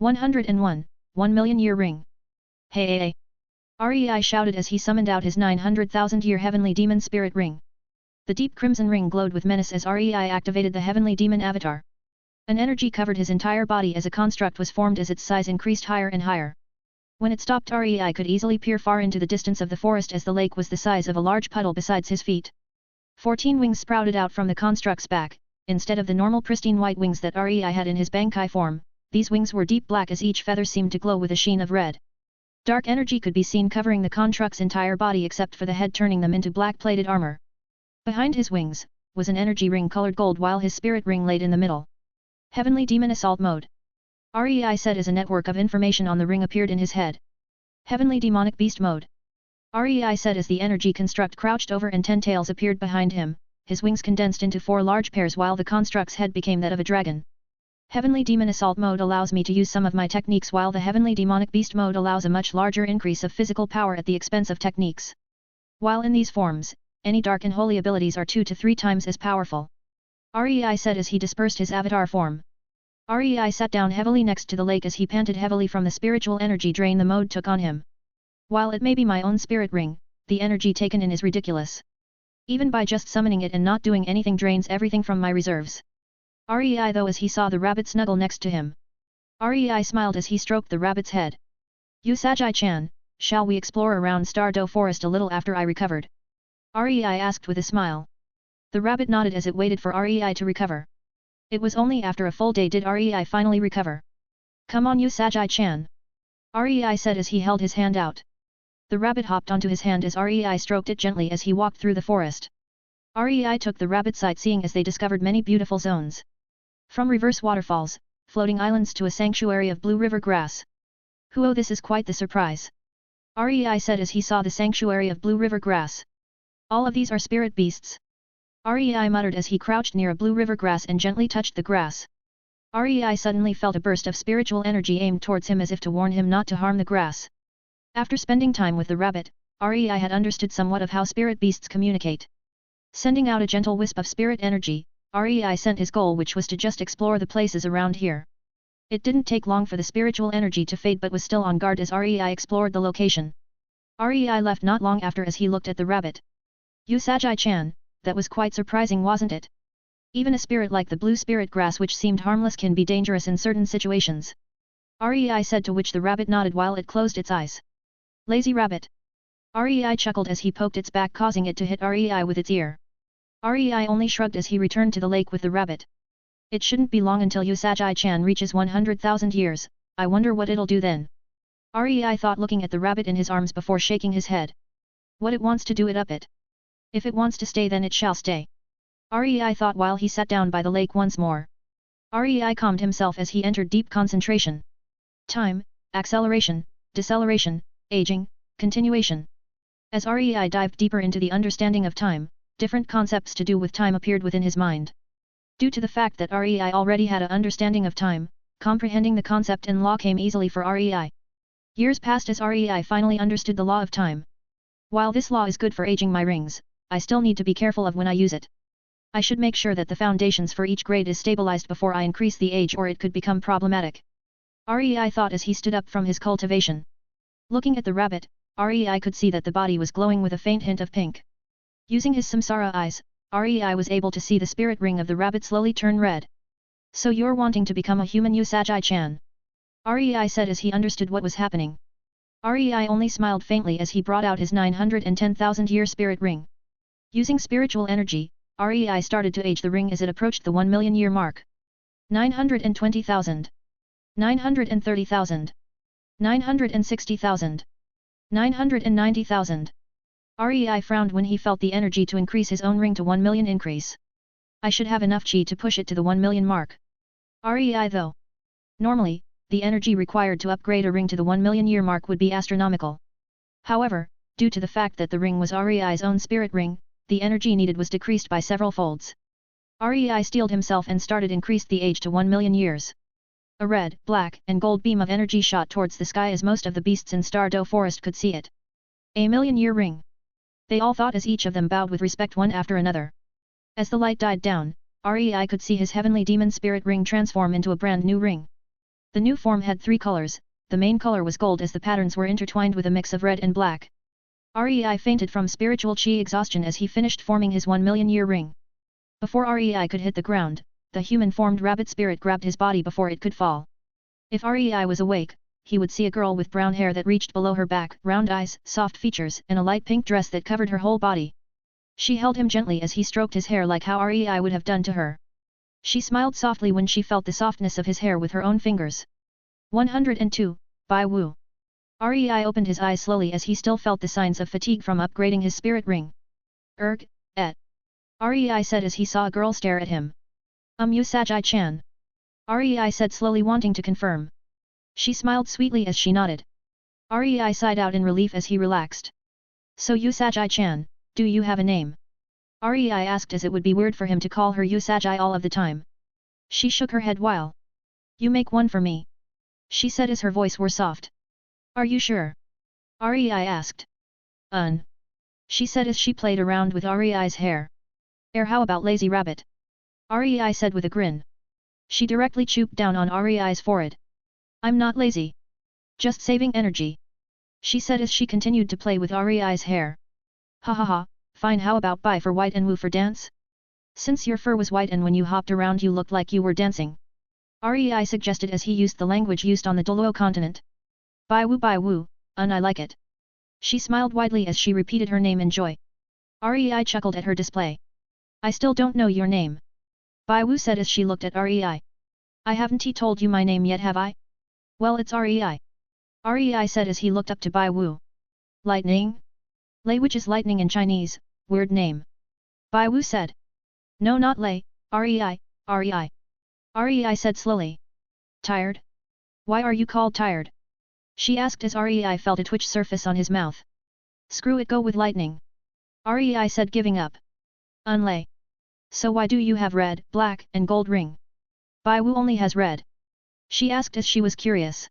101, 1,000,000-year ring. Hey! Rei shouted as he summoned out his 900,000-year heavenly demon spirit ring. The deep crimson ring glowed with menace as Rei activated the heavenly demon avatar. An energy covered his entire body as a construct was formed as its size increased higher and higher. When it stopped, Rei could easily peer far into the distance of the forest as the lake was the size of a large puddle besides his feet. 14 wings sprouted out from the construct's back, instead of the normal pristine white wings that Rei had in his Bankai form. These wings were deep black as each feather seemed to glow with a sheen of red. Dark energy could be seen covering the construct's entire body except for the head, turning them into black-plated armor. Behind his wings was an energy ring colored gold while his spirit ring laid in the middle. Heavenly Demon Assault Mode. Rei said as a network of information on the ring appeared in his head. Heavenly Demonic Beast Mode. Rei said as the energy construct crouched over and 10 tails appeared behind him, his wings condensed into 4 large pairs while the construct's head became that of a dragon. Heavenly Demon Assault Mode allows me to use some of my techniques, while the Heavenly Demonic Beast Mode allows a much larger increase of physical power at the expense of techniques. While in these forms, any dark and holy abilities are 2 to 3 times as powerful. Rei said as he dispersed his avatar form. Rei sat down heavily next to the lake as he panted heavily from the spiritual energy drain the mode took on him. While it may be my own spirit ring, the energy taken in is ridiculous. Even by just summoning it and not doing anything drains everything from my reserves. Rei though as he saw the rabbit snuggle next to him. Rei smiled as he stroked the rabbit's head. Usagi-chan, shall we explore around Stardew Forest a little after I recovered? Rei asked with a smile. The rabbit nodded as it waited for Rei to recover. It was only after a full day did Rei finally recover. Come on Usagi-chan. Rei said as he held his hand out. The rabbit hopped onto his hand as Rei stroked it gently as he walked through the forest. Rei took the rabbit sightseeing as they discovered many beautiful zones. From reverse waterfalls, floating islands to a sanctuary of blue river grass. Huo, this is quite the surprise. Rei said as he saw the sanctuary of blue river grass. All of these are spirit beasts. Rei muttered as he crouched near a blue river grass and gently touched the grass. Rei suddenly felt a burst of spiritual energy aimed towards him as if to warn him not to harm the grass. After spending time with the rabbit, Rei had understood somewhat of how spirit beasts communicate. Sending out a gentle wisp of spirit energy, Rei sent his goal, which was to just explore the places around here. It didn't take long for the spiritual energy to fade but was still on guard as Rei explored the location. Rei left not long after as he looked at the rabbit. Usagi-chan, that was quite surprising, wasn't it? Even a spirit like the blue spirit grass which seemed harmless can be dangerous in certain situations. Rei said, to which the rabbit nodded while it closed its eyes. Lazy rabbit. Rei chuckled as he poked its back, causing it to hit Rei with its ear. Rei only shrugged as he returned to the lake with the rabbit. It shouldn't be long until Usagi-chan reaches 100,000 years, I wonder what it'll do then. Rei thought, looking at the rabbit in his arms before shaking his head. What it wants to do, it up it. If it wants to stay, then it shall stay. Rei thought while he sat down by the lake once more. Rei calmed himself as he entered deep concentration. Time, acceleration, deceleration, aging, continuation. As Rei dived deeper into the understanding of time, different concepts to do with time appeared within his mind. Due to the fact that Rei already had an understanding of time, comprehending the concept and law came easily for Rei. Years passed as Rei finally understood the law of time. While this law is good for aging my rings, I still need to be careful of when I use it. I should make sure that the foundations for each grade is stabilized before I increase the age, or it could become problematic. Rei thought as he stood up from his cultivation. Looking at the rabbit, Rei could see that the body was glowing with a faint hint of pink. Using his samsara eyes, Rei was able to see the spirit ring of the rabbit slowly turn red. So you're wanting to become a human, Usagi-chan? Rei said as he understood what was happening. Rei only smiled faintly as he brought out his 910,000-year spirit ring. Using spiritual energy, Rei started to age the ring as it approached the 1,000,000-year mark. 920,000. 930,000. 960,000. 990,000. Rei frowned when he felt the energy to increase his own ring to 1 million increase. I should have enough chi to push it to the 1 million mark. Rei though. Normally, the energy required to upgrade a ring to the 1 million-year mark would be astronomical. However, due to the fact that the ring was Rei's own spirit ring, the energy needed was decreased by several folds. Rei steeled himself and started increased the age to 1 million years. A red, black, and gold beam of energy shot towards the sky as most of the beasts in Stardew Forest could see it. A million-year ring. They all thought as each of them bowed with respect one after another. As the light died down, Rei could see his heavenly demon spirit ring transform into a brand new ring. The new form had 3 colors, the main color was gold as the patterns were intertwined with a mix of red and black. Rei fainted from spiritual chi exhaustion as he finished forming his 1 million-year ring. Before Rei could hit the ground, the human-formed rabbit spirit grabbed his body before it could fall. If Rei was awake, he would see a girl with brown hair that reached below her back, round eyes, soft features, and a light pink dress that covered her whole body. She held him gently as he stroked his hair like how Rei would have done to her. She smiled softly when she felt the softness of his hair with her own fingers. 102. Bai Wu. Rei opened his eyes slowly as he still felt the signs of fatigue from upgrading his spirit ring. Rei said as he saw a girl stare at him. Usagi-chan. Rei said slowly wanting to confirm. She smiled sweetly as she nodded. Rei sighed out in relief as he relaxed. So Usagi-chan, do you have a name? Rei asked as it would be weird for him to call her Usagi all of the time. She shook her head while. You make one for me. She said as her voice were soft. Are you sure? Rei asked. She said as she played around with Rei's hair. How about lazy rabbit? Rei said with a grin. She directly chooped down on Rei's forehead. I'm not lazy. Just saving energy. She said as she continued to play with Rei's hair. Ha ha ha, fine, how about Bai for white and Wu for dance? Since your fur was white and when you hopped around you looked like you were dancing. Rei suggested as he used the language used on the Doluo continent. Bai Wu, I like it. She smiled widely as she repeated her name in joy. Rei chuckled at her display. I still don't know your name. Bai Wu said as she looked at Rei. I haven't told you my name yet, have I? Well, it's Rei. Rei said as he looked up to Bai Wu. Lightning? Lei, which is lightning in Chinese, weird name. Bai Wu said. No, not Lei, Rei. Rei said slowly. Tired? Why are you called tired? She asked as Rei felt a twitch surface on his mouth. Screw it, go with lightning. Rei said, giving up. Lei. So why do you have red, black, and gold ring? Bai Wu only has red. She asked as she was curious.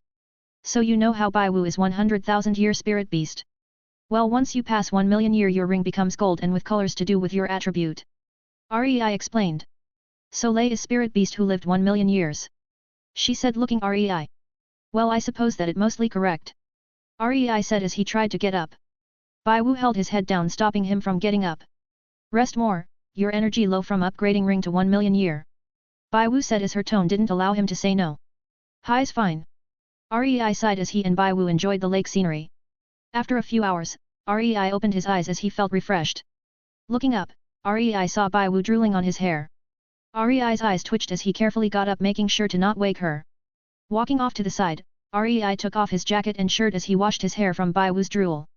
So you know how Bai Wu is 100,000-year spirit beast. Well, once you pass 1 million year your ring becomes gold and with colors to do with your attribute. Rei explained. So Lei is spirit beast who lived 1 million years. She said looking Rei. Well, I suppose that it mostly correct. Rei said as he tried to get up. Bai Wu held his head down stopping him from getting up. Rest more, your energy low from upgrading ring to 1 million year. Bai Wu said as her tone didn't allow him to say no. Hi's fine. Rei sighed as he and Bai Wu enjoyed the lake scenery. After a few hours, Rei opened his eyes as he felt refreshed. Looking up, Rei saw Bai Wu drooling on his hair. Rei's eyes twitched as he carefully got up making sure to not wake her. Walking off to the side, Rei took off his jacket and shirt as he washed his hair from Bai Wu's drool.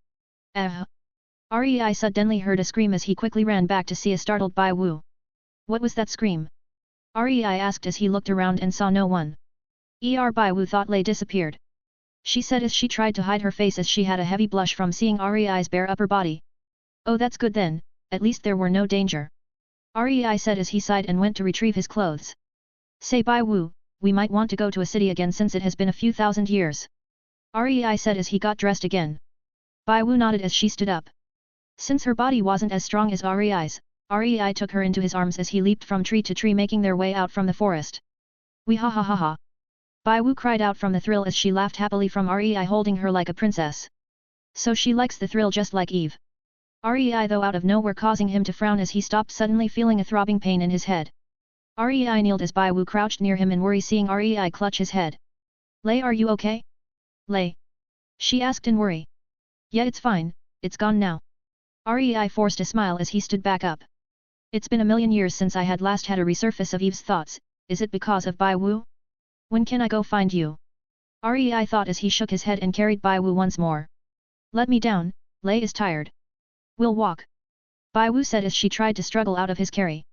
Rei suddenly heard a scream as he quickly ran back to see a startled Bai Wu. What was that scream? Rei asked as he looked around and saw no one. Bai Wu thought Lei disappeared. She said as she tried to hide her face as she had a heavy blush from seeing Rei's bare upper body. Oh, that's good then, at least there were no danger. Rei said as he sighed and went to retrieve his clothes. Say Bai Wu, we might want to go to a city again since it has been a few thousand years. Rei said as he got dressed again. Bai Wu nodded as she stood up. Since her body wasn't as strong as Rei's, Rei took her into his arms as he leaped from tree to tree making their way out from the forest. Wee ha ha ha ha. Bai Wu cried out from the thrill as she laughed happily from Rei holding her like a princess. So she likes the thrill just like Eve. Rei though out of nowhere causing him to frown as he stopped suddenly feeling a throbbing pain in his head. Rei kneeled as Bai Wu crouched near him in worry seeing Rei clutch his head. Lei, are you okay? Lei? She asked in worry. Yeah, it's fine, it's gone now. Rei forced a smile as he stood back up. It's been a million years since I had last had a resurface of Eve's thoughts, is it because of Bai Wu? When can I go find you? Rei thought as he shook his head and carried Bai Wu once more. Let me down, Lei is tired. We'll walk. Bai Wu said as she tried to struggle out of his carry.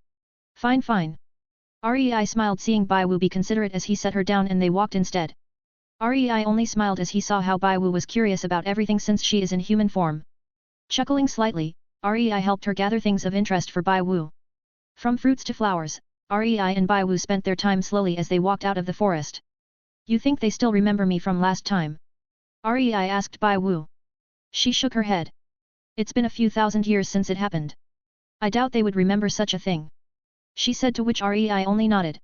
Fine fine. Rei smiled seeing Bai Wu be considerate as he set her down and they walked instead. Rei only smiled as he saw how Bai Wu was curious about everything since she is in human form. Chuckling slightly, Rei helped her gather things of interest for Bai Wu. From fruits to flowers, Rei and Bai Wu spent their time slowly as they walked out of the forest. You think they still remember me from last time? Rei asked Bai Wu. She shook her head. It's been a few thousand years since it happened. I doubt they would remember such a thing. She said to which Rei only nodded.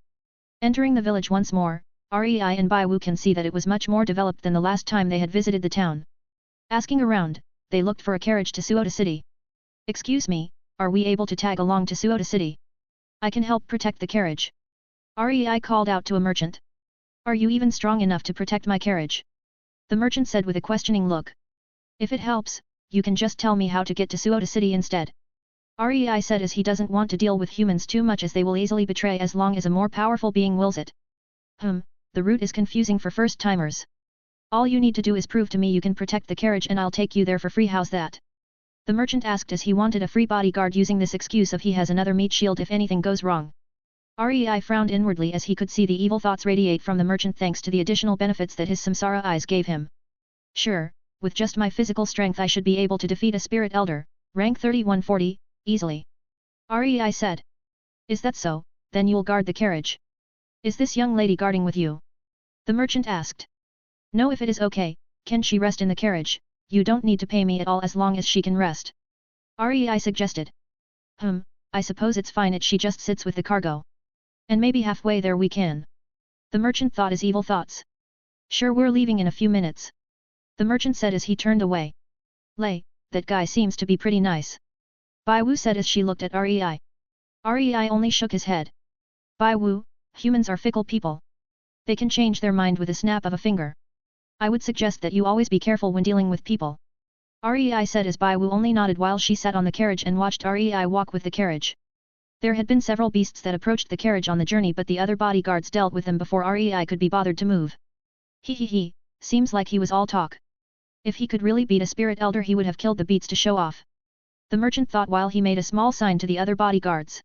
Entering the village once more, Rei and Bai Wu can see that it was much more developed than the last time they had visited the town. Asking around, they looked for a carriage to Suota City. Excuse me, are we able to tag along to Suota City? I can help protect the carriage. Rei called out to a merchant. Are you even strong enough to protect my carriage? The merchant said with a questioning look. If it helps, you can just tell me how to get to Suota City instead. Rei said as he doesn't want to deal with humans too much as they will easily betray as long as a more powerful being wills it. The route is confusing for first-timers. All you need to do is prove to me you can protect the carriage and I'll take you there for free. How's that? The merchant asked as he wanted a free bodyguard using this excuse of he has another meat shield if anything goes wrong. Rei frowned inwardly as he could see the evil thoughts radiate from the merchant thanks to the additional benefits that his samsara eyes gave him. Sure, with just my physical strength I should be able to defeat a spirit elder, rank 3140, easily. Rei said. Is that so, then you'll guard the carriage. Is this young lady guarding with you? The merchant asked. No, if it is okay, can she rest in the carriage? You don't need to pay me at all as long as she can rest. Rei suggested. I suppose it's fine if she just sits with the cargo. And maybe halfway there we can. The merchant thought his evil thoughts. Sure, we're leaving in a few minutes. The merchant said as he turned away. Lei, that guy seems to be pretty nice. Bai Wu said as she looked at Rei. Rei only shook his head. Bai Wu, humans are fickle people. They can change their mind with a snap of a finger. I would suggest that you always be careful when dealing with people. Rei said as Bai Wu only nodded while she sat on the carriage and watched Rei walk with the carriage. There had been several beasts that approached the carriage on the journey but the other bodyguards dealt with them before Rei could be bothered to move. He, seems like he was all talk. If he could really beat a spirit elder he would have killed the beats to show off. The merchant thought while he made a small sign to the other bodyguards.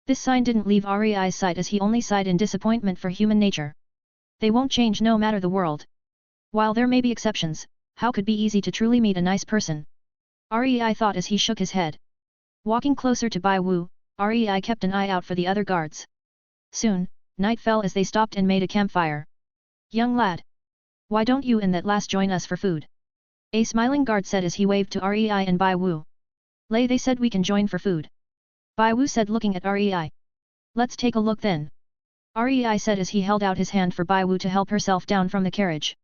This sign didn't leave Rei's sight as he only sighed in disappointment for human nature. They won't change no matter the world. While there may be exceptions, how could be easy to truly meet a nice person? Rei thought as he shook his head. Walking closer to Bai Wu, Rei kept an eye out for the other guards. Soon, night fell as they stopped and made a campfire. Young lad. Why don't you and that lass join us for food? A smiling guard said as he waved to Rei and Bai Wu. Lei, they said we can join for food. Bai Wu said looking at Rei. Let's take a look then. Rei said as he held out his hand for Bai Wu to help herself down from the carriage.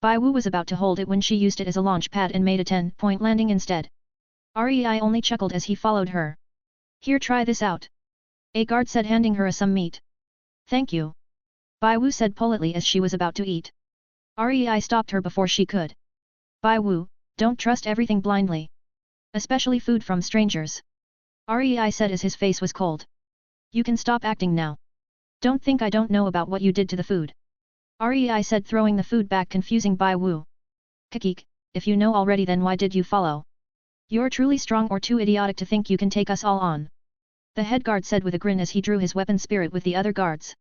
Bai Wu was about to hold it when she used it as a launch pad and made a 10-point landing instead. Rei only chuckled as he followed her. Here, try this out. A guard said handing her some meat. Thank you. Bai Wu said politely as she was about to eat. Rei stopped her before she could. Bai Wu, don't trust everything blindly. Especially food from strangers. Rei said as his face was cold. You can stop acting now. Don't think I don't know about what you did to the food. Rei said throwing the food back confusing Bai Wu. Kikik, if you know already then why did you follow? You're truly strong or too idiotic to think you can take us all on. The head guard said with a grin as he drew his weapon spirit with the other guards.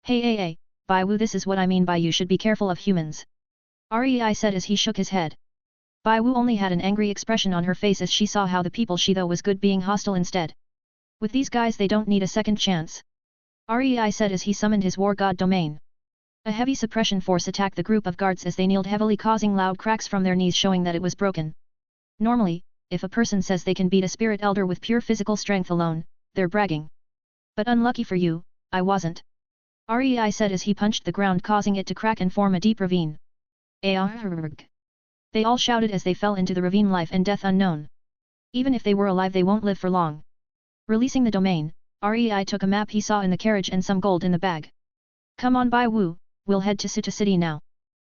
Hey, Bai Wu, this is what I mean by you should be careful of humans. Rei said as he shook his head. Bai Wu only had an angry expression on her face as she saw how the people she thought was good being hostile instead. With these guys they don't need a second chance. Rei said as he summoned his war god domain. A heavy suppression force attacked the group of guards as they kneeled heavily causing loud cracks from their knees showing that it was broken. Normally, if a person says they can beat a spirit elder with pure physical strength alone, they're bragging. But unlucky for you, I wasn't. Rei said as he punched the ground causing it to crack and form a deep ravine. Aargh! They all shouted as they fell into the ravine, life and death unknown. Even if they were alive they won't live for long. Releasing the domain, Rei took a map he saw in the carriage and some gold in the bag. Come on Bai Wu, we'll head to Suota City now.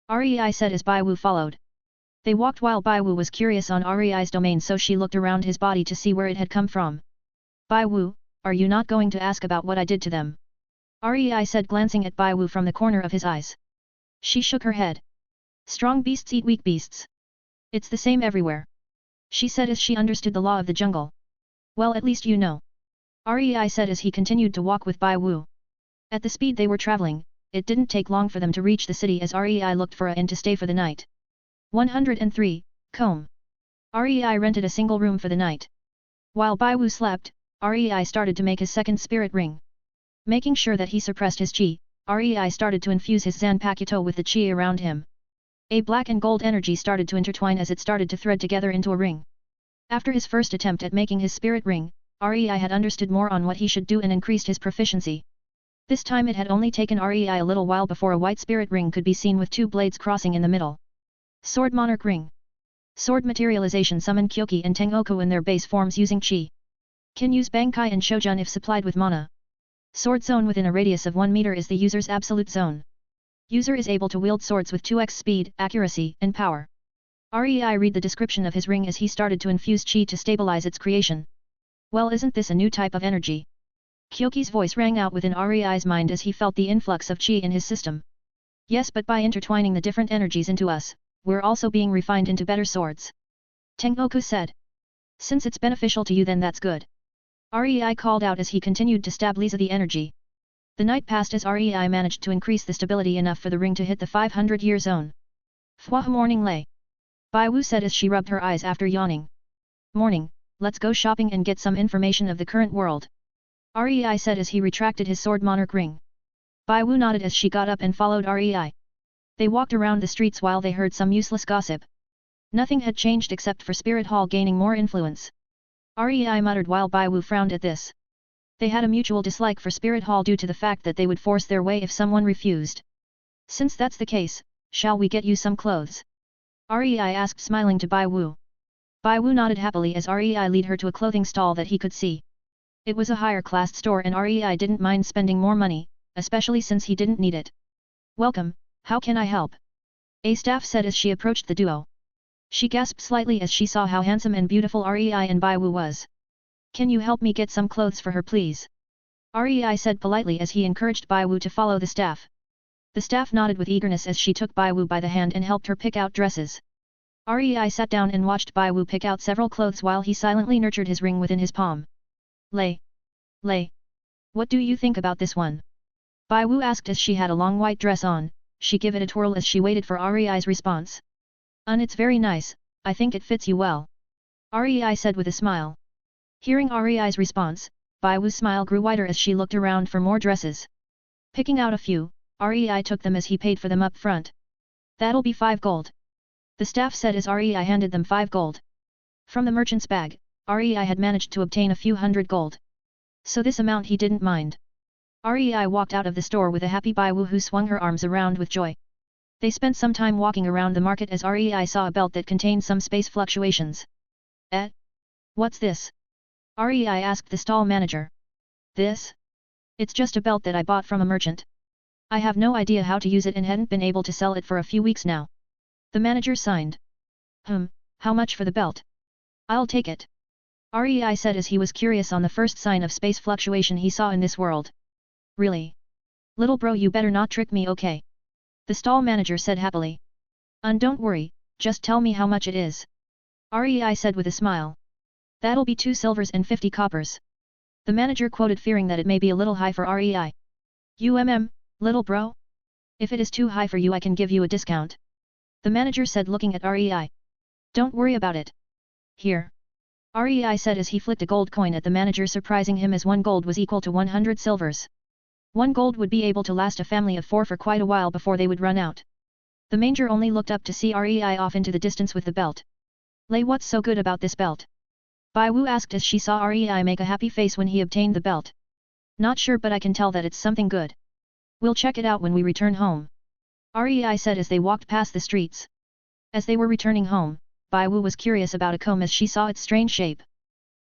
Rei said as Bai Wu followed. They walked while Bai Wu was curious on Rei's domain so she looked around his body to see where it had come from. Bai Wu, are you not going to ask about what I did to them? Rei said glancing at Bai Wu from the corner of his eyes. She shook her head. Strong beasts eat weak beasts. It's the same everywhere. She said as she understood the law of the jungle. Well, at least you know. Rei said as he continued to walk with Bai Wu. At the speed they were traveling, it didn't take long for them to reach the city as Rei looked for an inn to stay for the night. 103, Comb. Rei rented a single room for the night. While Bai Wu slept, Rei started to make his second spirit ring. Making sure that he suppressed his qi, Rei started to infuse his Zanpakuto with the qi around him. A black and gold energy started to intertwine as it started to thread together into a ring. After his first attempt at making his spirit ring, Rei had understood more on what he should do and increased his proficiency. This time it had only taken REI a little while before a white spirit ring could be seen with two blades crossing in the middle. Sword Monarch Ring. Sword materialization summon Kyoki and Tengoku in their base forms using Qi. Can use Bankai and Shojun if supplied with mana. Sword zone within a radius of 1 meter is the user's absolute zone. User is able to wield swords with 2x speed, accuracy, and power. REI read the description of his ring as he started to infuse Qi to stabilize its creation. Well, isn't this a new type of energy? Kyoki's voice rang out within REI's mind as he felt the influx of Qi in his system. Yes, but by intertwining the different energies into us, we're also being refined into better swords. Tengoku said. Since it's beneficial to you then that's good. REI called out as he continued to stabilize the energy. The night passed as REI managed to increase the stability enough for the ring to hit the 500-year zone. Fwa morning lay. Bai Wu said as she rubbed her eyes after yawning. Morning, let's go shopping and get some information of the current world. REI said as he retracted his sword monarch ring. Bai Wu nodded as she got up and followed REI. They walked around the streets while they heard some useless gossip. Nothing had changed except for Spirit Hall gaining more influence. REI muttered while Bai Wu frowned at this. They had a mutual dislike for Spirit Hall due to the fact that they would force their way if someone refused. Since that's the case, shall we get you some clothes? REI asked smiling to Bai Wu. Bai Wu nodded happily as REI led her to a clothing stall that he could see. It was a higher class store and REI didn't mind spending more money, especially since he didn't need it. Welcome, how can I help? A staff said as she approached the duo. She gasped slightly as she saw how handsome and beautiful REI and Bai Wu was. Can you help me get some clothes for her please? REI said politely as he encouraged Bai Wu to follow the staff. The staff nodded with eagerness as she took Bai Wu by the hand and helped her pick out dresses. REI sat down and watched Bai Wu pick out several clothes while he silently nurtured his ring within his palm. Lei. What do you think about this one? Bai Wu asked as she had a long white dress on. She gave it a twirl as she waited for REI's response. It's very nice, I think it fits you well. REI said with a smile. Hearing REI's response, Bai Wu's smile grew wider as she looked around for more dresses. Picking out a few, REI took them as he paid for them up front. That'll be 5 gold. The staff said as REI handed them 5 gold. From the merchant's bag, REI had managed to obtain a few hundred gold. So this amount he didn't mind. REI walked out of the store with a happy Bai Wu who swung her arms around with joy. They spent some time walking around the market as REI saw a belt that contained some space fluctuations. What's this? REI asked the stall manager. This? It's just a belt that I bought from a merchant. I have no idea how to use it and hadn't been able to sell it for a few weeks now. The manager signed. How much for the belt? I'll take it. REI said as he was curious on the first sign of space fluctuation he saw in this world. Really? Little bro, you better not trick me, okay? The stall manager said happily. Don't worry, just tell me how much it is. REI said with a smile. That'll be 2 silvers and 50 coppers. The manager quoted, fearing that it may be a little high for REI. Little bro? If it is too high for you I can give you a discount. The manager said looking at REI. Don't worry about it. Here. REI said as he flicked a gold coin at the manager, surprising him as 1 gold was equal to 100 silvers. 1 gold would be able to last a family of 4 for quite a while before they would run out. The manager only looked up to see REI off into the distance with the belt. Lei, what's so good about this belt? Bai Wu asked as she saw REI make a happy face when he obtained the belt. Not sure, but I can tell that it's something good. We'll check it out when we return home. REI said as they walked past the streets. As they were returning home, Bai Wu was curious about a comb as she saw its strange shape.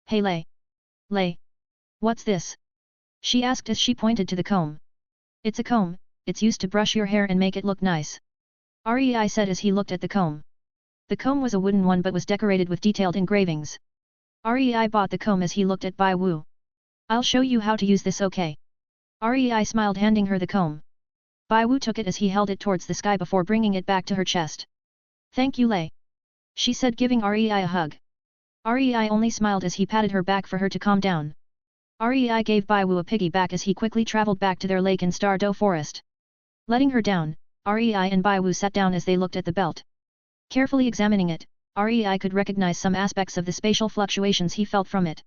Hey Lei. What's this? She asked as she pointed to the comb. It's a comb, it's used to brush your hair and make it look nice. REI said as he looked at the comb. The comb was a wooden one but was decorated with detailed engravings. REI bought the comb as he looked at Bai Wu. I'll show you how to use this, okay? REI smiled, handing her the comb. Bai Wu took it as he held it towards the sky before bringing it back to her chest. Thank you, Lei. She said, giving REI a hug. REI only smiled as he patted her back for her to calm down. REI gave Bai Wu a piggyback as he quickly traveled back to their lake in Stardew Forest. Letting her down, REI and Bai Wu sat down as they looked at the belt. Carefully examining it, REI could recognize some aspects of the spatial fluctuations he felt from it.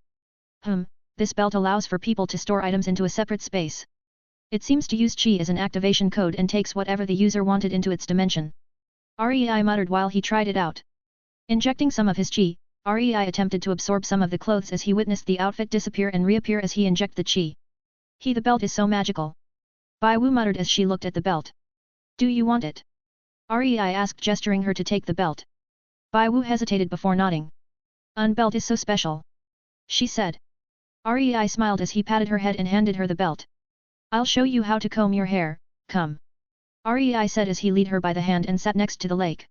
This belt allows for people to store items into a separate space. It seems to use Qi as an activation code and takes whatever the user wanted into its dimension. REI muttered while he tried it out. Injecting some of his Qi, REI attempted to absorb some of the clothes as he witnessed the outfit disappear and reappear as he injected the Qi. The belt is so magical. Bai Wu muttered as she looked at the belt. Do you want it? Rei asked, gesturing her to take the belt. Bai Wu hesitated before nodding. Belt is so special, she said. Rei smiled as he patted her head and handed her the belt. I'll show you how to comb your hair, come. Rei said as he led her by the hand and sat next to the lake.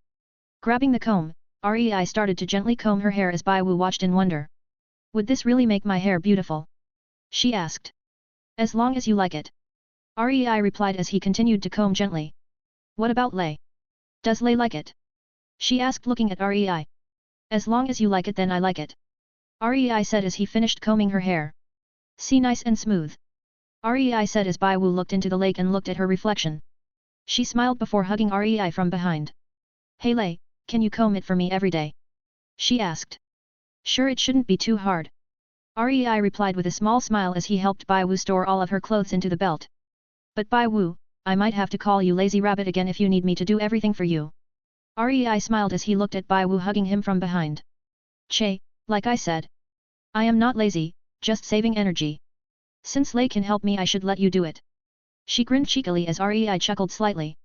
Grabbing the comb, Rei started to gently comb her hair as Bai Wu watched in wonder. Would this really make my hair beautiful? She asked. As long as you like it. Rei replied as he continued to comb gently. What about Lei? Does Lei like it? She asked, looking at Rei. As long as you like it, then I like it. Rei said as he finished combing her hair. See, nice and smooth. Rei said as Bai Wu looked into the lake and looked at her reflection. She smiled before hugging Rei from behind. Hey Lei, can you comb it for me every day? She asked. Sure, it shouldn't be too hard. Rei replied with a small smile as he helped Bai Wu store all of her clothes into the belt. But Bai Wu, I might have to call you lazy rabbit again if you need me to do everything for you. Rei smiled as he looked at Bai Wu hugging him from behind. Che, like I said. I am not lazy, just saving energy. Since Lei can help me, I should let you do it. She grinned cheekily as Rei chuckled slightly.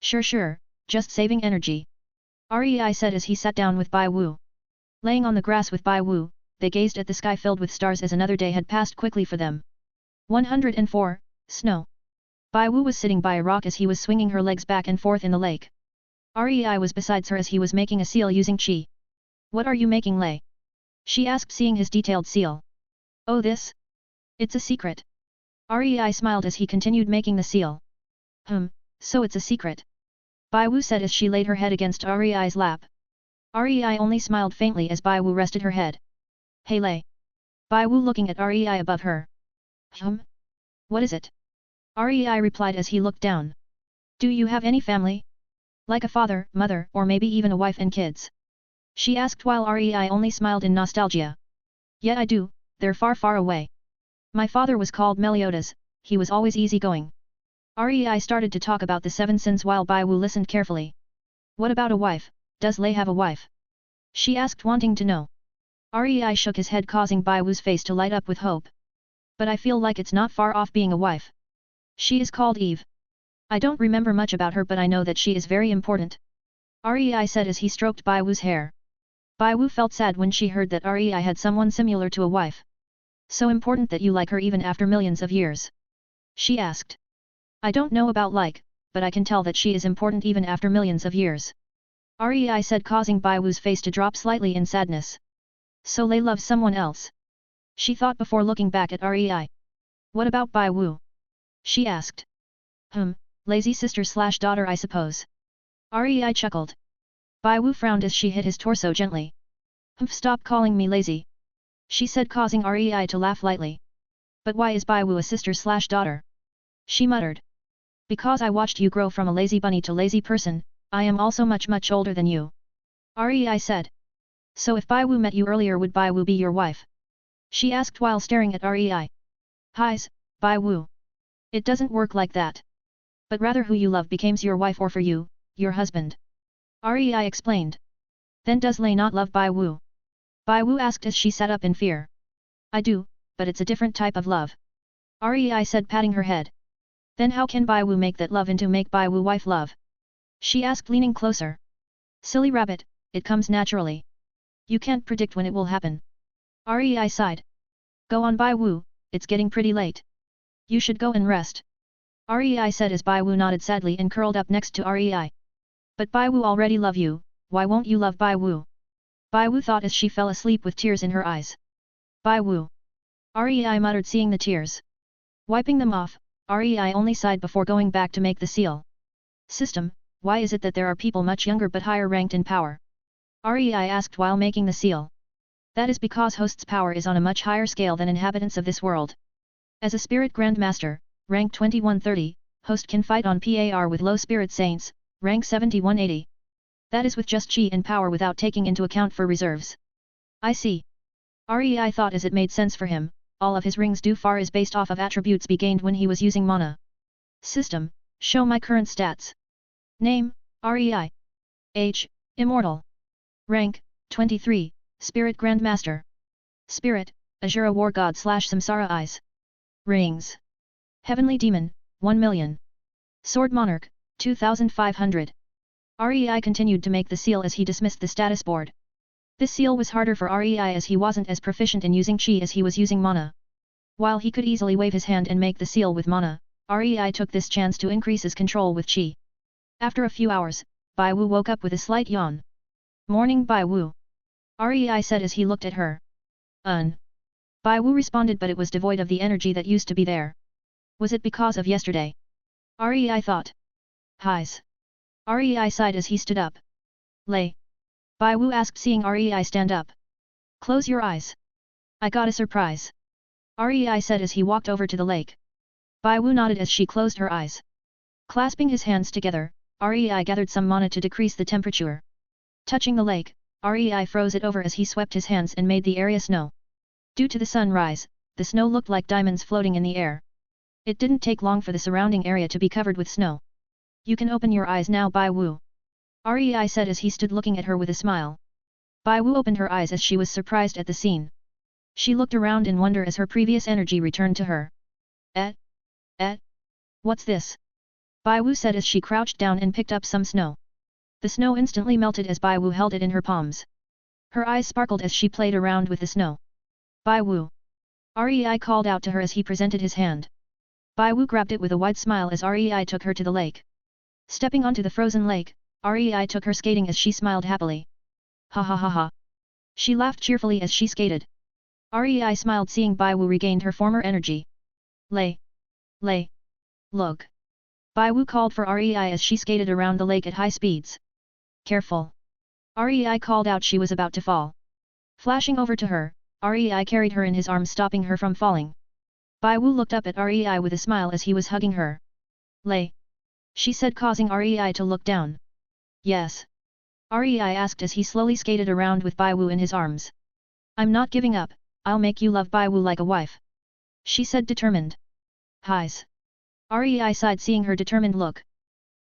Sure, just saving energy. Rei said as he sat down with Bai Wu. Laying on the grass with Bai Wu, they gazed at the sky filled with stars as another day had passed quickly for them. 104. Snow. Bai Wu was sitting by a rock as he was swinging her legs back and forth in the lake. Rei was beside her as he was making a seal using qi. What are you making, Lei? She asked, seeing his detailed seal. Oh, this? It's a secret. Rei smiled as he continued making the seal. So it's a secret. Bai Wu said as she laid her head against Rei's lap. Rei only smiled faintly as Bai Wu rested her head. Hey Lei. Bai Wu looking at Rei above her. What is it? Rei replied as he looked down. Do you have any family? Like a father, mother, or maybe even a wife and kids? She asked while Rei only smiled in nostalgia. Yeah, I do, they're far away. My father was called Meliodas, he was always easygoing. Rei started to talk about the 7 sins while Bai Wu listened carefully. What about a wife, does Lei have a wife? She asked, wanting to know. Rei shook his head, causing Bai Wu's face to light up with hope. But I feel like it's not far off being a wife. She is called Eve. I don't remember much about her, but I know that she is very important. Rei said as he stroked Bai Wu's hair. Bai Wu felt sad when she heard that Rei had someone similar to a wife. So important that you like her even after millions of years? She asked. I don't know about like, but I can tell that she is important even after millions of years. Rei said, causing Bai Wu's face to drop slightly in sadness. So Lei loves someone else? She thought before looking back at Rei. What about Bai Wu? She asked. Lazy sister/daughter I suppose. Rei chuckled. Bai Wu frowned as she hit his torso gently. Stop calling me lazy. She said, causing Rei to laugh lightly. But why is Bai Wu a sister/daughter? She muttered. Because I watched you grow from a lazy bunny to lazy person, I am also much older than you. Rei said. So if Bai Wu met you earlier, would Bai Wu be your wife? She asked while staring at Rei. Highs, Bai Wu. It doesn't work like that. But rather who you love becomes your wife, or for you, your husband. Rei explained. Then does Lei not love Bai Wu? Bai Wu asked as she sat up in fear. I do, but it's a different type of love. Rei said, patting her head. Then how can Bai Wu make that love into make Bai Wu wife love? She asked, leaning closer. Silly rabbit, it comes naturally. You can't predict when it will happen. Rei sighed. Go on Bai Wu, it's getting pretty late. You should go and rest. Rei said as Bai Wu nodded sadly and curled up next to Rei. But Bai Wu already love you, why won't you love Bai Wu? Bai Wu thought as she fell asleep with tears in her eyes. Bai Wu. Rei muttered, seeing the tears. Wiping them off, Rei only sighed before going back to make the seal. System, why is it that there are people much younger but higher ranked in power? Rei asked while making the seal. That is because host's power is on a much higher scale than inhabitants of this world. As a spirit grandmaster, rank 2130, host can fight on par with low spirit saints, rank 7180. That is with just chi and power without taking into account for reserves. I see. Rei thought as it made sense for him, all of his rings do far is based off of attributes be gained when he was using mana. System, show my current stats. Name, Rei. Age, Immortal. Rank, 23, Spirit Grandmaster. Spirit, Azura War God / Samsara Eyes. Rings. Heavenly Demon, 1 million. Sword Monarch, 2500. REI continued to make the seal as he dismissed the status board. This seal was harder for REI as he wasn't as proficient in using Qi as he was using Mana. While he could easily wave his hand and make the seal with Mana, REI took this chance to increase his control with Qi. After a few hours, Bai Wu woke up with a slight yawn. Morning Bai Wu. REI said as he looked at her. Bai Wu responded, but it was devoid of the energy that used to be there. Was it because of yesterday? REI thought. Highs. REI sighed as he stood up. Lei. Bai Wu asked, seeing REI stand up. Close your eyes. I got a surprise. REI said as he walked over to the lake. Bai Wu nodded as she closed her eyes. Clasping his hands together, REI gathered some mana to decrease the temperature. Touching the lake, REI froze it over as he swept his hands and made the area snow. Due to the sunrise, the snow looked like diamonds floating in the air. It didn't take long for the surrounding area to be covered with snow. You can open your eyes now, Bai Wu. REI said as he stood looking at her with a smile. Bai Wu opened her eyes as she was surprised at the scene. She looked around in wonder as her previous energy returned to her. What's this? Bai Wu said as she crouched down and picked up some snow. The snow instantly melted as Bai Wu held it in her palms. Her eyes sparkled as she played around with the snow. Bai Wu. REI called out to her as he presented his hand. Bai Wu grabbed it with a wide smile as REI took her to the lake. Stepping onto the frozen lake, REI took her skating as she smiled happily. Ha ha ha ha. She laughed cheerfully as she skated. REI smiled seeing Bai Wu regained her former energy. Lei. Look. Bai Wu called for REI as she skated around the lake at high speeds. Careful. REI called out. She was about to fall. Flashing over to her, REI carried her in his arms, stopping her from falling. Bai Wu looked up at REI with a smile as he was hugging her. Lei. She said, causing REI to look down. Yes. REI asked as he slowly skated around with Bai Wu in his arms. I'm not giving up, I'll make you love Bai Wu like a wife. She said, determined. Highs. REI sighed seeing her determined look.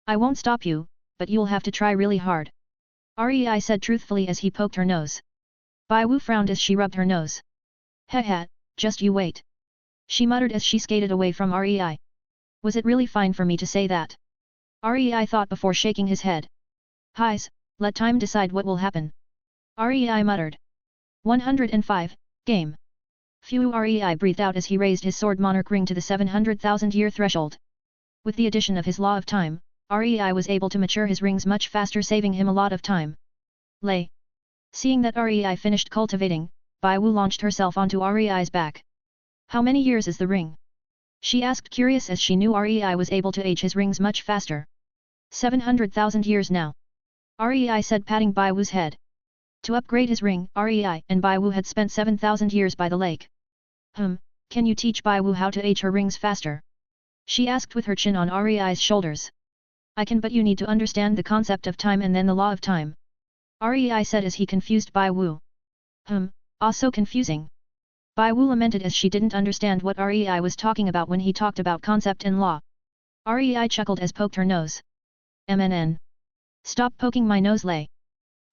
I won't stop you, but you'll have to try really hard. REI said truthfully as he poked her nose. Bai Wu frowned as she rubbed her nose. Heh, just you wait. She muttered as she skated away from REI. Was it really fine for me to say that? REI thought before shaking his head. Highs, let time decide what will happen. REI muttered. 105, game. Phew, REI breathed out as he raised his sword monarch ring to the 700,000 year threshold. With the addition of his law of time, REI was able to mature his rings much faster, saving him a lot of time. Lei. Seeing that REI finished cultivating, Bai Wu launched herself onto REI's back. How many years is the ring? She asked, curious as she knew REI was able to age his rings much faster. 700,000 years now. REI said, patting Bai Wu's head. To upgrade his ring, REI and Bai Wu had spent 7,000 years by the lake. Can you teach Bai Wu how to age her rings faster? She asked with her chin on REI's shoulders. I can, but you need to understand the concept of time and then the law of time. REI said as he confused Bai Wu. So confusing. Bai Wu lamented as she didn't understand what REI was talking about when he talked about concept and law. REI chuckled as poked her nose. MNN. Stop poking my nose, Lei.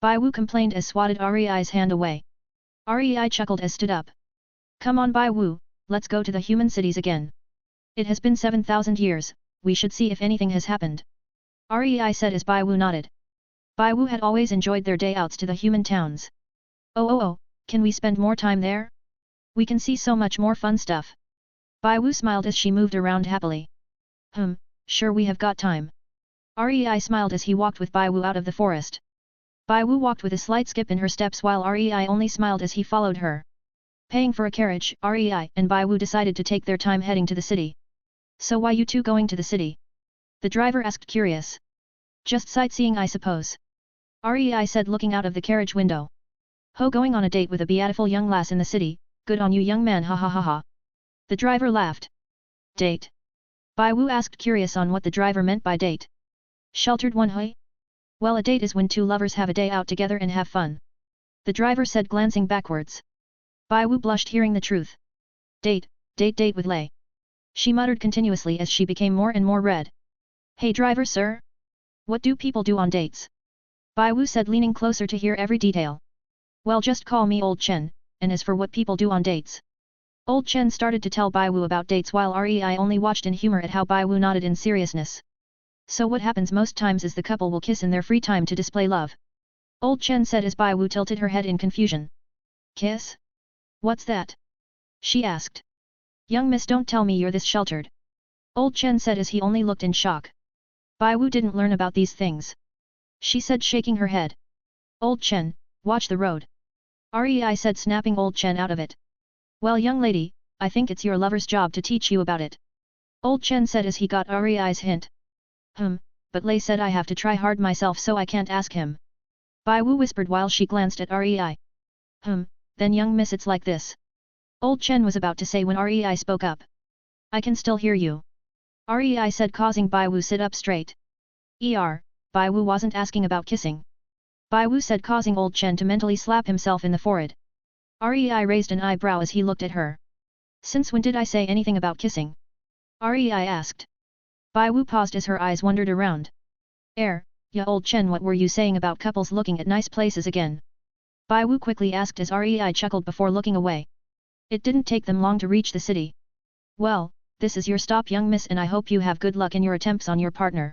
Bai Wu complained as swatted REI's hand away. REI chuckled as stood up. Come on Bai Wu, let's go to the human cities again. It has been 7,000 years, we should see if anything has happened. REI said as Bai Wu nodded. Bai Wu had always enjoyed their day outs to the human towns. Oh, can we spend more time there? We can see so much more fun stuff. Bai Wu smiled as she moved around happily. Sure, we have got time. REI smiled as he walked with Bai Wu out of the forest. Bai Wu walked with a slight skip in her steps while REI only smiled as he followed her. Paying for a carriage, REI and Bai Wu decided to take their time heading to the city. So why you two going to the city? The driver asked, curious. Just sightseeing, I suppose. REI said, looking out of the carriage window. Ho, going on a date with a beautiful young lass in the city, good on you, young man, ha ha ha ha. The driver laughed. Date? Bai Wu asked, curious on what the driver meant by date. Sheltered one, hui? Well, a date is when two lovers have a day out together and have fun. The driver said, glancing backwards. Bai Wu blushed hearing the truth. Date with Lei. She muttered continuously as she became more and more red. Hey driver sir? What do people do on dates? Bai Wu said, leaning closer to hear every detail. Well, just call me Old Chen, and as for what people do on dates. Old Chen started to tell Bai Wu about dates while Rei only watched in humor at how Bai Wu nodded in seriousness. So what happens most times is the couple will kiss in their free time to display love. Old Chen said as Bai Wu tilted her head in confusion. Kiss? What's that? She asked. Young miss, don't tell me you're this sheltered. Old Chen said as he only looked in shock. Bai Wu didn't learn about these things. She said shaking her head. Old Chen, watch the road. Rei said snapping Old Chen out of it. Well young lady, I think it's your lover's job to teach you about it. Old Chen said as he got Rei's hint. But Lei said I have to try hard myself so I can't ask him. Bai Wu whispered while she glanced at Rei. Then young miss it's like this. Old Chen was about to say when Rei spoke up. I can still hear you. Rei said causing Bai Wu sit up straight. Bai Wu wasn't asking about kissing. Bai Wu said causing Old Chen to mentally slap himself in the forehead. Rei raised an eyebrow as he looked at her. Since when did I say anything about kissing? Rei asked. Bai Wu paused as her eyes wandered around. Yeah Old Chen, what were you saying about couples looking at nice places again? Bai Wu quickly asked as Rei chuckled before looking away. It didn't take them long to reach the city. Well, this is your stop young miss and I hope you have good luck in your attempts on your partner.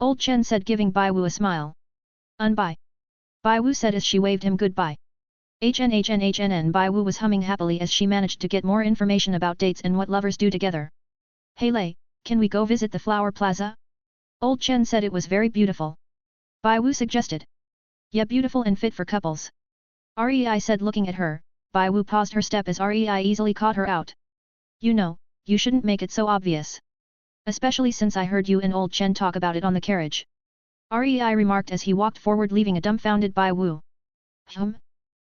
Old Chen said giving Bai Wu a smile. Bye. Bai Wu said as she waved him goodbye. HNHNHNN Bai Wu was humming happily as she managed to get more information about dates and what lovers do together. Hey Lei, can we go visit the flower plaza? Old Chen said it was very beautiful. Bai Wu suggested. Yeah, beautiful and fit for couples. Rei said looking at her. Bai Wu paused her step as Rei easily caught her out. You know, you shouldn't make it so obvious. Especially since I heard you and Old Chen talk about it on the carriage. Rei remarked as he walked forward leaving a dumbfounded Bai Wu.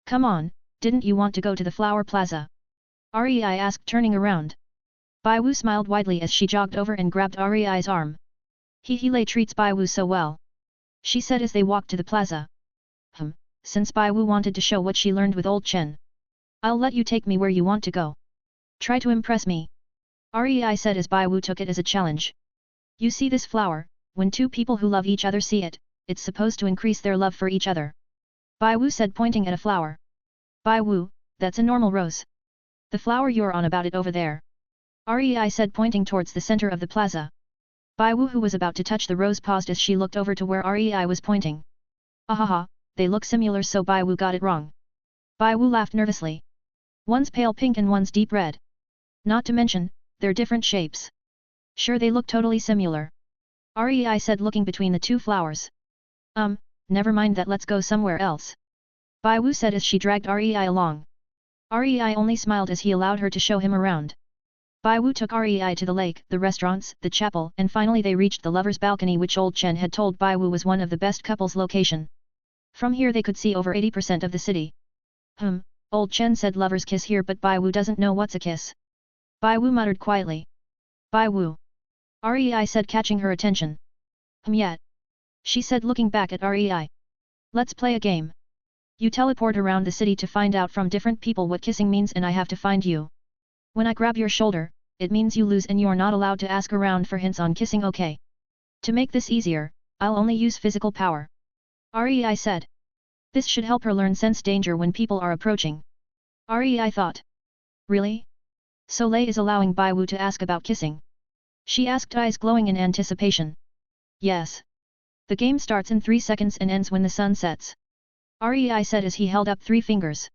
Come on, didn't you want to go to the flower plaza? Rei asked turning around. Bai Wu smiled widely as she jogged over and grabbed Rei's arm. Lei treats Bai Wu so well. She said as they walked to the plaza. Since Bai Wu wanted to show what she learned with Old Chen. I'll let you take me where you want to go. Try to impress me. Rei said as Bai Wu took it as a challenge. You see this flower, when two people who love each other see it, it's supposed to increase their love for each other. Bai Wu said pointing at a flower. Bai Wu, that's a normal rose. The flower you're on about it over there. Rei said pointing towards the center of the plaza. Bai Wu who was about to touch the rose paused as she looked over to where Rei was pointing. Ahaha, they look similar so Bai Wu got it wrong. Bai Wu laughed nervously. One's pale pink and one's deep red. Not to mention, they're different shapes. Sure they look totally similar. Rei said looking between the two flowers. Never mind that, let's go somewhere else. Bai Wu said as she dragged Rei along. Rei only smiled as he allowed her to show him around. Bai Wu took Rei to the lake, the restaurants, the chapel, and finally they reached the lover's balcony which Old Chen had told Bai Wu was one of the best couples location. From here they could see over 80% of the city. Old Chen said lovers kiss here but Bai Wu doesn't know what's a kiss. Bai Wu muttered quietly. Bai Wu. Rei said catching her attention. Yet. She said looking back at Rei. Let's play a game. You teleport around the city to find out from different people what kissing means and I have to find you. When I grab your shoulder, it means you lose and you're not allowed to ask around for hints on kissing, okay? To make this easier, I'll only use physical power. Rei said. This should help her learn sense danger when people are approaching. Rei thought. Really? So Lei is allowing Bai Wu to ask about kissing? She asked, eyes glowing in anticipation. Yes. The game starts in 3 seconds and ends when the sun sets. Rei said as he held up 3 fingers.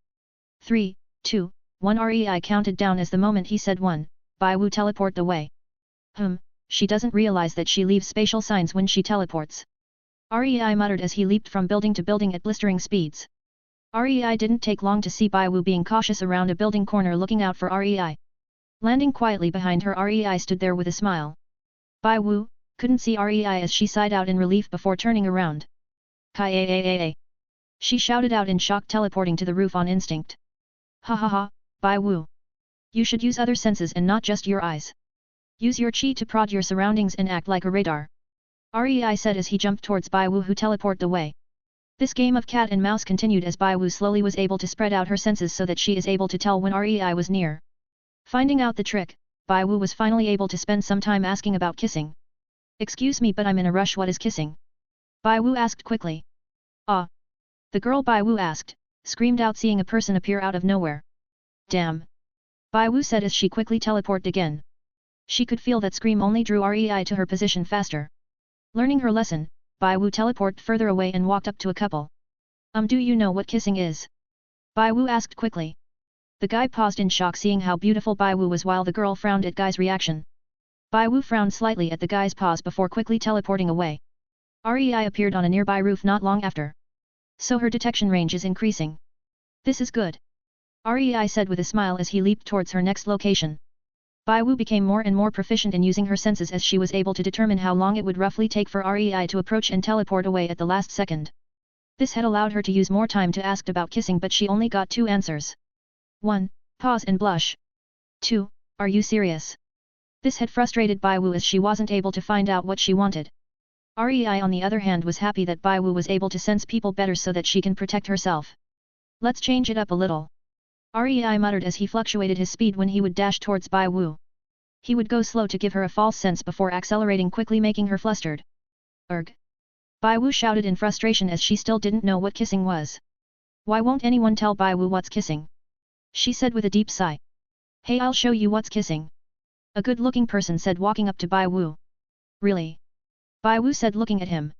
3, 2, 1 Rei counted down as the moment he said 1, Bai Wu teleport away. She doesn't realize that she leaves spatial signs when she teleports. Rei muttered as he leaped from building to building at blistering speeds. Rei didn't take long to see Bai Wu being cautious around a building corner looking out for Rei. Landing quietly behind her, Rei stood there with a smile. Bai Wu couldn't see Rei as she sighed out in relief before turning around. Kai. She shouted out in shock, teleporting to the roof on instinct. Ha ha ha, Bai Wu. You should use other senses and not just your eyes. Use your chi to prod your surroundings and act like a radar. Rei said as he jumped towards Bai Wu who teleported away. This game of cat and mouse continued as Bai Wu slowly was able to spread out her senses so that she is able to tell when Rei was near. Finding out the trick, Bai Wu was finally able to spend some time asking about kissing. Excuse me but I'm in a rush, what is kissing? Bai Wu asked quickly. Ah! The girl Bai Wu asked, screamed out seeing a person appear out of nowhere. Damn! Bai Wu said as she quickly teleported again. She could feel that scream only drew Rei to her position faster. Learning her lesson, Bai Wu teleported further away and walked up to a couple. Do you know what kissing is? Bai Wu asked quickly. The guy paused in shock seeing how beautiful Bai Wu was while the girl frowned at Guy's reaction. Bai Wu frowned slightly at the guy's pause before quickly teleporting away. Rei appeared on a nearby roof not long after. So her detection range is increasing. This is good. Rei said with a smile as he leaped towards her next location. Bai Wu became more and more proficient in using her senses as she was able to determine how long it would roughly take for Rei to approach and teleport away at the last second. This had allowed her to use more time to ask about kissing but she only got 2 answers. 1. Pause and blush. 2. Are you serious? This had frustrated Bai Wu as she wasn't able to find out what she wanted. Rei on the other hand was happy that Bai Wu was able to sense people better so that she can protect herself. Let's change it up a little. Rei muttered as he fluctuated his speed when he would dash towards Bai Wu. He would go slow to give her a false sense before accelerating quickly making her flustered. Erg! Bai Wu shouted in frustration as she still didn't know what kissing was. Why won't anyone tell Bai Wu what's kissing? She said with a deep sigh. Hey, I'll show you what's kissing. A good-looking person said walking up to Bai Wu. Really? Bai Wu said looking at him.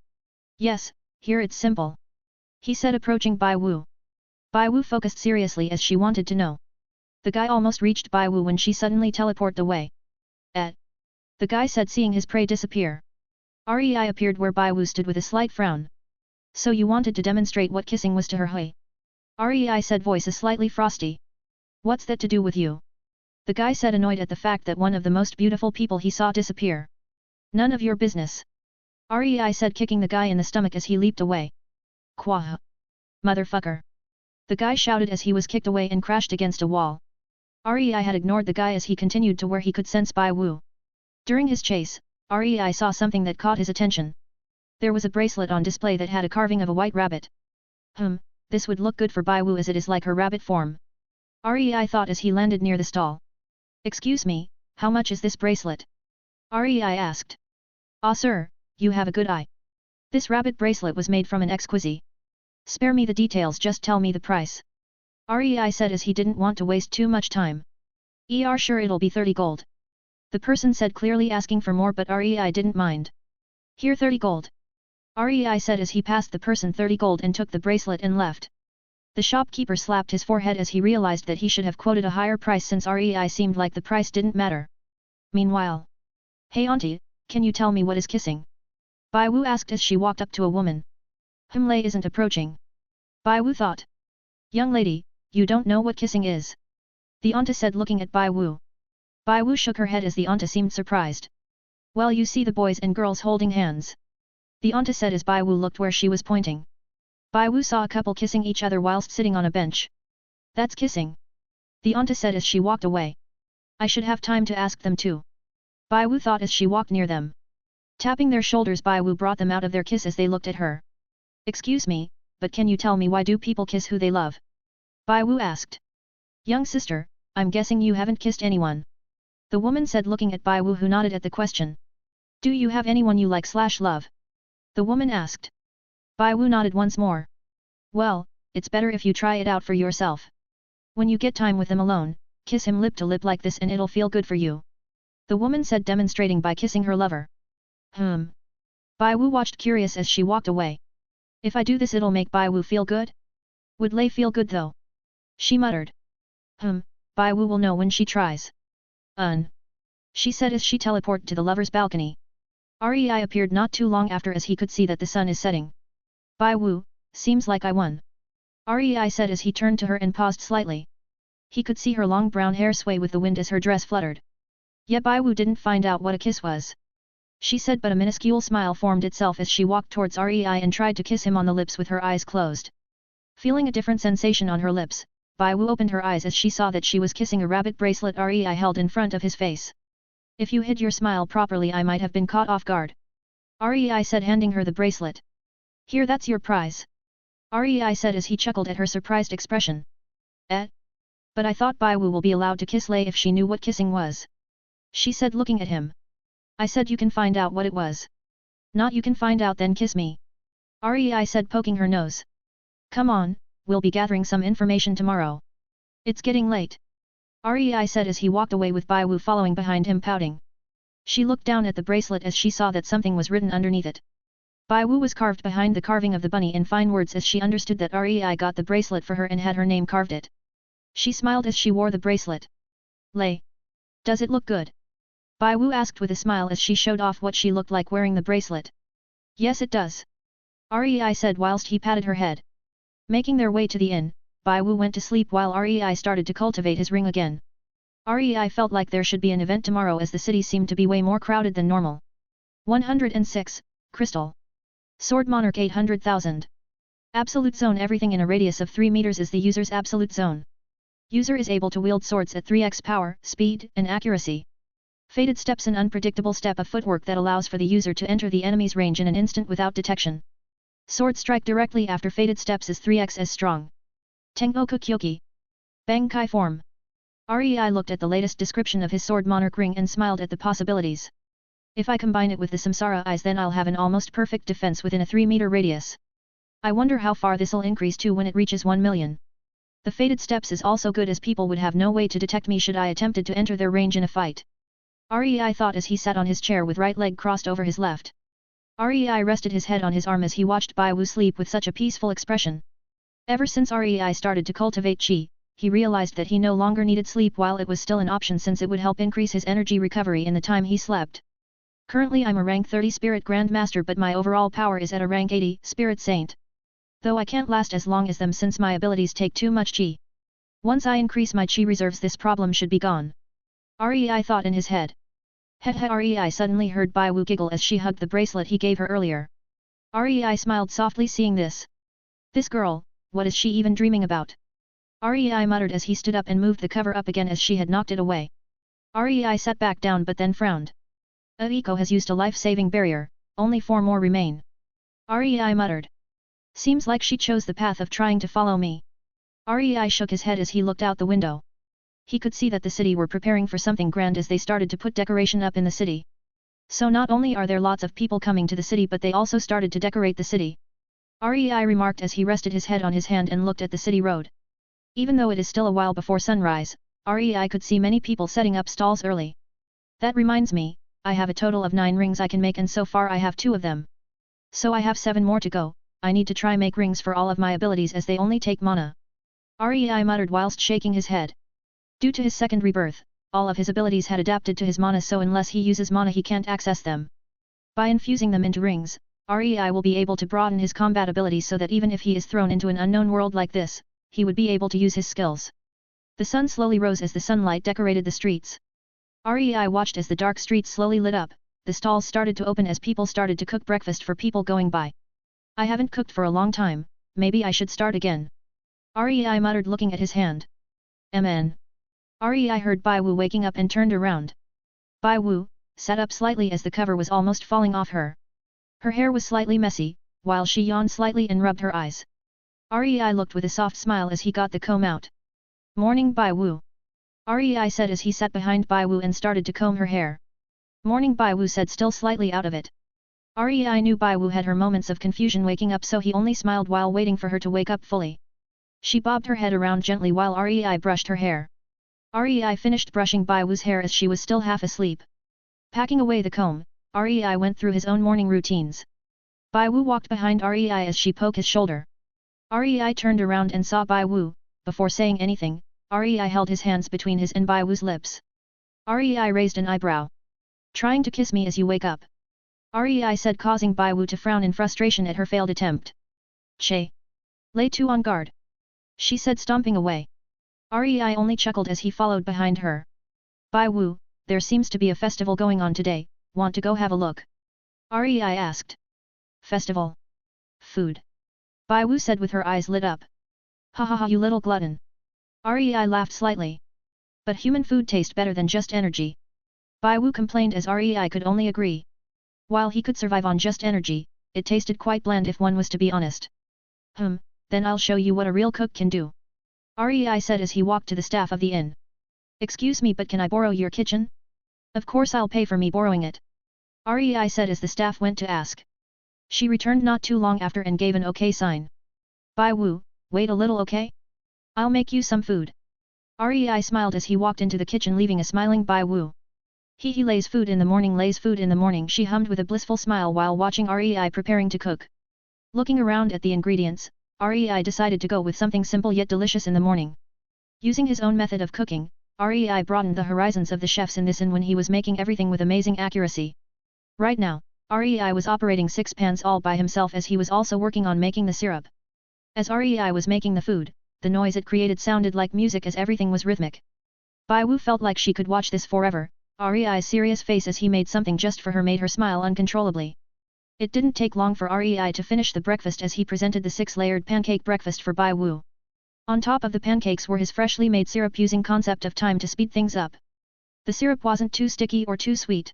Yes, here it's simple. He said approaching Bai Wu. Bai Wu focused seriously as she wanted to know. The guy almost reached Bai Wu when she suddenly teleported away. The guy said seeing his prey disappear. Rei appeared where Bai Wu stood with a slight frown. So you wanted to demonstrate what kissing was to her, hey? Rei said voice is slightly frosty. What's that to do with you? The guy said annoyed at the fact that one of the most beautiful people he saw disappear. None of your business. Rei said kicking the guy in the stomach as he leaped away. Quah! Motherfucker! The guy shouted as he was kicked away and crashed against a wall. Rei had ignored the guy as he continued to where he could sense Bai Wu. During his chase, Rei saw something that caught his attention. There was a bracelet on display that had a carving of a white rabbit. This would look good for Bai Wu as it is like her rabbit form. Rei thought as he landed near the stall. Excuse me, how much is this bracelet? Rei asked. Ah sir, you have a good eye. This rabbit bracelet was made from an exquisite. Spare me the details, just tell me the price. Rei said as he didn't want to waste too much time. Sure it'll be 30 gold. The person said clearly asking for more but Rei didn't mind. Here 30 gold. Rei said as he passed the person 30 gold and took the bracelet and left. The shopkeeper slapped his forehead as he realized that he should have quoted a higher price since Rei seemed like the price didn't matter. Meanwhile. Hey auntie, can you tell me what is kissing? Bai Wu asked as she walked up to a woman. Lei isn't approaching. Bai Wu thought. Young lady, you don't know what kissing is. The auntie said looking at Bai Wu. Bai Wu shook her head as the auntie seemed surprised. Well, you see the boys and girls holding hands. The auntie said as Bai Wu looked where she was pointing. Bai Wu saw a couple kissing each other whilst sitting on a bench. That's kissing. The auntie said as she walked away. I should have time to ask them too. Bai Wu thought as she walked near them. Tapping their shoulders, Bai Wu brought them out of their kiss as they looked at her. Excuse me, but can you tell me why do people kiss who they love? Bai Wu asked. Young sister, I'm guessing you haven't kissed anyone. The woman said looking at Bai Wu who nodded at the question. Do you have anyone you like/love? The woman asked. Bai Wu nodded once more. Well, it's better if you try it out for yourself. When you get time with him alone, kiss him lip to lip like this and it'll feel good for you. The woman said demonstrating by kissing her lover. Bai Wu watched curious as she walked away. If I do this it'll make Bai Wu feel good? Would Lei feel good though? She muttered. Bai Wu will know when she tries. She said as she teleported to the lover's balcony. Rei appeared not too long after as he could see that the sun is setting. Bai Wu, seems like I won. Rei said as he turned to her and paused slightly. He could see her long brown hair sway with the wind as her dress fluttered. Yet Bai Wu didn't find out what a kiss was. She said but a minuscule smile formed itself as she walked towards Rei and tried to kiss him on the lips with her eyes closed. Feeling a different sensation on her lips, Bai Wu opened her eyes as she saw that she was kissing a rabbit bracelet Rei held in front of his face. If you hid your smile properly I might have been caught off guard. Rei said handing her the bracelet. Here, that's your prize. Rei said as he chuckled at her surprised expression. But I thought Bai Wu will be allowed to kiss Lei if she knew what kissing was. She said looking at him. I said you can find out what it was. Not you can find out then kiss me. Rei said poking her nose. Come on, we'll be gathering some information tomorrow. It's getting late. Rei said as he walked away with Bai Wu following behind him pouting. She looked down at the bracelet as she saw that something was written underneath it. Bai Wu was carved behind the carving of the bunny in fine words as she understood that Rei got the bracelet for her and had her name carved it. She smiled as she wore the bracelet. Lei. Does it look good? Bai Wu asked with a smile as she showed off what she looked like wearing the bracelet. Yes it does. Rei said whilst he patted her head. Making their way to the inn, Bai Wu went to sleep while Rei started to cultivate his ring again. Rei felt like there should be an event tomorrow as the city seemed to be way more crowded than normal. 106, Crystal. Sword Monarch 800,000. Absolute Zone. Everything in a radius of 3 meters is the user's absolute zone. User is able to wield swords at 3x power, speed, and accuracy. Fated Steps. An unpredictable step of footwork that allows for the user to enter the enemy's range in an instant without detection. Sword strike directly after Fated Steps is 3x as strong. Tengoku Kyoki. Bankai form. Rei looked at the latest description of his Sword Monarch ring and smiled at the possibilities. If I combine it with the Samsara Eyes, then I'll have an almost perfect defense within a 3-meter radius. I wonder how far this'll increase to when it reaches 1 million. The Fated Steps is also good as people would have no way to detect me should I attempted to enter their range in a fight. Rei thought as he sat on his chair with right leg crossed over his left. Rei rested his head on his arm as he watched Bai Wu sleep with such a peaceful expression. Ever since Rei started to cultivate qi, he realized that he no longer needed sleep while it was still an option since it would help increase his energy recovery in the time he slept. Currently I'm a rank 30 Spirit Grandmaster but my overall power is at a rank 80 Spirit Saint. Though I can't last as long as them since my abilities take too much qi. Once I increase my qi reserves this problem should be gone. Rei thought in his head. Rei suddenly heard Bai Wu giggle as she hugged the bracelet he gave her earlier. Rei smiled softly seeing this. This girl, what is she even dreaming about? Rei muttered as he stood up and moved the cover up again as she had knocked it away. Rei sat back down but then frowned. Aiko has used a life-saving barrier, only 4 more remain. Rei muttered. Seems like she chose the path of trying to follow me. Rei shook his head as he looked out the window. He could see that the city were preparing for something grand as they started to put decoration up in the city. So not only are there lots of people coming to the city but they also started to decorate the city. Rei remarked as he rested his head on his hand and looked at the city road. Even though it is still a while before sunrise, Rei could see many people setting up stalls early. That reminds me, I have a total of 9 rings I can make and so far I have 2 of them. So I have 7 more to go, I need to try make rings for all of my abilities as they only take mana. Rei muttered whilst shaking his head. Due to his second rebirth, all of his abilities had adapted to his mana so unless he uses mana he can't access them. By infusing them into rings, Rei will be able to broaden his combat abilities so that even if he is thrown into an unknown world like this, he would be able to use his skills. The sun slowly rose as the sunlight decorated the streets. Rei watched as the dark streets slowly lit up, the stalls started to open as people started to cook breakfast for people going by. I haven't cooked for a long time, maybe I should start again. Rei muttered looking at his hand. MN. Rei heard Bai Wu waking up and turned around. Bai Wu sat up slightly as the cover was almost falling off her. Her hair was slightly messy, while she yawned slightly and rubbed her eyes. Rei looked with a soft smile as he got the comb out. Morning Bai Wu. Rei said as he sat behind Bai Wu and started to comb her hair. Morning Bai Wu said still slightly out of it. Rei knew Bai Wu had her moments of confusion waking up so he only smiled while waiting for her to wake up fully. She bobbed her head around gently while Rei brushed her hair. Rei finished brushing Bai Wu's hair as she was still half asleep. Packing away the comb, Rei went through his own morning routines. Bai Wu walked behind Rei as she poked his shoulder. Rei turned around and saw Bai Wu. Before saying anything, Rei held his hands between his and Bai Wu's lips. Rei raised an eyebrow. Trying to kiss me as you wake up. Rei said causing Bai Wu to frown in frustration at her failed attempt. Che. Lay 2 on guard. She said stomping away. Rei only chuckled as he followed behind her. Bai Wu, there seems to be a festival going on today, want to go have a look? Rei asked. Festival? Food. Bai Wu said with her eyes lit up. Ha ha ha you little glutton. Rei laughed slightly. But human food tastes better than just energy. Bai Wu complained as Rei could only agree. While he could survive on just energy, it tasted quite bland if one was to be honest. Then I'll show you what a real cook can do. Rei said as he walked to the staff of the inn. Excuse me but can I borrow your kitchen? Of course I'll pay for me borrowing it. Rei said as the staff went to ask. She returned not too long after and gave an okay sign. Bai Wu, wait a little okay? I'll make you some food. Rei smiled as he walked into the kitchen leaving a smiling Bai Wu. He lays food in the morning, lays food in the morning, she hummed with a blissful smile while watching Rei preparing to cook. Looking around at the ingredients, Rei decided to go with something simple yet delicious in the morning. Using his own method of cooking, Rei broadened the horizons of the chefs in this and when he was making everything with amazing accuracy. Right now, Rei was operating 6 pans all by himself as he was also working on making the syrup. As Rei was making the food, the noise it created sounded like music as everything was rhythmic. Bai Wu felt like she could watch this forever. Rei's serious face as he made something just for her made her smile uncontrollably. It didn't take long for Rei to finish the breakfast as he presented the 6-layered pancake breakfast for Bai Wu. On top of the pancakes were his freshly made syrup using concept of time to speed things up. The syrup wasn't too sticky or too sweet.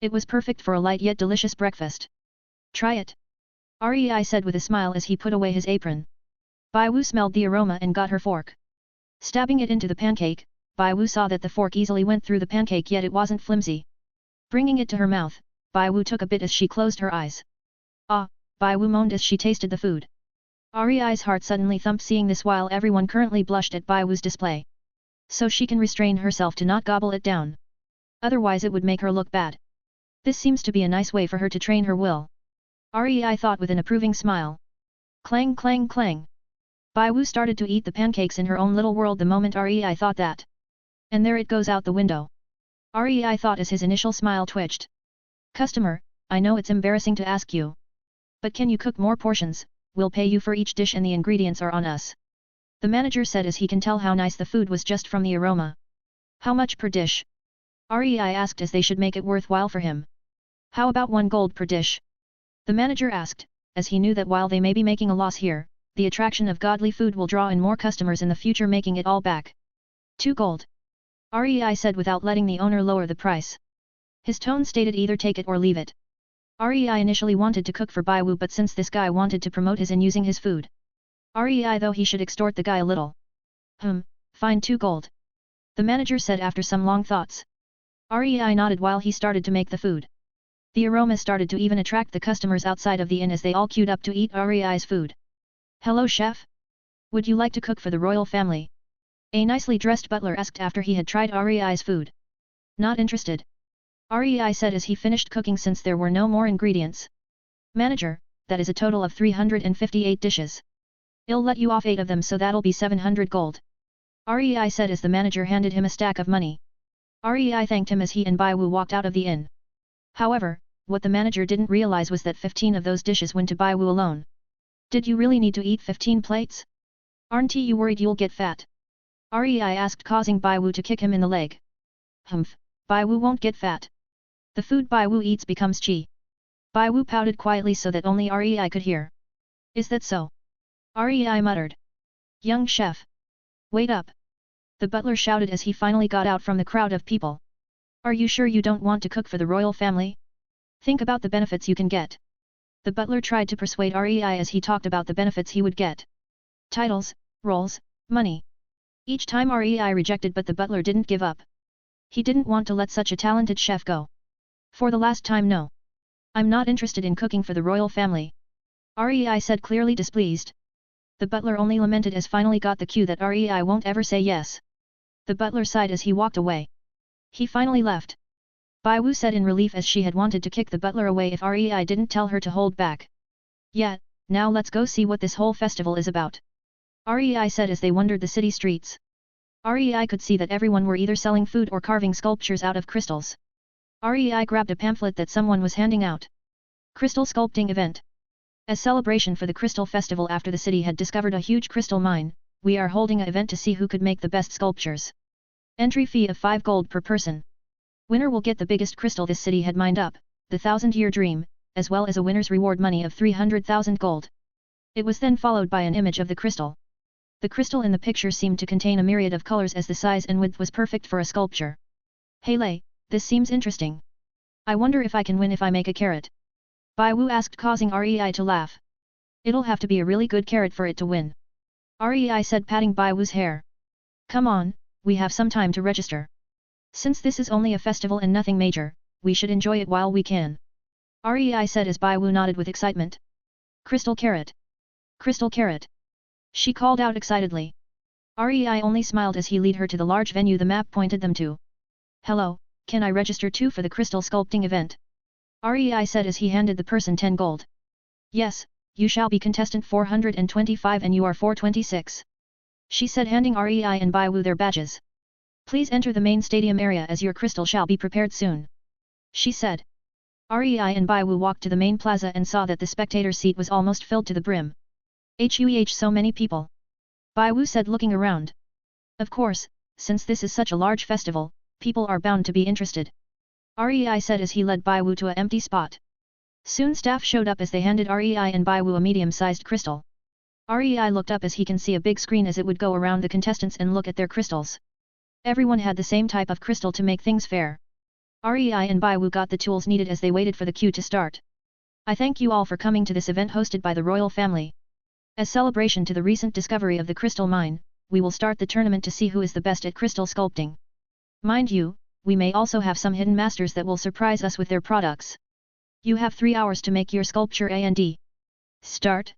It was perfect for a light yet delicious breakfast. Try it. Rei said with a smile as he put away his apron. Bai Wu smelled the aroma and got her fork. Stabbing it into the pancake, Bai Wu saw that the fork easily went through the pancake yet it wasn't flimsy. Bringing it to her mouth, Bai Wu took a bit as she closed her eyes. Ah, Bai Wu moaned as she tasted the food. Rei's heart suddenly thumped seeing this while everyone currently blushed at Bai Wu's display. So she can restrain herself to not gobble it down. Otherwise it would make her look bad. This seems to be a nice way for her to train her will. Rei thought with an approving smile. Clang clang clang. Bai Wu started to eat the pancakes in her own little world the moment Rei thought that. And there it goes out the window. Rei thought as his initial smile twitched. Customer, I know it's embarrassing to ask you. But can you cook more portions? We'll pay you for each dish and the ingredients are on us. The manager said as he can tell how nice the food was just from the aroma. How much per dish? Rei asked as they should make it worthwhile for him. How about 1 gold per dish? The manager asked, as he knew that while they may be making a loss here, the attraction of godly food will draw in more customers in the future making it all back. 2 gold. Rei said without letting the owner lower the price. His tone stated either take it or leave it. Rei initially wanted to cook for Bai Wu but since this guy wanted to promote his in using his food. Rei though he should extort the guy a little. Fine 2 gold. The manager said after some long thoughts. Rei nodded while he started to make the food. The aroma started to even attract the customers outside of the inn as they all queued up to eat Rei's food. Hello chef? Would you like to cook for the royal family? A nicely dressed butler asked after he had tried Rei's food. Not interested. Rei said as he finished cooking since there were no more ingredients. Manager, that is a total of 358 dishes. I'll let you off 8 of them so that'll be 700 gold. Rei said as the manager handed him a stack of money. Rei thanked him as he and Bai Wu walked out of the inn. However, what the manager didn't realize was that 15 of those dishes went to Bai Wu alone. Did you really need to eat 15 plates? Aren't you worried you'll get fat? Rei asked causing Bai Wu to kick him in the leg. Bai Wu won't get fat. The food Bai Wu eats becomes qi. Bai Wu pouted quietly so that only Rei could hear. Is that so? Rei muttered. Young chef. Wait up. The butler shouted as he finally got out from the crowd of people. Are you sure you don't want to cook for the royal family? Think about the benefits you can get. The butler tried to persuade Rei as he talked about the benefits he would get. Titles, roles, money. Each time Rei rejected but the butler didn't give up. He didn't want to let such a talented chef go. For the last time no. I'm not interested in cooking for the royal family. Rei said clearly displeased. The butler only lamented as finally got the cue that Rei won't ever say yes. The butler sighed as he walked away. He finally left. Bai Wu said in relief as she had wanted to kick the butler away if Rei didn't tell her to hold back. Yeah, now let's go see what this whole festival is about. Rei said as they wandered the city streets. Rei could see that everyone were either selling food or carving sculptures out of crystals. Rei grabbed a pamphlet that someone was handing out. Crystal Sculpting Event. As celebration for the Crystal Festival after the city had discovered a huge crystal mine, we are holding an event to see who could make the best sculptures. Entry fee of 5 gold per person. Winner will get the biggest crystal this city had mined up, the 1000-year dream, as well as a winner's reward money of 300,000 gold. It was then followed by an image of the crystal. The crystal in the picture seemed to contain a myriad of colors as the size and width was perfect for a sculpture. Hey Lei, this seems interesting. I wonder if I can win if I make a carrot. Bai Wu asked causing Rei to laugh. It'll have to be a really good carrot for it to win. Rei said patting Bai Wu's hair. Come on, we have some time to register. Since this is only a festival and nothing major, we should enjoy it while we can. Rei said as Bai Wu nodded with excitement. Crystal carrot. Crystal carrot. She called out excitedly. Rei only smiled as he led her to the large venue the map pointed them to. Hello, can I register too for the crystal sculpting event? Rei said as he handed the person 10 gold. Yes, you shall be contestant 425 and you are 426. She said handing Rei and Baiwu their badges. Please enter the main stadium area as your crystal shall be prepared soon. She said. Rei and Baiwu walked to the main plaza and saw that the spectator seat was almost filled to the brim. So many people. Baiwu said looking around. Of course, since this is such a large festival, people are bound to be interested. Rei said as he led Baiwu to an empty spot. Soon staff showed up as they handed Rei and Baiwu a medium-sized crystal. Rei looked up as he can see a big screen as it would go around the contestants and look at their crystals. Everyone had the same type of crystal to make things fair. Rei and Baiwu got the tools needed as they waited for the queue to start. I thank you all for coming to this event hosted by the royal family. As celebration to the recent discovery of the crystal mine, we will start the tournament to see who is the best at crystal sculpting. Mind you, we may also have some hidden masters that will surprise us with their products. You have 3 hours to make your sculpture and start.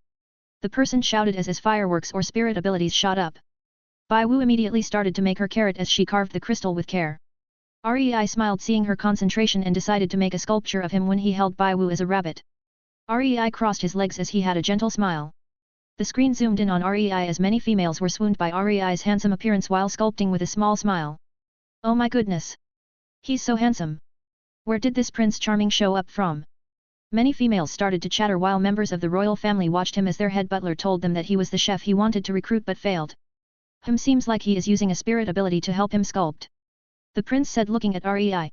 The person shouted as his fireworks or spirit abilities shot up. Baiwu immediately started to make her carrot as she carved the crystal with care. Rei smiled seeing her concentration and decided to make a sculpture of him when he held Baiwu as a rabbit. Rei crossed his legs as he had a gentle smile. The screen zoomed in on Rei as many females were swooned by Rei's handsome appearance while sculpting with a small smile. Oh my goodness! He's so handsome! Where did this Prince Charming show up from? Many females started to chatter while members of the royal family watched him as their head butler told them that he was the chef he wanted to recruit but failed. Seems like he is using a spirit ability to help him sculpt. The prince said looking at Rei.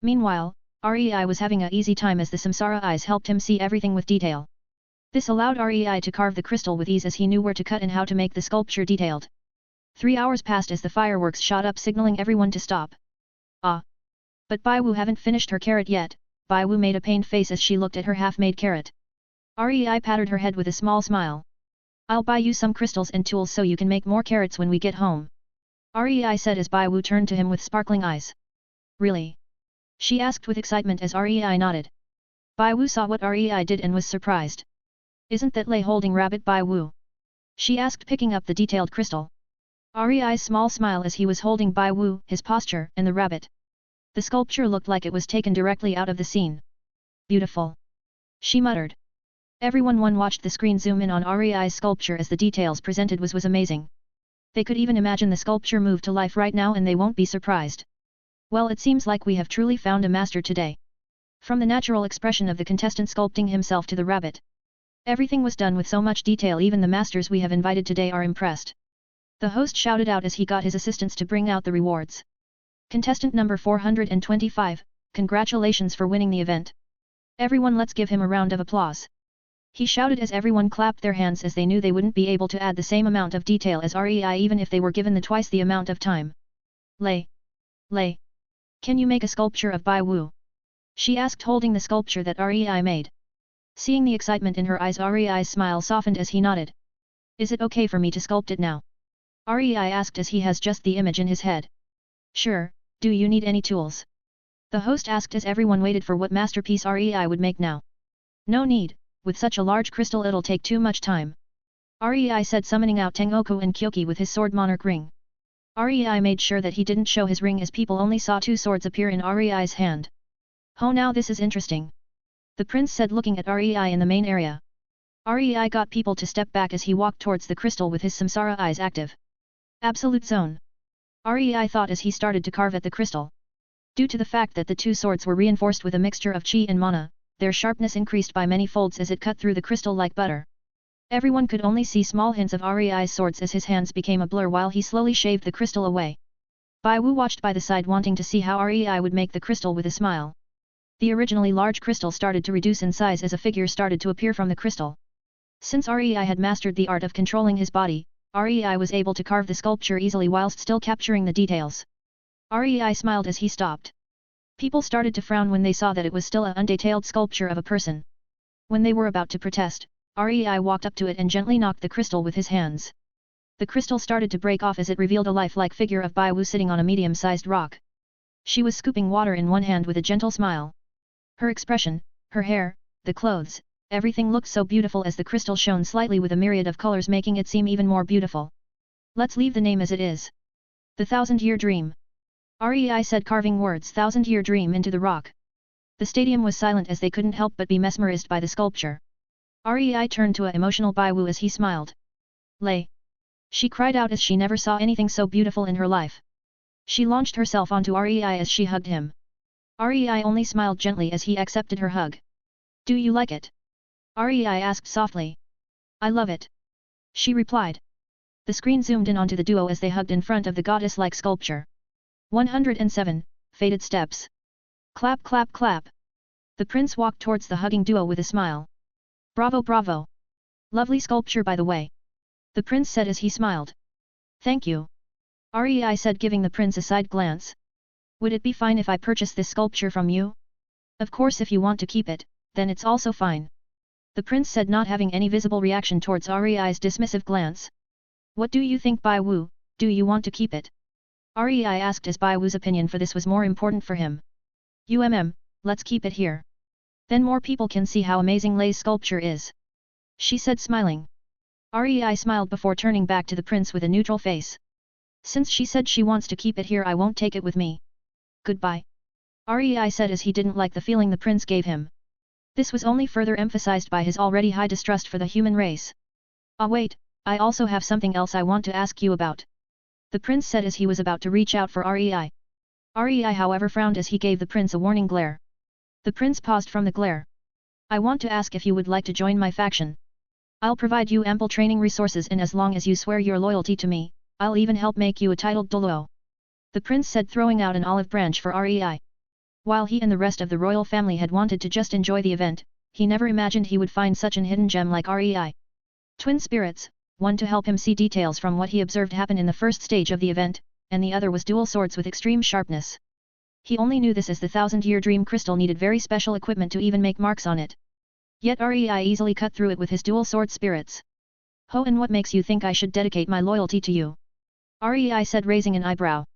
Meanwhile, Rei was having a easy time as the samsara eyes helped him see everything with detail. This allowed Rei to carve the crystal with ease as he knew where to cut and how to make the sculpture detailed. 3 hours passed as the fireworks shot up signaling everyone to stop. Ah! But Baiwu haven't finished her carrot yet. Baiwu made a pained face as she looked at her half-made carrot. Rei patted her head with a small smile. I'll buy you some crystals and tools so you can make more carrots when we get home. Rei said as Baiwu turned to him with sparkling eyes. Really? She asked with excitement as Rei nodded. Baiwu saw what Rei did and was surprised. Isn't that Lei holding rabbit Baiwu? She asked picking up the detailed crystal. Rei's small smile as he was holding Baiwu, his posture, and the rabbit. The sculpture looked like it was taken directly out of the scene. Beautiful. She muttered. Everyone watched the screen zoom in on Rei's sculpture as the details presented was amazing. They could even imagine the sculpture move to life right now and they won't be surprised. Well, it seems like we have truly found a master today. From the natural expression of the contestant sculpting himself to the rabbit. Everything was done with so much detail even the masters we have invited today are impressed. The host shouted out as he got his assistants to bring out the rewards. Contestant number 425, congratulations for winning the event. Everyone let's give him a round of applause. He shouted as everyone clapped their hands as they knew they wouldn't be able to add the same amount of detail as Rei even if they were given twice the amount of time. Lei. Can you make a sculpture of Baiwu? She asked holding the sculpture that Rei made. Seeing the excitement in her eyes Rei's smile softened as he nodded. Is it okay for me to sculpt it now? Rei asked as he has just the image in his head. Sure, do you need any tools? The host asked as everyone waited for what masterpiece Rei would make now. No need, with such a large crystal it'll take too much time. Rei said summoning out Tengoku and Kyoki with his sword monarch ring. Rei made sure that he didn't show his ring as people only saw 2 swords appear in Rei's hand. Oh now this is interesting. The prince said looking at Rei in the main area. Rei got people to step back as he walked towards the crystal with his samsara eyes active. Absolute zone. Rei thought as he started to carve at the crystal. Due to the fact that the 2 swords were reinforced with a mixture of chi and mana, their sharpness increased by many folds as it cut through the crystal like butter. Everyone could only see small hints of Rei's swords as his hands became a blur while he slowly shaved the crystal away. Baiwu watched by the side wanting to see how Rei would make the crystal with a smile. The originally large crystal started to reduce in size as a figure started to appear from the crystal. Since Rei had mastered the art of controlling his body, Rei was able to carve the sculpture easily whilst still capturing the details. Rei smiled as he stopped. People started to frown when they saw that it was still an undetailed sculpture of a person. When they were about to protest, Rei walked up to it and gently knocked the crystal with his hands. The crystal started to break off as it revealed a lifelike figure of Baiwu sitting on a medium-sized rock. She was scooping water in one hand with a gentle smile. Her expression, her hair, the clothes, everything looked so beautiful as the crystal shone slightly with a myriad of colors making it seem even more beautiful. Let's leave the name as it is. The Thousand-Year Dream. REI said, carving words Thousand-Year Dream into the rock. The stadium was silent as they couldn't help but be mesmerized by the sculpture. REI turned to a emotional Bai Wu as he smiled. Lei. She cried out as she never saw anything so beautiful in her life. She launched herself onto REI as she hugged him. REI only smiled gently as he accepted her hug. Do you like it? REI asked softly. I love it. She replied. The screen zoomed in onto the duo as they hugged in front of the goddess-like sculpture. 107, Faded Steps. Clap clap clap. The prince walked towards the hugging duo with a smile. Bravo bravo. Lovely sculpture by the way. The prince said as he smiled. Thank you. REI said, giving the prince a side glance. Would it be fine if I purchase this sculpture from you? Of course, if you want to keep it, then it's also fine. The prince said, not having any visible reaction towards REI's dismissive glance. What do you think, Bai Wu, do you want to keep it? REI asked as Bai Wu's opinion for this was more important for him. Let's keep it here. Then more people can see how amazing Lei's sculpture is. She said, smiling. REI smiled before turning back to the prince with a neutral face. Since she said she wants to keep it here, I won't take it with me. Goodbye. REI said as he didn't like the feeling the prince gave him. This was only further emphasized by his already high distrust for the human race. Ah wait, I also have something else I want to ask you about. The prince said as he was about to reach out for REI. REI however frowned as he gave the prince a warning glare. The prince paused from the glare. I want to ask if you would like to join my faction. I'll provide you ample training resources, and as long as you swear your loyalty to me, I'll even help make you a titled Doluo. The prince said, throwing out an olive branch for REI. While he and the rest of the royal family had wanted to just enjoy the event, he never imagined he would find such an hidden gem like REI. Twin spirits, one to help him see details from what he observed happen in the first stage of the event, and the other was dual swords with extreme sharpness. He only knew this as the Thousand-Year Dream crystal needed very special equipment to even make marks on it. Yet REI easily cut through it with his dual sword spirits. Ho, and what makes you think I should dedicate my loyalty to you? REI said, raising an eyebrow.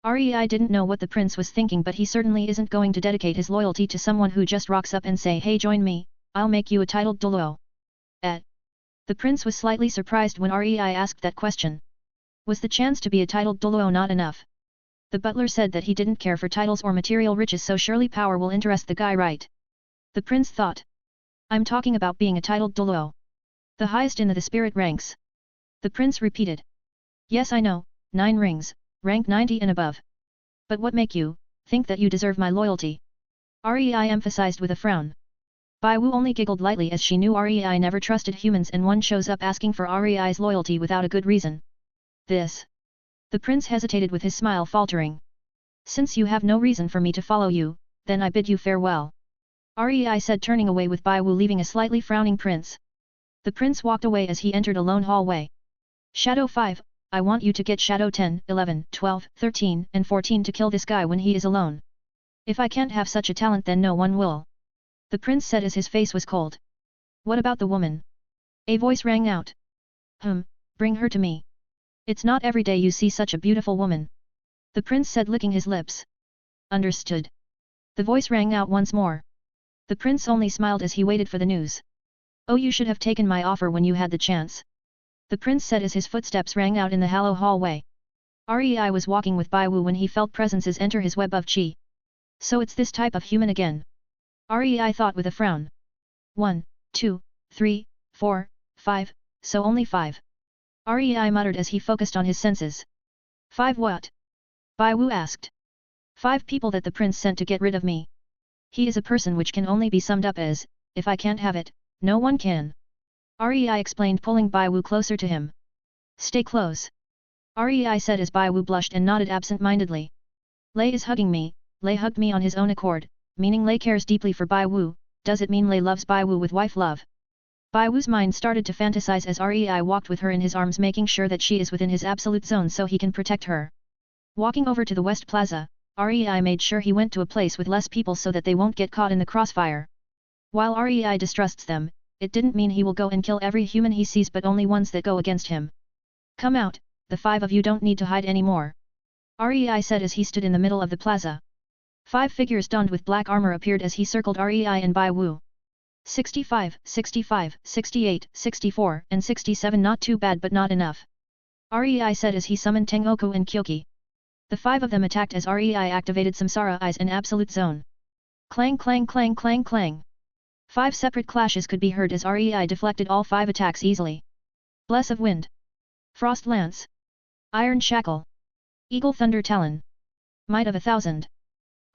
REI didn't know what the prince was thinking, but he certainly isn't going to dedicate his loyalty to someone who just rocks up and say, hey, join me, I'll make you a titled Doluo. The prince was slightly surprised when REI asked that question. Was the chance to be a titled Doluo not enough? The butler said that he didn't care for titles or material riches, so surely power will interest the guy, right? The prince thought. I'm talking about being a titled Doluo. The highest in the spirit ranks. The prince repeated. Yes, I know, 9 rings, rank 90 and above. But what make you think that you deserve my loyalty? REI emphasized with a frown. Bai Wu only giggled lightly as she knew REI never trusted humans, and one shows up asking for REI's loyalty without a good reason. This. The prince hesitated with his smile faltering. Since you have no reason for me to follow you, then I bid you farewell. REI said, turning away with Bai Wu leaving a slightly frowning prince. The prince walked away as he entered a lone hallway. Shadow 5, I want you to get Shadow 10, 11, 12, 13 and 14 to kill this guy when he is alone. If I can't have such a talent, then no one will. The prince said as his face was cold. What about the woman? A voice rang out. Bring her to me. It's not every day you see such a beautiful woman. The prince said, licking his lips. Understood. The voice rang out once more. The prince only smiled as he waited for the news. Oh, you should have taken my offer when you had the chance. The prince said as his footsteps rang out in the hollow hallway. REI was walking with Bai Wu when he felt presences enter his web of qi. So it's this type of human again. REI thought with a frown. 1, 2, 3, 4, 5, so only 5. REI muttered as he focused on his senses. 5 what? Bai Wu asked. 5 people that the prince sent to get rid of me. He is a person which can only be summed up as, if I can't have it, no one can. REI explained, pulling Bai Wu closer to him. Stay close. REI said as Bai Wu blushed and nodded absent-mindedly. Lei is hugging me. Lei hugged me on his own accord, meaning Lei cares deeply for Bai Wu. Does it mean Lei loves Bai Wu with wife love? Bai Wu's mind started to fantasize as REI walked with her in his arms, making sure that she is within his absolute zone so he can protect her. Walking over to the West Plaza, REI made sure he went to a place with less people so that they won't get caught in the crossfire. While REI distrusts them, it didn't mean he will go and kill every human he sees, but only ones that go against him. Come out, the 5 of you don't need to hide anymore. REI said as he stood in the middle of the plaza. 5 figures donned with black armor appeared as he circled REI and Bai Wu. 65, 65, 68, 64 and 67, not too bad but not enough. Rei said as he summoned Tengoku and Kyoki. The five of them attacked as Rei activated Samsara Eyes in Absolute Zone. Clang clang clang clang clang. 5 separate clashes could be heard as Rei deflected all 5 attacks easily. Bless of Wind. Frost Lance. Iron Shackle. Eagle Thunder Talon. Might of 1,000.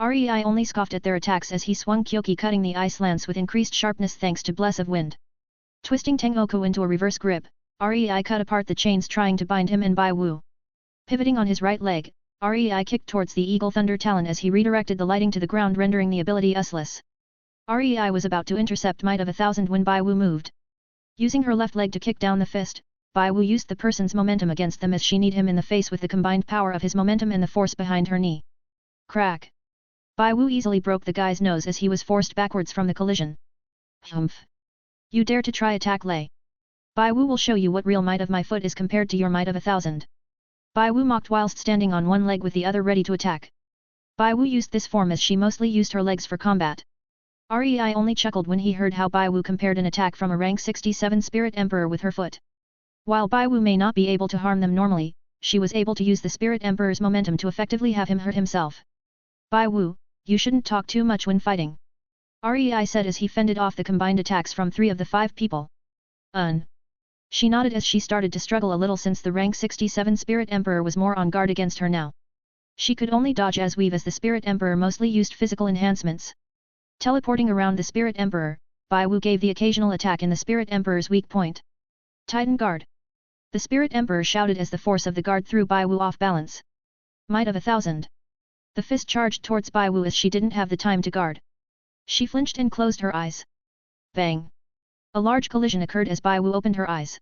Rei only scoffed at their attacks as he swung Kyoki, cutting the ice lance with increased sharpness thanks to Bless of Wind. Twisting Tengoku into a reverse grip, Rei cut apart the chains trying to bind him and Bai Wu. Pivoting on his right leg, Rei kicked towards the Eagle Thunder Talon as he redirected the lighting to the ground, rendering the ability useless. Rei was about to intercept Might of 1,000 when Bai Wu moved. Using her left leg to kick down the fist, Bai Wu used the person's momentum against them as she kneed him in the face with the combined power of his momentum and the force behind her knee. Crack! Bai Wu easily broke the guy's nose as he was forced backwards from the collision. Humph! You dare to try attack Lei? Bai Wu will show you what real might of my foot is compared to your might of 1,000. Bai Wu mocked whilst standing on one leg with the other ready to attack. Bai Wu used this form as she mostly used her legs for combat. Rei only chuckled when he heard how Bai Wu compared an attack from a rank 67 Spirit Emperor with her foot. While Bai Wu may not be able to harm them normally, she was able to use the Spirit Emperor's momentum to effectively have him hurt himself. Bai Wu, you shouldn't talk too much when fighting. Rei said as he fended off the combined attacks from 3 of the 5 people. She nodded as she started to struggle a little since the rank 67 Spirit Emperor was more on guard against her now. She could only dodge as weave as the Spirit Emperor mostly used physical enhancements. Teleporting around the Spirit Emperor, Bai Wu gave the occasional attack in the Spirit Emperor's weak point. Titan Guard. The Spirit Emperor shouted as the force of the guard threw Bai Wu off balance. Might of 1,000. The fist charged towards Bai Wu as she didn't have the time to guard. She flinched and closed her eyes. Bang! A large collision occurred as Bai Wu opened her eyes.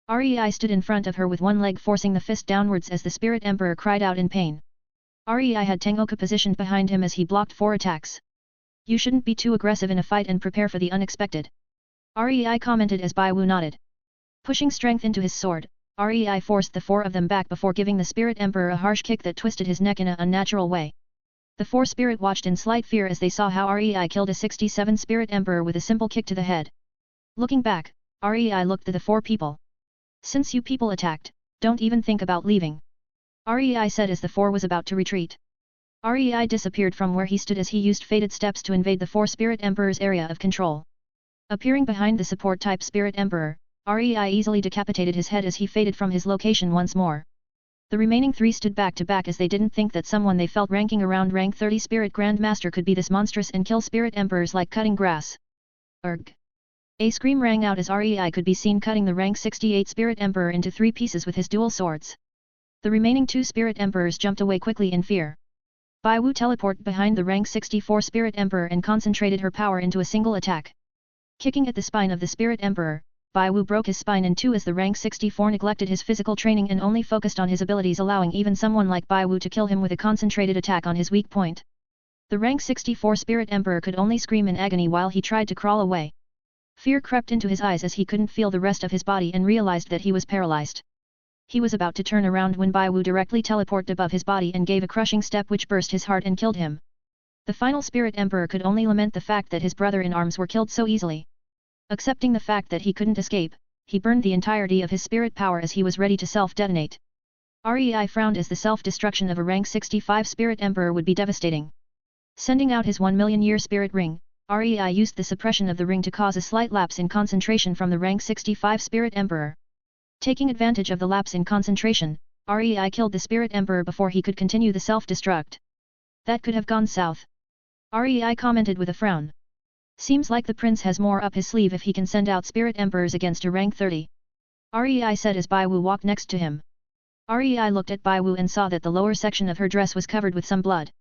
Rei stood in front of her with one leg forcing the fist downwards as the Spirit Emperor cried out in pain. Rei had Tengoku positioned behind him as he blocked 4 attacks. You shouldn't be too aggressive in a fight and prepare for the unexpected. Rei commented as Bai Wu nodded. Pushing strength into his sword, Rei forced the 4 of them back before giving the Spirit Emperor a harsh kick that twisted his neck in an unnatural way. The 4 spirit watched in slight fear as they saw how Rei killed a 67 Spirit Emperor with a simple kick to the head. Looking back, Rei looked at the 4 people. Since you people attacked, don't even think about leaving. Rei said as the 4 was about to retreat. Rei disappeared from where he stood as he used fated steps to invade the 4 Spirit Emperor's area of control. Appearing behind the support-type Spirit Emperor, Rei easily decapitated his head as he faded from his location once more. The remaining 3 stood back to back as they didn't think that someone they felt ranking around rank 30 Spirit Grandmaster could be this monstrous and kill Spirit Emperors like cutting grass. Urgh! A scream rang out as Rei could be seen cutting the rank 68 Spirit Emperor into 3 pieces with his dual swords. The remaining 2 Spirit Emperors jumped away quickly in fear. Bai Wu teleported behind the rank 64 Spirit Emperor and concentrated her power into a single attack. Kicking at the spine of the Spirit Emperor, Bai Wu broke his spine in 2 as the rank 64 neglected his physical training and only focused on his abilities, allowing even someone like Bai Wu to kill him with a concentrated attack on his weak point. The rank 64 Spirit Emperor could only scream in agony while he tried to crawl away. Fear crept into his eyes as he couldn't feel the rest of his body and realized that he was paralyzed. He was about to turn around when Bai Wu directly teleported above his body and gave a crushing step which burst his heart and killed him. The final Spirit Emperor could only lament the fact that his brother-in-arms were killed so easily. Accepting the fact that he couldn't escape, he burned the entirety of his spirit power as he was ready to self-detonate. Rei frowned as the self-destruction of a rank 65 Spirit Emperor would be devastating. Sending out his 1,000,000-year spirit ring, Rei used the suppression of the ring to cause a slight lapse in concentration from the rank 65 Spirit Emperor. Taking advantage of the lapse in concentration, Rei killed the Spirit Emperor before he could continue the self-destruct. That could have gone south. Rei commented with a frown. Seems like the prince has more up his sleeve if he can send out Spirit Emperors against a rank 30. Rei said as Bai Wu walked next to him. Rei looked at Bai Wu and saw that the lower section of her dress was covered with some blood.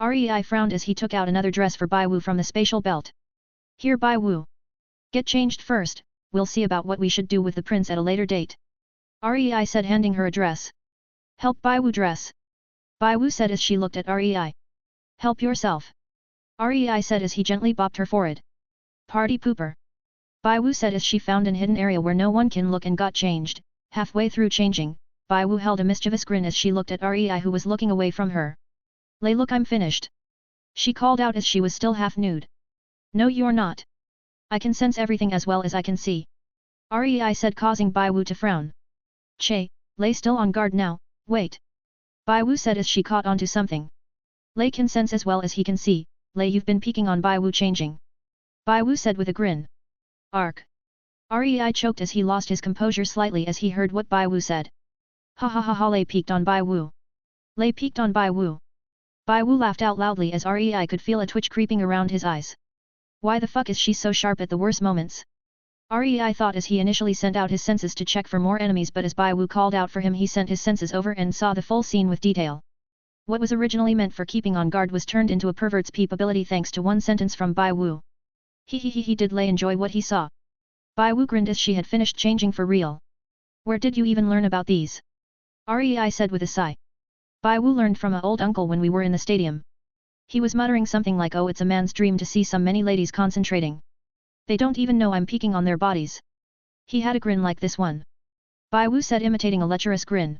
Rei frowned as he took out another dress for Bai Wu from the spatial belt. Here Bai Wu. Get changed first, we'll see about what we should do with the prince at a later date. Rei said handing her a dress. Help Bai Wu dress. Bai Wu said as she looked at Rei. Help yourself. Rei said as he gently bopped her forehead. Party pooper. Bai Wu said as she found an hidden area where no one can look and got changed. Halfway through changing, Bai Wu held a mischievous grin as she looked at Rei who was looking away from her. Lei, look, I'm finished. She called out as she was still half nude. No, you're not. I can sense everything as well as I can see. Rei said, causing Bai Wu to frown. Che, Lei still on guard now, wait. Bai Wu said as she caught onto something. Lei can sense as well as he can see, Lei you've been peeking on Bai Wu changing. Bai Wu said with a grin. Ark. Rei choked as he lost his composure slightly as he heard what Bai Wu said. Ha ha ha ha Lei peeked on Bai Wu. Lei peeked on Bai Wu. Bai Wu laughed out loudly as Rei could feel a twitch creeping around his eyes. Why the fuck is she so sharp at the worst moments? Rei thought as he initially sent out his senses to check for more enemies, but as Bai Wu called out for him he sent his senses over and saw the full scene with detail. What was originally meant for keeping on guard was turned into a pervert's peep ability thanks to one sentence from Bai Wu. He did Lei enjoy what he saw. Bai Wu grinned as she had finished changing for real. Where did you even learn about these? Rei said with a sigh. Bai Wu learned from an old uncle when we were in the stadium. He was muttering something like, oh, it's a man's dream to see some many ladies concentrating. They don't even know I'm peeking on their bodies. He had a grin like this one. Bai Wu said, imitating a lecherous grin.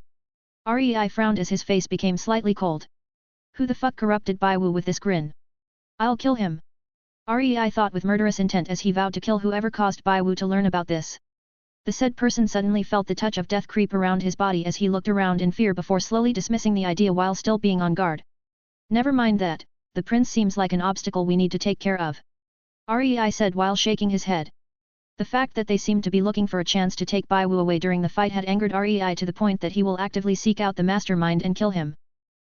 Rei frowned as his face became slightly cold. Who the fuck corrupted Bai Wu with this grin? I'll kill him. Rei thought with murderous intent as he vowed to kill whoever caused Bai Wu to learn about this. The said person suddenly felt the touch of death creep around his body as he looked around in fear before slowly dismissing the idea while still being on guard. Never mind that, the prince seems like an obstacle we need to take care of. Rei said while shaking his head. The fact that they seemed to be looking for a chance to take Bai Wu away during the fight had angered Rei to the point that he will actively seek out the mastermind and kill him.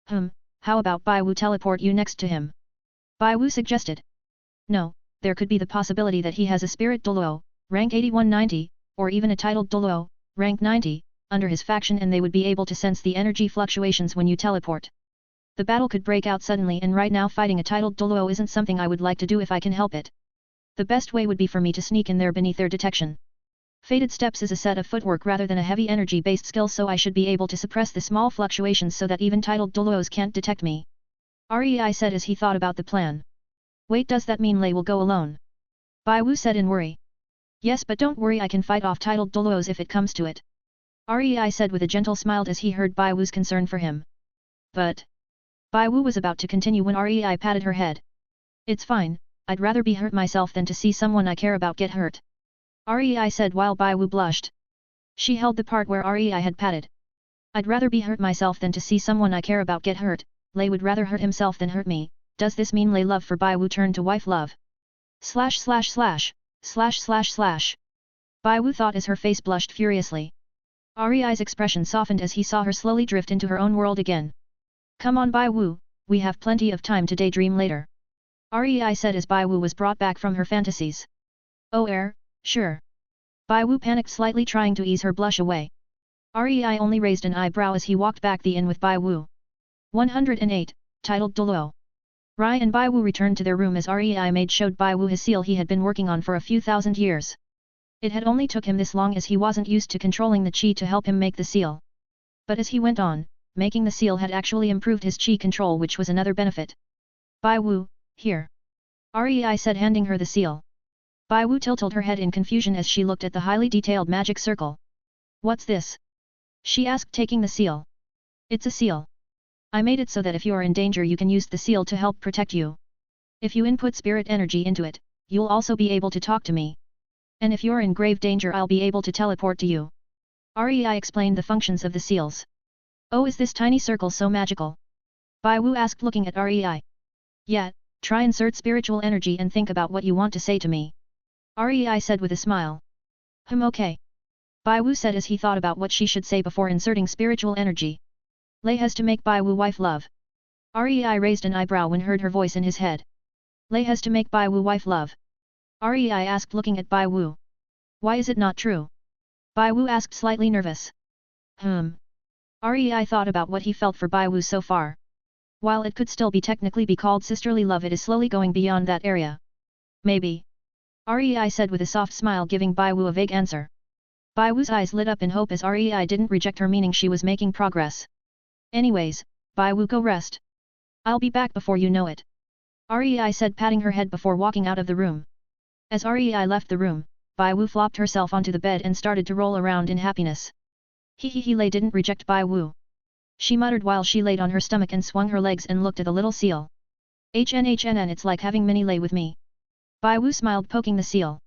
How about Bai Wu teleport you next to him? Bai Wu suggested. No, there could be the possibility that he has a spirit Doluo, rank 8190, or even a titled Doluo, rank 90, under his faction and they would be able to sense the energy fluctuations when you teleport. The battle could break out suddenly and right now fighting a titled Doluo isn't something I would like to do if I can help it. The best way would be for me to sneak in there beneath their detection. Fated Steps is a set of footwork rather than a heavy energy-based skill, so I should be able to suppress the small fluctuations so that even titled Doluos can't detect me. Rei said as he thought about the plan. Wait, does that mean Lei will go alone? Bai Wu said in worry. Yes, but don't worry, I can fight off titled Doluos if it comes to it. Rei said with a gentle smile as he heard Bai Wu's concern for him. But... Bai Wu was about to continue when Rei patted her head. It's fine, I'd rather be hurt myself than to see someone I care about get hurt. Rei said while Bai Wu blushed. She held the part where Rei had patted. I'd rather be hurt myself than to see someone I care about get hurt. Lei would rather hurt himself than hurt me. Does this mean Lei love for Bai Wu turned to wife love? // Bai Wu thought as her face blushed furiously. Rei's expression softened as he saw her slowly drift into her own world again. Come on Bai Wu, we have plenty of time to daydream later. Rei said as Bai Wu was brought back from her fantasies. Oh sure. Bai Wu panicked slightly, trying to ease her blush away. Rei only raised an eyebrow as he walked back the inn with Bai Wu. 108, titled Doluo. Rai and Bai Wu returned to their room as Rei showed Bai Wu his seal he had been working on for a few thousand years. It had only took him this long as he wasn't used to controlling the qi to help him make the seal. But as he went on, making the seal had actually improved his qi control, which was another benefit. Bai Wu, here. Rei said, handing her the seal. Bai Wu tilted her head in confusion as she looked at the highly detailed magic circle. What's this? She asked, taking the seal. It's a seal. I made it so that if you are in danger you can use the seal to help protect you. If you input spirit energy into it, you'll also be able to talk to me. And if you're in grave danger I'll be able to teleport to you. Rei explained the functions of the seals. Oh, is this tiny circle so magical? Bai Wu asked, looking at Rei. Yeah, try insert spiritual energy and think about what you want to say to me. Rei said with a smile. Okay. Bai Wu said as he thought about what she should say before inserting spiritual energy. Lei has to make Bai Wu wife love. Rei raised an eyebrow when heard her voice in his head. Lei has to make Bai Wu wife love. Rei asked, looking at Bai Wu. Why is it not true? Bai Wu asked, slightly nervous. Rei thought about what he felt for Bai Wu so far. While it could still be technically be called sisterly love, it is slowly going beyond that area. Maybe. Rei said with a soft smile, giving Bai Wu a vague answer. Bai Wu's eyes lit up in hope as Rei didn't reject her, meaning she was making progress. Anyways, Bai Wu, go rest. I'll be back before you know it. Rei said, patting her head before walking out of the room. As Rei left the room, Bai Wu flopped herself onto the bed and started to roll around in happiness. Lei didn't reject Bai Wu. She muttered while she laid on her stomach and swung her legs and looked at the little seal. HNHNN, it's like having mini Lei with me. Bai Wu smiled, poking the seal.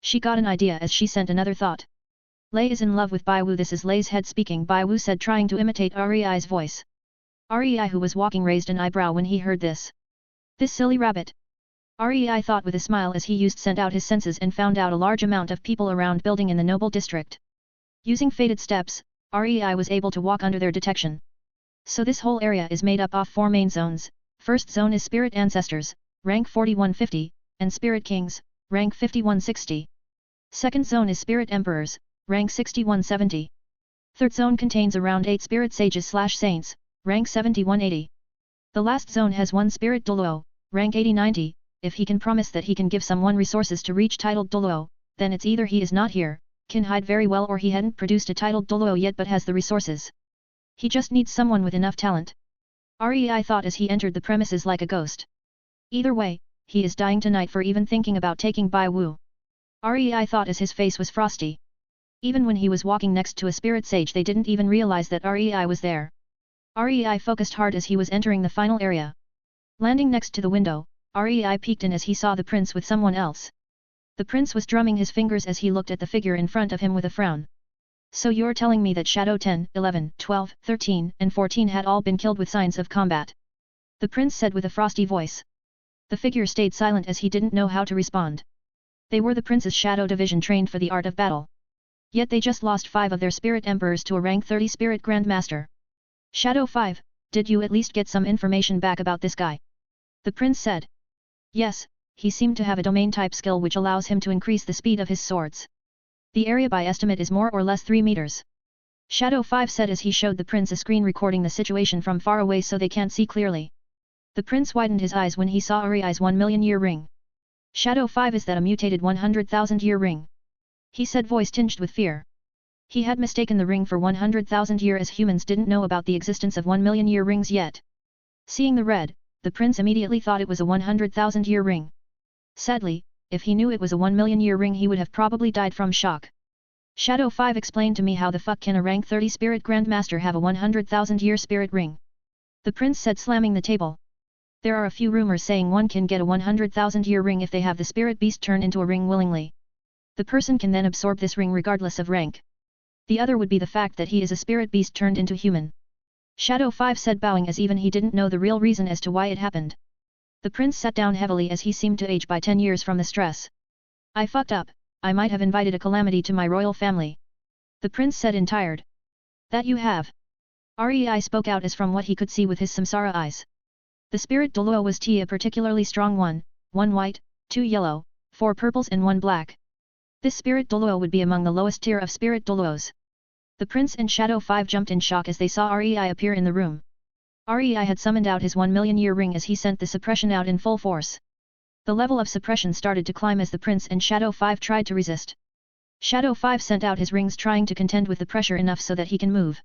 She got an idea as she sent another thought. Lei is in love with Bai Wu. This is Lei's head speaking, Bai Wu said, trying to imitate Rei's voice. Rei, who was walking, raised an eyebrow when he heard this. This silly rabbit. Rei thought with a smile as he sent out his senses and found out a large amount of people around building in the noble district. Using fated steps, Rei was able to walk under their detection. So this whole area is made up of 4 main zones. First zone is Spirit Ancestors, rank 4150, and Spirit Kings, rank 5160. Second zone is Spirit Emperors, rank 6170. Third zone contains around 8 Spirit Sages/Saints, rank 7180. The last zone has 1 Spirit Doluo, rank 8090. If he can promise that he can give someone resources to reach titled Doluo, then it's either he is not here, can hide very well, or he hadn't produced a titled Doluo yet but has the resources. He just needs someone with enough talent. Rei thought as he entered the premises like a ghost. Either way, he is dying tonight for even thinking about taking Bai Wu. Rei thought as his face was frosty. Even when he was walking next to a spirit sage, they didn't even realize that Rei was there. Rei focused hard as he was entering the final area. Landing next to the window, Rei peeked in as he saw the prince with someone else. The prince was drumming his fingers as he looked at the figure in front of him with a frown. So you're telling me that Shadow 10, 11, 12, 13, and 14 had all been killed with signs of combat? The prince said with a frosty voice. The figure stayed silent as he didn't know how to respond. They were the prince's shadow division trained for the art of battle. Yet they just lost 5 of their spirit emperors to a rank 30 spirit grandmaster. Shadow 5, did you at least get some information back about this guy? The prince said. Yes, he seemed to have a domain-type skill which allows him to increase the speed of his swords. The area by estimate is more or less 3 meters. Shadow 5 said as he showed the prince a screen recording the situation from far away so they can't see clearly. The prince widened his eyes when he saw Rei's 1,000,000-year ring. Shadow 5, is that a mutated 100,000-year ring? He said, voice tinged with fear. He had mistaken the ring for 100,000-year as humans didn't know about the existence of 1,000,000-year rings yet. Seeing the red, the prince immediately thought it was a 100,000-year ring. Sadly, if he knew it was a 1,000,000-year ring he would have probably died from shock. Shadow 5 explained to me, how the fuck can a rank 30 spirit grandmaster have a 100,000-year spirit ring? The prince said, slamming the table. There are a few rumors saying one can get a 100,000-year ring if they have the spirit beast turn into a ring willingly. The person can then absorb this ring regardless of rank. The other would be the fact that he is a spirit beast turned into human. Shadow 5 said, bowing, as even he didn't know the real reason as to why it happened. The prince sat down heavily as he seemed to age by 10 years from the stress. I fucked up, I might have invited a calamity to my royal family. The prince said in tired. That you have. Rei spoke out as from what he could see with his samsara eyes. The spirit Doluo was a particularly strong one, 1 white, 2 yellow, 4 purples and 1 black. This spirit Doluo would be among the lowest tier of spirit Doluos. The prince and Shadow 5 jumped in shock as they saw Rei appear in the room. Rei had summoned out his 1,000,000-year ring as he sent the suppression out in full force. The level of suppression started to climb as the prince and Shadow 5 tried to resist. Shadow 5 sent out his rings trying to contend with the pressure enough so that he can move.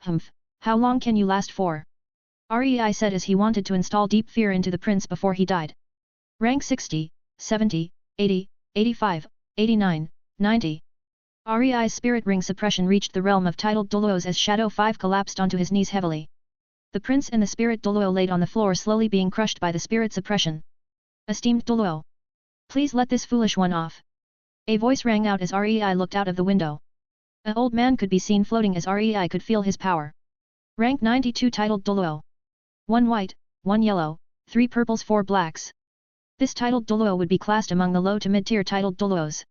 Humph, how long can you last for? Rei said as he wanted to install deep fear into the prince before he died. Rank 60, 70, 80, 85, 89, 90. Rei's spirit ring suppression reached the realm of titled Doluos as Shadow 5 collapsed onto his knees heavily. The prince and the spirit Doluo laid on the floor, slowly being crushed by the spirit suppression. Esteemed Doluo, please let this foolish one off. A voice rang out as Rei looked out of the window. An old man could be seen floating as Rei could feel his power. Rank 92 titled Doluo. 1 white, 1 yellow, 3 purples 4 blacks. This titled Doluo would be classed among the low to mid-tier titled Doluos.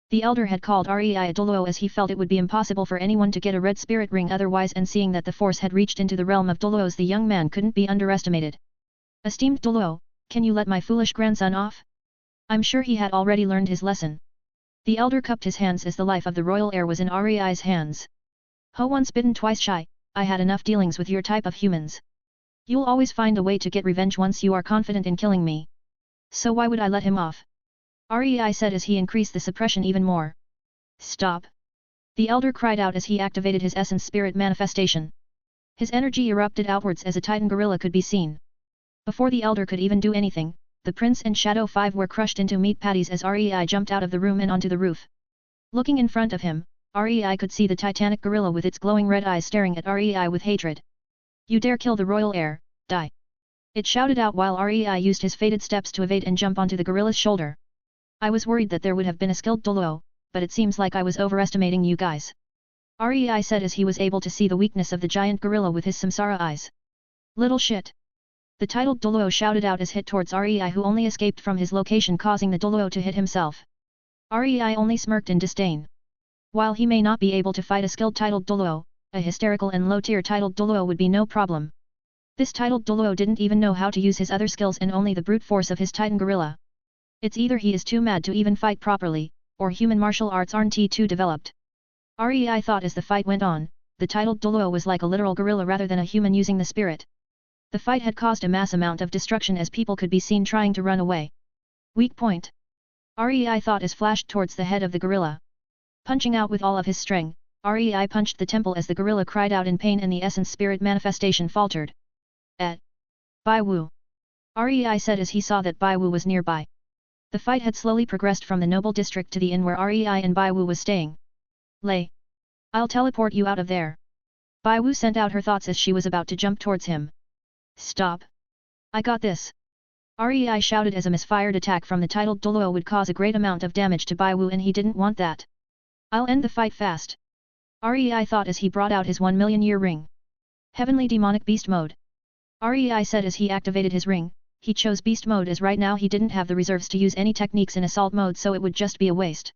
The elder had called Rei a Doluo as he felt it would be impossible for anyone to get a red spirit ring otherwise, and seeing that the force had reached into the realm of Doluos, the young man couldn't be underestimated. Esteemed Doluo, can you let my foolish grandson off? I'm sure he had already learned his lesson. The elder cupped his hands as the life of the royal heir was in Rei's hands. Ho, once bitten twice shy, I had enough dealings with your type of humans. You'll always find a way to get revenge once you are confident in killing me. So why would I let him off? Rei said as he increased the suppression even more. Stop! The elder cried out as he activated his essence spirit manifestation. His energy erupted outwards as a titan gorilla could be seen. Before the elder could even do anything, the prince and Shadow 5 were crushed into meat patties as Rei jumped out of the room and onto the roof. Looking in front of him, Rei could see the titanic gorilla with its glowing red eyes staring at Rei with hatred. You dare kill the royal heir, die! It shouted out while Rei used his fated steps to evade and jump onto the gorilla's shoulder. I was worried that there would have been a skilled Doluo, but it seems like I was overestimating you guys. Rei said as he was able to see the weakness of the giant gorilla with his samsara eyes. Little shit! The titled Doluo shouted out as hit towards Rei who only escaped from his location causing the Doluo to hit himself. Rei only smirked in disdain. While he may not be able to fight a skilled titled Doluo, a hysterical and low-tier titled Doluo would be no problem. This titled Doluo didn't even know how to use his other skills and only the brute force of his titan gorilla. It's either he is too mad to even fight properly, or human martial arts aren't too developed. Rei thought as the fight went on, the titled Doluo was like a literal gorilla rather than a human using the spirit. The fight had caused a mass amount of destruction as people could be seen trying to run away. Weak point. Rei thought as flashed towards the head of the gorilla. Punching out with all of his strength, Rei punched the temple as the gorilla cried out in pain and the essence spirit manifestation faltered. Bai Wu. Rei said as he saw that Bai Wu was nearby. The fight had slowly progressed from the noble district to the inn where Rei and Bai Wu was staying. Lei. I'll teleport you out of there. Bai Wu sent out her thoughts as she was about to jump towards him. Stop. I got this. Rei shouted as a misfired attack from the titled Doluo would cause a great amount of damage to Bai Wu and he didn't want that. I'll end the fight fast. Rei thought as he brought out his 1 million year ring. Heavenly Demonic Beast Mode. Rei said as he activated his ring, he chose Beast Mode as right now he didn't have the reserves to use any techniques in Assault Mode so it would just be a waste.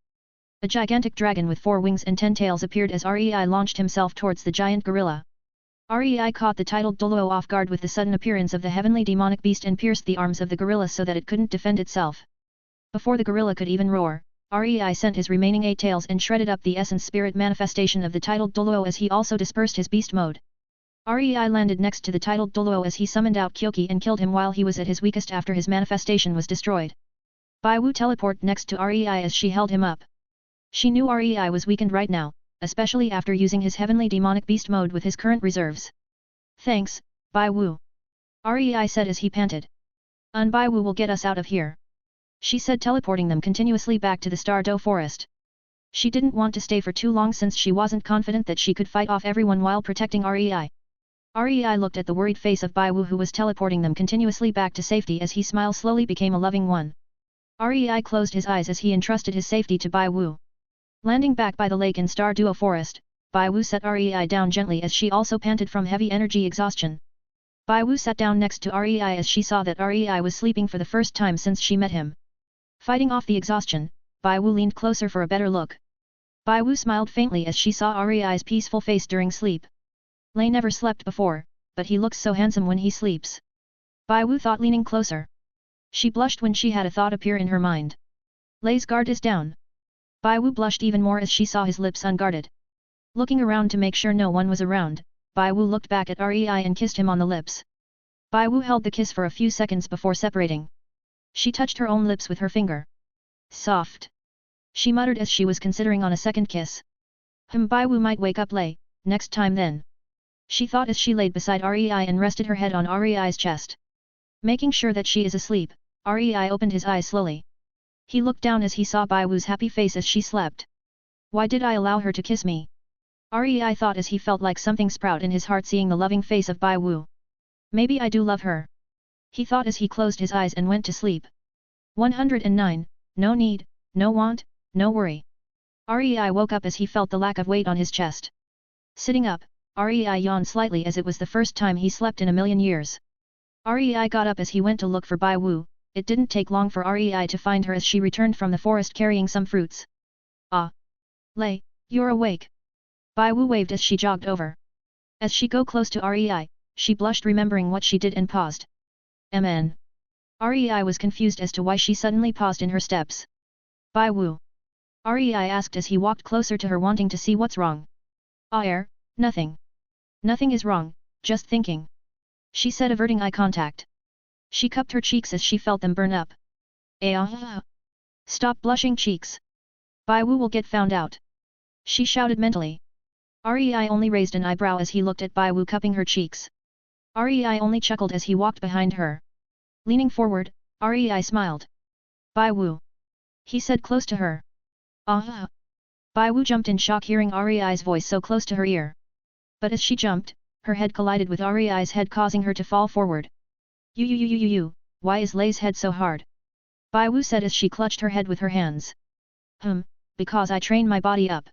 A gigantic dragon with 4 wings and 10 tails appeared as Rei launched himself towards the giant gorilla. Rei caught the titled Doluo off guard with the sudden appearance of the heavenly demonic beast and pierced the arms of the gorilla so that it couldn't defend itself. Before the gorilla could even roar, Rei sent his remaining 8 tails and shredded up the essence spirit manifestation of the titled Doluo as he also dispersed his beast mode. Rei landed next to the titled Doluo as he summoned out Kyoki and killed him while he was at his weakest after his manifestation was destroyed. Bai Wu teleported next to Rei as she held him up. She knew Rei was weakened right now, especially after using his heavenly demonic beast mode with his current reserves. Thanks, Bai Wu. Rei said as he panted. Bai Wu will get us out of here. She said teleporting them continuously back to the Star Do Forest. She didn't want to stay for too long since she wasn't confident that she could fight off everyone while protecting Rei. Rei looked at the worried face of Bai Wu who was teleporting them continuously back to safety as his smile slowly became a loving one. Rei closed his eyes as he entrusted his safety to Bai Wu. Landing back by the lake in Star Duo Forest, Bai Wu set Rei down gently as she also panted from heavy energy exhaustion. Bai Wu sat down next to Rei as she saw that Rei was sleeping for the first time since she met him. Fighting off the exhaustion, Bai Wu leaned closer for a better look. Bai Wu smiled faintly as she saw Rei's peaceful face during sleep. Lei never slept before, but he looks so handsome when he sleeps. Bai Wu thought leaning closer. She blushed when she had a thought appear in her mind. Lei's guard is down. Bai Wu blushed even more as she saw his lips unguarded. Looking around to make sure no one was around, Bai Wu looked back at Rei and kissed him on the lips. Bai Wu held the kiss for a few seconds before separating. She touched her own lips with her finger. Soft. She muttered as she was considering on a second kiss. Bai Wu might wake up Lei, next time then. She thought as she laid beside Rei and rested her head on Rei's chest. Making sure that she is asleep, Rei opened his eyes slowly. He looked down as he saw Bai Wu's happy face as she slept. Why did I allow her to kiss me? Rei thought as he felt like something sprout in his heart seeing the loving face of Bai Wu. Maybe I do love her. He thought as he closed his eyes and went to sleep. 109, no need, no want, no worry. Rei woke up as he felt the lack of weight on his chest. Sitting up, Rei yawned slightly as it was the first time he slept in a million years. Rei got up as he went to look for Bai Wu. It didn't take long for Rei to find her as she returned from the forest carrying some fruits. Ah! Lei, you're awake. Bai Wu waved as she jogged over. As she go close to Rei, she blushed remembering what she did and paused. MN. Rei was confused as to why she suddenly paused in her steps. Bai Wu. Rei asked as he walked closer to her wanting to see what's wrong. Nothing. Nothing is wrong, just thinking. She said averting eye contact. She cupped her cheeks as she felt them burn up. Stop blushing cheeks. Bai Wu will get found out. She shouted mentally. Rei only raised an eyebrow as he looked at Bai Wu cupping her cheeks. Rei only chuckled as he walked behind her. Leaning forward, Rei smiled. Bai Wu. He said close to her. Bai Wu jumped in shock hearing Rei's voice so close to her ear. But as she jumped, her head collided with Rei's head causing her to fall forward. Why is Lei's head so hard? Bai Wu said as she clutched her head with her hands. because I train my body up.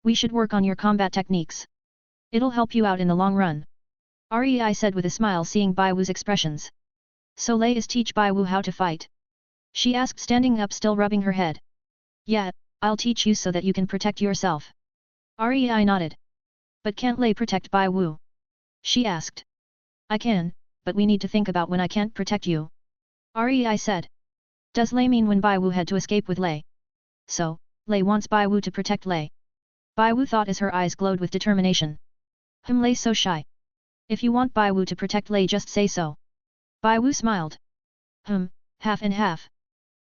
We should work on your combat techniques. It'll help you out in the long run. Rei said with a smile, seeing Bai Wu's expressions. So Lei is teach Bai Wu how to fight? She asked, standing up, still rubbing her head. Yeah, I'll teach you so that you can protect yourself. Rei nodded. But can't Lei protect Bai Wu? She asked. I can, but we need to think about when I can't protect you. Rei said. Does Lei mean when Bai Wu had to escape with Lei? So, Lei wants Bai Wu to protect Lei. Bai Wu thought as her eyes glowed with determination. Lei's so shy. If you want Bai Wu to protect Lei, just say so. Bai Wu smiled. Half and half.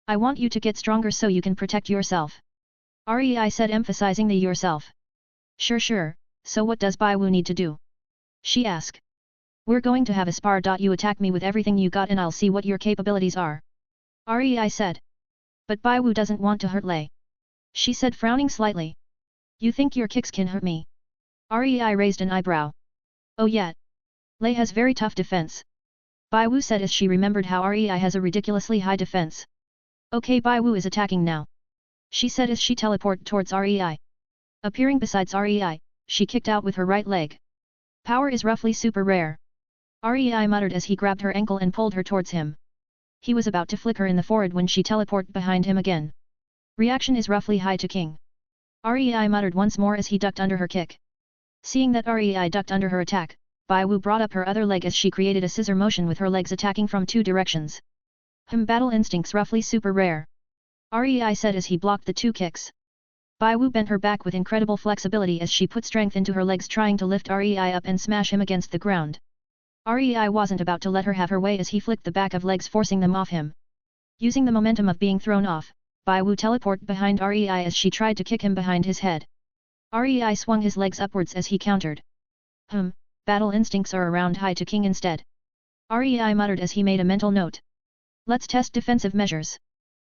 I want you to get stronger so you can protect yourself. Rei said, emphasizing the yourself. Sure, so what does Bai Wu need to do? She asked. We're going to have a spar. You attack me with everything you got and I'll see what your capabilities are. Rei said. But Bai Wu doesn't want to hurt Lei. She said, frowning slightly. You think your kicks can hurt me? Rei raised an eyebrow. Oh yeah. Lei has very tough defense. Bai Wu said as she remembered how Rei has a ridiculously high defense. Okay, Bai Wu is attacking now. She said as she teleported towards Rei. Appearing besides Rei, she kicked out with her right leg. Power is roughly super rare. Rei muttered as he grabbed her ankle and pulled her towards him. He was about to flick her in the forehead when she teleported behind him again. Reaction is roughly high to King. Rei muttered once more as he ducked under her kick. Seeing that Rei ducked under her attack, Bai Wu brought up her other leg as she created a scissor motion with her legs attacking from two directions. Battle instincts roughly super rare. Rei said as he blocked the two kicks. Bai Wu bent her back with incredible flexibility as she put strength into her legs, trying to lift Rei up and smash him against the ground. Rei wasn't about to let her have her way as he flicked the back of legs, forcing them off him. Using the momentum of being thrown off, Bai Wu teleported behind Rei as she tried to kick him behind his head. Rei swung his legs upwards as he countered. Battle instincts are around high to King instead. Rei muttered as he made a mental note. Let's test defensive measures.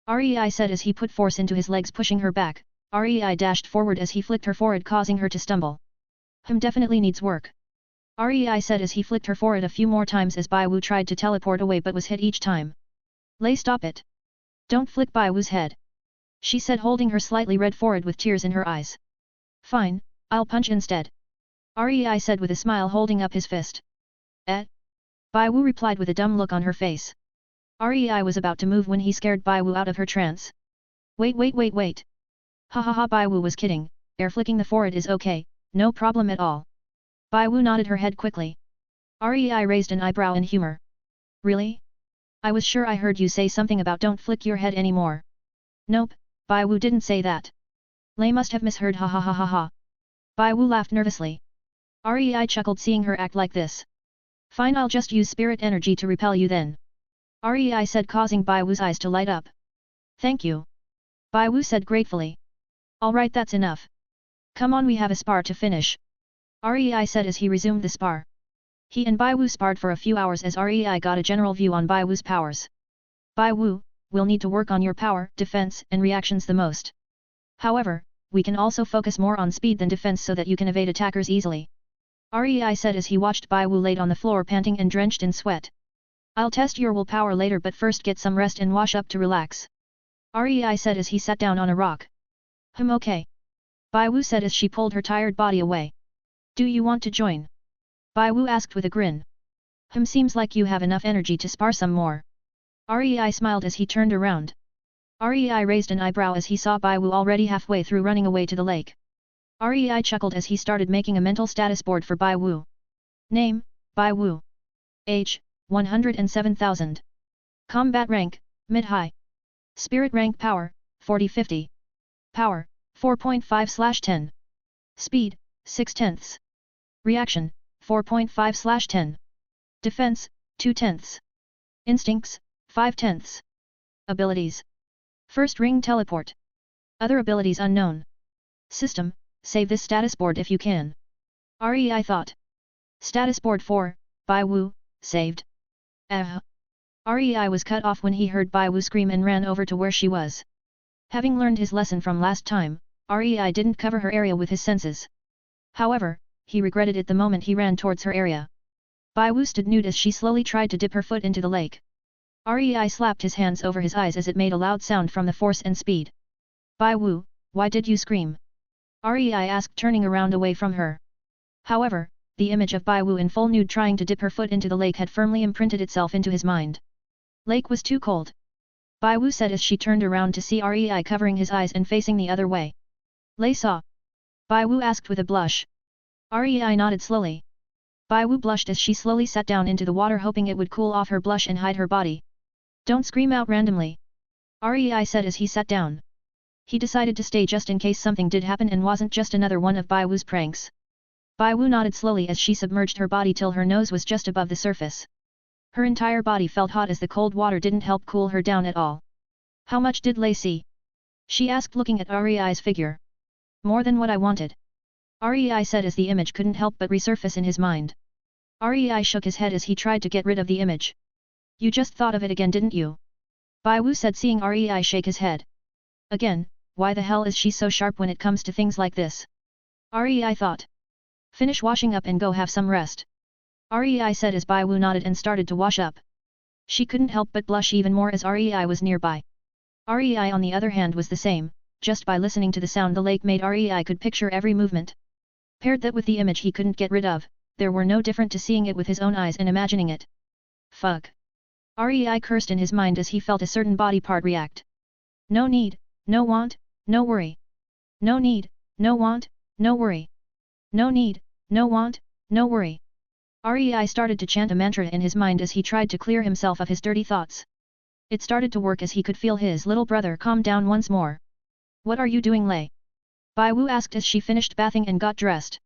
Rei said as he put force into his legs, pushing her back. Rei dashed forward as he flicked her forehead, causing her to stumble. Definitely needs work. Rei said as he flicked her forehead a few more times as Bai Wu tried to teleport away but was hit each time. Lei, stop it. Don't flick Bai Wu's head. She said, holding her slightly red forehead with tears in her eyes. Fine, I'll punch instead. Rei said with a smile, holding up his fist. Bai Wu replied with a dumb look on her face. Rei was about to move when he scared Bai Wu out of her trance. Wait. Ha, Bai Wu was kidding, air flicking the forehead is okay, no problem at all. Bai Wu nodded her head quickly. Rei raised an eyebrow in humor. Really? I was sure I heard you say something about don't flick your head anymore. Nope, Bai Wu didn't say that. Lei must have misheard, ha. Bai Wu laughed nervously. Rei chuckled seeing her act like this. Fine, I'll just use spirit energy to repel you then. Rei said, causing Bai Wu's eyes to light up. Thank you. Bai Wu said gratefully. Alright, that's enough. Come on, we have a spar to finish. Rei said as he resumed the spar. He and Bai Wu sparred for a few hours as Rei got a general view on Bai Wu's powers. Bai Wu, we'll need to work on your power, defense and reactions the most. However, we can also focus more on speed than defense so that you can evade attackers easily. Rei said as he watched Bai Wu laid on the floor panting and drenched in sweat. I'll test your willpower later, but first get some rest and wash up to relax. Rei said as he sat down on a rock. Okay. Bai Wu said as she pulled her tired body away. Do you want to join? Bai Wu asked with a grin. Seems like you have enough energy to spar some more. Rei smiled as he turned around. Rei raised an eyebrow as he saw Bai Wu already halfway through running away to the lake. Rei chuckled as he started making a mental status board for Bai Wu. Name, Bai Wu. Age, 107,000. Combat rank, mid-high. Spirit rank power, 40-50. Power, 4.5/10. Speed, 6/10. Reaction, 4.5/10. Defense, 2/10. Instincts, 5/10. Abilities. First ring teleport. Other abilities unknown. System, save this status board if you can. Rei thought. Status board 4, Bai Wu, saved. Rei was cut off when he heard Bai Wu scream and ran over to where she was. Having learned his lesson from last time, Rei didn't cover her area with his senses. However, he regretted it the moment he ran towards her area. Bai Wu stood nude as she slowly tried to dip her foot into the lake. Rei slapped his hands over his eyes as it made a loud sound from the force and speed. Bai Wu, why did you scream? Rei asked, turning around away from her. However, the image of Bai Wu in full nude trying to dip her foot into the lake had firmly imprinted itself into his mind. Lake was too cold. Bai Wu said as she turned around to see Rei covering his eyes and facing the other way. Lei saw. Bai Wu asked with a blush. Rei nodded slowly. Bai Wu blushed as she slowly sat down into the water, hoping it would cool off her blush and hide her body. Don't scream out randomly. Rei said as he sat down. He decided to stay just in case something did happen and wasn't just another one of Bai Wu's pranks. Bai Wu nodded slowly as she submerged her body till her nose was just above the surface. Her entire body felt hot as the cold water didn't help cool her down at all. How much did Lei see? She asked, looking at Rei's figure. More than what I wanted. Rei said as the image couldn't help but resurface in his mind. Rei shook his head as he tried to get rid of the image. You just thought of it again, didn't you? Bai Wu said, seeing Rei shake his head. Again, why the hell is she so sharp when it comes to things like this? Rei thought. Finish washing up and go have some rest. Rei said as Bai Wu nodded and started to wash up. She couldn't help but blush even more as Rei was nearby. Rei on the other hand was the same, just by listening to the sound the lake made Rei could picture every movement. Paired that with the image he couldn't get rid of, there were no different to seeing it with his own eyes and imagining it. Fuck. Rei cursed in his mind as he felt a certain body part react. No need, no want, no worry. No need, no want, no worry. No need, no want, no worry. Rei started to chant a mantra in his mind as he tried to clear himself of his dirty thoughts. It started to work as he could feel his little brother calm down once more. What are you doing, Lei? Bai Wu asked as she finished bathing and got dressed.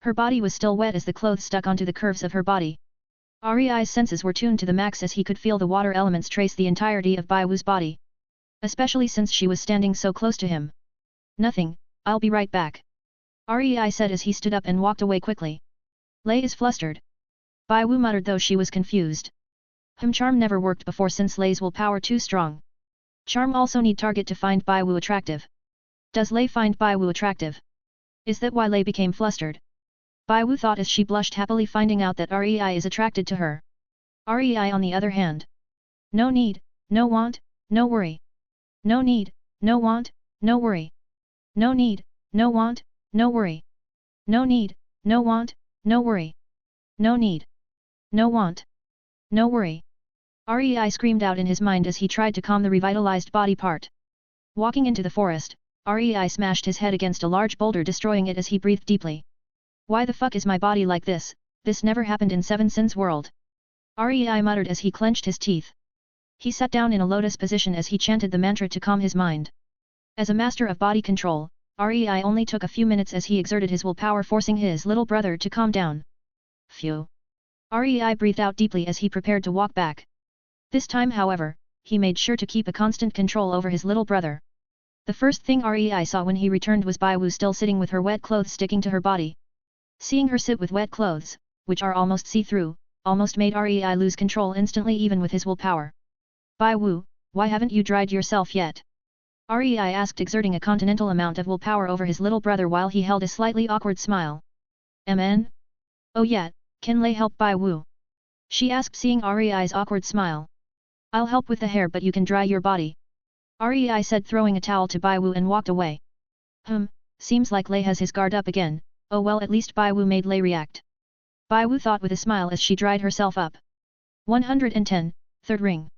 Her body was still wet as the clothes stuck onto the curves of her body. Rei's senses were tuned to the max as he could feel the water elements trace the entirety of Bai Wu's body. Especially since she was standing so close to him. Nothing, I'll be right back. Rei said as he stood up and walked away quickly. Lei is flustered. Bai Wu muttered, though she was confused. Charm never worked before since Lei's willpower too strong. Charm also need target to find Bai Wu attractive. Does Lei find Bai Wu attractive? Is that why Lei became flustered? Bai Wu thought as she blushed happily, finding out that Rei is attracted to her. Rei on the other hand. No need, no want, no worry. No need, no want, no worry. No need, no want, no worry. No need, no want, no worry. No need. No want. No worry. Rei screamed out in his mind as he tried to calm the revitalized body part. Walking into the forest, Rei smashed his head against a large boulder, destroying it as he breathed deeply. Why the fuck is my body like this? This never happened in Seven Sins World. Rei muttered as he clenched his teeth. He sat down in a lotus position as he chanted the mantra to calm his mind. As a master of body control, Rei only took a few minutes as he exerted his willpower, forcing his little brother to calm down. Phew. Rei breathed out deeply as he prepared to walk back. This time, however, he made sure to keep a constant control over his little brother. The first thing Rei saw when he returned was Bai Wu still sitting with her wet clothes sticking to her body. Seeing her sit with wet clothes, which are almost see-through, almost made Rei lose control instantly even with his willpower. Bai Wu, why haven't you dried yourself yet? Rei asked, exerting a continental amount of willpower over his little brother while he held a slightly awkward smile. MN? Oh yeah, can Lei help Bai Wu? She asked, seeing Rei's awkward smile. I'll help with the hair, but you can dry your body. Rei said, throwing a towel to Bai Wu and walked away. Seems like Lei has his guard up again. Oh well, at least Bai Wu made Lei react. Bai Wu thought with a smile as she dried herself up. 110, Third Ring.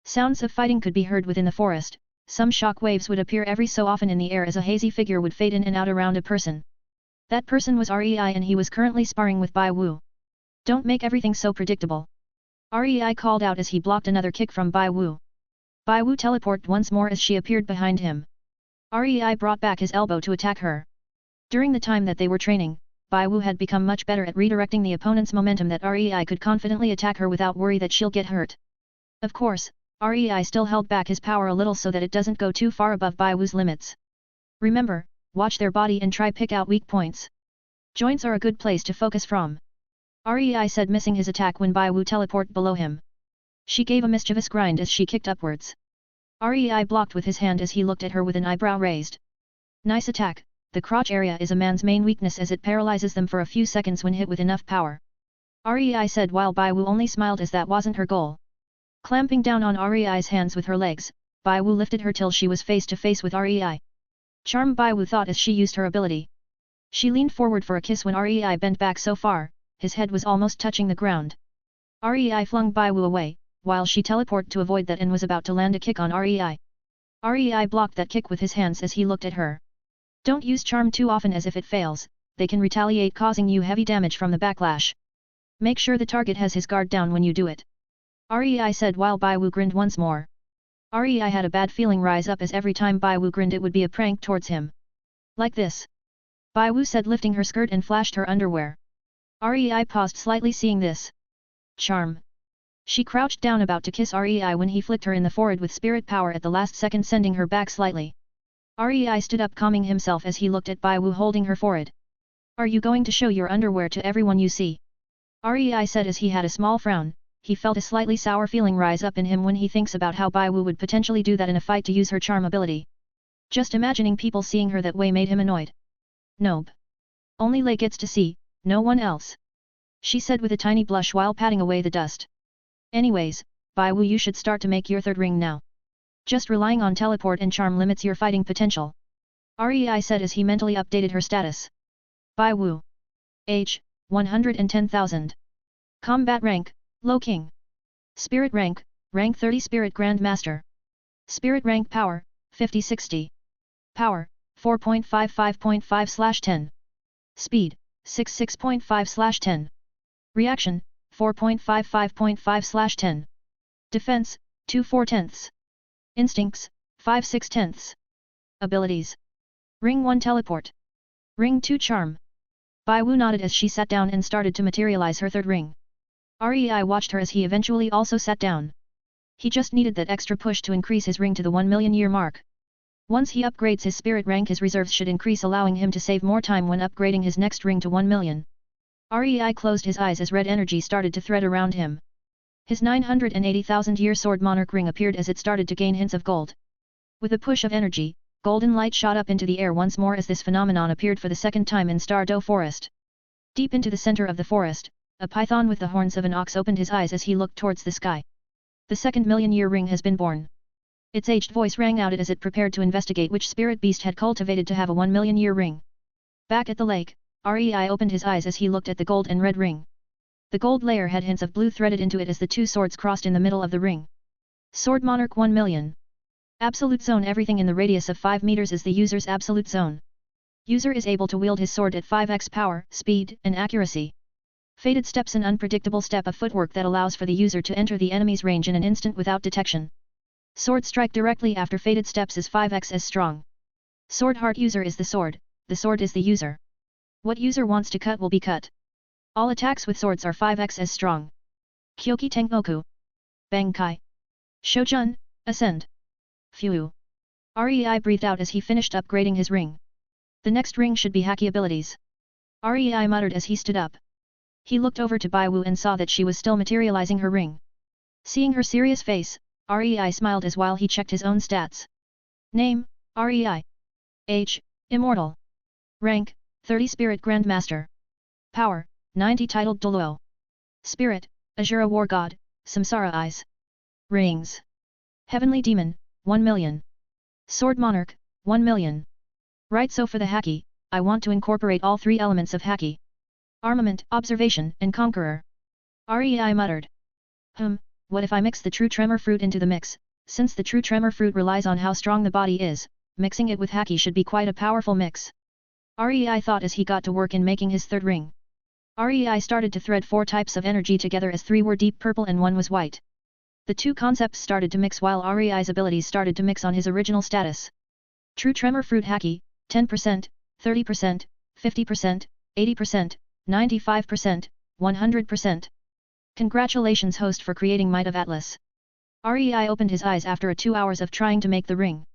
Sounds of fighting could be heard within the forest. Some shock waves would appear every so often in the air as a hazy figure would fade in and out around a person. That person was Rei and he was currently sparring with Bai Wu. Don't make everything so predictable. Rei called out as he blocked another kick from Bai Wu. Bai Wu teleported once more as she appeared behind him. Rei brought back his elbow to attack her. During the time that they were training, Bai Wu had become much better at redirecting the opponent's momentum that Rei could confidently attack her without worry that she'll get hurt. Of course, Rei still held back his power a little so that it doesn't go too far above Bai Wu's limits. Remember, watch their body and try pick out weak points. Joints are a good place to focus from. Rei said, missing his attack when Bai Wu teleported below him. She gave a mischievous grind as she kicked upwards. Rei blocked with his hand as he looked at her with an eyebrow raised. Nice attack. The crotch area is a man's main weakness as it paralyzes them for a few seconds when hit with enough power. Rei said while Bai Wu only smiled as that wasn't her goal. Clamping down on Rei's hands with her legs, Bai Wu lifted her till she was face to face with Rei. Charm Baiwu thought as she used her ability. She leaned forward for a kiss when Rei bent back so far, his head was almost touching the ground. Rei flung Baiwu away, while she teleported to avoid that and was about to land a kick on Rei. Rei blocked that kick with his hands as he looked at her. Don't use charm too often, as if it fails, they can retaliate, causing you heavy damage from the backlash. Make sure the target has his guard down when you do it. Rei said while Baiwu grinned once more. Rei had a bad feeling rise up as every time Baiwu grinned it would be a prank towards him. Like this. Baiwu said, lifting her skirt and flashed her underwear. Rei paused slightly seeing this. Charm. She crouched down about to kiss Rei when he flicked her in the forehead with spirit power at the last second, sending her back slightly. Rei stood up, calming himself as he looked at Baiwu holding her forehead. Are you going to show your underwear to everyone you see? Rei said as he had a small frown. He felt a slightly sour feeling rise up in him when he thinks about how Baiwu would potentially do that in a fight to use her charm ability. Just imagining people seeing her that way made him annoyed. Nope. Only Lei gets to see, no one else. She said with a tiny blush while patting away the dust. Anyways, Baiwu, you should start to make your third ring now. Just relying on teleport and charm limits your fighting potential. Rei said as he mentally updated her status. Baiwu. Age, 110,000. Combat rank, Low King. Spirit rank, rank 30 Spirit Grand Master. Spirit rank power, 50-60. Power, 4.55.5/10. Speed, 66.5/10. Reaction, 4.55.5/10. Defense, 2/4. Instincts, 5/6. Abilities. Ring 1 Teleport. Ring 2 Charm. Baiwu nodded as she sat down and started to materialize her third ring. Rei watched her as he eventually also sat down. He just needed that extra push to increase his ring to the 1 million year mark. Once he upgrades his spirit rank, his reserves should increase, allowing him to save more time when upgrading his next ring to 1 million. Rei closed his eyes as red energy started to thread around him. His 980,000 year sword monarch ring appeared as it started to gain hints of gold. With a push of energy, golden light shot up into the air once more as this phenomenon appeared for the second time in Stardew Forest. Deep into the center of the forest, a python with the horns of an ox opened his eyes as he looked towards the sky. The second million-year ring has been born. Its aged voice rang out as it prepared to investigate which spirit beast had cultivated to have a 1 million-year ring. Back at the lake, Rei opened his eyes as he looked at the gold and red ring. The gold layer had hints of blue threaded into it as the two swords crossed in the middle of the ring. Sword Monarch 1 million. Absolute Zone. Everything in the radius of 5 meters is the user's absolute zone. User is able to wield his sword at 5x power, speed, and accuracy. Fated Steps. An unpredictable step of footwork that allows for the user to enter the enemy's range in an instant without detection. Sword Strike directly after Fated Steps is 5x as strong. Sword Heart. User is the sword is the user. What user wants to cut will be cut. All attacks with swords are 5x as strong. Kyoki Tengoku. Bankai. Shojun, Ascend. Phew. Rei breathed out as he finished upgrading his ring. The next ring should be Haki abilities. Rei muttered as he stood up. He looked over to Baiwu and saw that she was still materializing her ring. Seeing her serious face, Rei smiled as while he checked his own stats. Name, Rei. Age, Immortal. Rank, 30 Spirit Grandmaster. Power, 90 Titled Doluo. Spirit, Azura War God, Samsara Eyes. Rings. Heavenly Demon, 1 million. Sword Monarch, 1 million. Right, so for the Haki, I want to incorporate all three elements of Haki. Armament, Observation, and Conqueror. Rei muttered. What if I mix the True Tremor Fruit into the mix? Since the True Tremor Fruit relies on how strong the body is, mixing it with Haki should be quite a powerful mix. Rei thought as he got to work in making his third ring. Rei started to thread 4 types of energy together as 3 were deep purple and 1 was white. The two concepts started to mix while Rei's abilities started to mix on his original status. True Tremor Fruit Haki, 10%, 30%, 50%, 80%, 95%, 100%. Congratulations host for creating Might of Atlas. Rei opened his eyes after 2 hours of trying to make the ring.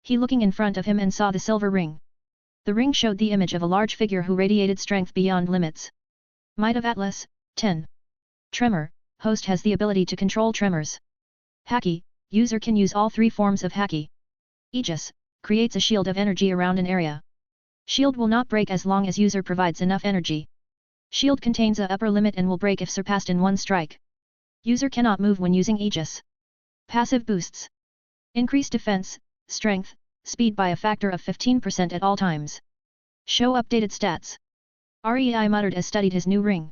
He looking in front of him and saw the silver ring. The ring showed the image of a large figure who radiated strength beyond limits. Might of Atlas, 10. Tremor, host has the ability to control tremors. Haki, user can use all 3 forms of Haki. Aegis, creates a shield of energy around an area. Shield will not break as long as user provides enough energy. Shield contains a upper limit and will break if surpassed in 1 strike. User cannot move when using Aegis. Passive boosts. Increase defense, strength, speed by a factor of 15% at all times. Show updated stats. REI muttered as studied his new ring.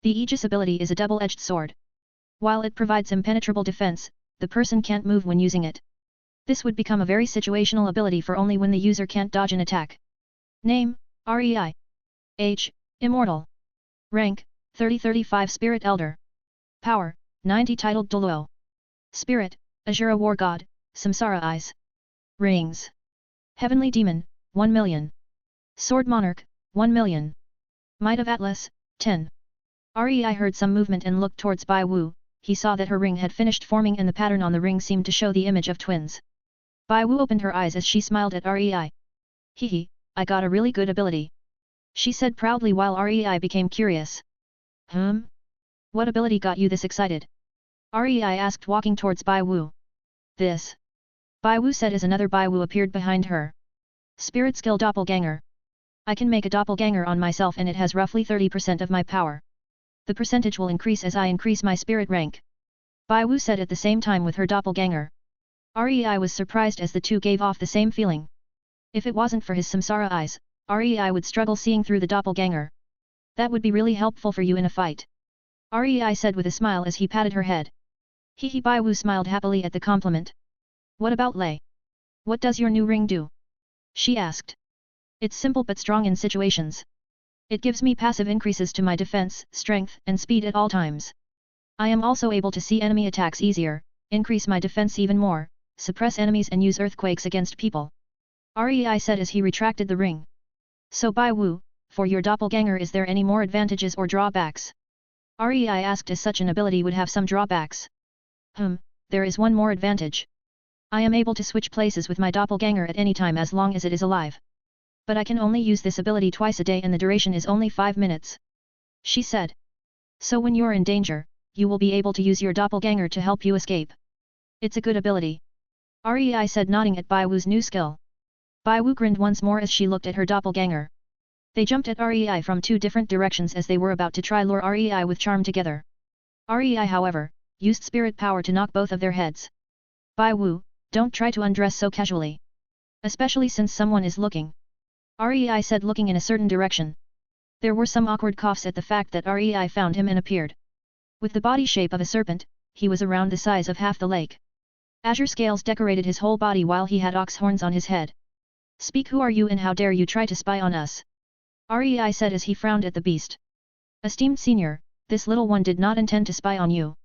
The Aegis ability is a double-edged sword. While it provides impenetrable defense, the person can't move when using it. This would become a very situational ability for only when the user can't dodge an attack. Name, REI. Age, Immortal. Rank, 30-35 Spirit Elder. Power, 90 Titled Doluo. Spirit, Azura War God, Samsara Eyes. Rings. Heavenly Demon, 1 million. Sword Monarch, 1 million. Might of Atlas, 10. REI heard some movement and looked towards Bai Wu. He saw that her ring had finished forming and the pattern on the ring seemed to show the image of twins. Bai Wu opened her eyes as she smiled at REI. Hehe, I got a really good ability. She said proudly while REI became curious. What ability got you this excited? REI asked walking towards Bai Wu. This. Bai Wu said as another Bai Wu appeared behind her. Spirit skill doppelganger. I can make a doppelganger on myself and it has roughly 30% of my power. The percentage will increase as I increase my spirit rank. Bai Wu said at the same time with her doppelganger. REI was surprised as the two gave off the same feeling. If it wasn't for his samsara eyes, REI would struggle seeing through the doppelganger. That would be really helpful for you in a fight. REI said with a smile as he patted her head. Hehe. Bai Wu smiled happily at the compliment. What about Lei? What does your new ring do? She asked. It's simple but strong in situations. It gives me passive increases to my defense, strength, and speed at all times. I am also able to see enemy attacks easier, increase my defense even more, suppress enemies and use earthquakes against people. REI said as he retracted the ring. So Bai Wu, for your doppelganger is there any more advantages or drawbacks? REI asked as such an ability would have some drawbacks. There is one more advantage. I am able to switch places with my doppelganger at any time as long as it is alive. But I can only use this ability twice a day and the duration is only 5 minutes. She said. So when you're in danger, you will be able to use your doppelganger to help you escape. It's a good ability. REI said nodding at Bai Wu's new skill. Bai Wu grinned once more as she looked at her doppelganger. They jumped at REI from two different directions as they were about to try lure REI with charm together. REI however, used spirit power to knock both of their heads. Bai Wu, don't try to undress so casually. Especially since someone is looking. REI said looking in a certain direction. There were some awkward coughs at the fact that REI found him and appeared. With the body shape of a serpent, he was around the size of half the lake. Azure scales decorated his whole body while he had ox horns on his head. Speak, who are you and how dare you try to spy on us? REI said as he frowned at the beast. Esteemed senior, this little one did not intend to spy on you.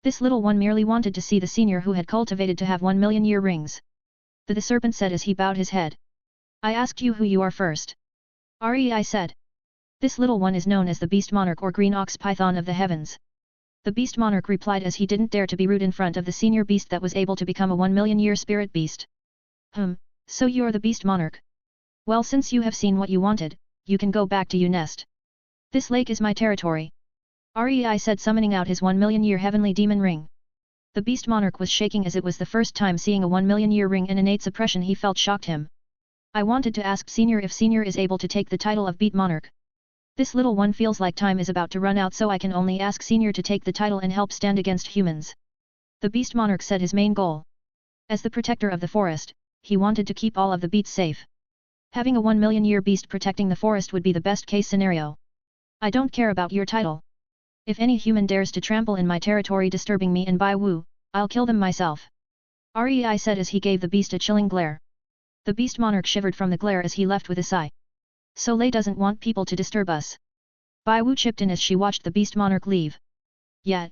This little one merely wanted to see the senior who had cultivated to have 1 million year rings. The serpent said as he bowed his head. I asked you who you are first. REI said. This little one is known as the Beast Monarch or Green Ox Python of the Heavens. The Beast Monarch replied as he didn't dare to be rude in front of the senior beast that was able to become a 1 million year spirit beast. So you're the Beast Monarch. Well, since you have seen what you wanted, you can go back to your nest. This lake is my territory. REI said summoning out his 1 million year heavenly demon ring. The Beast Monarch was shaking as it was the first time seeing a 1 million year ring and innate suppression he felt shocked him. I wanted to ask Senior if Senior is able to take the title of Beast Monarch. This little one feels like time is about to run out, so I can only ask Senior to take the title and help stand against humans. The Beast Monarch said his main goal. As the protector of the forest, he wanted to keep all of the beasts safe. Having a 1 million year beast protecting the forest would be the best case scenario. I don't care about your title. If any human dares to trample in my territory disturbing me and Bai Wu, I'll kill them myself. REI said as he gave the beast a chilling glare. The Beast Monarch shivered from the glare as he left with a sigh. So Lei doesn't want people to disturb us. Bai Wu chipped in as she watched the Beast Monarch leave. Yet,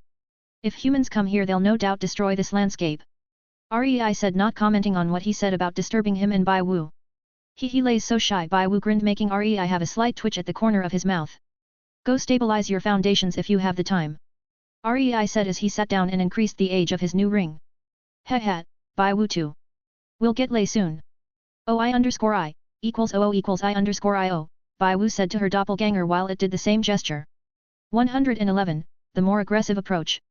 if humans come here they'll no doubt destroy this landscape. REI said, not commenting on what he said about disturbing him and Bai Wu. He lays so shy. Bai Wu grinned, making REI have a slight twitch at the corner of his mouth. Go stabilize your foundations if you have the time. REI said as he sat down and increased the age of his new ring. Heh, Bai Wu too. We'll get Lei soon. I equals OO equals I_IO, Bai Wu said to her doppelganger while it did the same gesture. 111, the more aggressive approach.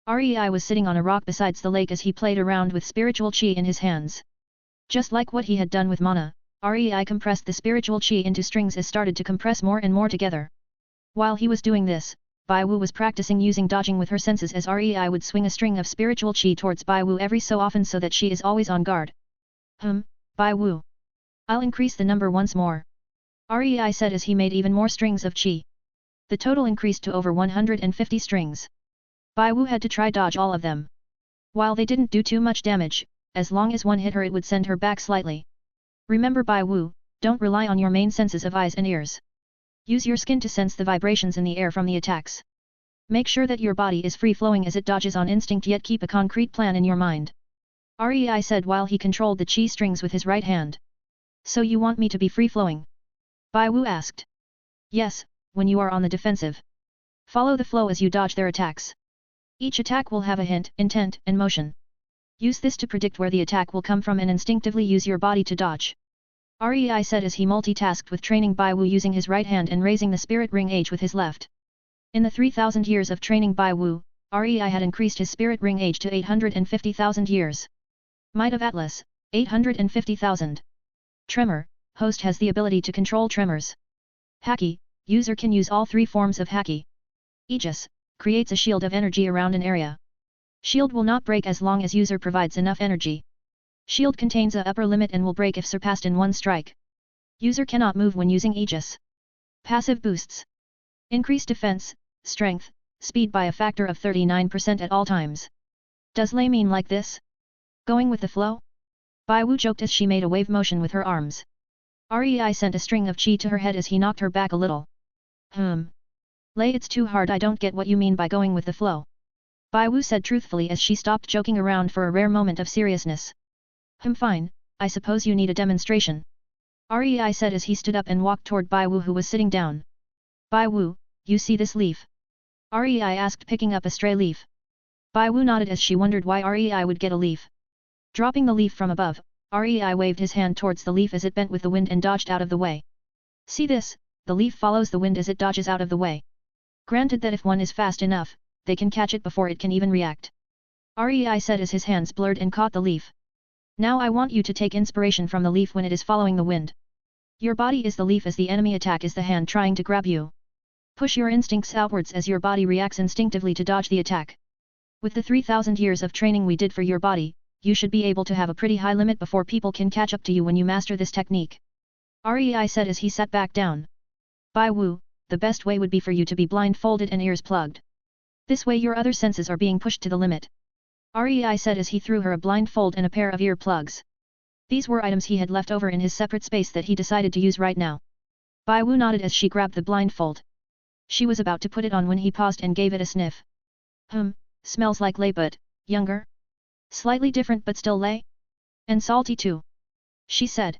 REI was sitting on a rock besides the lake as he played around with spiritual chi in his hands. Just like what he had done with mana, REI compressed the spiritual chi into strings as started to compress more and more together. While he was doing this, Bai Wu was practicing using dodging with her senses as REI would swing a string of spiritual chi towards Bai Wu every so often so that she is always on guard. Bai Wu. I'll increase the number once more. Rei said as he made even more strings of qi. The total increased to over 150 strings. Bai Wu had to try dodge all of them. While they didn't do too much damage, as long as one hit her it would send her back slightly. Remember Bai Wu, don't rely on your main senses of eyes and ears. Use your skin to sense the vibrations in the air from the attacks. Make sure that your body is free-flowing as it dodges on instinct, yet keep a concrete plan in your mind. Rei said while he controlled the qi strings with his right hand. So you want me to be free-flowing? Bai Wu asked. Yes, when you are on the defensive. Follow the flow as you dodge their attacks. Each attack will have a hint, intent, and motion. Use this to predict where the attack will come from and instinctively use your body to dodge. Rei said as he multitasked with training Bai Wu using his right hand and raising the spirit ring age with his left. In the 3,000 years of training Bai Wu, Rei had increased his spirit ring age to 850,000 years. Might of Atlas, 850,000. Tremor, host has the ability to control tremors. Haki, user can use all three forms of Haki. Aegis, creates a shield of energy around an area. Shield will not break as long as user provides enough energy. Shield contains a upper limit and will break if surpassed in one strike. User cannot move when using Aegis. Passive boosts. Increase defense, strength, speed by a factor of 39% at all times. Does Lei mean like this? Going with the flow? Bai Wu joked as she made a wave motion with her arms. Rei sent a string of qi to her head as he knocked her back a little. Lei, it's too hard, I don't get what you mean by going with the flow. Bai Wu said truthfully as she stopped joking around for a rare moment of seriousness. Fine, I suppose you need a demonstration. Rei said as he stood up and walked toward Bai Wu who was sitting down. Bai Wu, you see this leaf? Rei asked picking up a stray leaf. Bai Wu nodded as she wondered why Rei would get a leaf. Dropping the leaf from above, Rei waved his hand towards the leaf as it bent with the wind and dodged out of the way. See this, the leaf follows the wind as it dodges out of the way. Granted that if one is fast enough, they can catch it before it can even react. Rei said as his hands blurred and caught the leaf. Now I want you to take inspiration from the leaf when it is following the wind. Your body is the leaf as the enemy attack is the hand trying to grab you. Push your instincts outwards as your body reacts instinctively to dodge the attack. With the 3,000 years of training we did for your body, you should be able to have a pretty high limit before people can catch up to you when you master this technique. Rei said as he sat back down. Bai Wu, the best way would be for you to be blindfolded and ears plugged. This way your other senses are being pushed to the limit. Rei said as he threw her a blindfold and a pair of ear plugs. These were items he had left over in his separate space that he decided to use right now. Bai Wu nodded as she grabbed the blindfold. She was about to put it on when he paused and gave it a sniff. Smells like Lei but, younger? Slightly different but still Lei? And salty too. She said.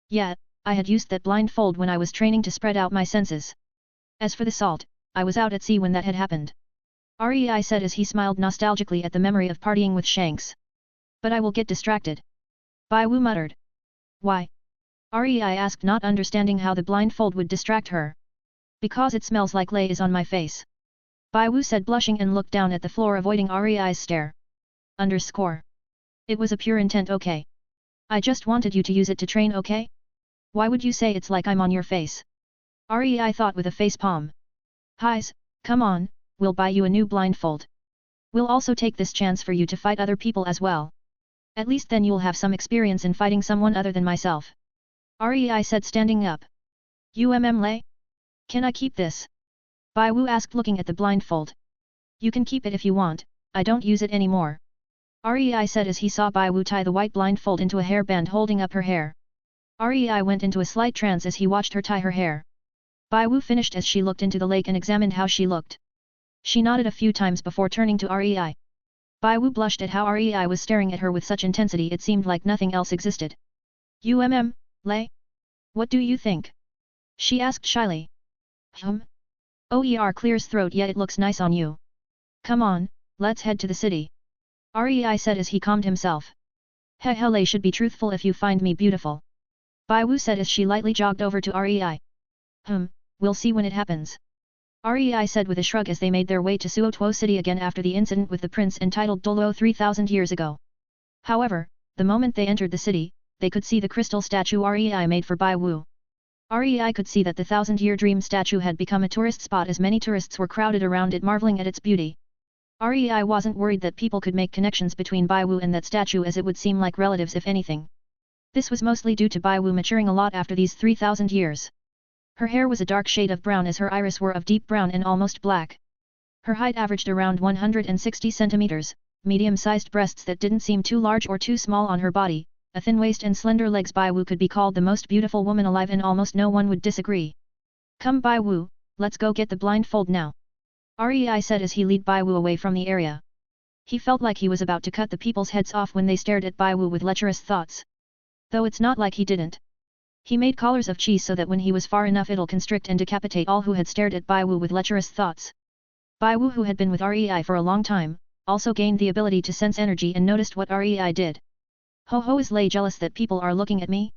Yeah, I had used that blindfold when I was training to spread out my senses. As for the salt, I was out at sea when that had happened. Rei said as he smiled nostalgically at the memory of partying with Shanks. But I will get distracted. Bai Wu muttered. Why? Rei asked, not understanding how the blindfold would distract her. Because it smells like Lei is on my face. Bai Wu said blushing and looked down at the floor avoiding Rei's stare. Underscore. It was a pure intent, okay? I just wanted you to use it to train, okay? Why would you say it's like I'm on your face? Rei thought with a face palm. Highs, come on, we'll buy you a new blindfold. We'll also take this chance for you to fight other people as well. At least then you'll have some experience in fighting someone other than myself. Rei said standing up. Lei? Can I keep this? Bai Wu asked looking at the blindfold. You can keep it if you want, I don't use it anymore. Rei said as he saw Bai Wu tie the white blindfold into a hairband holding up her hair. Rei went into a slight trance as he watched her tie her hair. Bai Wu finished as she looked into the lake and examined how she looked. She nodded a few times before turning to Rei. Bai Wu blushed at how Rei was staring at her with such intensity it seemed like nothing else existed. Lei? What do you think? She asked shyly. OER clears throat, yet it looks nice on you. Come on, let's head to the city. Rei said as he calmed himself. Lei should be truthful if you find me beautiful. Bai Wu said as she lightly jogged over to Rei. We'll see when it happens. Rei said with a shrug as they made their way to Suotuo City again after the incident with the prince entitled Doluo 3,000 years ago. However, the moment they entered the city, they could see the crystal statue Rei made for Bai Wu. Rei could see that the 1,000-year dream statue had become a tourist spot as many tourists were crowded around it marveling at its beauty. Rei wasn't worried that people could make connections between Bai Wu and that statue as it would seem like relatives if anything. This was mostly due to Bai Wu maturing a lot after these 3,000 years. Her hair was a dark shade of brown as her iris were of deep brown and almost black. Her height averaged around 160 centimeters, medium-sized breasts that didn't seem too large or too small on her body, a thin waist and slender legs. Bai Wu could be called the most beautiful woman alive and almost no one would disagree. Come Bai Wu, let's go get the blindfold now. Rei said as he led Bai Wu away from the area. He felt like he was about to cut the people's heads off when they stared at Bai Wu with lecherous thoughts. Though it's not like he didn't. He made collars of cheese so that when he was far enough it'll constrict and decapitate all who had stared at Bai Wu with lecherous thoughts. Bai Wu, who had been with Rei for a long time, also gained the ability to sense energy and noticed what Rei did. Ho ho, is Lei jealous that people are looking at me?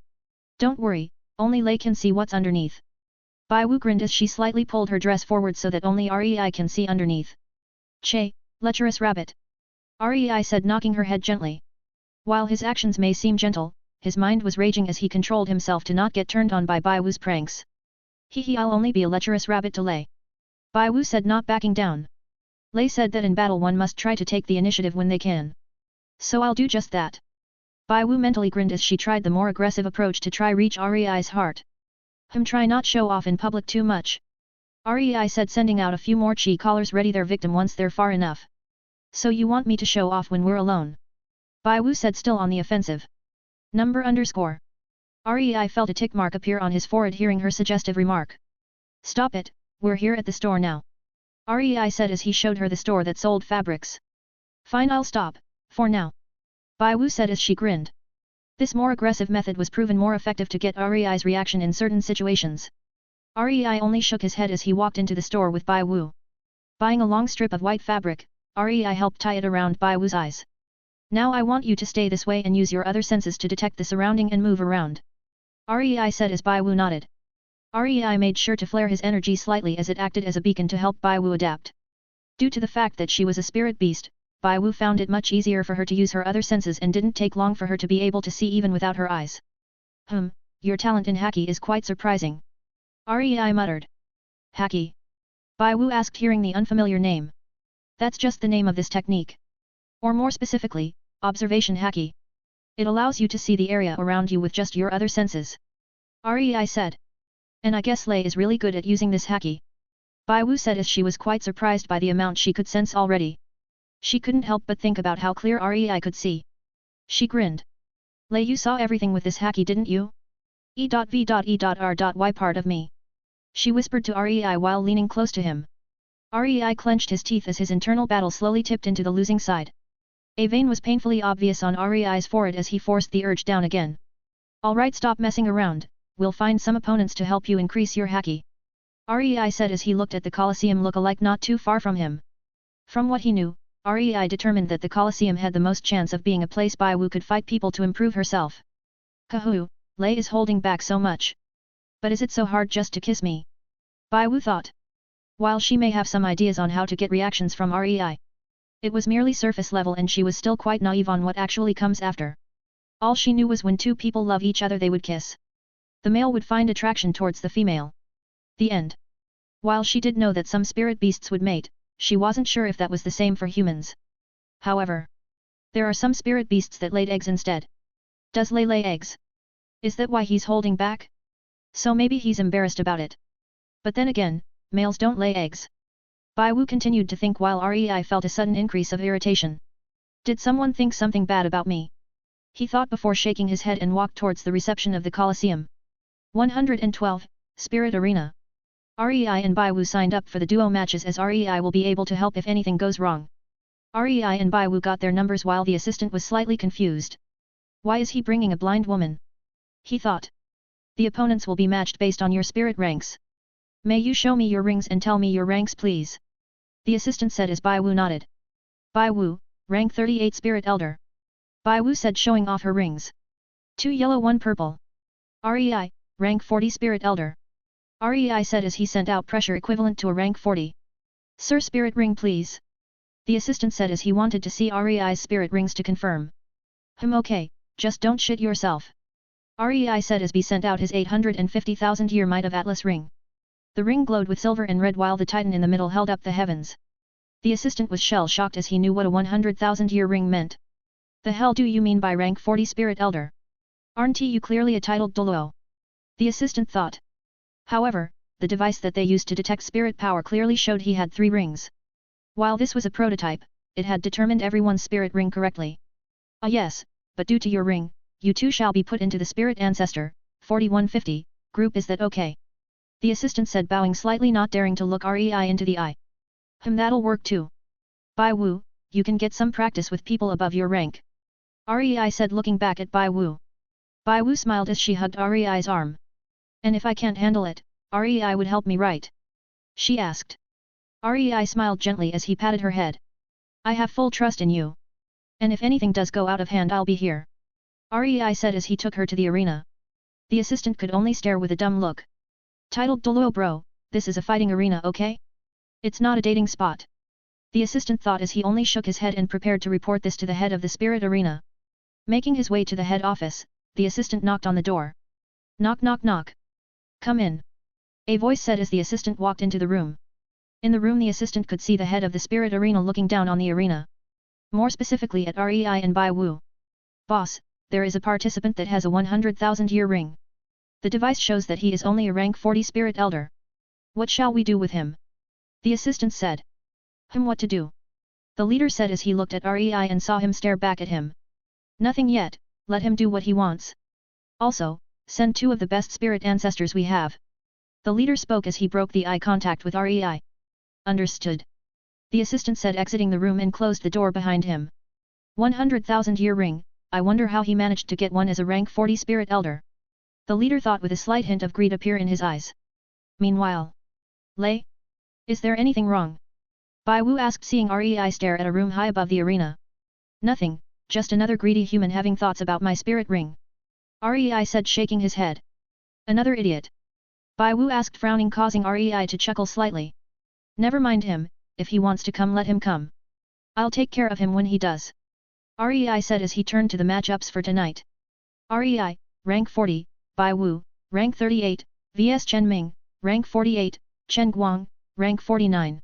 Don't worry, only Lei can see what's underneath. Bai Wu grinned as she slightly pulled her dress forward so that only Rei can see underneath. Che, lecherous rabbit. Rei said, knocking her head gently. While his actions may seem gentle, his mind was raging as he controlled himself to not get turned on by Bai Wu's pranks. Hee, I'll only be a lecherous rabbit to Lei. Bai Wu said, not backing down. Lei said that in battle one must try to take the initiative when they can. So I'll do just that. Bai Wu mentally grinned as she tried the more aggressive approach to try reach Rei's heart. Try not show off in public too much. Rei said, sending out a few more chi collars ready their victim once they're far enough. So you want me to show off when we're alone? Bai Wu said, still on the offensive. _. Rei felt a tick mark appear on his forehead hearing her suggestive remark. Stop it, we're here at the store now. Rei said as he showed her the store that sold fabrics. Fine, I'll stop, for now. Bai Wu said as she grinned. This more aggressive method was proven more effective to get Rei's reaction in certain situations. Rei only shook his head as he walked into the store with Bai Wu. Buying a long strip of white fabric, Rei helped tie it around Bai Wu's eyes. Now I want you to stay this way and use your other senses to detect the surrounding and move around. Rei said as Bai Wu nodded. Rei made sure to flare his energy slightly as it acted as a beacon to help Bai Wu adapt. Due to the fact that she was a spirit beast, Bai Wu found it much easier for her to use her other senses and didn't take long for her to be able to see even without her eyes. Your talent in Haki is quite surprising. Rei muttered. Haki? Bai Wu asked, hearing the unfamiliar name. That's just the name of this technique. Or more specifically, observation Haki. It allows you to see the area around you with just your other senses. Rei said. And I guess Lei is really good at using this Haki. Bai Wu said as she was quite surprised by the amount she could sense already. She couldn't help but think about how clear Rei could see. She grinned. Lei, you saw everything with this Haki, didn't you? E.V.E.R.Y part of me. She whispered to Rei while leaning close to him. Rei clenched his teeth as his internal battle slowly tipped into the losing side. A vein was painfully obvious on Rei's forehead as he forced the urge down again. Alright, stop messing around, we'll find some opponents to help you increase your Haki. Rei said as he looked at the Colosseum look-alike not too far from him. From what he knew, Rei determined that the Colosseum had the most chance of being a place Bai Wu could fight people to improve herself. Kahoo, Lei is holding back so much. But is it so hard just to kiss me? Bai Wu thought. While she may have some ideas on how to get reactions from Rei, it was merely surface level and she was still quite naive on what actually comes after. All she knew was when two people love each other they would kiss. The male would find attraction towards the female. The end. While she did know that some spirit beasts would mate, she wasn't sure if that was the same for humans. However, there are some spirit beasts that laid eggs instead. Does Lei lay eggs? Is that why he's holding back? So maybe he's embarrassed about it. But then again, males don't lay eggs. Bai Wu continued to think while Rei felt a sudden increase of irritation. Did someone think something bad about me? He thought before shaking his head and walked towards the reception of the Colosseum. 112, Spirit Arena. Rei and Bai Wu signed up for the duo matches as Rei will be able to help if anything goes wrong. Rei and Bai Wu got their numbers while the assistant was slightly confused. Why is he bringing a blind woman? He thought. The opponents will be matched based on your spirit ranks. May you show me your rings and tell me your ranks please? The assistant said as Bai Wu nodded. Bai Wu, rank 38 Spirit Elder. Bai Wu said, showing off her rings. 2 yellow 1 purple. Rei, rank 40 Spirit Elder. Rei said as he sent out pressure equivalent to a rank 40. Sir, spirit ring please. The assistant said as he wanted to see Rei's spirit rings to confirm. Okay, just don't shit yourself. Rei said as he sent out his 850,000 year Might of Atlas ring. The ring glowed with silver and red while the titan in the middle held up the heavens. The assistant was shell-shocked as he knew what a 100,000 year ring meant. The hell do you mean by rank 40 Spirit Elder? Aren't you clearly a titled Doluo? The assistant thought. However, the device that they used to detect spirit power clearly showed he had 3 rings. While this was a prototype, it had determined everyone's spirit ring correctly. Ah yes, but due to your ring, you too shall be put into the spirit ancestor, 4150, group. Is that okay? The assistant said, bowing slightly, not daring to look Rei into the eye. That'll work too. Bai Wu, you can get some practice with people above your rank. Rei said, looking back at Bai Wu. Bai Wu smiled as she hugged Rei's arm. And if I can't handle it, Rei would help me, right? She asked. Rei smiled gently as he patted her head. I have full trust in you. And if anything does go out of hand, I'll be here. Rei said as he took her to the arena. The assistant could only stare with a dumb look. Titled Doluo bro, this is a fighting arena, okay? It's not a dating spot. The assistant thought as he only shook his head and prepared to report this to the head of the spirit arena. Making his way to the head office, the assistant knocked on the door. Knock knock knock. Come in. A voice said as the assistant walked into the room. In the room, the assistant could see the head of the spirit arena looking down on the arena. More specifically at Rei and Bai Wu. Boss, there is a participant that has a 100,000-year ring. The device shows that he is only a rank 40 spirit elder. What shall we do with him? The assistant said. What to do? The leader said as he looked at Rei and saw him stare back at him. Nothing yet, let him do what he wants. Also, send 2 of the best spirit ancestors we have. The leader spoke as he broke the eye contact with Rei. Understood. The assistant said, exiting the room and closed the door behind him. 100,000-year ring, I wonder how he managed to get one as a rank 40 spirit elder. The leader thought with a slight hint of greed appear in his eyes. Meanwhile. Lei? Is there anything wrong? Bai Wu asked, seeing Rei stare at a room high above the arena. Nothing, just another greedy human having thoughts about my spirit ring. Rei said, shaking his head. Another idiot. Bai Wu asked, frowning, causing Rei to chuckle slightly. Never mind him, if he wants to come, let him come. I'll take care of him when he does. Rei said as he turned to the matchups for tonight. Rei, rank 40, Bai Wu, rank 38, vs Chen Ming, rank 48, Chen Guang, rank 49.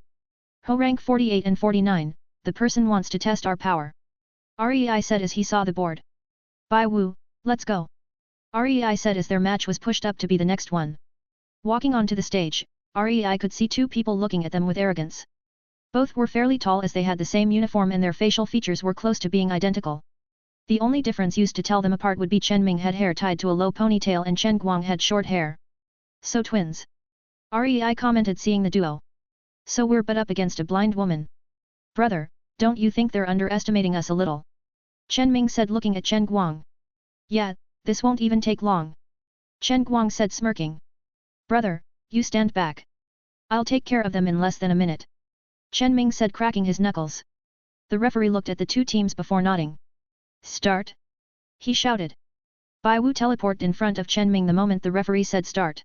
Ho, rank 48 and 49, the person wants to test our power. Rei said as he saw the board. Bai Wu, let's go. Rei said as their match was pushed up to be the next one. Walking onto the stage, Rei could see 2 people looking at them with arrogance. Both were fairly tall as they had the same uniform and their facial features were close to being identical. The only difference used to tell them apart would be Chen Ming had hair tied to a low ponytail and Chen Guang had short hair. So twins. Rei commented, seeing the duo. So we're but up against a blind woman. Brother, don't you think they're underestimating us a little? Chen Ming said, looking at Chen Guang. Yeah, this won't even take long. Chen Guang said, smirking. Brother, you stand back. I'll take care of them in less than a minute. Chen Ming said, cracking his knuckles. The referee looked at the 2 teams before nodding. Start! He shouted. Bai Wu teleported in front of Chen Ming the moment the referee said start.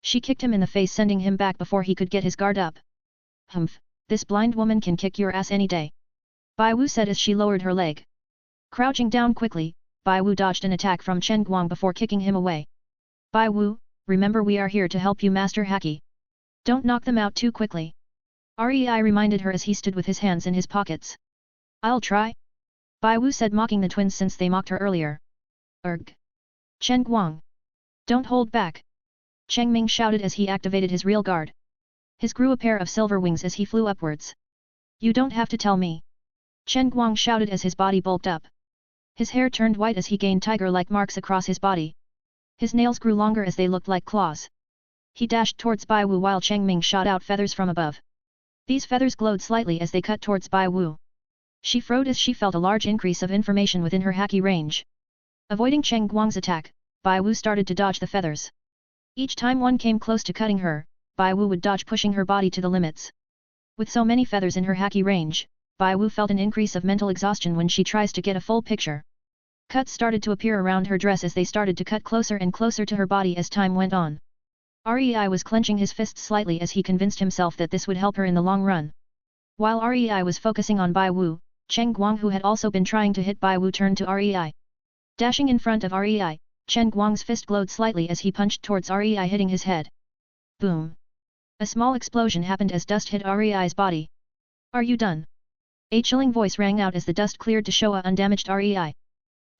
She kicked him in the face, sending him back before he could get his guard up. Humph, this blind woman can kick your ass any day. Bai Wu said as she lowered her leg. Crouching down quickly, Bai Wu dodged an attack from Chen Guang before kicking him away. Bai Wu, remember we are here to help you, Master Haki. Don't knock them out too quickly. Rei reminded her as he stood with his hands in his pockets. I'll try. Bai Wu said, mocking the twins since they mocked her earlier. Erg. Chen Guang. Don't hold back. Cheng Ming shouted as he activated his real guard. His grew a pair of silver wings as he flew upwards. You don't have to tell me. Chen Guang shouted as his body bulked up. His hair turned white as he gained tiger-like marks across his body. His nails grew longer as they looked like claws. He dashed towards Bai Wu while Cheng Ming shot out feathers from above. These feathers glowed slightly as they cut towards Bai Wu. She froze as she felt a large increase of information within her haki range. Avoiding Cheng Guang's attack, Bai Wu started to dodge the feathers. Each time one came close to cutting her, Bai Wu would dodge, pushing her body to the limits. With so many feathers in her haki range, Bai Wu felt an increase of mental exhaustion when she tries to get a full picture. Cuts started to appear around her dress as they started to cut closer and closer to her body as time went on. Rei was clenching his fists slightly as he convinced himself that this would help her in the long run. While Rei was focusing on Bai Wu, Cheng Guang, who had also been trying to hit Bai Wu, turned to Rei. Dashing in front of Rei, Chen Guang's fist glowed slightly as he punched towards Rei, hitting his head. Boom! A small explosion happened as dust hit Rei's body. Are you done? A chilling voice rang out as the dust cleared to show a undamaged Rei.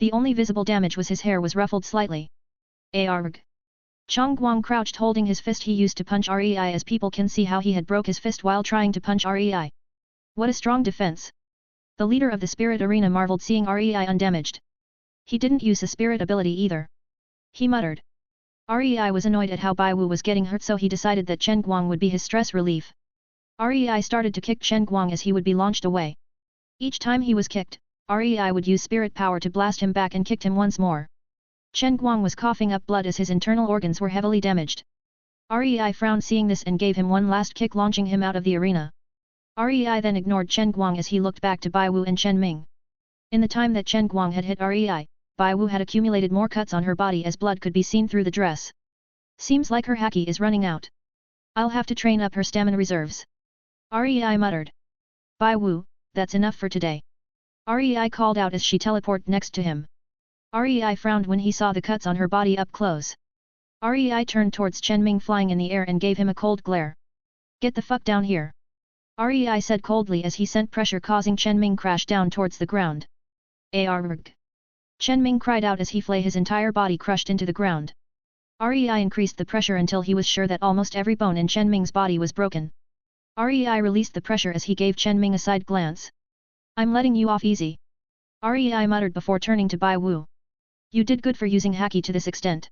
The only visible damage was his hair was ruffled slightly. Arg! Chong Guang crouched holding his fist he used to punch Rei as people can see how he had broke his fist while trying to punch Rei. What a strong defense! The leader of the spirit arena marveled seeing Rei undamaged. He didn't use a spirit ability either. He muttered. Rei was annoyed at how Bai Wu was getting hurt so he decided that Chen Guang would be his stress relief. Rei started to kick Chen Guang as he would be launched away. Each time he was kicked, Rei would use spirit power to blast him back and kicked him once more. Chen Guang was coughing up blood as his internal organs were heavily damaged. Rei frowned seeing this and gave him one last kick launching him out of the arena. Rei then ignored Chen Guang as he looked back to Bai Wu and Chen Ming. In the time that Chen Guang had hit Rei, Bai Wu had accumulated more cuts on her body as blood could be seen through the dress. Seems like her haki is running out. I'll have to train up her stamina reserves. Rei muttered. Bai Wu, that's enough for today. Rei called out as she teleported next to him. Rei frowned when he saw the cuts on her body up close. Rei turned towards Chen Ming flying in the air and gave him a cold glare. Get the fuck down here. Rei said coldly as he sent pressure causing Chen Ming crash down towards the ground. Arg! Chen Ming cried out as he flay his entire body crushed into the ground. Rei increased the pressure until he was sure that almost every bone in Chen Ming's body was broken. Rei released the pressure as he gave Chen Ming a side glance. I'm letting you off easy. Rei muttered before turning to Bai Wu. You did good for using haki to this extent.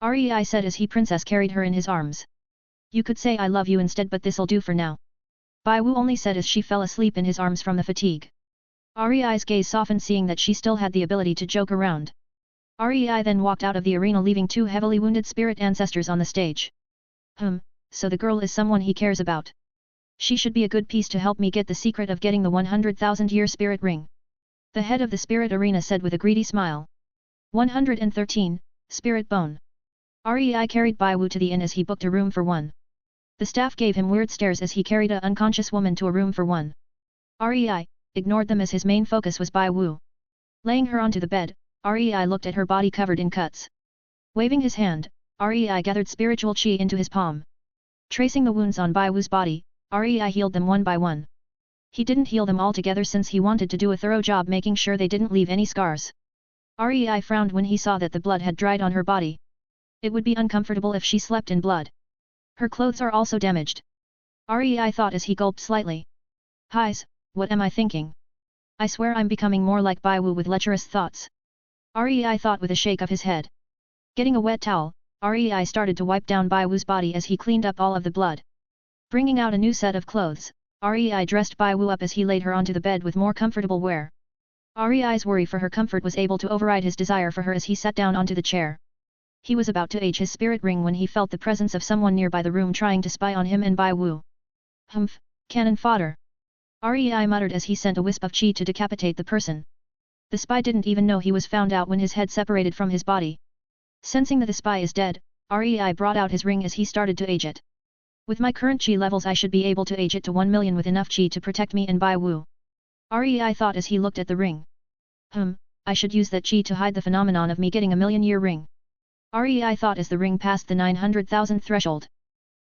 Rei said as he princess carried her in his arms. You could say I love you instead but this'll do for now. Bai Wu only said as she fell asleep in his arms from the fatigue. Rei's gaze softened seeing that she still had the ability to joke around. Rei then walked out of the arena leaving two heavily wounded spirit ancestors on the stage. So the girl is someone he cares about. She should be a good piece to help me get the secret of getting the 100,000-year spirit ring. The head of the spirit arena said with a greedy smile. 113, Spirit Bone. Rei carried Bai Wu to the inn as he booked a room for one. The staff gave him weird stares as he carried a unconscious woman to a room for one. Rei ignored them as his main focus was Bai Wu. Laying her onto the bed, Rei looked at her body covered in cuts. Waving his hand, Rei gathered spiritual chi into his palm. Tracing the wounds on Bai Wu's body, Rei healed them one by one. He didn't heal them all together since he wanted to do a thorough job making sure they didn't leave any scars. Rei frowned when he saw that the blood had dried on her body. It would be uncomfortable if she slept in blood. Her clothes are also damaged. Rei thought as he gulped slightly. Highs, what am I thinking? I swear I'm becoming more like Bai Wu with lecherous thoughts. Rei thought with a shake of his head. Getting a wet towel, Rei started to wipe down Bai Wu's body as he cleaned up all of the blood. Bringing out a new set of clothes, Rei dressed Bai Wu up as he laid her onto the bed with more comfortable wear. Rei's worry for her comfort was able to override his desire for her as he sat down onto the chair. He was about to age his spirit ring when he felt the presence of someone nearby the room trying to spy on him and Bai Wu. Humph, cannon fodder. Rei muttered as he sent a wisp of chi to decapitate the person. The spy didn't even know he was found out when his head separated from his body. Sensing that the spy is dead, Rei brought out his ring as he started to age it. With my current chi levels I should be able to age it to 1 million with enough chi to protect me and Bai Wu. Rei thought as he looked at the ring. I should use that chi to hide the phenomenon of me getting a million-year ring. Rei thought as the ring passed the 900,000 threshold.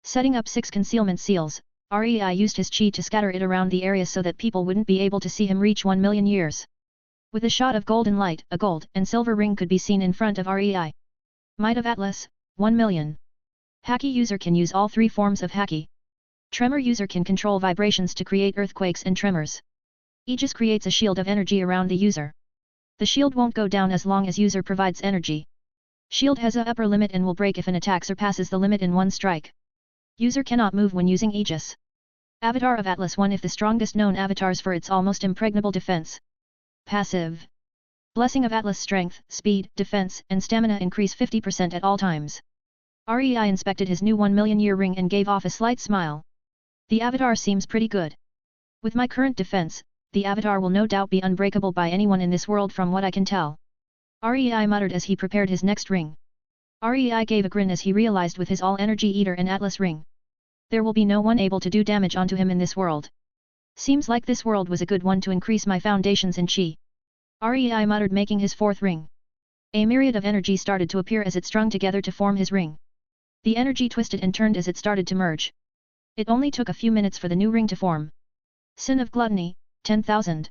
Setting up 6 concealment seals, Rei used his chi to scatter it around the area so that people wouldn't be able to see him reach 1 million years. With a shot of golden light, a gold and silver ring could be seen in front of Rei. Might of Atlas, 1 million. Haki user can use all 3 forms of haki. Tremor user can control vibrations to create earthquakes and tremors. Aegis creates a shield of energy around the user. The shield won't go down as long as user provides energy. Shield has a upper limit and will break if an attack surpasses the limit in one strike. User cannot move when using Aegis. Avatar of Atlas 1 if the strongest known avatars for its almost impregnable defense. Passive. Blessing of Atlas strength, speed, defense, and stamina increase 50% at all times. Rei inspected his new 1 million-year ring and gave off a slight smile. The avatar seems pretty good. With my current defense, the avatar will no doubt be unbreakable by anyone in this world from what I can tell. Rei muttered as he prepared his next ring. Rei gave a grin as he realized with his all-energy eater and Atlas ring. There will be no one able to do damage onto him in this world. Seems like this world was a good one to increase my foundations in chi. Rei muttered making his 4th ring. A myriad of energy started to appear as it strung together to form his ring. The energy twisted and turned as it started to merge. It only took a few minutes for the new ring to form. Sin of Gluttony, 10,000.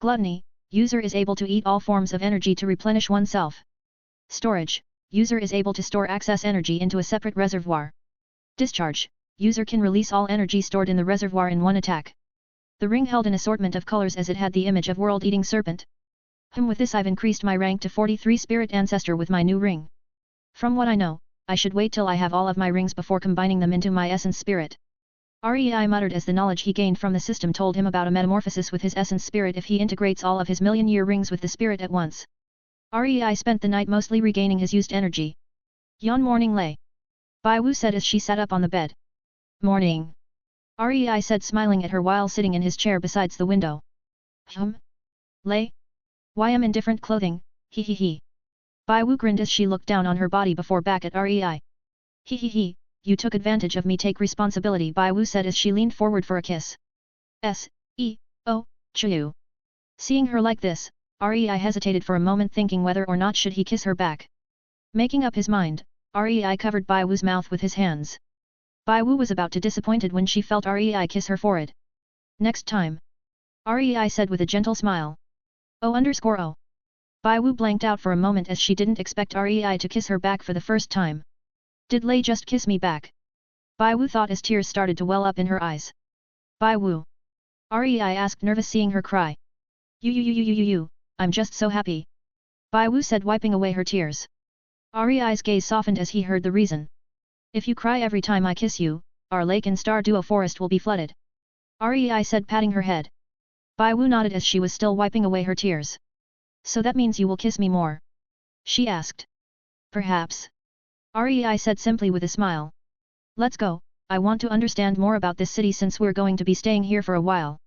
Gluttony, User is able to eat all forms of energy to replenish oneself. Storage. User is able to store excess energy into a separate reservoir. Discharge. User can release all energy stored in the reservoir in one attack. The ring held an assortment of colors as it had the image of world-eating serpent. With this I've increased my rank to 43 Spirit Ancestor with my new ring. From what I know, I should wait till I have all of my rings before combining them into my essence spirit. Rei muttered as the knowledge he gained from the system told him about a metamorphosis with his essence spirit if he integrates all of his million-year rings with the spirit at once. Rei spent the night mostly regaining his used energy. Yon morning lay. Bai Wu said as she sat up on the bed. Morning. Rei said smiling at her while sitting in his chair besides the window. Lay? Why am in different clothing, he he he. Bai Wu grinned as she looked down on her body before back at Rei. He he he, you took advantage of me, take responsibility, Bai Wu said as she leaned forward for a kiss. Chiu. Seeing her like this, Rei hesitated for a moment thinking whether or not should he kiss her back. Making up his mind, Rei covered Bai Wu's mouth with his hands. Bai Wu was about to disappointed when she felt Rei kiss her forehead. Next time. Rei said with a gentle smile. Oh. Bai Wu blanked out for a moment as she didn't expect Rei to kiss her back for the first time. Did Lei just kiss me back? Bai Wu thought as tears started to well up in her eyes. Bai Wu. Rei asked, nervous seeing her cry. You, I'm just so happy. Bai Wu said, wiping away her tears. Rei's gaze softened as he heard the reason. If you cry every time I kiss you, our lake and star duo forest will be flooded. Rei said, patting her head. Bai Wu nodded as she was still wiping away her tears. So that means you will kiss me more? She asked. Perhaps. Rei said simply with a smile. Let's go, I want to understand more about this city since we're going to be staying here for a while.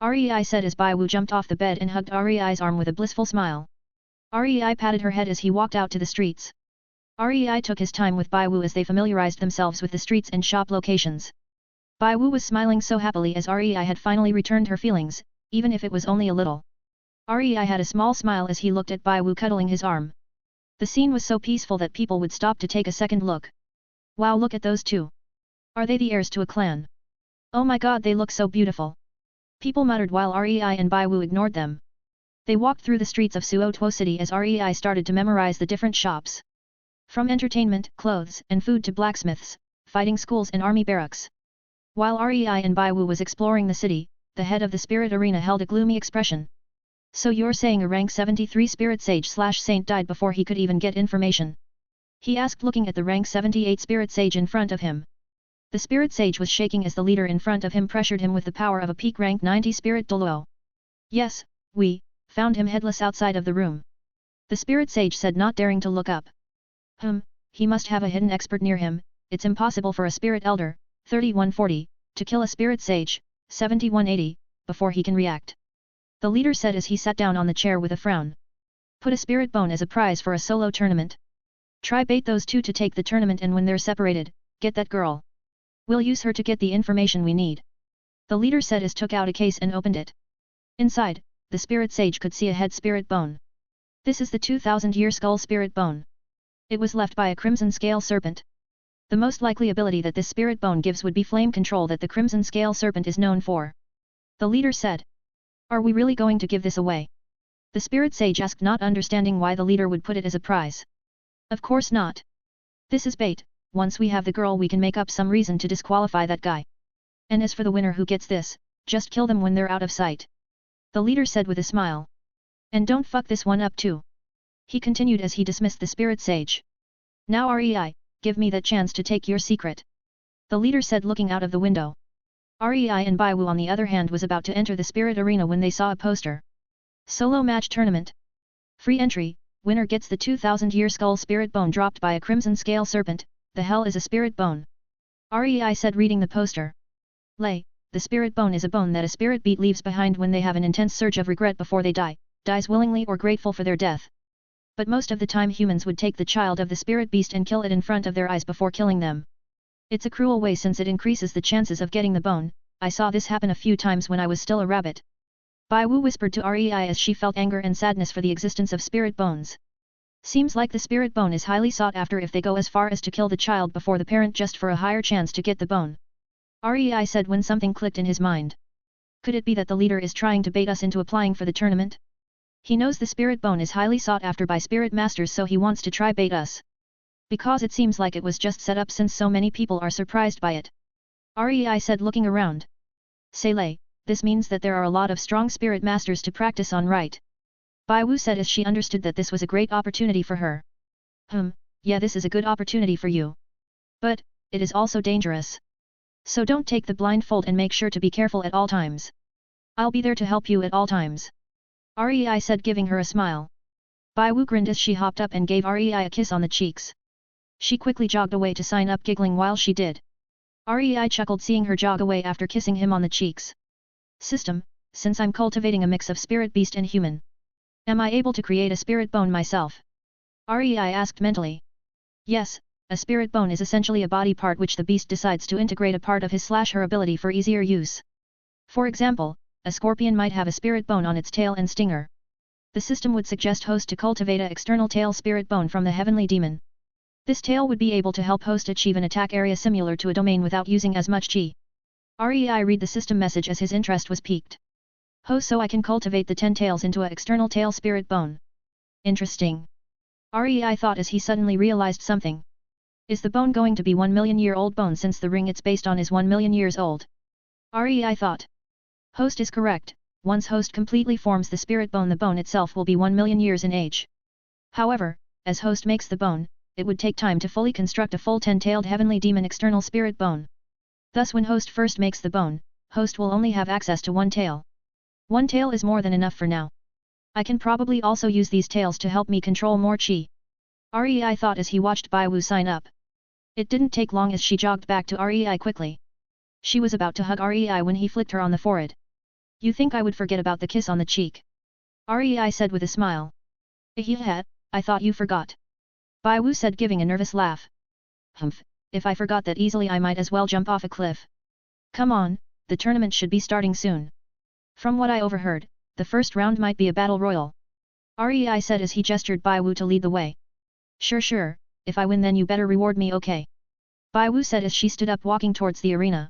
Rei said as Bai Wu jumped off the bed and hugged Rei's arm with a blissful smile. Rei patted her head as he walked out to the streets. Rei took his time with Bai Wu as they familiarized themselves with the streets and shop locations. Bai Wu was smiling so happily as Rei had finally returned her feelings, even if it was only a little. Rei had a small smile as he looked at Bai Wu cuddling his arm. The scene was so peaceful that people would stop to take a second look. Wow, look at those two. Are they the heirs to a clan? Oh my god, they look so beautiful. People muttered while Rei and Bai Wu ignored them. They walked through the streets of Suotuo City as Rei started to memorize the different shops. From entertainment, clothes, and food to blacksmiths, fighting schools and army barracks. While Rei and Bai Wu was exploring the city, the head of the spirit arena held a gloomy expression. So you're saying a rank 73 spirit sage/saint died before he could even get information? He asked looking at the rank 78 spirit sage in front of him. The spirit sage was shaking as the leader in front of him pressured him with the power of a peak rank 90 spirit Doluo. Yes, we found him headless outside of the room. The spirit sage said, not daring to look up. He must have a hidden expert near him. It's impossible for a spirit elder, 3140, to kill a spirit sage, 7180, before he can react. The leader said as he sat down on the chair with a frown. Put a spirit bone as a prize for a solo tournament. Try bait those two to take the tournament, and when they're separated, get that girl. We'll use her to get the information we need. The leader said as took out a case and opened it. Inside, the spirit sage could see a head spirit bone. This is the 2000-year skull spirit bone. It was left by a crimson scale serpent. The most likely ability that this spirit bone gives would be flame control that the crimson scale serpent is known for. The leader said. Are we really going to give this away? The spirit sage asked, not understanding why the leader would put it as a prize. Of course not. This is bait. Once we have the girl we can make up some reason to disqualify that guy. And as for the winner who gets this, just kill them when they're out of sight. The leader said with a smile. And don't fuck this one up too. He continued as he dismissed the spirit sage. Now Rei, give me that chance to take your secret. The leader said looking out of the window. Rei and Bai Wu on the other hand was about to enter the spirit arena when they saw a poster. Solo match tournament. Free entry, winner gets the 2000-year skull spirit bone dropped by a crimson scale serpent. The hell is a spirit bone? Rei said reading the poster. Lei, the spirit bone is a bone that a spirit beat leaves behind when they have an intense surge of regret before they die, dies willingly or grateful for their death. But most of the time humans would take the child of the spirit beast and kill it in front of their eyes before killing them. It's a cruel way since it increases the chances of getting the bone. I saw this happen a few times when I was still a rabbit. Bai Wu whispered to Rei as she felt anger and sadness for the existence of spirit bones. Seems like the spirit bone is highly sought after if they go as far as to kill the child before the parent just for a higher chance to get the bone. Rei said when something clicked in his mind. Could it be that the leader is trying to bait us into applying for the tournament? He knows the spirit bone is highly sought after by spirit masters, so he wants to try bait us. Because it seems like it was just set up since so many people are surprised by it. Rei said, looking around. Say Lei, this means that there are a lot of strong spirit masters to practice on, right? Bai Wu said as she understood that this was a great opportunity for her. Yeah, this is a good opportunity for you. But, it is also dangerous. So don't take the blindfold and make sure to be careful at all times. I'll be there to help you at all times. Rei said, giving her a smile. Bai Wu grinned as she hopped up and gave Rei a kiss on the cheeks. She quickly jogged away to sign up, giggling while she did. Rei chuckled seeing her jog away after kissing him on the cheeks. System, since I'm cultivating a mix of spirit beast and human. Am I able to create a spirit bone myself? Rei asked mentally. Yes, a spirit bone is essentially a body part which the beast decides to integrate a part of his/her ability for easier use. For example, a scorpion might have a spirit bone on its tail and stinger. The system would suggest host to cultivate a external tail spirit bone from the heavenly demon. This tail would be able to help host achieve an attack area similar to a domain without using as much chi. Rei read the system message as his interest was piqued. So I can cultivate the 10 tails into a external tail spirit bone. Interesting. Rei thought as he suddenly realized something. Is the bone going to be 1,000,000-year-old bone since the ring it's based on is 1,000,000 years old? Rei thought. Host is correct, once host completely forms the spirit bone, the bone itself will be 1,000,000 years in age. However, as host makes the bone, it would take time to fully construct a full 10-tailed heavenly demon external spirit bone. Thus when host first makes the bone, host will only have access to one tail. One tail is more than enough for now. I can probably also use these tails to help me control more chi. Rei thought as he watched Bai Wu sign up. It didn't take long as she jogged back to Rei quickly. She was about to hug Rei when he flicked her on the forehead. You think I would forget about the kiss on the cheek? Rei said with a smile. I thought you forgot. Bai Wu said, giving a nervous laugh. If I forgot that easily I might as well jump off a cliff. Come on, the tournament should be starting soon. From what I overheard, the first round might be a battle royal. Rei said as he gestured Bai Wu to lead the way. Sure, if I win then you better reward me, okay? Bai Wu said as she stood up walking towards the arena.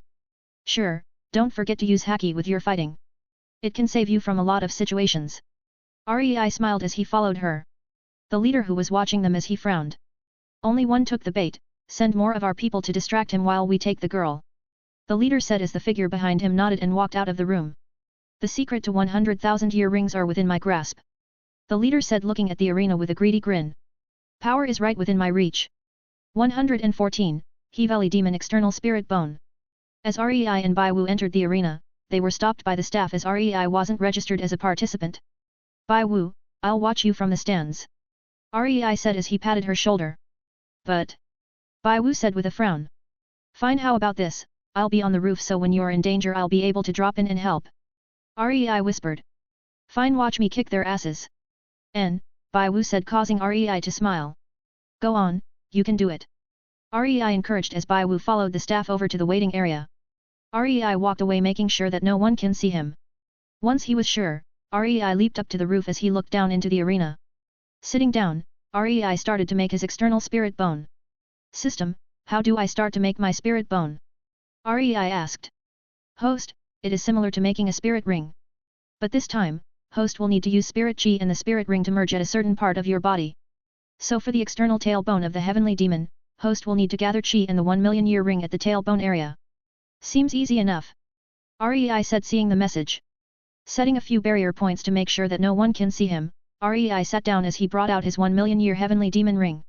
Sure, don't forget to use haki with your fighting. It can save you from a lot of situations. Rei smiled as he followed her. The leader who was watching them as he frowned. Only one took the bait, send more of our people to distract him while we take the girl. The leader said as the figure behind him nodded and walked out of the room. The secret to 100,000-year rings are within my grasp. The leader said looking at the arena with a greedy grin. Power is right within my reach. 114, Heveli Demon External Spirit Bone. As Rei and Bai Wu entered the arena, they were stopped by the staff as Rei wasn't registered as a participant. Bai Wu, I'll watch you from the stands. Rei said as he patted her shoulder. But... Bai Wu said with a frown. Fine, how about this, I'll be on the roof so when you're in danger I'll be able to drop in and help. Rei whispered. Fine, watch me kick their asses. Bai Wu said, causing Rei to smile. Go on, you can do it. Rei encouraged as Bai Wu followed the staff over to the waiting area. Rei walked away making sure that no one can see him. Once he was sure, Rei leaped up to the roof as he looked down into the arena. Sitting down, Rei started to make his external spirit bone. System, how do I start to make my spirit bone? Rei asked. Host, it is similar to making a spirit ring. But this time, host will need to use spirit chi and the spirit ring to merge at a certain part of your body. So for the external tailbone of the heavenly demon, host will need to gather chi and the 1,000,000-year ring at the tailbone area. Seems easy enough. Rei said, seeing the message. Setting a few barrier points to make sure that no one can see him, Rei sat down as he brought out his 1,000,000-year heavenly demon ring.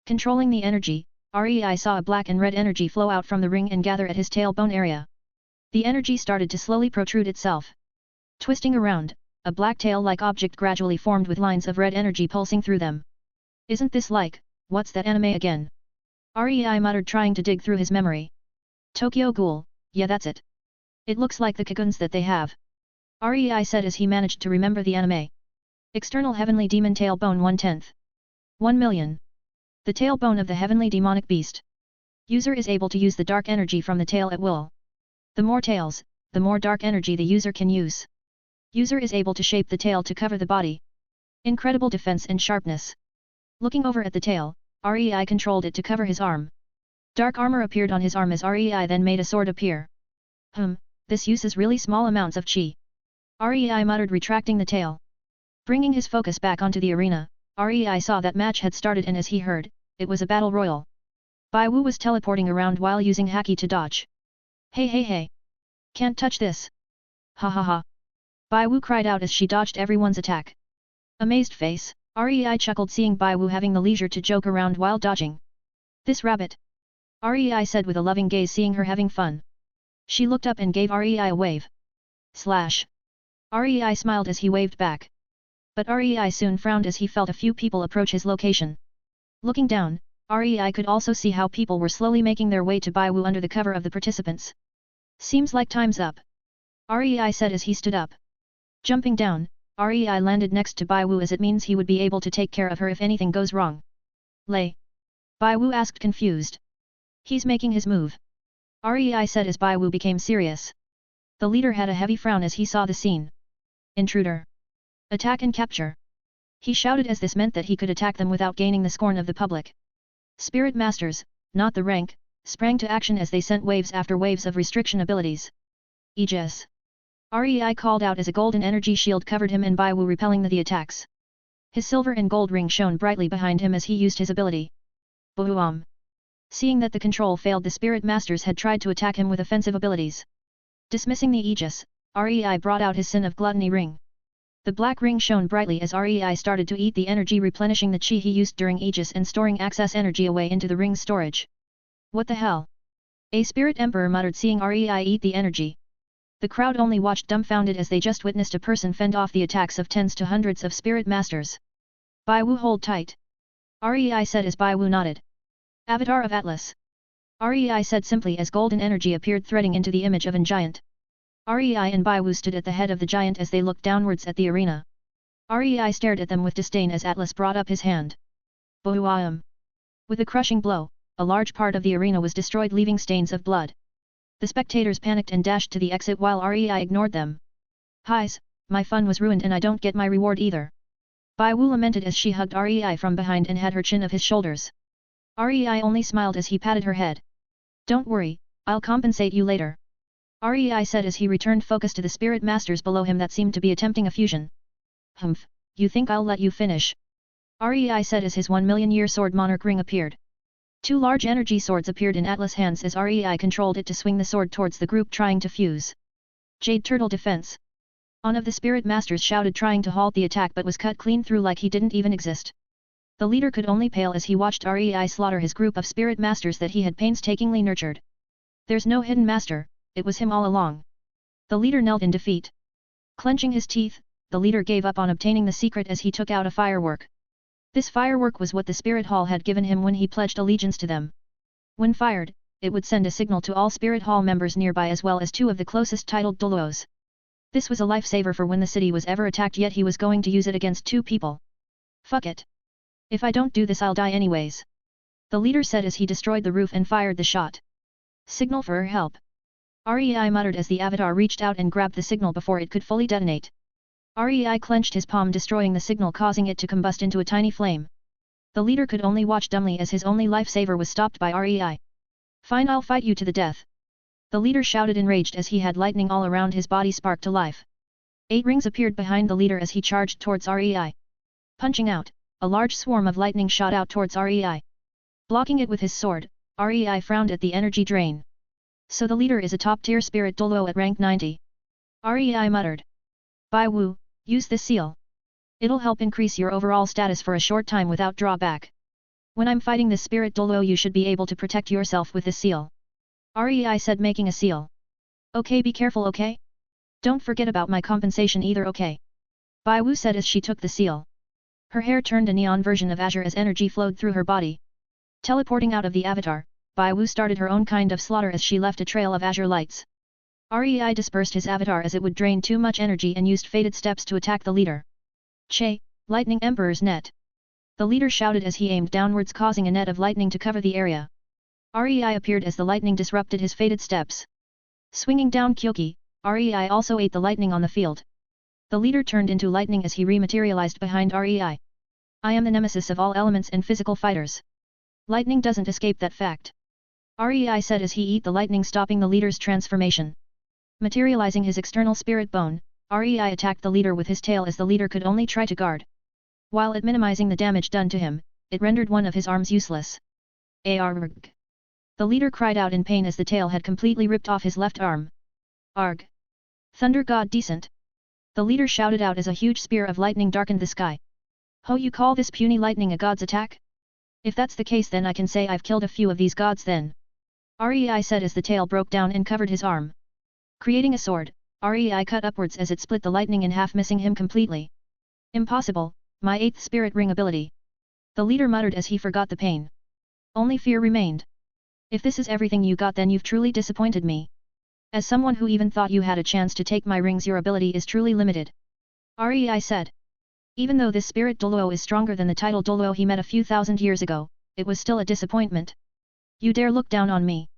Controlling the energy, Rei saw a black and red energy flow out from the ring and gather at his tailbone area. The energy started to slowly protrude itself. Twisting around, a black tail-like object gradually formed with lines of red energy pulsing through them. Isn't this like, what's that anime again? Rei muttered, trying to dig through his memory. Tokyo Ghoul, yeah, that's it. It looks like the cocoons that they have. Rei said as he managed to remember the anime. External Heavenly Demon Tailbone 1/10. 1,000,000. The tailbone of the Heavenly Demonic Beast. User is able to use the dark energy from the tail at will. The more tails, the more dark energy the user can use. User is able to shape the tail to cover the body. Incredible defense and sharpness. Looking over at the tail, Rei controlled it to cover his arm. Dark armor appeared on his arm as Rei then made a sword appear. This uses really small amounts of chi. Rei muttered, retracting the tail. Bringing his focus back onto the arena, Rei saw that match had started, and as he heard, it was a battle royal. Bai Wu was teleporting around while using Haki to dodge. Hey hey hey! Can't touch this! Ha ha ha! Bai Wu cried out as she dodged everyone's attack. Amazed face, Rei chuckled seeing Bai Wu having the leisure to joke around while dodging. This rabbit! Rei said with a loving gaze seeing her having fun. She looked up and gave Rei a wave. Slash! Rei smiled as he waved back. But Rei soon frowned as he felt a few people approach his location. Looking down, Rei could also see how people were slowly making their way to Bai Wu under the cover of the participants. Seems like time's up. Rei said as he stood up. Jumping down, Rei landed next to Bai Wu as it means he would be able to take care of her if anything goes wrong. Lei. Bai Wu asked confused. He's making his move. Rei said as Bai Wu became serious. The leader had a heavy frown as he saw the scene. Intruder. Attack and capture. He shouted as this meant that he could attack them without gaining the scorn of the public. Spirit Masters, not the rank, sprang to action as they sent waves after waves of restriction abilities. Aegis. Rei called out as a golden energy shield covered him and Bai Wu repelling the attacks. His silver and gold ring shone brightly behind him as he used his ability. Boom! Seeing that the control failed, the Spirit Masters had tried to attack him with offensive abilities. Dismissing the Aegis, Rei brought out his Sin of Gluttony ring. The black ring shone brightly as Rei started to eat the energy, replenishing the chi he used during Aegis and storing excess energy away into the ring's storage. What the hell? A Spirit Emperor muttered seeing Rei eat the energy. The crowd only watched dumbfounded as they just witnessed a person fend off the attacks of tens to hundreds of Spirit Masters. Bai Wu, hold tight. Rei said as Bai Wu nodded. Avatar of Atlas. Rei said simply as golden energy appeared threading into the image of an giant. Rei and Bai Wu stood at the head of the giant as they looked downwards at the arena. Rei stared at them with disdain as Atlas brought up his hand. Boom! With a crushing blow, a large part of the arena was destroyed, leaving stains of blood. The spectators panicked and dashed to the exit while Rei ignored them. Highs, my fun was ruined and I don't get my reward either. Bai Wu lamented as she hugged Rei from behind and had her chin of his shoulders. Rei only smiled as he patted her head. Don't worry, I'll compensate you later. Rei said as he returned focus to the Spirit Masters below him that seemed to be attempting a fusion. Humph, you think I'll let you finish? Rei said as his 1,000,000-year sword monarch ring appeared. Two large energy swords appeared in Atlas' hands as Rei controlled it to swing the sword towards the group trying to fuse. Jade Turtle Defense. One of the Spirit Masters shouted trying to halt the attack but was cut clean through like he didn't even exist. The leader could only pale as he watched Rei slaughter his group of Spirit Masters that he had painstakingly nurtured. There's no hidden master, it was him all along. The leader knelt in defeat. Clenching his teeth, the leader gave up on obtaining the secret as he took out a firework. This firework was what the Spirit Hall had given him when he pledged allegiance to them. When fired, it would send a signal to all Spirit Hall members nearby as well as two of the closest titled Doluos. This was a lifesaver for when the city was ever attacked, yet he was going to use it against two people. Fuck it. If I don't do this I'll die anyways. The leader said as he destroyed the roof and fired the shot. Signal for help. Rei muttered as the avatar reached out and grabbed the signal before it could fully detonate. Rei clenched his palm, destroying the signal, causing it to combust into a tiny flame. The leader could only watch dumbly as his only lifesaver was stopped by Rei. Fine, I'll fight you to the death. The leader shouted enraged as he had lightning all around his body spark to life. 8 rings appeared behind the leader as he charged towards Rei. Punching out, a large swarm of lightning shot out towards Rei. Blocking it with his sword, Rei frowned at the energy drain. So the leader is a top-tier spirit Doluo at rank 90. Rei muttered. Bai Wu, use this seal. It'll help increase your overall status for a short time without drawback. When I'm fighting this spirit Doluo you should be able to protect yourself with this seal. Rei said, making a seal. Okay, be careful, okay? Don't forget about my compensation either, okay? Bai Wu said as she took the seal. Her hair turned a neon version of azure as energy flowed through her body. Teleporting out of the avatar, Bai Wu started her own kind of slaughter as she left a trail of azure lights. Rei dispersed his avatar as it would drain too much energy and used fated steps to attack the leader. Che, Lightning Emperor's net. The leader shouted as he aimed downwards, causing a net of lightning to cover the area. Rei appeared as the lightning disrupted his fated steps. Swinging down Kyoki, Rei also ate the lightning on the field. The leader turned into lightning as he rematerialized behind Rei. I am the nemesis of all elements and physical fighters. Lightning doesn't escape that fact. Rei said as he ate the lightning, stopping the leader's transformation. Materializing his external spirit bone, REI attacked the leader with his tail as the leader could only try to guard. While it minimizing the damage done to him, it rendered one of his arms useless. Arg! The leader cried out in pain as the tail had completely ripped off his left arm. Arg! Thunder God decent! The leader shouted out as a huge spear of lightning darkened the sky. Ho, you call this puny lightning a god's attack? If that's the case, then I can say I've killed a few of these gods then. REI said as the tail broke down and covered his arm. Creating a sword, REI cut upwards as it split the lightning in half, missing him completely. Impossible, my 8th spirit ring ability. The leader muttered as he forgot the pain. Only fear remained. If this is everything you got, then you've truly disappointed me. As someone who even thought you had a chance to take my rings, your ability is truly limited. REI said. Even though this spirit Doluo is stronger than the title Doluo he met a few thousand years ago, it was still a disappointment. You dare look down on me?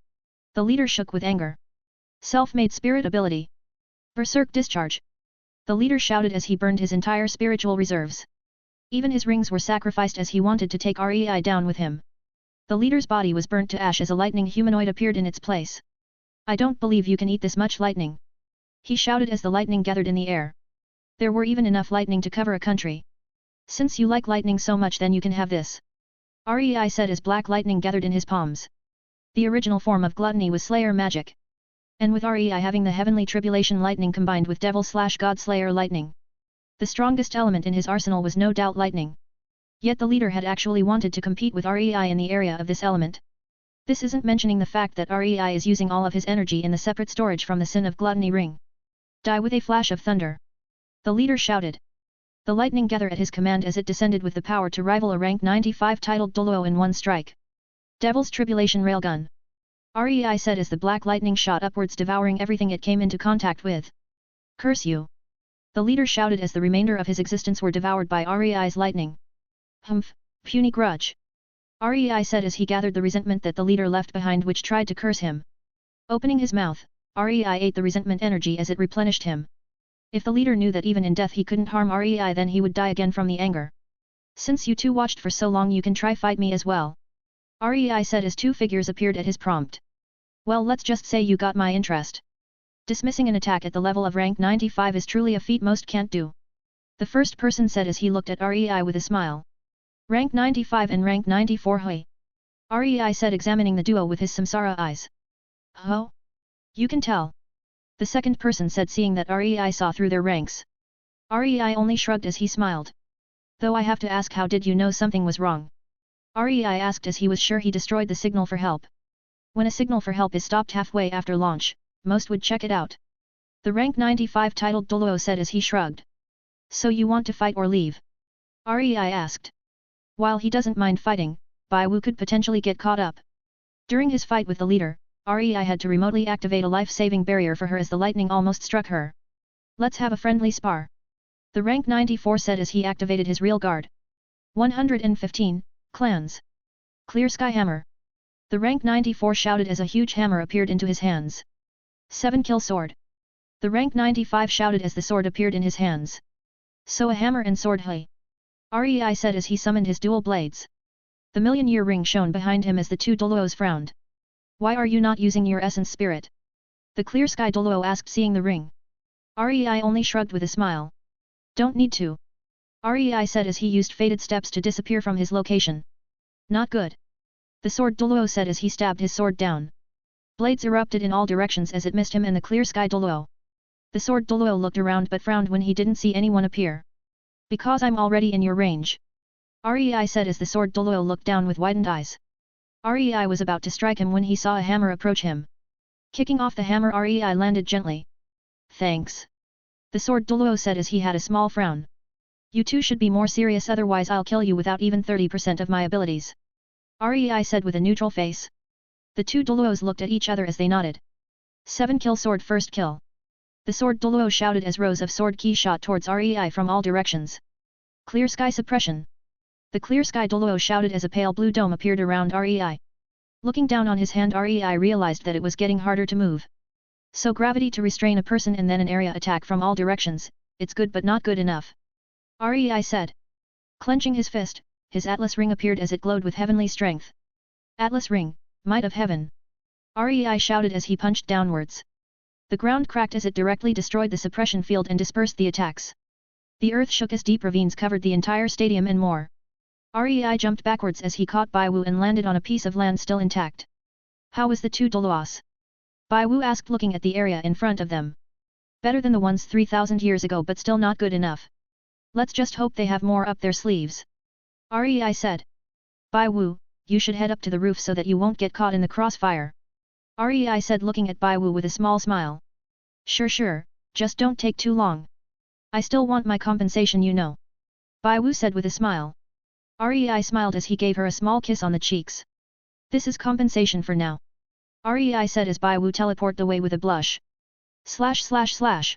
The leader shook with anger. Self-made spirit ability. Berserk discharge. The leader shouted as he burned his entire spiritual reserves. Even his rings were sacrificed as he wanted to take REI down with him. The leader's body was burnt to ash as a lightning humanoid appeared in its place. I don't believe you can eat this much lightning. He shouted as the lightning gathered in the air. There were even enough lightning to cover a country. Since you like lightning so much, then you can have this. REI said as black lightning gathered in his palms. The original form of gluttony was Slayer magic. And with REI having the heavenly tribulation lightning combined with Devil/God Slayer lightning. The strongest element in his arsenal was no doubt lightning. Yet the leader had actually wanted to compete with REI in the area of this element. This isn't mentioning the fact that REI is using all of his energy in the separate storage from the Sin of Gluttony ring. Die with a flash of thunder. The leader shouted. The lightning gathered at his command as it descended with the power to rival a rank 95 titled Doluo in one strike. Devil's Tribulation Railgun. REI said as the black lightning shot upwards, devouring everything it came into contact with. Curse you! The leader shouted as the remainder of his existence were devoured by REI's lightning. Humph, puny grudge! REI said as he gathered the resentment that the leader left behind, which tried to curse him. Opening his mouth, REI ate the resentment energy as it replenished him. If the leader knew that even in death he couldn't harm REI, then he would die again from the anger. Since you two watched for so long, you can try fight me as well. REI said as two figures appeared at his prompt. Well, let's just say you got my interest. Dismissing an attack at the level of rank 95 is truly a feat most can't do. The first person said as he looked at REI with a smile. Rank 95 and rank 94 hui. REI said, examining the duo with his samsara eyes. Oh? You can tell. The second person said, seeing that REI saw through their ranks. REI only shrugged as he smiled. Though I have to ask, how did you know something was wrong? REI asked as he was sure he destroyed the signal for help. When a signal for help is stopped halfway after launch, most would check it out. The rank 95 titled Doluo said as he shrugged. So you want to fight or leave? REI asked. While he doesn't mind fighting, Bai Wu could potentially get caught up. During his fight with the leader, REI had to remotely activate a life-saving barrier for her as the lightning almost struck her. Let's have a friendly spar. The rank 94 said as he activated his real guard. 115, clans. Clear Sky Hammer. The rank 94 shouted as a huge hammer appeared into his hands. 7 kill sword. The rank 95 shouted as the sword appeared in his hands. So a hammer and sword, hey. REI said as he summoned his dual blades. The million-year ring shone behind him as the two Doluos frowned. Why are you not using your essence spirit? The Clear Sky Doluo asked, seeing the ring. REI only shrugged with a smile. Don't need to. REI said as he used fated steps to disappear from his location. Not good. The sword Doluo said as he stabbed his sword down. Blades erupted in all directions as it missed him and the Clear Sky Doluo. The sword Doluo looked around but frowned when he didn't see anyone appear. Because I'm already in your range. REI said as the sword Doluo looked down with widened eyes. REI was about to strike him when he saw a hammer approach him. Kicking off the hammer, REI landed gently. Thanks. The sword Doluo said as he had a small frown. You two should be more serious, otherwise I'll kill you without even 30% of my abilities. REI said with a neutral face. The two Doluos looked at each other as they nodded. 7 kill sword, first kill. The sword Doluo shouted as rows of sword keys shot towards REI from all directions. Clear Sky Suppression. The Clear Sky Doluo shouted as a pale blue dome appeared around REI. Looking down on his hand, REI realized that it was getting harder to move. So gravity to restrain a person and then an area attack from all directions, it's good but not good enough. REI said. Clenching his fist, his Atlas ring appeared as it glowed with heavenly strength. Atlas ring, might of heaven. REI shouted as he punched downwards. The ground cracked as it directly destroyed the suppression field and dispersed the attacks. The earth shook as deep ravines covered the entire stadium and more. Rei jumped backwards as he caught Bai Wu and landed on a piece of land still intact. How was the two Doluos? Bai Wu asked looking at the area in front of them. Better than the ones 3,000 years ago but still not good enough. Let's just hope they have more up their sleeves. Rei said. Bai Wu, you should head up to the roof so that you won't get caught in the crossfire. Rei said looking at Bai Wu with a small smile. Sure, just don't take too long. I still want my compensation you know. Bai Wu said with a smile. Rei smiled as he gave her a small kiss on the cheeks. This is compensation for now. Rei said as Bai Wu teleported away with a blush. /////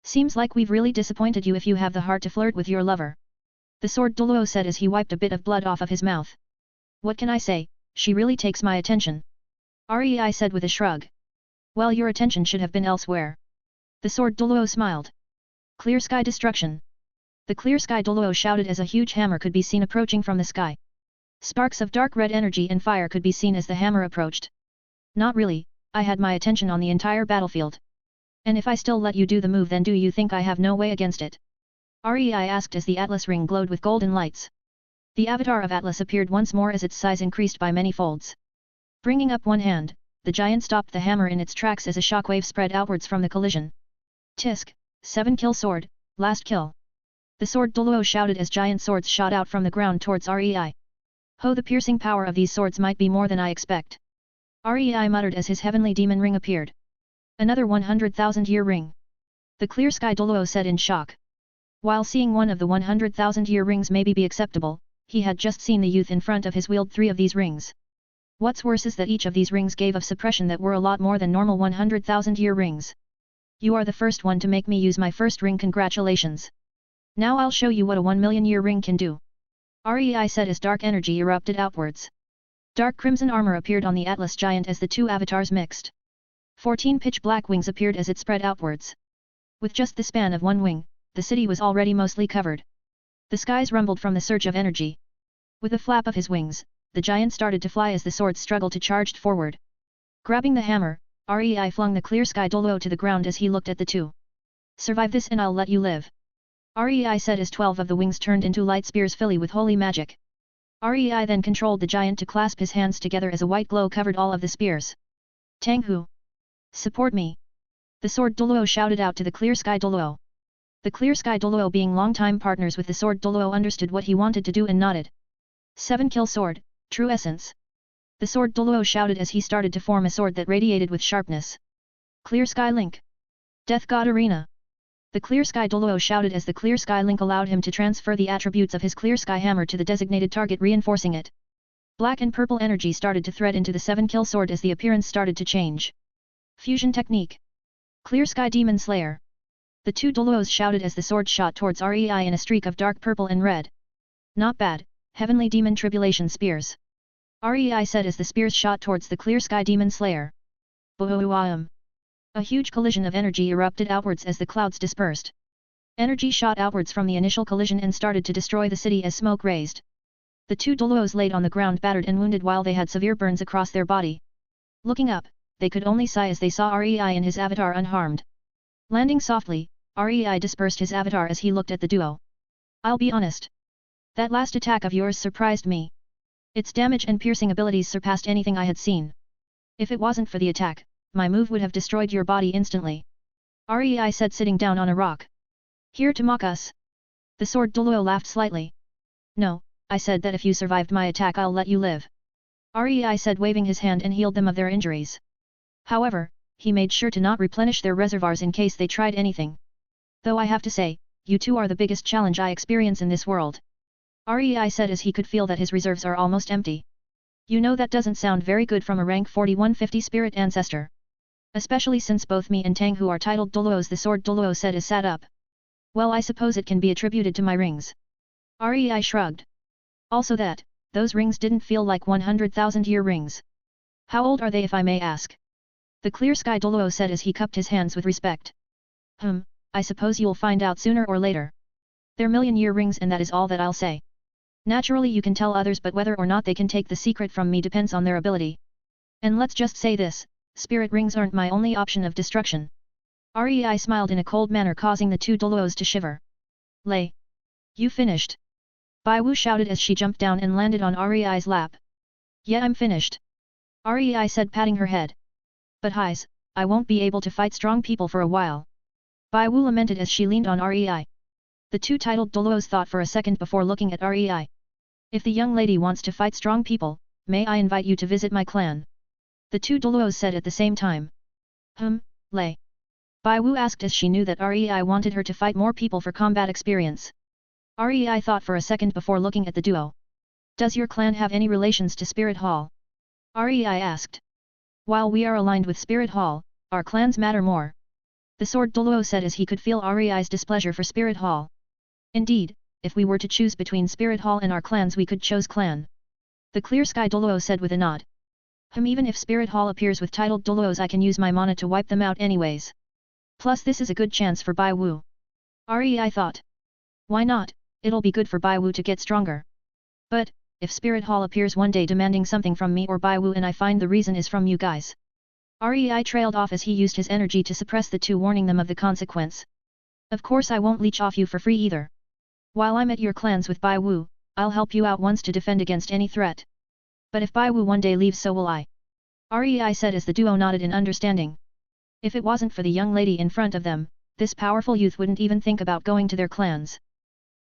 Seems like we've really disappointed you if you have the heart to flirt with your lover. The sword Doluo said as he wiped a bit of blood off of his mouth. What can I say, she really takes my attention. Rei said with a shrug. Well, your attention should have been elsewhere. The sword Doluo smiled. Clear sky destruction. The clear sky Doluo shouted as a huge hammer could be seen approaching from the sky. Sparks of dark red energy and fire could be seen as the hammer approached. Not really, I had my attention on the entire battlefield. And if I still let you do the move then do you think I have no way against it? Rei asked as the Atlas ring glowed with golden lights. The avatar of Atlas appeared once more as its size increased by many folds. Bringing up one hand, the giant stopped the hammer in its tracks as a shockwave spread outwards from the collision. Tisk, 7-kill sword, last kill. The sword Doluo shouted as giant swords shot out from the ground towards Rei. Ho, the piercing power of these swords might be more than I expect. Rei muttered as his heavenly demon ring appeared. Another 100,000-year ring. The clear sky Doluo said in shock. While seeing one of the 100,000-year rings maybe be acceptable, he had just seen the youth in front of his wield 3 of these rings. What's worse is that each of these rings gave of suppression that were a lot more than normal 100,000-year rings. You are the first one to make me use my first ring, congratulations. Now I'll show you what a 1,000,000-year ring can do. Rei said as dark energy erupted outwards. Dark crimson armor appeared on the Atlas giant as the two avatars mixed. 14 pitch black wings appeared as it spread outwards. With just the span of one wing, the city was already mostly covered. The skies rumbled from the surge of energy. With a flap of his wings, the giant started to fly as the swords struggled to charge forward. Grabbing the hammer, Rei flung the clear sky Doluo to the ground as he looked at the two. Survive this and I'll let you live. Rei said as 12 of the wings turned into light spears filly with holy magic. Rei then controlled the giant to clasp his hands together as a white glow covered all of the spears. Tanghu! Support me! The sword Doluo shouted out to the clear sky Doluo. The clear sky Doluo being long-time partners with the sword Doluo understood what he wanted to do and nodded. 7-kill sword, true essence. The sword Doluo shouted as he started to form a sword that radiated with sharpness. Clear sky link! Death god arena! The clear sky Doluo shouted as the clear sky link allowed him to transfer the attributes of his clear sky hammer to the designated target, reinforcing it. Black and purple energy started to thread into the 7-kill sword as the appearance started to change. Fusion technique. Clear sky demon slayer. The two Doluos shouted as the sword shot towards Rei in a streak of dark purple and red. Not bad, heavenly demon tribulation spears. Rei said as the spears shot towards the clear sky demon slayer. Boom! A huge collision of energy erupted outwards as the clouds dispersed. Energy shot outwards from the initial collision and started to destroy the city as smoke raised. The two Doluos laid on the ground battered and wounded while they had severe burns across their body. Looking up, they could only sigh as they saw Rei and his avatar unharmed. Landing softly, Rei dispersed his avatar as he looked at the duo. I'll be honest. That last attack of yours surprised me. Its damage and piercing abilities surpassed anything I had seen. If it wasn't for the attack, my move would have destroyed your body instantly. Rei said sitting down on a rock. Here to mock us? The sword Doluo laughed slightly. No, I said that if you survived my attack I'll let you live. Rei said waving his hand and healed them of their injuries. However, he made sure to not replenish their reservoirs in case they tried anything. Though I have to say, you two are the biggest challenge I experience in this world. Rei said as he could feel that his reserves are almost empty. You know that doesn't sound very good from a rank 4150 spirit ancestor. Especially since both me and Tanghu are titled Doluos, the sword Doluo said as sat up. Well, I suppose it can be attributed to my rings. Rei shrugged. Also that, those rings didn't feel like 100,000-year rings. How old are they if I may ask? The clear sky Doluo said as he cupped his hands with respect. I suppose you'll find out sooner or later. They're million-year rings and that is all that I'll say. Naturally you can tell others, but whether or not they can take the secret from me depends on their ability. And let's just say this, spirit rings aren't my only option of destruction. Rei smiled in a cold manner, causing the two Doluos to shiver. Lei. You finished. Bai Wu shouted as she jumped down and landed on Rei's lap. Yeah, I'm finished. Rei said, patting her head. But Heis, I won't be able to fight strong people for a while. Bai Wu lamented as she leaned on Rei. The two titled Doluos thought for a second before looking at Rei. If the young lady wants to fight strong people, may I invite you to visit my clan? The two Doluos said at the same time. Lei. Bai Wu asked as she knew that Rei wanted her to fight more people for combat experience. Rei thought for a second before looking at the duo. Does your clan have any relations to Spirit Hall? Rei asked. While we are aligned with Spirit Hall, our clans matter more. The Sword Doluo said as he could feel Rei's displeasure for Spirit Hall. Indeed, if we were to choose between Spirit Hall and our clans we could choose clan. The Clear Sky Doluo said with a nod. Even if Spirit Hall appears with titled Doluos I can use my mana to wipe them out anyways. Plus this is a good chance for Bai Wu. Rei thought. Why not, it'll be good for Bai Wu to get stronger. But, if Spirit Hall appears one day demanding something from me or Bai Wu and I find the reason is from you guys. Rei trailed off as he used his energy to suppress the two, warning them of the consequence. Of course I won't leech off you for free either. While I'm at your clans with Bai Wu, I'll help you out once to defend against any threat. But if Bai Wu one day leaves so will I. Rei said as the duo nodded in understanding. If it wasn't for the young lady in front of them, this powerful youth wouldn't even think about going to their clans.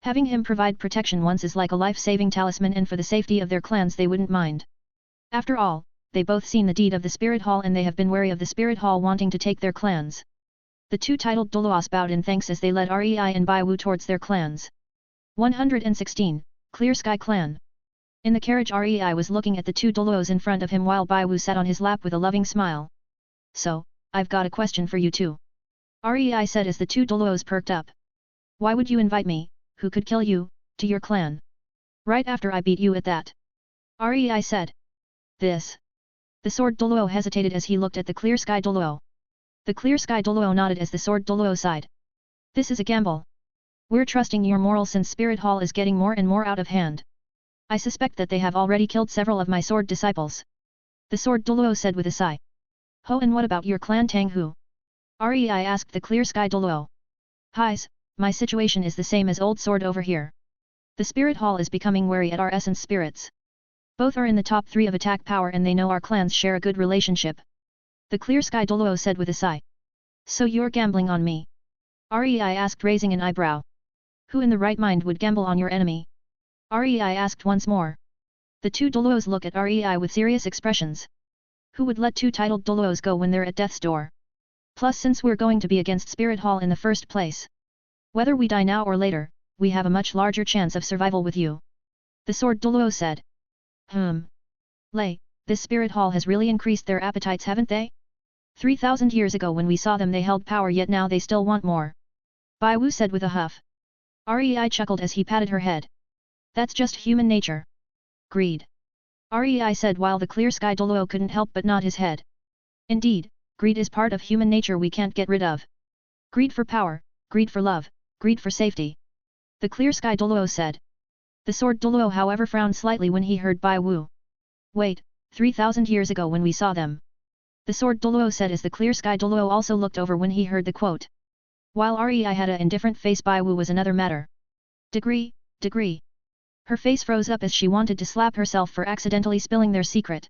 Having him provide protection once is like a life-saving talisman, and for the safety of their clans they wouldn't mind. After all, they both seen the deed of the Spirit Hall and they have been wary of the Spirit Hall wanting to take their clans. The two titled Doluos bowed in thanks as they led Rei and Bai Wu towards their clans. 116, Clear Sky Clan. In the carriage Rei was looking at the two Doluos in front of him while Bai Wu sat on his lap with a loving smile. So, I've got a question for you too. Rei said as the two Doluos perked up. Why would you invite me, who could kill you, to your clan? Right after I beat you at that. Rei said. This. The Sword Doluo hesitated as he looked at the Clear Sky Doluo. The Clear Sky Doluo nodded as the Sword Doluo sighed. This is a gamble. We're trusting your moral since Spirit Hall is getting more and more out of hand. I suspect that they have already killed several of my sword disciples. The Sword Doluo said with a sigh. Ho, and what about your clan Tang Hu? Rei asked the Clear Sky Doluo. Heis, my situation is the same as Old Sword over here. The Spirit Hall is becoming wary at our essence spirits. Both are in the top 3 of attack power and they know our clans share a good relationship. The Clear Sky Doluo said with a sigh. So you're gambling on me? Rei asked, raising an eyebrow. Who in the right mind would gamble on your enemy? Rei asked once more. The two Doluos look at Rei with serious expressions. Who would let two titled Doluos go when they're at death's door? Plus since we're going to be against Spirit Hall in the first place. Whether we die now or later, we have a much larger chance of survival with you. The Sword Doluo said. Lei, this Spirit Hall has really increased their appetites, haven't they? 3,000 years ago when we saw them they held power, yet now they still want more. Bai Wu said with a huff. Rei chuckled as he patted her head. That's just human nature. Greed. Rei said while the Clear Sky Doluo couldn't help but nod his head. Indeed, greed is part of human nature we can't get rid of. Greed for power, greed for love, greed for safety. The Clear Sky Doluo said. The Sword Doluo however frowned slightly when he heard Bai Wu. Wait, 3,000 years ago when we saw them. The Sword Doluo said as the Clear Sky Doluo also looked over when he heard the quote. While Rei had an indifferent face, Bai Wu was another matter. Degree. Her face froze up as she wanted to slap herself for accidentally spilling their secret.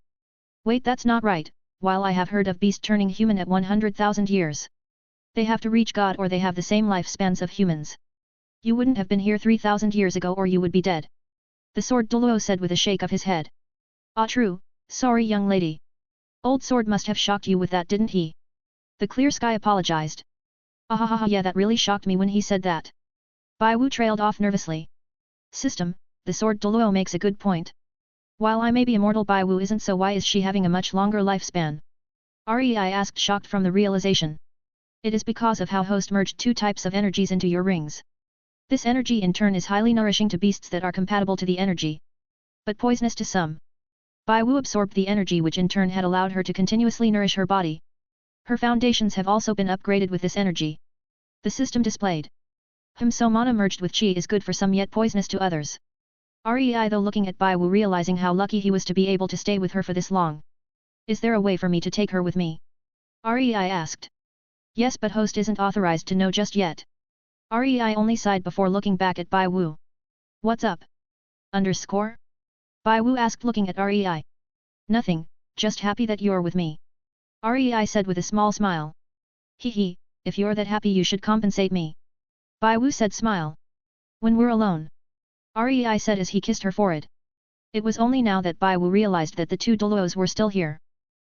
Wait, that's not right, while I have heard of beast turning human at 100,000 years. They have to reach God or they have the same lifespans of humans. You wouldn't have been here 3,000 years ago or you would be dead. The Sword Doluo said with a shake of his head. Ah, true, sorry young lady. Old Sword must have shocked you with that, didn't he? The Clear Sky apologized. Ah, yeah, that really shocked me when he said that. Bai Wu trailed off nervously. System, the Sword Doluo makes a good point. While I may be immortal, Bai Wu isn't, so why is she having a much longer lifespan? Rei asked, shocked from the realization. It is because of how host merged two types of energies into your rings. This energy in turn is highly nourishing to beasts that are compatible to the energy, but poisonous to some. Bai Wu absorbed the energy which in turn had allowed her to continuously nourish her body. Her foundations have also been upgraded with this energy. The system displayed. So mana merged with chi is good for some yet poisonous to others. Rei though looking at Bai Wu realizing how lucky he was to be able to stay with her for this long. Is there a way for me to take her with me? Rei asked. Yes, but host isn't authorized to know just yet. Rei only sighed before looking back at Bai Wu. What's up? Underscore? Bai Wu asked looking at Rei. Nothing, just happy that you're with me. Rei said with a small smile. Hee, if you're that happy you should compensate me. Bai Wu said smile. When we're alone. Rei said as he kissed her forehead. It was only now that Bai Wu realized that the two Doluos were still here.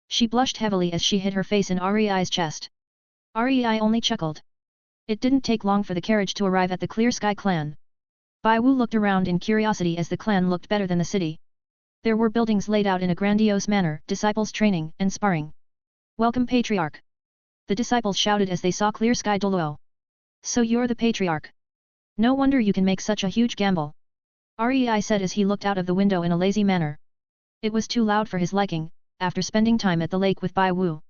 She blushed heavily as she hid her face in Rei's chest. Rei only chuckled. It didn't take long for the carriage to arrive at the Clear Sky clan. Bai Wu looked around in curiosity as the clan looked better than the city. There were buildings laid out in a grandiose manner, disciples training and sparring. Welcome Patriarch! The disciples shouted as they saw Clear Sky Doluo. So you're the Patriarch. No wonder you can make such a huge gamble. Rei said as he looked out of the window in a lazy manner. It was too loud for his liking, after spending time at the lake with Bai Wu.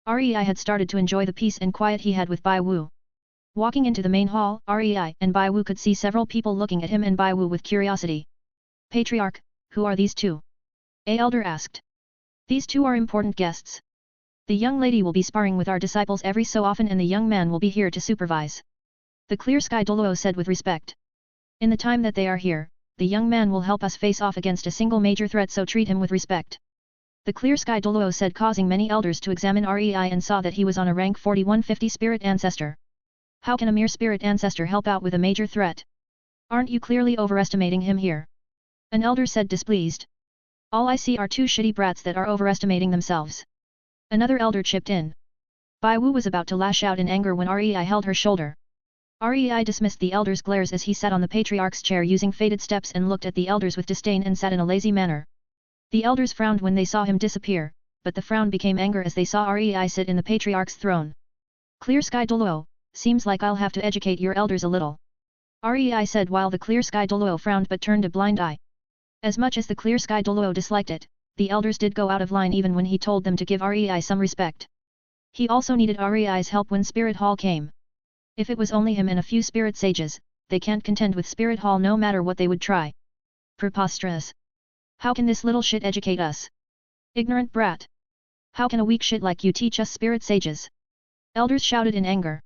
Rei had started to enjoy the peace and quiet he had with Bai Wu. Walking into the main hall, Rei and Bai Wu could see several people looking at him and Bai Wu with curiosity. Patriarch, who are these two? A elder asked. These two are important guests. The young lady will be sparring with our disciples every so often and the young man will be here to supervise. The Clear Sky Doluo said with respect. In the time that they are here, the young man will help us face off against a single major threat, so treat him with respect. The Clear Sky Doluo said, causing many elders to examine Rei and saw that he was on a rank 4150 spirit ancestor. How can a mere spirit ancestor help out with a major threat? Aren't you clearly overestimating him here? An elder said displeased. All I see are two shitty brats that are overestimating themselves. Another elder chipped in. Bai Wu was about to lash out in anger when Rei held her shoulder. Rei dismissed the elder's glares as he sat on the patriarch's chair using faded steps and looked at the elders with disdain and sat in a lazy manner. The elders frowned when they saw him disappear, but the frown became anger as they saw Rei sit in the patriarch's throne. Clear Sky Doluo, seems like I'll have to educate your elders a little. Rei said while the Clear Sky Doluo frowned but turned a blind eye. As much as the Clear Sky Doluo disliked it, the elders did go out of line even when he told them to give Rei some respect. He also needed Rei's help when Spirit Hall came. If it was only him and a few spirit sages, they can't contend with Spirit Hall no matter what they would try. Preposterous. How can this little shit educate us? Ignorant brat. How can a weak shit like you teach us spirit sages? Elders shouted in anger.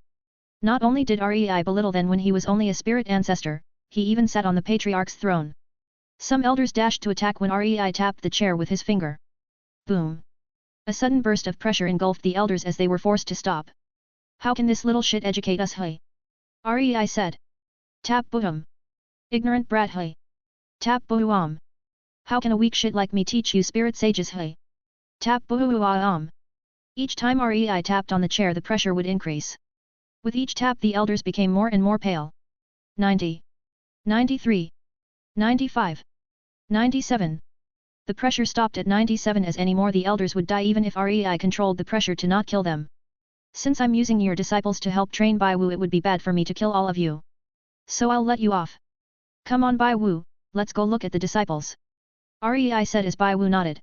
Not only did Rei belittle them when he was only a spirit ancestor, he even sat on the patriarch's throne. Some elders dashed to attack when Rei tapped the chair with his finger. Boom. A sudden burst of pressure engulfed the elders as they were forced to stop. How can this little shit educate us, hey? Rei said. Tap boom. Ignorant brat, hey. Tap boom. How can a weak shit like me teach you spirit sages, hey? Tap boom. Each time Rei tapped on the chair the pressure would increase. With each tap the elders became more and more pale. 90. 93. 95. 97. The pressure stopped at 97 as any more the elders would die even if Rei controlled the pressure to not kill them. Since I'm using your disciples to help train Bai Wu, it would be bad for me to kill all of you. So I'll let you off. Come on Bai Wu, let's go look at the disciples. Rei said as Bai Wu nodded.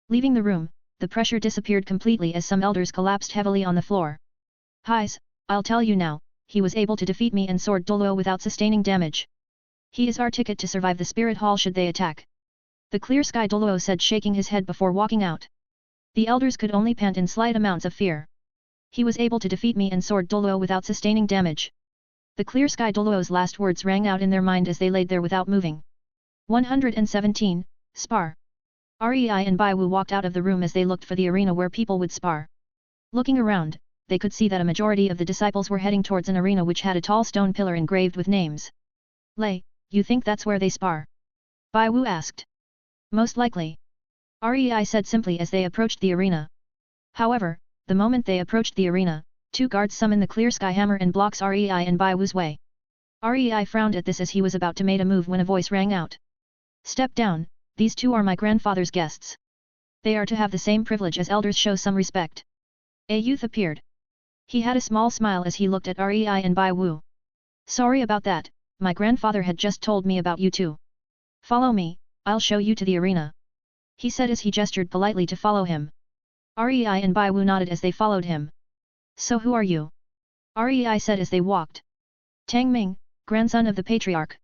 Leaving the room, the pressure disappeared completely as some elders collapsed heavily on the floor. Highs, I'll tell you now, he was able to defeat me and Sword Doluo without sustaining damage. He is our ticket to survive the Spirit Hall should they attack. The Clear Sky Doluo said, shaking his head before walking out. The elders could only pant in slight amounts of fear. He was able to defeat me and Sword Doluo without sustaining damage. The Clear Sky Doluo's last words rang out in their mind as they laid there without moving. 117, Spar. Rei and Bai Wu walked out of the room as they looked for the arena where people would spar. Looking around, they could see that a majority of the disciples were heading towards an arena which had a tall stone pillar engraved with names. Lei, you think that's where they spar? Bai Wu asked. Most likely. Rei said simply as they approached the arena. However, the moment they approached the arena, two guards summoned the Clear Sky Hammer and blocks Rei and Bai Wu's way. Rei frowned at this as he was about to make a move when a voice rang out. Step down, these two are my grandfather's guests. They are to have the same privilege as elders, show some respect. A youth appeared. He had a small smile as he looked at Rei and Bai Wu. Sorry about that, my grandfather had just told me about you two. Follow me, I'll show you to the arena. He said as he gestured politely to follow him. Rei and Bai Wu nodded as they followed him. So who are you? Rei said as they walked. Tang Ming, grandson of the Patriarch.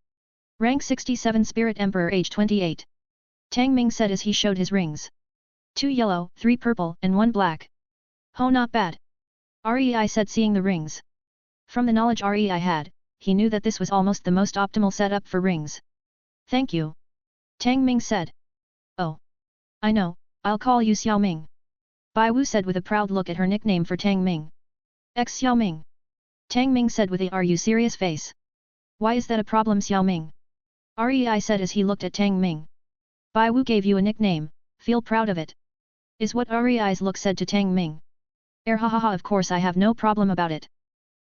Rank 67 Spirit Emperor, age 28. Tang Ming said as he showed his rings. 2 yellow, 3 purple and 1 black. Oh, not bad. Rei said, seeing the rings. From the knowledge Rei had, he knew that this was almost the most optimal setup for rings. Thank you. Tang Ming said. Oh. I know, I'll call you Xiao Ming. Bai Wu said with a proud look at her nickname for Tang Ming. X Xiao Ming. Tang Ming said with a "Are you serious" face. Why is that a problem, Xiao Ming? Rei said as he looked at Tang Ming. Bai Wu gave you a nickname, feel proud of it. Is what Rei's look said to Tang Ming. Ha ha ha, of course I have no problem about it.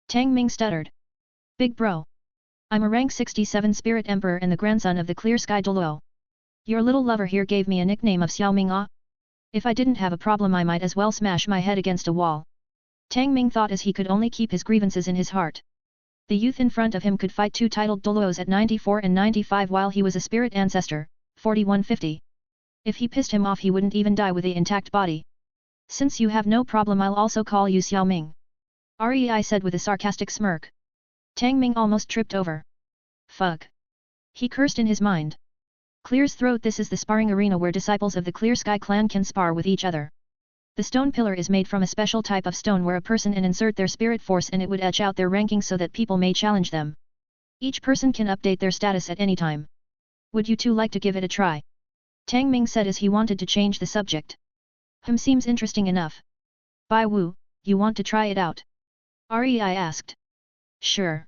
Tang Ming stuttered. Big bro. I'm a rank 67 Spirit Emperor and the grandson of the Clear Sky Doluo. Your little lover here gave me a nickname of Xiao Ming ah? If I didn't have a problem I might as well smash my head against a wall. Tang Ming thought as he could only keep his grievances in his heart. The youth in front of him could fight two titled Doluos at 94 and 95 while he was a spirit ancestor, 4150. If he pissed him off he wouldn't even die with a intact body. Since you have no problem I'll also call you Xiao Ming. Rei said with a sarcastic smirk. Tang Ming almost tripped over. Fuck. He cursed in his mind. Clear's throat. This is the sparring arena where disciples of the Clear Sky clan can spar with each other. The stone pillar is made from a special type of stone where a person can insert their spirit force and it would etch out their ranking so that people may challenge them. Each person can update their status at any time. Would you two like to give it a try? Tang Ming said as he wanted to change the subject. Seems interesting enough. Bai Wu, you want to try it out? Rei asked. Sure.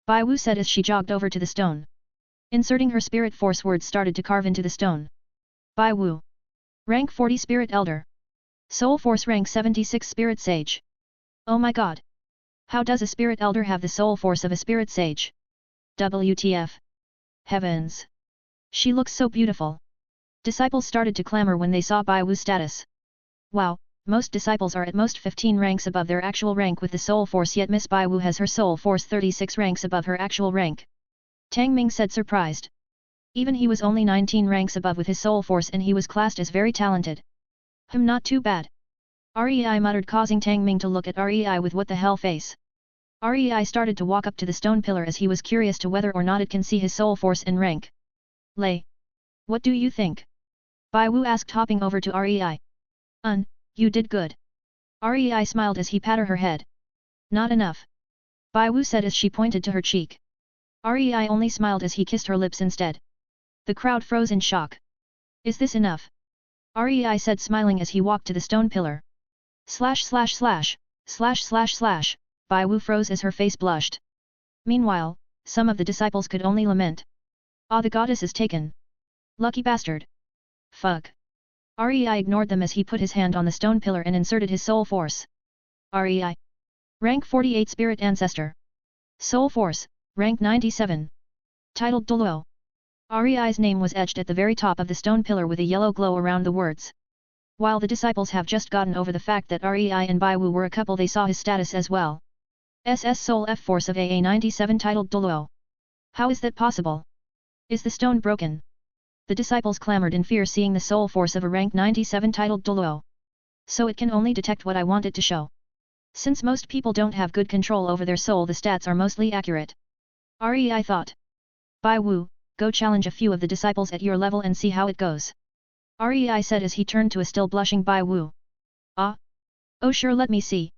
Bai Wu said as she jogged over to the stone. Inserting her spirit force, words started to carve into the stone. Bai Wu. Rank 40 Spirit Elder. Soul Force rank 76 Spirit Sage. Oh my god. How does a Spirit Elder have the soul force of a Spirit Sage? WTF. Heavens. She looks so beautiful. Disciples started to clamor when they saw Bai Wu's status. Wow, most disciples are at most 15 ranks above their actual rank with the soul force, yet Miss Bai Wu has her soul force 36 ranks above her actual rank. Tang Ming said, surprised. Even he was only 19 ranks above with his soul force and he was classed as very talented. Not too bad. Rei muttered, causing Tang Ming to look at Rei with what the hell face. Rei started to walk up to the stone pillar as he was curious to whether or not it can see his soul force and rank. Lei. What do you think? Bai Wu asked, hopping over to Rei. You did good. Rei smiled as he patted her head. Not enough. Bai Wu said as she pointed to her cheek. Rei only smiled as he kissed her lips instead. The crowd froze in shock. Is this enough? Rei said, smiling as he walked to the stone pillar. Slash slash slash, slash slash slash, Bai Wu froze as her face blushed. Meanwhile, some of the disciples could only lament. Ah, the goddess is taken. Lucky bastard. Fuck. Rei ignored them as he put his hand on the stone pillar and inserted his soul force. Rei. Rank 48 Spirit Ancestor. Soul Force, rank 97. Titled Doluo. Rei's name was etched at the very top of the stone pillar with a yellow glow around the words. While the disciples have just gotten over the fact that Rei and Bai Wu were a couple, they saw his status as well. SS Soul F Force of AA97 titled Doluo. How is that possible? Is the stone broken? The disciples clamored in fear, seeing the soul force of a rank 97 titled Doluo. So it can only detect what I want it to show. Since most people don't have good control over their soul, the stats are mostly accurate. Rei thought. Bai Wu, go challenge a few of the disciples at your level and see how it goes. Rei said as he turned to a still blushing Bai Wu. Ah? Oh sure, let me see.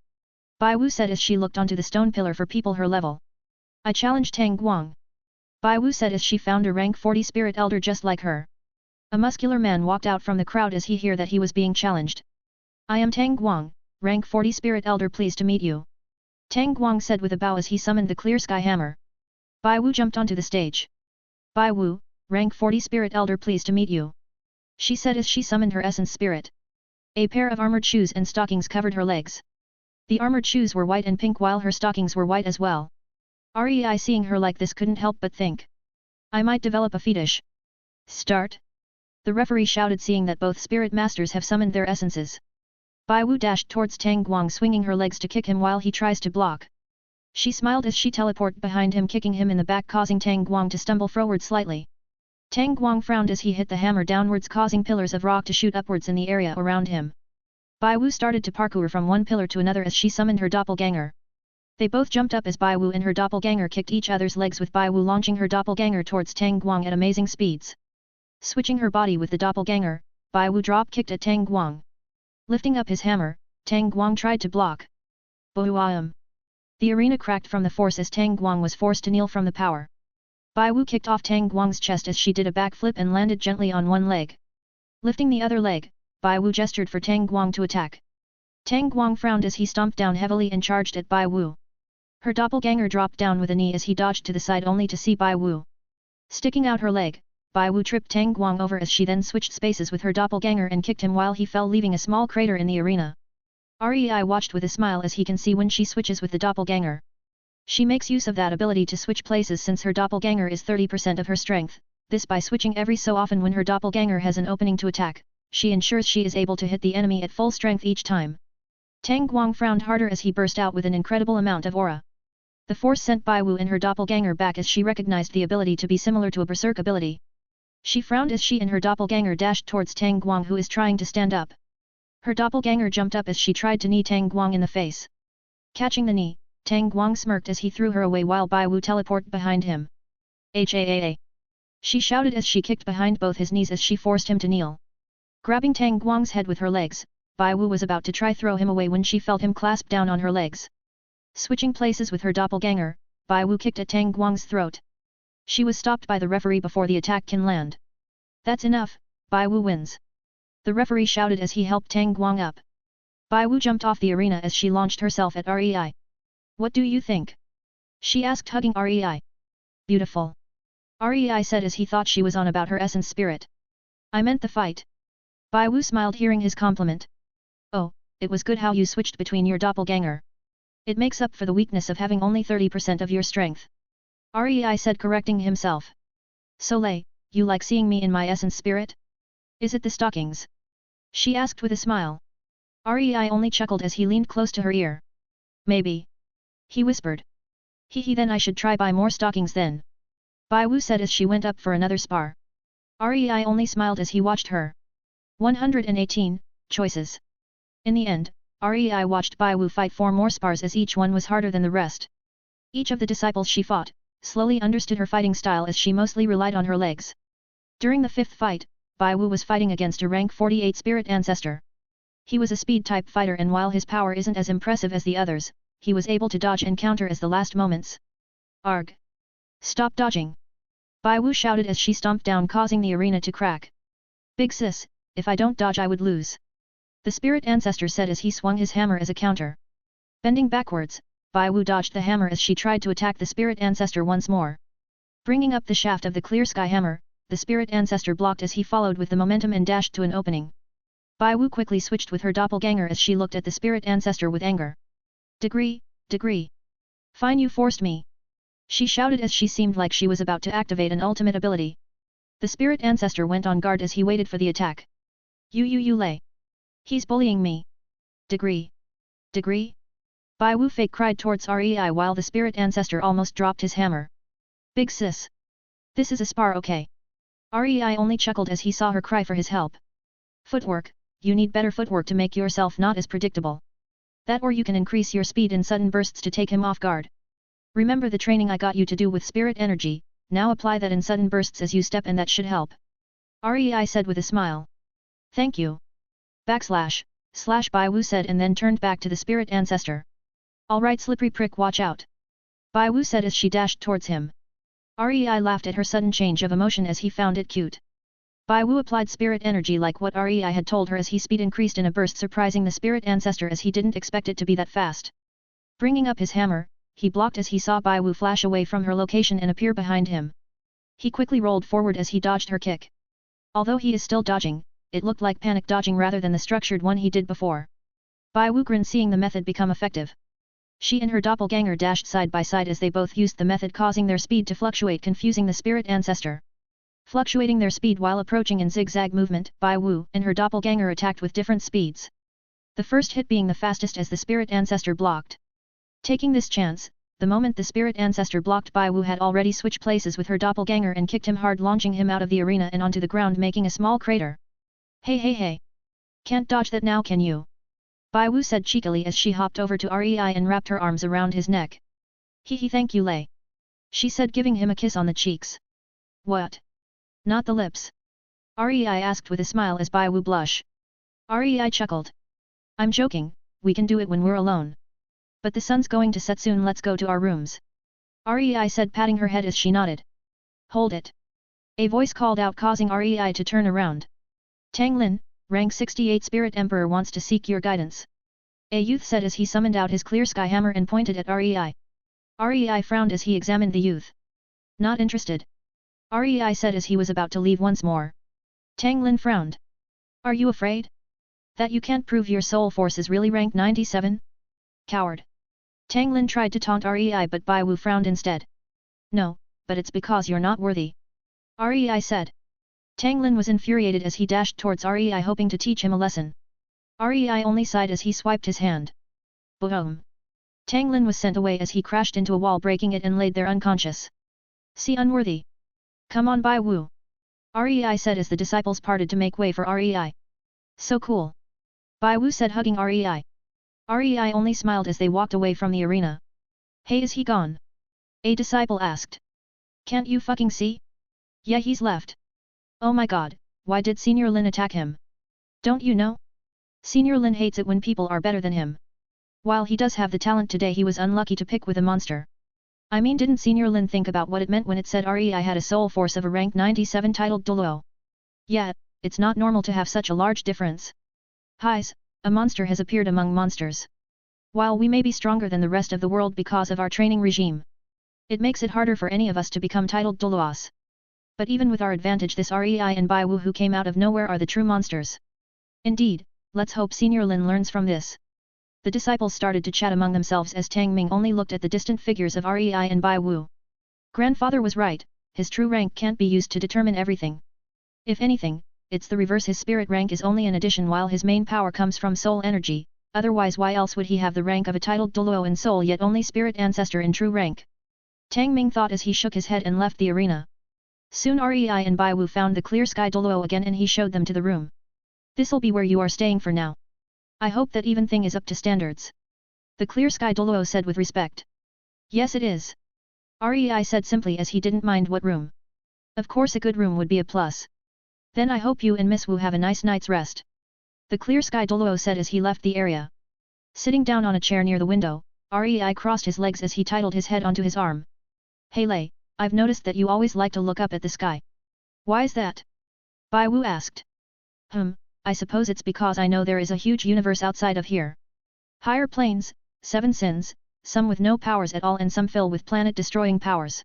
Bai Wu said as she looked onto the stone pillar for people her level. I challenge Tang Guang. Bai Wu said as she found a rank 40 Spirit Elder just like her. A muscular man walked out from the crowd as he heard that he was being challenged. I am Tang Guang, rank 40 Spirit Elder, pleased to meet you. Tang Guang said with a bow as he summoned the Clear Sky Hammer. Bai Wu jumped onto the stage. Bai Wu, rank 40 Spirit Elder, pleased to meet you. She said as she summoned her essence spirit. A pair of armored shoes and stockings covered her legs. The armored shoes were white and pink while her stockings were white as well. Rei seeing her like this couldn't help but think. I might develop a fetish. Start. The referee shouted, seeing that both spirit masters have summoned their essences. Bai Wu dashed towards Tang Guang, swinging her legs to kick him while he tries to block. She smiled as she teleported behind him, kicking him in the back, causing Tang Guang to stumble forward slightly. Tang Guang frowned as he hit the hammer downwards, causing pillars of rock to shoot upwards in the area around him. Bai Wu started to parkour from one pillar to another as she summoned her doppelganger. They both jumped up as Bai Wu and her doppelganger kicked each other's legs, with Bai Wu launching her doppelganger towards Tang Guang at amazing speeds. Switching her body with the doppelganger, Bai Wu drop-kicked at Tang Guang. Lifting up his hammer, Tang Guang tried to block. Bohuam. The arena cracked from the force as Tang Guang was forced to kneel from the power. Bai Wu kicked off Tang Guang's chest as she did a backflip and landed gently on one leg. Lifting the other leg, Bai Wu gestured for Tang Guang to attack. Tang Guang frowned as he stomped down heavily and charged at Bai Wu. Her doppelganger dropped down with a knee as he dodged to the side only to see Bai Wu sticking out her leg. Bai Wu tripped Tang Guang over as she then switched spaces with her doppelganger and kicked him while he fell, leaving a small crater in the arena. Rei watched with a smile as he can see when she switches with the doppelganger. She makes use of that ability to switch places since her doppelganger is 30% of her strength, this by switching every so often when her doppelganger has an opening to attack, she ensures she is able to hit the enemy at full strength each time. Tang Guang frowned harder as he burst out with an incredible amount of aura. The force sent Bai Wu and her doppelganger back as she recognized the ability to be similar to a berserk ability. She frowned as she and her doppelganger dashed towards Tang Guang, who is trying to stand up. Her doppelganger jumped up as she tried to knee Tang Guang in the face. Catching the knee, Tang Guang smirked as he threw her away while Bai Wu teleported behind him. "Haa!" She shouted as she kicked behind both his knees as she forced him to kneel. Grabbing Tang Guang's head with her legs, Bai Wu was about to try throw him away when she felt him clasp down on her legs. Switching places with her doppelganger, Bai Wu kicked at Tang Guang's throat. She was stopped by the referee before the attack can land. "That's enough, Bai Wu wins," the referee shouted as he helped Tang Guang up. Bai Wu jumped off the arena as she launched herself at Rei. "What do you think?" she asked, hugging Rei. "Beautiful," Rei said as he thought she was on about her essence spirit. "I meant the fight." Bai Wu smiled hearing his compliment. "Oh, it was good how you switched between your doppelganger. It makes up for the weakness of having only 30% of your strength," Rei said, correcting himself. "So Lei, you like seeing me in my essence spirit? Is it the stockings?" she asked with a smile. Rei only chuckled as he leaned close to her ear. "Maybe," he whispered. "Hee then I should try buy more stockings then," Bai Wu said as she went up for another spar. Rei only smiled as he watched her. 118 Choices. In the end, Rei watched Bai Wu fight 4 more spars as each one was harder than the rest. Each of the disciples she fought slowly understood her fighting style as she mostly relied on her legs. During the 5th fight, Bai Wu was fighting against a rank 48 spirit ancestor. He was a speed-type fighter, and while his power isn't as impressive as the others, he was able to dodge and counter as the last moments. "Arg! Stop dodging!" Bai Wu shouted as she stomped down, causing the arena to crack. "Big sis, if I don't dodge I would lose," the spirit ancestor said as he swung his hammer as a counter. Bending backwards, Bai Wu dodged the hammer as she tried to attack the spirit ancestor once more. Bringing up the shaft of the clear sky hammer, the spirit ancestor blocked as he followed with the momentum and dashed to an opening. Bai Wu quickly switched with her doppelganger as she looked at the spirit ancestor with anger. Degree. Fine, you forced me," she shouted as she seemed like she was about to activate an ultimate ability. The spirit ancestor went on guard as he waited for the attack. You Lei. He's bullying me." Degree. Bai Wu fake cried towards Rei while the spirit ancestor almost dropped his hammer. "Big sis. This is a spar, okay?" Rei only chuckled as he saw her cry for his help. "Footwork, you need better footwork to make yourself not as predictable. That or you can increase your speed in sudden bursts to take him off guard. Remember the training I got you to do with spirit energy, now apply that in sudden bursts as you step and that should help," Rei said with a smile. "Thank you." / Bai Wu said and then turned back to the spirit ancestor. "Alright slippery prick, watch out," Bai Wu said as she dashed towards him. Rei laughed at her sudden change of emotion as he found it cute. Bai Wu applied spirit energy like what Rei had told her as his speed increased in a burst, surprising the spirit ancestor as he didn't expect it to be that fast. Bringing up his hammer, he blocked as he saw Bai Wu flash away from her location and appear behind him. He quickly rolled forward as he dodged her kick. Although he is still dodging, it looked like panic dodging rather than the structured one he did before. Bai Wu grinned seeing the method become effective. She and her doppelganger dashed side by side as they both used the method, causing their speed to fluctuate, confusing the spirit ancestor. Fluctuating their speed while approaching in zigzag movement, Bai Wu and her doppelganger attacked with different speeds. The first hit being the fastest as the spirit ancestor blocked. Taking this chance, the moment the spirit ancestor blocked, Bai Wu had already switched places with her doppelganger and kicked him hard, launching him out of the arena and onto the ground, making a small crater. Hey. Can't dodge that now, can you?" Bai Wu said cheekily as she hopped over to Rei and wrapped her arms around his neck. Hee thank you Lei," she said, giving him a kiss on the cheeks. "What? Not the lips?" Rei asked with a smile as Bai Wu blushed. Rei chuckled. "I'm joking, we can do it when we're alone. But the sun's going to set soon, let's go to our rooms. Rei said, patting her head as she nodded. Hold it. A voice called out, causing Rei to turn around. Tang Lin, rank 68 Spirit Emperor wants to seek your guidance. A youth said as he summoned out his clear sky hammer and pointed at Rei. Rei frowned as he examined the youth. Not interested. Rei said as he was about to leave once more. Tang Lin frowned. Are you afraid? That you can't prove your soul force is really rank 97? Coward. Tang Lin tried to taunt Rei, but Bai Wu frowned instead. No, but it's because you're not worthy. Rei said. Tang Lin was infuriated as he dashed towards Rei, hoping to teach him a lesson. Rei only sighed as he swiped his hand. Boom. Tang Lin was sent away as he crashed into a wall, breaking it and laid there unconscious. See, unworthy. Come on, Bai Wu. Rei said as the disciples parted to make way for Rei. So cool. Bai Wu said, hugging Rei. Rei only smiled as they walked away from the arena. Hey, is he gone? A disciple asked. Can't you fucking see? Yeah, he's left. Oh my god, why did Senior Lin attack him? Don't you know? Senior Lin hates it when people are better than him. While he does have the talent today, he was unlucky to pick with a monster. I mean, didn't Senior Lin think about what it meant when it said Rei had a soul force of a rank 97 titled Doluo? Yeah, it's not normal to have such a large difference. Highs, a monster has appeared among monsters. While we may be stronger than the rest of the world because of our training regime, it makes it harder for any of us to become titled Doluos. But even with our advantage, this Rei and Bai Wu who came out of nowhere are the true monsters. Indeed, let's hope Senior Lin learns from this. The disciples started to chat among themselves as Tang Ming only looked at the distant figures of Rei and Bai Wu. Grandfather was right, his true rank can't be used to determine everything. If anything, it's the reverse, his spirit rank is only an addition while his main power comes from soul energy, otherwise why else would he have the rank of a titled Doluo in soul yet only spirit ancestor in true rank? Tang Ming thought as he shook his head and left the arena. Soon Rei and Bai Wu found the clear sky Doluo again and he showed them to the room. This'll be where you are staying for now. I hope that even thing is up to standards. The clear sky Doluo said with respect. Yes, it is. Rei said simply as he didn't mind what room. Of course a good room would be a plus. Then I hope you and Miss Wu have a nice night's rest. The clear sky Doluo said as he left the area. Sitting down on a chair near the window, Rei crossed his legs as he titled his head onto his arm. Hey Lei, I've noticed that you always like to look up at the sky. Why is that? Bai Wu asked. I suppose it's because I know there is a huge universe outside of here. Higher planes, 7 sins, some with no powers at all and some filled with planet-destroying powers.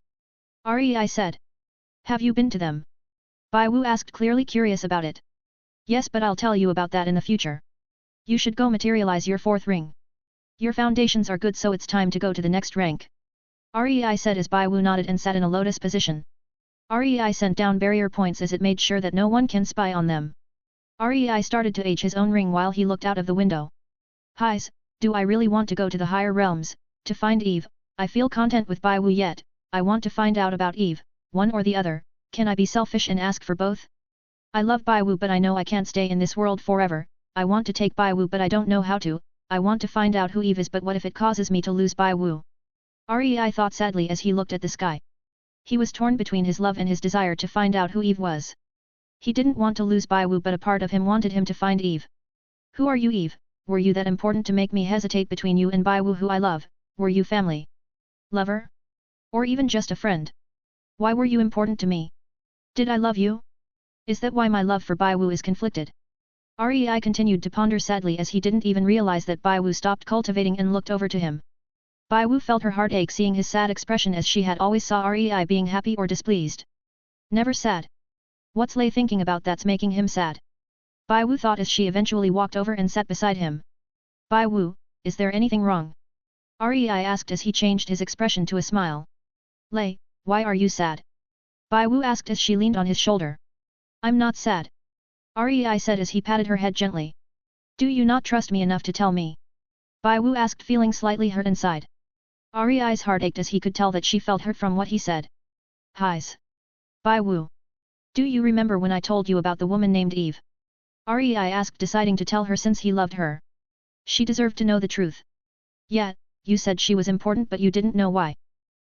Rei said. Have you been to them? Bai Wu asked, clearly curious about it. Yes, but I'll tell you about that in the future. You should go materialize your 4th ring. Your foundations are good, so it's time to go to the next rank. Rei said as Bai Wu nodded and sat in a lotus position. Rei sent down barrier points as it made sure that no one can spy on them. Rei started to age his own ring while he looked out of the window. Highs, do I really want to go to the higher realms, to find Eve? I feel content with Bai Wu yet, I want to find out about Eve, one or the other. Can I be selfish and ask for both? I love Bai Wu but I know I can't stay in this world forever, I want to take Bai Wu but I don't know how to, I want to find out who Eve is but what if it causes me to lose Bai Wu? Rei thought sadly as he looked at the sky. He was torn between his love and his desire to find out who Eve was. He didn't want to lose Bai Wu but a part of him wanted him to find Eve. Who are you, Eve? Were you that important to make me hesitate between you and Bai Wu who I love? Were you family? Lover? Or even just a friend? Why were you important to me? Did I love you? Is that why my love for Bai Wu is conflicted? Rei continued to ponder sadly as he didn't even realize that Bai Wu stopped cultivating and looked over to him. Bai Wu felt her heart ache seeing his sad expression as she had always saw Rei being happy or displeased. Never sad. What's Lei thinking about that's making him sad? Bai Wu thought as she eventually walked over and sat beside him. Bai Wu, is there anything wrong? Rei asked as he changed his expression to a smile. Lei, why are you sad? Bai Wu asked as she leaned on his shoulder. I'm not sad. Rei said as he patted her head gently. Do you not trust me enough to tell me? Bai Wu asked, feeling slightly hurt inside. Rei's heart ached as he could tell that she felt hurt from what he said. Highs. Bai Wu. Do you remember when I told you about the woman named Eve? Rei asked, deciding to tell her since he loved her. She deserved to know the truth. Yeah, you said she was important but you didn't know why.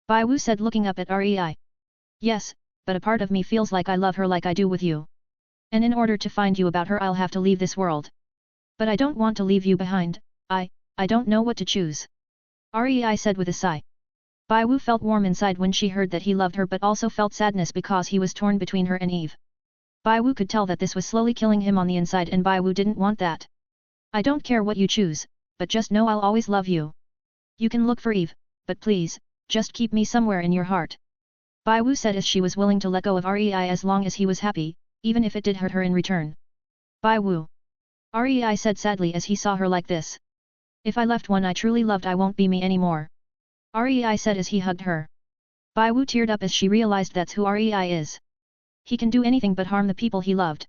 Bai Wu said, looking up at Rei. Yes, but a part of me feels like I love her like I do with you. And in order to find you about her I'll have to leave this world. But I don't want to leave you behind, I don't know what to choose. Rei said with a sigh. Bai Wu felt warm inside when she heard that he loved her but also felt sadness because he was torn between her and Eve. Bai Wu could tell that this was slowly killing him on the inside and Bai Wu didn't want that. I don't care what you choose, but just know I'll always love you. You can look for Eve, but please, just keep me somewhere in your heart. Bai Wu said as she was willing to let go of Rei as long as he was happy, even if it did hurt her in return. Bai Wu. Rei said sadly as he saw her like this. If I left one I truly loved I won't be me anymore. Rei said as he hugged her. Bai Wu teared up as she realized that's who Rei is. He can do anything but harm the people he loved.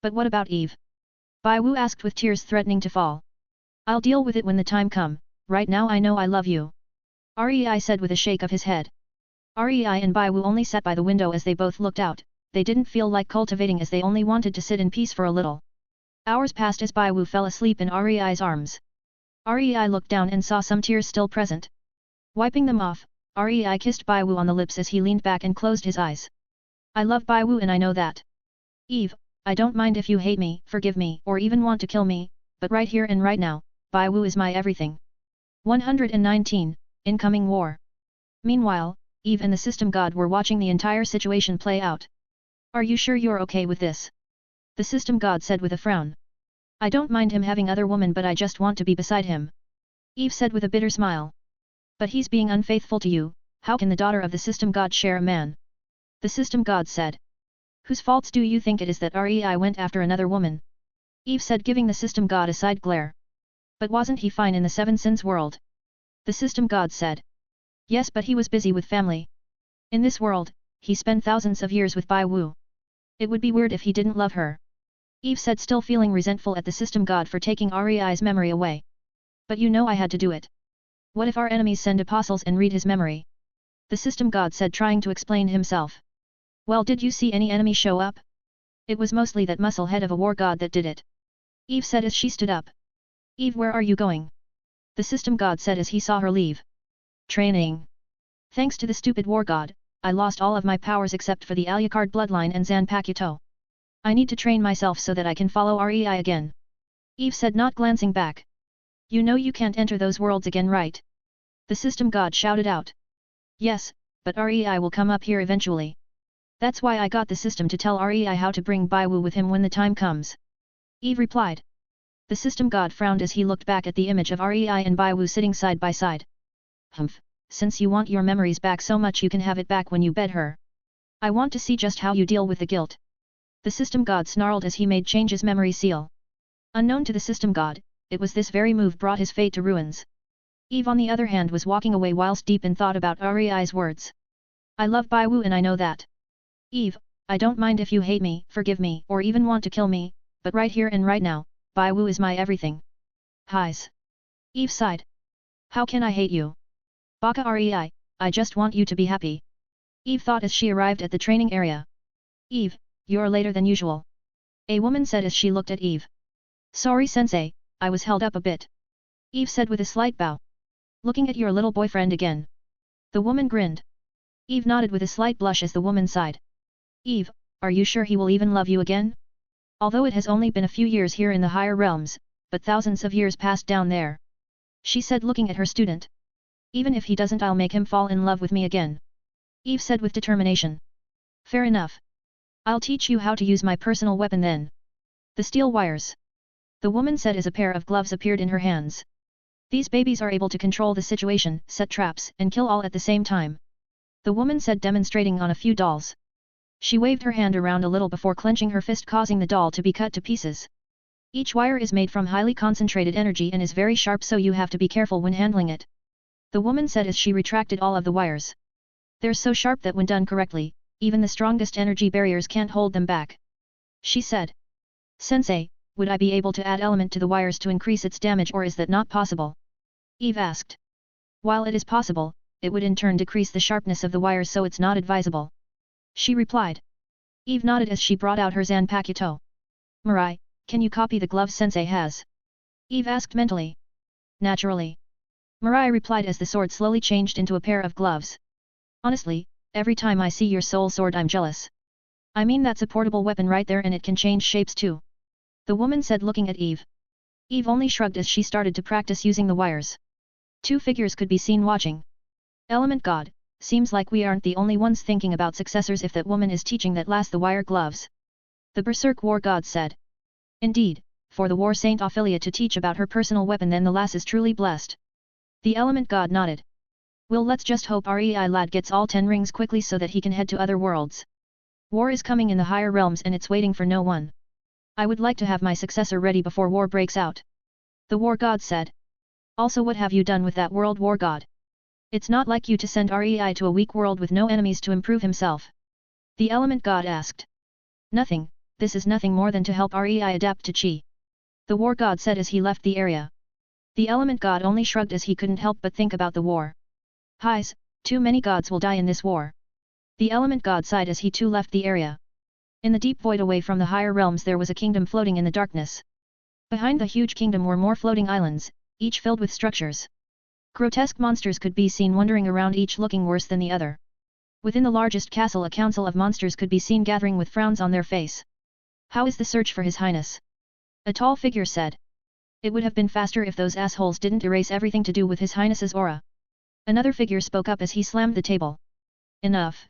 But what about Eve? Bai Wu asked with tears threatening to fall. I'll deal with it when the time come, right now I know I love you. Rei said with a shake of his head. Rei and Bai Wu only sat by the window as they both looked out, they didn't feel like cultivating as they only wanted to sit in peace for a little. Hours passed as Bai Wu fell asleep in Rei's arms. Rei looked down and saw some tears still present. Wiping them off, Rei kissed Bai Wu on the lips as he leaned back and closed his eyes. I love Bai Wu and I know that. Eve, I don't mind if you hate me, forgive me, or even want to kill me, but right here and right now, Bai Wu is my everything. 119. Incoming War. Meanwhile, Eve and the System God were watching the entire situation play out. Are you sure you're okay with this? The System God said with a frown. I don't mind him having other women but I just want to be beside him. Eve said with a bitter smile. But he's being unfaithful to you, how can the daughter of the System God share a man? The System God said. Whose faults do you think it is that Rei went after another woman? Eve said giving the System God a side glare. But wasn't he fine in the Seven Sins world? The System God said. Yes but he was busy with family. In this world, he spent thousands of years with Bai Wu. It would be weird if he didn't love her. Eve said still feeling resentful at the System God for taking Rei's memory away. But you know I had to do it. What if our enemies send apostles and read his memory? The System God said trying to explain himself. Well did you see any enemy show up? It was mostly that muscle head of a war god that did it. Eve said as she stood up. Eve where are you going? The System God said as he saw her leave. Training. Thanks to the stupid war god, I lost all of my powers except for the Alucard bloodline and Zanpakuto. I need to train myself so that I can follow Rei again. Eve said not glancing back. You know you can't enter those worlds again right? The System God shouted out. Yes, but Rei will come up here eventually. That's why I got the system to tell Rei how to bring Bai Wu with him when the time comes. Eve replied. The System God frowned as he looked back at the image of Rei and Bai Wu sitting side by side. Humph, since you want your memories back so much you can have it back when you bed her. I want to see just how you deal with the guilt. The System God snarled as he made change his memory seal. Unknown to the System God, it was this very move brought his fate to ruins. Eve on the other hand was walking away whilst deep in thought about Rei's words. I love Bai Wu and I know that. Eve, I don't mind if you hate me, forgive me, or even want to kill me, but right here and right now, Bai Wu is my everything. Highs. Eve sighed. How can I hate you? Baka Rei, I just want you to be happy. Eve thought as she arrived at the training area. Eve, you're later than usual. A woman said as she looked at Eve. Sorry sensei, I was held up a bit. Eve said with a slight bow. Looking at your little boyfriend again. The woman grinned. Eve nodded with a slight blush as the woman sighed. Eve, are you sure he will even love you again? Although it has only been a few years here in the higher realms, but thousands of years passed down there. She said looking at her student. Even if he doesn't I'll make him fall in love with me again. Eve said with determination. Fair enough. I'll teach you how to use my personal weapon then. The steel wires. The woman said as a pair of gloves appeared in her hands. These babies are able to control the situation, set traps, and kill all at the same time. The woman said demonstrating on a few dolls. She waved her hand around a little before clenching her fist causing the doll to be cut to pieces. Each wire is made from highly concentrated energy and is very sharp so you have to be careful when handling it. The woman said as she retracted all of the wires. They're so sharp that when done correctly, even the strongest energy barriers can't hold them back. She said. Sensei, would I be able to add element to the wires to increase its damage or is that not possible? Eve asked. While it is possible, it would in turn decrease the sharpness of the wires so it's not advisable. She replied. Eve nodded as she brought out her Zanpakuto. Mirai, can you copy the glove sensei has? Eve asked mentally. Naturally. Mirai replied as the sword slowly changed into a pair of gloves. Honestly, every time I see your soul sword I'm jealous. I mean that's a portable weapon right there and it can change shapes too. The woman said looking at Eve. Eve only shrugged as she started to practice using the wires. Two figures could be seen watching. Element God, seems like we aren't the only ones thinking about successors if that woman is teaching that lass the wire gloves. The Berserk War God said. Indeed, for the War Saint Ophelia to teach about her personal weapon, then the lass is truly blessed. The Element God nodded. Well, let's just hope Rei lad gets all 10 rings quickly so that he can head to other worlds. War is coming in the higher realms and it's waiting for no one. I would like to have my successor ready before war breaks out. The War God said. Also, what have you done with that World War God? It's not like you to send Rei to a weak world with no enemies to improve himself. The Element God asked. Nothing, this is nothing more than to help Rei adapt to Qi. The War God said as he left the area. The Element God only shrugged as he couldn't help but think about the war. Highs, too many gods will die in this war. The Element God sighed as he too left the area. In the deep void away from the higher realms there was a kingdom floating in the darkness. Behind the huge kingdom were more floating islands, each filled with structures. Grotesque monsters could be seen wandering around, each looking worse than the other. Within the largest castle a council of monsters could be seen gathering with frowns on their face. How is the search for His Highness? A tall figure said. It would have been faster if those assholes didn't erase everything to do with His Highness's aura. Another figure spoke up as he slammed the table. Enough.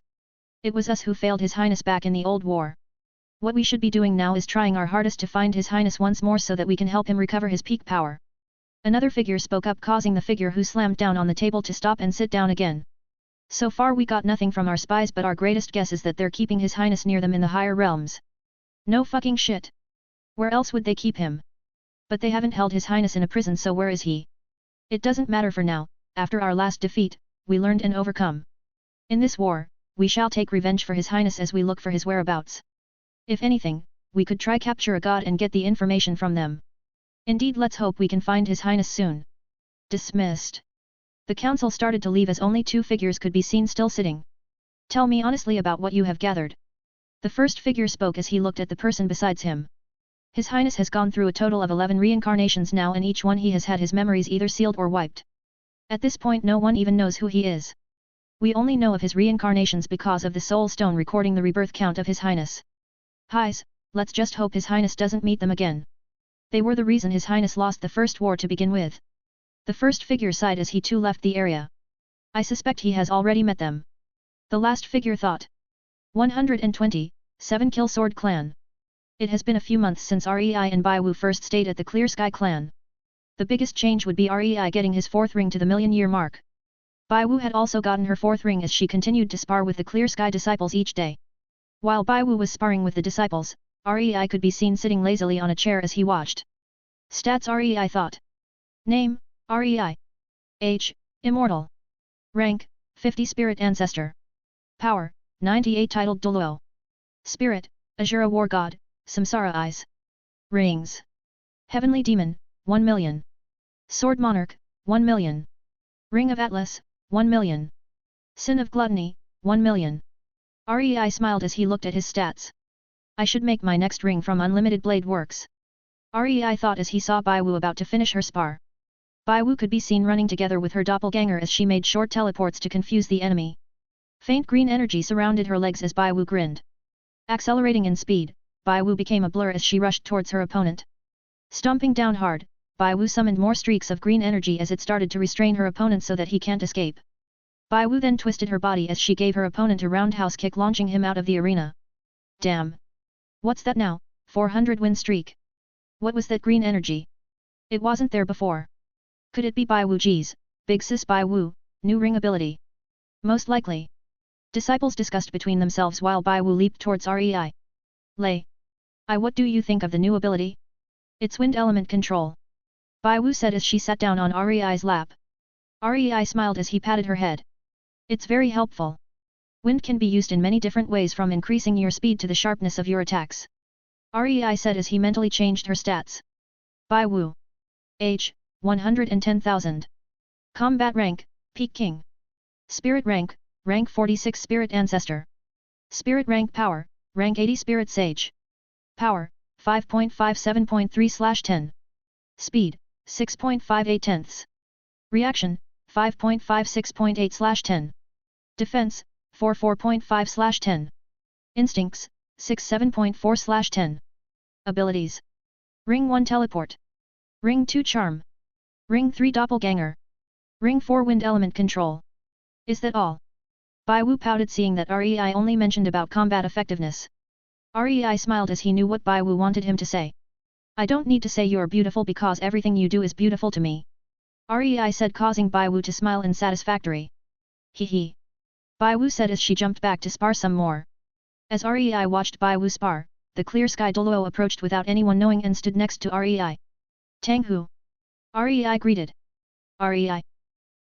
It was us who failed His Highness back in the old war. What we should be doing now is trying our hardest to find His Highness once more so that we can help him recover his peak power. Another figure spoke up, causing the figure who slammed down on the table to stop and sit down again. So far we got nothing from our spies, but our greatest guess is that they're keeping His Highness near them in the higher realms. No fucking shit. Where else would they keep him? But they haven't held His Highness in a prison, so where is he? It doesn't matter for now. After our last defeat, we learned and overcome. In this war, we shall take revenge for His Highness as we look for his whereabouts. If anything, we could try capture a god and get the information from them. Indeed, let's hope we can find His Highness soon. Dismissed. The council started to leave as only 2 figures could be seen still sitting. Tell me honestly about what you have gathered. The first figure spoke as he looked at the person besides him. His Highness has gone through a total of 11 reincarnations now, and each one he has had his memories either sealed or wiped. At this point no one even knows who he is. We only know of his reincarnations because of the Soul Stone recording the rebirth count of His Highness. Highs, let's just hope His Highness doesn't meet them again. They were the reason His Highness lost the first war to begin with. The first figure sighed as he too left the area. I suspect he has already met them. The last figure thought. 120, 7 Kill Sword Clan. It has been a few months since Rei and Bai Wu first stayed at the Clear Sky Clan. The biggest change would be Rei getting his 4th ring to the million-year mark. Bai Wu had also gotten her 4th ring as she continued to spar with the Clear Sky disciples each day. While Bai Wu was sparring with the disciples, Rei could be seen sitting lazily on a chair as he watched. Stats Rei thought. Name, Rei. Age, Immortal. Rank, 50 Spirit Ancestor. Power, 98 Titled Doluo. Spirit, Azura War God, Samsara Eyes. Rings. Heavenly Demon, 1 million. Sword Monarch, 1 million. Ring of Atlas, 1 million. Sin of Gluttony, 1 million. Rei smiled as he looked at his stats. I should make my next ring from Unlimited Blade Works. Rei thought as he saw Bai Wu about to finish her spar. Bai Wu could be seen running together with her doppelganger as she made short teleports to confuse the enemy. Faint green energy surrounded her legs as Bai Wu grinned. Accelerating in speed, Bai Wu became a blur as she rushed towards her opponent. Stomping down hard, Bai Wu summoned more streaks of green energy as it started to restrain her opponent so that he can't escape. Bai Wu then twisted her body as she gave her opponent a roundhouse kick, launching him out of the arena. Damn! What's that now? 400 win streak. What was that green energy? It wasn't there before. Could it be Bai Wu Ji's, Big Sis Bai Wu, new ring ability? Most likely. Disciples discussed between themselves while Bai Wu leaped towards Rei. Lei. What do you think of the new ability? It's wind element control. Bai Wu said as she sat down on Rei's lap. Rei smiled as he patted her head. It's very helpful. Wind can be used in many different ways, from increasing your speed to the sharpness of your attacks. Rei said as he mentally changed her stats. Bai Wu. Age, 110,000. Combat rank, Peak King. Spirit rank, rank 46 Spirit Ancestor. Spirit rank power, rank 80 Spirit Sage. Power, 5.57.3/10. Speed, 6.58 tenths. Reaction, 5.56.8/10. Defense, 4.5/10. Instincts, 6.7.4/10. Abilities. Ring 1 Teleport. Ring 2 Charm. Ring 3 Doppelganger. Ring 4 Wind Element Control. Is that all? Bai Wu pouted seeing that Rei only mentioned about combat effectiveness. Rei smiled as he knew what Bai Wu wanted him to say. I don't need to say you're beautiful because everything you do is beautiful to me. Rei said, causing Bai Wu to smile in satisfactory. Hee hee. Bai Wu said as she jumped back to spar some more. As Rei watched Bai Wu spar, the clear sky Doluo approached without anyone knowing and stood next to Rei. Tang Hu. Rei greeted. Rei.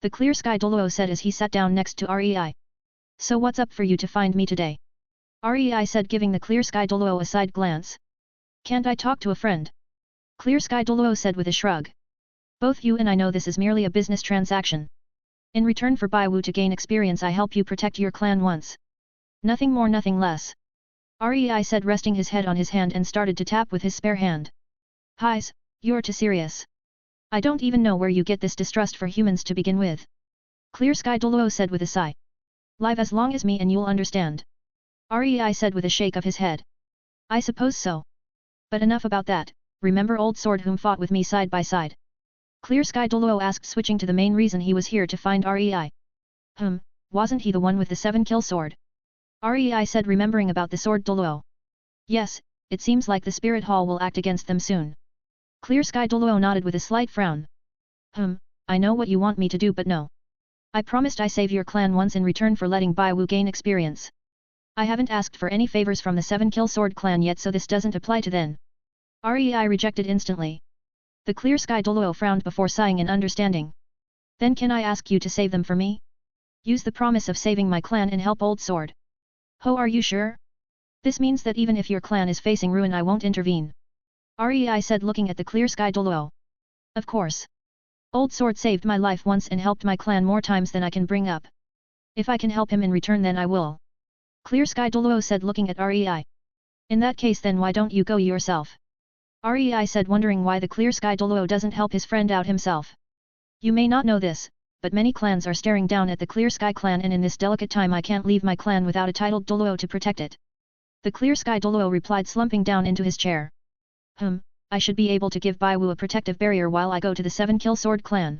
The clear sky Doluo said as he sat down next to Rei. So what's up for you to find me today? Rei said, giving the clear sky Doluo a side glance. Can't I talk to a friend? Clear sky Doluo said with a shrug. Both you and I know this is merely a business transaction. In return for Bai Wu to gain experience, I help you protect your clan once. Nothing more, nothing less. Rei said, resting his head on his hand and started to tap with his spare hand. Highs, you're too serious. I don't even know where you get this distrust for humans to begin with. Clear sky Doluo said with a sigh. Live as long as me and you'll understand. Rei said with a shake of his head. I suppose so. But enough about that, remember old sword whom fought with me side by side? Clear sky Doluo asked, switching to the main reason he was here to find Rei. Wasn't he the one with the 7-kill sword? Rei said, remembering about the sword Doluo. Yes, it seems like the spirit hall will act against them soon. Clear sky Doluo nodded with a slight frown. I know what you want me to do, but no. I promised I save your clan once in return for letting Bai Wu gain experience. I haven't asked for any favors from the 7-kill sword clan yet, so this doesn't apply to them. Rei rejected instantly. The clear sky Doluo frowned before sighing in understanding. Then can I ask you to save them for me? Use the promise of saving my clan and help old sword. Ho, are you sure? This means that even if your clan is facing ruin, I won't intervene. Rei said, looking at the clear sky Doluo. Of course. Old sword saved my life once and helped my clan more times than I can bring up. If I can help him in return, then I will. Clear sky Doluo said, looking at Rei. In that case, then why don't you go yourself? Rei said, wondering why the clear sky Doluo doesn't help his friend out himself. You may not know this, but many clans are staring down at the clear sky clan, and in this delicate time I can't leave my clan without a titled Doluo to protect it. The clear sky Doluo replied, slumping down into his chair. I should be able to give Bai Wu a protective barrier while I go to the 7-kill sword clan.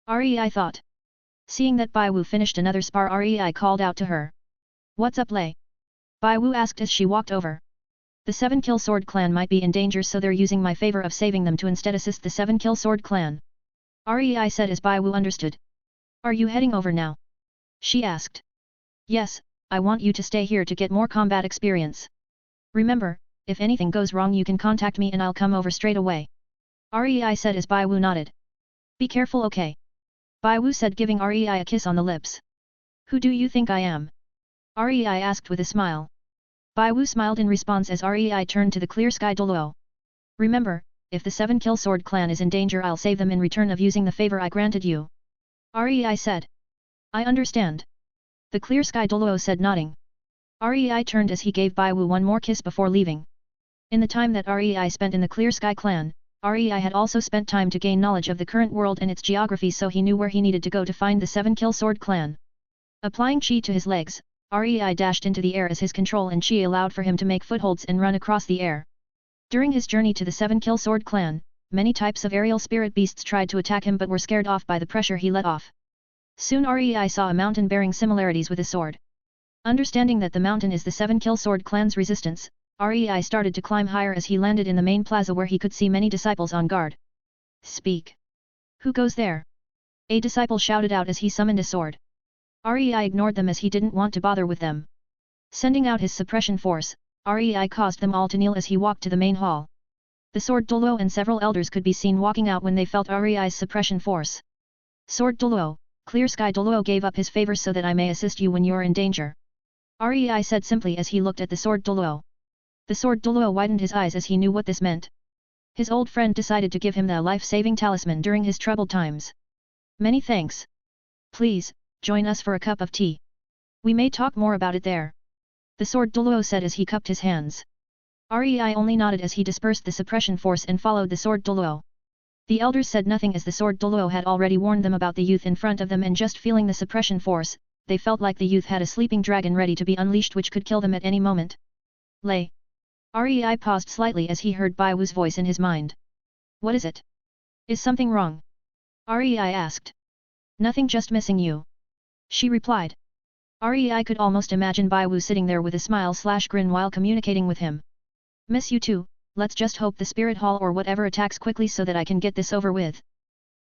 Rei thought. Seeing that Bai Wu finished another spar, Rei called out to her. What's up, Lei? Bai Wu asked as she walked over. The 7-kill sword clan might be in danger, so they're using my favor of saving them to instead assist the 7-kill sword clan. Rei said as Bai Wu understood. Are you heading over now? She asked. Yes, I want you to stay here to get more combat experience. Remember, if anything goes wrong you can contact me and I'll come over straight away. Rei said as Bai Wu nodded. Be careful, okay? Bai Wu said, giving Rei a kiss on the lips. Who do you think I am? Rei asked with a smile. Bai Wu smiled in response as Rei turned to the clear sky Doluo. Remember, if the 7-kill sword clan is in danger, I'll save them in return of using the favor I granted you. Rei said. I understand. The clear sky Doluo said, nodding. Rei turned as he gave Bai Wu one more kiss before leaving. In the time that Rei spent in the clear sky clan, Rei had also spent time to gain knowledge of the current world and its geography, so he knew where he needed to go to find the 7-kill sword clan. Applying chi to his legs, Rei dashed into the air as his control and chi allowed for him to make footholds and run across the air. During his journey to the 7-kill sword clan, many types of aerial spirit beasts tried to attack him but were scared off by the pressure he let off. Soon Rei saw a mountain bearing similarities with a sword. Understanding that the mountain is the 7-kill sword clan's resistance, Rei started to climb higher as he landed in the main plaza where he could see many disciples on guard. Speak. Who goes there? A disciple shouted out as he summoned a sword. Rei ignored them as he didn't want to bother with them. Sending out his suppression force, Rei caused them all to kneel as he walked to the main hall. The sword Doluo and several elders could be seen walking out when they felt Rei's suppression force. Sword Doluo, clear sky Doluo gave up his favor so that I may assist you when you're in danger. Rei said simply as he looked at the sword Doluo. The sword Doluo widened his eyes as he knew what this meant. His old friend decided to give him the life-saving talisman during his troubled times. Many thanks. Please, join us for a cup of tea. We may talk more about it there. The sword Doluo said as he cupped his hands. Rei only nodded as he dispersed the suppression force and followed the sword Doluo. The elders said nothing as the sword Doluo had already warned them about the youth in front of them, and just feeling the suppression force, they felt like the youth had a sleeping dragon ready to be unleashed which could kill them at any moment. Lei. Rei paused slightly as he heard Bai Wu's voice in his mind. What is it? Is something wrong? Rei asked. Nothing, just missing you. She replied. Rei could almost imagine Bai Wu sitting there with a smile/grin while communicating with him. Miss you too, let's just hope the spirit hall or whatever attacks quickly so that I can get this over with.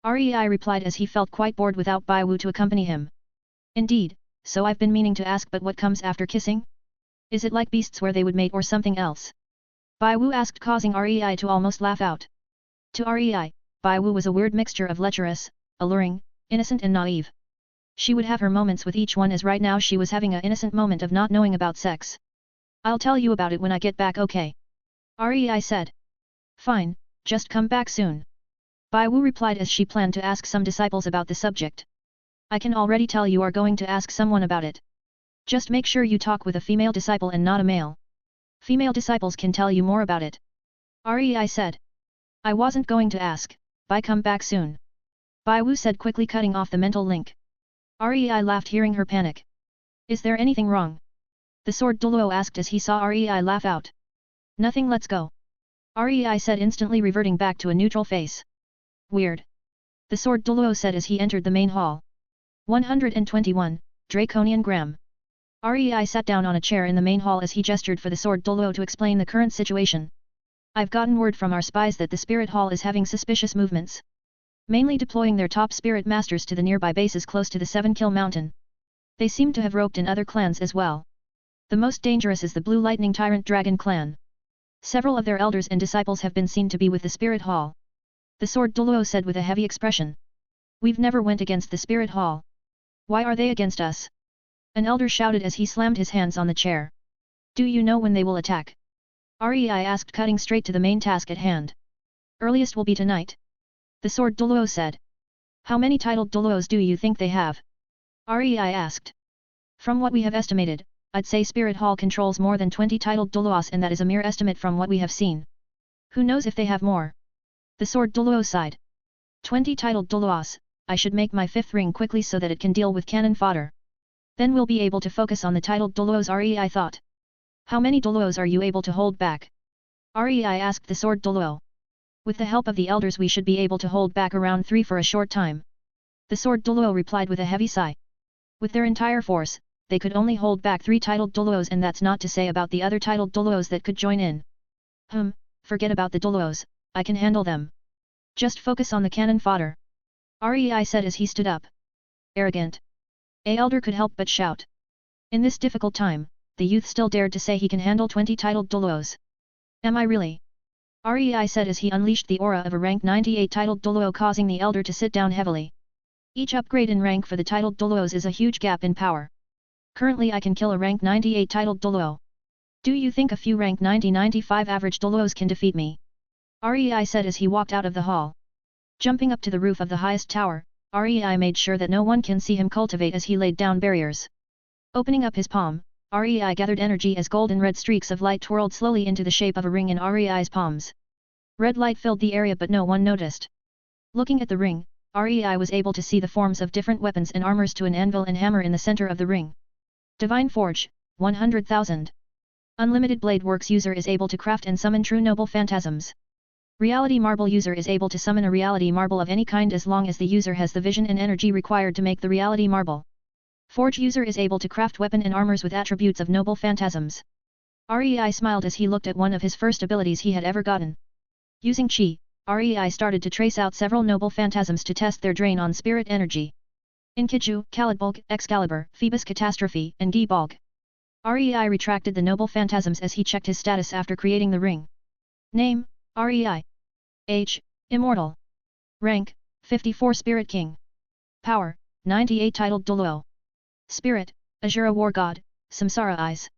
Rei replied as he felt quite bored without Bai Wu to accompany him. Indeed, so I've been meaning to ask, but what comes after kissing? Is it like beasts where they would mate or something else? Bai Wu asked, causing Rei to almost laugh out. To Rei, Bai Wu was a weird mixture of lecherous, alluring, innocent and naive. She would have her moments with each one, as right now she was having an innocent moment of not knowing about sex. I'll tell you about it when I get back, okay? Rei said. Fine, just come back soon. Bai Wu replied as she planned to ask some disciples about the subject. I can already tell you are going to ask someone about it. Just make sure you talk with a female disciple and not a male. Female disciples can tell you more about it. Rei said. I wasn't going to ask, bye, come back soon. Bai Wu said, quickly cutting off the mental link. Rei laughed hearing her panic. Is there anything wrong? The sword Doluo asked as he saw Rei laugh out. Nothing, let's go. Rei said, instantly reverting back to a neutral face. Weird. The sword Doluo said as he entered the main hall. 121, Draconian Gram. Rei sat down on a chair in the main hall as he gestured for the sword Doluo to explain the current situation. I've gotten word from our spies that the spirit hall is having suspicious movements. Mainly deploying their top spirit masters to the nearby bases close to the 7-Kill Mountain. They seem to have roped in other clans as well. The most dangerous is the Blue Lightning Tyrant Dragon clan. Several of their elders and disciples have been seen to be with the spirit hall. The sword Doluo said with a heavy expression. We've never went against the spirit hall. Why are they against us? An elder shouted as he slammed his hands on the chair. Do you know when they will attack? Rei asked, cutting straight to the main task at hand. Earliest will be tonight. The sword Doluo said. How many titled Doluos do you think they have? Rei asked. From what we have estimated, I'd say Spirit Hall controls more than 20 titled Doluos, and that is a mere estimate from what we have seen. Who knows if they have more? The sword Doluo sighed. 20 titled Doluos, I should make my 5th ring quickly so that it can deal with cannon fodder. Then we'll be able to focus on the titled Doluos, Rei thought. How many Doluos are you able to hold back? Rei asked the sword Doluo. With the help of the elders we should be able to hold back around 3 for a short time. The sword Doluo replied with a heavy sigh. With their entire force, they could only hold back 3 titled Doluos, and that's not to say about the other titled Doluos that could join in. Forget about the Doluos, I can handle them. Just focus on the cannon fodder. Rei said as he stood up. Arrogant. A elder could help but shout. In this difficult time, the youth still dared to say he can handle 20 titled Doluos. Am I really? Rei said as he unleashed the aura of a rank 98 titled Doluo, causing the elder to sit down heavily. Each upgrade in rank for the titled Doluos is a huge gap in power. Currently I can kill a rank 98 titled Doluo. Do you think a few rank 90-95 average Doluos can defeat me? Rei said as he walked out of the hall. Jumping up to the roof of the highest tower, Rei made sure that no one can see him cultivate as he laid down barriers. Opening up his palm, Rei gathered energy as golden red streaks of light twirled slowly into the shape of a ring in Rei's palms. Red light filled the area but no one noticed. Looking at the ring, Rei was able to see the forms of different weapons and armors to an anvil and hammer in the center of the ring. Divine Forge, 100,000. Unlimited Blade Works user is able to craft and summon true noble phantasms. Reality Marble user is able to summon a reality marble of any kind as long as the user has the vision and energy required to make the reality marble. Forge user is able to craft weapon and armors with attributes of noble phantasms. Rei smiled as he looked at one of his first abilities he had ever gotten. Using Qi, Rei started to trace out several noble phantasms to test their drain on spirit energy. Inkiju, Kalidbolg, Excalibur, Phoebus Catastrophe, and Gibalg. Rei retracted the noble phantasms as he checked his status after creating the ring. Name, Rei. Age, Immortal. Rank, 54 Spirit King. Power, 98 titled Doluo. Spirit, Azura War God, Samsara Eyes.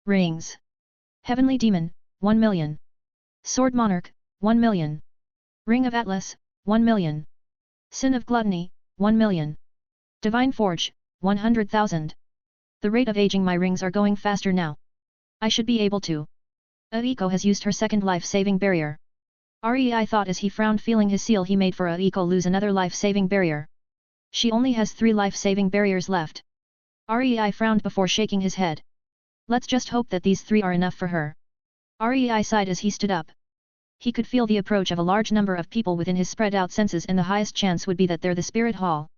Rings. Heavenly Demon, 1 million. Sword Monarch, 1 million. Ring of Atlas, 1 million. Sin of Gluttony, 1 million. Divine Forge, 100,000. The rate of aging my rings are going faster now. I should be able to. Aiko has used her second life-saving barrier. Rei thought as he frowned, feeling his seal he made for Aiko lose another life-saving barrier. She only has 3 life-saving barriers left. Rei frowned before shaking his head. Let's just hope that these 3 are enough for her. Rei sighed as he stood up. He could feel the approach of a large number of people within his spread-out senses, and the highest chance would be that they're the spirit hall.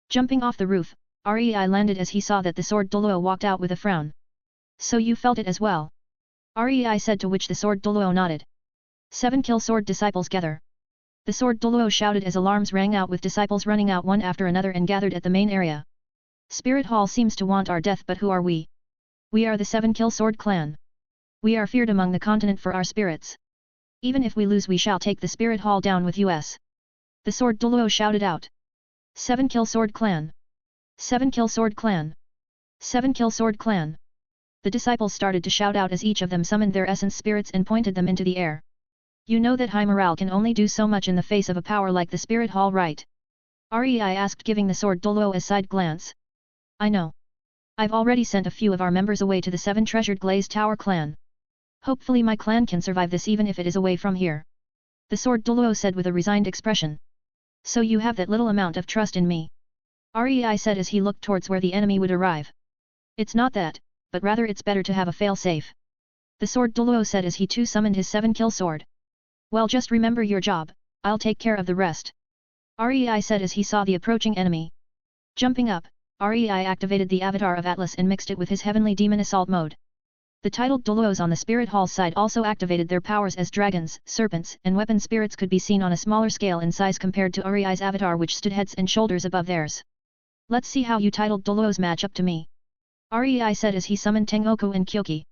Jumping off the roof, Rei landed as he saw that the sword Doluo walked out with a frown. So you felt it as well? Rei said, to which the sword Doluo nodded. 7 kill sword disciples gather. The sword Doluo shouted as alarms rang out, with disciples running out one after another and gathered at the main area. Spirit Hall seems to want our death, but who are we? We are the 7 kill sword clan. We are feared among the continent for our spirits. Even if we lose, we shall take the Spirit Hall down with us. The sword Doluo shouted out. 7 kill sword clan. 7 kill sword clan. 7 kill sword clan. The disciples started to shout out as each of them summoned their essence spirits and pointed them into the air. You know that high morale can only do so much in the face of a power like the Spirit Hall, right? Rei asked, giving the sword Doluo a side glance. I know. I've already sent a few of our members away to the 7 treasured Glaze Tower clan. Hopefully my clan can survive this even if it is away from here. The sword Doluo said with a resigned expression. So you have that little amount of trust in me? Rei said as he looked towards where the enemy would arrive. It's not that, but rather it's better to have a fail-safe. The sword Doluo said as he too summoned his 7-kill sword. Well, just remember your job, I'll take care of the rest. Rei said as he saw the approaching enemy. Jumping up, Rei activated the avatar of Atlas and mixed it with his heavenly demon assault mode. The titled Doluos on the Spirit Hall side also activated their powers as dragons, serpents, and weapon spirits could be seen on a smaller scale in size compared to Rei's avatar, which stood heads and shoulders above theirs. Let's see how you titled Doluos match up to me. Rei said as he summoned Tengoku and Kyoki.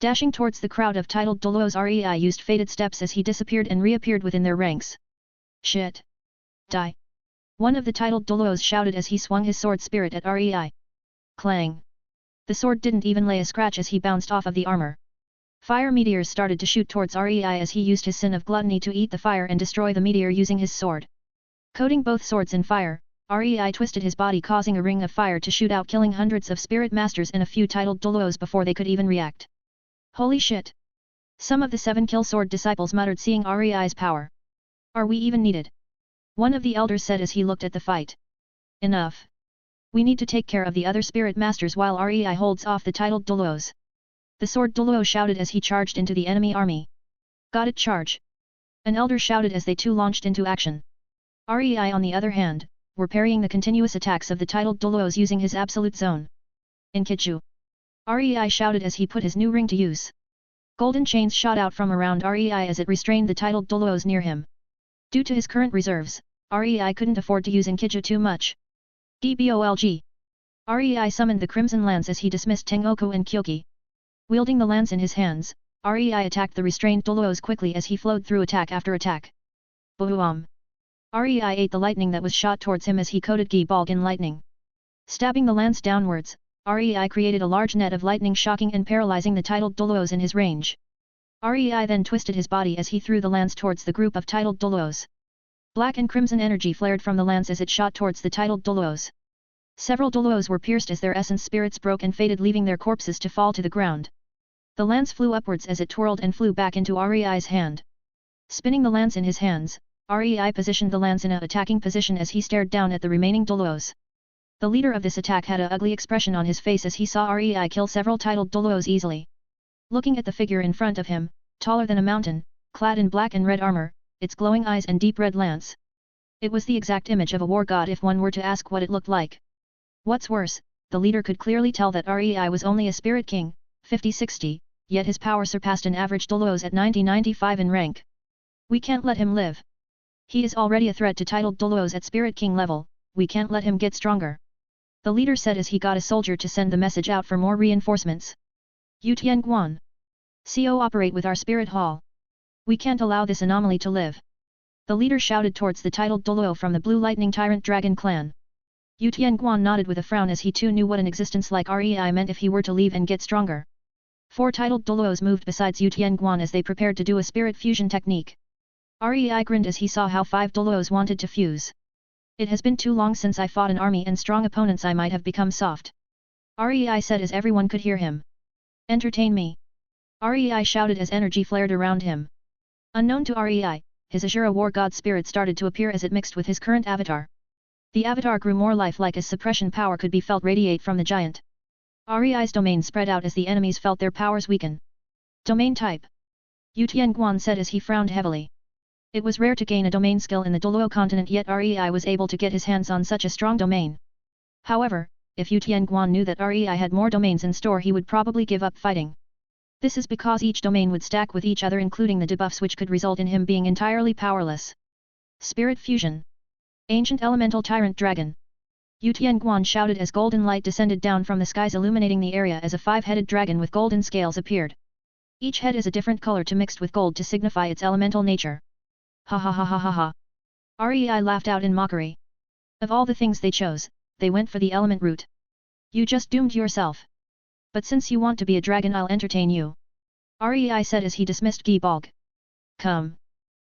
Dashing towards the crowd of titled Doluos, Rei used faded steps as he disappeared and reappeared within their ranks. Shit! Die! One of the titled Doluos shouted as he swung his sword spirit at Rei. Clang! The sword didn't even lay a scratch as he bounced off of the armor. Fire meteors started to shoot towards Rei as he used his sin of gluttony to eat the fire and destroy the meteor using his sword. Coating both swords in fire, Rei twisted his body, causing a ring of fire to shoot out, killing hundreds of spirit masters and a few titled Doluos before they could even react. Holy shit! Some of the 7-kill sword disciples muttered, seeing Rei's power. Are we even needed? One of the elders said as he looked at the fight. Enough. We need to take care of the other spirit masters while Rei holds off the titled Doluos. The sword Doluo shouted as he charged into the enemy army. Got it, charge! An elder shouted as they too launched into action. Rei on the other hand, were parrying the continuous attacks of the titled Doluos using his absolute zone. Inkiju! Rei shouted as he put his new ring to use. Golden chains shot out from around Rei as it restrained the titled Doluos near him. Due to his current reserves, Rei couldn't afford to use Inkiju too much. Dbolg! Rei summoned the Crimson Lance as he dismissed Tengoku and Kyoki. Wielding the lance in his hands, Rei attacked the restrained Doluos quickly as he flowed through attack after attack. Boom! Rei ate the lightning that was shot towards him as he coated Gi-Balg in lightning. Stabbing the lance downwards, Rei created a large net of lightning, shocking and paralyzing the titled Doluos in his range. Rei then twisted his body as he threw the lance towards the group of titled Doluos. Black and crimson energy flared from the lance as it shot towards the titled Doluos. Several Doluos were pierced as their essence spirits broke and faded, leaving their corpses to fall to the ground. The lance flew upwards as it twirled and flew back into Rei's hand. Spinning the lance in his hands, Rei positioned the lance in an attacking position as he stared down at the remaining Doluos. The leader of this attack had an ugly expression on his face as he saw Rei kill several titled Doluos easily. Looking at the figure in front of him, taller than a mountain, clad in black and red armor, its glowing eyes and deep red lance. It was the exact image of a war god if one were to ask what it looked like. What's worse, the leader could clearly tell that Rei was only a spirit king, 50-60, yet his power surpassed an average Doluos at 90-95 in rank. We can't let him live. He is already a threat to titled Doluos at spirit king level, we can't let him get stronger. The leader said as he got a soldier to send the message out for more reinforcements. Yu Tianguan. CO operate with our spirit hall. We can't allow this anomaly to live. The leader shouted towards the titled Doluo from the Blue Lightning Tyrant Dragon clan. Yu Tianguan nodded with a frown as he too knew what an existence like Rei meant if he were to leave and get stronger. 4 titled Doluos moved besides Yu Tianguan as they prepared to do a spirit fusion technique. Rei grinned as he saw how 5 Doluos wanted to fuse. It has been too long since I fought an army and strong opponents, I might have become soft. Rei said as everyone could hear him. Entertain me. Rei shouted as energy flared around him. Unknown to Rei, his Azura war god spirit started to appear as it mixed with his current avatar. The avatar grew more lifelike as suppression power could be felt radiate from the giant. Rei's domain spread out as the enemies felt their powers weaken. Domain type. Yu Tianguan said as he frowned heavily. It was rare to gain a domain skill in the Doluo continent, yet Rei was able to get his hands on such a strong domain. However, if Yu Tianguan knew that Rei had more domains in store, he would probably give up fighting. This is because each domain would stack with each other, including the debuffs, which could result in him being entirely powerless. Spirit Fusion. Ancient Elemental Tyrant Dragon. Yu Tianguan shouted as golden light descended down from the skies, illuminating the area as a five-headed dragon with golden scales appeared. Each head is a different color mixed with gold to signify its elemental nature. Ha ha ha ha ha ha. Rei laughed out in mockery. Of all the things they chose, they went for the element route. You just doomed yourself. But since you want to be a dragon, I'll entertain you. Rei said as he dismissed Gi Balg. Come.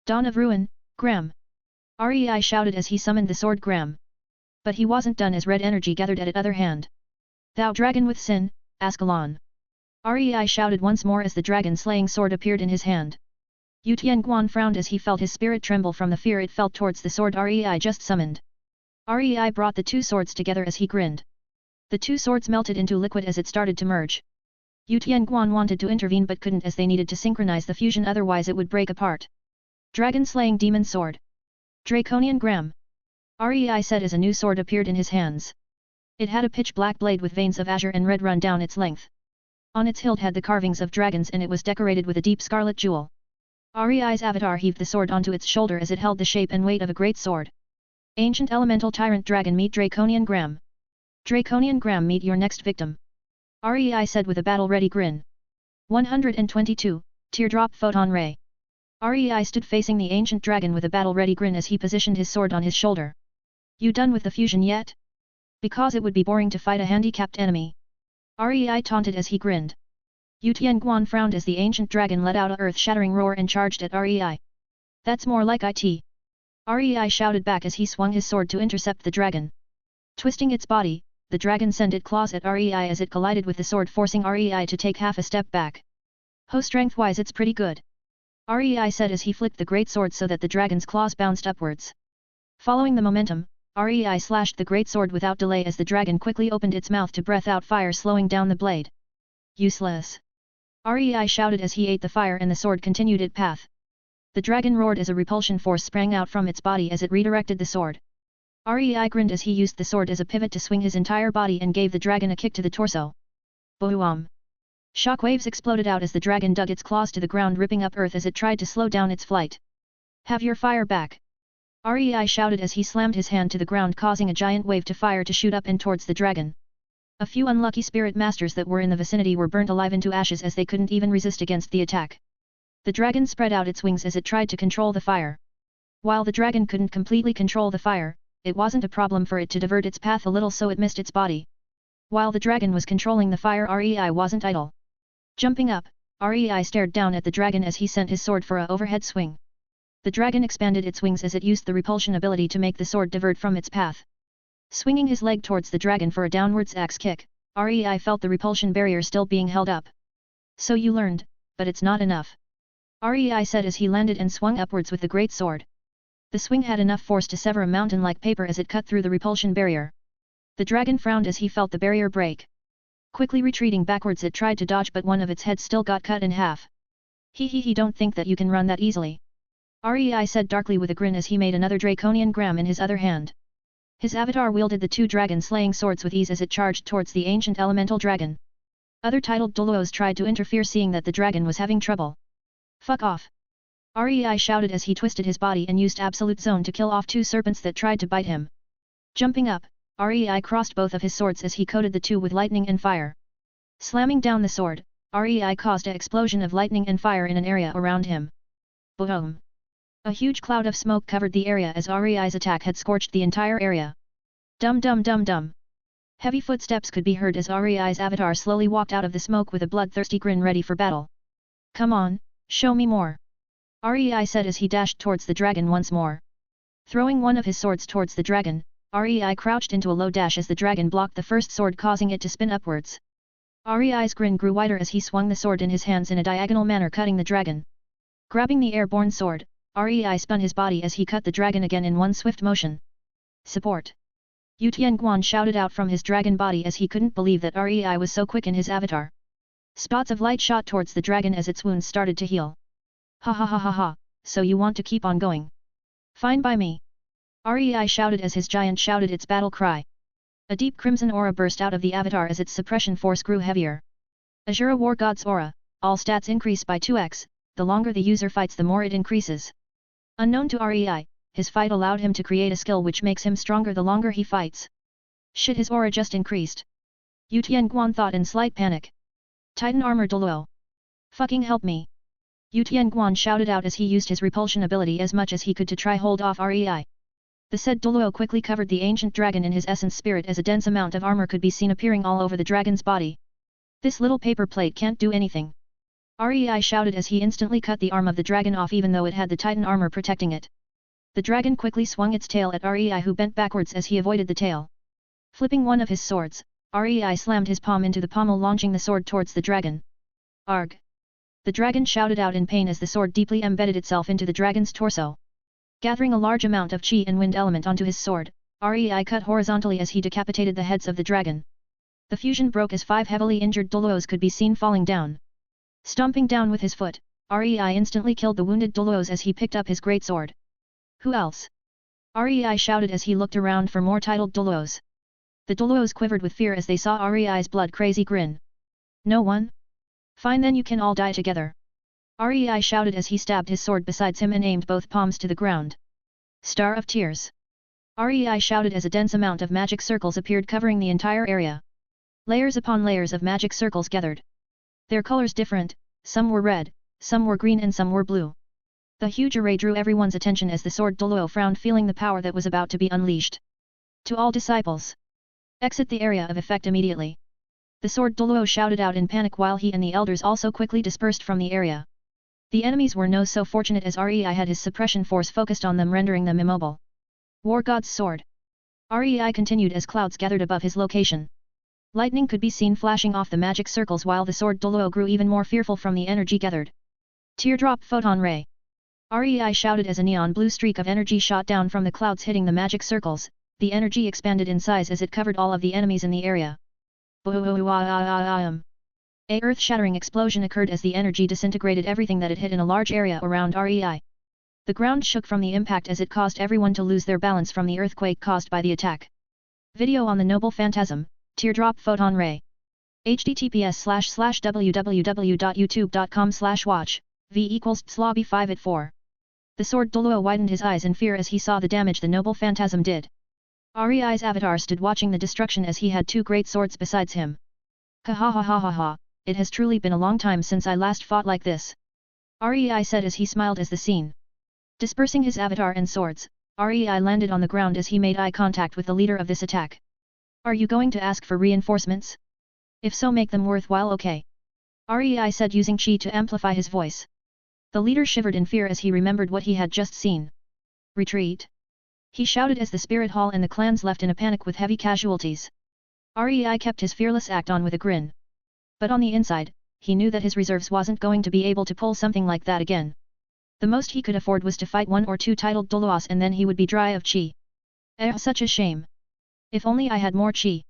Dawn of Ruin, Gram. Rei shouted as he summoned the sword Gram. But he wasn't done as red energy gathered at its other hand. Thou dragon with sin, Ascalon. Rei shouted once more as the dragon-slaying sword appeared in his hand. Yu Tianguan frowned as he felt his spirit tremble from the fear it felt towards the sword Rei just summoned. Rei brought the two swords together as he grinned. The two swords melted into liquid as it started to merge. Yu Tianguan wanted to intervene but couldn't, as they needed to synchronize the fusion, otherwise it would break apart. Dragon-slaying demon sword. Draconian Gram. Rei said as a new sword appeared in his hands. It had a pitch-black blade with veins of azure and red run down its length. On its hilt had the carvings of dragons, and it was decorated with a deep scarlet jewel. Rei's avatar heaved the sword onto its shoulder as it held the shape and weight of a great sword. Ancient Elemental Tyrant Dragon, meet Draconian Gram. Draconian Gram, meet your next victim. Rei said with a battle-ready grin. 122, Teardrop Photon Ray. Rei stood facing the ancient dragon with a battle-ready grin as he positioned his sword on his shoulder. You done with the fusion yet? Because it would be boring to fight a handicapped enemy. Rei taunted as he grinned. Yu Tianguan frowned as the ancient dragon let out a earth-shattering roar and charged at Rei. That's more like it. Rei shouted back as he swung his sword to intercept the dragon. Twisting its body, the dragon sent its claws at Rei as it collided with the sword, forcing Rei to take half a step back. Ho, strength-wise it's pretty good. Rei said as he flicked the great sword so that the dragon's claws bounced upwards. Following the momentum, Rei slashed the great sword without delay as the dragon quickly opened its mouth to breath out fire, slowing down the blade. Useless. Rei shouted as he ate the fire and the sword continued its path. The dragon roared as a repulsion force sprang out from its body as it redirected the sword. Rei grinned as he used the sword as a pivot to swing his entire body and gave the dragon a kick to the torso. Boom! Shockwaves exploded out as the dragon dug its claws to the ground, ripping up earth as it tried to slow down its flight. Have your fire back! Rei shouted as he slammed his hand to the ground, causing a giant wave to fire to shoot up and towards the dragon. A few unlucky spirit masters that were in the vicinity were burnt alive into ashes as they couldn't even resist against the attack. The dragon spread out its wings as it tried to control the fire. While the dragon couldn't completely control the fire, it wasn't a problem for it to divert its path a little, so it missed its body. While the dragon was controlling the fire, Rei wasn't idle. Jumping up, Rei stared down at the dragon as he sent his sword for a overhead swing. The dragon expanded its wings as it used the repulsion ability to make the sword divert from its path. Swinging his leg towards the dragon for a downwards axe kick, Rei felt the repulsion barrier still being held up. So you learned, but it's not enough. Rei said as he landed and swung upwards with the great sword. The swing had enough force to sever a mountain like paper as it cut through the repulsion barrier. The dragon frowned as he felt the barrier break. Quickly retreating backwards, it tried to dodge, but one of its heads still got cut in half. He don't think that you can run that easily. Rei said darkly with a grin as he made another Draconian Gram in his other hand. His avatar wielded the two dragon-slaying swords with ease as it charged towards the ancient elemental dragon. Other titled Doluos tried to interfere, seeing that the dragon was having trouble. Fuck off! Rei shouted as he twisted his body and used Absolute Zone to kill off two serpents that tried to bite him. Jumping up, Rei crossed both of his swords as he coated the two with lightning and fire. Slamming down the sword, Rei caused an explosion of lightning and fire in an area around him. Boom! A huge cloud of smoke covered the area as Rei's attack had scorched the entire area. Dum dum dum dum! Heavy footsteps could be heard as Rei's avatar slowly walked out of the smoke with a bloodthirsty grin, ready for battle. Come on, show me more! Rei said as he dashed towards the dragon once more. Throwing one of his swords towards the dragon, Rei crouched into a low dash as the dragon blocked the first sword, causing it to spin upwards. Rei's grin grew wider as he swung the sword in his hands in a diagonal manner, cutting the dragon. Grabbing the airborne sword, Rei spun his body as he cut the dragon again in one swift motion. Support! Yu Tianguan shouted out from his dragon body as he couldn't believe that Rei was so quick in his avatar. Spots of light shot towards the dragon as its wounds started to heal. Ha ha ha ha ha, so you want to keep on going. Fine by me. Rei shouted as his giant shouted its battle cry. A deep crimson aura burst out of the avatar as its suppression force grew heavier. Azura War God's aura, all stats increase by 2x, the longer the user fights the more it increases. Unknown to Rei, his fight allowed him to create a skill which makes him stronger the longer he fights. Shit, his aura just increased. Yu Tianguan thought in slight panic. Titan Armor Doluo. Fucking help me. Yu Tianguan shouted out as he used his repulsion ability as much as he could to try hold off Rei. The said Doluo quickly covered the ancient dragon in his essence spirit as a dense amount of armor could be seen appearing all over the dragon's body. This little paper plate can't do anything. Rei shouted as he instantly cut the arm of the dragon off even though it had the titan armor protecting it. The dragon quickly swung its tail at Rei who bent backwards as he avoided the tail. Flipping one of his swords, Rei slammed his palm into the pommel launching the sword towards the dragon. Arg! The dragon shouted out in pain as the sword deeply embedded itself into the dragon's torso. Gathering a large amount of chi and wind element onto his sword, Rei cut horizontally as he decapitated the heads of the dragon. The fusion broke as 5 heavily injured Doluos could be seen falling down. Stomping down with his foot, Rei instantly killed the wounded Doluos as he picked up his great sword. Who else? Rei shouted as he looked around for more titled Doluos. The Doluos quivered with fear as they saw Rei's blood-crazy grin. No one? Fine, then you can all die together. Rei shouted as he stabbed his sword beside him and aimed both palms to the ground. Star of Tears. Rei shouted as a dense amount of magic circles appeared covering the entire area. Layers upon layers of magic circles gathered. Their colors different, some were red, some were green and some were blue. The huge array drew everyone's attention as the sword Doluo frowned feeling the power that was about to be unleashed. To all disciples. Exit the area of effect immediately. The sword Doluo shouted out in panic while he and the elders also quickly dispersed from the area. The enemies were no so fortunate as Rei had his suppression force focused on them rendering them immobile. War God's sword. Rei continued as clouds gathered above his location. Lightning could be seen flashing off the magic circles while the sword Doluo grew even more fearful from the energy gathered. Teardrop Photon Ray. Rei shouted as a neon blue streak of energy shot down from the clouds hitting the magic circles, the energy expanded in size as it covered all of the enemies in the area. A earth-shattering explosion occurred as the energy disintegrated everything that it hit in a large area around Rei. The ground shook from the impact as it caused everyone to lose their balance from the earthquake caused by the attack. Video on the Noble Phantasm, Teardrop Photon Ray. https://www.youtube.com/watch, v=slobby5 at 4. The sword Doluo widened his eyes in fear as he saw the damage the Noble Phantasm did. Rei's avatar stood watching the destruction as he had 2 great swords besides him. Ha ha ha ha ha ha, it has truly been a long time since I last fought like this. Rei said as he smiled as the scene. Dispersing his avatar and swords, Rei landed on the ground as he made eye contact with the leader of this attack. Are you going to ask for reinforcements? If so, make them worthwhile, okay? Rei said using chi to amplify his voice. The leader shivered in fear as he remembered what he had just seen. Retreat! He shouted as the spirit hall and the clans left in a panic with heavy casualties. Rei kept his fearless act on with a grin. But on the inside, he knew that his reserves wasn't going to be able to pull something like that again. The most he could afford was to fight 1 or 2 titled Doluos and then he would be dry of chi. Such a shame. If only I had more chi.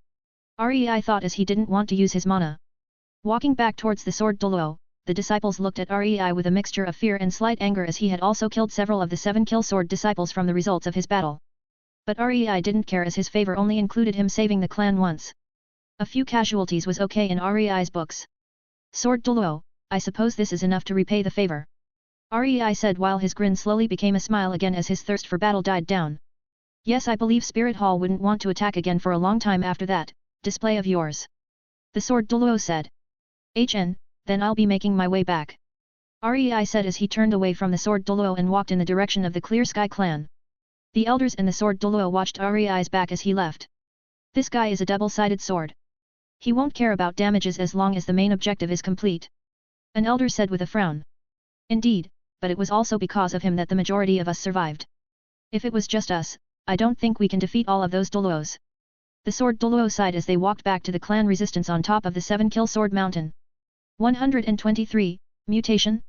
Rei thought as he didn't want to use his mana. Walking back towards the sword Doluo, the disciples looked at Rei with a mixture of fear and slight anger as he had also killed several of the 7 kill sword disciples from the results of his battle. But Rei didn't care as his favor only included him saving the clan once. A few casualties was okay in Rei's books. Sword Doluo, I suppose this is enough to repay the favor. Rei said while his grin slowly became a smile again as his thirst for battle died down. Yes, I believe Spirit Hall wouldn't want to attack again for a long time after that display of yours. The sword Doluo said. Then I'll be making my way back. Rei said as he turned away from the sword Doluo and walked in the direction of the Clear Sky clan. The elders and the sword Doluo watched Rei's back as he left. This guy is a double-sided sword. He won't care about damages as long as the main objective is complete. An elder said with a frown. Indeed, but it was also because of him that the majority of us survived. If it was just us, I don't think we can defeat all of those Doluos. The sword Doluo sighed as they walked back to the clan resistance on top of the 7-kill sword mountain. 123, Mutation?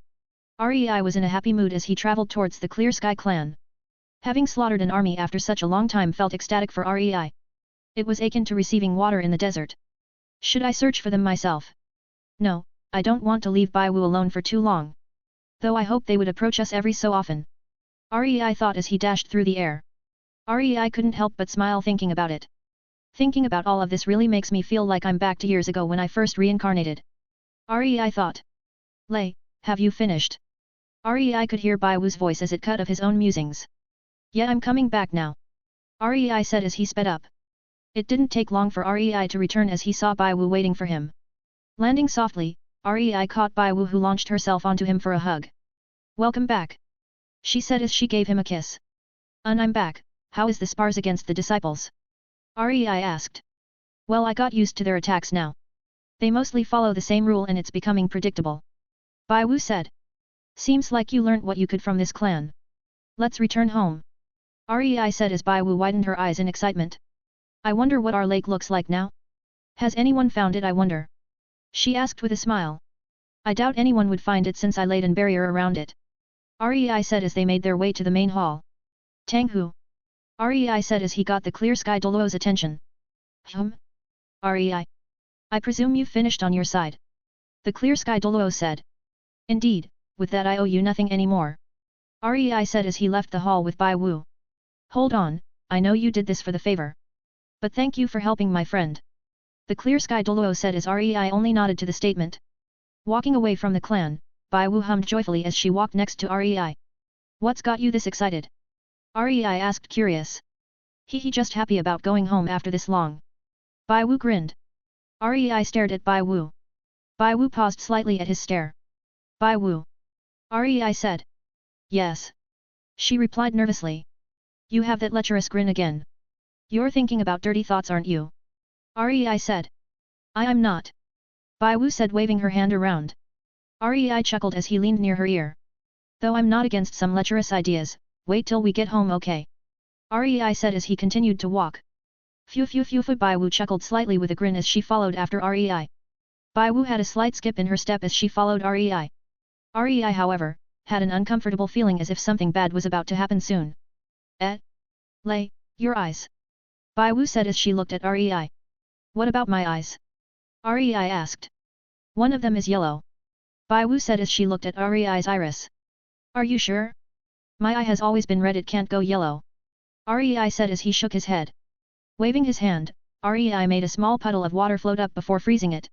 Rei was in a happy mood as he traveled towards the Clear Sky clan. Having slaughtered an army after such a long time felt ecstatic for Rei. It was akin to receiving water in the desert. Should I search for them myself? No, I don't want to leave Baiwu alone for too long. Though I hope they would approach us every so often. Rei thought as he dashed through the air. Rei couldn't help but smile thinking about it. Thinking about all of this really makes me feel like I'm back to years ago when I first reincarnated. Rei thought. Lei, have you finished? Rei could hear Bai Wu's voice as it cut of his own musings. Yeah, I'm coming back now. Rei said as he sped up. It didn't take long for Rei to return as he saw Bai Wu waiting for him. Landing softly, Rei caught Bai Wu who launched herself onto him for a hug. Welcome back. She said as she gave him a kiss. I'm back, how is the spars against the disciples? Rei asked. Well, I got used to their attacks now. They mostly follow the same rule and it's becoming predictable. Bai Wu said. Seems like you learnt what you could from this clan. Let's return home. Rei said as Bai Wu widened her eyes in excitement. I wonder what our lake looks like now? Has anyone found it, I wonder? She asked with a smile. I doubt anyone would find it since I laid an barrier around it. Rei said as they made their way to the main hall. Tang Hu. Rei said as he got the Clear Sky Doluo's attention. Rei. I presume you've finished on your side. The Clear Sky Doluo said. Indeed, with that I owe you nothing anymore. Rei said as he left the hall with Bai Wu. Hold on, I know you did this for the favor. But thank you for helping my friend. The Clear Sky Doluo said as Rei only nodded to the statement. Walking away from the clan, Bai Wu hummed joyfully as she walked next to Rei. What's got you this excited? Rei asked curious. He just happy about going home after this long. Bai Wu grinned. Rei stared at Bai Wu. Bai Wu paused slightly at his stare. Bai Wu. Rei said. Yes. She replied nervously. You have that lecherous grin again. You're thinking about dirty thoughts, aren't you? Rei said. I'm not. Bai Wu said, waving her hand around. Rei chuckled as he leaned near her ear. Though I'm not against some lecherous ideas, wait till we get home, okay? Rei said as he continued to walk. Phew, Bai Wu chuckled slightly with a grin as she followed after Rei. Bai Wu had a slight skip in her step as she followed Rei. Rei, however, had an uncomfortable feeling as if something bad was about to happen soon. Lei, your eyes. Bai Wu said as she looked at Rei. What about my eyes? Rei asked. One of them is yellow. Bai Wu said as she looked at Rei's iris. Are you sure? My eye has always been red, it can't go yellow. Rei said as he shook his head. Waving his hand, Rei made a small puddle of water float up before freezing it.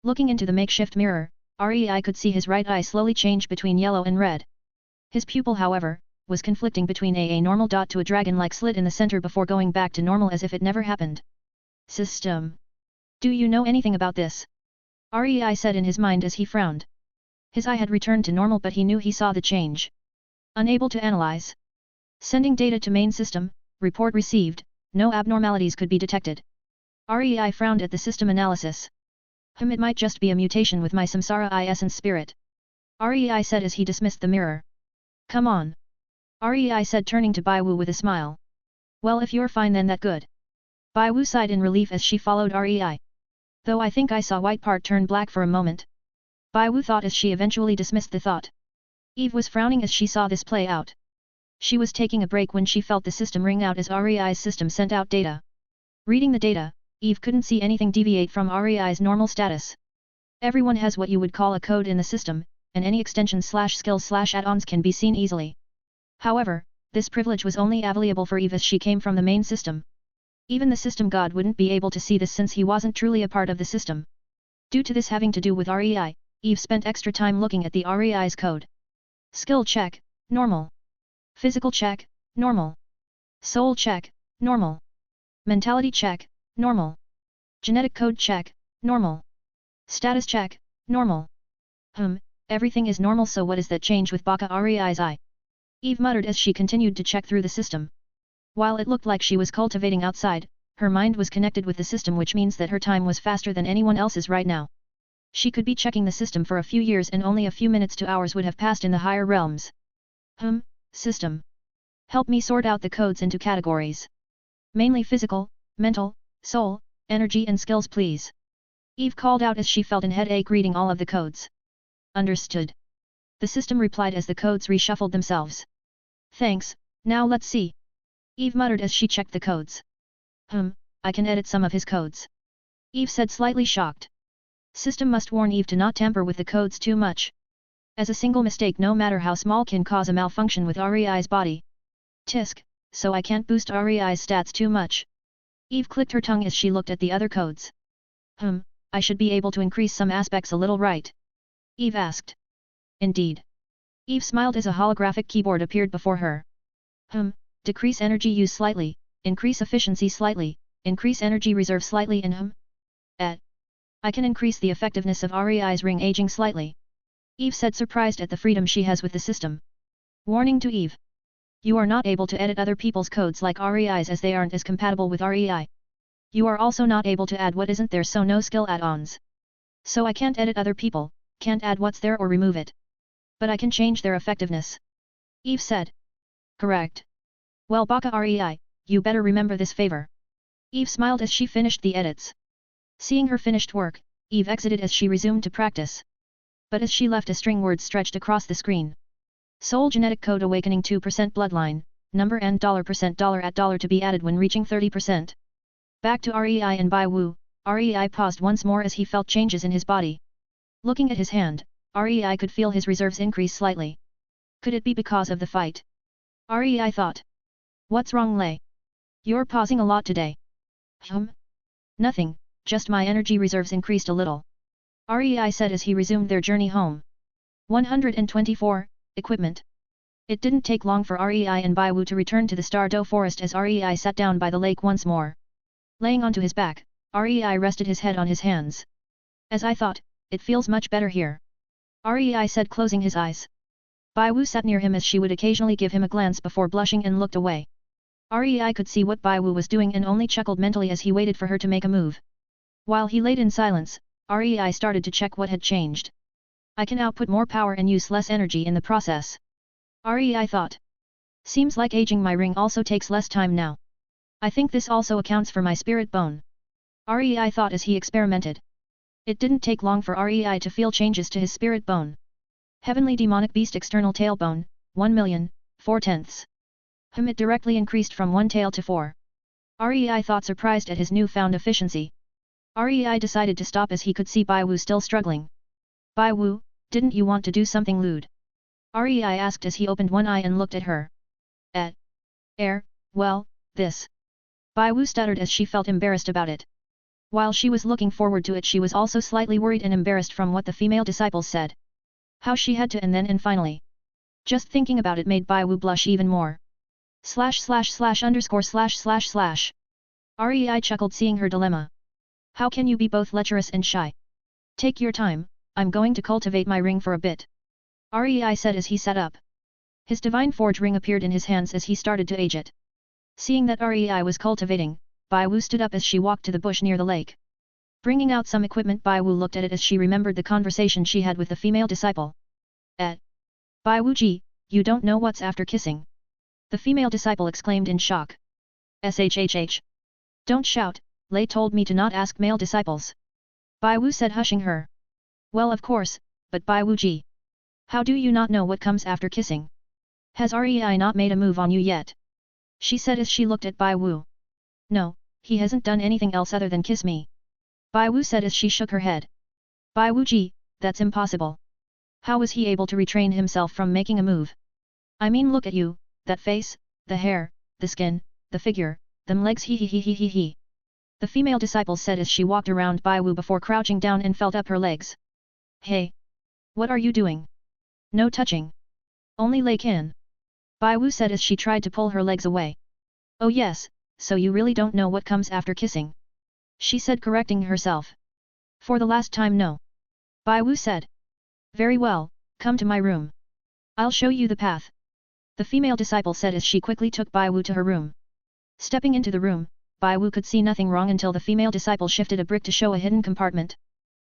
Looking into the makeshift mirror, Rei could see his right eye slowly change between yellow and red. His pupil, however, was conflicting between a normal dot to a dragon-like slit in the center before going back to normal as if it never happened. System. Do you know anything about this? Rei said in his mind as he frowned. His eye had returned to normal, but he knew he saw the change. Unable to analyze. Sending data to main system, report received, no abnormalities could be detected. Rei frowned at the system analysis. It might just be a mutation with my samsara essence spirit. Rei said as he dismissed the mirror. Come on. Rei said, turning to Bai Wu with a smile. Well, if you're fine then that good. Bai Wu sighed in relief as she followed Rei. Though I think I saw white part turn black for a moment. Bai Wu thought as she eventually dismissed the thought. Eve was frowning as she saw this play out. She was taking a break when she felt the system ring out as Rei's system sent out data. Reading the data, Eve couldn't see anything deviate from Rei's normal status. Everyone has what you would call a code in the system, and any extensions/skills/add-ons can be seen easily. However, this privilege was only available for Eve as she came from the main system. Even the system god wouldn't be able to see this since he wasn't truly a part of the system. Due to this having to do with Rei, Eve spent extra time looking at the Rei's code. Skill check, normal. Physical check, normal. Soul check, normal. Mentality check, normal. Genetic code check, normal. Status check, normal. Everything is normal, so what is that change with Baka Rei's eye? Eve muttered as she continued to check through the system. While it looked like she was cultivating outside, her mind was connected with the system, which means that her time was faster than anyone else's right now. She could be checking the system for a few years and only a few minutes to hours would have passed in the higher realms. System. Help me sort out the codes into categories. Mainly physical, mental, soul, energy and skills, please. Eve called out as she felt an headache reading all of the codes. Understood. The system replied as the codes reshuffled themselves. Thanks, now let's see. Eve muttered as she checked the codes. I can edit some of his codes. Eve said, slightly shocked. System must warn Eve to not tamper with the codes too much. as a single mistake no matter how small can cause a malfunction with REI's body. Tisk, so I can't boost REI's stats too much. Eve clicked her tongue as she looked at the other codes. I should be able to increase some aspects a little, right? Eve asked. Indeed. Eve smiled as a holographic keyboard appeared before her. Decrease energy use slightly, increase efficiency slightly, increase energy reserve slightly and I can increase the effectiveness of REI's ring aging slightly. Eve said, surprised at the freedom she has with the system. Warning to Eve. You are not able to edit other people's codes like REI's as they aren't as compatible with REI. You are also not able to add what isn't there, so no skill add-ons. So I can't edit other people, can't add what's there or remove it. But I can change their effectiveness. Eve said. Correct. Well, Baka REI, you better remember this favor. Eve smiled as she finished the edits. Seeing her finished work, Eve exited as she resumed to practice. But as she left, a string word stretched across the screen. Soul Genetic Code Awakening 2% Bloodline, number and $% to be added when reaching 30%. Back to REI and Bai Wu, REI paused once more as he felt changes in his body. Looking at his hand, REI could feel his reserves increase slightly. Could it be because of the fight? REI thought. What's wrong, Lei? You're pausing a lot today. Nothing, just my energy reserves increased a little. REI said as he resumed their journey home. 124. Equipment. It didn't take long for REI and Bai Wu to return to the Stardow Forest as REI sat down by the lake once more. Laying onto his back, REI rested his head on his hands. As I thought, it feels much better here. REI said, closing his eyes. Bai Wu sat near him as she would occasionally give him a glance before blushing and looked away. REI could see what Bai Wu was doing and only chuckled mentally as he waited for her to make a move. While he laid in silence, REI started to check what had changed. I can output more power and use less energy in the process. REI thought. Seems like aging my ring also takes less time now. I think this also accounts for my spirit bone. REI thought as he experimented. It didn't take long for REI to feel changes to his spirit bone. Heavenly Demonic Beast External Tailbone, 1,000,004. It directly increased from 1 tail to 4. REI thought, surprised at his newfound efficiency. REI decided to stop as he could see Bai Wu still struggling. Bai Wu, didn't you want to do something lewd? REI asked as he opened one eye and looked at her. Well, this. Bai Wu stuttered as she felt embarrassed about it. While she was looking forward to it, she was also slightly worried and embarrassed from what the female disciples said. How she had to and finally. Just thinking about it made Bai Wu blush even more. //_//. REI chuckled seeing her dilemma. How can you be both lecherous and shy? Take your time, I'm going to cultivate my ring for a bit. REI said as he sat up. His Divine Forge ring appeared in his hands as he started to age it. Seeing that REI was cultivating, Bai Wu stood up as she walked to the bush near the lake. Bringing out some equipment, Bai Wu looked at it as she remembered the conversation she had with the female disciple. Bai Wu ji, you don't know what's after kissing. The female disciple exclaimed in shock. Shhh. Don't shout, Lei told me to not ask male disciples. Bai Wu said, hushing her. Well, of course, but Bai Wu ji. How do you not know what comes after kissing? Has REI not made a move on you yet? She said as she looked at Bai Wu. No, he hasn't done anything else other than kiss me. Bai Wu said as she shook her head. Bai Wu ji, that's impossible. How was he able to retrain himself from making a move? I mean, look at you, that face, the hair, the skin, the figure, them legs, he. The female disciple said as she walked around Bai Wu before crouching down and felt up her legs. Hey! What are you doing? No touching. Only Lei can. Bai Wu said as she tried to pull her legs away. Oh yes, so you really don't know what comes after kissing. She said, correcting herself. For the last time, no. Bai Wu said. Very well, come to my room. I'll show you the path. The female disciple said as she quickly took Bai Wu to her room. Stepping into the room, Bai Wu could see nothing wrong until the female disciple shifted a brick to show a hidden compartment.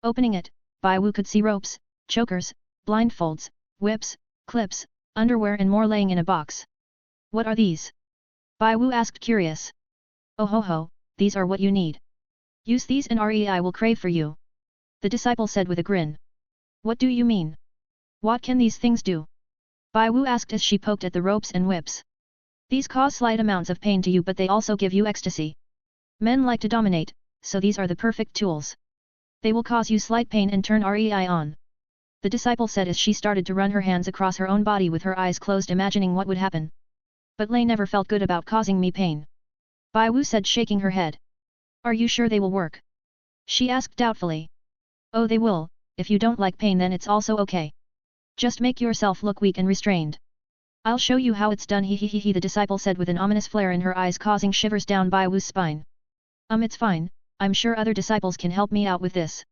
Opening it, Bai Wu could see ropes, chokers, blindfolds, whips, clips, underwear and more laying in a box. What are these? Bai Wu asked, curious. Oh ho, these are what you need. Use these and REI will crave for you. The disciple said with a grin. What do you mean? What can these things do? Bai Wu asked as she poked at the ropes and whips. These cause slight amounts of pain to you, but they also give you ecstasy. Men like to dominate, so these are the perfect tools. They will cause you slight pain and turn REI on. The disciple said as she started to run her hands across her own body with her eyes closed, imagining what would happen. But Lei never felt good about causing me pain. Bai Wu said, shaking her head. Are you sure they will work? She asked doubtfully. Oh, they will. If you don't like pain, then it's also okay. Just make yourself look weak and restrained. I'll show you how it's done, he, the disciple said with an ominous flare in her eyes, causing shivers down Bai Wu's spine. It's fine, I'm sure other disciples can help me out with this.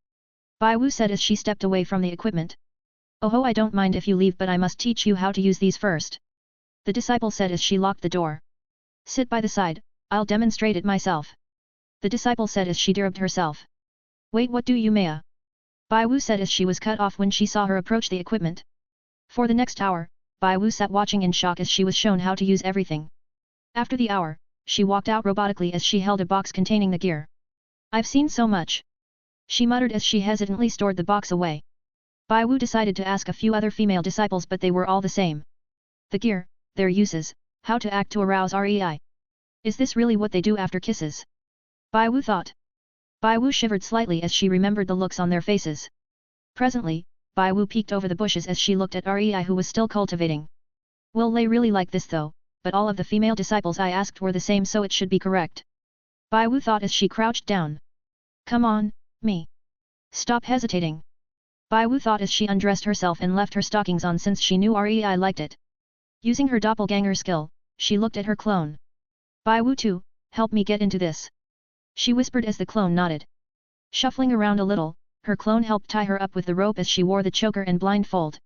Bai Wu said as she stepped away from the equipment. Oh, I don't mind if you leave, but I must teach you how to use these first. The disciple said as she locked the door. Sit by the side, I'll demonstrate it myself. The disciple said as she derobed herself. Wait, what do you, Maya? Bai Wu said as she was cut off when she saw her approach the equipment. For the next hour, Bai Wu sat watching in shock as she was shown how to use everything. After the hour, she walked out robotically as she held a box containing the gear. I've seen so much. She muttered as she hesitantly stored the box away. Bai Wu decided to ask a few other female disciples, but they were all the same. The gear, their uses, how to act to arouse REI. Is this really what they do after kisses? Bai Wu thought. Bai Wu shivered slightly as she remembered the looks on their faces. Presently, Bai Wu peeked over the bushes as she looked at REI, who was still cultivating. Will Lei really like this though, but all of the female disciples I asked were the same, so it should be correct. Bai Wu thought as she crouched down. Come on, me. Stop hesitating. Bai Wu thought as she undressed herself and left her stockings on, since she knew REI liked it. Using her doppelganger skill, she looked at her clone. Bai Wu too, help me get into this. She whispered as the clone nodded. Shuffling around a little, her clone helped tie her up with the rope as she wore the choker and blindfold.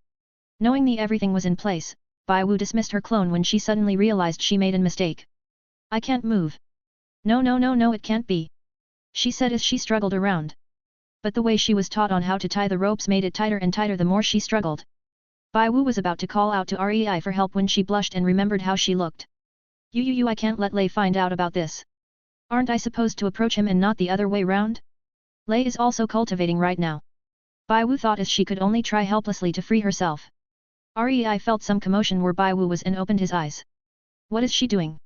Knowing the everything was in place, Bai Wu dismissed her clone when she suddenly realized she made a mistake. I can't move. No, it can't be. She said as she struggled around. But the way she was taught on how to tie the ropes made it tighter and tighter the more she struggled. Bai Wu was about to call out to REI for help when she blushed and remembered how she looked. I can't let Lei find out about this. Aren't I supposed to approach him and not the other way round? Lei is also cultivating right now. Bai Wu thought as she could only try helplessly to free herself. REI felt some commotion where Bai Wu was and opened his eyes. What is she doing?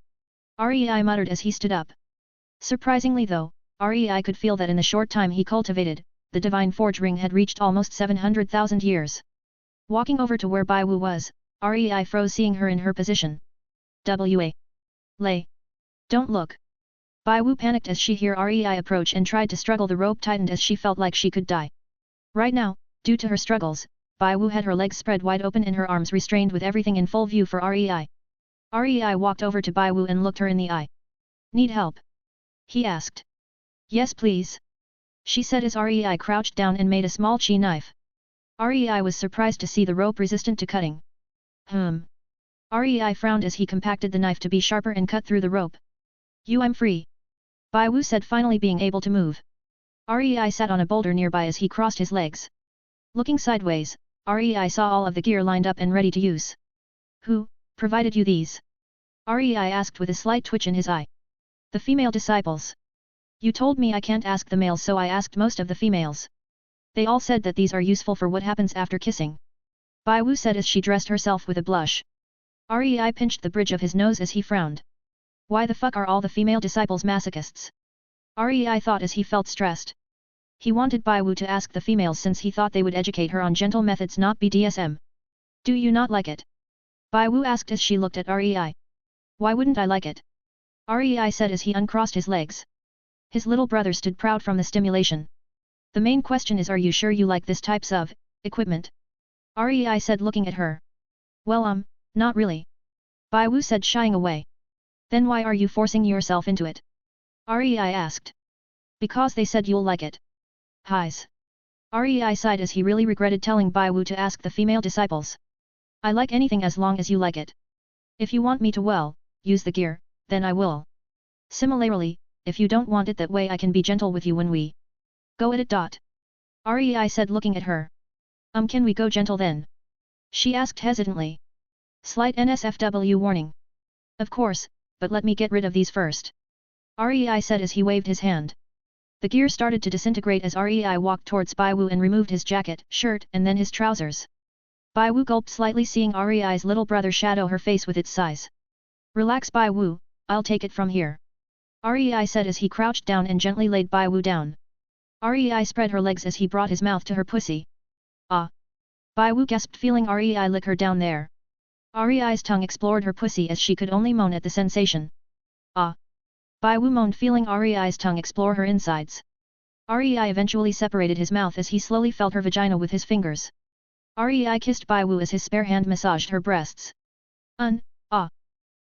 REI muttered as he stood up. Surprisingly though, REI could feel that in the short time he cultivated, the Divine Forge Ring had reached almost 700,000 years. Walking over to where Bai Wu was, REI froze seeing her in her position. Lei. Don't look. Bai Wu panicked as she heard REI approach and tried to struggle. The rope tightened as she felt like she could die. Right now, due to her struggles, Bai Wu had her legs spread wide open and her arms restrained with everything in full view for REI. REI walked over to Bai Wu and looked her in the eye. Need help? He asked. Yes please. She said as REI crouched down and made a small chi knife. REI was surprised to see the rope resistant to cutting. REI frowned as he compacted the knife to be sharper and cut through the rope. I'm free. Bai Wu said, finally being able to move. REI sat on a boulder nearby as he crossed his legs. Looking sideways, REI saw all of the gear lined up and ready to use. Who provided you these? REI asked with a slight twitch in his eye. The female disciples. You told me I can't ask the males, so I asked most of the females. They all said that these are useful for what happens after kissing. Bai Wu said as she dressed herself with a blush. REI pinched the bridge of his nose as he frowned. Why the fuck are all the female disciples masochists? REI thought as he felt stressed. He wanted Bai Wu to ask the females since he thought they would educate her on gentle methods, not BDSM. Do you not like it? Bai Wu asked as she looked at REI. Why wouldn't I like it? REI said as he uncrossed his legs. His little brother stood proud from the stimulation. The main question is, are you sure you like this types of equipment? REI said looking at her. Well not really. Bai Wu said shying away. Then why are you forcing yourself into it? REI asked. Because they said you'll like it. Highs. REI sighed as he really regretted telling Bai Wu to ask the female disciples. I like anything as long as you like it. If you want me to use the gear, then I will. Similarly, if you don't want it that way, I can be gentle with you when we go at it. REI said looking at her. Can we go gentle then? She asked hesitantly. Slight NSFW warning. Of course, but let me get rid of these first. REI said as he waved his hand. The gear started to disintegrate as REI walked towards Bai Wu and removed his jacket, shirt and then his trousers. Bai Wu gulped slightly, seeing REI's little brother shadow her face with its size. Relax Bai Wu, I'll take it from here. REI said as he crouched down and gently laid Bai Wu down. REI spread her legs as he brought his mouth to her pussy. Ah! Bai Wu gasped, feeling Rei lick her down there. Rei's tongue explored her pussy as she could only moan at the sensation. Ah! Bai Wu moaned, feeling Rei's tongue explore her insides. Rei eventually separated his mouth as he slowly felt her vagina with his fingers. Rei kissed Bai Wu as his spare hand massaged her breasts. Ah!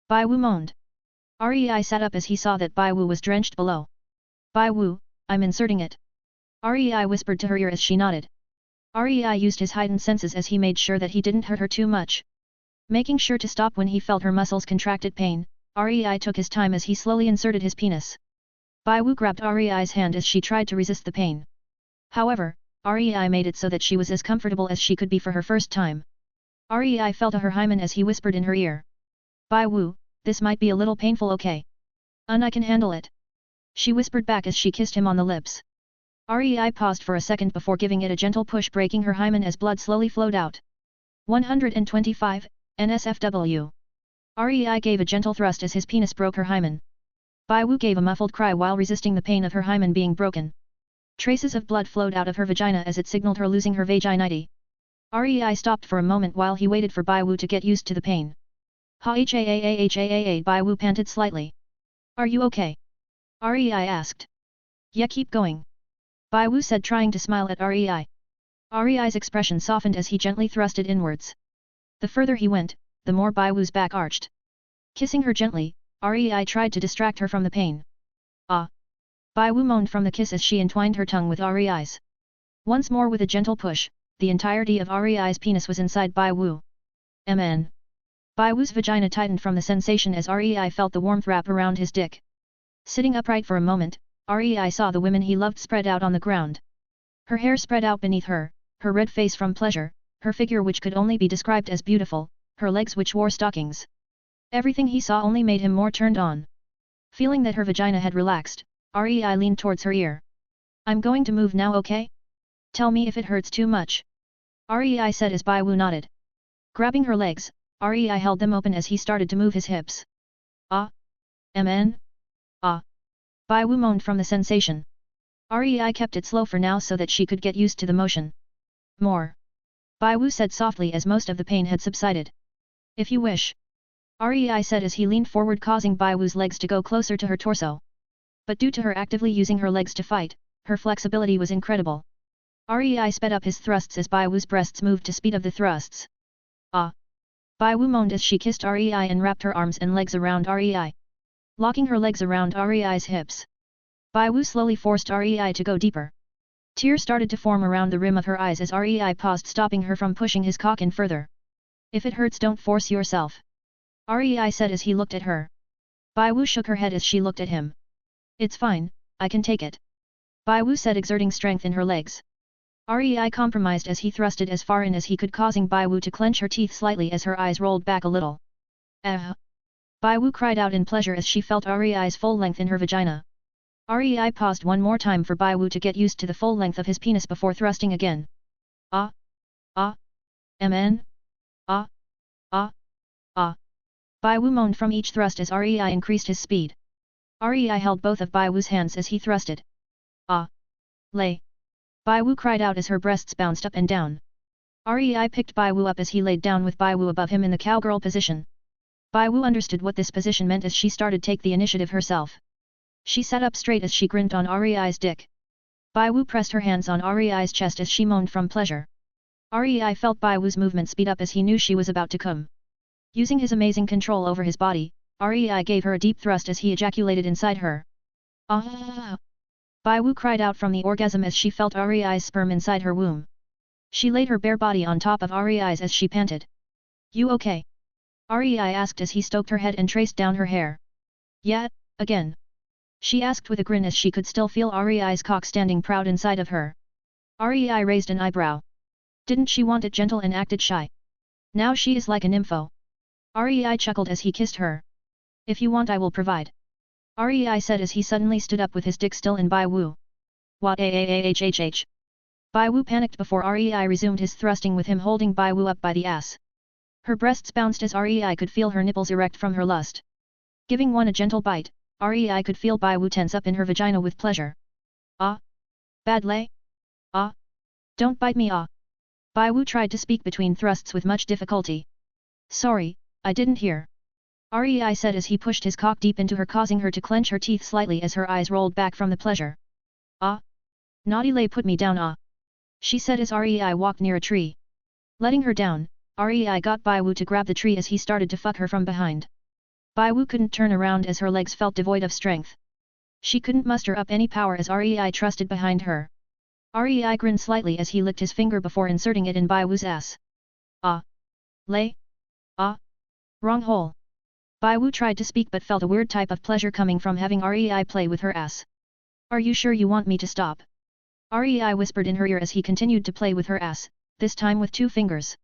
Bai Wu moaned. Rei sat up as he saw that Bai Wu was drenched below. Bai Wu, I'm inserting it. Rei whispered to her ear as she nodded. Rei used his heightened senses as he made sure that he didn't hurt her too much. Making sure to stop when he felt her muscles contracted pain, Rei took his time as he slowly inserted his penis. Bai Wu grabbed Rei's hand as she tried to resist the pain. However, Rei made it so that she was as comfortable as she could be for her first time. Rei felt her hymen as he whispered in her ear. Bai Wu, this might be a little painful, okay? I can handle it. She whispered back as she kissed him on the lips. Rei paused for a second before giving it a gentle push, breaking her hymen as blood slowly flowed out. 125, NSFW. Rei gave a gentle thrust as his penis broke her hymen. Bai Wu gave a muffled cry while resisting the pain of her hymen being broken. Traces of blood flowed out of her vagina as it signaled her losing her vaginity. Rei stopped for a moment while he waited for Bai Wu to get used to the pain. Ha-ha-ha-ha-ha-ha, Bai Wu panted slightly. Are you okay? Rei asked. Yeah, keep going. Bai Wu said, trying to smile at Rei. Rei's expression softened as he gently thrusted inwards. The further he went, the more Bai Wu's back arched. Kissing her gently, Rei tried to distract her from the pain. Ah! Bai Wu moaned from the kiss as she entwined her tongue with Rei's. Once more with a gentle push, the entirety of Rei's penis was inside Bai Wu. Mn. Bai Wu's vagina tightened from the sensation as Rei felt the warmth wrap around his dick. Sitting upright for a moment, Rei saw the women he loved spread out on the ground. Her hair spread out beneath her, her red face from pleasure, her figure which could only be described as beautiful, her legs which wore stockings. Everything he saw only made him more turned on. Feeling that her vagina had relaxed, Rei leaned towards her ear. I'm going to move now, okay? Tell me if it hurts too much. Rei said as Bai Wu nodded. Grabbing her legs, Rei held them open as he started to move his hips. Ah! Mn? Ah! Bai Wu moaned from the sensation. Rei kept it slow for now so that she could get used to the motion. More. Bai Wu said softly as most of the pain had subsided. If you wish. Rei said as he leaned forward, causing Bai Wu's legs to go closer to her torso. But due to her actively using her legs to fight, her flexibility was incredible. Rei sped up his thrusts as Bai Wu's breasts moved to speed of the thrusts. Ah! Bai Wu moaned as she kissed Rei and wrapped her arms and legs around Rei. Locking her legs around Rei's hips. Bai Wu slowly forced Rei to go deeper. Tears started to form around the rim of her eyes as Rei paused, stopping her from pushing his cock in further. If it hurts, don't force yourself. Rei said as he looked at her. Bai Wu shook her head as she looked at him. It's fine, I can take it. Bai Wu said, exerting strength in her legs. Rei compromised as he thrusted as far in as he could, causing Bai Wu to clench her teeth slightly as her eyes rolled back a little. Bai Wu cried out in pleasure as she felt Rei's full length in her vagina. Rei paused one more time for Bai Wu to get used to the full length of his penis before thrusting again. Ah! Ah! Mn? Ah! Ah! Ah! Bai Wu moaned from each thrust as Rei increased his speed. Rei held both of Bai Wu's hands as he thrusted. Ah! Lay! Bai Wu cried out as her breasts bounced up and down. Rei picked Bai Wu up as he laid down with Bai Wu above him in the cowgirl position. Bai Wu understood what this position meant as she started to take the initiative herself. She sat up straight as she grinned on Rei's dick. Bai Wu pressed her hands on Rei's chest as she moaned from pleasure. Rei felt Bai Wu's movement speed up as he knew she was about to come. Using his amazing control over his body, Rei gave her a deep thrust as he ejaculated inside her. Ah! Bai Wu cried out from the orgasm as she felt Rei's sperm inside her womb. She laid her bare body on top of Rei's as she panted. You okay? Rei asked as he stroked her head and traced down her hair. Yeah, again. She asked with a grin as she could still feel Rei's cock standing proud inside of her. Rei raised an eyebrow. Didn't she want it gentle and acted shy? Now she is like a nympho. Rei chuckled as he kissed her. If you want, I will provide. Rei said as he suddenly stood up with his dick still in Bai Wu. What ahhhh? Bai Wu panicked before Rei resumed his thrusting with him holding Bai Wu up by the ass. Her breasts bounced as Rei could feel her nipples erect from her lust. Giving one a gentle bite, Rei could feel Bai Wu tense up in her vagina with pleasure. Ah! Bad lay? Ah! Don't bite me, ah! Bai Wu tried to speak between thrusts with much difficulty. Sorry, I didn't hear. Rei said as he pushed his cock deep into her, causing her to clench her teeth slightly as her eyes rolled back from the pleasure. Ah! Naughty Lei, put me down, ah! She said as Rei walked near a tree. Letting her down, Rei got Bai Wu to grab the tree as he started to fuck her from behind. Bai Wu couldn't turn around as her legs felt devoid of strength. She couldn't muster up any power as Rei trusted behind her. Rei grinned slightly as he licked his finger before inserting it in Bai Wu's ass. Ah! Lei? Ah! Wrong hole. Bai Wu tried to speak but felt a weird type of pleasure coming from having Rei play with her ass. Are you sure you want me to stop? Rei whispered in her ear as he continued to play with her ass, this time with 2 fingers.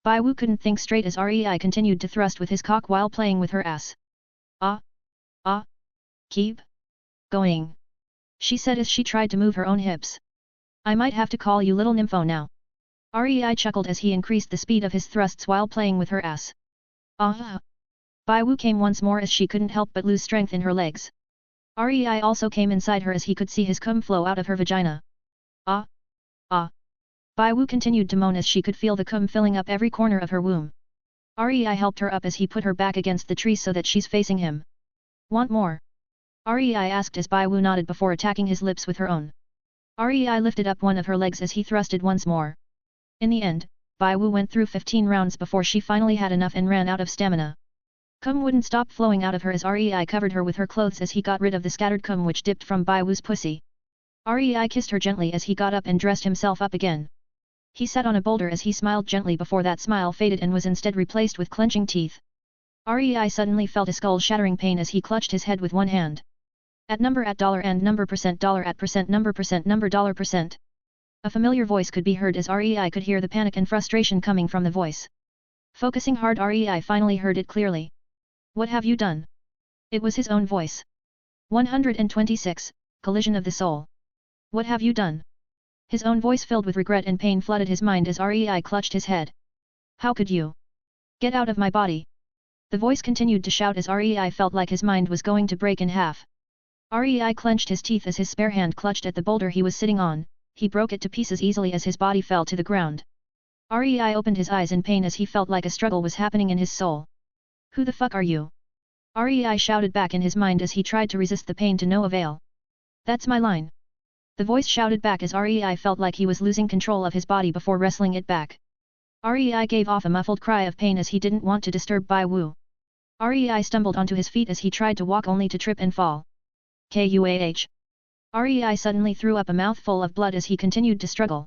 Bai Wu couldn't think straight as Rei continued to thrust with his cock while playing with her ass. Ah! Ah! Keep going, she said as she tried to move her own hips. I might have to call you little nympho now. Rei chuckled as he increased the speed of his thrusts while playing with her ass. Ah! Bai Wu came once more as she couldn't help but lose strength in her legs. Rei also came inside her as he could see his cum flow out of her vagina. Ah! Ah! Bai Wu continued to moan as she could feel the cum filling up every corner of her womb. Rei helped her up as he put her back against the tree so that she's facing him. Want more? Rei asked as Bai Wu nodded before attacking his lips with her own. Rei lifted up one of her legs as he thrusted once more. In the end, Bai Wu went through 15 rounds before she finally had enough and ran out of stamina. Cum wouldn't stop flowing out of her as Rei covered her with her clothes as he got rid of the scattered cum which dipped from Bai Wu's pussy. Rei kissed her gently as he got up and dressed himself up again. He sat on a boulder as he smiled gently before that smile faded and was instead replaced with clenching teeth. Rei suddenly felt a skull-shattering pain as he clutched his head with one hand. At number at dollar and number percent dollar at percent number dollar percent. A familiar voice could be heard as Rei could hear the panic and frustration coming from the voice. Focusing hard, Rei finally heard it clearly. What have you done? It was his own voice. 126, Collision of the Soul. What have you done? His own voice filled with regret and pain flooded his mind as Rei clutched his head. How could you? Get out of my body! The voice continued to shout as Rei felt like his mind was going to break in half. Rei clenched his teeth as his spare hand clutched at the boulder he was sitting on, he broke it to pieces easily as his body fell to the ground. Rei opened his eyes in pain as he felt like a struggle was happening in his soul. Who the fuck are you? Rei shouted back in his mind as he tried to resist the pain to no avail. That's my line. The voice shouted back as Rei felt like he was losing control of his body before wrestling it back. Rei gave off a muffled cry of pain as he didn't want to disturb Bai Wu. Rei stumbled onto his feet as he tried to walk only to trip and fall. Kuah! Rei suddenly threw up a mouthful of blood as he continued to struggle.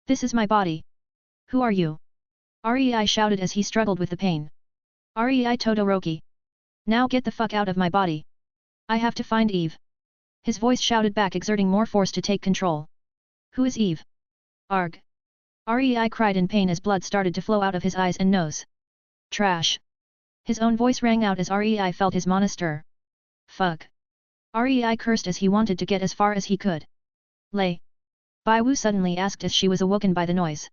This is my body. Who are you? Rei shouted as he struggled with the pain. Rei Todoroki. Now get the fuck out of my body. I have to find Eve. His voice shouted back, exerting more force to take control. Who is Eve? Arg. Rei cried in pain as blood started to flow out of his eyes and nose. Trash. His own voice rang out as Rei felt his mana stir. Fuck. Rei cursed as he wanted to get as far as he could. Lei. Bai Wu suddenly asked as she was awoken by the noise.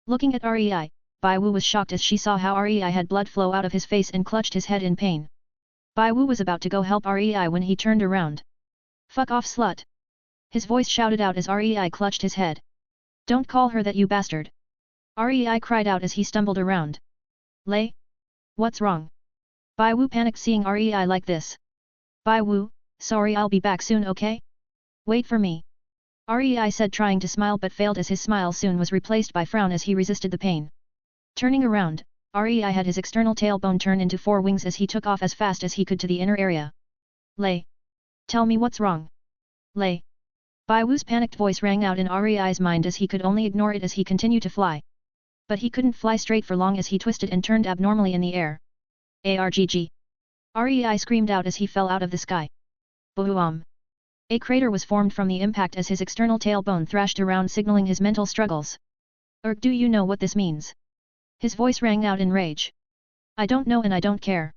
Looking at Rei, Bai Wu was shocked as she saw how Rei had blood flow out of his face and clutched his head in pain. Bai Wu was about to go help Rei when he turned around. Fuck off, slut! His voice shouted out as Rei clutched his head. Don't call her that, you bastard! Rei cried out as he stumbled around. Lei? What's wrong? Bai Wu panicked seeing Rei like this. Bai Wu, sorry, I'll be back soon, okay? Wait for me. Rei said, trying to smile but failed as his smile soon was replaced by frown as he resisted the pain. Turning around, Rei had his external tailbone turn into 4 wings as he took off as fast as he could to the inner area. Lei. Tell me what's wrong. Lei. Bai Wu's panicked voice rang out in Rei's mind as he could only ignore it as he continued to fly. But he couldn't fly straight for long as he twisted and turned abnormally in the air. Argg. Rei screamed out as he fell out of the sky. Boom! A crater was formed from the impact as his external tailbone thrashed around, signaling his mental struggles. Do you know what this means? His voice rang out in rage. I don't know and I don't care.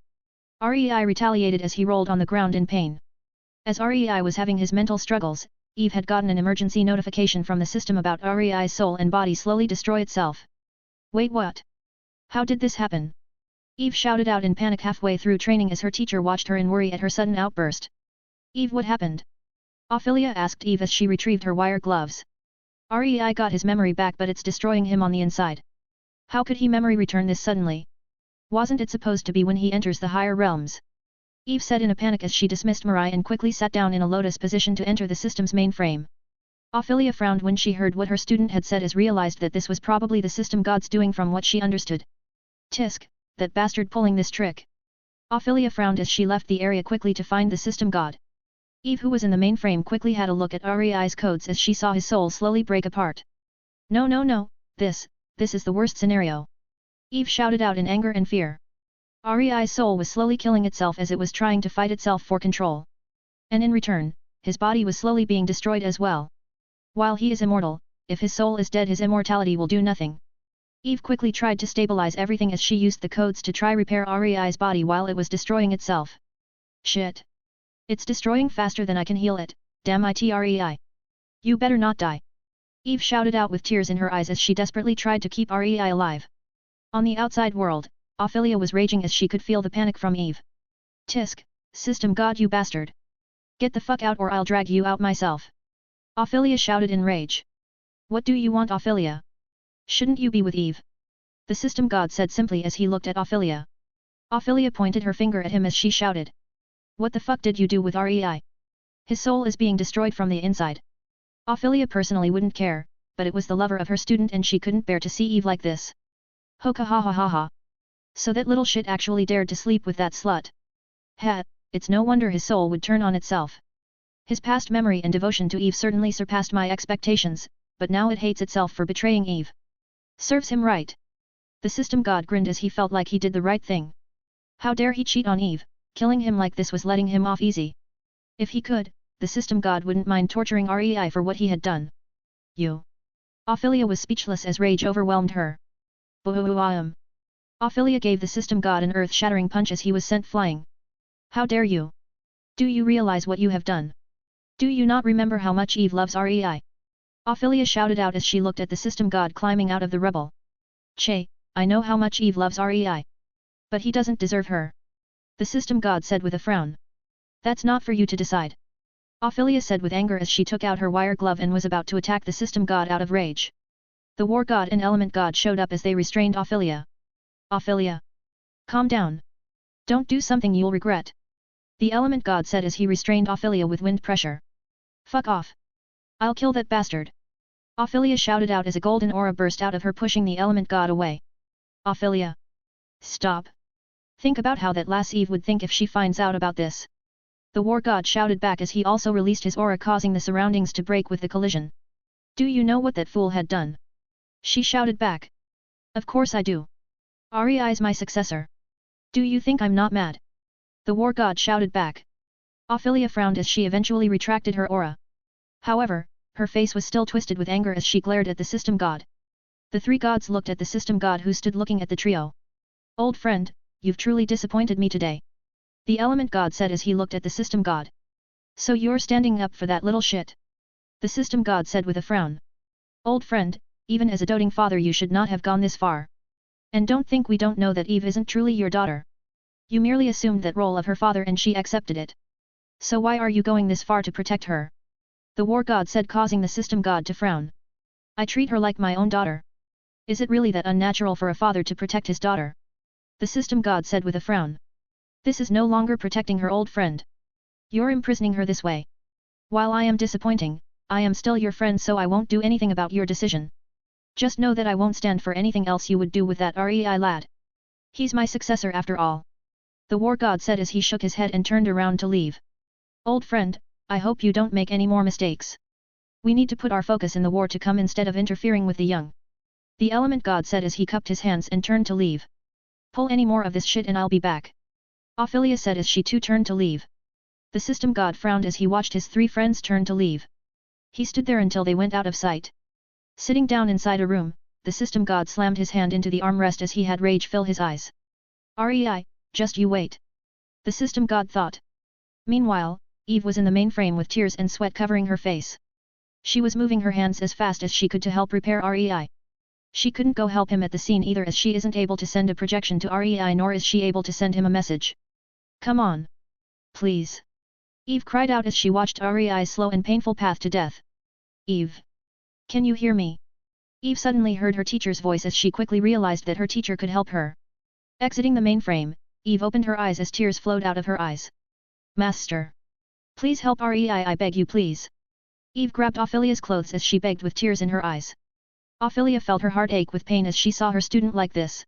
Rei retaliated as he rolled on the ground in pain. As Rei was having his mental struggles, Eve had gotten an emergency notification from the system about Rei's soul and body slowly destroy itself. Wait, what? How did this happen? Eve shouted out in panic halfway through training as her teacher watched her in worry at her sudden outburst. Eve, what happened? Ophelia asked Eve as she retrieved her wire gloves. REI got his memory back, but it's destroying him on the inside. How could he memory return this suddenly? Wasn't it supposed to be when he enters the higher realms? Eve said in a panic as she dismissed Mirai and quickly sat down in a lotus position to enter the system's mainframe. Ophelia frowned when she heard what her student had said, as realized that this was probably the system god's doing from what she understood. Tisk, that bastard pulling this trick. Ophelia frowned as she left the area quickly to find the system god. Eve, who was in the mainframe, quickly had a look at REI's codes as she saw his soul slowly break apart. No, this is the worst scenario. Eve shouted out in anger and fear. REI's soul was slowly killing itself as it was trying to fight itself for control. And in return, his body was slowly being destroyed as well. While he is immortal, if his soul is dead, his immortality will do nothing. Eve quickly tried to stabilize everything as she used the codes to try repair REI's body while it was destroying itself. Shit. It's destroying faster than I can heal it, damn it REI. You better not die. Eve shouted out with tears in her eyes as she desperately tried to keep REI alive. On the outside world, Ophelia was raging as she could feel the panic from Eve. Tisk, system god, you bastard. Get the fuck out or I'll drag you out myself. Ophelia shouted in rage. What do you want, Ophelia? Shouldn't you be with Eve? The system god said simply as he looked at Ophelia. Ophelia pointed her finger at him as she shouted. What the fuck did you do with REI? His soul is being destroyed from the inside. Ophelia personally wouldn't care, but it was the lover of her student and she couldn't bear to see Eve like this. Hoka ha ha ha ha. So that little shit actually dared to sleep with that slut. Ha, it's no wonder his soul would turn on itself. His past memory and devotion to Eve certainly surpassed my expectations, but now it hates itself for betraying Eve. Serves him right. The system god grinned as he felt like he did the right thing. How dare he cheat on Eve, killing him like this was letting him off easy. If he could, the system god wouldn't mind torturing REI for what he had done. You. Ophelia was speechless as rage overwhelmed her. Boo-hoo-ah-um. Ophelia gave the system god an earth-shattering punch as he was sent flying. How dare you? Do you realize what you have done? Do you not remember how much Eve loves REI? Ophelia shouted out as she looked at the system god climbing out of the rubble. Che, I know how much Eve loves REI. But he doesn't deserve her. The system god said with a frown. That's not for you to decide. Ophelia said with anger as she took out her wire glove and was about to attack the system god out of rage. The war god and element god showed up as they restrained Ophelia. Ophelia. Calm down. Don't do something you'll regret. The element god said as he restrained Ophelia with wind pressure. Fuck off. I'll kill that bastard. Ophelia shouted out as a golden aura burst out of her, pushing the element god away. Ophelia. Stop. Think about how that lass Eve would think if she finds out about this. The war god shouted back as he also released his aura, causing the surroundings to break with the collision. Do you know what that fool had done? She shouted back. Of course I do. REI's my successor. Do you think I'm not mad? The war god shouted back. Ophelia frowned as she eventually retracted her aura. However, her face was still twisted with anger as she glared at the system god. The three gods looked at the system god, who stood looking at the trio. Old friend, you've truly disappointed me today. The element god said as he looked at the system god. So you're standing up for that little shit? The system god said with a frown. Old friend, even as a doting father you should not have gone this far. And don't think we don't know that Eve isn't truly your daughter. You merely assumed that role of her father and she accepted it. So why are you going this far to protect her? The war god said, causing the system god to frown. I treat her like my own daughter. Is it really that unnatural for a father to protect his daughter? The system god said with a frown. This is no longer protecting her, old friend. You're imprisoning her this way. While I am disappointing, I am still your friend, so I won't do anything about your decision. Just know that I won't stand for anything else you would do with that REI lad. He's my successor after all. The war god said as he shook his head and turned around to leave. Old friend, I hope you don't make any more mistakes. We need to put our focus in the war to come instead of interfering with the young. The element god said as he cupped his hands and turned to leave. Pull any more of this shit and I'll be back. Ophelia said as she too turned to leave. The system god frowned as he watched his three friends turn to leave. He stood there until they went out of sight. Sitting down inside a room, the system god slammed his hand into the armrest as he had rage fill his eyes. REI, just you wait. The system god thought. Meanwhile, Eve was in the mainframe with tears and sweat covering her face. She was moving her hands as fast as she could to help repair REI. She couldn't go help him at the scene either, as she isn't able to send a projection to REI, nor is she able to send him a message. Come on. Please. Eve cried out as she watched REI's slow and painful path to death. Eve. Can you hear me? Eve suddenly heard her teacher's voice as she quickly realized that her teacher could help her. Exiting the mainframe, Eve opened her eyes as tears flowed out of her eyes. Master! Please help Rei, I beg you please. Eve grabbed Ophelia's clothes as she begged with tears in her eyes. Ophelia felt her heart ache with pain as she saw her student like this.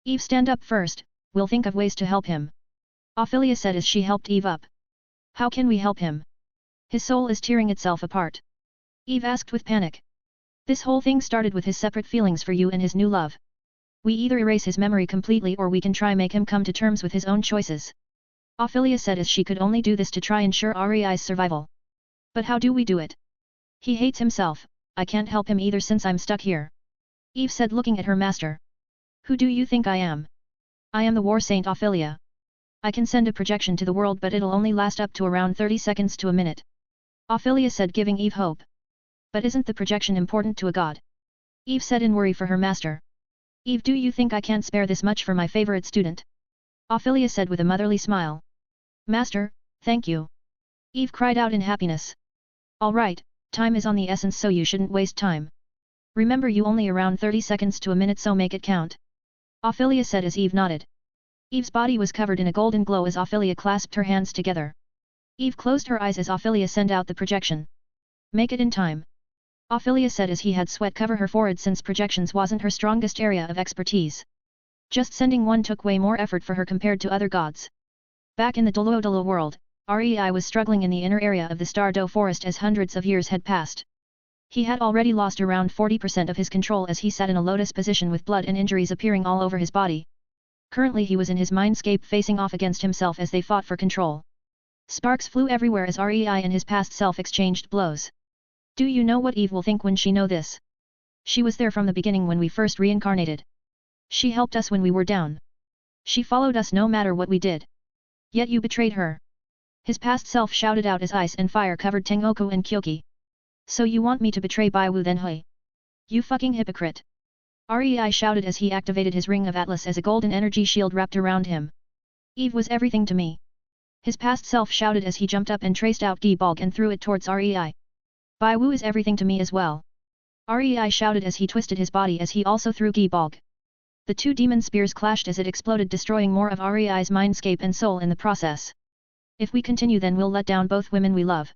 Eve, stand up first, we'll think of ways to help him. Ophelia said as she helped Eve up. How can we help him? His soul is tearing itself apart. Eve asked with panic. This whole thing started with his separate feelings for you and his new love. We either erase his memory completely or we can try make him come to terms with his own choices. Ophelia said as she could only do this to try ensure Rei's survival. But how do we do it? He hates himself, I can't help him either since I'm stuck here. Eve said looking at her master. Who do you think I am? I am the War Saint Ophelia. I can send a projection to the world but it'll only last up to around 30 seconds to a minute. Ophelia said giving Eve hope. But isn't the projection important to a god? Eve said in worry for her master. Eve, do you think I can't spare this much for my favorite student? Ophelia said with a motherly smile. Master, thank you. Eve cried out in happiness. Alright, time is on the essence so you shouldn't waste time. Remember you only around 30 seconds to a minute so make it count. Ophelia said as Eve nodded. Eve's body was covered in a golden glow as Ophelia clasped her hands together. Eve closed her eyes as Ophelia sent out the projection. Make it in time. Ophelia said as he had sweat cover her forehead since projections wasn't her strongest area of expertise. Just sending one took way more effort for her compared to other gods. Back in the Dolodolo world, Rei was struggling in the inner area of the Stardo forest as hundreds of years had passed. He had already lost around 40% of his control as he sat in a lotus position with blood and injuries appearing all over his body. Currently he was in his mindscape facing off against himself as they fought for control. Sparks flew everywhere as Rei and his past self exchanged blows. Do you know what Eve will think when she know this? She was there from the beginning when we first reincarnated. She helped us when we were down. She followed us no matter what we did. Yet you betrayed her. His past self shouted out as ice and fire covered Tengoku and Kyoki. So you want me to betray Baiwu then hui? You fucking hypocrite. Rei shouted as he activated his ring of Atlas as a golden energy shield wrapped around him. Eve was everything to me. His past self shouted as he jumped up and traced out Gi Balg and threw it towards Rei. Baiwu is everything to me as well. Rei shouted as he twisted his body as he also threw Gi Balg. The two demon spears clashed as it exploded destroying more of Rei's mindscape and soul in the process. If we continue then we'll let down both women we love.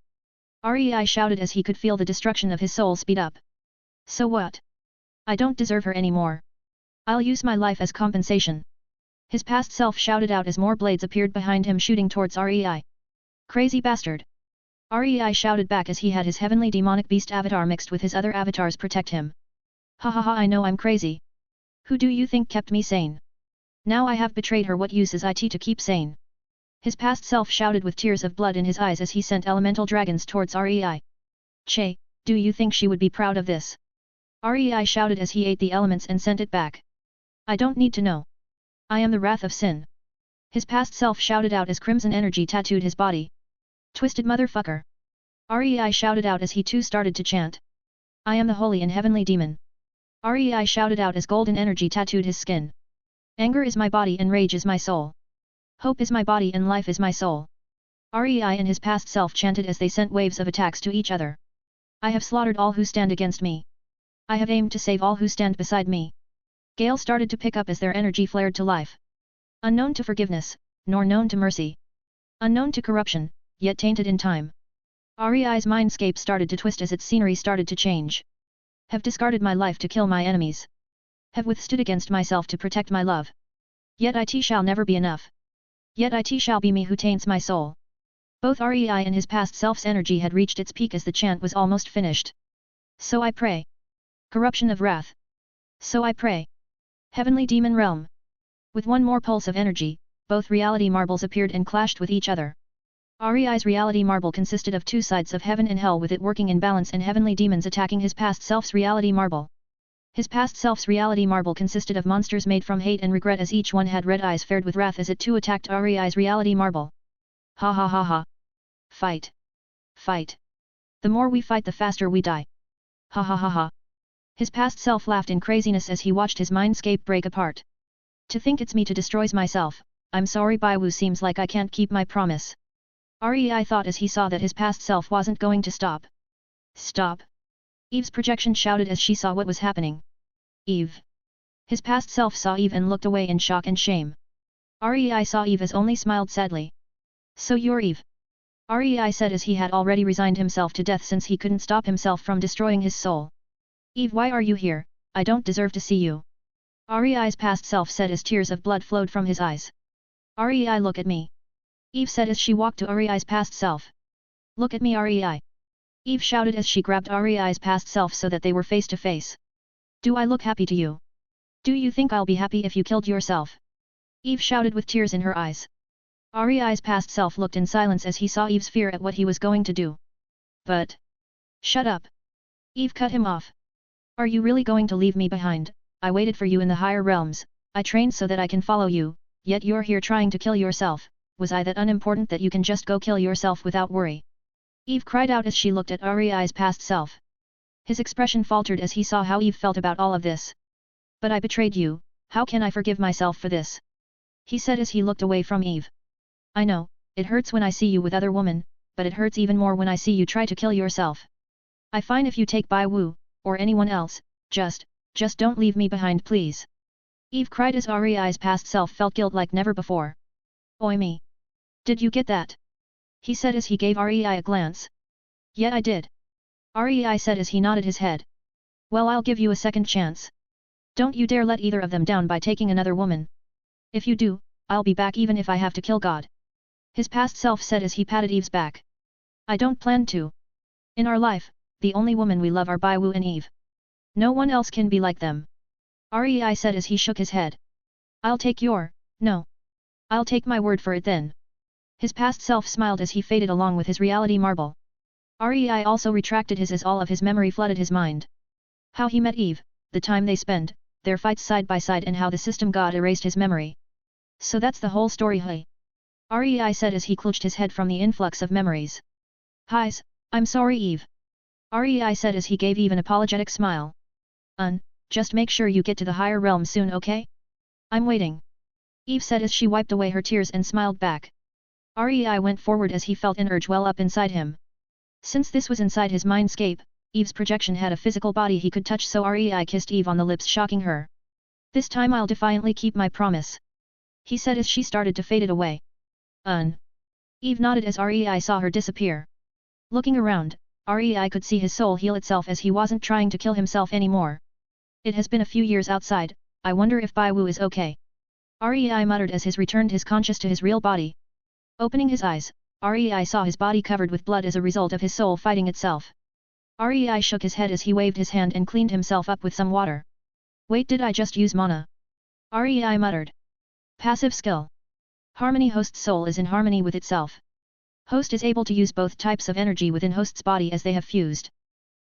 Rei shouted as he could feel the destruction of his soul speed up. So what? I don't deserve her anymore. I'll use my life as compensation. His past self shouted out as more blades appeared behind him shooting towards Rei. Crazy bastard! Rei shouted back as he had his heavenly demonic beast avatar mixed with his other avatars protect him. Ha ha ha, I know I'm crazy. Who do you think kept me sane? Now I have betrayed her, what use is it to keep sane? His past self shouted with tears of blood in his eyes as he sent elemental dragons towards Rei. Che, do you think she would be proud of this? Rei shouted as he ate the elements and sent it back. I don't need to know. I am the wrath of sin. His past self shouted out as crimson energy tattooed his body. Twisted motherfucker. Rei shouted out as he too started to chant. I am the holy and heavenly demon. Rei shouted out as golden energy tattooed his skin. Anger is my body and rage is my soul. Hope is my body and life is my soul. Rei and his past self chanted as they sent waves of attacks to each other. I have slaughtered all who stand against me. I have aimed to save all who stand beside me. Gale started to pick up as their energy flared to life. Unknown to forgiveness, nor known to mercy. Unknown to corruption, yet tainted in time. Rei's mindscape started to twist as its scenery started to change. Have discarded my life to kill my enemies. Have withstood against myself to protect my love. Yet it shall never be enough. Yet it shall be me who taints my soul. Both Rei and his past self's energy had reached its peak as the chant was almost finished. So I pray. Corruption of wrath. So I pray. Heavenly demon realm. With one more pulse of energy, both reality marbles appeared and clashed with each other. Rei's reality marble consisted of two sides of heaven and hell with it working in balance and heavenly demons attacking his past self's reality marble. His past self's reality marble consisted of monsters made from hate and regret as each one had red eyes flared with wrath as it too attacked Rei's reality marble. Ha ha ha ha. Fight. Fight. The more we fight the faster we die. Ha ha ha ha. His past self laughed in craziness as he watched his mindscape break apart. To think it's me to destroys myself, I'm sorry Baiwu, seems like I can't keep my promise. Rei thought as he saw that his past self wasn't going to stop. Stop. Eve's projection shouted as she saw what was happening. Eve. His past self saw Eve and looked away in shock and shame. Rei saw Eve as only smiled sadly. So you're Eve? Rei said as he had already resigned himself to death since he couldn't stop himself from destroying his soul. Eve, why are you here? I don't deserve to see you. Rei's past self said as tears of blood flowed from his eyes. Rei, look at me. Eve said as she walked to Rei's past self. Look at me, Rei. Eve shouted as she grabbed Rei's past self so that they were face to face. Do I look happy to you? Do you think I'll be happy if you killed yourself? Eve shouted with tears in her eyes. Rei's past self looked in silence as he saw Eve's fear at what he was going to do. But... Shut up. Eve cut him off. Are you really going to leave me behind? I waited for you in the higher realms, I trained so that I can follow you, yet you're here trying to kill yourself. Was I that unimportant that you can just go kill yourself without worry? Eve cried out as she looked at Rei's past self. His expression faltered as he saw how Eve felt about all of this. But I betrayed you, how can I forgive myself for this? He said as he looked away from Eve. I know, it hurts when I see you with other women, but it hurts even more when I see you try to kill yourself. I fine if you take Bai Wu, or anyone else, just don't leave me behind please. Eve cried as Rei's past self felt guilt like never before. Oi me! Did you get that? He said as he gave Rei a glance. Yeah, I did. Rei said as he nodded his head. Well, I'll give you a second chance. Don't you dare let either of them down by taking another woman. If you do, I'll be back even if I have to kill God. His past self said as he patted Eve's back. I don't plan to. In our life, the only woman we love are Bai Wu and Eve. No one else can be like them. Rei said as he shook his head. I'll take no. I'll take my word for it then. His past self smiled as he faded along with his reality marble. Rei also retracted his as all of his memory flooded his mind. How he met Eve, the time they spent, their fights side by side and how the system god erased his memory. So that's the whole story, hey? Rei said as he clutched his head from the influx of memories. Highs, I'm sorry Eve. Rei said as he gave Eve an apologetic smile. Just make sure you get to the higher realm soon, okay? I'm waiting. Eve said as she wiped away her tears and smiled back. Rei went forward as he felt an urge well up inside him. Since this was inside his mindscape, Eve's projection had a physical body he could touch, so Rei kissed Eve on the lips, shocking her. This time I'll defiantly keep my promise. He said as she started to fade away. Eve nodded as Rei saw her disappear. Looking around, Rei could see his soul heal itself as he wasn't trying to kill himself anymore. It has been a few years outside, I wonder if Bai Wu is okay. Rei muttered as he returned his conscious to his real body. Opening his eyes, Rei saw his body covered with blood as a result of his soul fighting itself. Rei shook his head as he waved his hand and cleaned himself up with some water. Wait, did I just use mana? Rei muttered. Passive skill. Harmony. Host's soul is in harmony with itself. Host is able to use both types of energy within host's body as they have fused.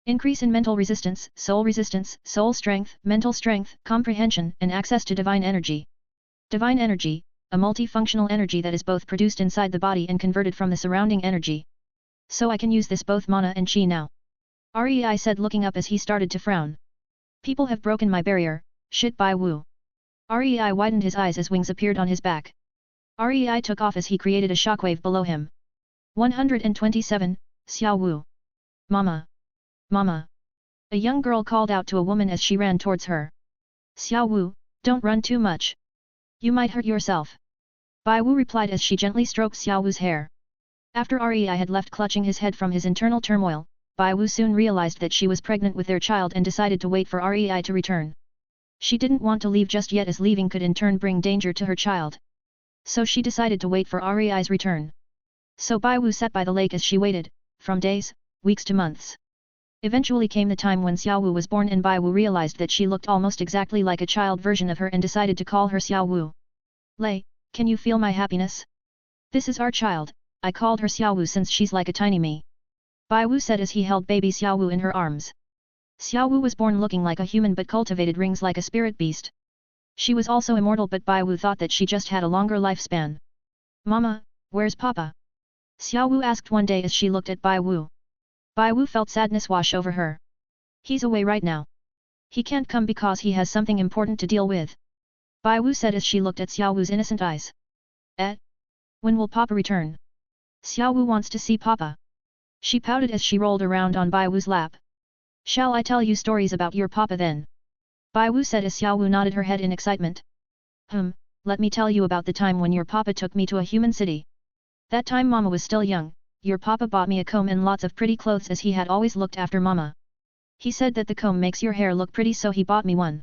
Increase in mental resistance, soul strength, mental strength, comprehension, and access to divine energy. Divine energy, a multifunctional energy that is both produced inside the body and converted from the surrounding energy. So I can use this both mana and chi now. Rei said, looking up as he started to frown. People have broken my barrier, shit Bai Wu. Rei widened his eyes as wings appeared on his back. Rei took off as he created a shockwave below him. 127, Xiao Wu. Mama. Mama. A young girl called out to a woman as she ran towards her. Xiao Wu, don't run too much. You might hurt yourself. Bai Wu replied as she gently stroked Xiao Wu's hair. After Rei had left clutching his head from his internal turmoil, Bai Wu soon realized that she was pregnant with their child and decided to wait for Rei to return. She didn't want to leave just yet as leaving could in turn bring danger to her child. So she decided to wait for Rei's return. So Bai Wu sat by the lake as she waited, from days, weeks to months. Eventually came the time when Xiao Wu was born and Bai Wu realized that she looked almost exactly like a child version of her and decided to call her Xiao Wu. Lei, can you feel my happiness? This is our child, I called her Xiao Wu since she's like a tiny me. Bai Wu said as he held baby Xiao Wu in her arms. Xiao Wu was born looking like a human but cultivated rings like a spirit beast. She was also immortal, but Bai Wu thought that she just had a longer lifespan. Mama, where's Papa? Xiao Wu asked one day as she looked at Bai Wu. Bai Wu felt sadness wash over her. He's away right now. He can't come because he has something important to deal with. Bai Wu said as she looked at Xiao Wu's innocent eyes. When will Papa return? Xiao Wu wants to see Papa. She pouted as she rolled around on Bai Wu's lap. Shall I tell you stories about your papa then? Bai Wu said as Xiao Wu nodded her head in excitement. Let me tell you about the time when your papa took me to a human city. That time mama was still young, your papa bought me a comb and lots of pretty clothes as he had always looked after mama. He said that the comb makes your hair look pretty so he bought me one.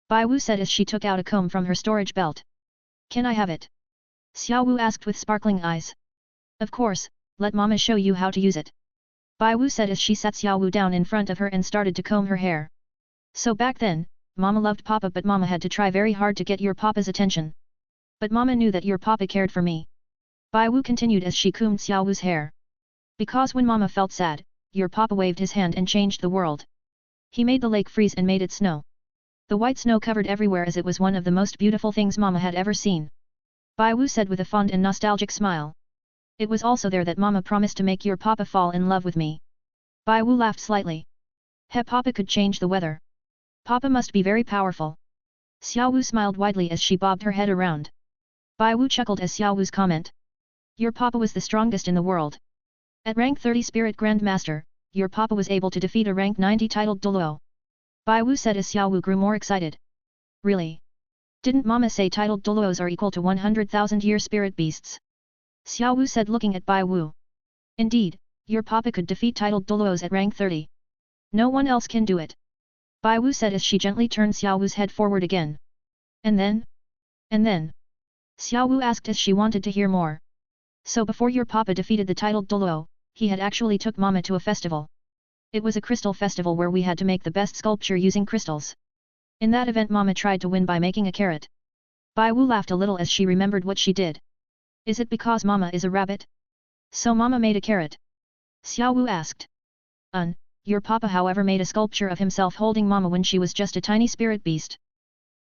Bai Wu said as she took out a comb from her storage belt. Can I have it? Xiao Wu asked with sparkling eyes. Of course, let mama show you how to use it. Bai Wu said as she sat Xiao Wu down in front of her and started to comb her hair. So back then, mama loved papa but mama had to try very hard to get your papa's attention. But mama knew that your papa cared for me. Bai Wu continued as she combed Xiao Wu's hair. Because when mama felt sad, your papa waved his hand and changed the world. He made the lake freeze and made it snow. The white snow covered everywhere as it was one of the most beautiful things mama had ever seen. Bai Wu said with a fond and nostalgic smile. It was also there that mama promised to make your papa fall in love with me. Bai Wu laughed slightly. He papa could change the weather. Papa must be very powerful. Xiao Wu smiled widely as she bobbed her head around. Bai Wu chuckled as Xiao Wu's comment. Your papa was the strongest in the world. At rank 30 Spirit Grandmaster, your papa was able to defeat a rank 90 titled Doluo. Bai Wu said as Xiao Wu grew more excited. Really? Didn't mama say titled Doluos are equal to 100,000 year spirit beasts? Xiao Wu said looking at Bai Wu. Indeed, your papa could defeat titled Doluos at rank 30. No one else can do it. Bai Wu said as she gently turned Xiao Wu's head forward again. And then? And then? Xiao Wu asked as she wanted to hear more. So before your papa defeated the titled Doluo, he had actually took mama to a festival. It was a crystal festival where we had to make the best sculpture using crystals. In that event mama tried to win by making a carrot. Bai Wu laughed a little as she remembered what she did. Is it because mama is a rabbit? So mama made a carrot? Xiao Wu asked. Your papa however made a sculpture of himself holding mama when she was just a tiny spirit beast.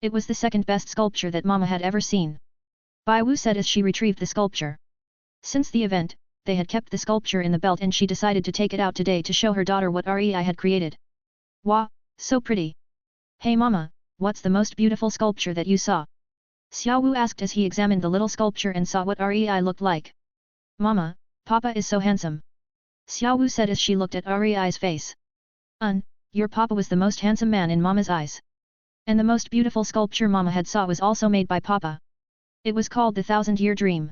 It was the second best sculpture that mama had ever seen. Bai Wu said as she retrieved the sculpture. Since the event, they had kept the sculpture in the belt and she decided to take it out today to show her daughter what REI had created. Wow, so pretty. Hey mama, what's the most beautiful sculpture that you saw? Xiao Wu asked as he examined the little sculpture and saw what REI looked like. Mama, papa is so handsome. Xiao Wu said as she looked at REI's face. Your papa was the most handsome man in mama's eyes. And the most beautiful sculpture mama had saw was also made by papa. It was called the 1000-Year Dream.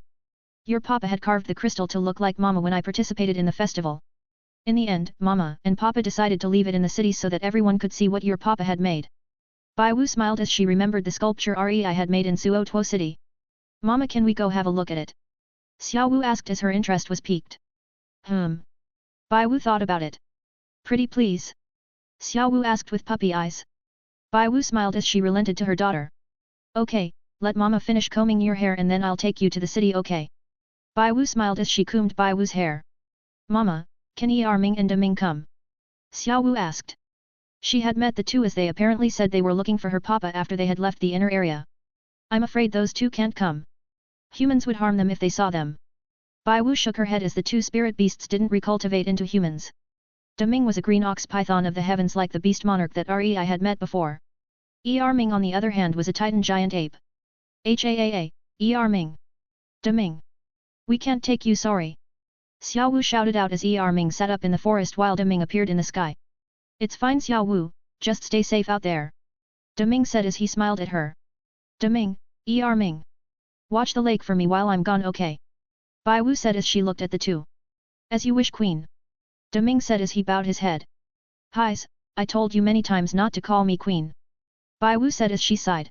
Your papa had carved the crystal to look like mama when I participated in the festival. In the end, mama and papa decided to leave it in the city so that everyone could see what your papa had made. Bai Wu smiled as she remembered the sculpture REI had made in Suo Tuo City. Mama, can we go have a look at it? Xiao Wu asked as her interest was piqued. Bai Wu thought about it. Pretty please? Xiao Wu asked with puppy eyes. Bai Wu smiled as she relented to her daughter. Okay, let mama finish combing your hair and then I'll take you to the city, okay? Bai Wu smiled as she combed Bai Wu's hair. Mama, can Ming and Ming come? Xiao Wu asked. She had met the two as they apparently said they were looking for her papa after they had left the inner area. I'm afraid those two can't come. Humans would harm them if they saw them. Bai Wu shook her head as the two spirit beasts didn't recultivate into humans. Ming was a green ox python of the heavens like the beast monarch that REI had met before. Ming on the other hand was a titan giant ape. Ming. Ming. We can't take you, sorry. Xiao Wu shouted out as Ming sat up in the forest while Ming appeared in the sky. It's fine Xiao Wu, just stay safe out there. Ming said as he smiled at her. Ming, Ming. Watch the lake for me while I'm gone, okay? Bai Wu said as she looked at the two. As you wish, queen. Ming said as he bowed his head. Highs, I told you many times not to call me queen. Bai Wu said as she sighed.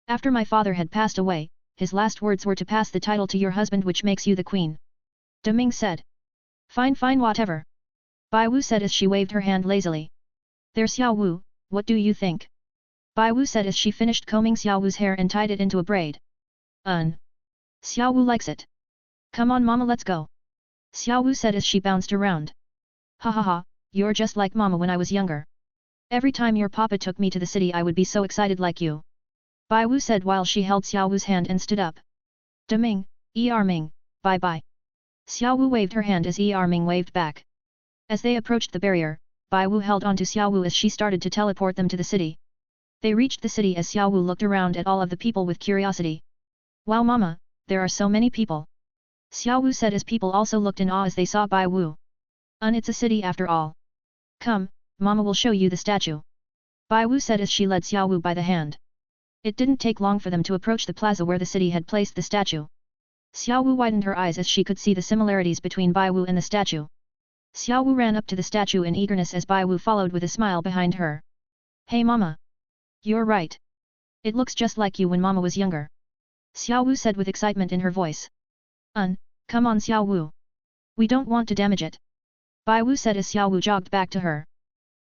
After my father had passed away, his last words were to pass the title to your husband, which makes you the queen. Ming said. Fine whatever. Bai Wu said as she waved her hand lazily. There Xiao Wu, what do you think? Bai Wu said as she finished combing Xiao Wu's hair and tied it into a braid. Xiao Wu likes it. Come on mama, let's go. Xiao Wu said as she bounced around. Ha ha ha, you're just like mama when I was younger. Every time your papa took me to the city I would be so excited like you. Bai Wu said while she held Xiao Wu's hand and stood up. Ming, Ming, bye bye. Xiao Wu waved her hand as Ming waved back. As they approached the barrier, Bai Wu held onto Xiao Wu as she started to teleport them to the city. They reached the city as Xiao Wu looked around at all of the people with curiosity. Wow mama, there are so many people. Xiao Wu said as people also looked in awe as they saw Bai Wu. It's a city after all. Come, Mama will show you the statue. Bai Wu said as she led Xiao Wu by the hand. It didn't take long for them to approach the plaza where the city had placed the statue. Xiao Wu widened her eyes as she could see the similarities between Bai Wu and the statue. Xiao Wu ran up to the statue in eagerness as Bai Wu followed with a smile behind her. Hey Mama! You're right. It looks just like you when Mama was younger. Xiao Wu said with excitement in her voice. Come on Xiao Wu. We don't want to damage it. Bai Wu said as Xiao Wu jogged back to her.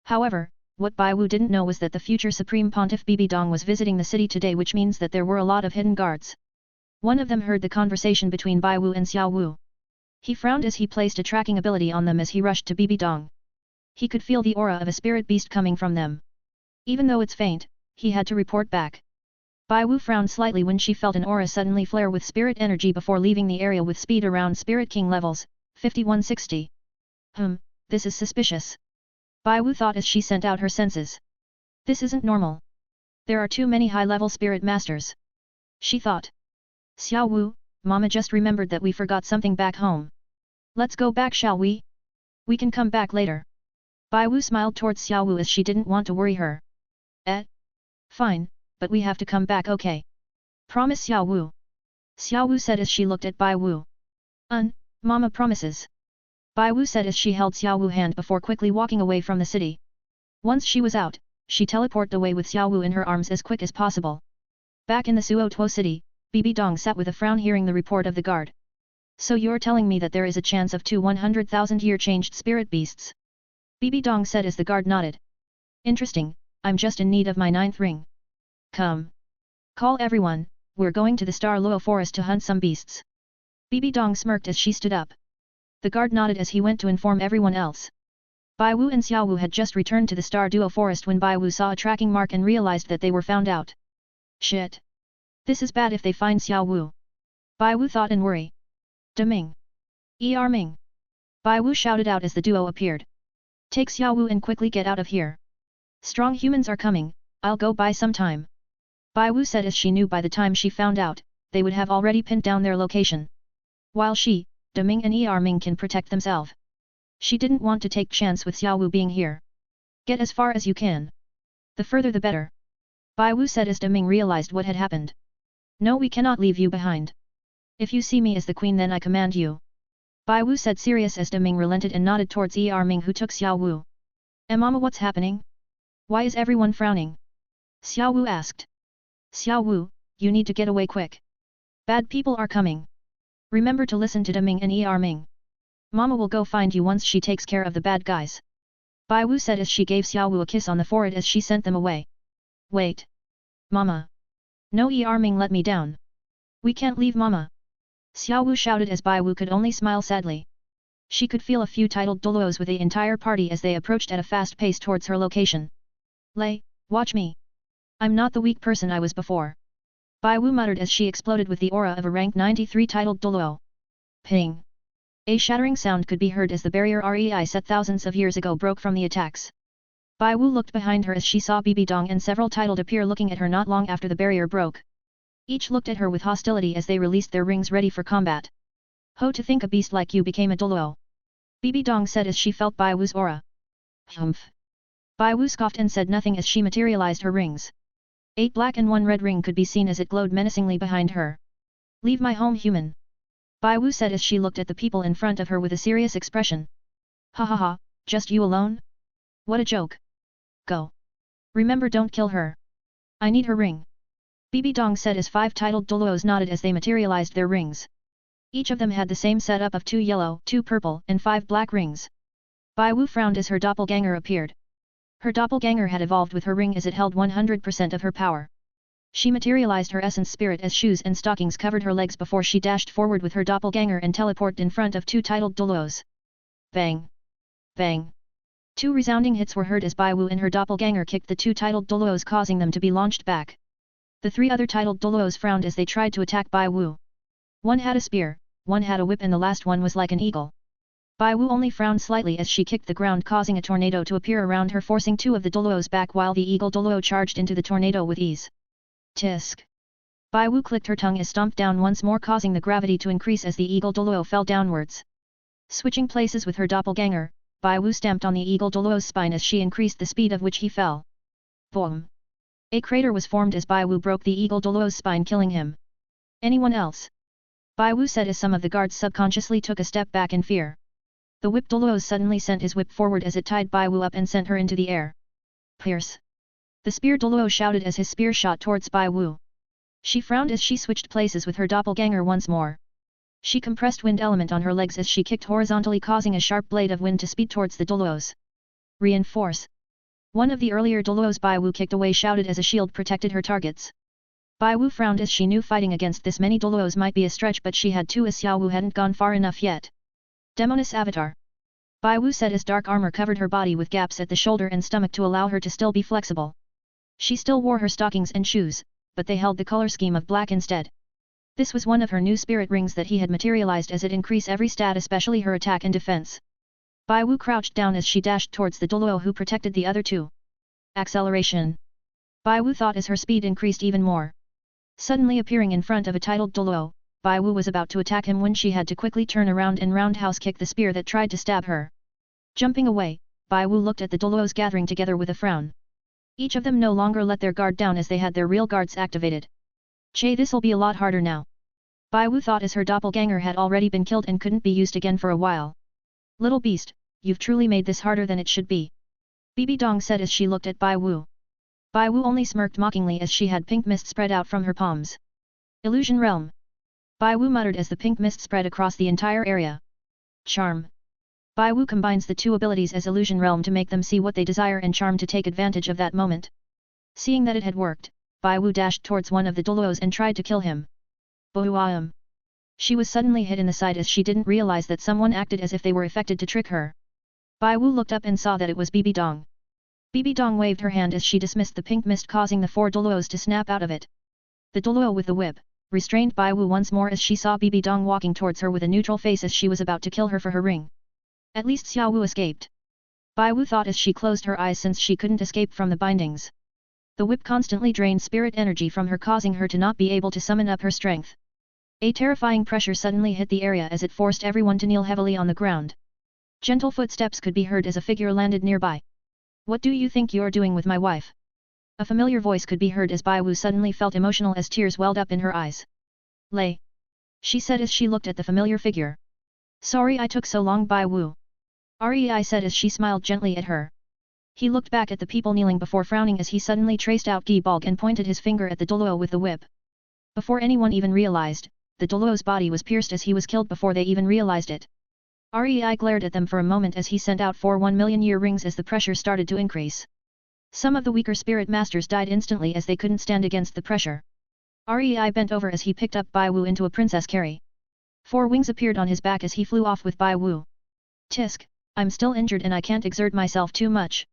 However, what Bai Wu didn't know was that the future Supreme Pontiff Bibi Dong was visiting the city today, which means that there were a lot of hidden guards. One of them heard the conversation between Bai Wu and Xiao Wu. He frowned as he placed a tracking ability on them as he rushed to Bibi Dong. He could feel the aura of a spirit beast coming from them. Even though it's faint, he had to report back. Bai Wu frowned slightly when she felt an aura suddenly flare with spirit energy before leaving the area with speed around Spirit King levels, 5160. This is suspicious. Bai Wu thought as she sent out her senses. This isn't normal. There are too many high-level spirit masters. She thought. Xiao Wu, Mama just remembered that we forgot something back home. Let's go back, shall we? We can come back later. Bai Wu smiled towards Xiao Wu as she didn't want to worry her. Fine, but we have to come back, okay? Promise Xiao Wu. Xiao Wu said as she looked at Bai Wu. Mama promises. Bai Wu said as she held Xiao Wu's hand before quickly walking away from the city. Once she was out, she teleported away with Xiao Wu in her arms as quick as possible. Back in the Suo Tuo city, Bibi Dong sat with a frown hearing the report of the guard. So you're telling me that there is a chance of 2 100,000-year changed spirit beasts? Bibi Dong said as the guard nodded. Interesting, I'm just in need of my 9th ring. Come. Call everyone, we're going to the Star Luo forest to hunt some beasts. Bibi Dong smirked as she stood up. The guard nodded as he went to inform everyone else. Bai Wu and Xiao Wu had just returned to the Star Duo forest when Bai Wu saw a tracking mark and realized that they were found out. Shit. This is bad if they find Xiao Wu. Bai Wu thought in worry. Deming. Ming. Bai Wu shouted out as the duo appeared. Take Xiao Wu and quickly get out of here. Strong humans are coming, I'll go buy some time. Bai Wu said as she knew by the time she found out, they would have already pinned down their location. While she, Deming and Ming can protect themselves. She didn't want to take chance with Xiao Wu being here. Get as far as you can. The further the better. Bai Wu said as Deming realized what had happened. No, we cannot leave you behind. If you see me as the queen, then I command you. Bai Wu said serious as Deming relented and nodded towards Ming, who took Xiao Wu. Mama, what's happening? Why is everyone frowning? Xiao Wu asked. Xiao Wu, you need to get away quick. Bad people are coming. Remember to listen to Deming and Ming. Mama will go find you once she takes care of the bad guys. Bai Wu said as she gave Xiao Wu a kiss on the forehead as she sent them away. Wait. Mama. No, Ming let me down. We can't leave Mama. Xiao Wu shouted as Bai Wu could only smile sadly. She could feel a few titled doluos with the entire party as they approached at a fast pace towards her location. Lei, watch me. I'm not the weak person I was before. Bai Wu muttered as she exploded with the aura of a rank 93 titled doluo. Ping. A shattering sound could be heard as the barrier REI set thousands of years ago broke from the attacks. Bai Wu looked behind her as she saw Bibi Dong and several titled appear looking at her not long after the barrier broke. Each looked at her with hostility as they released their rings ready for combat. Ho, to think a beast like you became a doluo. Bibi Dong said as she felt Bai Wu's aura. Humph. Bai Wu scoffed and said nothing as she materialized her rings. 8 black and 1 red ring could be seen as it glowed menacingly behind her. Leave my home, human. Bai Wu said as she looked at the people in front of her with a serious expression. Ha ha ha, just you alone? What a joke. Go. Remember, don't kill her. I need her ring. Bibi Dong said as 5 titled doluos nodded as they materialized their rings. Each of them had the same setup of 2 yellow, 2 purple, and 5 black rings. Bai Wu frowned as her doppelganger appeared. Her doppelganger had evolved with her ring as it held 100% of her power. She materialized her essence spirit as shoes and stockings covered her legs before she dashed forward with her doppelganger and teleported in front of 2 titled doluos. Bang! Bang! 2 resounding hits were heard as Bai Wu and her doppelganger kicked the 2 titled doluos, causing them to be launched back. The 3 other titled doluos frowned as they tried to attack Bai Wu. One had a spear, one had a whip, and the last one was like an eagle. Bai Wu only frowned slightly as she kicked the ground, causing a tornado to appear around her, forcing 2 of the doluos back while the eagle doluo charged into the tornado with ease. Tisk. Bai Wu clicked her tongue as stomped down once more, causing the gravity to increase as the eagle doluo fell downwards. Switching places with her doppelganger, Bai Wu stamped on the eagle Doluo's spine as she increased the speed of which he fell. Boom! A crater was formed as Bai Wu broke the eagle Doluo's spine, killing him. Anyone else? Bai Wu said as some of the guards subconsciously took a step back in fear. The whip Doluo suddenly sent his whip forward as it tied Bai Wu up and sent her into the air. Pierce! The spear Doluo shouted as his spear shot towards Bai Wu. She frowned as she switched places with her doppelganger once more. She compressed wind element on her legs as she kicked horizontally, causing a sharp blade of wind to speed towards the Doluos. Reinforce! One of the earlier Doluos Bai Wu kicked away shouted as a shield protected her targets. Bai Wu frowned as she knew fighting against this many Doluos might be a stretch, but she had two as Xiao Wu hadn't gone far enough yet. Demoness Avatar! Bai Wu said as dark armor covered her body with gaps at the shoulder and stomach to allow her to still be flexible. She still wore her stockings and shoes, but they held the color scheme of black instead. This was one of her new spirit rings that he had materialized as it increased every stat, especially her attack and defense. Bai Wu crouched down as she dashed towards the Doluo who protected the other two. Acceleration! Bai Wu thought as her speed increased even more. Suddenly appearing in front of a titled Doluo, Bai Wu was about to attack him when she had to quickly turn around and roundhouse kick the spear that tried to stab her. Jumping away, Bai Wu looked at the Doluos gathering together with a frown. Each of them no longer let their guard down as they had their real guards activated. Che, this'll be a lot harder now. Bai Wu thought as her doppelganger had already been killed and couldn't be used again for a while. Little beast, you've truly made this harder than it should be. Bibi Dong said as she looked at Bai Wu. Bai Wu only smirked mockingly as she had pink mist spread out from her palms. Illusion Realm! Bai Wu muttered as the pink mist spread across the entire area. Charm! Bai Wu combines the two abilities as Illusion Realm to make them see what they desire and Charm to take advantage of that moment. Seeing that it had worked, Bai Wu dashed towards one of the Doluos and tried to kill him. Bohuam! She was suddenly hit in the side as she didn't realize that someone acted as if they were affected to trick her. Bai Wu looked up and saw that it was Bibi Dong. Bibi Dong waved her hand as she dismissed the pink mist, causing the four Doluos to snap out of it. The Doluo with the whip restrained Bai Wu once more as she saw Bibi Dong walking towards her with a neutral face as she was about to kill her for her ring. At least Xiao Wu escaped. Bai Wu thought as she closed her eyes since she couldn't escape from the bindings. The whip constantly drained spirit energy from her, causing her to not be able to summon up her strength. A terrifying pressure suddenly hit the area as it forced everyone to kneel heavily on the ground. Gentle footsteps could be heard as a figure landed nearby. What do you think you're doing with my wife? A familiar voice could be heard as Bai Wu suddenly felt emotional as tears welled up in her eyes. Lei! She said as she looked at the familiar figure. Sorry I took so long, Bai Wu. Rei said as she smiled gently at her. He looked back at the people kneeling before frowning as he suddenly traced out Gi Balg and pointed his finger at the Doluo with the whip. Before anyone even realized, the Doluo's body was pierced as he was killed before they even realized it. Rei glared at them for a moment as he sent out 4 1,000,000-year rings as the pressure started to increase. Some of the weaker spirit masters died instantly as they couldn't stand against the pressure. Rei bent over as he picked up Bai Wu into a princess carry. 4 wings appeared on his back as he flew off with Bai Wu. Tisk, I'm still injured and I can't exert myself too much.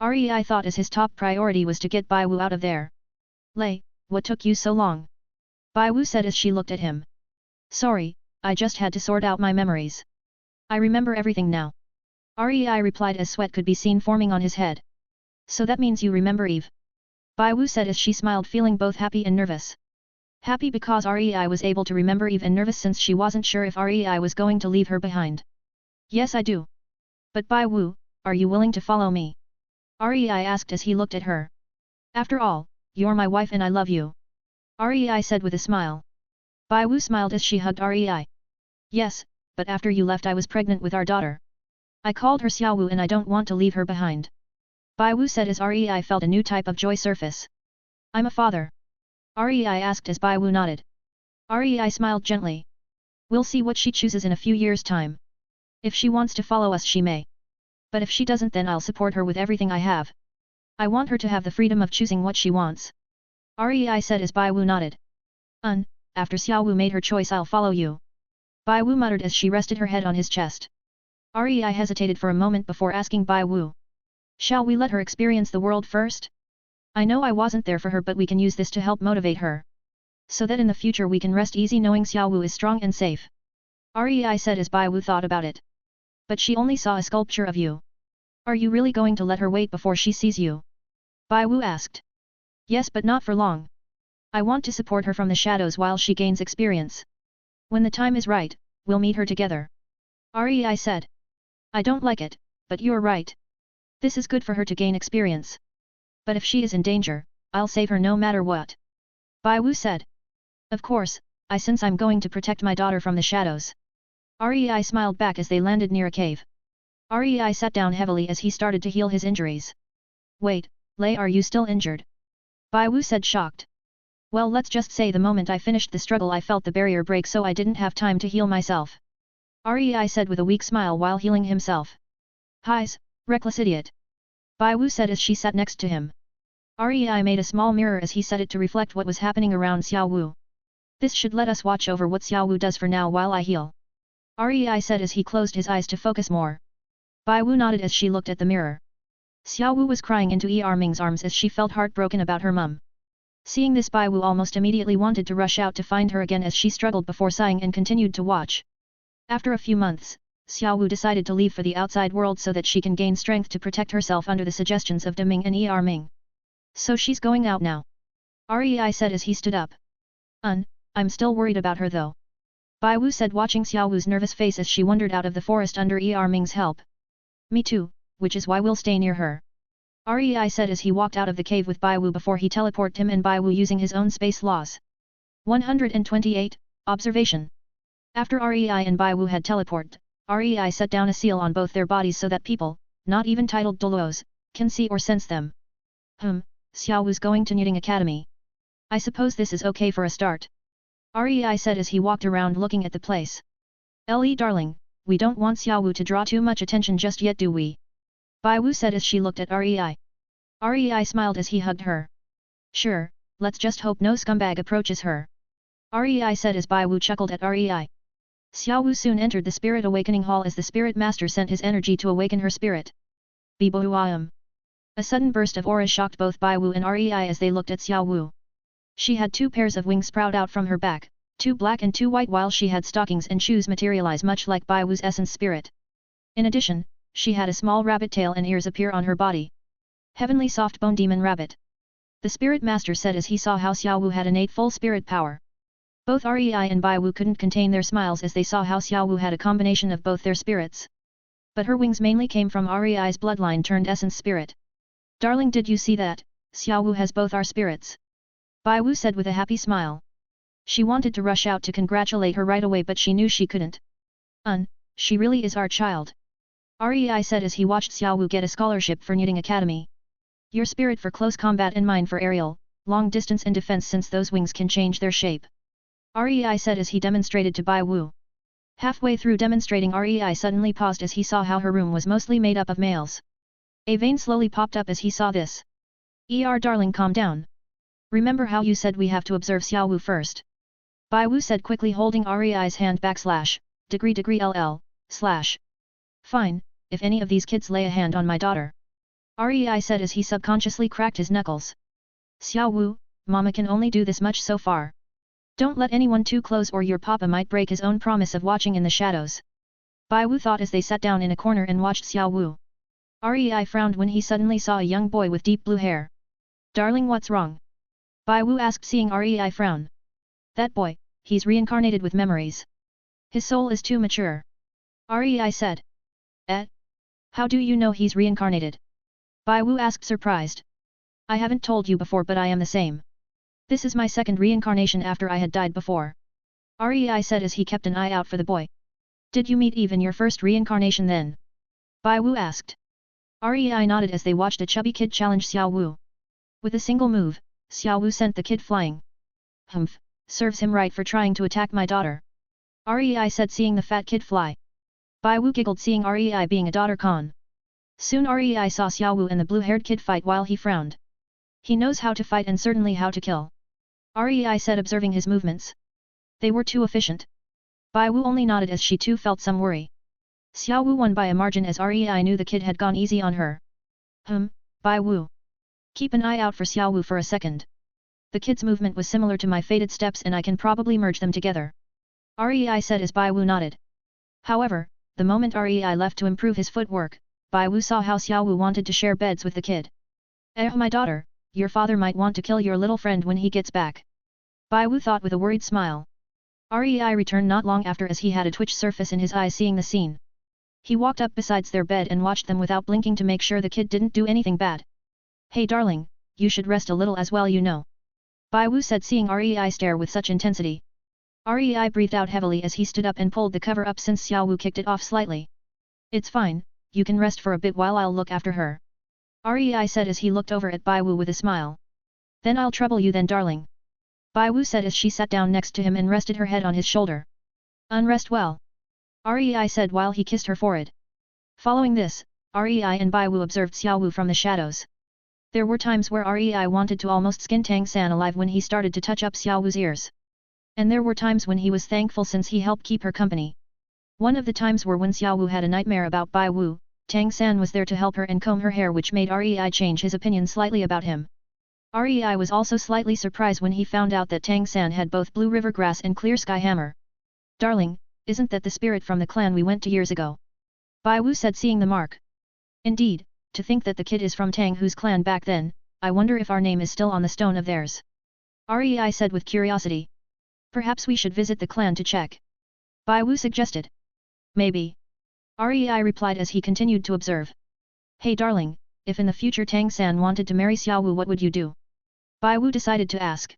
Rei thought as his top priority was to get Bai Wu out of there. Lei, what took you so long? Bai Wu said as she looked at him. Sorry, I just had to sort out my memories. I remember everything now. Rei replied as sweat could be seen forming on his head. So that means you remember Eve? Bai Wu said as she smiled, feeling both happy and nervous. Happy because Rei was able to remember Eve, and nervous since she wasn't sure if Rei was going to leave her behind. Yes, I do. But Bai Wu, are you willing to follow me? Rei asked as he looked at her. After all, you're my wife and I love you. Rei said with a smile. Bai Wu smiled as she hugged Rei. Yes, but after you left I was pregnant with our daughter. I called her Xiao Wu and I don't want to leave her behind. Bai Wu said as Rei felt a new type of joy surface. I'm a father. Rei asked as Bai Wu nodded. Rei smiled gently. We'll see what she chooses in a few years' time. If she wants to follow us she may. But if she doesn't then I'll support her with everything I have. I want her to have the freedom of choosing what she wants. Rei said as Bai Wu nodded. After Xiao Wu made her choice I'll follow you. Bai Wu muttered as she rested her head on his chest. Rei hesitated for a moment before asking Bai Wu. Shall we let her experience the world first? I know I wasn't there for her, but we can use this to help motivate her. So that in the future we can rest easy knowing Xiao Wu is strong and safe. Rei said as Bai Wu thought about it. But she only saw a sculpture of you. Are you really going to let her wait before she sees you? Bai Wu asked. Yes, but not for long. I want to support her from the shadows while she gains experience. When the time is right, we'll meet her together. Rei said. I don't like it, But you're right. This is good for her to gain experience. But if she is in danger, I'll save her no matter what. Bai Wu said. Of course, since I'm going to protect my daughter from the shadows. Rei smiled back as they landed near a cave. Rei sat down heavily as he started to heal his injuries. Wait, Lei, are you still injured? Bai Wu said, shocked. Well, let's just say the moment I finished the struggle I felt the barrier break, so I didn't have time to heal myself. Rei said with a weak smile while healing himself. Highs, reckless idiot. Bai Wu said as she sat next to him. Rei made a small mirror as he set it to reflect what was happening around Xiao Wu. This should let us watch over what Xiao Wu does for now while I heal. Rei said as he closed his eyes to focus more. Bai Wu nodded as she looked at the mirror. Xiao Wu was crying into Ming's arms as she felt heartbroken about her mum. Seeing this, Bai Wu almost immediately wanted to rush out to find her again as she struggled before sighing and continued to watch. After a few months, Xiao Wu decided to leave for the outside world so that she can gain strength to protect herself under the suggestions of Deming and Ming. So she's going out now. Rei said as he stood up. I'm still worried about her though. Bai Wu said, watching Xiao Wu's nervous face as she wandered out of the forest under Ming's help. Me too, which is why we'll stay near her. Rei said as he walked out of the cave with Bai Wu before he teleported him and Bai Wu using his own space laws. 128. Observation. After Rei and Bai Wu had teleported, Rei set down a seal on both their bodies so that people, not even titled Dolos, can see or sense them. Xiao Wu's going to Niuting Academy. I suppose this is okay for a start. Rei said as he walked around looking at the place. Darling, we don't want Xiao Wu to draw too much attention just yet, do we? Bai Wu said as she looked at Rei. Rei smiled as he hugged her. Sure, let's just hope no scumbag approaches her. Rei said as Bai Wu chuckled at Rei. Xiao Wu soon entered the Spirit Awakening Hall as the Spirit Master sent his energy to awaken her spirit. Bibohuam. A sudden burst of aura shocked both Bai Wu and Rei as they looked at Xiao Wu. She had 2 pairs of wings sprout out from her back, 2 black and 2 white, while she had stockings and shoes materialize much like Bai Wu's essence spirit. In addition, she had a small rabbit tail and ears appear on her body. Heavenly soft bone demon rabbit. The Spirit Master said as he saw how Xiao Wu had innate full spirit power. Both Rei and Bai Wu couldn't contain their smiles as they saw how Xiao Wu had a combination of both their spirits. But her wings mainly came from Rei's bloodline turned essence spirit. Darling, did you see that? Xiao Wu has both our spirits. Bai Wu said with a happy smile. She wanted to rush out to congratulate her right away, but she knew she couldn't. She really is our child. Rei said as he watched Xiao Wu get a scholarship for Niuting Academy. Your spirit for close combat and mine for aerial, long distance and defense, since those wings can change their shape. Rei said as he demonstrated to Bai Wu. Halfway through demonstrating, Rei suddenly paused as he saw how her room was mostly made up of males. A vein slowly popped up as he saw this. Darling, calm down. Remember how you said we have to observe Xiao Wu first? Bai Wu said, quickly holding Rei's hand /LL/ Fine, if any of these kids lay a hand on my daughter. Rei said as he subconsciously cracked his knuckles. Xiao Wu, Mama can only do this much so far. Don't let anyone too close or your papa might break his own promise of watching in the shadows. Bai Wu thought as they sat down in a corner and watched Xiao Wu. Rei frowned when he suddenly saw a young boy with deep blue hair. Darling, what's wrong? Bai Wu asked, seeing Rei frown. That boy, he's reincarnated with memories. His soul is too mature. Rei said. How do you know he's reincarnated? Bai Wu asked, surprised. I haven't told you before, but I am the same. This is my second reincarnation after I had died before. Rei said as he kept an eye out for the boy. Did you meet Eve in your first reincarnation then? Bai Wu asked. Rei nodded as they watched a chubby kid challenge Xiao Wu. With a single move, Xiao Wu sent the kid flying. Humph, serves him right for trying to attack my daughter. Rei said, seeing the fat kid fly. Bai Wu giggled, seeing Rei being a daughter con. Soon Rei saw Xiao Wu and the blue-haired kid fight while he frowned. He knows how to fight and certainly how to kill. Rei said, observing his movements. They were too efficient. Bai Wu only nodded as she too felt some worry. Xiao Wu won by a margin as Rei knew the kid had gone easy on her. Bai Wu. Keep an eye out for Xiao Wu for a second. The kid's movement was similar to my fated steps and I can probably merge them together. Rei said as Bai Wu nodded. However, the moment Rei left to improve his footwork, Bai Wu saw how Xiao Wu wanted to share beds with the kid. My daughter, your father might want to kill your little friend when he gets back. Bai Wu thought with a worried smile. Rei returned not long after as he had a twitch surface in his eyes seeing the scene. He walked up besides their bed and watched them without blinking to make sure the kid didn't do anything bad. Hey darling, you should rest a little as well you know. Bai Wu said seeing Rei stare with such intensity. Rei breathed out heavily as he stood up and pulled the cover up since Xiao Wu kicked it off slightly. It's fine, you can rest for a bit while I'll look after her. Rei said as he looked over at Bai Wu with a smile. Then I'll trouble you then darling. Bai Wu said as she sat down next to him and rested her head on his shoulder. Unrest well. Rei said while he kissed her forehead. Following this, Rei and Bai Wu observed Xiao Wu from the shadows. There were times where Rei wanted to almost skin Tang San alive when he started to touch up Xiao Wu's ears. And there were times when he was thankful since he helped keep her company. One of the times were when Xiao Wu had a nightmare about Bai Wu, Tang San was there to help her and comb her hair which made Rei change his opinion slightly about him. Rei was also slightly surprised when he found out that Tang San had both Blue River Grass and Clear Sky Hammer. Darling, isn't that the spirit from the clan we went to years ago? Bai Wu said seeing the mark. Indeed, to think that the kid is from Tang Hu's clan back then, I wonder if our name is still on the stone of theirs. Rei said with curiosity. Perhaps we should visit the clan to check. Bai Wu suggested. Maybe. Rei replied as he continued to observe. Hey darling, if in the future Tang San wanted to marry Xiao Wu what would you do? Bai Wu decided to ask.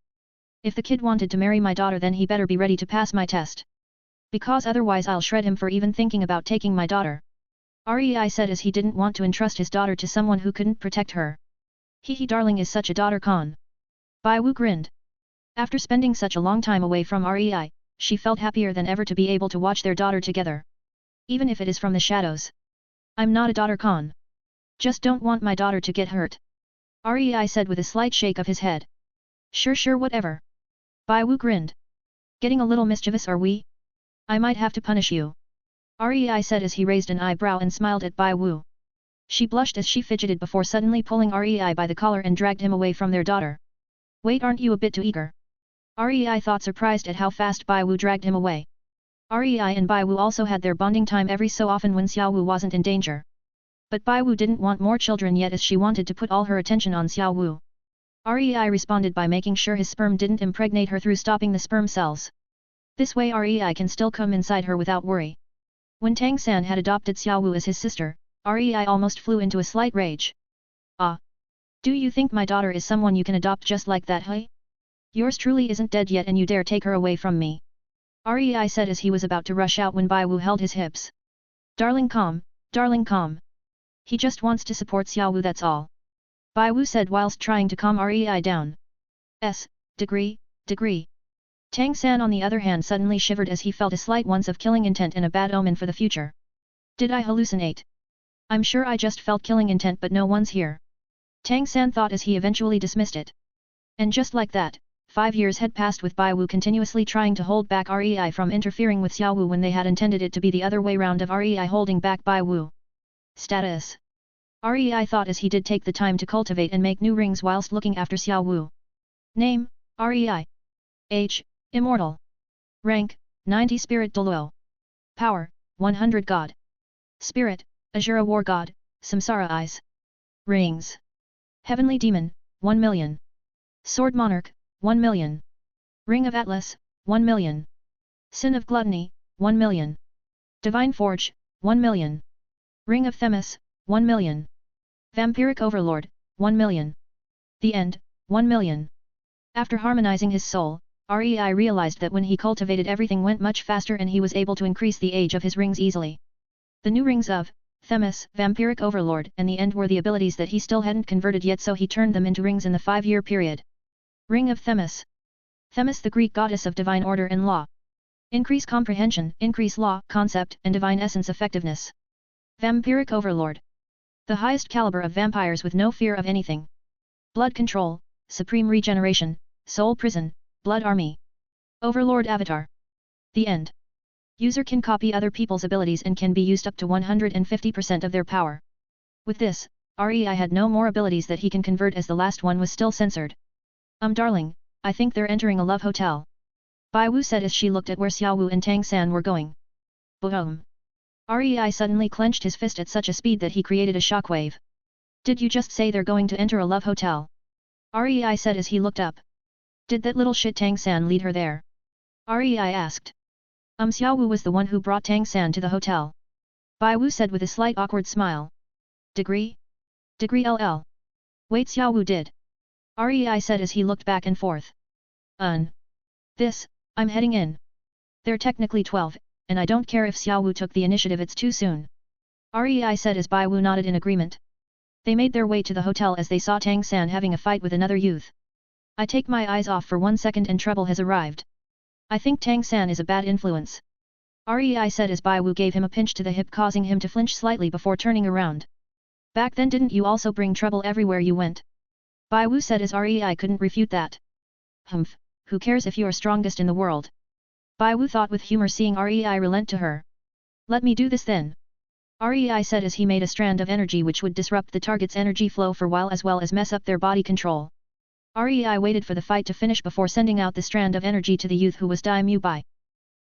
If the kid wanted to marry my daughter then he better be ready to pass my test. Because otherwise I'll shred him for even thinking about taking my daughter. Rei said as he didn't want to entrust his daughter to someone who couldn't protect her. He darling is such a daughter con. Bai Wu grinned. After spending such a long time away from Rei, she felt happier than ever to be able to watch their daughter together. Even if it is from the shadows. I'm not a daughter con. Just don't want my daughter to get hurt. Rei said with a slight shake of his head. Sure whatever. Bai Wu grinned. Getting a little mischievous are we? I might have to punish you. Rei said as he raised an eyebrow and smiled at Bai Wu. She blushed as she fidgeted before suddenly pulling Rei by the collar and dragged him away from their daughter. Wait, aren't you a bit too eager? Rei thought surprised at how fast Bai Wu dragged him away. Rei and Bai Wu also had their bonding time every so often when Xiao Wu wasn't in danger. But Bai Wu didn't want more children yet as she wanted to put all her attention on Xiao Wu. Rei responded by making sure his sperm didn't impregnate her through stopping the sperm cells. This way Rei can still come inside her without worry. When Tang San had adopted Xiao Wu as his sister, Rei almost flew into a slight rage. Ah! Do you think my daughter is someone you can adopt just like that, hey? Yours truly isn't dead yet and you dare take her away from me. Rei said as he was about to rush out when Bai Wu held his hips. Darling calm. He just wants to support Xiao Wu that's all. Bai Wu said whilst trying to calm Rei down. Degree. Tang San on the other hand suddenly shivered as he felt a slight once of killing intent and a bad omen for the future. Did I hallucinate? I'm sure I just felt killing intent but no one's here. Tang San thought as he eventually dismissed it. And just like that, 5 years had passed with Bai Wu continuously trying to hold back Rei from interfering with Xiao Wu when they had intended it to be the other way round of Rei holding back Bai Wu. Status. Rei thought as he did take the time to cultivate and make new rings whilst looking after Xiao Wu. Name, Rei. Age, Immortal. Rank, 90 Spirit Doluo. Power, 100 God. Spirit, Azura War God, Samsara Eyes. Rings. Heavenly Demon, 1 million. Sword Monarch, 1 million. Ring of Atlas, 1 million. Sin of Gluttony, 1 million. Divine Forge, 1 million. Ring of Themis, 1 million. Vampiric Overlord, 1 million. The End, 1 million. After harmonizing his soul, Rei realized that when he cultivated everything went much faster and he was able to increase the age of his rings easily. The new rings of Themis, Vampiric Overlord and the End were the abilities that he still hadn't converted yet so he turned them into rings in the 5-year period. Ring of Themis. Themis the Greek goddess of divine order and law. Increase comprehension, increase law, concept and divine essence effectiveness. Vampiric Overlord. The highest caliber of vampires with no fear of anything. Blood control, supreme regeneration, soul prison, blood army. Overlord Avatar. The End. User can copy other people's abilities and can be used up to 150% of their power. With this, Rei had no more abilities that he can convert as the last one was still censored. Darling, I think they're entering a love hotel. Bai Wu said as she looked at where Xiao Wu and Tang San were going. Boom. Rei suddenly clenched his fist at such a speed that he created a shockwave. Did you just say they're going to enter a love hotel? Rei said as he looked up. Did that little shit Tang San lead her there? Rei asked. Xiao Wu was the one who brought Tang San to the hotel. Bai Wu said with a slight awkward smile. Degree? Degree LL. Wait, Xiao Wu did. Rei said as he looked back and forth. This, I'm heading in. They're technically 12, and I don't care if Xiao Wu took the initiative, it's too soon. Rei said as Bai Wu nodded in agreement. They made their way to the hotel as they saw Tang San having a fight with another youth. I take my eyes off for 1 second and trouble has arrived. I think Tang San is a bad influence. Rei said as Bai Wu gave him a pinch to the hip, causing him to flinch slightly before turning around. Back then didn't you also bring trouble everywhere you went? Bai Wu said as Rei couldn't refute that. Humph, who cares if you're strongest in the world? Bai Wu thought with humor, seeing Rei relent to her. Let me do this then. Rei said as he made a strand of energy which would disrupt the target's energy flow for a while as well as mess up their body control. Rei waited for the fight to finish before sending out the strand of energy to the youth who was Dai Mu Bai.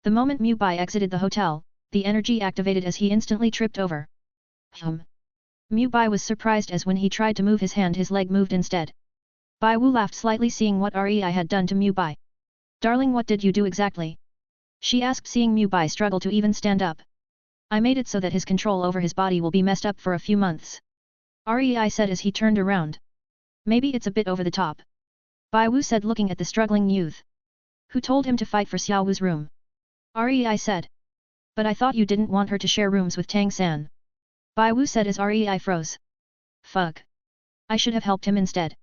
The moment Mu Bai exited the hotel, the energy activated as he instantly tripped over. Mu Bai was surprised as when he tried to move his hand his leg moved instead. Bai Wu laughed slightly seeing what Rei had done to Mu Bai. Darling, what did you do exactly? She asked, seeing Mu Bai struggle to even stand up. I made it so that his control over his body will be messed up for a few months. Rei said as he turned around. Maybe it's a bit over the top. Bai Wu said looking at the struggling youth. Who told him to fight for Xiao Wu's room? Rei said. But I thought you didn't want her to share rooms with Tang San. Bai Wu said as Rei froze. Fuck. I should have helped him instead.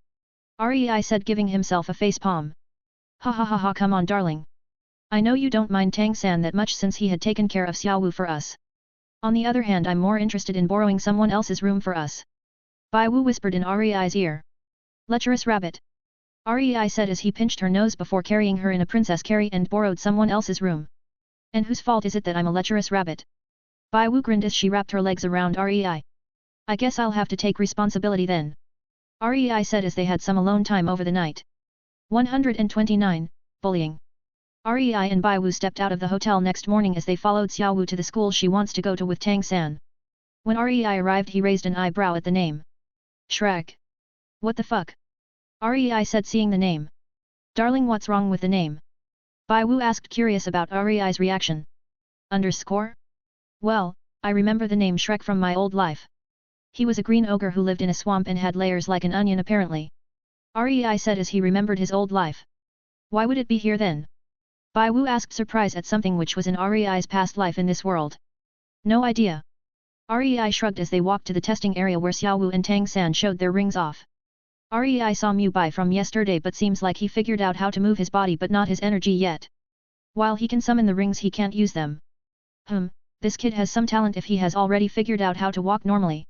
Rei said, giving himself a face palm. Ha ha ha ha, come on darling. I know you don't mind Tang San that much since he had taken care of Xiao Wu for us. On the other hand, I'm more interested in borrowing someone else's room for us. Bai Wu whispered in Rei's ear. Lecherous rabbit. Rei said as he pinched her nose before carrying her in a princess carry and borrowed someone else's room. And whose fault is it that I'm a lecherous rabbit? Bai Wu grinned as she wrapped her legs around Rei. I guess I'll have to take responsibility then. Rei said as they had some alone time over the night. 129, Bullying. Rei and Bai Wu stepped out of the hotel next morning as they followed Xiao Wu to the school she wants to go to with Tang San. When Rei arrived, he raised an eyebrow at the name. Shrek. What the fuck? Rei said, seeing the name. Darling, what's wrong with the name? Bai Wu asked, curious about Rei's reaction. Underscore? Well, I remember the name Shrek from my old life. He was a green ogre who lived in a swamp and had layers like an onion apparently. Rei said as he remembered his old life. Why would it be here then? Bai Wu asked, surprised at something which was in Rei's past life in this world. No idea. Rei shrugged as they walked to the testing area where Xiao Wu and Tang San showed their rings off. Rei saw Mu Bai from yesterday, but seems like he figured out how to move his body but not his energy yet. While he can summon the rings, he can't use them. This kid has some talent if he has already figured out how to walk normally.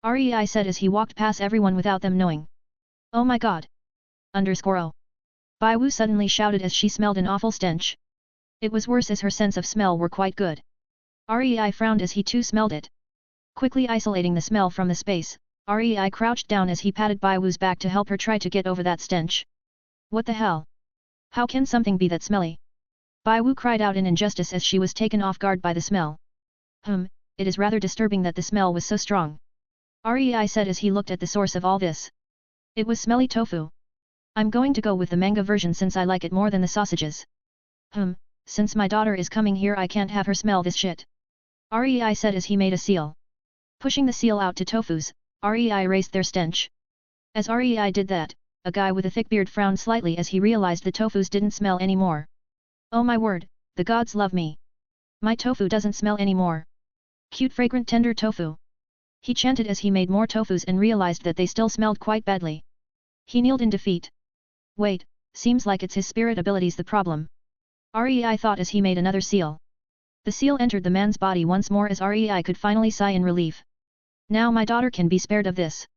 Rei said as he walked past everyone without them knowing. Oh my god! Oh! Bai Wu suddenly shouted as she smelled an awful stench. It was worse as her sense of smell were quite good. Rei frowned as he too smelled it. Quickly isolating the smell from the space, Rei crouched down as he patted Bai Wu's back to help her try to get over that stench. What the hell? How can something be that smelly? Bai Wu cried out in injustice as she was taken off guard by the smell. It is rather disturbing that the smell was so strong. Rei said as he looked at the source of all this. It was smelly tofu. I'm going to go with the manga version since I like it more than the sausages. Since my daughter is coming here, I can't have her smell this shit. Rei said as he made a seal. Pushing the seal out to tofus, Rei erased their stench. As Rei did that, a guy with a thick beard frowned slightly as he realized the tofus didn't smell anymore. Oh my word, the gods love me. My tofu doesn't smell anymore. Cute fragrant tender tofu. He chanted as he made more tofus and realized that they still smelled quite badly. He kneeled in defeat. Wait, seems like it's his spirit abilities the problem. Rei thought as he made another seal. The seal entered the man's body once more as Rei could finally sigh in relief. Now my daughter can be spared of this.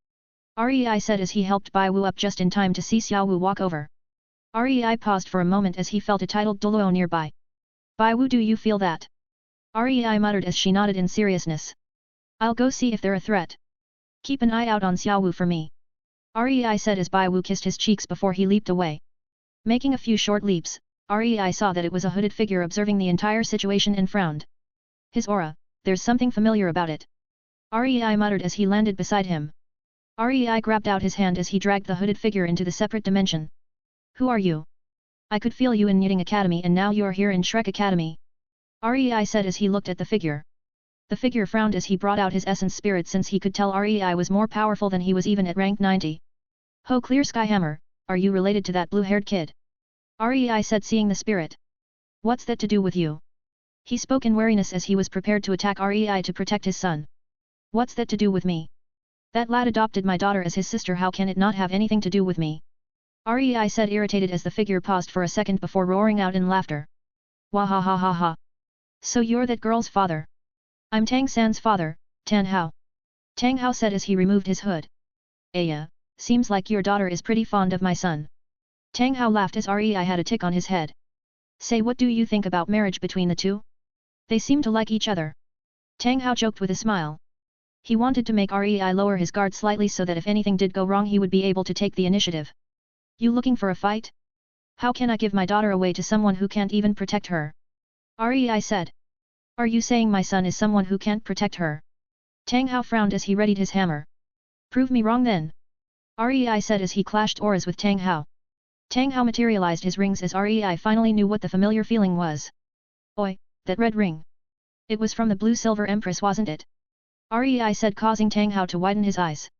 Rei said as he helped Bai Wu up just in time to see Xiao Wu walk over. Rei paused for a moment as he felt a titled Doluo nearby. Bai Wu, do you feel that? Rei muttered as she nodded in seriousness. I'll go see if they're a threat. Keep an eye out on Xiao Wu for me. Rei said as Bai Wu kissed his cheeks before he leaped away. Making a few short leaps, Rei saw that it was a hooded figure observing the entire situation and frowned. His aura, there's something familiar about it. Rei muttered as he landed beside him. Rei grabbed out his hand as he dragged the hooded figure into the separate dimension. Who are you? I could feel you in Knitting Academy and now you're here in Shrek Academy. Rei said as he looked at the figure. The figure frowned as he brought out his essence spirit since he could tell Rei was more powerful than he was even at rank 90. Ho Clear Sky Hammer, are you related to that blue-haired kid? Rei said seeing the spirit. What's that to do with you? He spoke in wariness as he was prepared to attack Rei to protect his son. What's that to do with me? That lad adopted my daughter as his sister, how can it not have anything to do with me? Rei said irritated as the figure paused for a second before roaring out in laughter. Wah ha ha ha ha. So you're that girl's father? I'm Tang San's father, Tan Hao. Tang Hao said as he removed his hood. Yeah, seems like your daughter is pretty fond of my son. Tang Hao laughed as Rei had a tick on his head. Say, what do you think about marriage between the two? They seem to like each other. Tang Hao joked with a smile. He wanted to make Rei lower his guard slightly so that if anything did go wrong he would be able to take the initiative. You looking for a fight? How can I give my daughter away to someone who can't even protect her? Rei said. Are you saying my son is someone who can't protect her? Tang Hao frowned as he readied his hammer. Prove me wrong then. Rei said as he clashed auras with Tang Hao. Tang Hao materialized his rings as Rei finally knew what the familiar feeling was. Oi, that red ring. It was from the Blue Silver Empress, wasn't it? Rei said, causing Tang Hao to widen his eyes.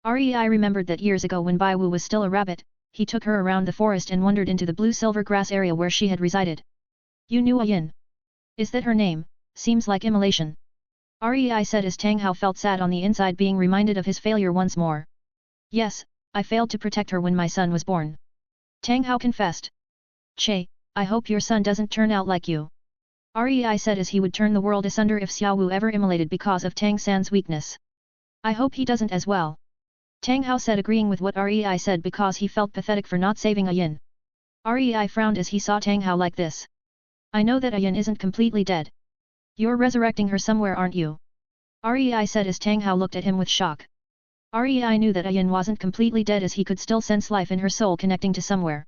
Rei remembered that years ago when Bai Wu was still a rabbit, he took her around the forest and wandered into the blue silver grass area where she had resided. You knew Yin. Is that her name? Seems like immolation. Rei said as Tang Hao felt sad on the inside, being reminded of his failure once more. Yes, I failed to protect her when my son was born. Tang Hao confessed. Che, I hope your son doesn't turn out like you. Rei said as he would turn the world asunder if Xiao Wu ever immolated because of Tang San's weakness. I hope he doesn't as well. Tang Hao said, agreeing with what Rei said because he felt pathetic for not saving Yin. Rei frowned as he saw Tang Hao like this. I know that Yin isn't completely dead. You're resurrecting her somewhere, aren't you? Rei said as Tang Hao looked at him with shock. Rei knew that Yin wasn't completely dead as he could still sense life in her soul connecting to somewhere.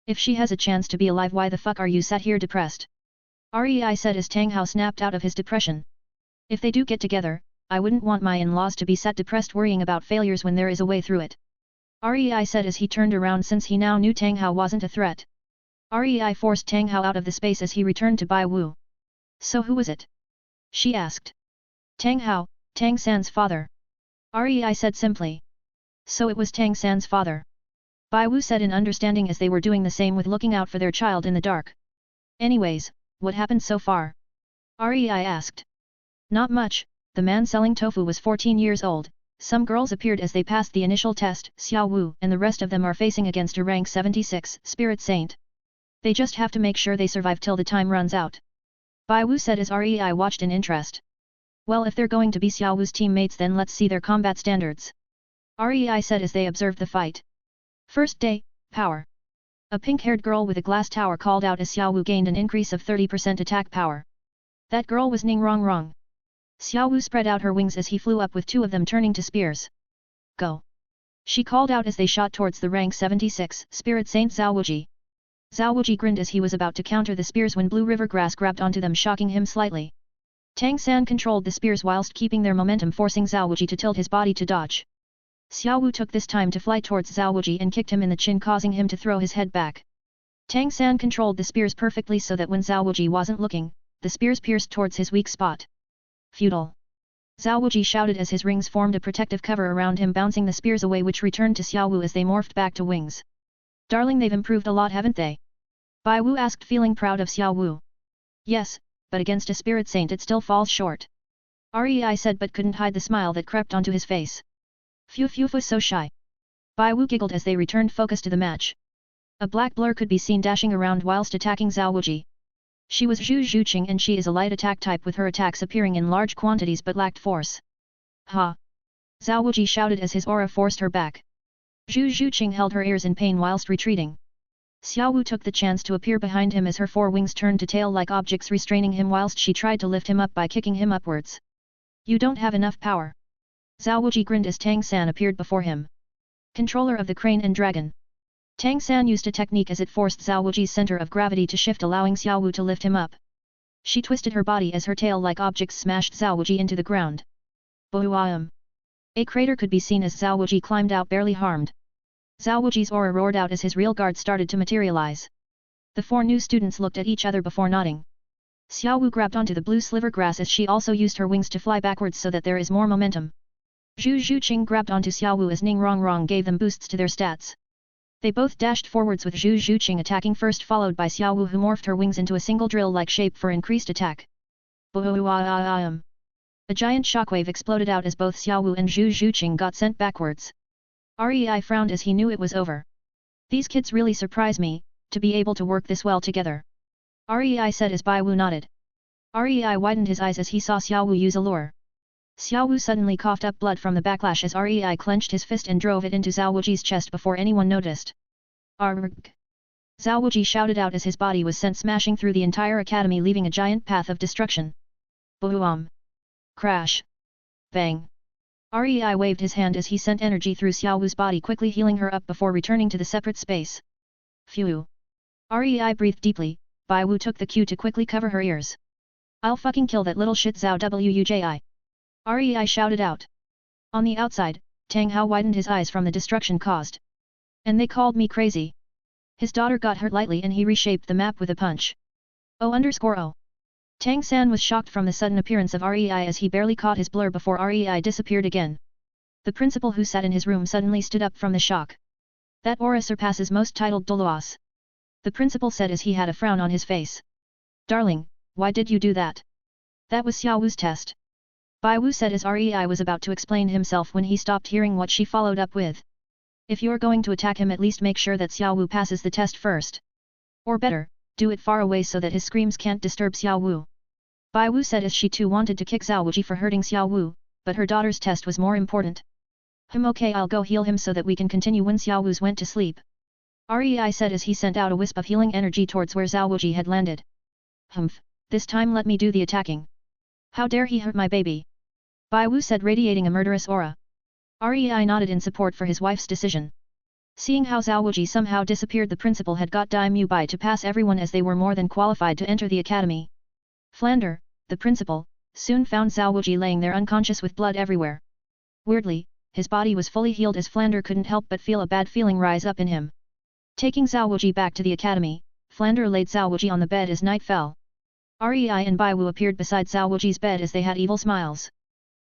If she has a chance to be alive, why the fuck are you sat here depressed? Rei said as Tang Hao snapped out of his depression. If they do get together, I wouldn't want my in-laws to be sat depressed worrying about failures when there is a way through it. Rei said as he turned around since he now knew Tang Hao wasn't a threat. Rei forced Tang Hao out of the space as he returned to Bai Wu. So who was it? She asked. Tang Hao, Tang San's father. Rei said simply. So it was Tang San's father. Bai Wu said in understanding as they were doing the same with looking out for their child in the dark. Anyways, what happened so far? Rei asked. Not much, the man selling tofu was 14 years old, some girls appeared as they passed the initial test, Xiao Wu and the rest of them are facing against a rank 76, Spirit Saint. They just have to make sure they survive till the time runs out. Bai Wu said as Rei watched in interest. Well, if they're going to be Xiao Wu's teammates then let's see their combat standards. Rei said as they observed the fight. First day, power. A pink-haired girl with a glass tower called out as Xiao Wu gained an increase of 30% attack power. That girl was Ning Rongrong. Xiao Wu spread out her wings as he flew up with two of them turning to spears. Go! She called out as they shot towards the rank 76, Spirit Saint Zhao Wuji. Zhao Wuji grinned as he was about to counter the spears when Blue River Grass grabbed onto them, shocking him slightly. Tang San controlled the spears whilst keeping their momentum, forcing Zhao Wuji to tilt his body to dodge. Xiao Wu took this time to fly towards Zhao Wuji and kicked him in the chin, causing him to throw his head back. Tang San controlled the spears perfectly so that when Zhao Wuji wasn't looking, the spears pierced towards his weak spot. Feudal. Zhao Wuji shouted as his rings formed a protective cover around him, bouncing the spears away, which returned to Xiao Wu as they morphed back to wings. Darling, they've improved a lot, haven't they? Bai Wu asked, feeling proud of Xiao Wu. Yes, but against a Spirit Saint it still falls short. Rei said, but couldn't hide the smile that crept onto his face. Phew was so shy. Bai Wu giggled as they returned focus to the match. A black blur could be seen dashing around whilst attacking Zhao Wuji. She was Zhu Zhuqing and she is a light attack type with her attacks appearing in large quantities but lacked force. Ha! Zhao Wuji shouted as his aura forced her back. Zhu Zhuqing held her ears in pain whilst retreating. Xiao Wu took the chance to appear behind him as her four wings turned to tail-like objects, restraining him whilst she tried to lift him up by kicking him upwards. You don't have enough power. Zhao Wuji grinned as Tang San appeared before him. Controller of the crane and dragon. Tang San used a technique as it forced Zhao Wuji's center of gravity to shift, allowing Xiao Wu to lift him up. She twisted her body as her tail-like objects smashed Zhao Wuji into the ground. Bohuam! A crater could be seen as Zhao Wuji climbed out, barely harmed. Zhao Wuji's aura roared out as his real guard started to materialize. The four new students looked at each other before nodding. Xiao Wu grabbed onto the blue sliver grass as she also used her wings to fly backwards so that there is more momentum. Zhu Zhuqing grabbed onto Xiao Wu as Ning Rongrong gave them boosts to their stats. They both dashed forwards with Zhu Zhuqing attacking first, followed by Xiao Wu who morphed her wings into a single drill-like shape for increased attack. Boom! A giant shockwave exploded out as both Xiao Wu and Zhu Zhuqing got sent backwards. Rei frowned as he knew it was over. These kids really surprise me, to be able to work this well together. Rei said as Bai Wu nodded. Rei widened his eyes as he saw Xiao Wu use a lure. Xiao Wu suddenly coughed up blood from the backlash as Rei clenched his fist and drove it into Zhao Wuji's chest before anyone noticed. Arrgh! Zhao Wuji shouted out as his body was sent smashing through the entire academy, leaving a giant path of destruction. Boom! Crash! Bang! Rei waved his hand as he sent energy through Xiao Wu's body, quickly healing her up before returning to the separate space. Phew! Rei breathed deeply. Bai Wu took the cue to quickly cover her ears. I'll fucking kill that little shit Zhao Wuji! Rei shouted out. On the outside, Tang Hao widened his eyes from the destruction caused. And they called me crazy. His daughter got hurt lightly and he reshaped the map with a punch. Oh. Tang San was shocked from the sudden appearance of Rei as he barely caught his blur before Rei disappeared again. The principal who sat in his room suddenly stood up from the shock. That aura surpasses most titled Doloas. The principal said as he had a frown on his face. Darling, why did you do that? That was Xiao Wu's test. Bai Wu said as Rei was about to explain himself when he stopped hearing what she followed up with. If you're going to attack him, at least make sure that Xiao Wu passes the test first. Or better, do it far away so that his screams can't disturb Xiao Wu. Bai Wu said as she too wanted to kick Zhao Wuji for hurting Xiao Wu, but her daughter's test was more important. Okay, I'll go heal him so that we can continue when Xiao Wu's went to sleep. Rei said as he sent out a wisp of healing energy towards where Zhao Wuji had landed. This time let me do the attacking. How dare he hurt my baby? Bai Wu said, radiating a murderous aura. Rei nodded in support for his wife's decision. Seeing how Zhao Wuji somehow disappeared, the principal had got Dai Mu Bai to pass everyone as they were more than qualified to enter the academy. Flander, the principal, soon found Zhao Wuji laying there unconscious with blood everywhere. Weirdly, his body was fully healed as Flander couldn't help but feel a bad feeling rise up in him. Taking Zhao Wuji back to the academy, Flander laid Zhao Wuji on the bed as night fell. Rei and Bai Wu appeared beside Zhao Wuji's bed as they had evil smiles.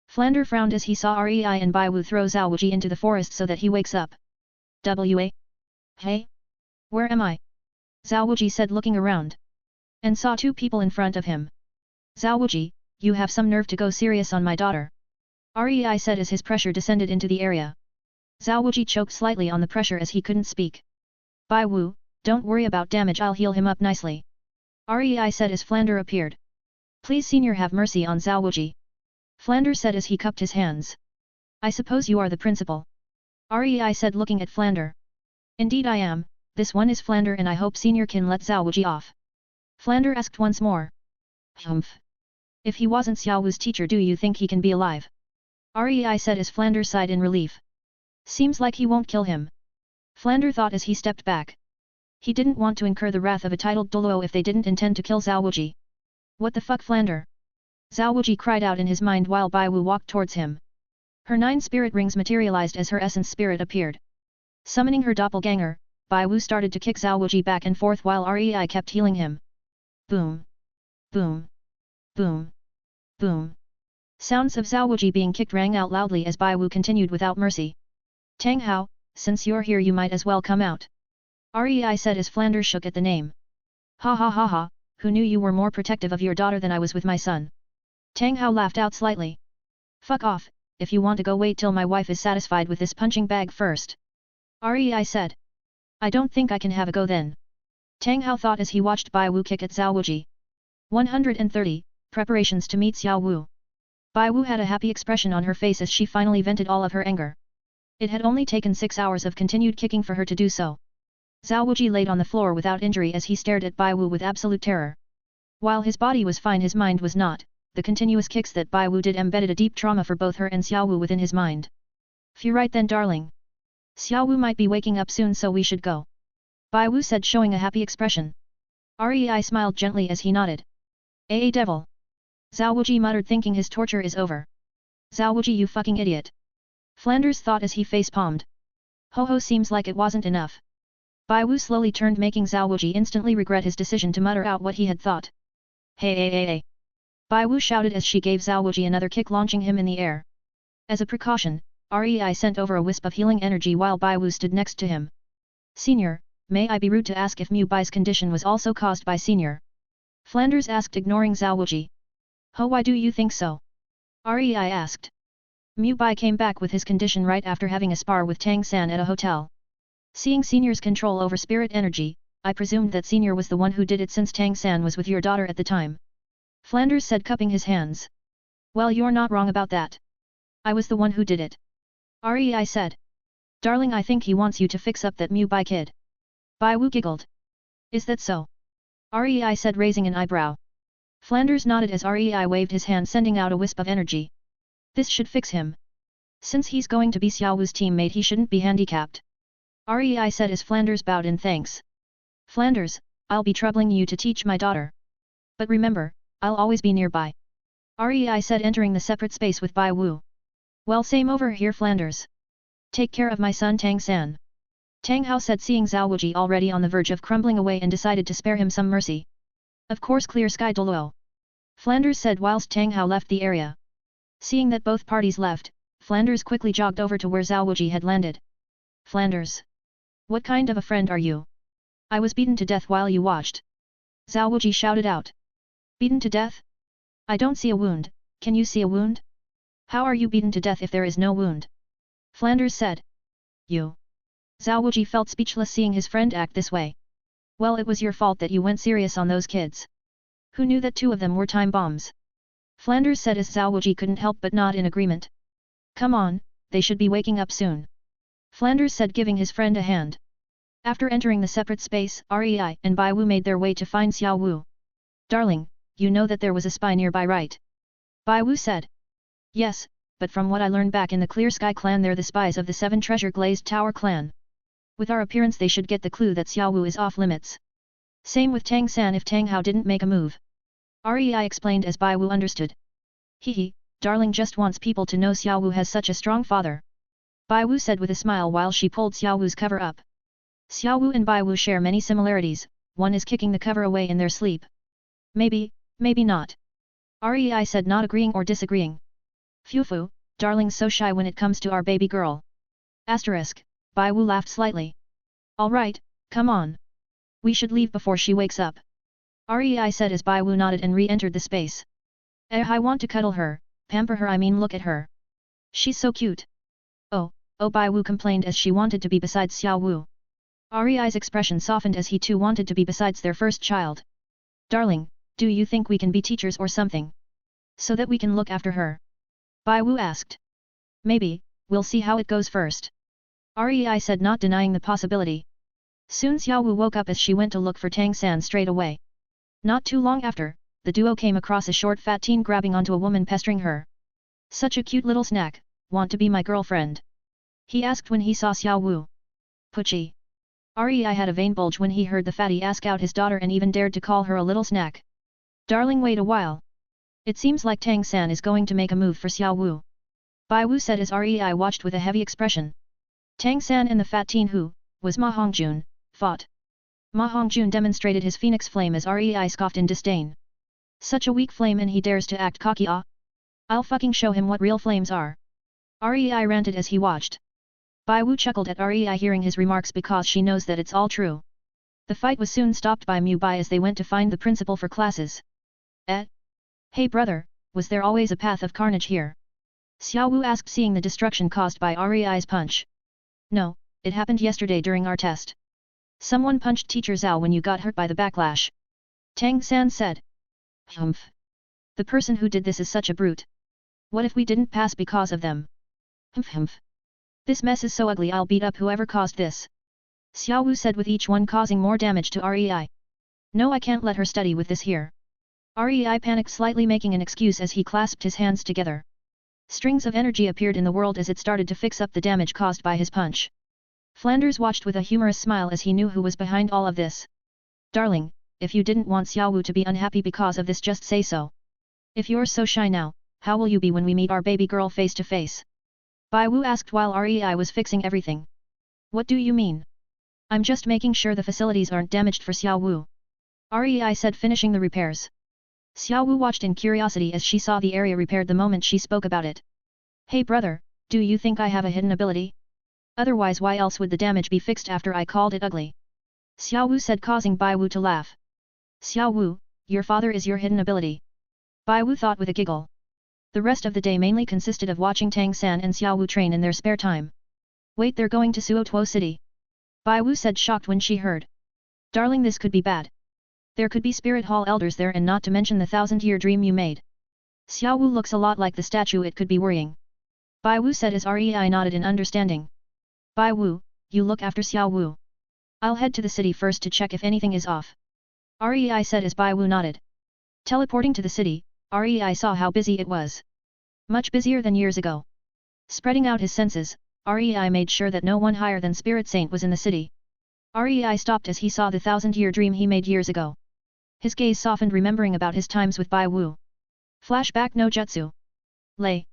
Flander frowned as he saw Rei and Bai Wu throw Zhao Wuji into the forest so that he wakes up. Hey? Where am I? Zhao Wuji said, looking around. And saw two people in front of him. Zhao Wuji, you have some nerve to go serious on my daughter. Rei said as his pressure descended into the area. Zhao Wuji choked slightly on the pressure as he couldn't speak. Bai Wu, don't worry about damage, I'll heal him up nicely. Rei said as Flander appeared. Please senior, have mercy on Zhao Wuji. Flander said as he cupped his hands. I suppose you are the principal. Rei said, looking at Flander. Indeed I am, this one is Flander and I hope senior can let Zhao Wuji off. Flander asked once more. If he wasn't Xiao Wu's teacher, do you think he can be alive? Rei said as Flander sighed in relief. Seems like he won't kill him. Flander thought as he stepped back. He didn't want to incur the wrath of a titled Doluo if they didn't intend to kill Zhao Wuji. What the fuck, Flander? Zhao Wuji cried out in his mind while Bai Wu walked towards him. Her 9 spirit rings materialized as her essence spirit appeared. Summoning her doppelganger, Bai Wu started to kick Zhao Wuji back and forth while Rei kept healing him. Boom! Boom! Boom! Boom! Sounds of Zhao Wuji being kicked rang out loudly as Bai Wu continued without mercy. Tang Hao, since you're here you might as well come out. Rei said as Flander shook at the name. Ha, who knew you were more protective of your daughter than I was with my son? Tang Hao laughed out slightly. Fuck off, if you want to go wait till my wife is satisfied with this punching bag first. Rei said. I don't think I can have a go then. Tang Hao thought as he watched Bai Wu kick at Zhao Wuji. 130, Preparations to meet Xiao Wu. Bai Wu had a happy expression on her face as she finally vented all of her anger. It had only taken 6 hours of continued kicking for her to do so. Zhao Wuji laid on the floor without injury as he stared at Bai Wu with absolute terror. While his body was fine, his mind was not. The continuous kicks that Bai Wu did embedded a deep trauma for both her and Xiao Wu within his mind. Phew, right then darling. Xiao Wu might be waking up soon, so we should go. Bai Wu said, showing a happy expression. Rei smiled gently as he nodded. Devil. Zhao Wuji muttered, thinking his torture is over. Zhao Wuji, you fucking idiot. Flanders thought as he face-palmed. Ho, seems like it wasn't enough. Bai Wu slowly turned, making Zhao Wuji instantly regret his decision to mutter out what he had thought. Hey hey hey hey! Bai Wu shouted as she gave Zhao Wuji another kick, launching him in the air. As a precaution, Rei sent over a wisp of healing energy while Bai Wu stood next to him. Senior, may I be rude to ask if Mu Bai's condition was also caused by Senior? Flanders asked, ignoring Zhao Wuji. Ho, why do you think so? Rei asked. Mu Bai came back with his condition right after having a spar with Tang San at a hotel. Seeing Senior's control over spirit energy, I presumed that Senior was the one who did it since Tang San was with your daughter at the time. Flanders said, cupping his hands. Well, you're not wrong about that. I was the one who did it. Rei said. Darling, I think he wants you to fix up that Mu Bai kid. Bai Wu giggled. Is that so? Rei said, raising an eyebrow. Flanders nodded as Rei waved his hand, sending out a wisp of energy. This should fix him. Since he's going to be Xiao Wu's teammate, he shouldn't be handicapped. Rei said as Flanders bowed in thanks. Flanders, I'll be troubling you to teach my daughter. But remember, I'll always be nearby. Rei said, entering the separate space with Bai Wu. Well, same over here, Flanders. Take care of my son Tang San. Tang Hao said, seeing Zhao Wuji already on the verge of crumbling away, and decided to spare him some mercy. Of course, clear sky Doluo. Flanders said whilst Tang Hao left the area. Seeing that both parties left, Flanders quickly jogged over to where Zhao Wuji had landed. Flanders. What kind of a friend are you? I was beaten to death while you watched. Zhao Wuji shouted out. Beaten to death? I don't see a wound, can you see a wound? How are you beaten to death if there is no wound? Flanders said. You. Zhao Wuji felt speechless seeing his friend act this way. Well, it was your fault that you went serious on those kids. Who knew that 2 of them were time bombs? Flanders said as Zhao Wuji couldn't help but nod in agreement. Come on, they should be waking up soon. Flanders said, giving his friend a hand. After entering the separate space, Rei and Bai Wu made their way to find Xiao Wu. Darling, you know that there was a spy nearby, right? Bai Wu said. Yes, but from what I learned back in the Clear Sky clan, they're the spies of the 7 Treasure Glazed Tower clan. With our appearance they should get the clue that Xiao Wu is off limits. Same with Tang San if Tang Hao didn't make a move. Rei explained as Bai Wu understood. Hehe, darling just wants people to know Xiao Wu has such a strong father. Bai Wu said with a smile while she pulled Xiao Wu's cover up. Xiao Wu and Bai Wu share many similarities, one is kicking the cover away in their sleep. Maybe, maybe not. Rei said, not agreeing or disagreeing. Phew, darling's so shy when it comes to our baby girl. Asterisk, Bai Wu laughed slightly. Alright, come on. We should leave before she wakes up. Rei said as Bai Wu nodded and re-entered the space. I want to cuddle her, pamper her, I mean look at her. She's so cute. Oh, Bai Wu complained as she wanted to be besides Xiao Wu. Rei's expression softened as he too wanted to be besides their first child. Darling, do you think we can be teachers or something? So that we can look after her? Bai Wu asked. Maybe, we'll see how it goes first. Rei said, not denying the possibility. Soon Xiao Wu woke up as she went to look for Tang San straight away. Not too long after, the duo came across a short fat teen grabbing onto a woman, pestering her. Such a cute little snack, want to be my girlfriend? He asked when he saw Xiao Wu. Pucci. Rei had a vein bulge when he heard the fatty ask out his daughter and even dared to call her a little snack. Darling, wait a while. It seems like Tang San is going to make a move for Xiao Wu. Bai Wu said as Rei watched with a heavy expression. Tang San and the fat teen who was Ma Hongjun fought. Ma Hongjun demonstrated his phoenix flame as Rei scoffed in disdain. Such a weak flame and he dares to act cocky, ah? I'll fucking show him what real flames are. Rei ranted as he watched. Bai Wu chuckled at Rei hearing his remarks because she knows that it's all true. The fight was soon stopped by Mu Bai as they went to find the principal for classes. Hey brother, was there always a path of carnage here? Xiao Wu asked, seeing the destruction caused by Rei's punch. No, it happened yesterday during our test. Someone punched Teacher Zhao when you got hurt by the backlash. Tang San said. Humph. The person who did this is such a brute. What if we didn't pass because of them? Humph. This mess is so ugly, I'll beat up whoever caused this. Xiao Wu said, with each one causing more damage to Rei. No, I can't let her study with this here. Rei panicked slightly, making an excuse as he clasped his hands together. Strings of energy appeared in the world as it started to fix up the damage caused by his punch. Flanders watched with a humorous smile as he knew who was behind all of this. Darling, if you didn't want Xiao Wu to be unhappy because of this, just say so. If you're so shy now, how will you be when we meet our baby girl face to face? Bai Wu asked while Rei was fixing everything. What do you mean? I'm just making sure the facilities aren't damaged for Xiao Wu. Rei said, finishing the repairs. Xiao Wu watched in curiosity as she saw the area repaired the moment she spoke about it. Hey brother, do you think I have a hidden ability? Otherwise why else would the damage be fixed after I called it ugly? Xiao Wu said, causing Bai Wu to laugh. Xiao Wu, your father is your hidden ability. Bai Wu thought with a giggle. The rest of the day mainly consisted of watching Tang San and Xiao Wu train in their spare time. Wait, they're going to Suotuo City? Bai Wu said, shocked when she heard. Darling, this could be bad. There could be spirit hall elders there, and not to mention the 1,000-year dream you made. Xiao Wu looks a lot like the statue, it could be worrying. Bai Wu said as Rei nodded in understanding. Bai Wu, you look after Xiao Wu. I'll head to the city first to check if anything is off. Rei said as Bai Wu nodded. Teleporting to the city, Rei saw how busy it was. Much busier than years ago. Spreading out his senses, Rei made sure that no one higher than Spirit Saint was in the city. Rei stopped as he saw the 1,000-year dream he made years ago. His gaze softened, remembering about his times with Bai Wu. Flashback no jutsu. Lei.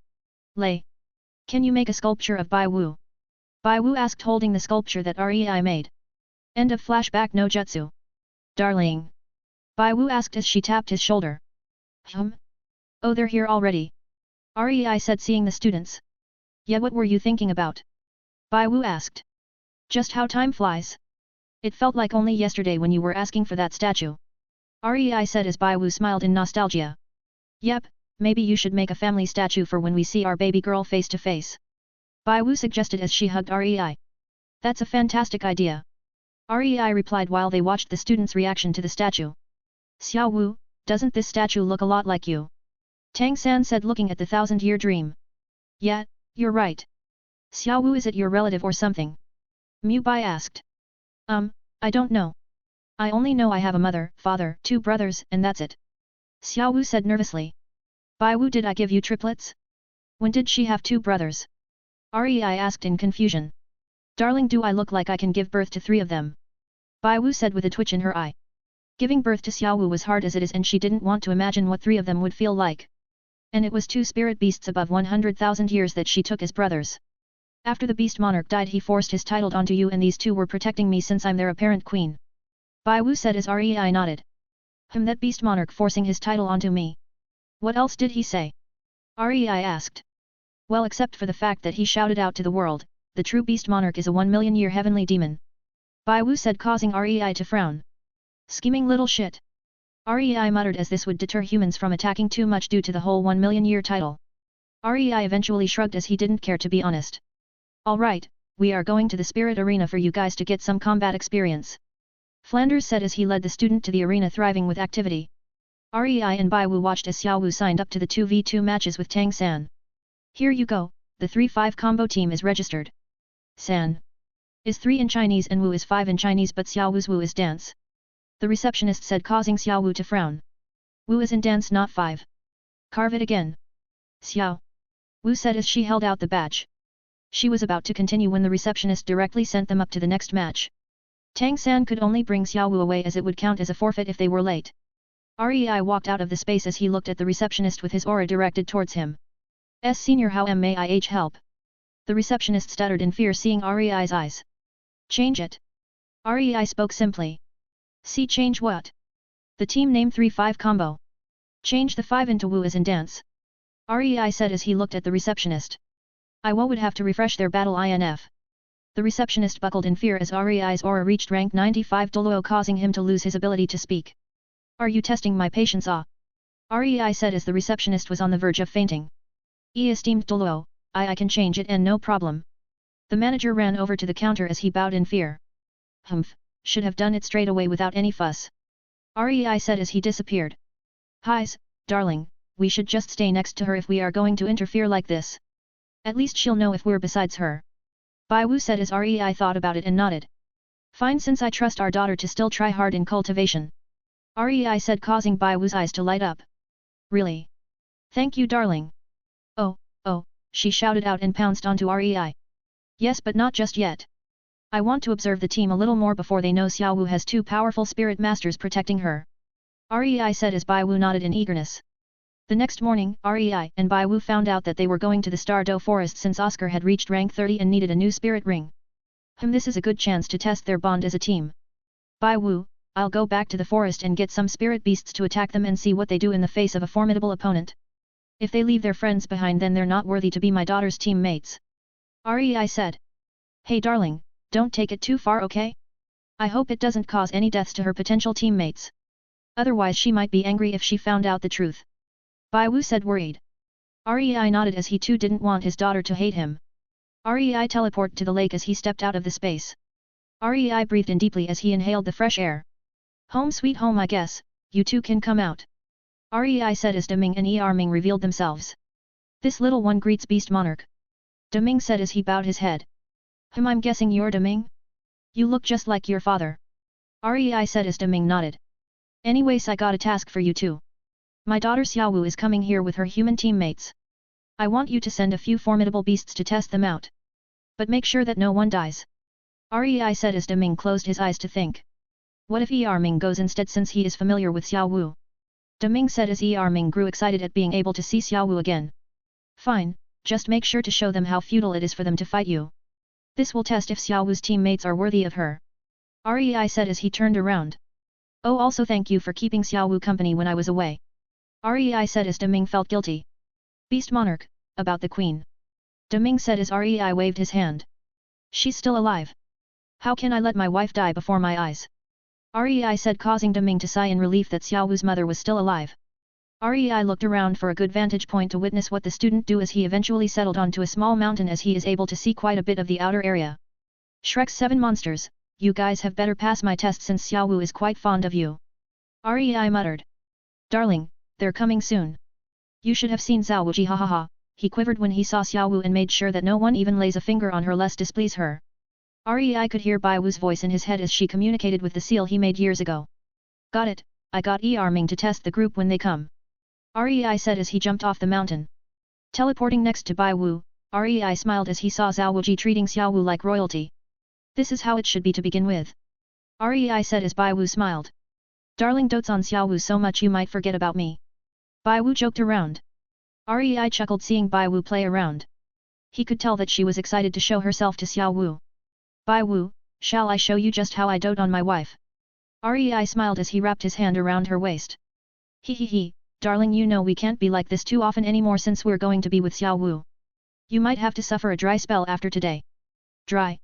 Can you make a sculpture of Bai Wu? Bai Wu asked, holding the sculpture that Rei made. End of flashback no jutsu. Darling. Bai Wu asked as she tapped his shoulder. Oh, they're here already. Rei said, seeing the students. Yeah, what were you thinking about? Bai Wu asked. Just how time flies. It felt like only yesterday when you were asking for that statue. Rei said as Bai Wu smiled in nostalgia. Yep, maybe you should make a family statue for when we see our baby girl face to face. Bai Wu suggested as she hugged Rei. That's a fantastic idea. Rei replied while they watched the students' reaction to the statue. Xiao Wu, doesn't this statue look a lot like you? Tang San said, looking at the 1,000-year dream. Yeah, you're right. Xiao Wu, is it your relative or something? Mu Bai asked. I don't know. I only know I have a mother, father, 2 brothers, and that's it. Xiao Wu said nervously. Bai Wu, did I give you triplets? When did she have 2 brothers? Rei asked in confusion. Darling, do I look like I can give birth to 3 of them? Bai Wu said with a twitch in her eye. Giving birth to Xiao Wu was hard as it is, and she didn't want to imagine what 3 of them would feel like. And it was 2 spirit beasts above 100,000 years that she took as brothers. After the beast monarch died, he forced his title onto you, and these 2 were protecting me since I'm their apparent queen. Bai Wu said as Rei nodded. That beast monarch forcing his title onto me. What else did he say? Rei asked. Well, except for the fact that he shouted out to the world, the true beast monarch is a 1,000,000-year heavenly demon. Bai Wu said, causing Rei to frown. Scheming little shit. Rei muttered as this would deter humans from attacking too much due to the whole 1,000,000-year title. Rei eventually shrugged as he didn't care, to be honest. Alright, we are going to the spirit arena for you guys to get some combat experience. Flanders said as he led the student to the arena, thriving with activity. Rei and Bai Wu watched as Xiao Wu signed up to the 2v2 matches with Tang San. Here you go, the 3-5 combo team is registered. San is 3 in Chinese and Wu is 5 in Chinese, but Xiao Wu's Wu is dance. The receptionist said, causing Xiao Wu to frown. Wu is in dance, not 5. Carve it again. Xiao Wu said as she held out the badge. She was about to continue when the receptionist directly sent them up to the next match. Tang San could only bring Xiao Wu away, as it would count as a forfeit if they were late. Rei walked out of the space as he looked at the receptionist with his aura directed towards him. Senior, how may I help? The receptionist stuttered in fear, seeing Rei's eyes. Change it. Rei spoke simply. See, change what? The team name 3-5 combo. Change the 5 into Wu as in dance. Rei said as he looked at the receptionist. I would have to refresh their battle INF. The receptionist buckled in fear as Rei's aura reached rank 95 Doluo, causing him to lose his ability to speak. Are you testing my patience? Rei said as the receptionist was on the verge of fainting. Esteemed Doluo, I can change it and no problem. The manager ran over to the counter as he bowed in fear. Should have done it straight away without any fuss. Rei said as he disappeared. Highs, darling, we should just stay next to her if we are going to interfere like this. At least she'll know if we're besides her. Bai Wu said as Rei thought about it and nodded. Fine, since I trust our daughter to still try hard in cultivation. Rei said, causing Bai Wu's eyes to light up. Really? Thank you, darling. Oh, she shouted out and pounced onto Rei. Yes, but not just yet. I want to observe the team a little more before they know Xiao Wu has 2 powerful spirit masters protecting her. Rei said as Bai Wu nodded in eagerness. The next morning, Rei and Bai Wu found out that they were going to the Stardew Forest since Oscar had reached rank 30 and needed a new spirit ring. This is a good chance to test their bond as a team. Bai Wu, I'll go back to the forest and get some spirit beasts to attack them and see what they do in the face of a formidable opponent. If they leave their friends behind, then they're not worthy to be my daughter's teammates. Rei said. Hey darling, don't take it too far, okay? I hope it doesn't cause any deaths to her potential teammates. Otherwise she might be angry if she found out the truth. Bai Wu said, worried. Rei nodded as he too didn't want his daughter to hate him. Rei teleported to the lake as he stepped out of the space. Rei breathed in deeply as he inhaled the fresh air. Home sweet home, I guess, you two can come out. Rei said as Deming and Ming revealed themselves. This little one greets Beast Monarch. Deming said as he bowed his head. I'm guessing you're Deming? You look just like your father. Rei said as Deming nodded. Anyways, I got a task for you too. My daughter Xiaowu is coming here with her human teammates. I want you to send a few formidable beasts to test them out. But make sure that no one dies. Rei said as Deming closed his eyes to think. What if Ming goes instead, since he is familiar with Xiaowu? Deming said as Ming grew excited at being able to see Xiaowu again. Fine, just make sure to show them how futile it is for them to fight you. This will test if Xiaowu's teammates are worthy of her. Rei said as he turned around. Oh, also thank you for keeping Xiaowu company when I was away. Rei said as Deming felt guilty. Beast Monarch, about the queen. Deming said as Rei waved his hand. She's still alive. How can I let my wife die before my eyes? Rei said, causing Deming to sigh in relief that Xiaowu's mother was still alive. Rei looked around for a good vantage point to witness what the student do as he eventually settled onto a small mountain as he is able to see quite a bit of the outer area. Shrek's 7 monsters, you guys have better pass my test since Xiaowu is quite fond of you. Rei muttered. Darling, they're coming soon. You should have seen Zhao Wuji, ha ha ha. He quivered when he saw Xiaowu and made sure that no one even lays a finger on her lest displease her. Rei could hear Bai Wu's voice in his head as she communicated with the seal he made years ago. Got it, I got Ming to test the group when they come. Rei said as he jumped off the mountain. Teleporting next to Bai Wu, Rei smiled as he saw Zhao Wuji treating Xiaowu like royalty. This is how it should be to begin with. Rei said as Bai Wu smiled. Darling dotes on Xiaowu so much you might forget about me. Bai Wu joked around. Rei chuckled seeing Bai Wu play around. He could tell that she was excited to show herself to Xiaowu. Bai Wu, shall I show you just how I dote on my wife? Rei smiled as he wrapped his hand around her waist. He, darling, you know we can't be like this too often anymore since we're going to be with Xiaowu. You might have to suffer a dry spell after today. Dry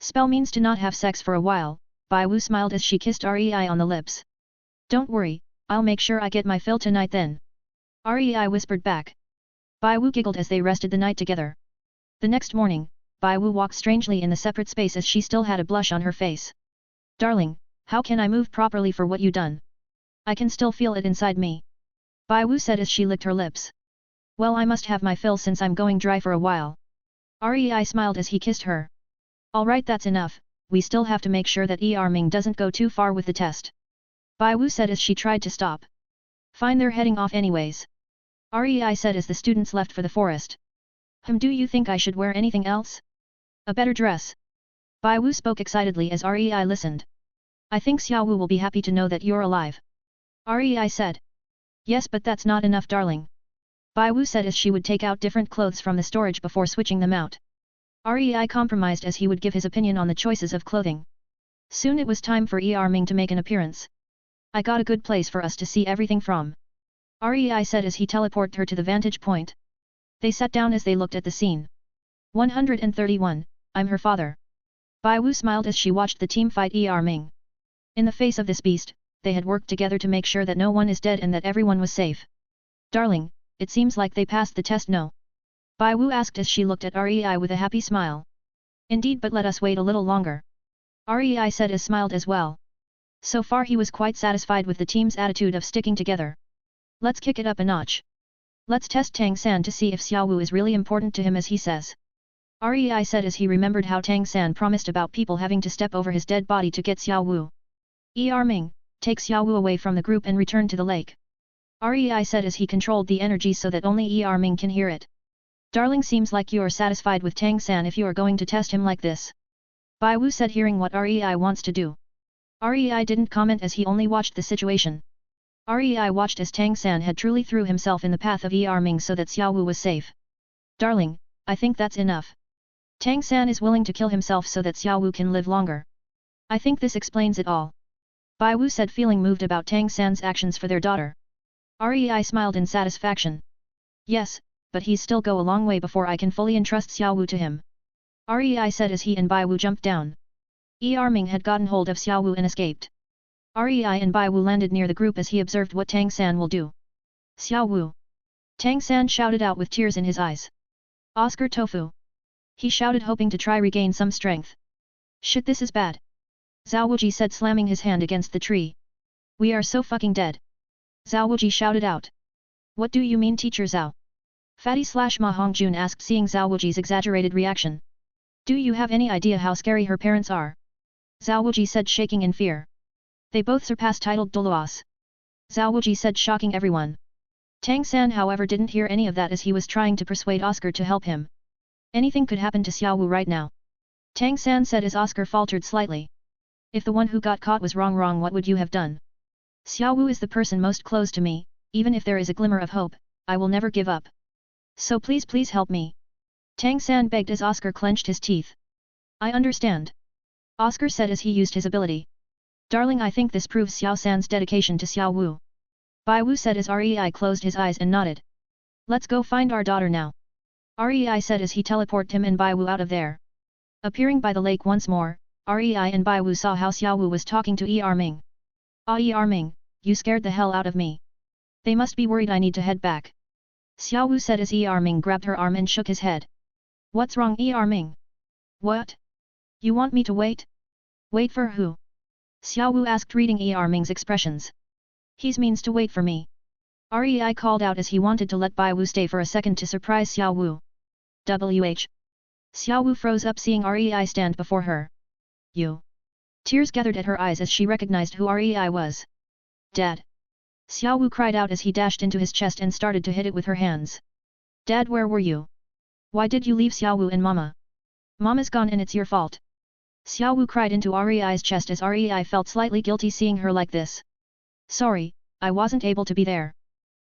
spell means to not have sex for a while, Bai Wu smiled as she kissed Rei on the lips. Don't worry, I'll make sure I get my fill tonight then. Rei whispered back. Bai Wu giggled as they rested the night together. The next morning, Bai Wu walked strangely in the separate space as she still had a blush on her face. Darling, how can I move properly for what you done? I can still feel it inside me. Bai Wu said as she licked her lips. Well, I must have my fill since I'm going dry for a while. Rei smiled as he kissed her. Alright, that's enough, we still have to make sure that Ming doesn't go too far with the test. Bai Wu said as she tried to stop. Fine, they're heading off anyways. Rei said as the students left for the forest. Do you think I should wear anything else? A better dress? Bai Wu spoke excitedly as Rei listened. I think Xiaowu will be happy to know that you're alive. Rei said. Yes, but that's not enough, darling. Bai Wu said as she would take out different clothes from the storage before switching them out. Rei compromised as he would give his opinion on the choices of clothing. Soon it was time for Ming to make an appearance. I got a good place for us to see everything from. Rei said as he teleported her to the vantage point. They sat down as they looked at the scene. 131, I'm her father. Bai Wu smiled as she watched the team fight Ming. In the face of this beast, they had worked together to make sure that no one is dead and that everyone was safe. Darling, it seems like they passed the test, no? Bai Wu asked as she looked at Rei with a happy smile. Indeed, but let us wait a little longer. Rei said as smiled as well. So far he was quite satisfied with the team's attitude of sticking together. Let's kick it up a notch. Let's test Tang San to see if Xiaowu is really important to him as he says. Rei said as he remembered how Tang San promised about people having to step over his dead body to get Xiaowu. Ming, take Xiaowu away from the group and return to the lake. Rei said as he controlled the energy so that only Ming can hear it. Darling, seems like you are satisfied with Tang San if you are going to test him like this. Bai Wu said, hearing what Rei wants to do. Rei didn't comment as he only watched the situation. Rei watched as Tang San had truly threw himself in the path of Ming so that Xiaowu was safe. Darling, I think that's enough. Tang San is willing to kill himself so that Xiaowu can live longer. I think this explains it all. Bai Wu said, feeling moved about Tang San's actions for their daughter. Rei smiled in satisfaction. Yes, but he's still go a long way before I can fully entrust Xiao Wu to him. Rei said as he and Bai Wu jumped down. Ming had gotten hold of Xiao Wu and escaped. Rei and Bai Wu landed near the group as he observed what Tang San will do. Xiao Wu! Tang San shouted out with tears in his eyes. Oscar Tofu! He shouted, hoping to try regain some strength. Shit, this is bad. Zhao Wuji said, slamming his hand against the tree. We are so fucking dead. Zhao Wuji shouted out. What do you mean, Teacher Zhao? Fatty/Ma Hongjun asked, seeing Zhao Wuji's exaggerated reaction. Do you have any idea how scary her parents are? Zhao Wuji said, shaking in fear. They both surpass titled Doluos. Zhao Wuji said, shocking everyone. Tang San however didn't hear any of that as he was trying to persuade Oscar to help him. Anything could happen to Xiao Wu right now. Tang San said as Oscar faltered slightly. If the one who got caught was wrong, what would you have done? Xiao Wu is the person most close to me, even if there is a glimmer of hope, I will never give up. So please help me. Tang San begged as Oscar clenched his teeth. I understand. Oscar said as he used his ability. Darling, I think this proves Xiao San's dedication to Xiao Wu. Bai Wu said as Rei closed his eyes and nodded. Let's go find our daughter now. Rei said as he teleported him and Bai Wu out of there. Appearing by the lake once more, Rei and Bai Wu saw how Xiao Wu was talking to Ming. Ming, you scared the hell out of me. They must be worried I need to head back. Xiao Wu said as Ming grabbed her arm and shook his head. What's wrong, Ming? What? You want me to wait? Wait for who? Xiao Wu asked, reading Ming's expressions. He means to wait for me. Rei called out as he wanted to let Bai Wu stay for a second to surprise Xiao Wu. Xiao Wu froze up seeing Rei stand before her. You. Tears gathered at her eyes as she recognized who Rei was. Dad. Xiao Wu cried out as he dashed into his chest and started to hit it with her hands. Dad, where were you? Why did you leave Xiao Wu and Mama? Mama's gone and it's your fault. Xiao Wu cried into Rei's chest as Rei felt slightly guilty seeing her like this. Sorry, I wasn't able to be there.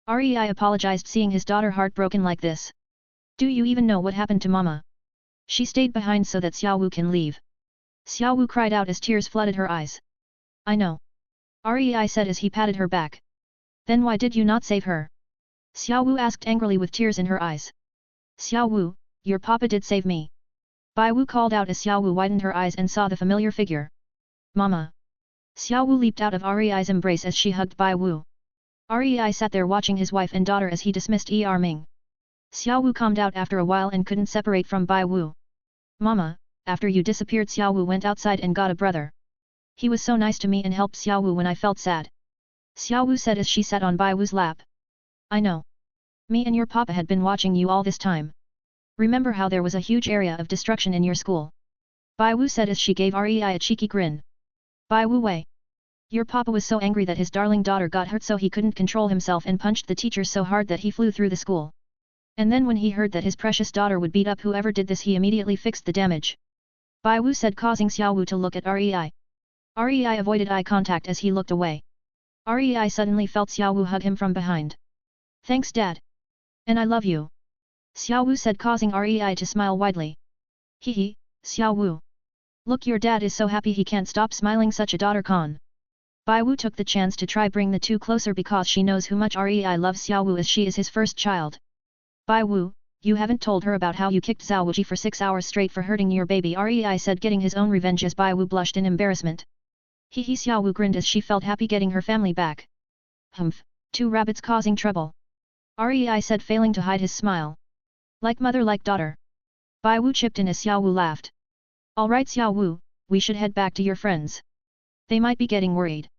Rei apologized seeing his daughter heartbroken like this. Do you even know what happened to Mama? She stayed behind so that Xiao Wu can leave. Xiao Wu cried out as tears flooded her eyes. I know. Rei said as he patted her back. Then why did you not save her? Xiao Wu asked angrily with tears in her eyes. Xiao Wu, your papa did save me. Bai Wu called out as Xiao Wu widened her eyes and saw the familiar figure. Mama. Xiao Wu leaped out of Rei's embrace as she hugged Bai Wu. Rei sat there watching his wife and daughter as he dismissed Ming. Xiao Wu calmed out after a while and couldn't separate from Bai Wu. Mama, after you disappeared, Xiao Wu went outside and got a brother. He was so nice to me and helped Xiao Wu when I felt sad. Xiao Wu said as she sat on Bai Wu's lap. I know. Me and your papa had been watching you all this time. Remember how there was a huge area of destruction in your school? Bai Wu said as she gave Rei a cheeky grin. Bai Wu Wei. Your papa was so angry that his darling daughter got hurt so he couldn't control himself and punched the teacher so hard that he flew through the school. And then when he heard that his precious daughter would beat up whoever did this, he immediately fixed the damage. Bai Wu said, causing Xiao Wu to look at Rei. Rei avoided eye contact as he looked away. Rei suddenly felt Xiao Wu hug him from behind. Thanks, Dad. And I love you. Xiao Wu said, causing Rei to smile widely. Hee, Xiao Wu. Look, your dad is so happy he can't stop smiling, such a daughter con. Bai Wu took the chance to try bring the two closer because she knows how much Rei loves Xiao Wu as she is his first child. Bai Wu, you haven't told her about how you kicked Zhao Wuji for 6 hours straight for hurting your baby, Rei said, getting his own revenge as Bai Wu blushed in embarrassment. Hee, Xiao Wu grinned as she felt happy getting her family back. Humph, 2 rabbits causing trouble. Rei said, failing to hide his smile. Like mother like daughter. Bai Wu chipped in as Xiao Wu laughed. Alright Xiao Wu, we should head back to your friends. They might be getting worried.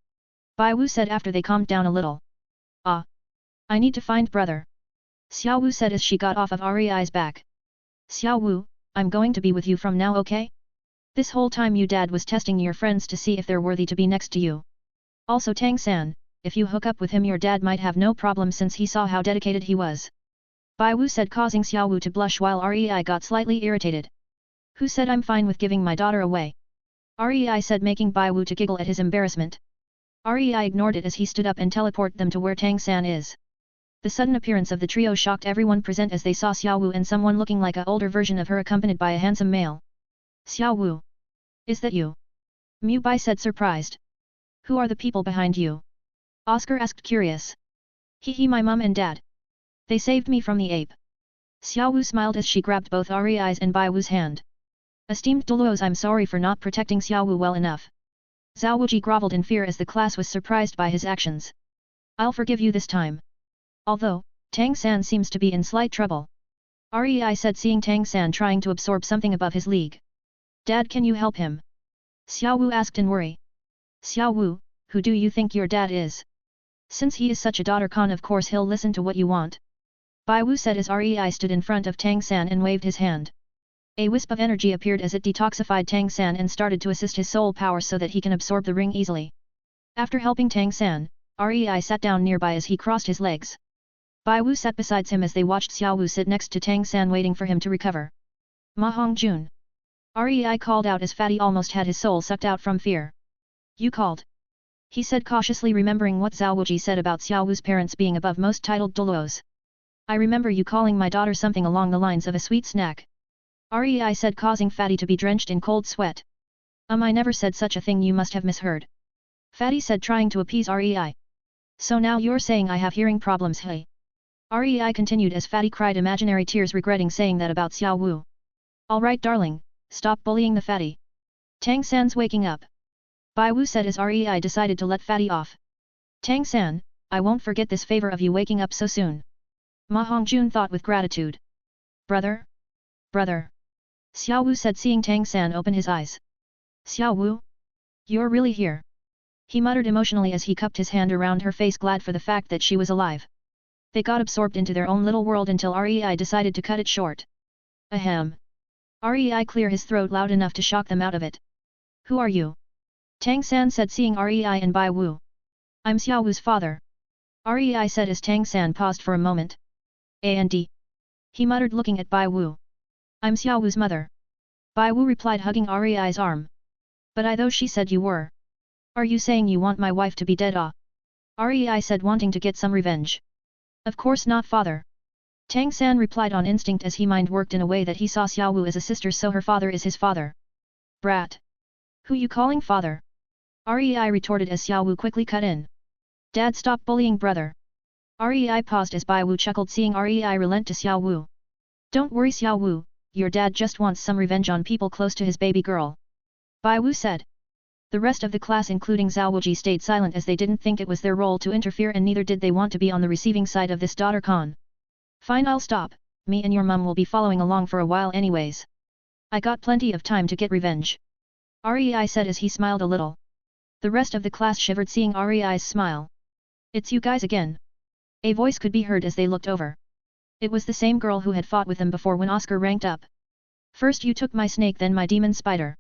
Bai Wu said after they calmed down a little. Ah. I need to find brother. Xiao Wu said as she got off of Rei's back. Xiao Wu, I'm going to be with you from now, okay? This whole time you dad was testing your friends to see if they're worthy to be next to you. Also Tang San, if you hook up with him your dad might have no problem since he saw how dedicated he was. Bai Wu said, causing Xiao Wu to blush while Rei got slightly irritated. Who said I'm fine with giving my daughter away? Rei said, making Bai Wu to giggle at his embarrassment. Rei ignored it as he stood up and teleported them to where Tang San is. The sudden appearance of the trio shocked everyone present as they saw Xiao Wu and someone looking like an older version of her accompanied by a handsome male. Xiao Wu. Is that you? Mu Bai said, surprised. Who are the people behind you? Oscar asked curious. Hee my mum and dad. They saved me from the ape. Xiao Wu smiled as she grabbed both Ari's and Bai Wu's hand. Esteemed Duluos, I'm sorry for not protecting Xiao Wu well enough. Zhao Wuji groveled in fear as the class was surprised by his actions. I'll forgive you this time. Although, Tang San seems to be in slight trouble. Rei said, seeing Tang San trying to absorb something above his league. Dad, can you help him? Xiao Wu asked in worry. Xiao Wu, who do you think your dad is? Since he is such a daughter con, of course he'll listen to what you want. Bai Wu said as Rei stood in front of Tang San and waved his hand. A wisp of energy appeared as it detoxified Tang San and started to assist his soul power so that he can absorb the ring easily. After helping Tang San, Rei sat down nearby as he crossed his legs. Bai Wu sat beside him as they watched Xiao Wu sit next to Tang San waiting for him to recover. Ma Hongjun. Rei called out as Fatty almost had his soul sucked out from fear. You called? He said cautiously, remembering what Zhao Wuji said about Xiao Wu's parents being above most titled Duluos. I remember you calling my daughter something along the lines of a sweet snack. Rei said, causing Fatty to be drenched in cold sweat. I never said such a thing, you must have misheard. Fatty said, trying to appease Rei. So now you're saying I have hearing problems, hey? Rei continued as Fatty cried imaginary tears, regretting saying that about Xiao Wu. Alright darling, stop bullying the Fatty. Tang San's waking up. Bai Wu said as Rei decided to let Fatty off. Tang San, I won't forget this favor of you waking up so soon. Ma Hongjun thought with gratitude. Brother? Brother. Xiao Wu said, seeing Tang San open his eyes. Xiao Wu? You're really here? He muttered emotionally as he cupped his hand around her face, glad for the fact that she was alive. They got absorbed into their own little world until Rei decided to cut it short. Ahem. Rei cleared his throat loud enough to shock them out of it. Who are you? Tang San said, seeing Rei and Bai Wu. I'm Xiao Wu's father. Rei said as Tang San paused for a moment. And? He muttered, looking at Bai Wu. I'm Xiao Wu's mother. Bai Wu replied, hugging Rei's arm. But I thought she said you were. Are you saying you want my wife to be dead? Rei said, wanting to get some revenge. Of course not, father. Tang San replied on instinct as he mind worked in a way that he saw Xiao Wu as a sister, so her father is his father. Brat. Who you calling father? Rei retorted as Xiao Wu quickly cut in. Dad, stop bullying brother. Rei paused as Bai Wu chuckled, seeing Rei relent to Xiao Wu. Don't worry Xiao Wu, your dad just wants some revenge on people close to his baby girl. Bai Wu said. The rest of the class, including Zhao Wuji, stayed silent as they didn't think it was their role to interfere, and neither did they want to be on the receiving side of this daughter con. Fine, I'll stop. Me and your mum will be following along for a while anyways. I got plenty of time to get revenge. Rei said as he smiled a little. The rest of the class shivered, seeing Rei's smile. It's you guys again. A voice could be heard as they looked over. It was the same girl who had fought with them before when Oscar ranked up. First you took my snake, then my demon spider.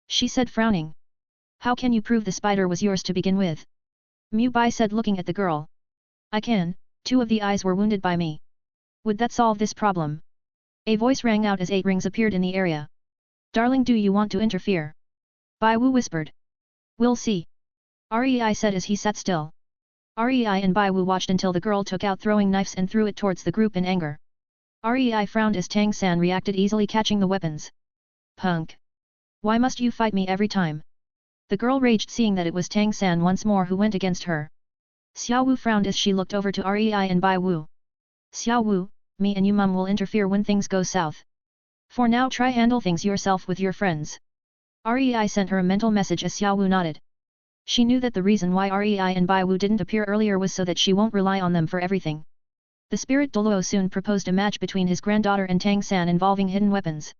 She said, frowning. How can you prove the spider was yours to begin with? Mu Bai said, looking at the girl. I can, 2 of the eyes were wounded by me. Would that solve this problem? A voice rang out as 8 rings appeared in the area. Darling, do you want to interfere? Bai Wu whispered. We'll see. Rei said as he sat still. Rei and Bai Wu watched until the girl took out throwing knives and threw it towards the group in anger. Rei frowned as Tang San reacted, easily catching the weapons. Punk. Why must you fight me every time? The girl raged, seeing that it was Tang San once more who went against her. Xiao Wu frowned as she looked over to Rei and Bai Wu. Xiao Wu, me and you mum will interfere when things go south. For now try handle things yourself with your friends. Rei sent her a mental message as Xiao Wu nodded. She knew that the reason why Rei and Bai Wu didn't appear earlier was so that she won't rely on them for everything. The spirit Doluo soon proposed a match between his granddaughter and Tang San involving hidden weapons.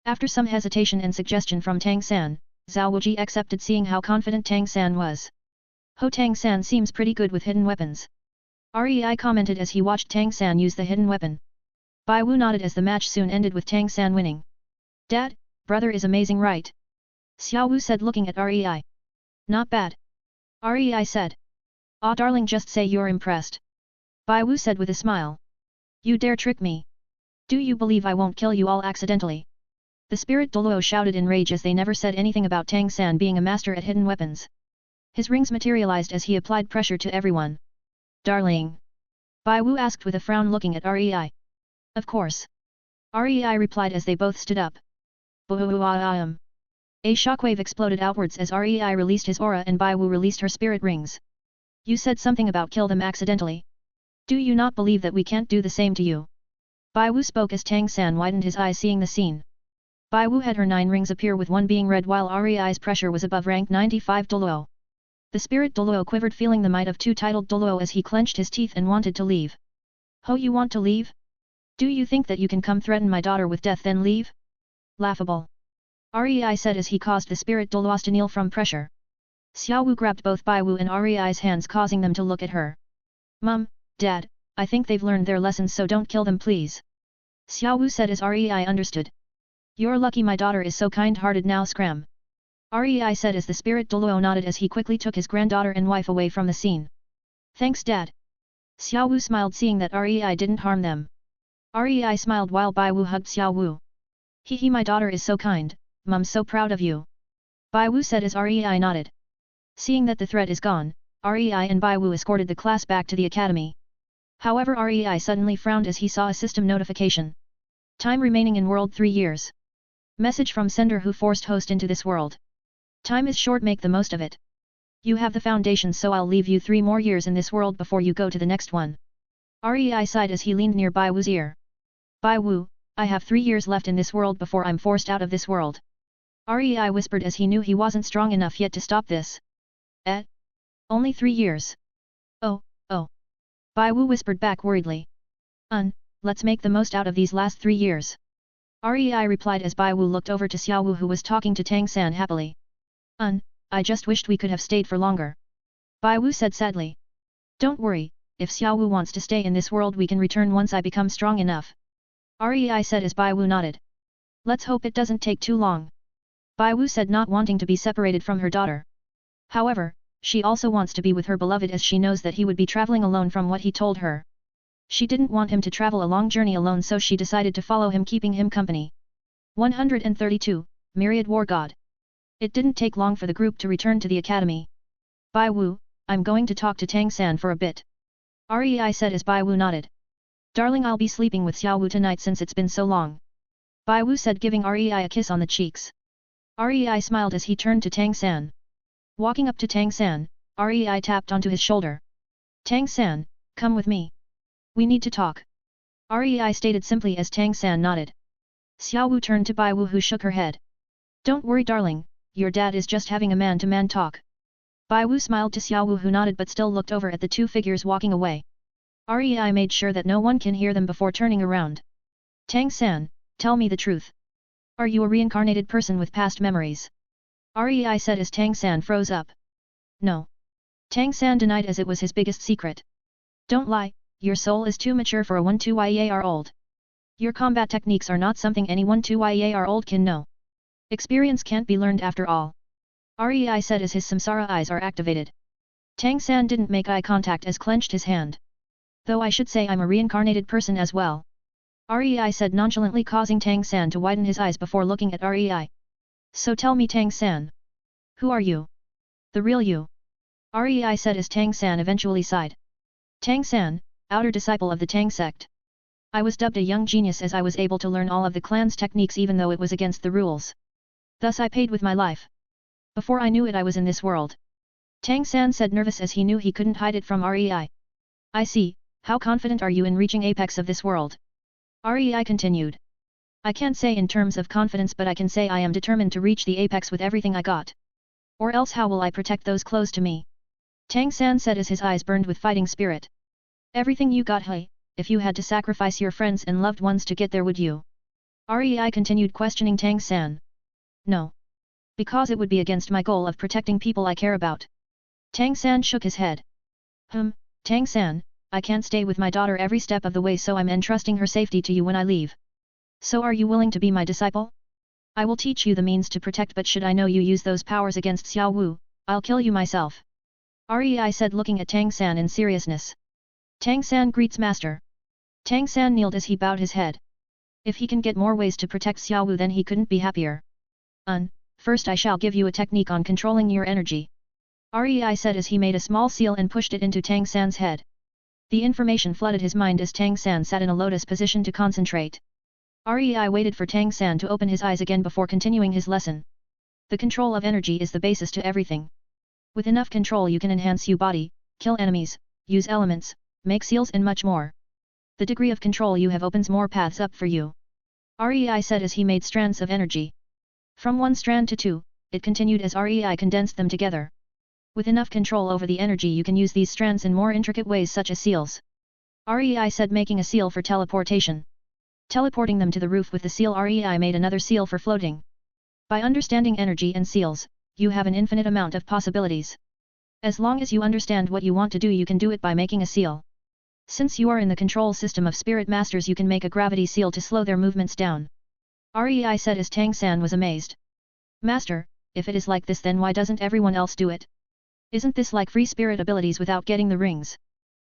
After some hesitation and suggestion from Tang San, Zhao Wuji accepted, seeing how confident Tang San was. Ho, Tang San seems pretty good with hidden weapons. Rei commented as he watched Tang San use the hidden weapon. Bai Wu nodded as the match soon ended with Tang San winning. Dad, brother is amazing, right? Xiao Wu said, looking at Rei. Not bad. Rei said. Aw darling, just say you're impressed. Bai Wu said with a smile. You dare trick me? Do you believe I won't kill you all accidentally? The spirit Doluo shouted in rage as they never said anything about Tang San being a master at hidden weapons. His rings materialized as he applied pressure to everyone. Darling. Bai Wu asked with a frown, looking at Rei. Of course. Rei replied as they both stood up. A shockwave exploded outwards as Rei released his aura and Bai Wu released her spirit rings. You said something about kill them accidentally. Do you not believe that we can't do the same to you? Bai Wu spoke as Tang San widened his eyes seeing the scene. Bai Wu had her 9 rings appear with one being red while Rei's pressure was above rank 95 Doluo. The spirit Doluo quivered feeling the might of 2 titled Doluo as he clenched his teeth and wanted to leave. Ho, you want to leave? Do you think that you can come threaten my daughter with death then leave? Laughable. Rei said as he caused the spirit Doluo to kneel from pressure. Xiao Wu grabbed both Bai Wu and Rei's hands causing them to look at her. Mum, Dad, I think they've learned their lessons so don't kill them please. Xiao Wu said as Rei understood. You're lucky my daughter is so kind-hearted now scram. Rei said as the spirit Doluo nodded as he quickly took his granddaughter and wife away from the scene. Thanks Dad. Xiao Wu smiled seeing that Rei didn't harm them. Rei smiled while Bai Wu hugged Xiao Wu. Hee my daughter is so kind, Mum's so proud of you. Bai Wu said as Rei nodded. Seeing that the threat is gone, Rei and Bai Wu escorted the class back to the academy. However Rei suddenly frowned as he saw a system notification. Time remaining in world 3 years. Message from sender who forced host into this world. Time is short, make the most of it. You have the foundation so I'll leave you 3 more years in this world before you go to the next one. Rei sighed as he leaned near Bai Wu's ear. Bai Wu, I have 3 years left in this world before I'm forced out of this world. Rei whispered as he knew he wasn't strong enough yet to stop this. Only 3 years. Oh. Bai Wu whispered back worriedly. Let's make the most out of these last 3 years. Rei replied as Bai Wu looked over to Xiao Wu who was talking to Tang San happily. I just wished we could have stayed for longer. Bai Wu said sadly. Don't worry, if Xiao Wu wants to stay in this world we can return once I become strong enough. Rei said as Bai Wu nodded. Let's hope it doesn't take too long. Bai Wu said not wanting to be separated from her daughter. However, she also wants to be with her beloved as she knows that he would be traveling alone from what he told her. She didn't want him to travel a long journey alone so she decided to follow him keeping him company. 132, Myriad War God. It didn't take long for the group to return to the academy. Bai Wu, I'm going to talk to Tang San for a bit. Rei said as Bai Wu nodded. Darling, I'll be sleeping with Xiao Wu tonight since it's been so long. Bai Wu said giving Rei a kiss on the cheeks. Rei smiled as he turned to Tang San. Walking up to Tang San, Rei tapped onto his shoulder. Tang San, come with me. We need to talk. Rei stated simply as Tang San nodded. Xiao Wu turned to Bai Wu who shook her head. Don't worry darling, your dad is just having a man-to-man talk. Bai Wu smiled to Xiao Wu who nodded but still looked over at the 2 figures walking away. Rei made sure that no one can hear them before turning around. Tang San, tell me the truth. Are you a reincarnated person with past memories? Rei said as Tang San froze up. No. Tang San denied as it was his biggest secret. Don't lie, your soul is too mature for a 1-2-year-old. Your combat techniques are not something any 1-2-year-old can know. Experience can't be learned after all. Rei said as his samsara eyes are activated. Tang San didn't make eye contact as clenched his hand. Though I should say I'm a reincarnated person as well. Rei said nonchalantly causing Tang San to widen his eyes before looking at Rei. So tell me Tang San. Who are you? The real you. Rei said as Tang San eventually sighed. Tang San, outer disciple of the Tang sect. I was dubbed a young genius as I was able to learn all of the clan's techniques even though it was against the rules. Thus I paid with my life. Before I knew it I was in this world. Tang San said nervous as he knew he couldn't hide it from Rei. I see, how confident are you in reaching apex of this world? Rei continued. I can't say in terms of confidence but I can say I am determined to reach the apex with everything I got. Or else how will I protect those close to me? Tang San said as his eyes burned with fighting spirit. Everything you got hey, if you had to sacrifice your friends and loved ones to get there would you? Rei continued questioning Tang San. No. Because it would be against my goal of protecting people I care about. Tang San shook his head. Tang San, I can't stay with my daughter every step of the way so I'm entrusting her safety to you when I leave. So are you willing to be my disciple? I will teach you the means to protect but should I know you use those powers against Xiao Wu, I'll kill you myself. Rei said looking at Tang San in seriousness. Tang San greets master. Tang San kneeled as he bowed his head. If he can get more ways to protect Xiao Wu then he couldn't be happier. First I shall give you a technique on controlling your energy. Rei said as he made a small seal and pushed it into Tang San's head. The information flooded his mind as Tang San sat in a lotus position to concentrate. Rei waited for Tang San to open his eyes again before continuing his lesson. The control of energy is the basis to everything. With enough control you can enhance your body, kill enemies, use elements, make seals and much more. The degree of control you have opens more paths up for you. REI said as he made strands of energy. From one strand to two, it continued as REI condensed them together. With enough control over the energy you can use these strands in more intricate ways such as seals. REI said making a seal for teleportation. Teleporting them to the roof with the seal REI made another seal for floating. By understanding energy and seals, you have an infinite amount of possibilities. As long as you understand what you want to do you can do it by making a seal. Since you are in the control system of spirit masters you can make a gravity seal to slow their movements down. REI said as Tang San was amazed. Master, if it is like this then why doesn't everyone else do it? Isn't this like free spirit abilities without getting the rings?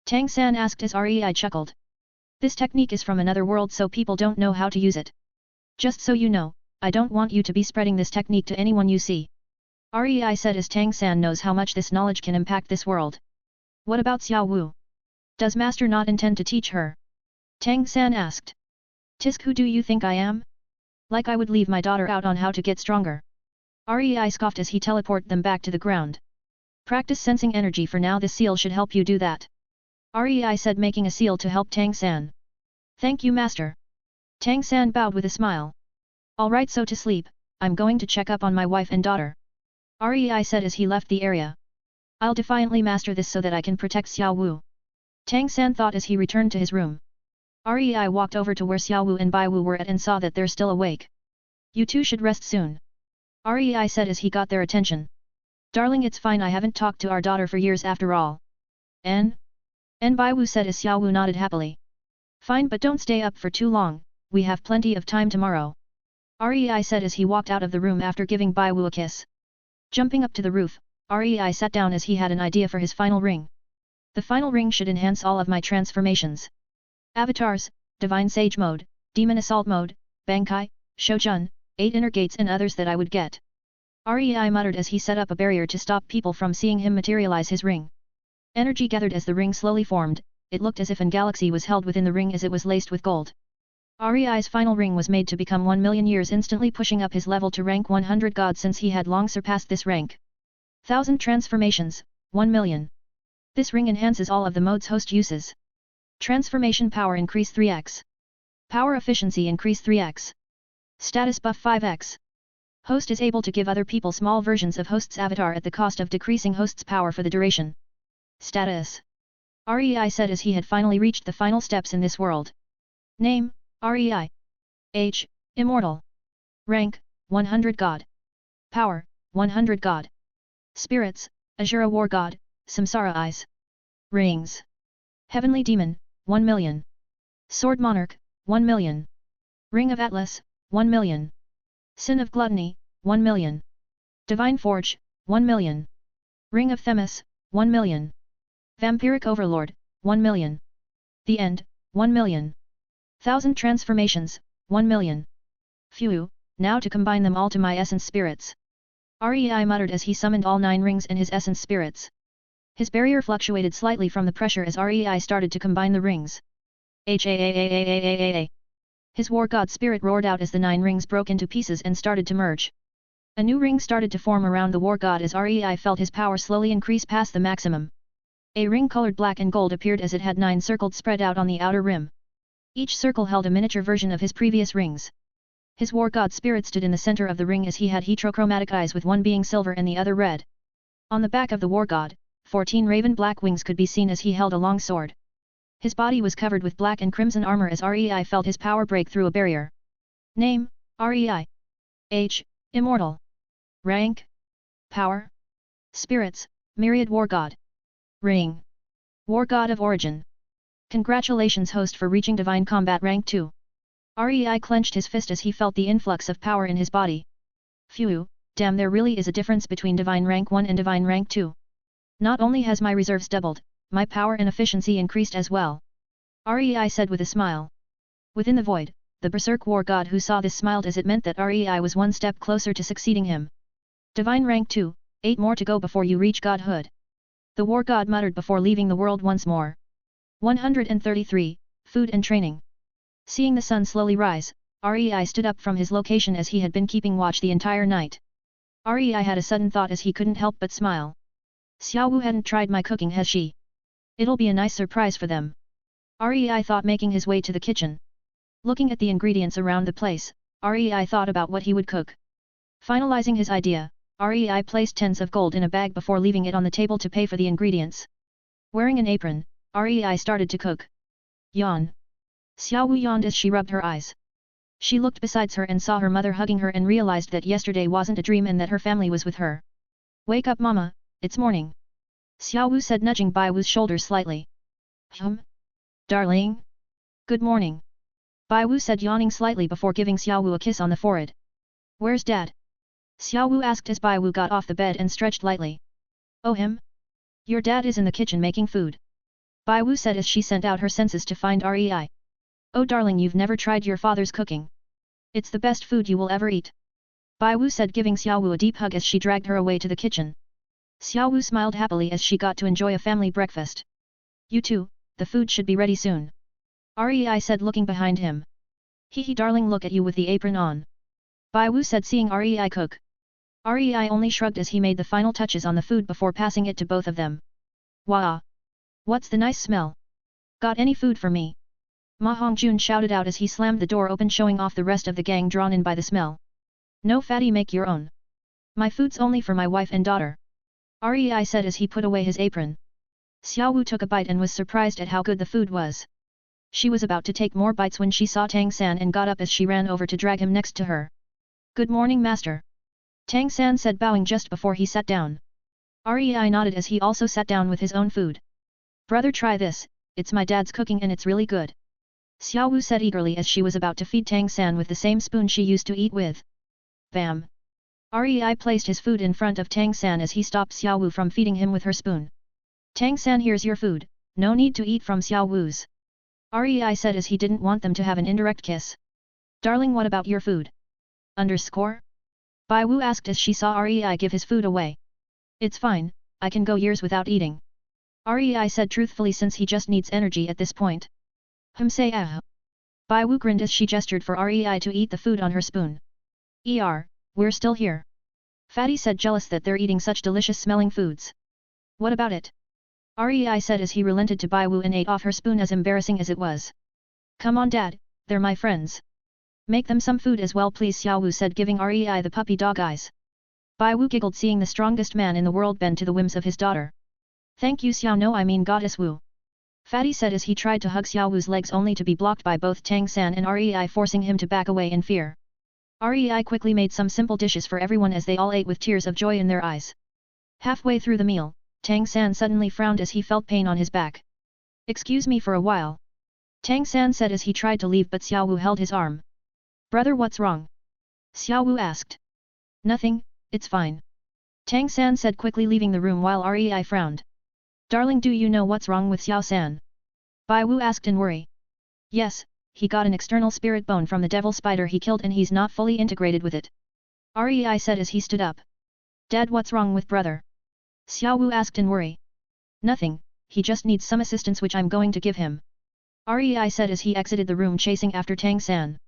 Tang San asked as REI chuckled. This technique is from another world so people don't know how to use it. Just so you know, I don't want you to be spreading this technique to anyone you see. REI said as Tang San knows how much this knowledge can impact this world. What about Xiao Wu? Does Master not intend to teach her? Tang San asked. Tisk, who do you think I am? Like I would leave my daughter out on how to get stronger. REI scoffed as he teleported them back to the ground. Practice sensing energy for now, this seal should help you do that. REI said making a seal to help Tang San. Thank you Master. Tang San bowed with a smile. Alright, so to sleep, I'm going to check up on my wife and daughter. REI said as he left the area. I'll defiantly master this so that I can protect Xiao Wu. Tang San thought as he returned to his room. REI walked over to where Xiao Wu and Bai Wu were at and saw that they're still awake. You two should rest soon. REI said as he got their attention. Darling, it's fine, I haven't talked to our daughter for years after all. N? Bai Wu said as Xiao Wu nodded happily. Fine, but don't stay up for too long, we have plenty of time tomorrow. REI said as he walked out of the room after giving Bai Wu a kiss. Jumping up to the roof, REI sat down as he had an idea for his final ring. The final ring should enhance all of my transformations. Avatars, Divine Sage Mode, Demon Assault Mode, Bankai, Shoujun, 8 Inner Gates and others that I would get. REI muttered as he set up a barrier to stop people from seeing him materialize his ring. Energy gathered as the ring slowly formed, it looked as if an galaxy was held within the ring as it was laced with gold. REI's final ring was made to become 1 million years, instantly pushing up his level to rank 100 god since he had long surpassed this rank. 1000 transformations, 1 million. This ring enhances all of the mode's host uses. Transformation power increase 3x. Power efficiency increase 3x. Status buff 5x. Host is able to give other people small versions of host's avatar at the cost of decreasing host's power for the duration. Status. REI said as he had finally reached the final steps in this world. Name, REI. Age, Immortal. Rank, 100 God. Power, 100 God. Spirits, Azura War God, Samsara Eyes. Rings. Heavenly Demon, 1 million. Sword Monarch, 1 million. Ring of Atlas, 1 million. Sin of Gluttony, 1 million. Divine Forge, 1 million. Ring of Themis, 1 million. Vampiric Overlord, 1 million. The End, 1 million. 1000 transformations, 1 million. Phew, now to combine them all to my essence spirits. REI muttered as he summoned all 9 rings in his essence spirits. His barrier fluctuated slightly from the pressure as REI started to combine the rings. H-A-A-A-A-A-A-A. His war god spirit roared out as the 9 rings broke into pieces and started to merge. A new ring started to form around the war god as REI felt his power slowly increase past the maximum. A ring colored black and gold appeared as it had 9 circles spread out on the outer rim. Each circle held a miniature version of his previous rings. His war god spirit stood in the center of the ring as he had heterochromatic eyes, with one being silver and the other red. On the back of the war god, 14 raven black wings could be seen as he held a long sword. His body was covered with black and crimson armor as REI felt his power break through a barrier. Name, REI. Age, Immortal. Rank. Power. Spirits, Myriad War God. Ring. War God of Origin. Congratulations host for reaching Divine Combat Rank 2. REI clenched his fist as he felt the influx of power in his body. Phew, damn, there really is a difference between Divine Rank 1 and Divine Rank 2. Not only has my reserves doubled, my power and efficiency increased as well. REI said with a smile. Within the void, the Berserk War God who saw this smiled as it meant that REI was one step closer to succeeding him. Divine Rank 2, 8 more to go before you reach godhood. The War God muttered before leaving the world once more. 133, Food and Training. Seeing the sun slowly rise, REI stood up from his location as he had been keeping watch the entire night. Rei had a sudden thought as he couldn't help but smile. Xiao Wu hadn't tried my cooking, has she? It'll be a nice surprise for them. Rei thought, making his way to the kitchen. Looking at the ingredients around the place, Rei thought about what he would cook. Finalizing his idea, Rei placed tens of gold in a bag before leaving it on the table to pay for the ingredients. Wearing an apron, Rei started to cook. Yawn. Xiao Wu yawned as she rubbed her eyes. She looked besides her and saw her mother hugging her and realized that yesterday wasn't a dream and that her family was with her. Wake up, Mama, it's morning. Xiao Wu said, nudging Bai Wu's shoulder slightly. Darling? Good morning. Bai Wu said, yawning slightly before giving Xiao Wu a kiss on the forehead. Where's Dad? Xiao Wu asked as Bai Wu got off the bed and stretched lightly. Oh, him? Your dad is in the kitchen making food. Bai Wu said as she sent out her senses to find Rei. Oh darling, you've never tried your father's cooking. It's the best food you will ever eat. Bai Wu said, giving Xiao Wu a deep hug as she dragged her away to the kitchen. Xiao Wu smiled happily as she got to enjoy a family breakfast. You too, the food should be ready soon. Rei said, looking behind him. Hee darling, look at you with the apron on. Bai Wu said, seeing Rei cook. Rei only shrugged as he made the final touches on the food before passing it to both of them. Wah! What's the nice smell? Got any food for me? Ma Hongjun shouted out as he slammed the door open, showing off the rest of the gang drawn in by the smell. No, fatty, make your own. My food's only for my wife and daughter. Rei said as he put away his apron. Xiao Wu took a bite and was surprised at how good the food was. She was about to take more bites when she saw Tang San and got up as she ran over to drag him next to her. Good morning, master. Tang San said, bowing just before he sat down. Rei nodded as he also sat down with his own food. Brother, try this, it's my dad's cooking and it's really good. Xiao Wu said eagerly as she was about to feed Tang San with the same spoon she used to eat with. Bam! Rei placed his food in front of Tang San as he stopped Xiao Wu from feeding him with her spoon. Tang San, here's your food, no need to eat from Xiao Wu's. Rei said as he didn't want them to have an indirect kiss. Darling, what about your food? Underscore? Bai Wu asked as she saw Rei give his food away. It's fine, I can go years without eating. Rei said truthfully since he just needs energy at this point. Say ah. Bai Wu grinned as she gestured for Rei to eat the food on her spoon. We're still here. Fatty said, jealous that they're eating such delicious smelling foods. What about it? Rei said as he relented to Bai Wu and ate off her spoon, as embarrassing as it was. Come on Dad, they're my friends. Make them some food as well please, Xiao Wu said, giving Rei the puppy dog eyes. Bai Wu giggled, seeing the strongest man in the world bend to the whims of his daughter. Thank you Xiao, no I mean Goddess Wu. Fatty said as he tried to hug Xiao Wu's legs, only to be blocked by both Tang San and Rei, forcing him to back away in fear. Rei quickly made some simple dishes for everyone as they all ate with tears of joy in their eyes. Halfway through the meal, Tang San suddenly frowned as he felt pain on his back. Excuse me for a while. Tang San said as he tried to leave, but Xiao Wu held his arm. Brother, what's wrong? Xiao Wu asked. Nothing, it's fine. Tang San said, quickly leaving the room while Rei frowned. Darling, do you know what's wrong with Xiao San? Bai Wu asked in worry. Yes, he got an external spirit bone from the devil spider he killed and he's not fully integrated with it. Rei said as he stood up. Dad, what's wrong with brother? Xiao Wu asked in worry. Nothing, he just needs some assistance which I'm going to give him. Rei said as he exited the room chasing after Tang San.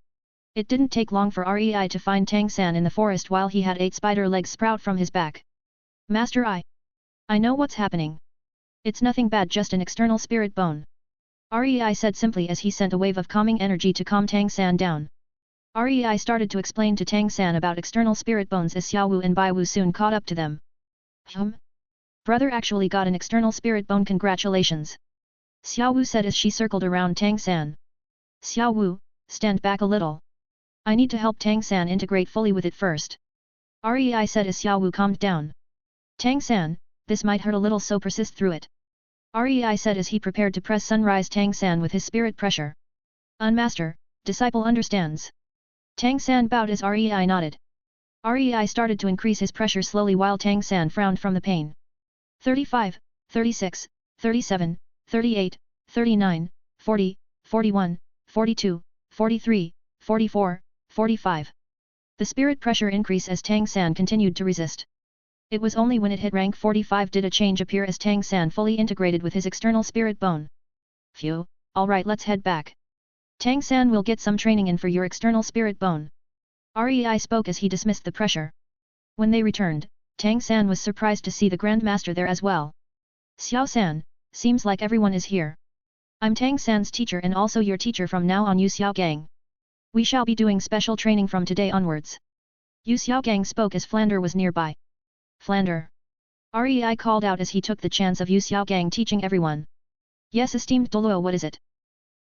It didn't take long for Rei to find Tang San in the forest while he had 8 spider legs sprout from his back. Master, I know what's happening. It's nothing bad, just an external spirit bone. Rei said simply as he sent a wave of calming energy to calm Tang San down. Rei started to explain to Tang San about external spirit bones as Xiao Wu and Bai Wu soon caught up to them. Brother actually got an external spirit bone, congratulations. Xiao Wu said as she circled around Tang San. Xiao Wu, stand back a little. I need to help Tang San integrate fully with it first. Rei said as Xiao Wu calmed down. Tang San, this might hurt a little, so persist through it. Rei said as he prepared to press Sunrise Tang San with his spirit pressure. Master, disciple understands. Tang San bowed as Rei nodded. Rei started to increase his pressure slowly while Tang San frowned from the pain. 35, 36, 37, 38, 39, 40, 41, 42, 43, 44, 45. The spirit pressure increased as Tang San continued to resist. It was only when it hit rank 45 did a change appear as Tang San fully integrated with his external spirit bone. Phew, alright, let's head back. Tang San will get some training in for your external spirit bone. Rei spoke as he dismissed the pressure. When they returned, Tang San was surprised to see the Grandmaster there as well. Xiao San, seems like everyone is here. I'm Tang San's teacher and also your teacher from now on, Yu Xiaogang. We shall be doing special training from today onwards. Yu Xiaogang spoke as Flander was nearby. Flander. Rei called out as he took the chance of Yu Xiaogang teaching everyone. Yes, esteemed Doluo, what is it?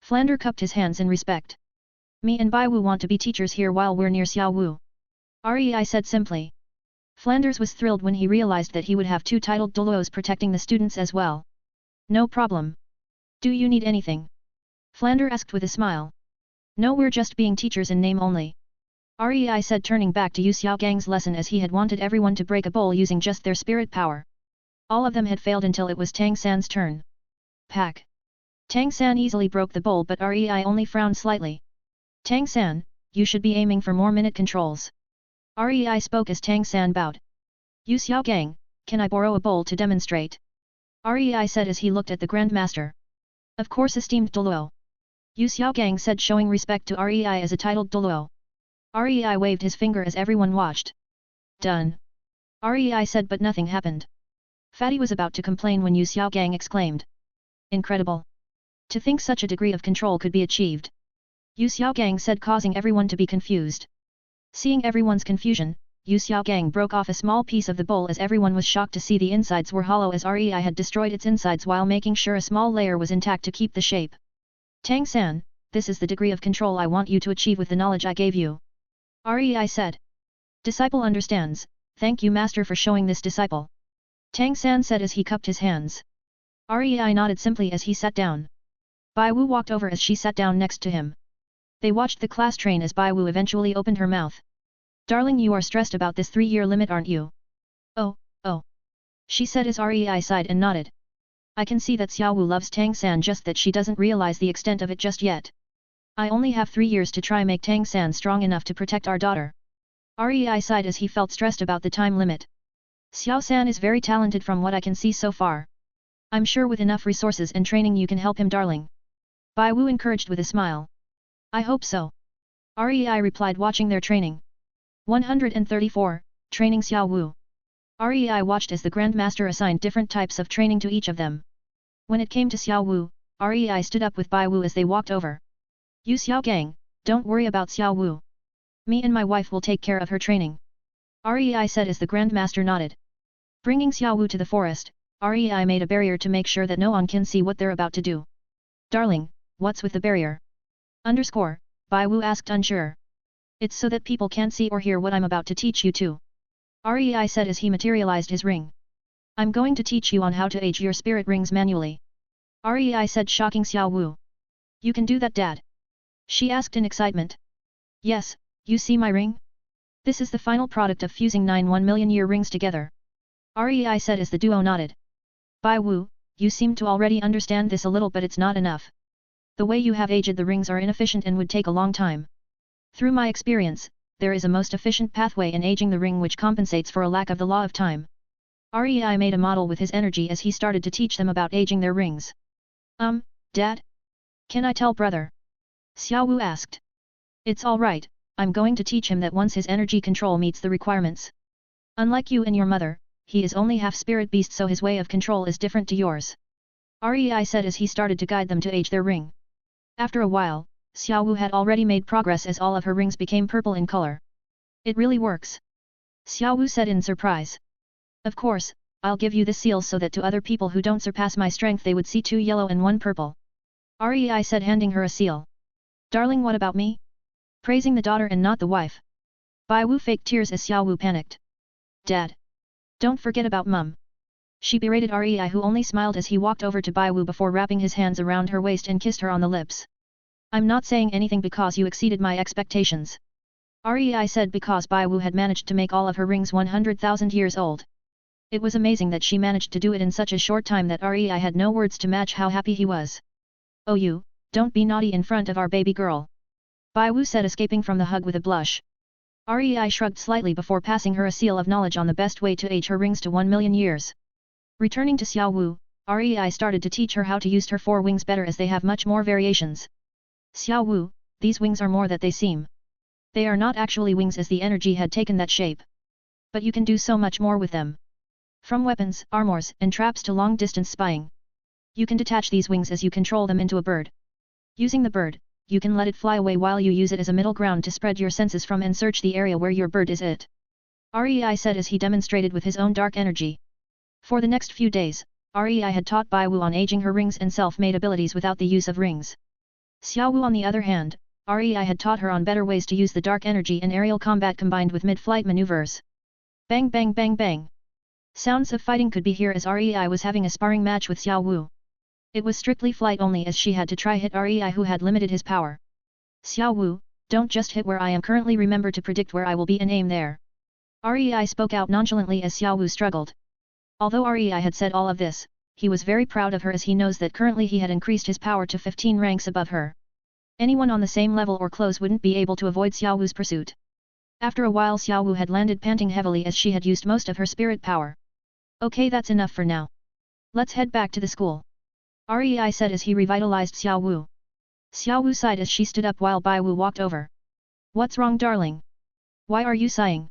Flander cupped his hands in respect. Me and Bai Wu want to be teachers here while we're near Xiao Wu. Rei said simply. Flanders was thrilled when he realized that he would have two titled Doluos protecting the students as well. No problem. Do you need anything? Flander asked with a smile. No, we're just being teachers in name only. Rei said, turning back to Yu Xiaogang's lesson, as he had wanted everyone to break a bowl using just their spirit power. All of them had failed until it was Tang San's turn. Pack. Tang San easily broke the bowl, but Rei only frowned slightly. Tang San, you should be aiming for more minute controls. Rei spoke as Tang San bowed. Yu Xiaogang, can I borrow a bowl to demonstrate? Rei said as he looked at the Grandmaster. Of course, esteemed Doluo. Yu Xiaogang said, showing respect to Rei as a titled Doluo. Rei waved his finger as everyone watched. Done. Rei said, but nothing happened. Fatty was about to complain when Yu Xiaogang exclaimed. Incredible. To think such a degree of control could be achieved. Yu Xiaogang said, causing everyone to be confused. Seeing everyone's confusion, Yu Xiaogang broke off a small piece of the bowl as everyone was shocked to see the insides were hollow, as Rei had destroyed its insides while making sure a small layer was intact to keep the shape. Tang San, this is the degree of control I want you to achieve with the knowledge I gave you. Rei said. Disciple understands, thank you master for showing this disciple. Tang San said as he cupped his hands. Rei nodded simply as he sat down. Bai Wu walked over as she sat down next to him. They watched the class train as Bai Wu eventually opened her mouth. Darling, you are stressed about this 3-year limit, aren't you? Oh. She said as Rei sighed and nodded. I can see that Xiao Wu loves Tang San, just that she doesn't realize the extent of it just yet. I only have 3 years to try make Tang San strong enough to protect our daughter. Rei sighed as he felt stressed about the time limit. Xiao San is very talented from what I can see so far. I'm sure with enough resources and training you can help him, darling. Bai Wu encouraged with a smile. I hope so. Rei replied, watching their training. 134, Training Xiao Wu. Rei watched as the Grandmaster assigned different types of training to each of them. When it came to Xiao Wu, Rei stood up with Bai Wu as they walked over. Yu Xiaogang, don't worry about Xiao Wu. Me and my wife will take care of her training. Rei said as the Grandmaster nodded. Bringing Xiao Wu to the forest, Rei made a barrier to make sure that no one can see what they're about to do. Darling, what's with the barrier? Bai Wu asked, unsure. It's so that people can't see or hear what I'm about to teach you too. Rei said as he materialized his ring. I'm going to teach you on how to age your spirit rings manually. Rei said, shocking Xiao Wu. You can do that, Dad? She asked in excitement. Yes, you see my ring? This is the final product of fusing 9 1,000,000-year rings together. Rei said as the duo nodded. Bai Wu, you seem to already understand this a little, but it's not enough. The way you have aged the rings are inefficient and would take a long time. Through my experience, there is a most efficient pathway in aging the ring which compensates for a lack of the law of time. Rei made a model with his energy as he started to teach them about aging their rings. Dad? Can I tell brother? Xiao Wu asked. It's alright, I'm going to teach him that once his energy control meets the requirements. Unlike you and your mother, he is only half spirit beast, so his way of control is different to yours. Rei said as he started to guide them to age their ring. After a while, Xiao Wu had already made progress as all of her rings became purple in color. It really works. Xiao Wu said in surprise. Of course, I'll give you this seal so that to other people who don't surpass my strength they would see 2 yellow and 1 purple. Rei said, handing her a seal. Darling, what about me? Praising the daughter and not the wife. Bai Wu faked tears as Xiao Wu panicked. Dad. Don't forget about Mum. She berated Rei, who only smiled as he walked over to Bai Wu before wrapping his hands around her waist and kissed her on the lips. I'm not saying anything because you exceeded my expectations. Rei said because Bai Wu had managed to make all of her rings 100,000 years old. It was amazing that she managed to do it in such a short time that Rei had no words to match how happy he was. Oh, you, don't be naughty in front of our baby girl. Bai Wu said, escaping from the hug with a blush. Rei shrugged slightly before passing her a seal of knowledge on the best way to age her rings to 1,000,000 years. Returning to Xiao Wu, Rei started to teach her how to use her 4 wings better as they have much more variations. Xiao Wu, these wings are more that they seem. They are not actually wings as the energy had taken that shape. But you can do so much more with them. From weapons, armors, and traps to long-distance spying. You can detach these wings as you control them into a bird. Using the bird, you can let it fly away while you use it as a middle ground to spread your senses from and search the area where your bird is it. Rei said as he demonstrated with his own dark energy. For the next few days, Rei had taught Bai Wu on aging her rings and self-made abilities without the use of rings. Xiao Wu on the other hand, Rei had taught her on better ways to use the dark energy in aerial combat combined with mid-flight maneuvers. Bang bang bang bang. Sounds of fighting could be heard as Rei was having a sparring match with Xiao Wu. It was strictly flight only as she had to try hit Rei who had limited his power. Xiao Wu, don't just hit where I am currently, remember to predict where I will be and aim there. Rei spoke out nonchalantly as Xiao Wu struggled. Although Rei had said all of this, he was very proud of her as he knows that currently he had increased his power to 15 ranks above her. Anyone on the same level or close wouldn't be able to avoid Xiao Wu's pursuit. After a while Xiao Wu had landed panting heavily as she had used most of her spirit power. Okay, that's enough for now. Let's head back to the school. Rei said as he revitalized Xiao Wu. Xiao Wu sighed as she stood up while Bai Wu walked over. What's wrong, darling? Why are you sighing?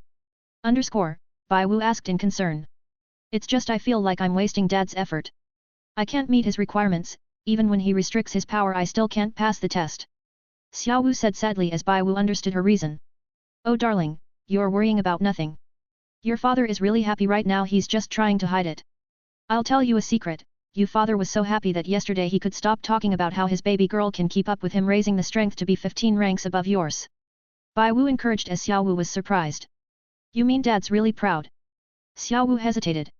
Bai Wu asked in concern. It's just I feel like I'm wasting Dad's effort. I can't meet his requirements, even when he restricts his power I still can't pass the test. Xiao Wu said sadly as Bai Wu understood her reason. Oh darling, you're worrying about nothing. Your father is really happy right now, he's just trying to hide it. I'll tell you a secret, your father was so happy that yesterday he could stop talking about how his baby girl can keep up with him, raising the strength to be 15 ranks above yours. Bai Wu encouraged as Xiao Wu was surprised. You mean Dad's really proud? Xiao Wu hesitated.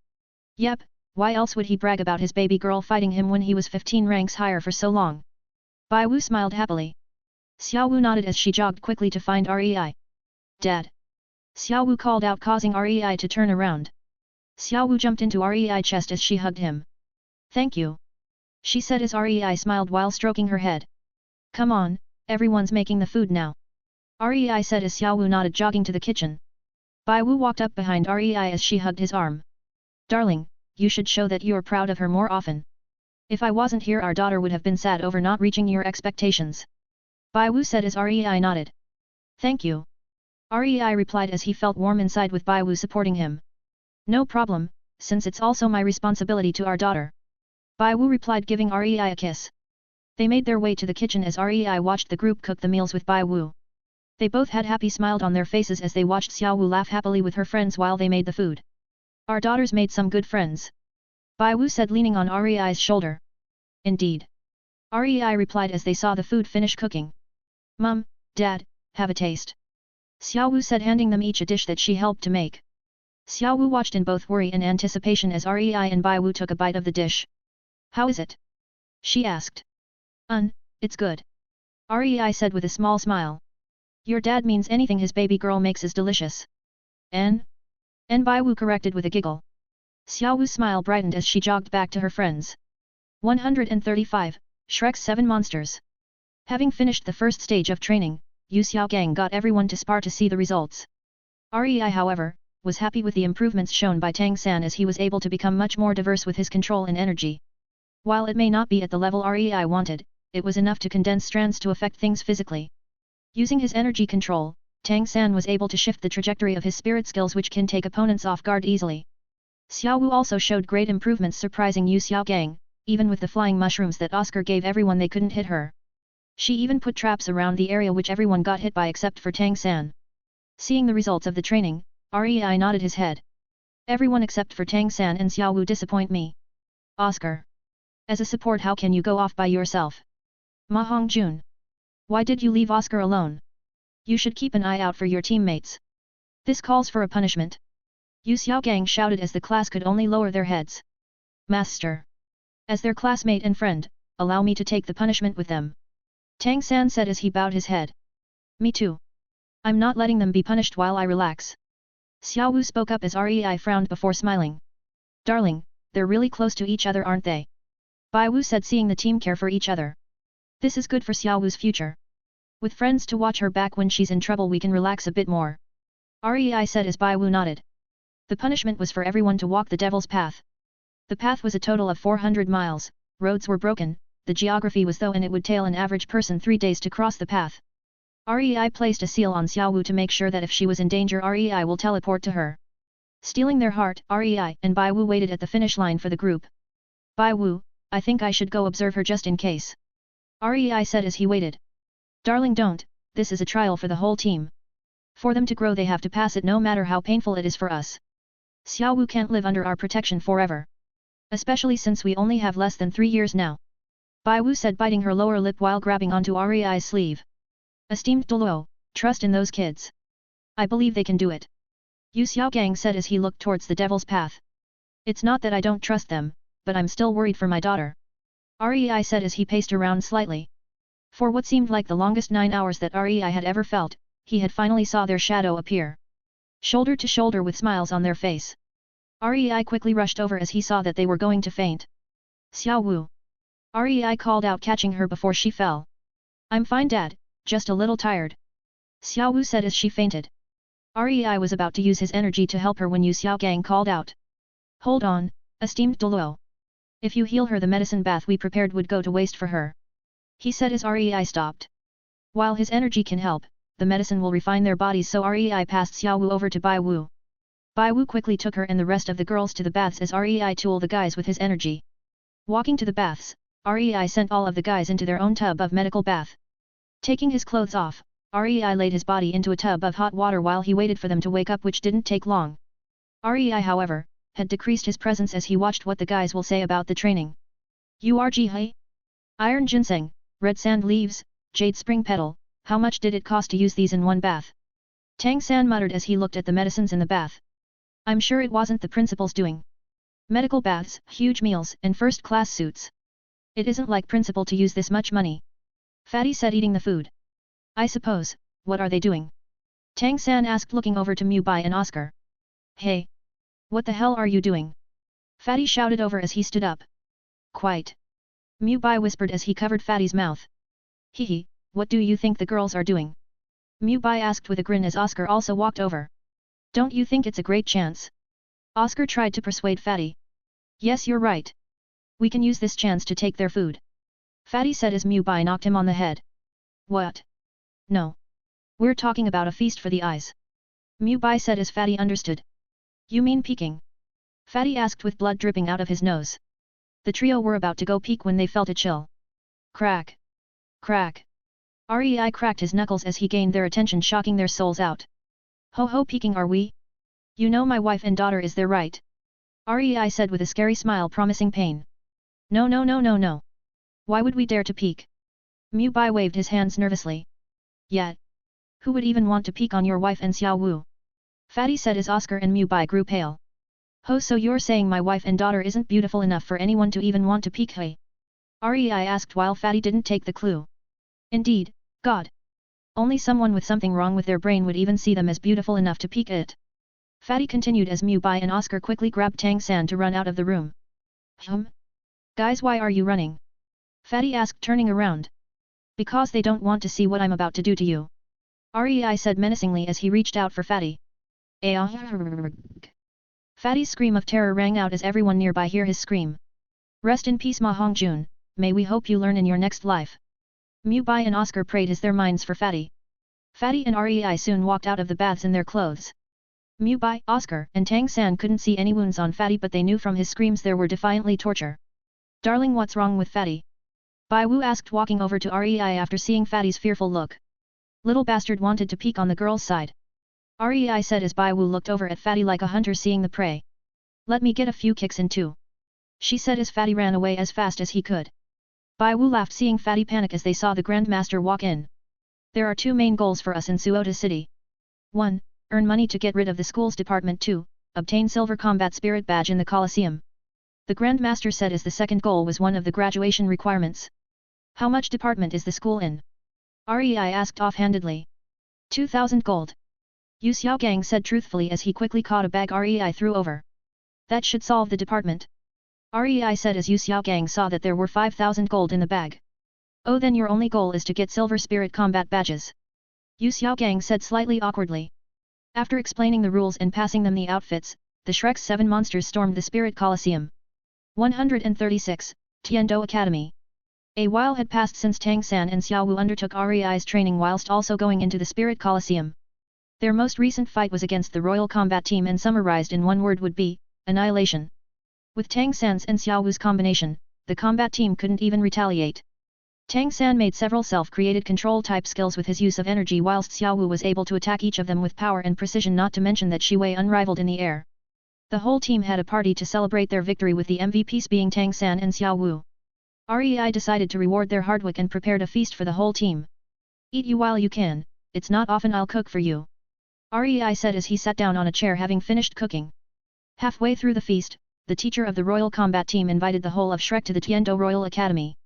Yep, why else would he brag about his baby girl fighting him when he was 15 ranks higher for so long? Bai Wu smiled happily. Xiao Wu nodded as she jogged quickly to find Rei. Dad! Xiao Wu called out, causing Rei to turn around. Xiao Wu jumped into Rei's chest as she hugged him. Thank you. She said as Rei smiled while stroking her head. Come on, everyone's making the food now. Rei said as Xiao Wu nodded, jogging to the kitchen. Bai Wu walked up behind Rei as she hugged his arm. Darling, you should show that you're proud of her more often. If I wasn't here our daughter would have been sad over not reaching your expectations. Bai Wu said as Rei nodded. Thank you. Rei replied as he felt warm inside with Bai Wu supporting him. No problem, since it's also my responsibility to our daughter. Bai Wu replied, giving Rei a kiss. They made their way to the kitchen as Rei watched the group cook the meals with Bai Wu. They both had happy smiles on their faces as they watched Xiao Wu laugh happily with her friends while they made the food. Our daughters made some good friends. Bai Wu said, leaning on Rei's shoulder. Indeed. Rei replied as they saw the food finish cooking. Mum, Dad, have a taste. Xiao Wu said, handing them each a dish that she helped to make. Xiao Wu watched in both worry and anticipation as Rei and Bai Wu took a bite of the dish. How is it? She asked. It's good. Rei said with a small smile. Your dad means anything his baby girl makes is delicious. And Bai Wu corrected with a giggle. Xiao Wu's smile brightened as she jogged back to her friends. 135, Shrek's 7 Monsters. Having finished the first stage of training, Yu Xiaogang got everyone to spar to see the results. Rei, however, was happy with the improvements shown by Tang San as he was able to become much more diverse with his control and energy. While it may not be at the level Rei wanted, it was enough to condense strands to affect things physically. Using his energy control, Tang San was able to shift the trajectory of his spirit skills, which can take opponents off guard easily. Xiao Wu also showed great improvements, surprising Yu Xiaogang, even with the flying mushrooms that Oscar gave everyone, they couldn't hit her. She even put traps around the area which everyone got hit by except for Tang San. Seeing the results of the training, Rei nodded his head. Everyone except for Tang San and Xiao Wu disappoint me. Oscar. As a support, how can you go off by yourself? Ma Hongjun. Why did you leave Oscar alone? You should keep an eye out for your teammates. This calls for a punishment. Yu Xiaogang shouted as the class could only lower their heads. Master. As their classmate and friend, allow me to take the punishment with them. Tang San said as he bowed his head. Me too. I'm not letting them be punished while I relax. Xiao Wu spoke up as Rei frowned before smiling. Darling, they're really close to each other, aren't they? Bai Wu said, seeing the team care for each other. This is good for Xiao Wu's future. With friends to watch her back when she's in trouble, we can relax a bit more. Rei said as Bai Wu nodded. The punishment was for everyone to walk the devil's path. The path was a total of 400 miles, roads were broken, the geography was though, and it would take an average person 3 days to cross the path. Rei placed a seal on Xiao Wu to make sure that if she was in danger, Rei will teleport to her. Stealing their heart, Rei and Bai Wu waited at the finish line for the group. Bai Wu, I think I should go observe her just in case. Rei said as he waited. Darling, don't, this is a trial for the whole team. For them to grow they have to pass it no matter how painful it is for us. Xiao Wu can't live under our protection forever. Especially since we only have less than 3 years now. Bai Wu said, biting her lower lip while grabbing onto Rei's sleeve. Esteemed Doluo, trust in those kids. I believe they can do it. Yu Xiaogang said as he looked towards the devil's path. It's not that I don't trust them, but I'm still worried for my daughter. Rei said as he paced around slightly. For what seemed like the longest 9 hours that Rei had ever felt, he had finally saw their shadow appear. Shoulder to shoulder with smiles on their face. Rei quickly rushed over as he saw that they were going to faint. Xiao Wu. Rei called out, catching her before she fell. I'm fine, Dad, just a little tired. Xiao Wu said as she fainted. Rei was about to use his energy to help her when Yu Xiaogang called out. Hold on, esteemed Doluo. If you heal her, the medicine bath we prepared would go to waste for her. He said as Rei stopped. While his energy can help, the medicine will refine their bodies, so Rei passed Xiao Wu over to Bai Wu. Bai Wu quickly took her and the rest of the girls to the baths as Rei tooled the guys with his energy. Walking to the baths, Rei sent all of the guys into their own tub of medical bath. Taking his clothes off, Rei laid his body into a tub of hot water while he waited for them to wake up, which didn't take long. Rei, however, had decreased his presence as he watched what the guys will say about the training. Urghe? Iron ginseng, red sand leaves, jade spring petal, how much did it cost to use these in one bath? Tang San muttered as he looked at the medicines in the bath. I'm sure it wasn't the principal's doing. Medical baths, huge meals, and first-class suits. It isn't like principal to use this much money. Fatty said, eating the food. I suppose, what are they doing? Tang San asked, looking over to Mu Bai and Oscar. Hey! What the hell are you doing? Fatty shouted over as he stood up. Quite. Mu Bai whispered as he covered Fatty's mouth. Hehe, what do you think the girls are doing? Mu Bai asked with a grin as Oscar also walked over. Don't you think it's a great chance? Oscar tried to persuade Fatty. Yes, you're right. We can use this chance to take their food. Fatty said as Mu Bai knocked him on the head. What? No. We're talking about a feast for the eyes. Mu Bai said as Fatty understood. You mean peeking? Fatty asked with blood dripping out of his nose. The trio were about to go peek when they felt a chill. Crack. Crack. Rei cracked his knuckles as he gained their attention, shocking their souls out. Ho ho, peeking are we? You know my wife and daughter is there, right? Rei said with a scary smile, promising pain. No no no no no. Why would we dare to peek? Mu Bai waved his hands nervously. Yet. Who would even want to peek on your wife and Xiao Wu? Fatty said as Oscar and Mu Bai grew pale. Ho, so you're saying my wife and daughter isn't beautiful enough for anyone to even want to peek, hey? Rei asked while Fatty didn't take the clue. Indeed, God. Only someone with something wrong with their brain would even see them as beautiful enough to peek at. Fatty continued as Mu Bai and Oscar quickly grabbed Tang San to run out of the room. Guys, why are you running? Fatty asked, turning around. Because they don't want to see what I'm about to do to you. Rei said menacingly as he reached out for Fatty. Fatty's scream of terror rang out as everyone nearby hear his scream. Rest in peace, Ma Hongjun, may we hope you learn in your next life. Mu Bai and Oscar prayed as their minds for Fatty. Fatty and Rei soon walked out of the baths in their clothes. Mu Bai, Oscar, and Tang San couldn't see any wounds on Fatty, but they knew from his screams there were defiantly torture. Darling, what's wrong with Fatty? Bai Wu asked, walking over to Rei after seeing Fatty's fearful look. Little bastard wanted to peek on the girl's side. Rei said as Bai Wu looked over at Fatty like a hunter seeing the prey. Let me get a few kicks in too. She said as Fatty ran away as fast as he could. Bai Wu laughed, seeing Fatty panic as they saw the Grandmaster walk in. There are 2 main goals for us in Suota City. 1. Earn money to get rid of the school's department. 2. Obtain Silver Combat Spirit Badge in the Colosseum. The Grandmaster said as the second goal was one of the graduation requirements. How much department is the school in? Rei asked offhandedly. 2,000 gold. Yu Xiaogang said truthfully as he quickly caught a bag Rei threw over. That should solve the department. Rei said as Yu Xiaogang saw that there were 5,000 gold in the bag. Oh, then your only goal is to get Silver Spirit Combat Badges. Yu Xiaogang said slightly awkwardly. After explaining the rules and passing them the outfits, the Shrek's 7 monsters stormed the Spirit Colosseum. 136, Tiando Academy. A while had passed since Tang San and Xiao Wu undertook Rei's training whilst also going into the Spirit Colosseum. Their most recent fight was against the Royal Combat Team and summarized in one word would be, annihilation. With Tang San's and Xiao Wu's combination, the combat team couldn't even retaliate. Tang San made several self-created control-type skills with his use of energy whilst Xiao Wu was able to attack each of them with power and precision, not to mention that Shi Wei unrivaled in the air. The whole team had a party to celebrate their victory, with the MVPs being Tang San and Xiao Wu. REI decided to reward their hard work and prepared a feast for the whole team. Eat you while you can, it's not often I'll cook for you. REI said as he sat down on a chair having finished cooking. Halfway through the feast, the teacher of the Royal Combat Team invited the whole of Shrek to the Tiando Royal Academy.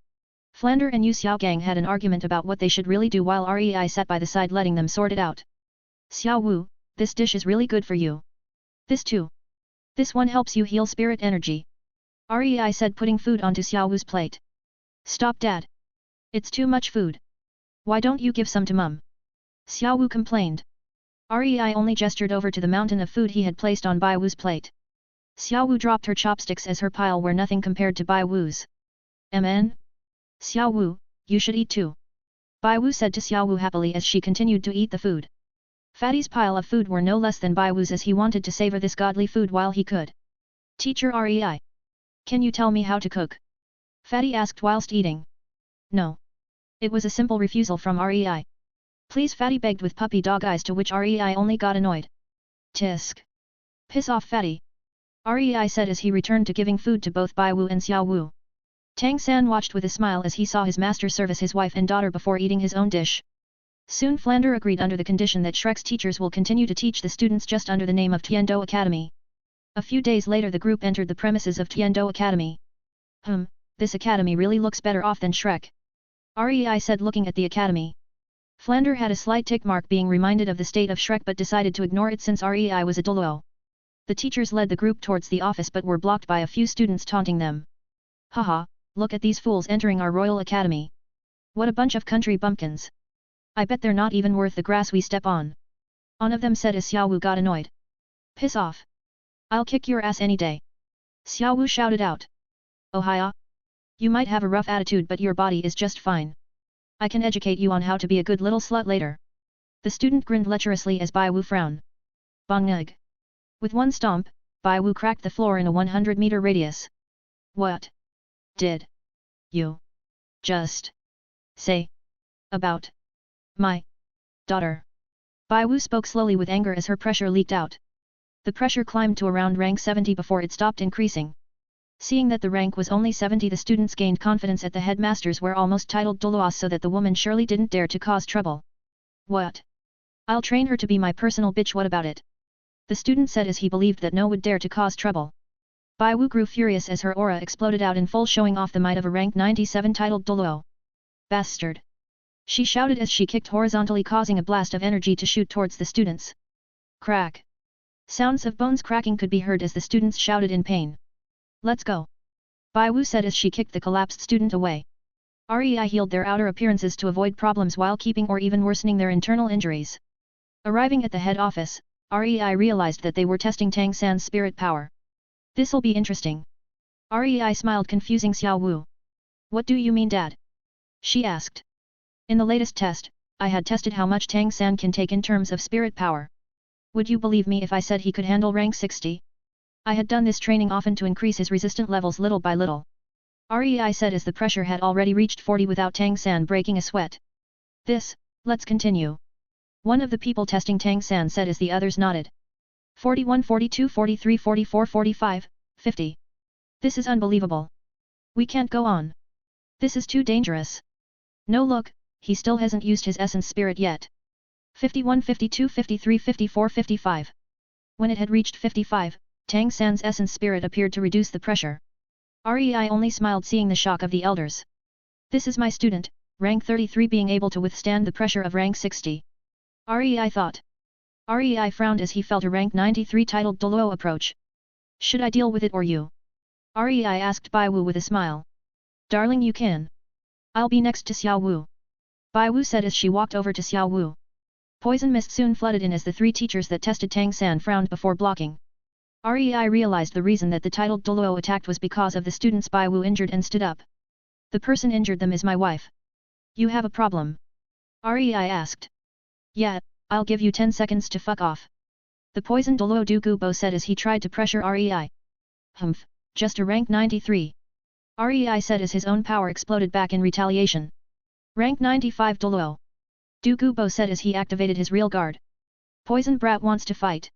Flander and Yu Xiaogang had an argument about what they should really do while REI sat by the side letting them sort it out. Xiao Wu, this dish is really good for you. This too. This one helps you heal spirit energy. REI said, putting food onto Xiao Wu's plate. Stop, Dad. It's too much food. Why don't you give some to Mum? Xiao Wu complained. REI only gestured over to the mountain of food he had placed on Bai Wu's plate. Xiao Wu dropped her chopsticks as her pile were nothing compared to Bai Wu's. "MN? Xiao Wu, you should eat too." Bai Wu said to Xiao Wu happily as she continued to eat the food. Fatty's pile of food were no less than Bai Wu's, as he wanted to savor this godly food while he could. "Teacher REI. Can you tell me how to cook?" Fatty asked whilst eating. "No." It was a simple refusal from REI. "Please," Fatty begged with puppy dog eyes, to which REI only got annoyed. "Tisk. Piss off, Fatty," REI said as he returned to giving food to both Bai Wu and Xiao Wu. Tang San watched with a smile as he saw his master service his wife and daughter before eating his own dish. Soon Flander agreed under the condition that Shrek's teachers will continue to teach the students just under the name of Tiando Academy. A few days later the group entered the premises of Tiando Academy. This academy really looks better off than Shrek," REI said looking at the academy. Flander had a slight tick mark being reminded of the state of Shrek but decided to ignore it since REI was a Doluo. The teachers led the group towards the office but were blocked by a few students taunting them. "Haha, look at these fools entering our Royal Academy. What a bunch of country bumpkins. I bet they're not even worth the grass we step on," one of them said as Xiao Wu got annoyed. "Piss off. I'll kick your ass any day," Xiao Wu shouted out. "Oh hiya. You might have a rough attitude but your body is just fine. I can educate you on how to be a good little slut later." The student grinned lecherously as Bai Wu frowned. Bong nug. With one stomp, Bai Wu cracked the floor in a 100-meter radius. "What did you just say about my daughter?" Bai Wu spoke slowly with anger as her pressure leaked out. The pressure climbed to around rank 70 before it stopped increasing. Seeing that the rank was only 70, the students gained confidence at the headmasters were almost titled Doluos, so that the woman surely didn't dare to cause trouble. "What? I'll train her to be my personal bitch, what about it?" The student said as he believed that no one would dare to cause trouble. Bai Wu grew furious as her aura exploded out in full, showing off the might of a rank 97 titled Doluo. "Bastard!" she shouted as she kicked horizontally, causing a blast of energy to shoot towards the students. Crack! Sounds of bones cracking could be heard as the students shouted in pain. "Let's go!" Bai Wu said as she kicked the collapsed student away. REI healed their outer appearances to avoid problems while keeping or even worsening their internal injuries. Arriving at the head office, REI realized that they were testing Tang San's spirit power. "This'll be interesting." REI smiled, confusing Xiao Wu. "What do you mean, Dad?" she asked. "In the latest test, I had tested how much Tang San can take in terms of spirit power. Would you believe me if I said he could handle rank 60? I had done this training often to increase his resistant levels little by little," REI said as the pressure had already reached 40 without Tang San breaking a sweat. Let's continue." One of the people testing Tang San said as the others nodded. 41, 42, 43, 44, 45, 50. This is unbelievable. We can't go on. This is too dangerous. No, look, he still hasn't used his essence spirit yet. 51, 52, 53, 54, 55. When it had reached 55, Tang San's essence spirit appeared to reduce the pressure. REI only smiled seeing the shock of the elders. "This is my student, rank 33, being able to withstand the pressure of rank 60. REI thought. REI frowned as he felt a rank 93 titled Doluo approach. "Should I deal with it or you?" REI asked Bai Wu with a smile. "Darling, you can. I'll be next to Xiao Wu," Bai Wu said as she walked over to Xiao Wu. Poison mist soon flooded in as the three teachers that tested Tang San frowned before blocking. REI realized the reason that the titled Doluo attacked was because of the students Bai Wu injured and stood up. "The person injured them is my wife. You have a problem?" REI asked. "Yeah, I'll give you 10 seconds to fuck off. The poisoned Luo Dugubo said as he tried to pressure Rei. Humph, just a rank 93. Rei said as his own power exploded back in retaliation. Rank 95 Luo. Dugubo said as he activated his real guard. Poison brat wants to fight.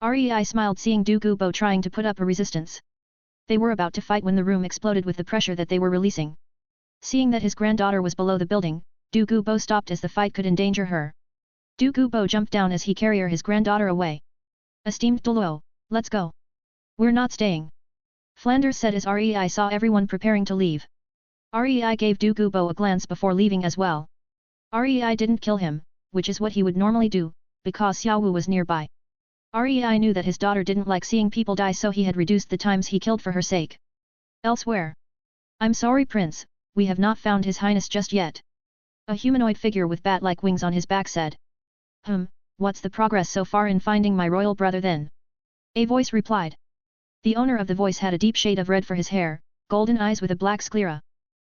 Rei smiled seeing Dugubo trying to put up a resistance. They were about to fight when the room exploded with the pressure that they were releasing. Seeing that his granddaughter was below the building, Dugubo stopped as the fight could endanger her. Dugubo jumped down as he carried his granddaughter away. Esteemed Luo, let's go. We're not staying. Flanders said as Rei saw everyone preparing to leave. Rei gave Dugubo a glance before leaving as well. Rei didn't kill him, which is what he would normally do, because Xiaowu was nearby. Rei knew that his daughter didn't like seeing people die, so he had reduced the times he killed for her sake. Elsewhere. I'm sorry Prince, we have not found His Highness just yet. A humanoid figure with bat-like wings on his back said. What's the progress so far in finding my royal brother then? A voice replied. The owner of the voice had a deep shade of red for his hair, golden eyes with a black sclera.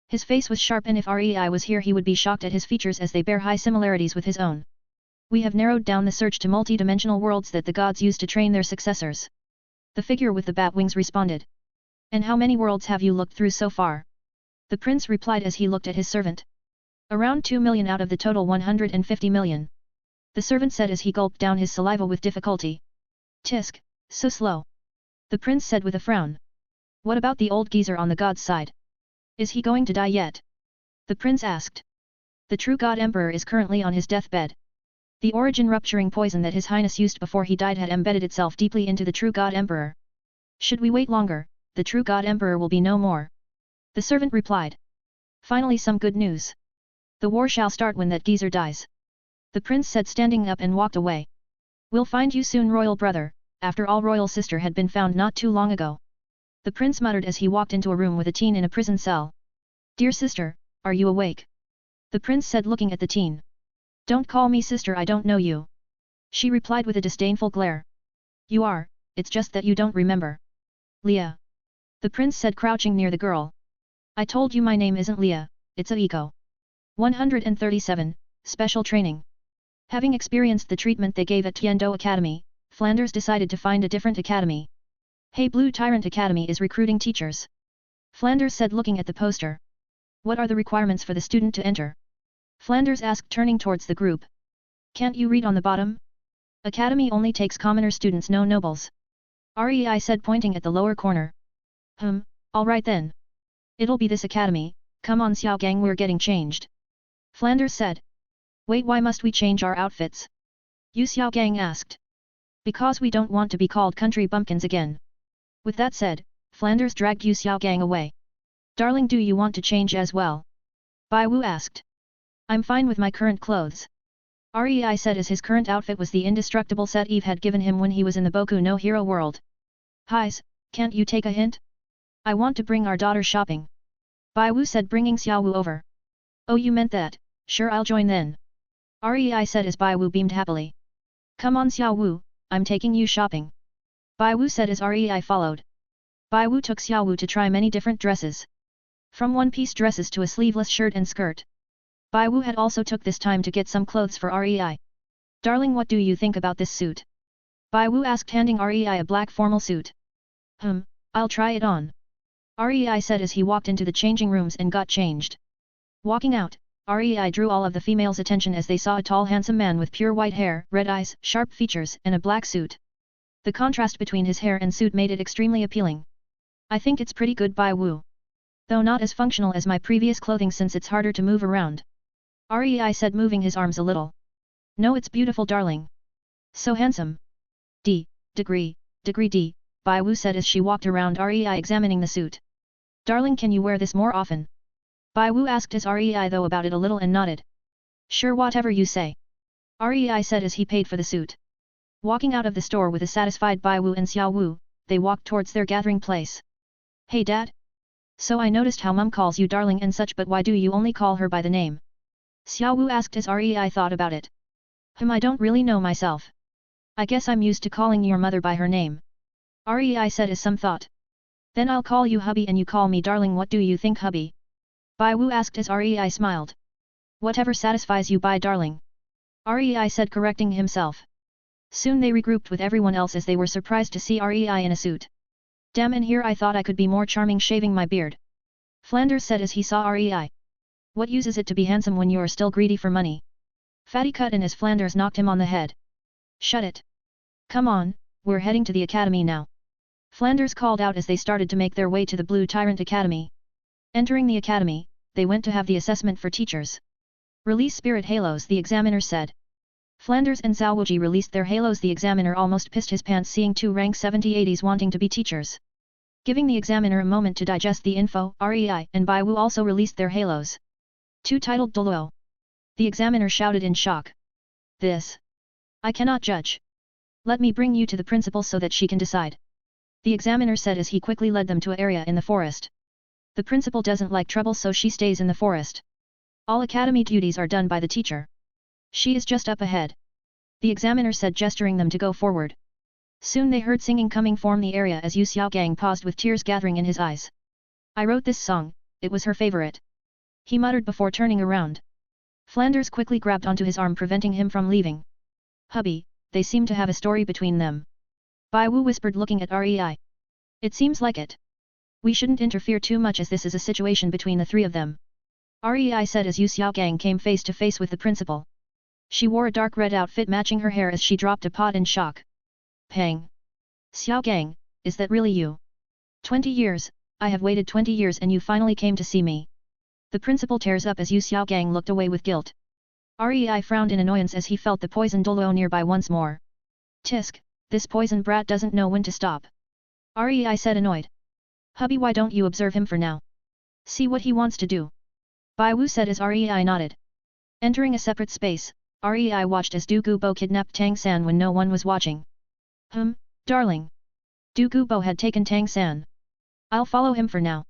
His face was sharp, and if Rei was here he would be shocked at his features as they bear high similarities with his own. We have narrowed down the search to multi-dimensional worlds that the gods use to train their successors. The figure with the bat wings responded. And how many worlds have you looked through so far? The prince replied as he looked at his servant. Around 2 million out of the total 150 million. The servant said as he gulped down his saliva with difficulty. Tisk, so slow. The prince said with a frown. What about the old geezer on the god's side? Is he going to die yet? The prince asked. The true god emperor is currently on his deathbed. The origin-rupturing poison that His Highness used before he died had embedded itself deeply into the true god emperor. Should we wait longer, the true god emperor will be no more. The servant replied. Finally some good news. The war shall start when that geezer dies. The prince said standing up and walked away. We'll find you soon royal brother, after all royal sister had been found not too long ago. The prince muttered as he walked into a room with a teen in a prison cell. Dear sister, are you awake? The prince said looking at the teen. Don't call me sister, I don't know you. She replied with a disdainful glare. You are, it's just that you don't remember. Leah. The prince said crouching near the girl. I told you my name isn't Leah, it's Aiko. 137, Special Training. Having experienced the treatment they gave at Tiando Academy, Flanders decided to find a different academy. Hey, Blue Tyrant Academy is recruiting teachers. Flanders said looking at the poster. What are the requirements for the student to enter? Flanders asked turning towards the group. Can't you read on the bottom? Academy only takes commoner students, no nobles. Rei said pointing at the lower corner. Alright then. It'll be this academy, come on Xiao Gang, we're getting changed. Flanders said. Wait, why must we change our outfits? Yu Xiao Gang asked. Because we don't want to be called country bumpkins again. With that said, Flanders dragged Yu Xiao Gang away. Darling, do you want to change as well? Bai Wu asked. I'm fine with my current clothes. Rei said as his current outfit was the indestructible set Eve had given him when he was in the Boku no Hero world. Highs, can't you take a hint? I want to bring our daughter shopping. Bai Wu said bringing Xiao Wu over. Oh, you meant that, sure I'll join then. Rei said as Bai Wu beamed happily. Come on Xiao Wu, I'm taking you shopping. Bai Wu said as Rei followed. Bai Wu took Xiao Wu to try many different dresses. From one-piece dresses to a sleeveless shirt and skirt. Bai Wu had also took this time to get some clothes for Rei. Darling, what do you think about this suit? Bai Wu asked handing Rei a black formal suit. I'll try it on. Rei said as he walked into the changing rooms and got changed. Walking out, Rei drew all of the females' attention as they saw a tall handsome man with pure white hair, red eyes, sharp features, and a black suit. The contrast between his hair and suit made it extremely appealing. I think it's pretty good, Bai Wu. Though not as functional as my previous clothing since it's harder to move around. Rei said moving his arms a little. No, it's beautiful darling. So handsome. Degree D, Bai Wu said as she walked around Rei examining the suit. Darling, can you wear this more often? Bai Wu asked as Rei though about it a little and nodded. Sure, whatever you say. Rei said as he paid for the suit. Walking out of the store with a satisfied Bai Wu and Xiao Wu, they walked towards their gathering place. Hey Dad? So I noticed how Mum calls you darling and such, but why do you only call her by the name? Xiao Wu asked as Rei thought about it. I don't really know myself. I guess I'm used to calling your mother by her name. Rei said as some thought. Then I'll call you hubby and you call me darling, what do you think hubby? Bai Wu asked as Rei smiled. Whatever satisfies you, Bai darling. Rei said, correcting himself. Soon they regrouped with everyone else as they were surprised to see Rei in a suit. Damn, and here I thought I could be more charming shaving my beard. Flanders said as he saw Rei. What use is it to be handsome when you are still greedy for money? Fatty cut in as Flanders knocked him on the head. Shut it. Come on, we're heading to the academy now. Flanders called out as they started to make their way to the Blue Tyrant Academy. Entering the academy, they went to have the assessment for teachers. Release spirit halos, the examiner said. Flanders and Zhao Wuji released their halos. The examiner almost pissed his pants seeing two rank 70-80s wanting to be teachers. Giving the examiner a moment to digest the info, Rei and Bai Wu also released their halos. Two titled Doluo. The examiner shouted in shock. This. I cannot judge. Let me bring you to the principal so that she can decide. The examiner said as he quickly led them to an area in the forest. The principal doesn't like trouble, so she stays in the forest. All academy duties are done by the teacher. She is just up ahead. The examiner said, gesturing them to go forward. Soon they heard singing coming from the area as Yu Xiaogang paused with tears gathering in his eyes. I wrote this song, it was her favorite. He muttered before turning around. Flanders quickly grabbed onto his arm, preventing him from leaving. Hubby, they seem to have a story between them. Bai Wu whispered, looking at Rei. It seems like it. We shouldn't interfere too much as this is a situation between the three of them. Rei said as Yu Xiaogang came face to face with the principal. She wore a dark red outfit matching her hair as she dropped a pot in shock. Pang. Xiaogang, is that really you? 20 years, I have waited 20 years and you finally came to see me. The principal tears up as Yu Xiaogang looked away with guilt. Rei frowned in annoyance as he felt the poison Doluo nearby once more. Tisk, this poison brat doesn't know when to stop. Rei said, annoyed. Hubby, why don't you observe him for now? See what he wants to do. Bai Wu said as Rei nodded. Entering a separate space, Rei watched as Du Gubo kidnapped Tang San when no one was watching. Darling. Du Gubo had taken Tang San. I'll follow him for now.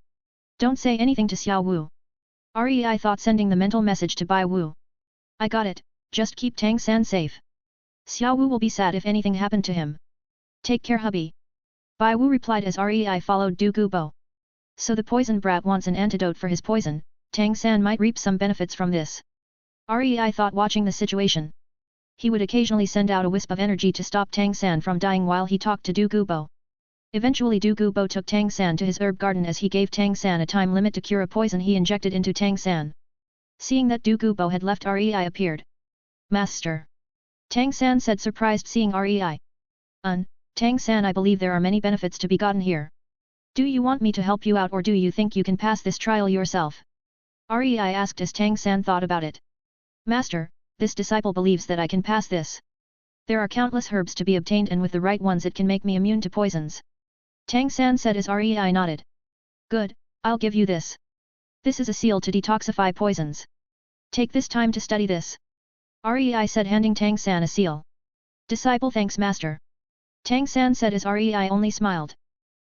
Don't say anything to Xiao Wu. Rei thought, sending the mental message to Bai Wu. I got it, just keep Tang San safe. Xiao Wu will be sad if anything happened to him. Take care, hubby. Bai Wu replied as Rei followed Du Gubo. So the poison brat wants an antidote for his poison, Tang San might reap some benefits from this. Rei thought, watching the situation. He would occasionally send out a wisp of energy to stop Tang San from dying while he talked to Du Gubo. Eventually Du Gubo took Tang San to his herb garden as he gave Tang San a time limit to cure a poison he injected into Tang San. Seeing that Du Gubo had left, Rei appeared. Master. Tang San said, surprised seeing Rei. Tang San, I believe there are many benefits to be gotten here. Do you want me to help you out, or do you think you can pass this trial yourself? Rei asked as Tang San thought about it. Master, this disciple believes that I can pass this. There are countless herbs to be obtained, and with the right ones it can make me immune to poisons. Tang San said as Rei nodded. Good, I'll give you this. This is a seal to detoxify poisons. Take this time to study this. Rei said, handing Tang San a seal. Disciple thanks, master. Tang San said as Rei only smiled.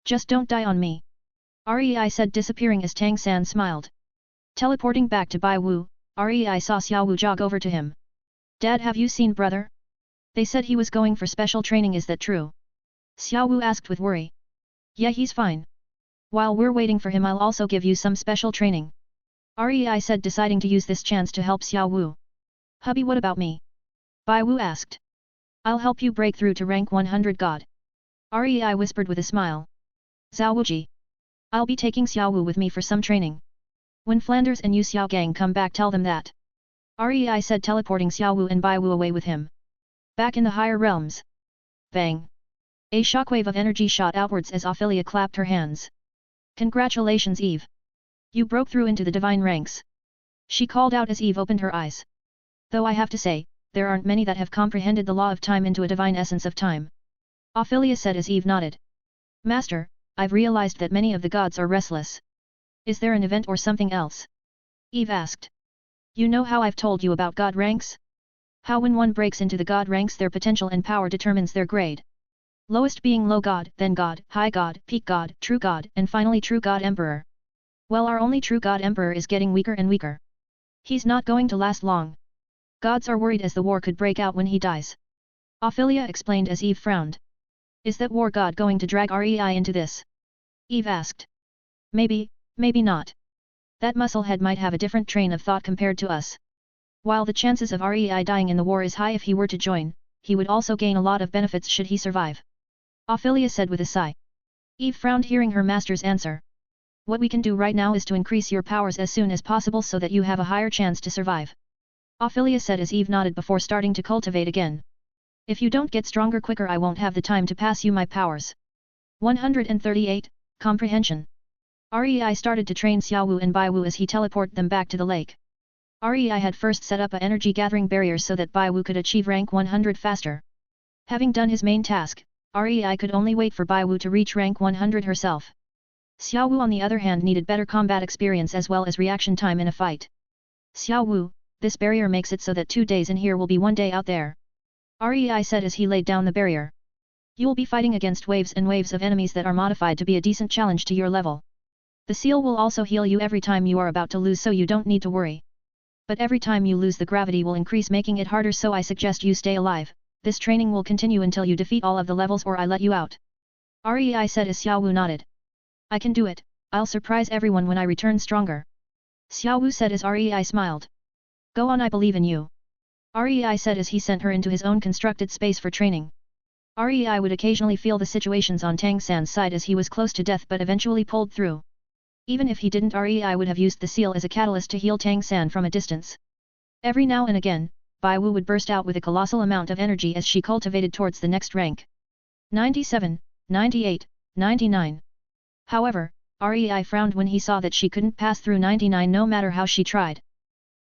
Just don't die on me. Rei said, disappearing as Tang San smiled. Teleporting back to Bai Wu, Rei saw Xiao Wu jog over to him. Dad, have you seen brother? They said he was going for special training, is that true? Xiao Wu asked with worry. Yeah, he's fine. While we're waiting for him, I'll also give you some special training. Rei said, deciding to use this chance to help Xiao Wu. Hubby, what about me? Bai Wu asked. I'll help you break through to rank 100 God. Rei whispered with a smile. Zhao Wuji. I'll be taking Xiao Wu with me for some training. When Flanders and Yu Xiaogang come back, tell them that. Rei said, teleporting Xiao Wu and Bai Wu away with him. Back in the higher realms. Bang. A shockwave of energy shot outwards as Ophelia clapped her hands. Congratulations, Eve. You broke through into the divine ranks. She called out as Eve opened her eyes. Though I have to say, there aren't many that have comprehended the law of time into a divine essence of time. Ophelia said as Eve nodded. Master, I've realized that many of the gods are restless. Is there an event or something else? Eve asked. You know how I've told you about god ranks? How when one breaks into the god ranks, their potential and power determines their grade. Lowest being low god, then god, high god, peak god, true god, and finally true god emperor. Well, our only true god emperor is getting weaker and weaker. He's not going to last long. Gods are worried as the war could break out when he dies. Ophelia explained as Eve frowned. Is that war god going to drag Rei into this? Eve asked. Maybe, maybe not. That musclehead might have a different train of thought compared to us. While the chances of Rei dying in the war is high if he were to join, he would also gain a lot of benefits should he survive. Ophelia said with a sigh. Eve frowned hearing her master's answer. What we can do right now is to increase your powers as soon as possible so that you have a higher chance to survive. Ophelia said as Eve nodded before starting to cultivate again. If you don't get stronger quicker I won't have the time to pass you my powers. 138, Comprehension. Rei started to train Xiaowu and Baiwu as he teleported them back to the lake. Rei had first set up a energy gathering barrier so that Baiwu could achieve rank 100 faster. Having done his main task, Rei could only wait for Baiwu to reach rank 100 herself. Xiaowu on the other hand needed better combat experience as well as reaction time in a fight. Xiaowu, this barrier makes it so that 2 days in here will be 1 day out there. Rei said as he laid down the barrier. You will be fighting against waves and waves of enemies that are modified to be a decent challenge to your level. The seal will also heal you every time you are about to lose so you don't need to worry. But every time you lose the gravity will increase making it harder so I suggest you stay alive. This training will continue until you defeat all of the levels or I let you out. Rei said as Xiaowu nodded. I can do it, I'll surprise everyone when I return stronger. Xiaowu said as Rei smiled. Go on I believe in you. Rei said as he sent her into his own constructed space for training. Rei would occasionally feel the situations on Tang San's side as he was close to death but eventually pulled through. Even if he didn't Rei would have used the seal as a catalyst to heal Tang San from a distance. Every now and again, Baiwu would burst out with a colossal amount of energy as she cultivated towards the next rank. 97, 98, 99. However, Rei frowned when he saw that she couldn't pass through 99 no matter how she tried.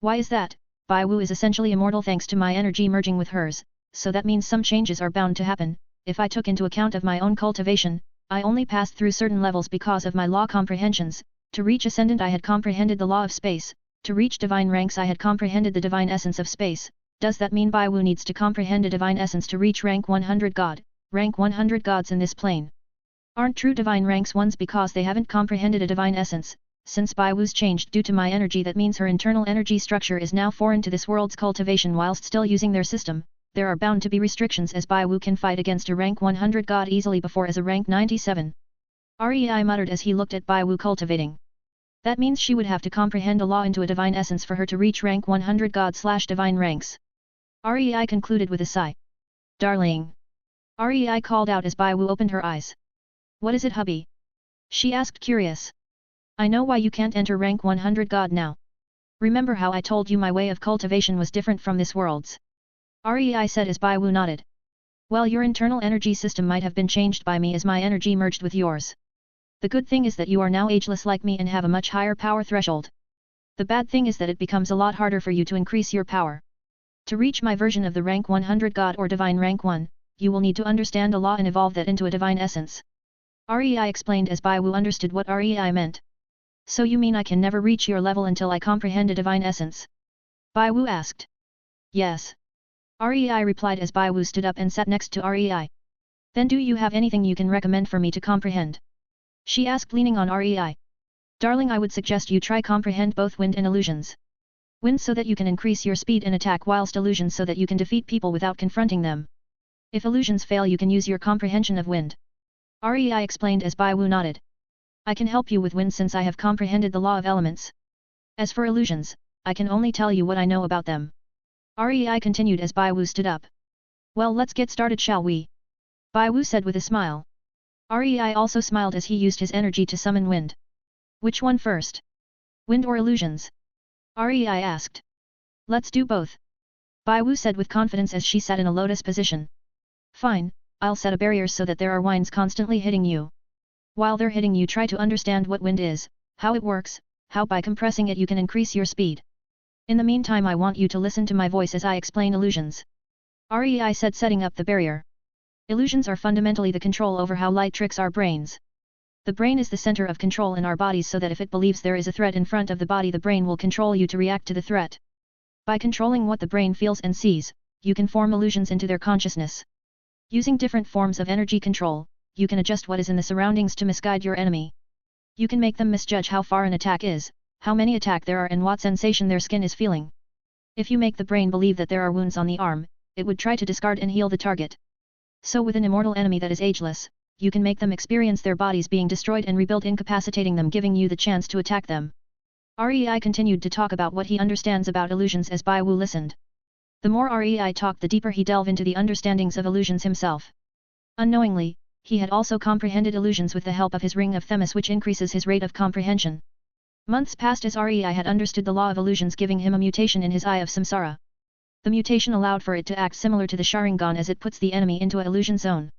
Why is that? Baiwu is essentially immortal thanks to my energy merging with hers, so that means some changes are bound to happen. If I took into account of my own cultivation, I only passed through certain levels because of my law comprehensions. To reach Ascendant I had comprehended the law of space, to reach divine ranks I had comprehended the divine essence of space. Does that mean Baiwu needs to comprehend a divine essence to reach rank 100 god? Rank 100 gods in this plane aren't true divine ranks ones because they haven't comprehended a divine essence. Since Baiwu's changed due to my energy that means her internal energy structure is now foreign to this world's cultivation whilst still using their system. There are bound to be restrictions as Baiwu can fight against a rank 100 god easily before as a rank 97. Rei muttered as he looked at Baiwu cultivating. That means she would have to comprehend a law into a divine essence for her to reach rank 100 god/divine ranks. Rei concluded with a sigh. Darling. Rei called out as Baiwu opened her eyes. What is it hubby? She asked curious. I know why you can't enter rank 100 god now. Remember how I told you my way of cultivation was different from this world's? Rei said as Baiwu nodded. Well your internal energy system might have been changed by me as my energy merged with yours. The good thing is that you are now ageless like me and have a much higher power threshold. The bad thing is that it becomes a lot harder for you to increase your power. To reach my version of the rank 100 god or divine rank 1, you will need to understand a law and evolve that into a divine essence. Rei explained as Baiwu understood what Rei meant. So you mean I can never reach your level until I comprehend a divine essence? Baiwu asked. Yes. Rei replied as Baiwu stood up and sat next to Rei. Then do you have anything you can recommend for me to comprehend? She asked leaning on Rei. Darling I would suggest you try comprehend both wind and illusions. Wind so that you can increase your speed and attack whilst illusions so that you can defeat people without confronting them. If illusions fail you can use your comprehension of wind. Rei explained as Baiwu nodded. I can help you with wind since I have comprehended the law of elements. As for illusions, I can only tell you what I know about them. Rei continued as Baiwu stood up. Well let's get started shall we? Baiwu said with a smile. Rei also smiled as he used his energy to summon wind. Which one first? Wind or illusions? Rei asked. Let's do both. Baiwu said with confidence as she sat in a lotus position. Fine, I'll set a barrier so that there are winds constantly hitting you. While they're hitting you try to understand what wind is, how it works, how by compressing it you can increase your speed. In the meantime I want you to listen to my voice as I explain illusions. Rei said setting up the barrier. Illusions are fundamentally the control over how light tricks our brains. The brain is the center of control in our bodies so that if it believes there is a threat in front of the body the brain will control you to react to the threat. By controlling what the brain feels and sees, you can form illusions into their consciousness. Using different forms of energy control, you can adjust what is in the surroundings to misguide your enemy. You can make them misjudge how far an attack is, how many attack there are and what sensation their skin is feeling. If you make the brain believe that there are wounds on the arm, it would try to discard and heal the target. So with an immortal enemy that is ageless, you can make them experience their bodies being destroyed and rebuilt incapacitating them giving you the chance to attack them. Rei continued to talk about what he understands about illusions as Bai Wu listened. The more Rei talked, the deeper he delved into the understandings of illusions himself. Unknowingly, he had also comprehended illusions with the help of his Ring of Themis, which increases his rate of comprehension. Months passed as Rei had understood the law of illusions, giving him a mutation in his Eye of Samsara. The mutation allowed for it to act similar to the Sharingan as it puts the enemy into an illusion zone.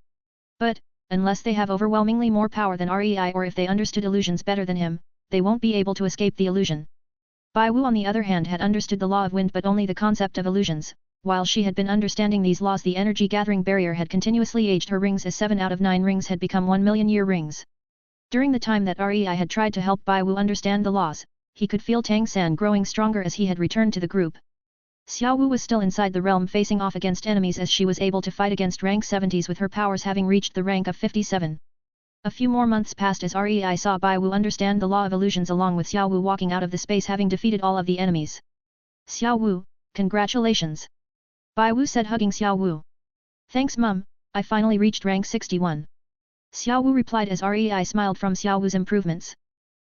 But, unless they have overwhelmingly more power than Rei, or if they understood illusions better than him, they won't be able to escape the illusion. Bai Wu on the other hand had understood the law of wind but only the concept of illusions. While she had been understanding these laws, the energy gathering barrier had continuously aged her rings as 7 out of 9 rings had become 1 million year rings. During the time that Rei had tried to help Bai Wu understand the laws, he could feel Tang San growing stronger as he had returned to the group. Xiao Wu was still inside the realm facing off against enemies as she was able to fight against rank 70s with her powers having reached the rank of 57. A few more months passed as Rei saw Bai Wu understand the law of illusions along with Xiao Wu walking out of the space having defeated all of the enemies. Xiao Wu, congratulations! Bai Wu said, hugging Xiao Wu. Thanks mum, I finally reached rank 61. Xiao Wu replied as Rei smiled from Xiao Wu's improvements.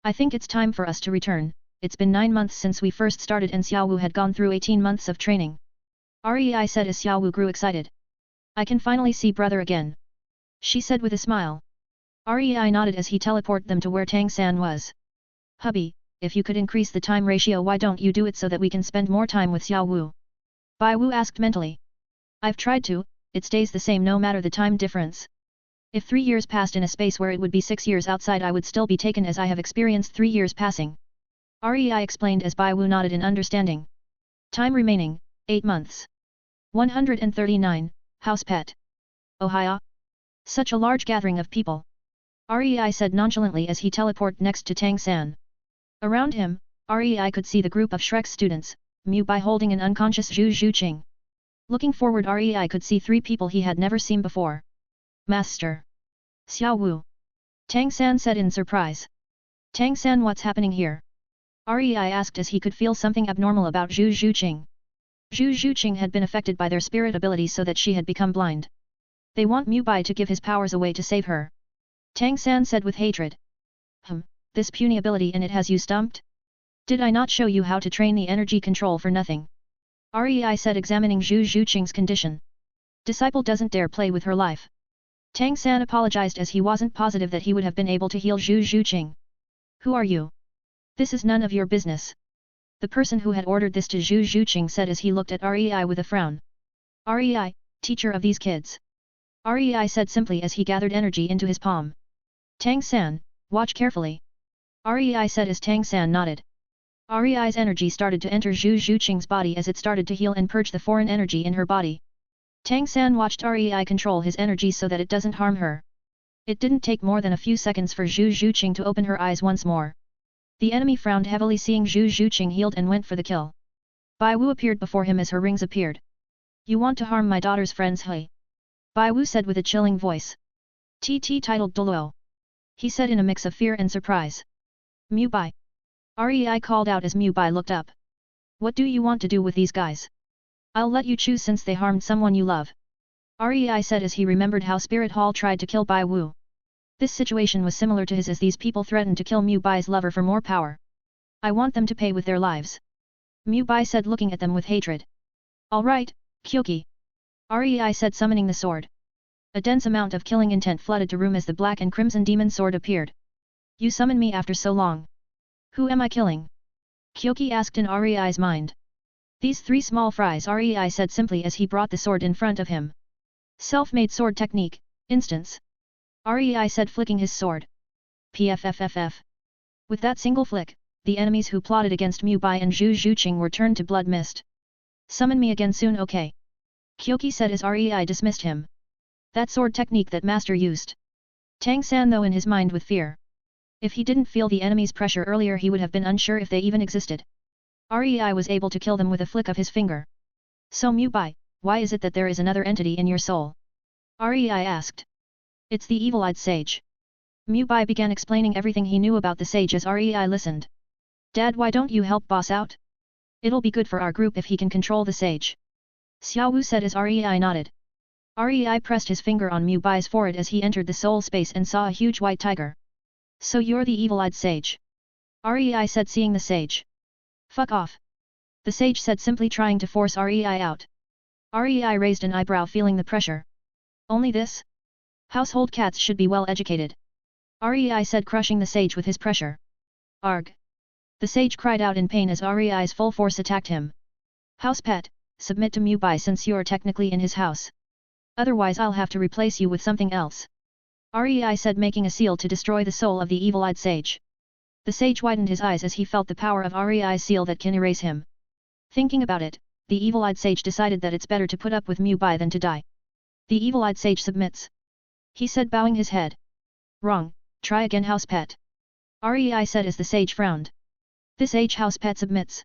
I think it's time for us to return. It's been 9 months since we first started and Xiao Wu had gone through 18 months of training. Rei said as Xiao Wu grew excited. I can finally see brother again. She said with a smile. Rei nodded as he teleported them to where Tang San was. Hubby, if you could increase the time ratio, why don't you do it so that we can spend more time with Xiao Wu? Bai Wu asked mentally. I've tried to, it stays the same no matter the time difference. If 3 years passed in a space where it would be 6 years outside, I would still be taken as I have experienced 3 years passing. Rei explained as Bai Wu nodded in understanding. Time remaining, 8 months. 139, House Pet. Ohio? Such a large gathering of people. Rei said nonchalantly as he teleported next to Tang San. Around him, Rei could see the group of Shrek's students, Mu Bai holding an unconscious Zhu Zhuqing. Looking forward, Rei could see 3 people he had never seen before. Master. Xiao Wu. Tang San said in surprise. Tang San, what's happening here? Rei asked as he could feel something abnormal about Zhu Zhuqing. Zhu Zhuqing had been affected by their spirit abilities so that she had become blind. They want Mu Bai to give his powers away to save her. Tang San said with hatred. This puny ability and it has you stumped? Did I not show you how to train the energy control for nothing? Rei said, examining Zhu Zhuqing's condition. Disciple doesn't dare play with her life. Tang San apologized as he wasn't positive that he would have been able to heal Zhu Zhuqing. Who are you? This is none of your business. The person who had ordered this to Zhu Zhuqing said as he looked at Rei with a frown. Rei, teacher of these kids. Rei said simply as he gathered energy into his palm. Tang San, watch carefully. Rei said as Tang San nodded. Rei's energy started to enter Zhu Zhuqing's body as it started to heal and purge the foreign energy in her body. Tang San watched Rei control his energy so that it doesn't harm her. It didn't take more than a few seconds for Zhu Zhuqing to open her eyes once more. The enemy frowned heavily seeing Zhu Zhuqing healed and went for the kill. Bai Wu appeared before him as her rings appeared. You want to harm my daughter's friends, hey? Bai Wu said with a chilling voice. TT titled Doluo. He said in a mix of fear and surprise. Mu Bai. Rei called out as Mu Bai looked up. What do you want to do with these guys? I'll let you choose since they harmed someone you love. Rei said as he remembered how Spirit Hall tried to kill Bai Wu. This situation was similar to his as these people threatened to kill Mu Bai's lover for more power. I want them to pay with their lives. Mu Bai said looking at them with hatred. Alright, Kyoki. Rei said summoning the sword. A dense amount of killing intent flooded the room as the black and crimson demon sword appeared. You summoned me after so long. Who am I killing? Kyoki asked in Rei's mind. These 3 small fries, Rei said simply as he brought the sword in front of him. Self-made sword technique, instance. Rei said flicking his sword. Pfffff. With that single flick, the enemies who plotted against Mu Bai and Zhu Zhuqing were turned to blood mist. Summon me again soon, okay? Kyoki said as Rei dismissed him. That sword technique that master used. Tang San though in his mind with fear. If he didn't feel the enemy's pressure earlier he would have been unsure if they even existed. Rei was able to kill them with a flick of his finger. So Mu Bai, why is it that there is another entity in your soul? Rei asked. It's the evil-eyed sage. Mu Bai began explaining everything he knew about the sage as Rei listened. Dad, why don't you help boss out? It'll be good for our group if he can control the sage. Xiao Wu said as Rei nodded. Rei pressed his finger on Mu Bai's forehead as he entered the soul space and saw a huge white tiger. So you're the evil-eyed sage. Rei said seeing the sage. Fuck off. The sage said simply trying to force Rei out. Rei raised an eyebrow feeling the pressure. Only this? Household cats should be well educated. Rei said crushing the sage with his pressure. Arg. The sage cried out in pain as Rei's full force attacked him. House pet, submit to Mubai since you're technically in his house. Otherwise I'll have to replace you with something else. Rei said making a seal to destroy the soul of the evil-eyed sage. The sage widened his eyes as he felt the power of Rei's seal that can erase him. Thinking about it, the evil-eyed sage decided that it's better to put up with Mubai than to die. The evil-eyed sage submits. He said bowing his head. Wrong, try again house pet. Rei said as the sage frowned. This age house pet submits.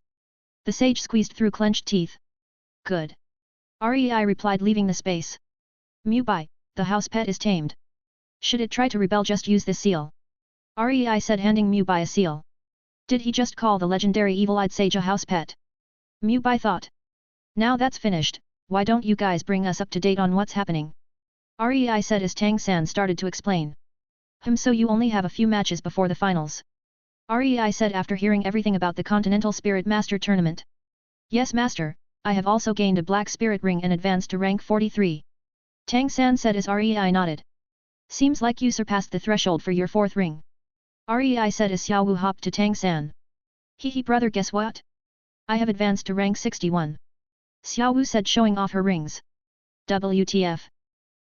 The sage squeezed through clenched teeth. Good. Rei replied leaving the space. Mubai, the house pet is tamed. Should it try to rebel just use this seal. Rei said handing Mubai a seal. Did he just call the legendary evil-eyed sage a house pet? Mubai thought. Now that's finished, why don't you guys bring us up to date on what's happening? Rei said as Tang San started to explain. So you only have a few matches before the finals. Rei said after hearing everything about the Continental Spirit Master Tournament. Yes master, I have also gained a Black Spirit Ring and advanced to rank 43. Tang San said as Rei nodded. Seems like you surpassed the threshold for your 4th ring. Rei said as Xiao Wu hopped to Tang San. Hee brother guess what? I have advanced to rank 61. Xiao Wu said showing off her rings. WTF.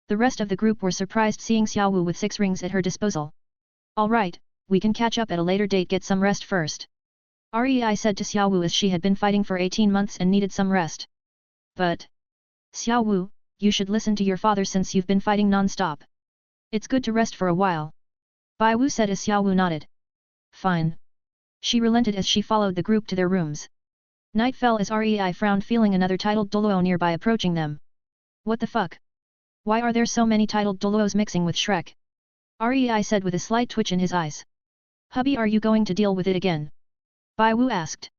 The rest of the group were surprised seeing Xiao Wu with 6 rings at her disposal. Alright, we can catch up at a later date, get some rest first. Rei said to Xiao Wu as she had been fighting for 18 months and needed some rest. But... Xiao Wu, you should listen to your father since you've been fighting non-stop. It's good to rest for a while. Bai Wu said as Xiao Wu nodded. Fine. She relented as she followed the group to their rooms. Night fell as Rei frowned feeling another titled Doluo nearby approaching them. What the fuck? Why are there so many titled Doluos mixing with Shrek? Rei said with a slight twitch in his eyes. Hubby, are you going to deal with it again? Bai Wu asked.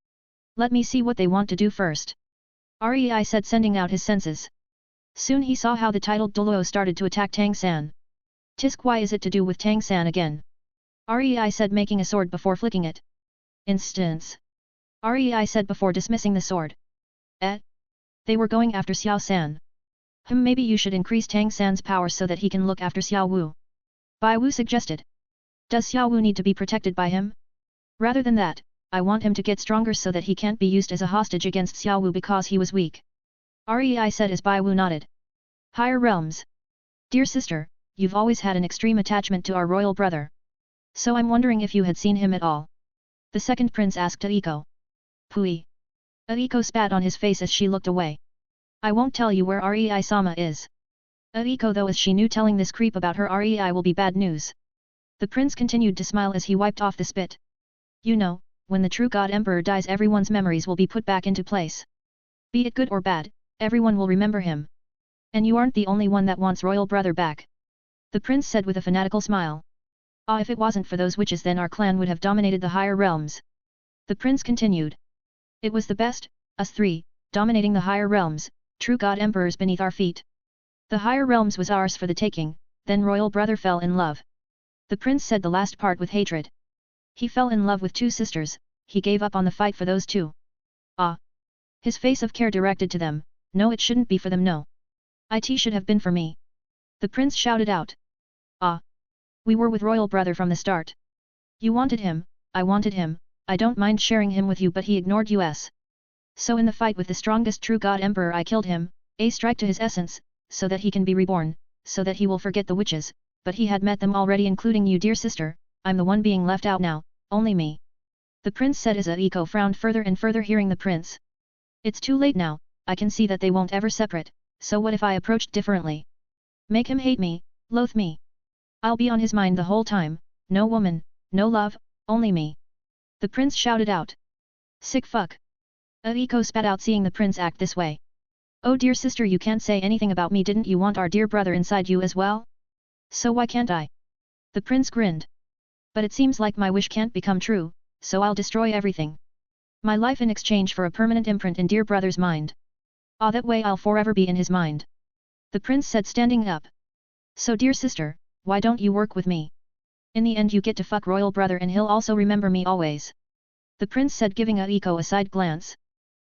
Let me see what they want to do first. Rei said sending out his senses. Soon he saw how the titled Doluo started to attack Tang San. Tisk, why is it to do with Tang San again? Rei said making a sword before flicking it. Instance. Rei said before dismissing the sword. They were going after Xiao San. Maybe you should increase Tang San's power so that he can look after Xiao Wu. Bai Wu suggested. Does Xiao Wu need to be protected by him? Rather than that, I want him to get stronger so that he can't be used as a hostage against Xiao Wu because he was weak. Rei said as Bai Wu nodded. Higher realms. Dear sister, you've always had an extreme attachment to our royal brother. So I'm wondering if you had seen him at all. The second prince asked Aiko. Pui. Aiko spat on his face as she looked away. I won't tell you where Rei-sama is. Aiko though as she knew telling this creep about her Rei will be bad news. The prince continued to smile as he wiped off the spit. You know, when the true God Emperor dies everyone's memories will be put back into place. Be it good or bad, everyone will remember him. And you aren't the only one that wants royal brother back. The prince said with a fanatical smile. Ah, if it wasn't for those witches then our clan would have dominated the higher realms. The prince continued. It was the best, us 3, dominating the higher realms, true God Emperors beneath our feet. The higher realms was ours for the taking, then royal brother fell in love. The prince said the last part with hatred. He fell in love with 2 sisters, he gave up on the fight for those 2. Ah. His face of care directed to them, no it shouldn't be for them no. It should have been for me. The prince shouted out. Ah. We were with royal brother from the start. You wanted him, I wanted him, I don't mind sharing him with you but he ignored us. So in the fight with the strongest true God Emperor I killed him, a strike to his essence, so that he can be reborn, so that he will forget the witches, but he had met them already including you dear sister, I'm the one being left out now, only me. The prince said as Aiko frowned further and further hearing the prince. It's too late now, I can see that they won't ever separate, so what if I approached differently? Make him hate me, loathe me. I'll be on his mind the whole time, no woman, no love, only me. The prince shouted out. Sick fuck. Aiko spat out seeing the prince act this way. Oh dear sister you can't say anything about me didn't you want our dear brother inside you as well? So why can't I? The prince grinned. But it seems like my wish can't become true, so I'll destroy everything. My life in exchange for a permanent imprint in dear brother's mind. Ah that way I'll forever be in his mind. The prince said standing up. So dear sister, why don't you work with me? In the end you get to fuck royal brother and he'll also remember me always. The prince said, giving Aiko a side glance.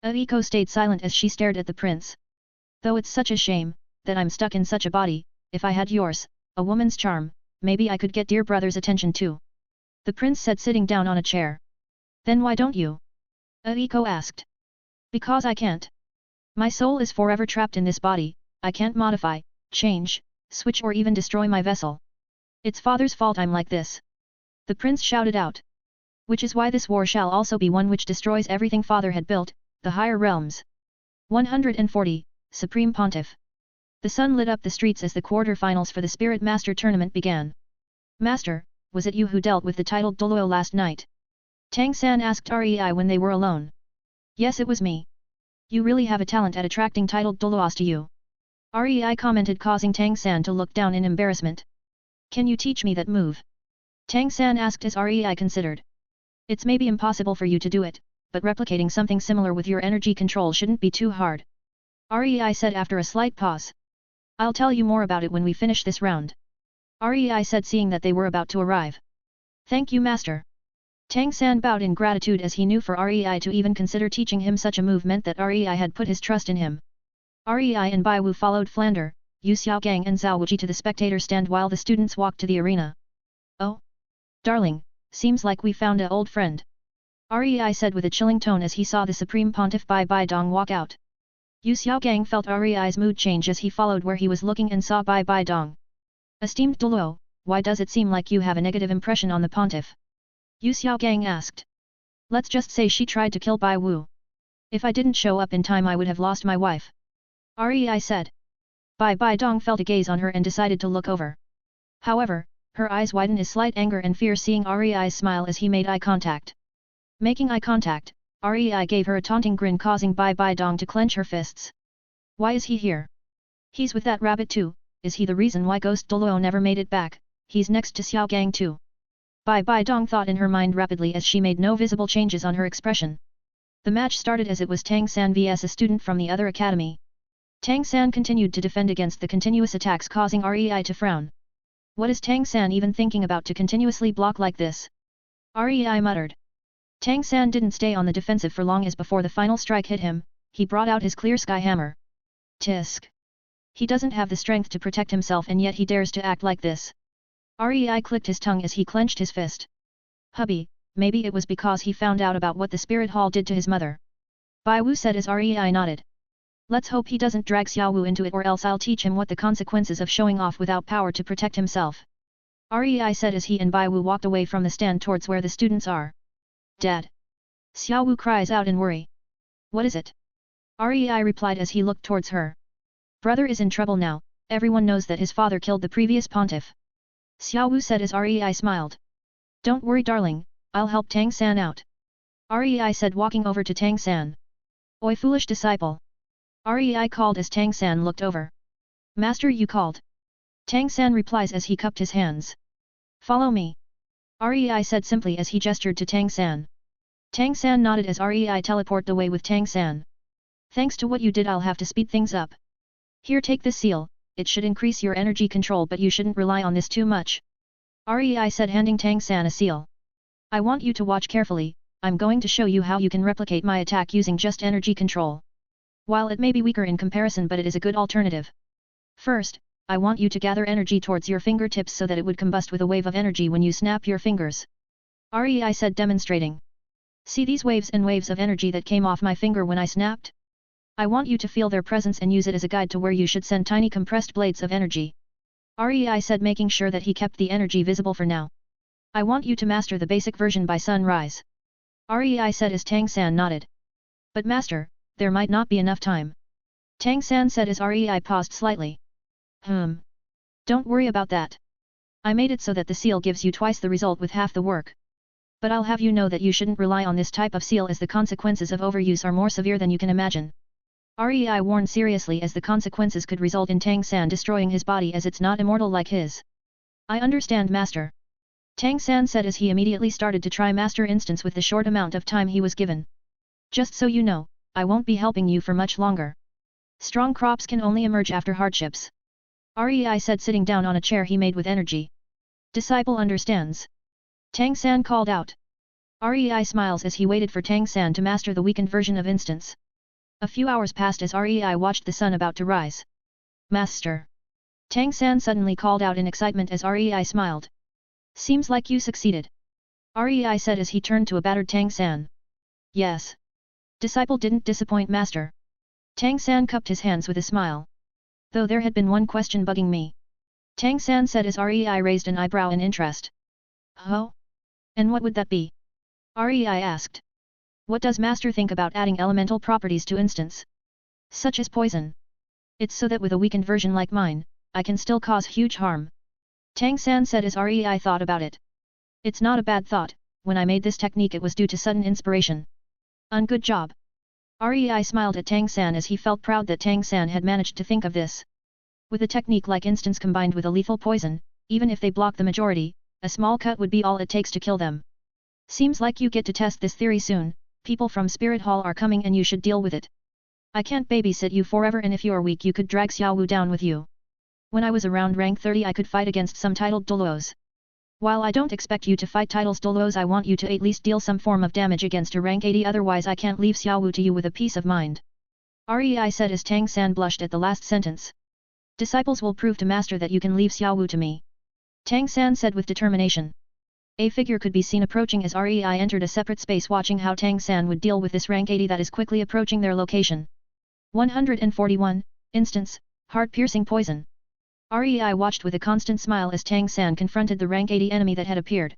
Aiko stayed silent as she stared at the prince. Though it's such a shame, that I'm stuck in such a body, if I had yours, a woman's charm, maybe I could get dear brother's attention too. The prince said, sitting down on a chair. Then why don't you? Aiko asked. Because I can't. My soul is forever trapped in this body, I can't modify, change, switch or even destroy my vessel. It's father's fault I'm like this. The prince shouted out. Which is why this war shall also be one which destroys everything father had built, the higher realms. 140, Supreme Pontiff. The sun lit up the streets as the quarter-finals for the Spirit Master tournament began. Master, was it you who dealt with the titled Doluo last night? Tang San asked Rei when they were alone. Yes, it was me. You really have a talent at attracting titled Doluos to you. Rei commented, causing Tang San to look down in embarrassment. Can you teach me that move? Tang San asked as Rei considered. It's maybe impossible for you to do it, but replicating something similar with your energy control shouldn't be too hard. Rei said after a slight pause. I'll tell you more about it when we finish this round. Rei said, seeing that they were about to arrive. Thank you, master. Tang San bowed in gratitude as he knew for Rei to even consider teaching him such a move meant that Rei had put his trust in him. Rei and Bai Wu followed Flander, Yu Xiaogang and Zhao Wuji to the spectator stand while the students walked to the arena. Oh? Darling, seems like we found a old friend. Rei said with a chilling tone as he saw the Supreme Pontiff Bai Baidong walk out. Yu Xiaogang felt Rei's mood change as he followed where he was looking and saw Bai Baidong. Esteemed Doluo, why does it seem like you have a negative impression on the pontiff? Yu Xiaogang asked. Let's just say she tried to kill Bai Wu. If I didn't show up in time I would have lost my wife. Rei said. Bai Baidong felt a gaze on her and decided to look over. However, her eyes widened in slight anger and fear seeing Rei's smile as he made eye contact. Making eye contact, Rei gave her a taunting grin causing Bai Baidong to clench her fists. Why is he here? He's with that rabbit too, is he the reason why Ghost Doluo never made it back? He's next to Xiaogang too. Bai Baidong thought in her mind rapidly as she made no visible changes on her expression. The match started as it was Tang San vs a student from the other academy. Tang San continued to defend against the continuous attacks causing Rei to frown. What is Tang San even thinking about to continuously block like this? Rei muttered. Tang San didn't stay on the defensive for long as before the final strike hit him, he brought out his clear sky hammer. Tisk. He doesn't have the strength to protect himself and yet he dares to act like this. Rei clicked his tongue as he clenched his fist. Hubby, maybe it was because he found out about what the Spirit Hall did to his mother. Bai Wu said as Rei nodded. Let's hope he doesn't drag Xiao Wu into it or else I'll teach him what the consequences of showing off without power to protect himself. Rei said as he and Bai Wu walked away from the stand towards where the students are. Dad. Xiao Wu cries out in worry. What is it? Rei replied as he looked towards her. Brother is in trouble now, everyone knows that his father killed the previous pontiff. Xiao Wu said as Rei smiled. Don't worry darling, I'll help Tang San out. Rei said walking over to Tang San. Oi foolish disciple. Rei called as Tang San looked over. Master you called. Tang San replies as he cupped his hands. Follow me. Rei said simply as he gestured to Tang San. Tang San nodded as Rei teleported away with Tang San. Thanks to what you did I'll have to speed things up. Here take this seal, it should increase your energy control but you shouldn't rely on this too much. Rei said handing Tang San a seal. I want you to watch carefully, I'm going to show you how you can replicate my attack using just energy control. While it may be weaker in comparison but it is a good alternative. First, I want you to gather energy towards your fingertips so that it would combust with a wave of energy when you snap your fingers. Rei said demonstrating. See these waves and waves of energy that came off my finger when I snapped? I want you to feel their presence and use it as a guide to where you should send tiny compressed blades of energy. Rei said making sure that he kept the energy visible for now. I want you to master the basic version by sunrise. Rei said as Tang San nodded. But master, there might not be enough time. Tang San said as Rei paused slightly. Don't worry about that. I made it so that the seal gives you twice the result with half the work. But I'll have you know that you shouldn't rely on this type of seal as the consequences of overuse are more severe than you can imagine. Rei warned seriously as the consequences could result in Tang San destroying his body as it's not immortal like his. I understand master. Tang San said as he immediately started to try master instance with the short amount of time he was given. Just so you know, I won't be helping you for much longer. Strong crops can only emerge after hardships. Rei said sitting down on a chair he made with energy. Disciple understands. Tang San called out. Rei smiles as he waited for Tang San to master the weakened version of instance. A few hours passed as Rei watched the sun about to rise. Master! Tang San suddenly called out in excitement as Rei smiled. Seems like you succeeded. Rei said as he turned to a battered Tang San. Yes. Disciple didn't disappoint master. Tang San cupped his hands with a smile. Though there had been one question bugging me. Tang San said as Rei raised an eyebrow in interest. Oh? And what would that be? Rei asked. What does master think about adding elemental properties to instance? Such as poison. It's so that with a weakened version like mine, I can still cause huge harm. Tang San said as Rei thought about it. It's not a bad thought, when I made this technique it was due to sudden inspiration. Good job. Rei smiled at Tang San as he felt proud that Tang San had managed to think of this. With a technique like instance combined with a lethal poison, even if they block the majority, a small cut would be all it takes to kill them. Seems like you get to test this theory soon, people from Spirit Hall are coming and you should deal with it. I can't babysit you forever and if you're weak you could drag Xiao Wu down with you. When I was around rank 30 I could fight against some titled duelos. While I don't expect you to fight titles duelos I want you to at least deal some form of damage against a rank 80 otherwise I can't leave Xiao Wu to you with a peace of mind. Rei said as Tang San blushed at the last sentence. Disciples will prove to master that you can leave Xiao Wu to me. Tang San said with determination. A figure could be seen approaching as Rei entered a separate space watching how Tang San would deal with this rank 80 that is quickly approaching their location. 141, Instance, Heart-Piercing Poison. Rei watched with a constant smile as Tang San confronted the rank 80 enemy that had appeared.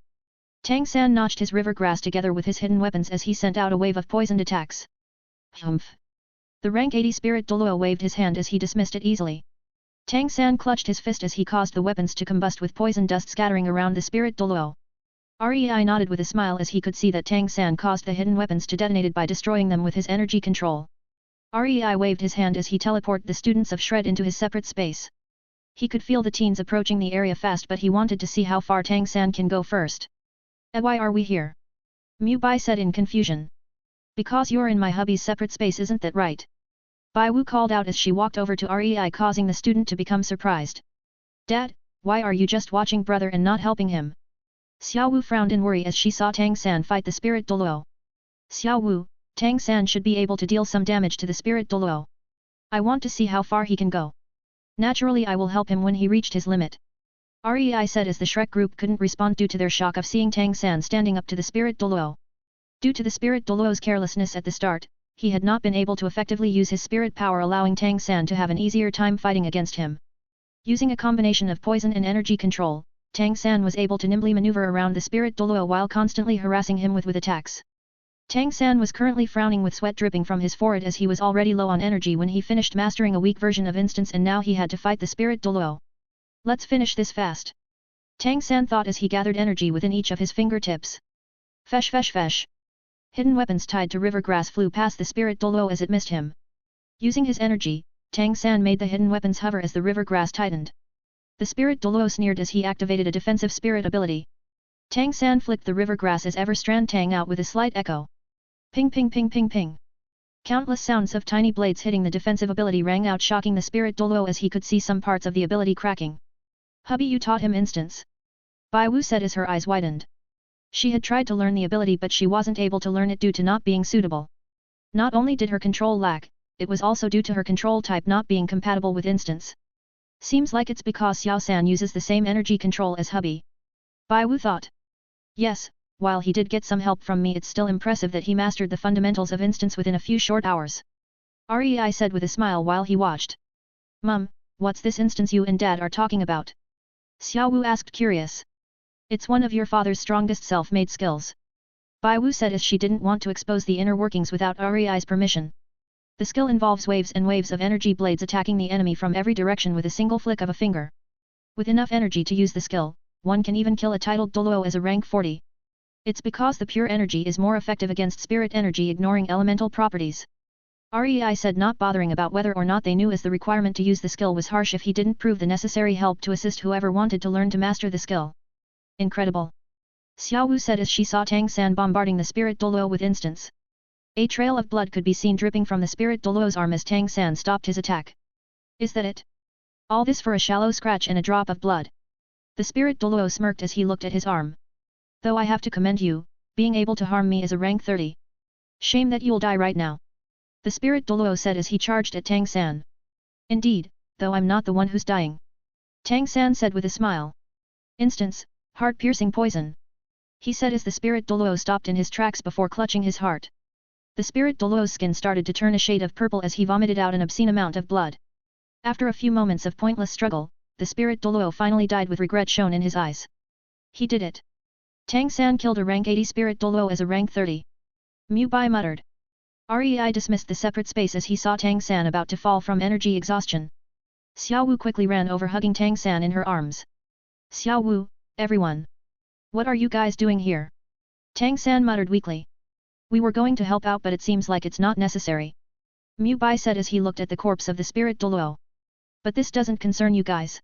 Tang San notched his river grass together with his hidden weapons as he sent out a wave of poisoned attacks. Humph! The rank 80 spirit Doluo waved his hand as he dismissed it easily. Tang San clutched his fist as he caused the weapons to combust with poison dust scattering around the spirit Doluo. Rei nodded with a smile as he could see that Tang San caused the hidden weapons to detonate by destroying them with his energy control. Rei waved his hand as he teleported the students of Shred into his separate space. He could feel the teens approaching the area fast but he wanted to see how far Tang San can go first. Why are we here? Mu Bai said in confusion. Because you're in my hubby's separate space isn't that right? Bai Wu called out as she walked over to Rei causing the student to become surprised. Dad, why are you just watching brother and not helping him? Xiao Wu frowned in worry as she saw Tang San fight the spirit Doluo. Xiao Wu, Tang San should be able to deal some damage to the spirit Doluo. I want to see how far he can go. Naturally I will help him when he reached his limit. Rei said as the Shrek group couldn't respond due to their shock of seeing Tang San standing up to the spirit Doluo. Due to the spirit Doluo's carelessness at the start, he had not been able to effectively use his spirit power allowing Tang San to have an easier time fighting against him. Using a combination of poison and energy control, Tang San was able to nimbly maneuver around the spirit Doluo while constantly harassing him with attacks. Tang San was currently frowning with sweat dripping from his forehead as he was already low on energy when he finished mastering a weak version of instance and now he had to fight the spirit Doluo. Let's finish this fast. Tang San thought as he gathered energy within each of his fingertips. Fesh fesh fesh. Hidden weapons tied to river grass flew past the spirit Doluo as it missed him. Using his energy, Tang San made the hidden weapons hover as the river grass tightened. The spirit Doluo sneered as he activated a defensive spirit ability. Tang San flicked the river grass as Everstrand Tang out with a slight echo. Ping ping ping ping ping. Countless sounds of tiny blades hitting the defensive ability rang out shocking the spirit Doluo as he could see some parts of the ability cracking. Hubby, you taught him instance. Bai Wu said as her eyes widened. She had tried to learn the ability but she wasn't able to learn it due to not being suitable. Not only did her control lack, it was also due to her control type not being compatible with instance. Seems like it's because Xiao San uses the same energy control as hubby. Bai Wu thought. Yes, while he did get some help from me it's still impressive that he mastered the fundamentals of instance within a few short hours. Rei said with a smile while he watched. Mum, what's this instance you and Dad are talking about? Xiao Wu asked curious. It's one of your father's strongest self-made skills. Bai Wu said as she didn't want to expose the inner workings without Rei's permission. The skill involves waves and waves of energy blades attacking the enemy from every direction with a single flick of a finger. With enough energy to use the skill, one can even kill a titled Doluo as a rank 40. It's because the pure energy is more effective against spirit energy ignoring elemental properties. Rei said not bothering about whether or not they knew as the requirement to use the skill was harsh if he didn't prove the necessary help to assist whoever wanted to learn to master the skill. Incredible. Xiao Wu said as she saw Tang San bombarding the spirit Doluo with instance. A trail of blood could be seen dripping from the spirit Doluo's arm as Tang San stopped his attack. Is that it? All this for a shallow scratch and a drop of blood. The spirit Doluo smirked as he looked at his arm. Though I have to commend you, being able to harm me is a rank 30. Shame that you'll die right now. The spirit Doluo said as he charged at Tang San. Indeed, though I'm not the one who's dying. Tang San said with a smile. Instance, heart-piercing poison. He said as the spirit Doluo stopped in his tracks before clutching his heart. The spirit Doluo's skin started to turn a shade of purple as he vomited out an obscene amount of blood. After a few moments of pointless struggle, the spirit Doluo finally died with regret shown in his eyes. He did it. Tang San killed a rank 80 spirit Doluo as a rank 30. Mu Bai muttered. Rei dismissed the separate space as he saw Tang San about to fall from energy exhaustion. Xiao Wu quickly ran over hugging Tang San in her arms. Xiao Wu, everyone. What are you guys doing here? Tang San muttered weakly. We were going to help out but it seems like it's not necessary. Mu Bai said as he looked at the corpse of the spirit Doluo. But this doesn't concern you guys.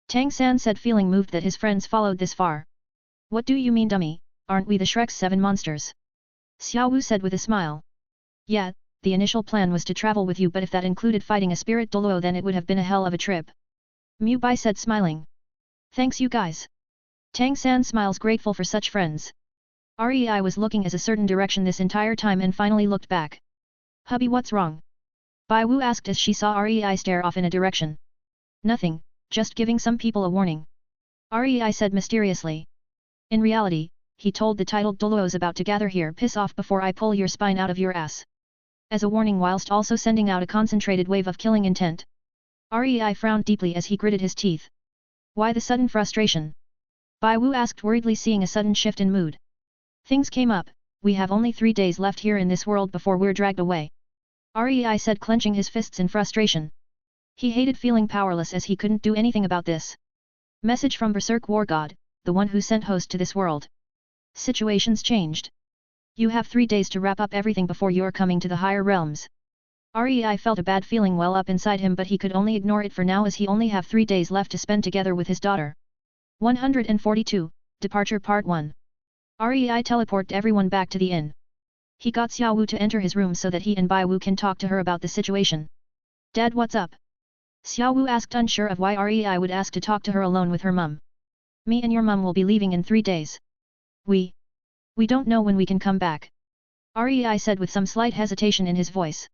Tang San said feeling moved that his friends followed this far. What do you mean dummy, aren't we the Shrek's 7 monsters? Xiao Wu said with a smile. Yeah, the initial plan was to travel with you but if that included fighting a spirit Doluo then it would have been a hell of a trip. Mu Bai said smiling. Thanks you guys. Tang San smiles grateful for such friends. Rei was looking as a certain direction this entire time and finally looked back. Hubby what's wrong? Bai Wu asked as she saw Rei stare off in a direction. Nothing, just giving some people a warning. Rei said mysteriously. In reality, he told the titled Doluos about to gather here piss off before I pull your spine out of your ass. As a warning whilst also sending out a concentrated wave of killing intent. Rei frowned deeply as he gritted his teeth. Why the sudden frustration? Bai Wu asked worriedly seeing a sudden shift in mood. Things came up, we have only 3 days left here in this world before we're dragged away. Rei said clenching his fists in frustration. He hated feeling powerless as he couldn't do anything about this. Message from Berserk War God, the one who sent host to this world. Situations changed. You have 3 days to wrap up everything before you're coming to the higher realms. Rei felt a bad feeling well up inside him but he could only ignore it for now as he only have 3 days left to spend together with his daughter. 142, Departure Part 1. Rei teleported everyone back to the inn. He got Xiao Wu to enter his room so that he and Bai Wu can talk to her about the situation. Dad what's up? Xiao Wu asked unsure of why Rei would ask to talk to her alone with her mum. Me and your mum will be leaving in 3 days. We don't know when we can come back. Rei said with some slight hesitation in his voice.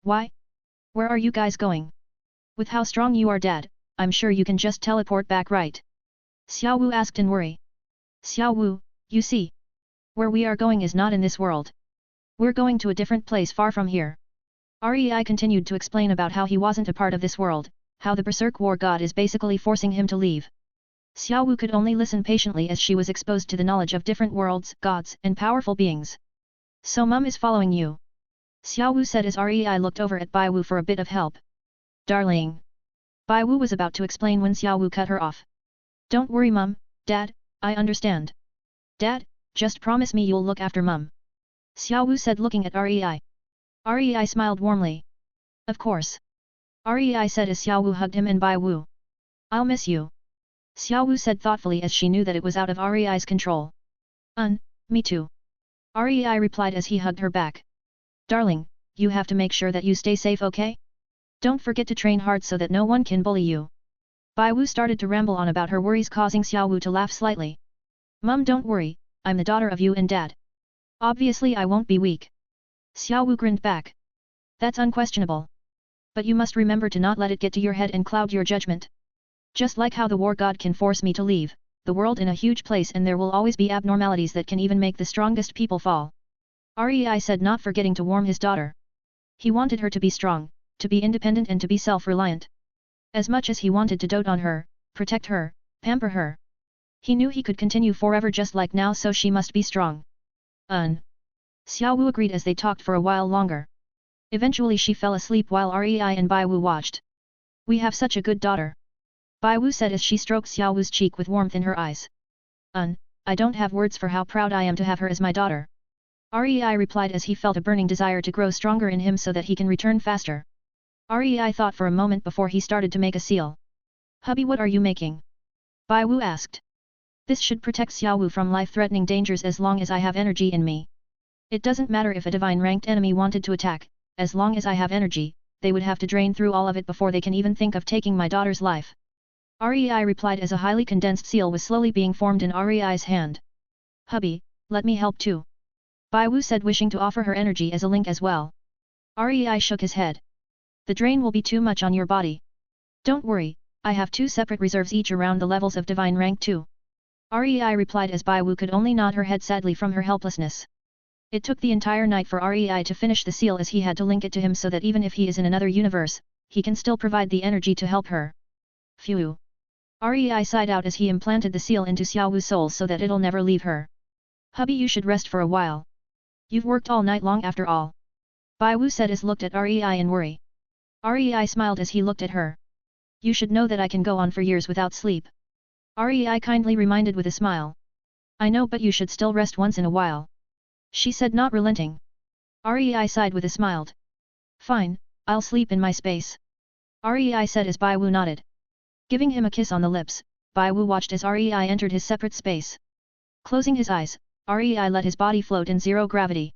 Why? Where are you guys going? With how strong you are Dad, I'm sure you can just teleport back right? Xiao Wu asked in worry. Xiao Wu, you see. Where we are going is not in this world. We're going to a different place far from here. Rei continued to explain about how he wasn't a part of this world, how the Berserk War God is basically forcing him to leave. Xiao Wu could only listen patiently as she was exposed to the knowledge of different worlds, gods, and powerful beings. So Mum is following you? Xiao Wu said as Rei looked over at Bai Wu for a bit of help. Darling. Bai Wu was about to explain when Xiao Wu cut her off. Don't worry Mum, Dad, I understand. Dad, just promise me you'll look after Mum. Xiao Wu said looking at Rei. Rei smiled warmly. Of course. Rei said as Xiao Wu hugged him and Bai Wu. I'll miss you. Xiao Wu said thoughtfully as she knew that it was out of Rei's control. Me too. Rei replied as he hugged her back. Darling, you have to make sure that you stay safe okay? Don't forget to train hard so that no one can bully you. Bai Wu started to ramble on about her worries causing Xiao Wu to laugh slightly. Mum don't worry, I'm the daughter of you and Dad. Obviously I won't be weak. Xiao Wu grinned back. That's unquestionable. But you must remember to not let it get to your head and cloud your judgment. Just like how the war god can force me to leave the world in a huge place and there will always be abnormalities that can even make the strongest people fall. Rei said not forgetting to warn his daughter. He wanted her to be strong, to be independent and to be self-reliant. As much as he wanted to dote on her, protect her, pamper her. He knew he could continue forever just like now so she must be strong. Xiao Wu agreed as they talked for a while longer. Eventually she fell asleep while Rei and Bai Wu watched. We have such a good daughter. Bai Wu said as she stroked Xiao Wu's cheek with warmth in her eyes. I don't have words for how proud I am to have her as my daughter. Rei replied as he felt a burning desire to grow stronger in him so that he can return faster. Rei thought for a moment before he started to make a seal. Hubby what are you making? Bai Wu asked. This should protect Xiao Wu from life-threatening dangers as long as I have energy in me. It doesn't matter if a divine-ranked enemy wanted to attack, as long as I have energy, they would have to drain through all of it before they can even think of taking my daughter's life. Rei replied as a highly condensed seal was slowly being formed in Rei's hand. Hubby, Let me help too. Bai Wu said, wishing to offer her energy as a link as well. Rei shook his head. The drain will be too much on your body. Don't worry, I have 2 separate reserves each around the levels of divine rank too. Rei replied as Bai Wu could only nod her head sadly from her helplessness. It took the entire night for Rei to finish the seal, as he had to link it to him so that even if he is in another universe, he can still provide the energy to help her. Phew. Rei sighed out as he implanted the seal into Xiao Wu's soul so that it'll never leave her. Hubby, you should rest for a while. You've worked all night long after all. Bai Wu said as looked at Rei in worry. Rei smiled as he looked at her. You should know that I can go on for years without sleep. Rei kindly reminded with a smile. I know, but you should still rest once in a while. She said, not relenting. Rei sighed with a smile. Fine, I'll sleep in my space. Rei said as Bai Wu nodded. Giving him a kiss on the lips, Bai Wu watched as Rei entered his separate space. Closing his eyes, Rei let his body float in zero gravity.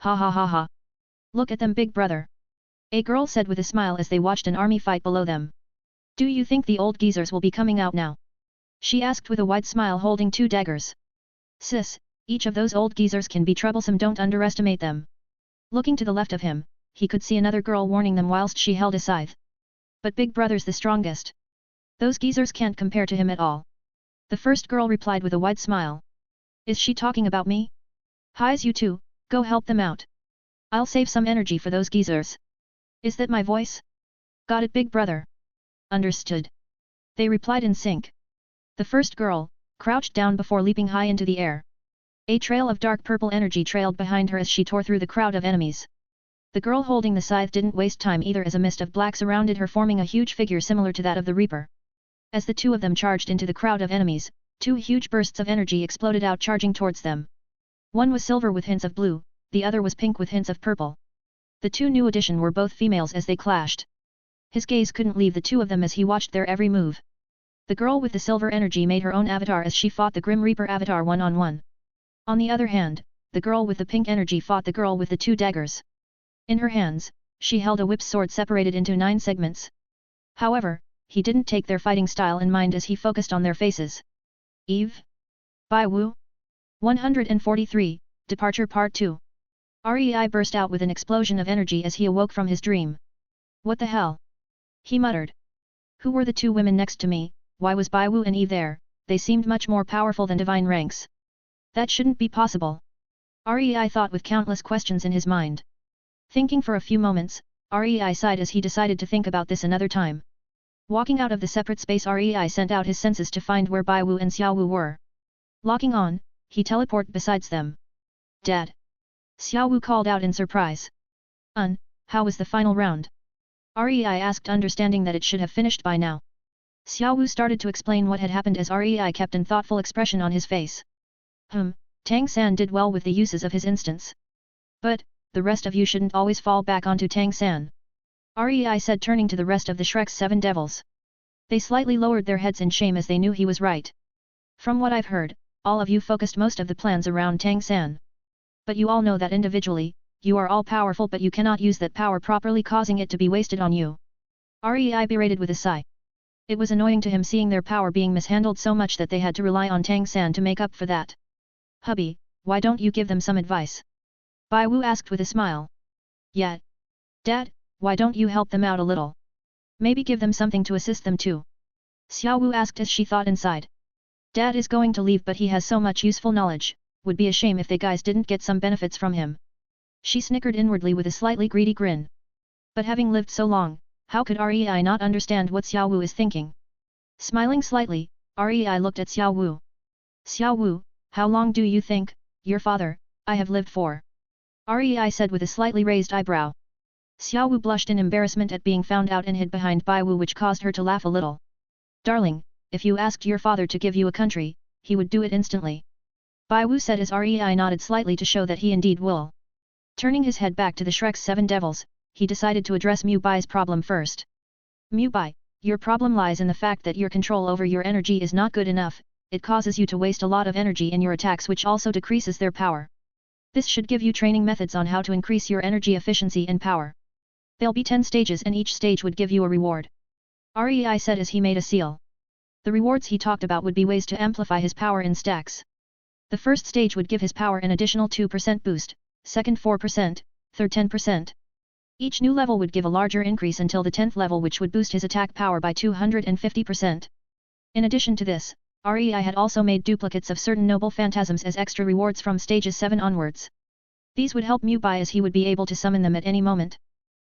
Ha ha ha ha. Look at them, big brother. A girl said with a smile as they watched an army fight below them. Do you think the old geezers will be coming out now? She asked with a wide smile, holding 2 daggers. Sis, each of those old geezers can be troublesome, don't underestimate them. Looking to the left of him, he could see another girl warning them whilst she held a scythe. But big brother's the strongest. Those geezers can't compare to him at all. The first girl replied with a wide smile. Is she talking about me? Hi's you too, go help them out. I'll save some energy for those geezers. Is that my voice? Got it, big brother. Understood. They replied in sync. The first girl crouched down before leaping high into the air. A trail of dark purple energy trailed behind her as she tore through the crowd of enemies. The girl holding the scythe didn't waste time either, as a mist of black surrounded her, forming a huge figure similar to that of the Reaper. As the 2 of them charged into the crowd of enemies, 2 huge bursts of energy exploded out, charging towards them. One was silver with hints of blue, the other was pink with hints of purple. The 2 new addition were both females as they clashed. His gaze couldn't leave the 2 of them as he watched their every move. The girl with the silver energy made her own avatar as she fought the Grim Reaper avatar one-on-one. On the other hand, the girl with the pink energy fought the girl with the 2 daggers. In her hands, she held a whip sword separated into 9 segments. However, he didn't take their fighting style in mind as he focused on their faces. Eve? Bai Wu? 143, Departure Part 2. Rei burst out with an explosion of energy as he awoke from his dream. What the hell? He muttered. Who were the 2 women next to me? Why was Bai Wu and Eve there? They seemed much more powerful than divine ranks. That shouldn't be possible. Rei thought with countless questions in his mind. Thinking for a few moments, Rei sighed as he decided to think about this another time. Walking out of the separate space, Rei sent out his senses to find where Bai Wu and Xiao Wu were. Locking on, he teleported besides them. Dad! Xiao Wu called out in surprise. How was the final round? Rei asked, understanding that it should have finished by now. Xiao Wu started to explain what had happened as Rei kept an thoughtful expression on his face. Tang San did well with the uses of his instance. But, the rest of you shouldn't always fall back onto Tang San. Rei said, turning to the rest of the Shrek's 7 devils. They slightly lowered their heads in shame as they knew he was right. From what I've heard, all of you focused most of the plans around Tang San. But you all know that individually, you are all powerful, but you cannot use that power properly, causing it to be wasted on you. Rei berated with a sigh. It was annoying to him seeing their power being mishandled so much that they had to rely on Tang San to make up for that. Hubby, why don't you give them some advice? Bai Wu asked with a smile. Yeah. Dad, why don't you help them out a little? Maybe give them something to assist them too. Xiao Wu asked as she thought inside. Dad is going to leave, but he has so much useful knowledge, would be a shame if they guys didn't get some benefits from him. She snickered inwardly with a slightly greedy grin. But having lived so long, how could Rei not understand what Xiao Wu is thinking? Smiling slightly, Rei looked at Xiao Wu. Xiao Wu, how long do you think, your father, I have lived for? Rei said with a slightly raised eyebrow. Xiao Wu blushed in embarrassment at being found out and hid behind Bai Wu, which caused her to laugh a little. Darling, if you asked your father to give you a country, he would do it instantly. Bai Wu said as Rei nodded slightly to show that he indeed will. Turning his head back to the Shrek's 7 devils, he decided to address Mu Bai's problem first. Mu Bai, your problem lies in the fact that your control over your energy is not good enough. It causes you to waste a lot of energy in your attacks, which also decreases their power. This should give you training methods on how to increase your energy efficiency and power. There'll be 10 stages and each stage would give you a reward. Rei said as he made a seal. The rewards he talked about would be ways to amplify his power in stacks. The first stage would give his power an additional 2% boost, second 4%, third 10%. Each new level would give a larger increase until the 10th level, which would boost his attack power by 250%. In addition to this, REI had also made duplicates of certain noble phantasms as extra rewards from stages 7 onwards. These would help Mu Bai as he would be able to summon them at any moment.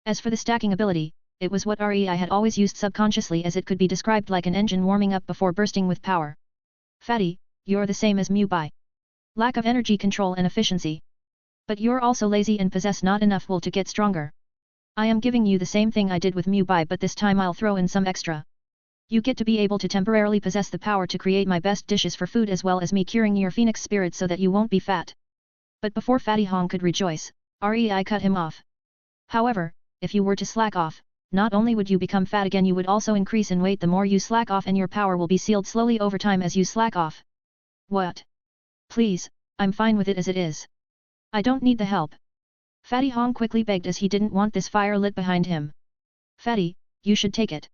As for the stacking ability, it was what REI had always used subconsciously, as it could be described like an engine warming up before bursting with power. Fatty, you're the same as Mu Bai. Lack of energy control and efficiency. But you're also lazy and possess not enough will to get stronger. I am giving you the same thing I did with Mu Bai, but this time I'll throw in some extra. You get to be able to temporarily possess the power to create my best dishes for food, as well as me curing your phoenix spirit so that you won't be fat. But before Fatty Hong could rejoice, REI cut him off. However, if you were to slack off, not only would you become fat again, you would also increase in weight the more you slack off, and your power will be sealed slowly over time as you slack off. What? Please, I'm fine with it as it is. I don't need the help. Fatty Hong quickly begged, as he didn't want this fire lit behind him. Fatty, you should take it.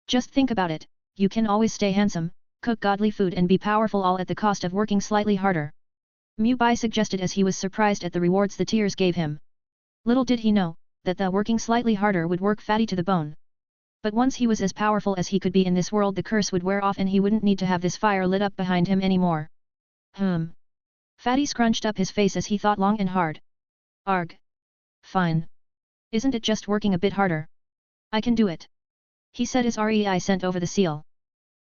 Just think about it, you can always stay handsome, cook godly food and be powerful, all at the cost of working slightly harder. Mu Bai suggested as he was surprised at the rewards the tears gave him. Little did he know, that the working slightly harder would work Fatty to the bone. But once he was as powerful as he could be in this world, the curse would wear off and he wouldn't need to have this fire lit up behind him anymore. Fatty scrunched up his face as he thought long and hard. Arg. Fine. Isn't it just working a bit harder? I can do it. He said as REI sent over the seal.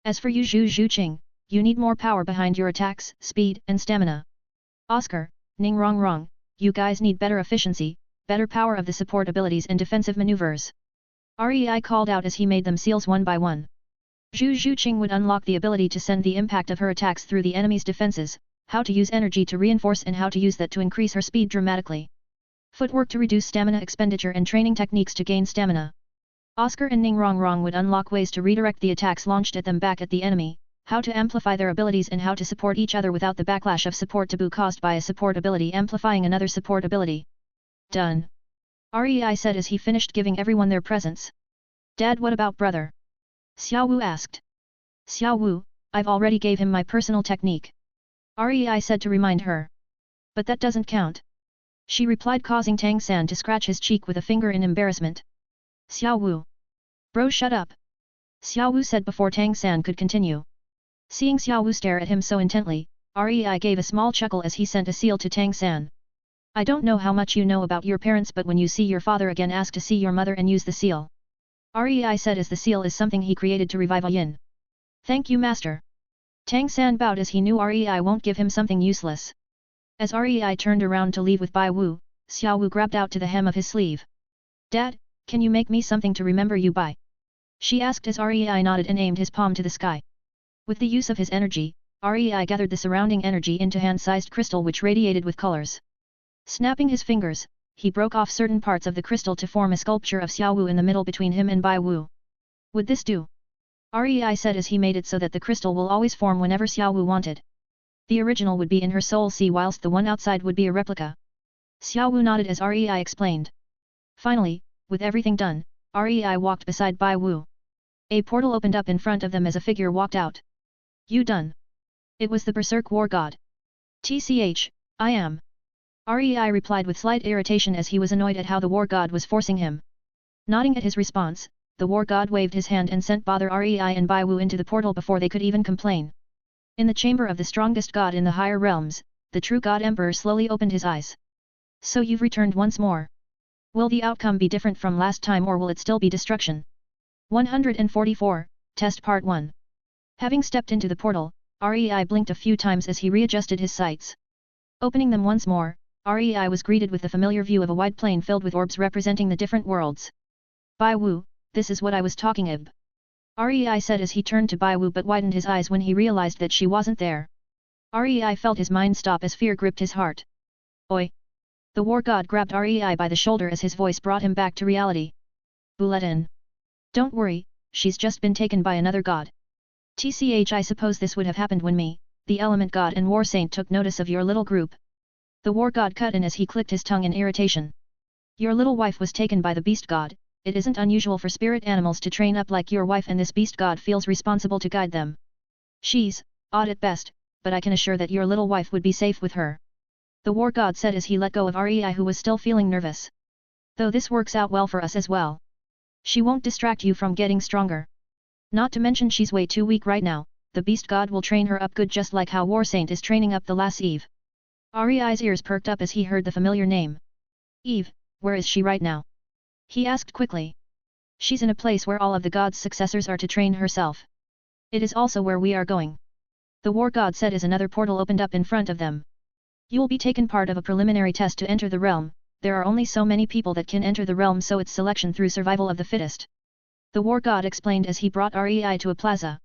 As for you Zhu Zhuqing, you need more power behind your attacks, speed and stamina. Oscar, Ning Rong Rong, you guys need better efficiency, better power of the support abilities and defensive maneuvers. REI called out as he made them seals one by one. Zhu Zhuqing would unlock the ability to send the impact of her attacks through the enemy's defenses, how to use energy to reinforce and how to use that to increase her speed dramatically. Footwork to reduce stamina expenditure and training techniques to gain stamina. Oscar and Ning Rong Rong would unlock ways to redirect the attacks launched at them back at the enemy, how to amplify their abilities and how to support each other without the backlash of support taboo caused by a support ability amplifying another support ability. Done. REI said as he finished giving everyone their presents. Dad, what about brother? Xiao Wu asked. Xiao Wu, I've already gave him my personal technique. REI said to remind her. But that doesn't count. She replied, causing Tang San to scratch his cheek with a finger in embarrassment. Xiao Wu. Bro, shut up. Xiao Wu said before Tang San could continue. Seeing Xiao Wu stare at him so intently, REI gave a small chuckle as he sent a seal to Tang San. I don't know how much you know about your parents, but when you see your father again, ask to see your mother and use the seal. REI said as the seal is something he created to revive a yin. Thank you, master. Tang San bowed as he knew REI won't give him something useless. As REI turned around to leave with Bai Wu, Xiao Wu grabbed out to the hem of his sleeve. Dad, can you make me something to remember you by? She asked as REI nodded and aimed his palm to the sky. With the use of his energy, REI gathered the surrounding energy into hand-sized crystal which radiated with colors. Snapping his fingers, he broke off certain parts of the crystal to form a sculpture of Xiao Wu in the middle between him and Bai Wu. Would this do? REI said as he made it so that the crystal will always form whenever Xiao Wu wanted. The original would be in her soul sea whilst the one outside would be a replica. Xiao Wu nodded as REI explained. Finally, with everything done, REI walked beside Bai Wu. A portal opened up in front of them as a figure walked out. You done? It was the Berserk War God. TCH, I am. REI replied with slight irritation as he was annoyed at how the War God was forcing him. Nodding at his response, the War God waved his hand and sent bother REI and Bai Wu into the portal before they could even complain. In the chamber of the strongest god in the higher realms, the true God Emperor slowly opened his eyes. So you've returned once more. Will the outcome be different from last time, or will it still be destruction? 144, Test Part 1. Having stepped into the portal, REI blinked a few times as he readjusted his sights. Opening them once more, REI was greeted with the familiar view of a wide plain filled with orbs representing the different worlds. Bai Wu, this is what I was talking ab. REI said as he turned to Bai Wu but widened his eyes when he realized that she wasn't there. REI felt his mind stop as fear gripped his heart. Oi! The War God grabbed REI by the shoulder as his voice brought him back to reality. Buletin. Don't worry, she's just been taken by another god. TCH, I suppose this would have happened when me, the Element God and War Saint took notice of your little group. The War God cut in as he clicked his tongue in irritation. Your little wife was taken by the Beast God. It isn't unusual for spirit animals to train up like your wife, and this Beast God feels responsible to guide them. She's, odd at best, but I can assure that your little wife would be safe with her. The war god said as he let go of Rei who was still feeling nervous. Though this works out well for us as well. She won't distract you from getting stronger. Not to mention she's way too weak right now, the beast god will train her up good just like how War Saint is training up the last Eve. Rei's ears perked up as he heard the familiar name. Eve, where is she right now? He asked quickly. She's in a place where all of the god's successors are to train herself. It is also where we are going. The war god said as another portal opened up in front of them. You'll be taken part of a preliminary test to enter the realm. There are only so many people that can enter the realm, so it's selection through survival of the fittest. The war god explained as he brought Rei to a plaza.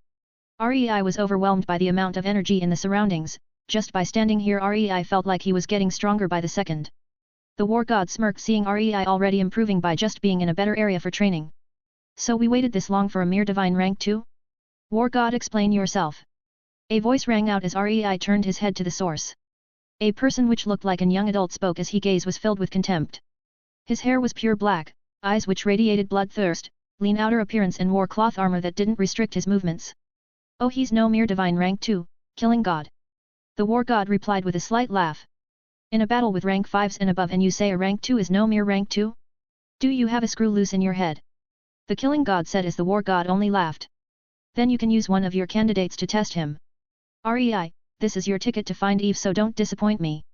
Rei was overwhelmed by the amount of energy in the surroundings. Just by standing here Rei felt like he was getting stronger by the second. The war god smirked seeing Rei already improving by just being in a better area for training. So we waited this long for a mere divine rank too? War god, explain yourself. A voice rang out as Rei turned his head to the source. A person which looked like a young adult spoke as his gaze was filled with contempt. His hair was pure black, eyes which radiated bloodthirst, lean outer appearance and wore cloth armor that didn't restrict his movements. Oh, he's no mere divine rank too, killing god. The war god replied with a slight laugh. In a battle with rank 5s and above and you say a rank 2 is no mere rank 2? Do you have a screw loose in your head? The killing god said as the war god only laughed. Then you can use one of your candidates to test him. Rei, this is your ticket to find Eve, so don't disappoint me.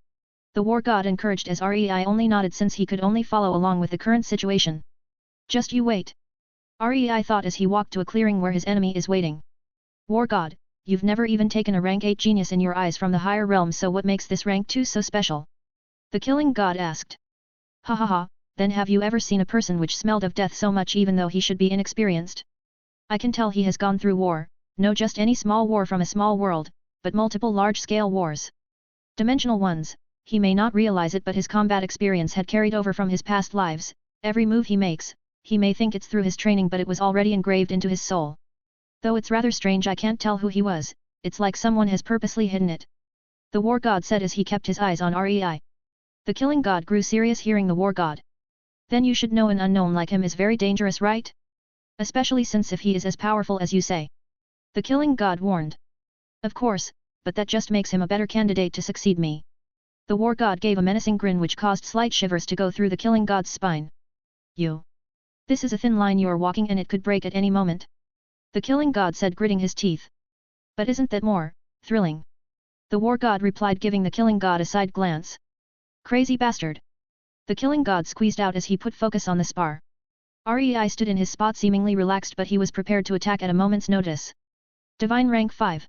The war god encouraged as Rei only nodded since he could only follow along with the current situation. Just you wait. Rei thought as he walked to a clearing where his enemy is waiting. War god, you've never even taken a rank 8 genius in your eyes from the higher realm, so what makes this rank 2 so special? The killing god asked. Ha ha ha, then have you ever seen a person which smelled of death so much even though he should be inexperienced? I can tell he has gone through war, no just any small war from a small world, but multiple large-scale wars. Dimensional ones, he may not realize it but his combat experience had carried over from his past lives, every move he makes, he may think it's through his training but it was already engraved into his soul. Though it's rather strange I can't tell who he was, it's like someone has purposely hidden it. The war god said as he kept his eyes on Rei. The killing god grew serious hearing the war god. Then you should know an unknown like him is very dangerous, right? Especially since if he is as powerful as you say. The killing god warned. Of course, but that just makes him a better candidate to succeed me. The war god gave a menacing grin which caused slight shivers to go through the killing god's spine. You. This is a thin line you're walking and it could break at any moment. The killing god said gritting his teeth. But isn't that more thrilling? The war god replied giving the killing god a side glance. Crazy bastard. The killing god squeezed out as he put focus on the spar. Rei stood in his spot seemingly relaxed but he was prepared to attack at a moment's notice. Divine rank 5.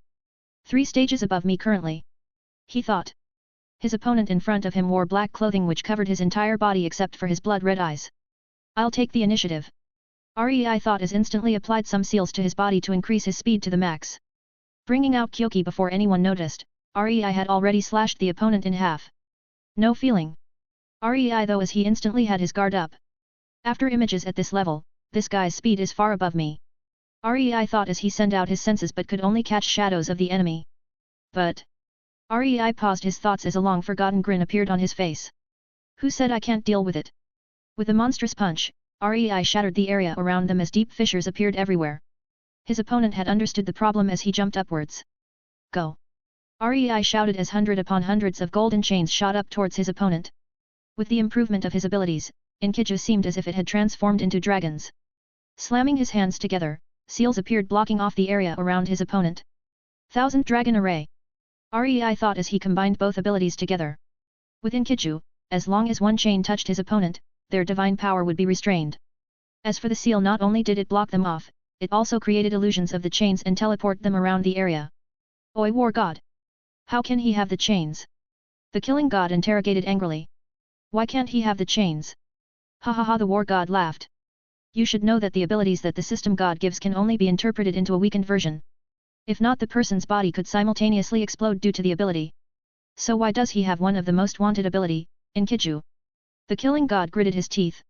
3 stages above me currently. He thought. His opponent in front of him wore black clothing which covered his entire body except for his blood-red eyes. I'll take the initiative. Rei thought as instantly applied some seals to his body to increase his speed to the max. Bringing out Kyoki before anyone noticed, Rei had already slashed the opponent in half. No feeling. Rei though as he instantly had his guard up. After images at this level, this guy's speed is far above me. Rei thought as he sent out his senses but could only catch shadows of the enemy. But... Rei paused his thoughts as a long-forgotten grin appeared on his face. Who said I can't deal with it? With a monstrous punch, Rei shattered the area around them as deep fissures appeared everywhere. His opponent had understood the problem as he jumped upwards. Go! Rei shouted as hundred upon hundreds of golden chains shot up towards his opponent. With the improvement of his abilities, Inkiju seemed as if it had transformed into dragons. Slamming his hands together, seals appeared blocking off the area around his opponent. Thousand Dragon Array! Rei thought as he combined both abilities together. With Inkiju, as long as one chain touched his opponent, their divine power would be restrained. As for the seal, not only did it block them off, it also created illusions of the chains and teleport them around the area. Oi war god! How can he have the chains? The killing god interrogated angrily. Why can't he have the chains? Ha ha ha, the war god laughed. You should know that the abilities that the system god gives can only be interpreted into a weakened version. If not, the person's body could simultaneously explode due to the ability. So why does he have one of the most wanted ability, Inkiju? The killing god gritted his teeth.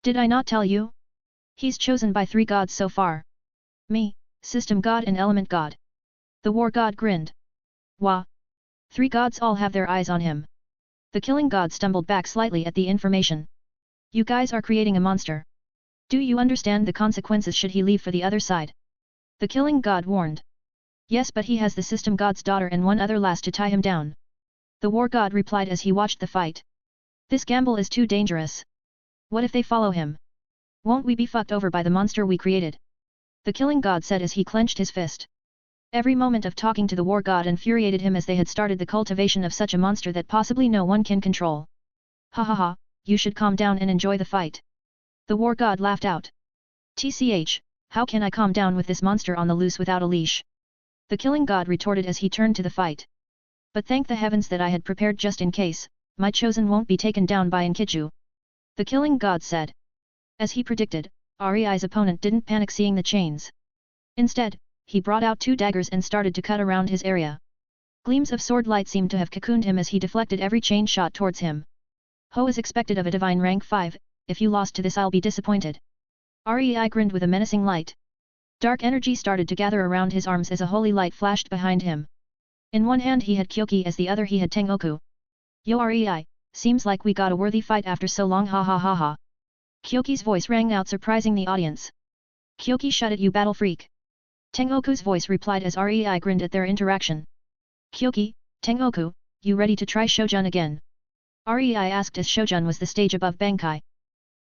Did I not tell you? He's chosen by 3 gods so far. Me, system god and element god. The war god grinned. Wah! 3 gods all have their eyes on him. The killing god stumbled back slightly at the information. You guys are creating a monster. Do you understand the consequences should he leave for the other side? The killing god warned. Yes, but he has the system god's daughter and one other lass to tie him down. The war god replied as he watched the fight. This gamble is too dangerous. What if they follow him? Won't we be fucked over by the monster we created? The killing god said as he clenched his fist. Every moment of talking to the war god infuriated him as they had started the cultivation of such a monster that possibly no one can control. Ha ha ha, you should calm down and enjoy the fight. The war god laughed out. TCH, how can I calm down with this monster on the loose without a leash? The killing god retorted as he turned to the fight. But thank the heavens that I had prepared just in case, my chosen won't be taken down by Enkiju. The killing god said. As he predicted, Rei's opponent didn't panic seeing the chains. Instead, he brought out 2 daggers and started to cut around his area. Gleams of sword light seemed to have cocooned him as he deflected every chain shot towards him. Ho is expected of a divine rank 5, if you lost to this I'll be disappointed. Rei grinned with a menacing light. Dark energy started to gather around his arms as a holy light flashed behind him. In one hand he had Kyoki as the other he had Tengoku. Yo Rei, seems like we got a worthy fight after so long, ha ha ha ha. Kyoki's voice rang out surprising the audience. Kyoki, shut it, you battle freak. Tengoku's voice replied as Rei grinned at their interaction. Kyoki, Tengoku, you ready to try Shojun again? Rei asked as Shojun was the stage above Bankai.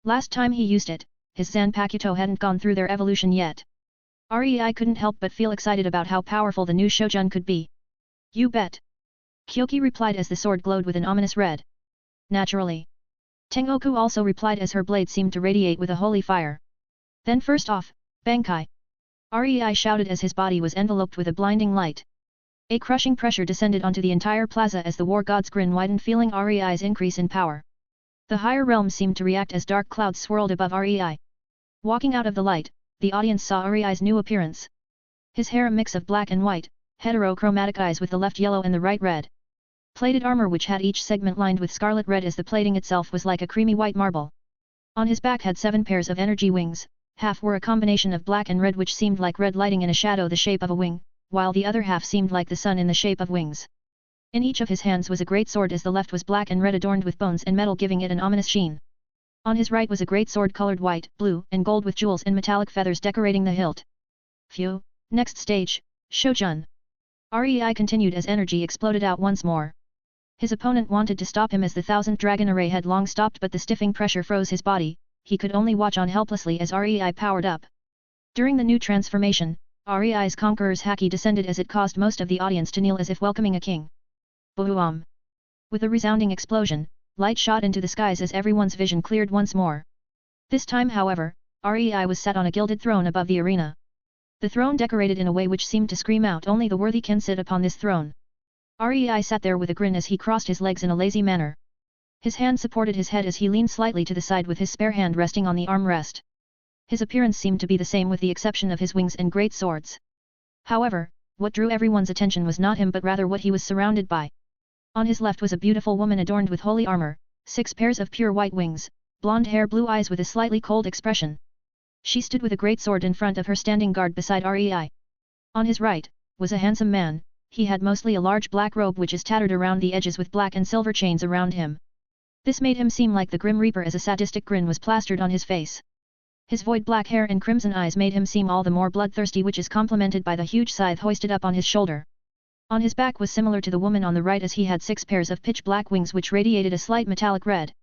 Last time he used it, his Zanpakuto hadn't gone through their evolution yet. Rei couldn't help but feel excited about how powerful the new Shojun could be. You bet. Kyoki replied as the sword glowed with an ominous red. Naturally. Tengoku also replied as her blade seemed to radiate with a holy fire. Then first off, Bankai. Rei shouted as his body was enveloped with a blinding light. A crushing pressure descended onto the entire plaza as the war god's grin widened, feeling Rei's increase in power. The higher realms seemed to react as dark clouds swirled above Rei. Walking out of the light, the audience saw Rei's new appearance. His hair a mix of black and white, heterochromatic eyes with the left yellow and the right red. Plated armor which had each segment lined with scarlet red as the plating itself was like a creamy white marble. On his back had 7 pairs of energy wings, half were a combination of black and red which seemed like red lighting in a shadow the shape of a wing, while the other half seemed like the sun in the shape of wings. In each of his hands was a great sword as the left was black and red adorned with bones and metal giving it an ominous sheen. On his right was a great sword colored white, blue, and gold with jewels and metallic feathers decorating the hilt. Phew, next stage, Shojun. Rei continued as energy exploded out once more. His opponent wanted to stop him as the 1000 dragon array had long stopped, but the stiffing pressure froze his body. He could only watch on helplessly as Rei powered up. During the new transformation, Rei's conqueror's haki descended as it caused most of the audience to kneel as if welcoming a king. Boom! With a resounding explosion, light shot into the skies as everyone's vision cleared once more. This time, however, Rei was sat on a gilded throne above the arena. The throne decorated in a way which seemed to scream out, only the worthy can sit upon this throne. Rei sat there with a grin as he crossed his legs in a lazy manner. His hand supported his head as he leaned slightly to the side with his spare hand resting on the armrest. His appearance seemed to be the same with the exception of his wings and great swords. However, what drew everyone's attention was not him but rather what he was surrounded by. On his left was a beautiful woman adorned with holy armor, 6 pairs of pure white wings, blonde hair, blue eyes with a slightly cold expression. She stood with a great sword in front of her, standing guard beside Rei. On his right, was a handsome man. He had mostly a large black robe which is tattered around the edges with black and silver chains around him. This made him seem like the Grim Reaper as a sadistic grin was plastered on his face. His void black hair and crimson eyes made him seem all the more bloodthirsty, which is complemented by the huge scythe hoisted up on his shoulder. On his back was similar to the woman on the right as he had 6 pairs of pitch black wings which radiated a slight metallic red.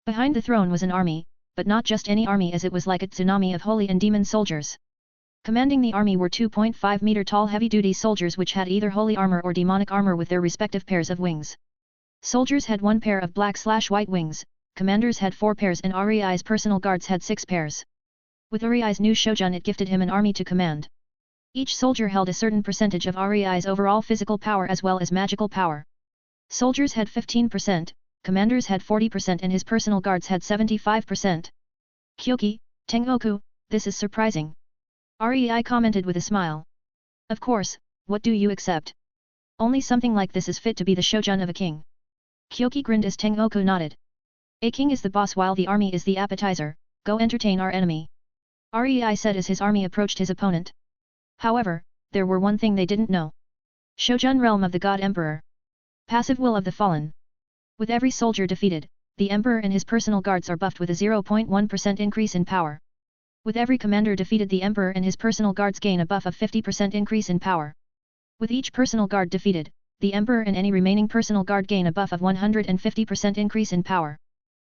Behind the throne was an army, but not just any army as it was like a tsunami of holy and demon soldiers. Commanding the army were 2.5 meter tall heavy-duty soldiers which had either holy armor or demonic armor with their respective pairs of wings. Soldiers had 1 pair of black/white wings, commanders had 4 pairs and Rei's personal guards had 6 pairs. With Rei's new Shojun it gifted him an army to command. Each soldier held a certain percentage of Rei's overall physical power as well as magical power. Soldiers had 15%, commanders had 40% and his personal guards had 75%. Kyoki, Tengoku, this is surprising. Rei commented with a smile. Of course, what do you accept? Only something like this is fit to be the Shojun of a king. Kyoki grinned as Tengoku nodded. A king is the boss while the army is the appetizer, go entertain our enemy. Rei said as his army approached his opponent. However, there were one thing they didn't know. Shojun realm of the God Emperor. Passive will of the fallen. With every soldier defeated, the Emperor and his personal guards are buffed with a 0.1% increase in power. With every commander defeated, the Emperor and his personal guards gain a buff of 50% increase in power. With each personal guard defeated, the Emperor and any remaining personal guard gain a buff of 150% increase in power.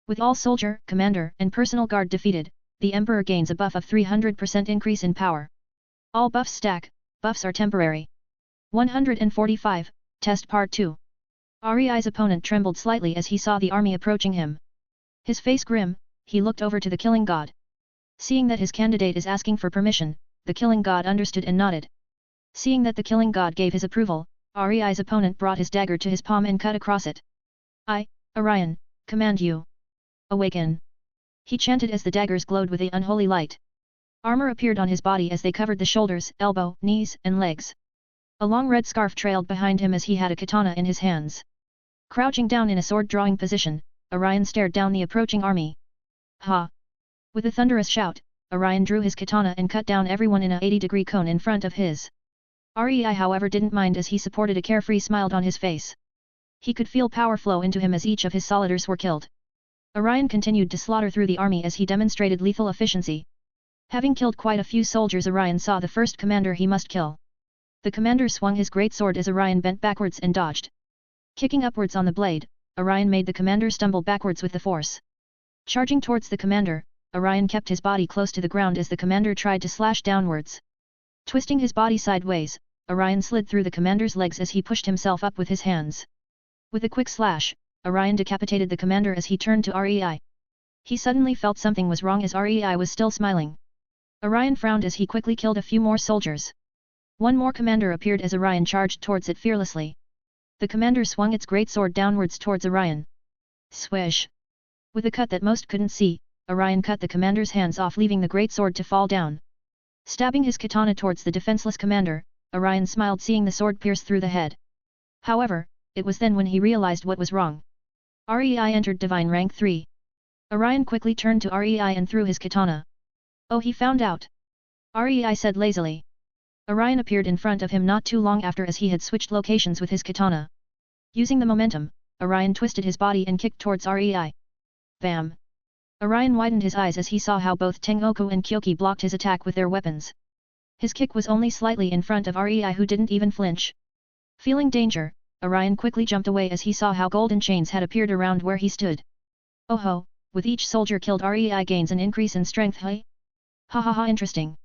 With all soldier, commander, and personal guard defeated, the Emperor gains a buff of 300% increase in power. All buffs stack, buffs are temporary. 145, Test Part 2. Rei's opponent trembled slightly as he saw the army approaching him. His face grim, he looked over to the Killing God. Seeing that his candidate is asking for permission, the Killing God understood and nodded. Seeing that the Killing God gave his approval, Rei's opponent brought his dagger to his palm and cut across it. I, Orion, command you. Awaken. He chanted as the daggers glowed with the unholy light. Armor appeared on his body as they covered the shoulders, elbow, knees, and legs. A long red scarf trailed behind him as he had a katana in his hands. Crouching down in a sword-drawing position, Orion stared down the approaching army. Ha! With a thunderous shout, Orion drew his katana and cut down everyone in a 80-degree cone in front of his. Rei however didn't mind as he supported a carefree smile on his face. He could feel power flow into him as each of his soldiers were killed. Orion continued to slaughter through the army as he demonstrated lethal efficiency. Having killed quite a few soldiers, Orion saw the first commander he must kill. The commander swung his great sword as Orion bent backwards and dodged. Kicking upwards on the blade, Orion made the commander stumble backwards with the force. Charging towards the commander, Orion kept his body close to the ground as the commander tried to slash downwards. Twisting his body sideways, Orion slid through the commander's legs as he pushed himself up with his hands. With a quick slash, Orion decapitated the commander as he turned to Rei. He suddenly felt something was wrong as Rei was still smiling. Orion frowned as he quickly killed a few more soldiers. One more commander appeared as Orion charged towards it fearlessly. The commander swung its great sword downwards towards Orion. Swish! With a cut that most couldn't see, Orion cut the commander's hands off, leaving the great sword to fall down. Stabbing his katana towards the defenseless commander, Orion smiled seeing the sword pierce through the head. However, it was then when he realized what was wrong. Rei entered Divine Rank 3. Orion quickly turned to Rei and threw his katana. Oh, he found out. Rei said lazily. Orion appeared in front of him not too long after as he had switched locations with his katana. Using the momentum, Orion twisted his body and kicked towards Rei. Bam! Orion widened his eyes as he saw how both Tengoku and Kyoki blocked his attack with their weapons. His kick was only slightly in front of Rei who didn't even flinch. Feeling danger, Orion quickly jumped away as he saw how golden chains had appeared around where he stood. Oh ho, with each soldier killed Rei gains an increase in strength, hey? Ha ha ha, interesting.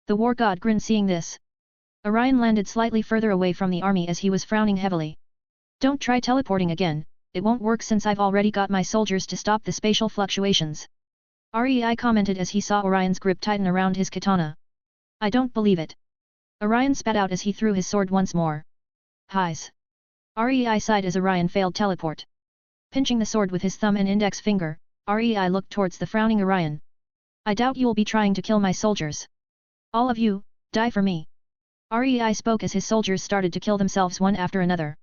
The war god grinned seeing this. Orion landed slightly further away from the army as he was frowning heavily. Don't try teleporting again, it won't work since I've already got my soldiers to stop the spatial fluctuations. Rei commented as he saw Orion's grip tighten around his katana. I don't believe it. Orion spat out as he threw his sword once more. Highs. Rei sighed as Orion failed teleport. Pinching the sword with his thumb and index finger, Rei looked towards the frowning Orion. I doubt you'll be trying to kill my soldiers. All of you, die for me. Rei spoke as his soldiers started to kill themselves one after another.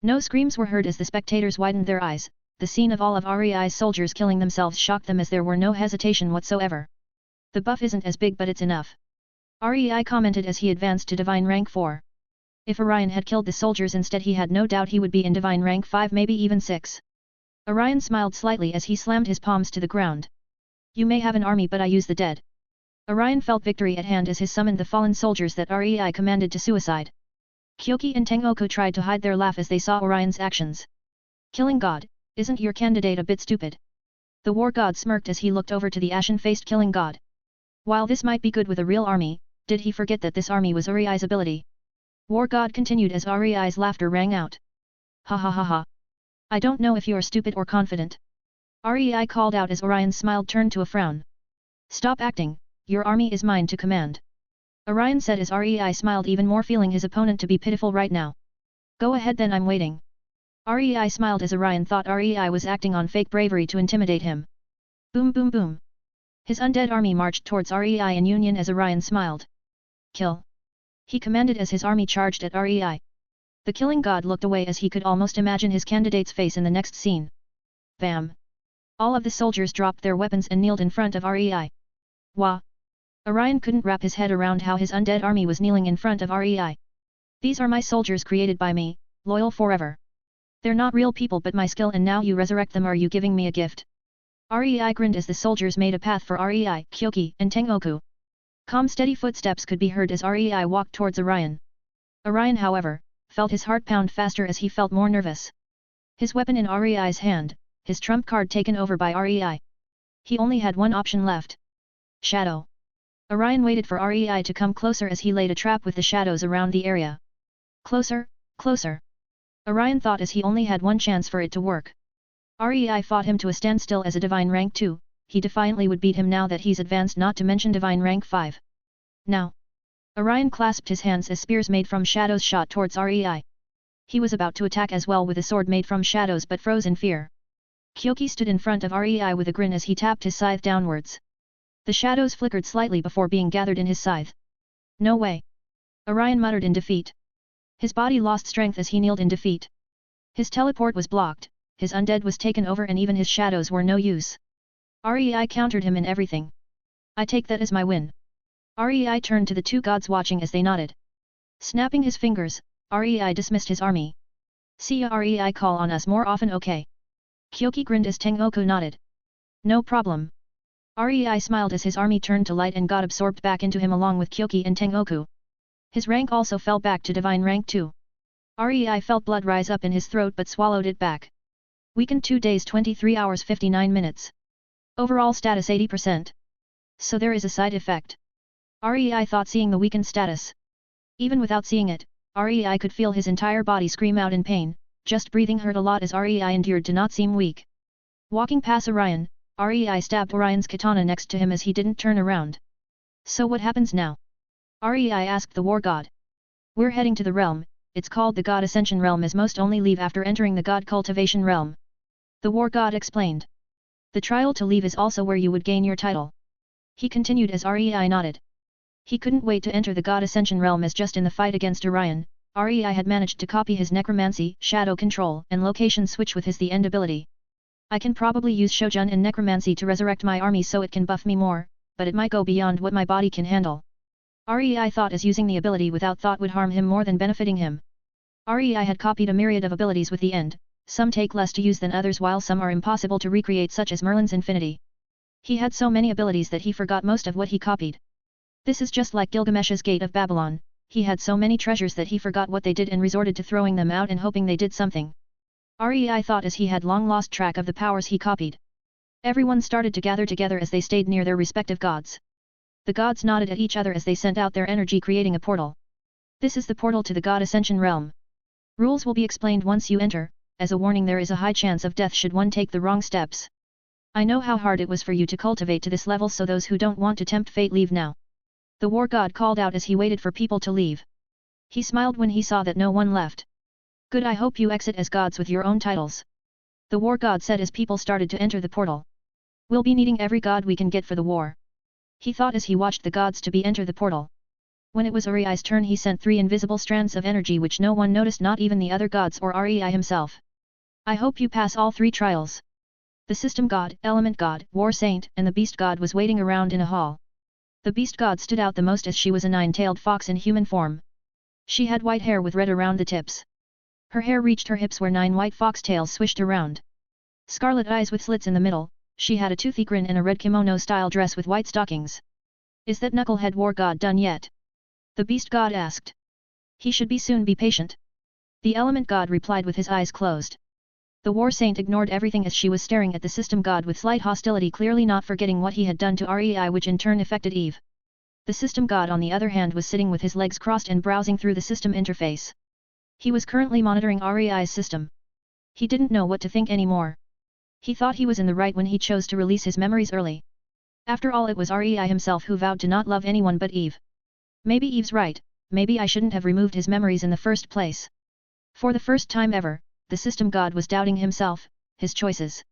No screams were heard as the spectators widened their eyes. The scene of all of Rei's soldiers killing themselves shocked them as there were no hesitation whatsoever. The buff isn't as big but it's enough. Rei commented as he advanced to Divine Rank 4. If Orion had killed the soldiers instead, he had no doubt he would be in Divine Rank 5, maybe even 6. Orion smiled slightly as he slammed his palms to the ground. You may have an army but I use the dead. Orion felt victory at hand as he summoned the fallen soldiers that Rei commanded to suicide. Kyoki and Tengoku tried to hide their laugh as they saw Orion's actions. Killing God, isn't your candidate a bit stupid? The war god smirked as he looked over to the ashen-faced Killing God. While this might be good with a real army, did he forget that this army was Rei's ability? War god continued as Rei's laughter rang out. Ha ha ha ha. I don't know if you're stupid or confident. Rei called out as Orion's smile turned to a frown. Stop acting, your army is mine to command. Orion said as Rei smiled even more, feeling his opponent to be pitiful right now. Go ahead then, I'm waiting. Rei smiled as Orion thought Rei was acting on fake bravery to intimidate him. Boom boom boom. His undead army marched towards Rei in union as Orion smiled. Kill. He commanded as his army charged at Rei. The Killing God looked away as he could almost imagine his candidate's face in the next scene. Bam. All of the soldiers dropped their weapons and kneeled in front of Rei. Wah. Orion couldn't wrap his head around how his undead army was kneeling in front of Rei. These are my soldiers created by me, loyal forever. They're not real people but my skill, and now you resurrect them. Are you giving me a gift? Rei grinned as the soldiers made a path for Rei, Kyoki, and Tengoku. Calm steady footsteps could be heard as Rei walked towards Orion. Orion however, felt his heart pound faster as he felt more nervous. His weapon in Rei's hand, his trump card taken over by Rei. He only had one option left. Shadow. Orion waited for Rei to come closer as he laid a trap with the shadows around the area. Closer, closer. Orion thought as he only had one chance for it to work. Rei fought him to a standstill as a divine rank 2, he defiantly would beat him now that he's advanced, not to mention divine rank 5. Now. Orion clasped his hands as spears made from shadows shot towards Rei. He was about to attack as well with a sword made from shadows but froze in fear. Kyoki stood in front of Rei with a grin as he tapped his scythe downwards. The shadows flickered slightly before being gathered in his scythe. No way. Orion muttered in defeat. His body lost strength as he kneeled in defeat. His teleport was blocked, his undead was taken over and even his shadows were no use. Rei countered him in everything. I take that as my win. Rei turned to the two gods watching as they nodded. Snapping his fingers, Rei dismissed his army. See ya Rei, call on us more often, okay? Kyoki grinned as Tengoku nodded. No problem. Rei smiled as his army turned to light and got absorbed back into him along with Kyoki and Tengoku. His rank also fell back to divine rank 2. Rei felt blood rise up in his throat but swallowed it back. Weakened 2 days 23 hours 59 minutes. Overall status 80%. So there is a side effect. Rei thought, seeing the weakened status. Even without seeing it, Rei could feel his entire body scream out in pain, just breathing hurt a lot as Rei endured to not seem weak. Walking past Orion, Rei stabbed Orion's katana next to him as he didn't turn around. So what happens now? Rei asked the war god. We're heading to the realm, it's called the God Ascension Realm, as most only leave after entering the God Cultivation Realm. The war god explained. The trial to leave is also where you would gain your title. He continued as Rei nodded. He couldn't wait to enter the God Ascension Realm as just in the fight against Orion, Rei had managed to copy his necromancy, shadow control and location switch with his the End ability. I can probably use Shojun and necromancy to resurrect my army so it can buff me more, but it might go beyond what my body can handle. Rei thought as using the ability without thought would harm him more than benefiting him. Rei had copied a myriad of abilities with the End, some take less to use than others while some are impossible to recreate, such as Merlin's Infinity. He had so many abilities that he forgot most of what he copied. This is just like Gilgamesh's Gate of Babylon, he had so many treasures that he forgot what they did and resorted to throwing them out and hoping they did something. Rei thought as he had long lost track of the powers he copied. Everyone started to gather together as they stayed near their respective gods. The gods nodded at each other as they sent out their energy, creating a portal. This is the portal to the God Ascension Realm. Rules will be explained once you enter. As a warning, there is a high chance of death should one take the wrong steps. I know how hard it was for you to cultivate to this level, so those who don't want to tempt fate leave now. The war god called out as he waited for people to leave. He smiled when he saw that no one left. Good, I hope you exit as gods with your own titles. The war god said as people started to enter the portal. We'll be needing every god we can get for the war. He thought as he watched the gods to be enter the portal. When it was Rei's turn, he sent 3 invisible strands of energy which no one noticed, not even the other gods or Rei himself. I hope you pass all 3 trials. The System God, Element God, War Saint and the Beast God was waiting around in a hall. The Beast God stood out the most as she was a 9-tailed fox in human form. She had white hair with red around the tips. Her hair reached her hips where 9 white fox tails swished around. Scarlet eyes with slits in the middle, she had a toothy grin and a red kimono-style dress with white stockings. Is that knucklehead war god done yet? The Beast God asked. He should be soon, be patient. The Element God replied with his eyes closed. The War Saint ignored everything as she was staring at the System God with slight hostility, clearly not forgetting what he had done to Rei, which in turn affected Eve. The System God on the other hand was sitting with his legs crossed and browsing through the system interface. He was currently monitoring Rei's system. He didn't know what to think anymore. He thought he was in the right when he chose to release his memories early. After all, it was Rei himself who vowed to not love anyone but Eve. Maybe Eve's right, maybe I shouldn't have removed his memories in the first place. For the first time ever, the System God was doubting himself, his choices.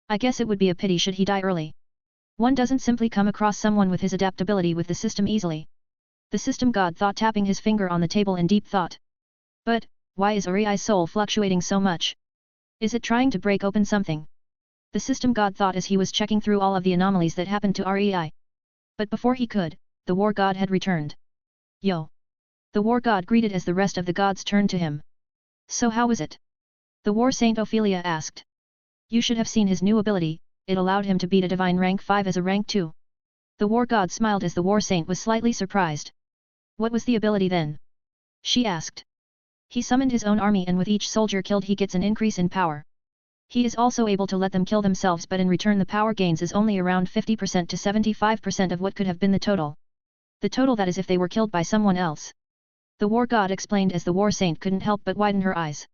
I guess it would be a pity should he die early. One doesn't simply come across someone with his adaptability with the system easily. The System God thought, tapping his finger on the table in deep thought. But, why is Rei's soul fluctuating so much? Is it trying to break open something? The System God thought as he was checking through all of the anomalies that happened to Rei. But before he could, the War God had returned. Yo! The War God greeted as the rest of the gods turned to him. So how was it? The War Saint Ophelia asked. You should have seen his new ability, it allowed him to beat a divine rank 5 as a rank 2. The War God smiled as the War Saint was slightly surprised. What was the ability then? She asked. He summoned his own army and with each soldier killed he gets an increase in power. He is also able to let them kill themselves but in return the power gains is only around 50% to 75% of what could have been the total. The total that is if they were killed by someone else. The war god explained as the war saint couldn't help but widen her eyes.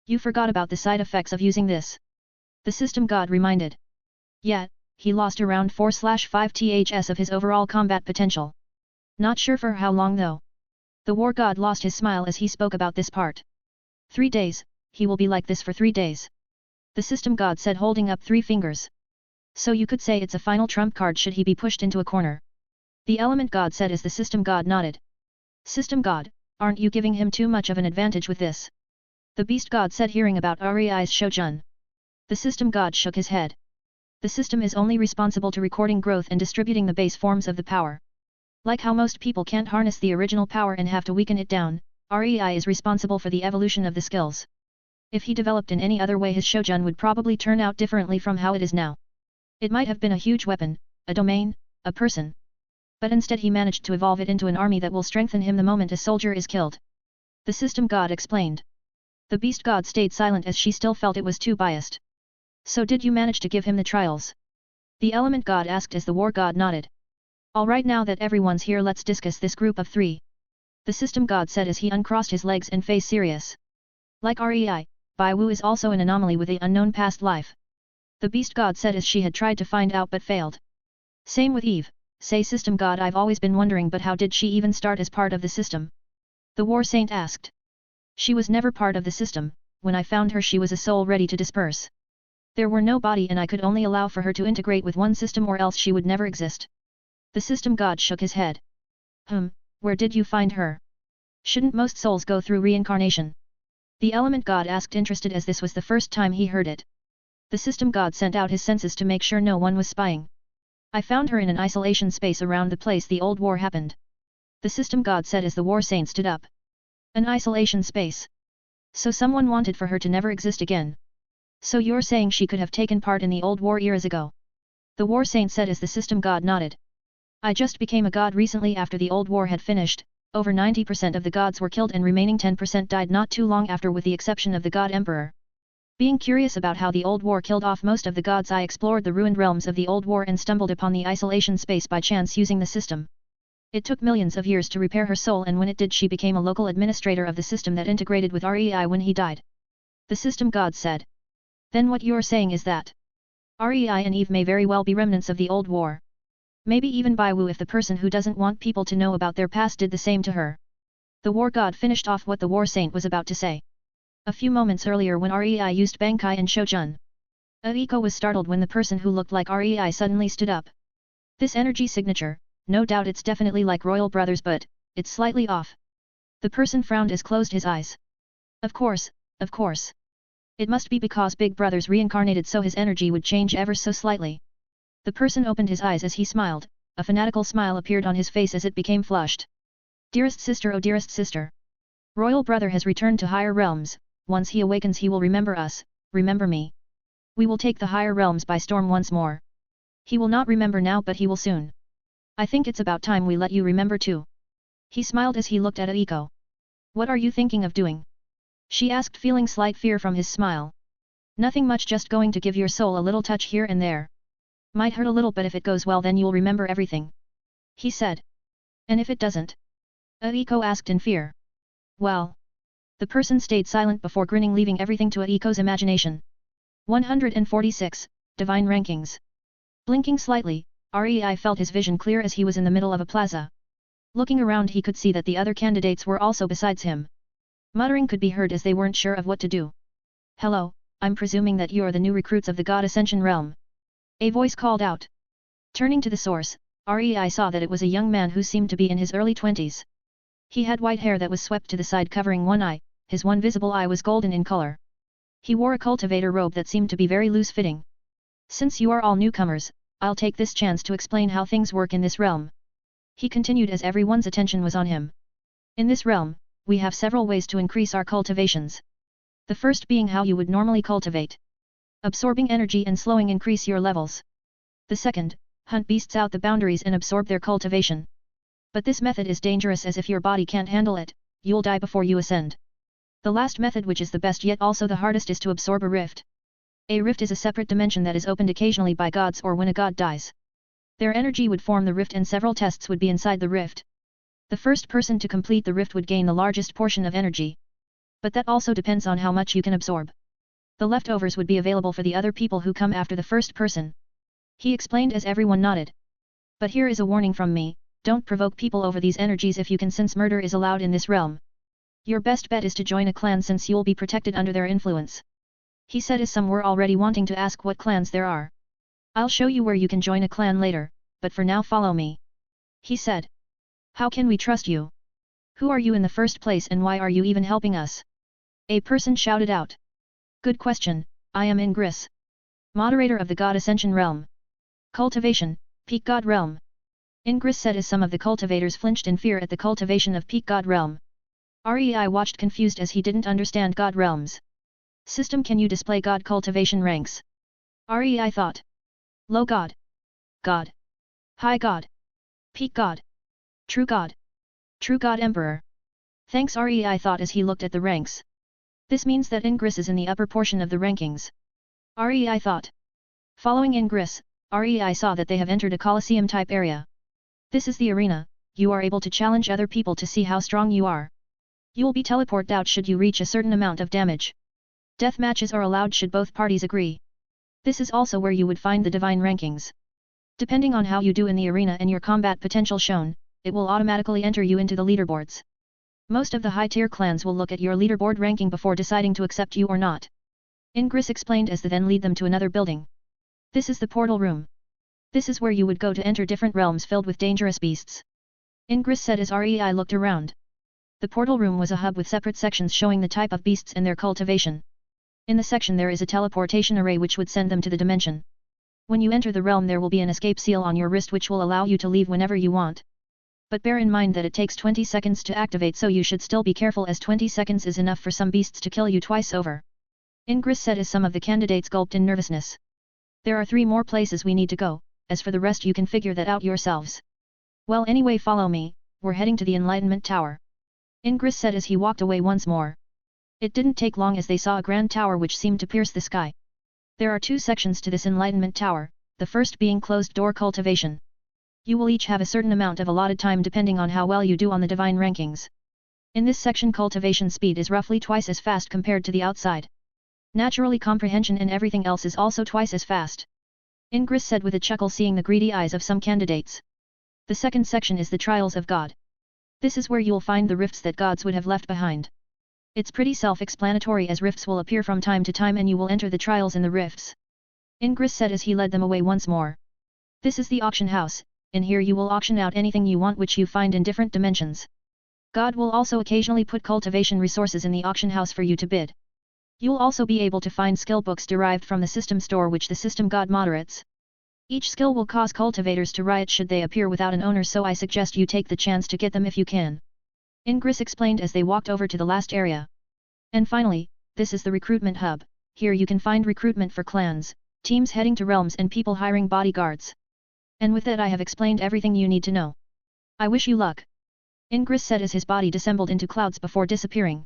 You forgot about the side effects of using this. The system god reminded. Yet, he lost around 4/5 THS of his overall combat potential. Not sure for how long though. The war god lost his smile as he spoke about this part. 3 days, he will be like this for 3 days. The system god said holding up 3 fingers. So you could say it's a final trump card should he be pushed into a corner. The element god said as the system god nodded. System god, aren't you giving him too much of an advantage with this? The beast god said hearing about Ari's Shojun. The system god shook his head. The system is only responsible to recording growth and distributing the base forms of the power. Like how most people can't harness the original power and have to weaken it down, Rei is responsible for the evolution of the skills. If he developed in any other way his Shojun would probably turn out differently from how it is now. It might have been a huge weapon, a domain, a person. But instead he managed to evolve it into an army that will strengthen him the moment a soldier is killed. The system god explained. The beast god stayed silent as she still felt it was too biased. So did you manage to give him the trials? The element god asked as the war god nodded. Alright, now that everyone's here, let's discuss this group of 3. The system god said as he uncrossed his legs and face serious. Like Rei, Bai Wu is also an anomaly with the unknown past life. The beast god said as she had tried to find out but failed. Same with Eve, say system god, I've always been wondering, but how did she even start as part of the system? The war saint asked. She was never part of the system. When I found her she was a soul ready to disperse. There were no body and I could only allow for her to integrate with one system or else she would never exist. The system god shook his head. Where did you find her? Shouldn't most souls go through reincarnation? The element god asked, interested as this was the first time he heard it. The system god sent out his senses to make sure no one was spying. I found her in an isolation space around the place the old war happened. The system god said as the war saint stood up. An isolation space. So someone wanted for her to never exist again. So you're saying she could have taken part in the old war eras ago? The war saint said as the system god nodded. I just became a god recently after the old war had finished. Over 90% of the gods were killed and remaining 10% died not too long after, with the exception of the god emperor. Being curious about how the old war killed off most of the gods, I explored the ruined realms of the old war and stumbled upon the isolation space by chance using the system. It took millions of years to repair her soul, and when it did she became a local administrator of the system that integrated with Rei when he died. The system god said. Then what you're saying is that Rei and Eve may very well be remnants of the old war. Maybe even Bai Wu if the person who doesn't want people to know about their past did the same to her. The war god finished off what the war saint was about to say. A few moments earlier when Rei used Bankai and Shojun. Aiko was startled when the person who looked like Rei suddenly stood up. This energy signature, no doubt it's definitely like Royal Brothers, but it's slightly off. The person frowned as closed his eyes. Of course. It must be because Big Brother's reincarnated so his energy would change ever so slightly. The person opened his eyes as he smiled, a fanatical smile appeared on his face as it became flushed. Dearest sister, oh dearest sister. Royal Brother has returned to higher realms. Once he awakens he will remember us, remember me. We will take the higher realms by storm once more. He will not remember now, but he will soon. I think it's about time we let you remember too. He smiled as he looked at Aiko. What are you thinking of doing? She asked, feeling slight fear from his smile. Nothing much, just going to give your soul a little touch here and there. Might hurt a little, but if it goes well then you'll remember everything. He said. And if it doesn't? Aiko asked in fear. Well. The person stayed silent before grinning, leaving everything to Aiko's imagination. 146, Divine Rankings. Blinking slightly, Rei felt his vision clear as he was in the middle of a plaza. Looking around he could see that the other candidates were also besides him. Muttering could be heard as they weren't sure of what to do. Hello, I'm presuming that you're the new recruits of the God Ascension realm. A voice called out. Turning to the source, Rei saw that it was a young man who seemed to be in his early 20s. He had white hair that was swept to the side covering one eye, his one visible eye was golden in color. He wore a cultivator robe that seemed to be very loose-fitting. Since you are all newcomers, I'll take this chance to explain how things work in this realm. He continued as everyone's attention was on him. In this realm, we have several ways to increase our cultivations. The first being how you would normally cultivate. Absorbing energy and slowing increase your levels. The second, hunt beasts out the boundaries and absorb their cultivation. But this method is dangerous, as if your body can't handle it, you'll die before you ascend. The last method, which is the best yet also the hardest, is to absorb a rift. A rift is a separate dimension that is opened occasionally by gods or when a god dies. Their energy would form the rift and several tests would be inside the rift. The first person to complete the rift would gain the largest portion of energy. But that also depends on how much you can absorb. The leftovers would be available for the other people who come after the first person. He explained as everyone nodded. But here is a warning from me, don't provoke people over these energies if you can, since murder is allowed in this realm. Your best bet is to join a clan, since you'll be protected under their influence. He said as some were already wanting to ask what clans there are. I'll show you where you can join a clan later, but for now follow me. He said. How can we trust you? Who are you in the first place and why are you even helping us? A person shouted out. Good question, I am Ingris. Moderator of the God Ascension Realm. Cultivation, Peak God Realm. Ingris said as some of the cultivators flinched in fear at the cultivation of Peak God Realm. Rei watched confused as he didn't understand God Realms. System, can you display God cultivation ranks? Rei thought. Low God. God. High God. Peak God. True God. True God Emperor. Thanks, Rei thought as he looked at the ranks. This means that Ingris is in the upper portion of the rankings. Rei thought. Following Ingris, Rei saw that they have entered a Colosseum type area. This is the arena, you are able to challenge other people to see how strong you are. You will be teleported out should you reach a certain amount of damage. Death matches are allowed should both parties agree. This is also where you would find the divine rankings. Depending on how you do in the arena and your combat potential shown, it will automatically enter you into the leaderboards. Most of the high-tier clans will look at your leaderboard ranking before deciding to accept you or not. Ingris explained as they then lead them to another building. This is the portal room. This is where you would go to enter different realms filled with dangerous beasts. Ingris said as Rei looked around. The portal room was a hub with separate sections showing the type of beasts and their cultivation. In the section there is a teleportation array which would send them to the dimension. When you enter the realm there will be an escape seal on your wrist which will allow you to leave whenever you want. But bear in mind that it takes 20 seconds to activate, so you should still be careful as 20 seconds is enough for some beasts to kill you twice over. Ingris said as some of the candidates gulped in nervousness. There are 3 more places we need to go, as for the rest you can figure that out yourselves. Well, anyway, follow me, we're heading to the Enlightenment Tower. Ingris said as he walked away once more. It didn't take long as they saw a grand tower which seemed to pierce the sky. There are 2 sections to this Enlightenment Tower, the first being closed door cultivation. You will each have a certain amount of allotted time depending on how well you do on the divine rankings. In this section cultivation speed is roughly twice as fast compared to the outside. Naturally comprehension and everything else is also twice as fast. Ingris said with a chuckle, seeing the greedy eyes of some candidates. The second section is the Trials of God. This is where you'll find the rifts that gods would have left behind. It's pretty self-explanatory as rifts will appear from time to time and you will enter the trials in the rifts. Ingris said as he led them away once more. This is the auction house. In here you will auction out anything you want which you find in different dimensions. God will also occasionally put cultivation resources in the auction house for you to bid. You'll also be able to find skill books derived from the system store which the system god moderates. Each skill will cause cultivators to riot should they appear without an owner, so I suggest you take the chance to get them if you can. Ingris explained as they walked over to the last area. And finally, this is the recruitment hub. Here you can find recruitment for clans, teams heading to realms and people hiring bodyguards. And with that I have explained everything you need to know. I wish you luck. Ingris said as his body dissembled into clouds before disappearing.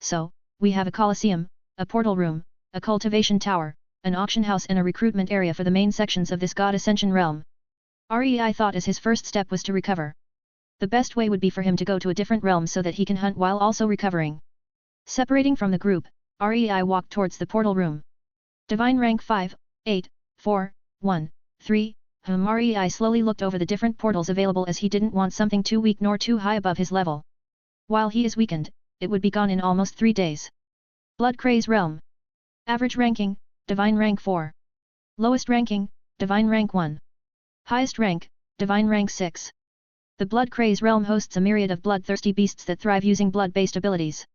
So, we have a Colosseum, a portal room, a cultivation tower, an auction house and a recruitment area for the main sections of this God Ascension realm. Rei thought as his first step was to recover. The best way would be for him to go to a different realm so that he can hunt while also recovering. Separating from the group, Rei walked towards the portal room. Divine rank 5, 8, 4, 1, 3, Rei slowly looked over the different portals available as he didn't want something too weak nor too high above his level. While he is weakened, it would be gone in almost 3 days. Blood Craze Realm. Average ranking, Divine rank 4. Lowest ranking, Divine rank 1. Highest rank, Divine rank 6. The Blood Craze Realm hosts a myriad of bloodthirsty beasts that thrive using blood-based abilities.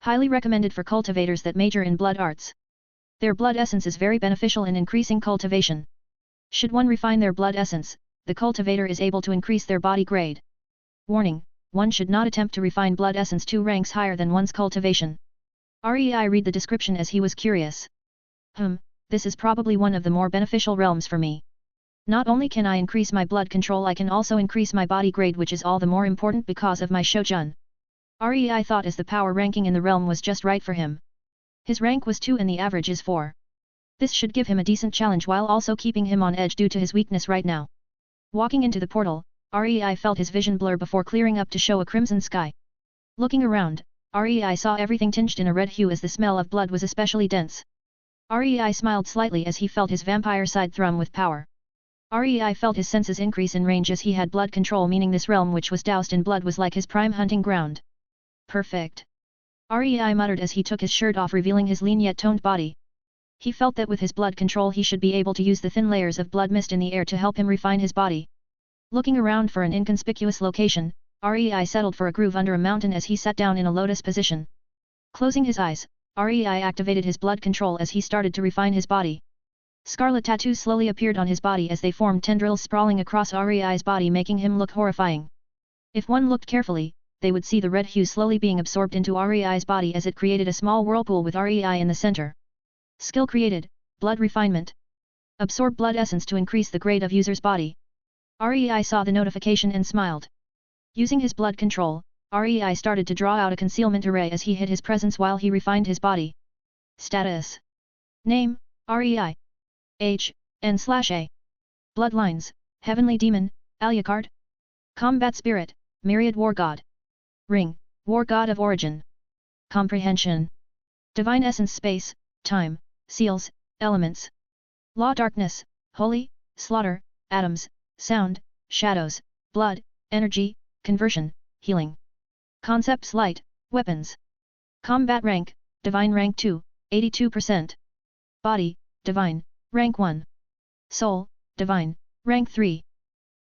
Highly recommended for cultivators that major in blood arts. Their blood essence is very beneficial in increasing cultivation. Should one refine their blood essence, the cultivator is able to increase their body grade. Warning, one should not attempt to refine blood essence 2 ranks higher than one's cultivation. Rei read the description as he was curious. This is probably one of the more beneficial realms for me. Not only can I increase my blood control, I can also increase my body grade, which is all the more important because of my Shojun. REI thought as the power ranking in the realm was just right for him. His rank was 2 and the average is 4. This should give him a decent challenge while also keeping him on edge due to his weakness right now. Walking into the portal, REI felt his vision blur before clearing up to show a crimson sky. Looking around, REI saw everything tinged in a red hue as the smell of blood was especially dense. REI smiled slightly as he felt his vampire side thrum with power. REI felt his senses increase in range as he had blood control, meaning this realm which was doused in blood was like his prime hunting ground. Perfect. REI muttered as he took his shirt off, revealing his lean yet toned body. He felt that with his blood control he should be able to use the thin layers of blood mist in the air to help him refine his body. Looking around for an inconspicuous location, REI settled for a groove under a mountain as he sat down in a lotus position. Closing his eyes, REI activated his blood control as he started to refine his body. Scarlet tattoos slowly appeared on his body as they formed tendrils sprawling across REI's body, making him look horrifying. If one looked carefully, they would see the red hue slowly being absorbed into REI's body as it created a small whirlpool with REI in the center. Skill created, Blood Refinement. Absorb blood essence to increase the grade of user's body. REI saw the notification and smiled. Using his blood control, REI started to draw out a concealment array as he hid his presence while he refined his body. Status. Name, REI. Age, N/A. Bloodlines, Heavenly Demon, Alucard. Combat Spirit, Myriad War God. Ring, War God of Origin. Comprehension. Divine Essence Space, Time, Seals, Elements. Law Darkness, Holy, Slaughter, Atoms, Sound, Shadows, Blood, Energy, Conversion, Healing. Concepts Light, Weapons. Combat Rank, Divine Rank 2, 82%. Body, Divine, Rank 1. Soul, Divine, Rank 3.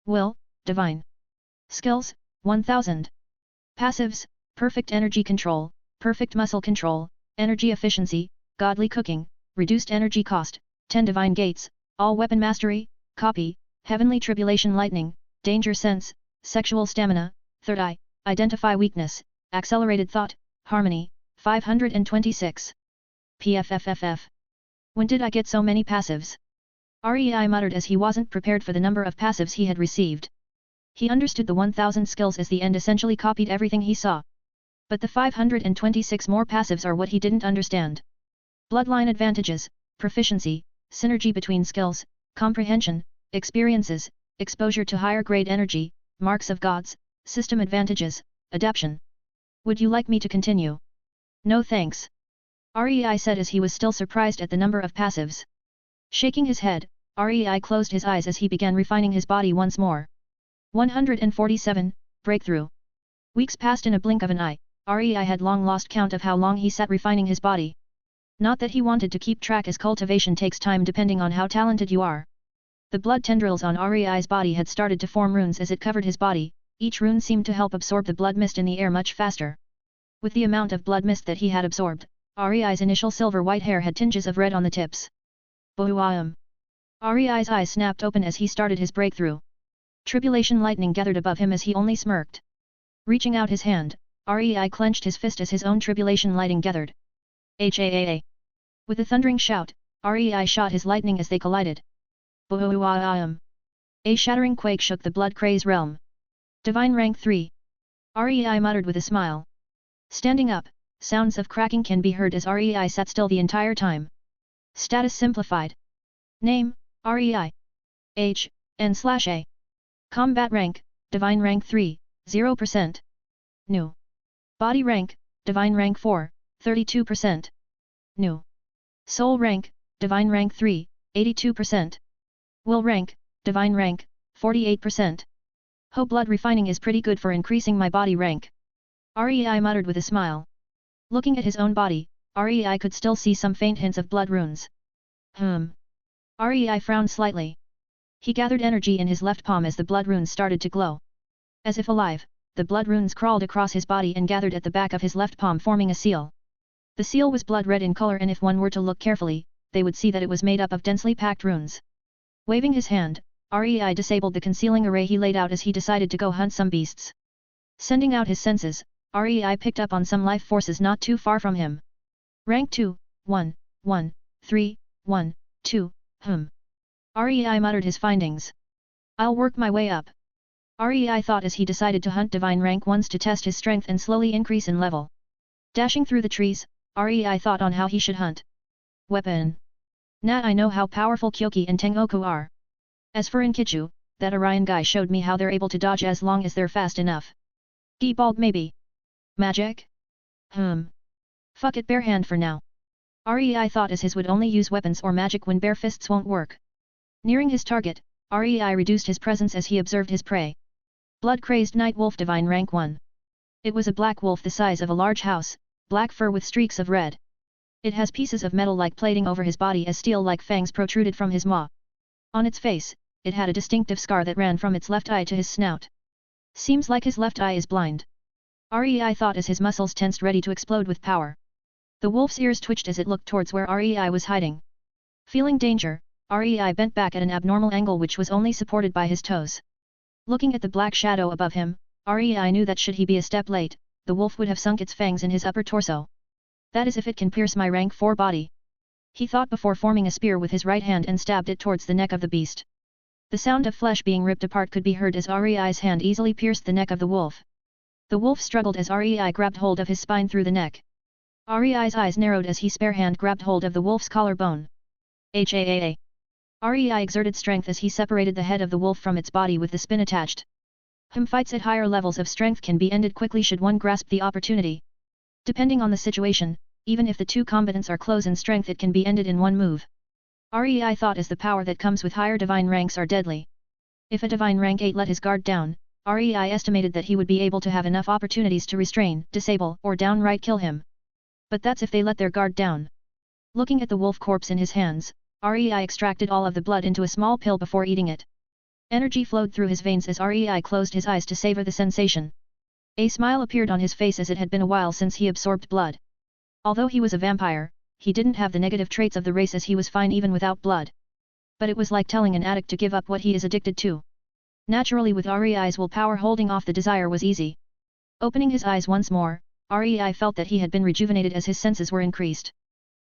Will, Divine. Skills, 1000. Passives, Perfect Energy Control, Perfect Muscle Control, Energy Efficiency, Godly Cooking, Reduced Energy Cost, 10 Divine Gates, All Weapon Mastery, Copy, Heavenly Tribulation Lightning, Danger Sense, Sexual Stamina, Third Eye, Identify Weakness, Accelerated Thought, Harmony, 526. PFFFF. When did I get so many passives? REI muttered as he wasn't prepared for the number of passives he had received. He understood the 1000 skills as the end essentially copied everything he saw. But the 526 more passives are what he didn't understand. Bloodline advantages, proficiency, synergy between skills, comprehension, experiences, exposure to higher grade energy, marks of gods, system advantages, adaption. Would you like me to continue? No thanks. REI said as he was still surprised at the number of passives. Shaking his head, REI closed his eyes as he began refining his body once more. 147, Breakthrough. Weeks passed in a blink of an eye. REI had long lost count of how long he sat refining his body. Not that he wanted to keep track, as cultivation takes time depending on how talented you are. The blood tendrils on REI's body had started to form runes as it covered his body. Each rune seemed to help absorb the blood mist in the air much faster. With the amount of blood mist that he had absorbed, REI's initial silver-white hair had tinges of red on the tips. Boom! REI's eyes snapped open as he started his breakthrough. Tribulation lightning gathered above him as he only smirked. Reaching out his hand, REI clenched his fist as his own tribulation lightning gathered. HAAA! With a thundering shout, REI shot his lightning as they collided. Boom! A shattering quake shook the blood-crazed realm. Divine Rank 3. REI muttered with a smile. Standing up, sounds of cracking can be heard as REI sat still the entire time. Status simplified. Name, REI. Age, N/A. Combat Rank, Divine Rank 3, 0%. New. Body Rank, Divine Rank 4, 32%. New. Soul Rank, Divine Rank 3, 82%. Will Rank, Divine Rank, 48%. Ho, blood refining is pretty good for increasing my body rank. REI muttered with a smile. Looking at his own body, REI could still see some faint hints of blood runes. REI frowned slightly. He gathered energy in his left palm as the blood runes started to glow. As if alive, the blood runes crawled across his body and gathered at the back of his left palm, forming a seal. The seal was blood red in color, and if one were to look carefully, they would see that it was made up of densely packed runes. Waving his hand, REI disabled the concealing array he laid out as he decided to go hunt some beasts. Sending out his senses, REI picked up on some life forces not too far from him. Rank 2, 1, 1, 3, 1, 2, REI muttered his findings. I'll work my way up. REI thought as he decided to hunt divine rank 1s to test his strength and slowly increase in level. Dashing through the trees, REI thought on how he should hunt. Weapon. Nah, I know how powerful Kyoki and Tengoku are. As for Inkichu, that Orion guy showed me how they're able to dodge as long as they're fast enough. Gi-bulb maybe. Magic? Fuck it, bare hand for now. REI thought as his would only use weapons or magic when bare fists won't work. Nearing his target, REI reduced his presence as he observed his prey. Blood-crazed night wolf divine rank 1. It was a black wolf the size of a large house, black fur with streaks of red. It has pieces of metal-like plating over his body as steel-like fangs protruded from his maw. On its face, it had a distinctive scar that ran from its left eye to his snout. Seems like his left eye is blind. REI thought as his muscles tensed ready to explode with power. The wolf's ears twitched as it looked towards where REI was hiding. Feeling danger, REI bent back at an abnormal angle which was only supported by his toes. Looking at the black shadow above him, REI knew that should he be a step late, the wolf would have sunk its fangs in his upper torso. That is if it can pierce my rank 4 body. He thought before forming a spear with his right hand and stabbed it towards the neck of the beast. The sound of flesh being ripped apart could be heard as REI's hand easily pierced the neck of the wolf. The wolf struggled as REI grabbed hold of his spine through the neck. REI's eyes narrowed as he spare hand grabbed hold of the wolf's collarbone. HAAA. REI exerted strength as he separated the head of the wolf from its body with the spin attached. Fights at higher levels of strength can be ended quickly should one grasp the opportunity. Depending on the situation, even if the two combatants are close in strength it can be ended in one move. REI thought as the power that comes with higher divine ranks are deadly. If a divine rank 8 let his guard down, REI estimated that he would be able to have enough opportunities to restrain, disable, or downright kill him. But that's if they let their guard down. Looking at the wolf corpse in his hands, REI extracted all of the blood into a small pill before eating it. Energy flowed through his veins as REI closed his eyes to savor the sensation. A smile appeared on his face as it had been a while since he absorbed blood. Although he was a vampire, he didn't have the negative traits of the race as he was fine even without blood. But it was like telling an addict to give up what he is addicted to. Naturally with REI's willpower holding off the desire was easy. Opening his eyes once more, REI felt that he had been rejuvenated as his senses were increased.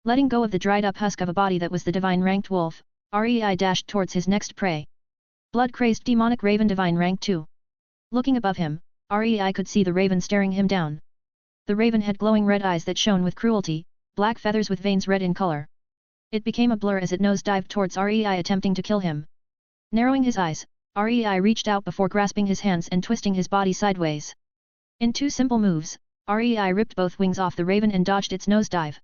Letting go of the dried-up husk of a body that was the divine-ranked wolf, REI dashed towards his next prey. Blood-crazed demonic raven divine rank 2. Looking above him, REI could see the raven staring him down. The raven had glowing red eyes that shone with cruelty, black feathers with veins red in color. It became a blur as it nose-dived towards REI attempting to kill him. Narrowing his eyes, REI reached out before grasping his hands and twisting his body sideways. In 2 simple moves, REI ripped both wings off the raven and dodged its nosedive.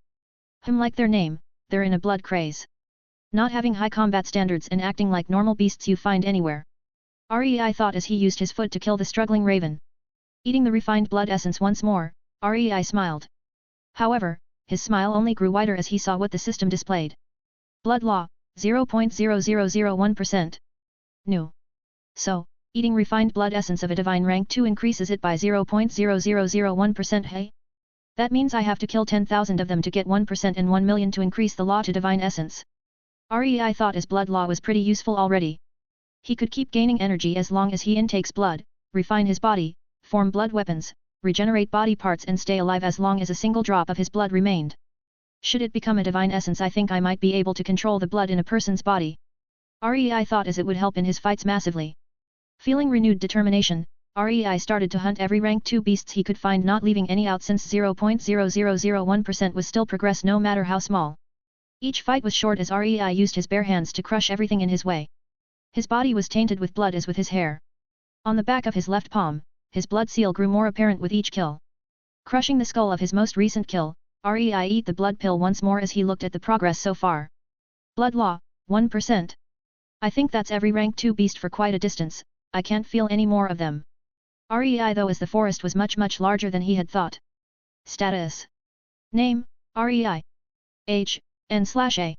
Like their name, they're in a blood craze. Not having high combat standards and acting like normal beasts you find anywhere. REI thought as he used his foot to kill the struggling raven. Eating the refined blood essence once more, REI smiled. However, his smile only grew wider as he saw what the system displayed. Blood law, 0.0001%. New. So, eating refined blood essence of a divine rank 2 increases it by 0.0001%. Hey? That means I have to kill 10,000 of them to get 1% and 1 million to increase the law to divine essence. REI thought his blood law was pretty useful already. He could keep gaining energy as long as he intakes blood, refine his body, form blood weapons, regenerate body parts and stay alive as long as a single drop of his blood remained. Should it become a divine essence I think I might be able to control the blood in a person's body. REI thought as it would help in his fights massively. Feeling renewed determination, REI started to hunt every rank 2 beasts he could find not leaving any out since 0.0001% was still progress no matter how small. Each fight was short as REI used his bare hands to crush everything in his way. His body was tainted with blood as with his hair. On the back of his left palm, his blood seal grew more apparent with each kill. Crushing the skull of his most recent kill, REI ate the blood pill once more as he looked at the progress so far. Blood law, 1%. I think that's every rank 2 beast for quite a distance, I can't feel any more of them. REI though as the forest was much larger than he had thought. Status. Name, REI. Age, N/A.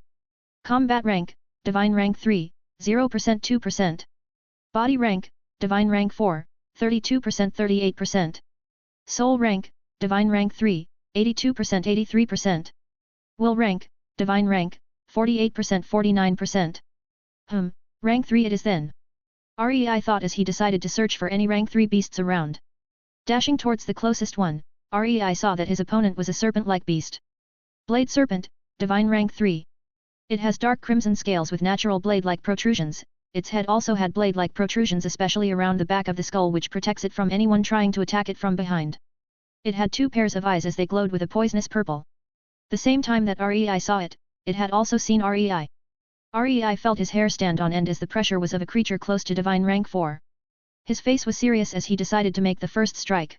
Combat rank, Divine rank 3, 0% 2%. Body rank, Divine rank 4, 32% 38%. Soul rank, Divine rank 3, 82% 83%. Will rank, Divine rank, 48% 49%. Rank 3 it is then. REI thought as he decided to search for any rank 3 beasts around. Dashing towards the closest one, REI saw that his opponent was a serpent-like beast. Blade Serpent, Divine rank 3. It has dark crimson scales with natural blade-like protrusions, its head also had blade-like protrusions especially around the back of the skull which protects it from anyone trying to attack it from behind. It had 2 pairs of eyes as they glowed with a poisonous purple. The same time that Rei saw it, it had also seen Rei. Rei felt his hair stand on end as the pressure was of a creature close to divine rank 4. His face was serious as he decided to make the first strike.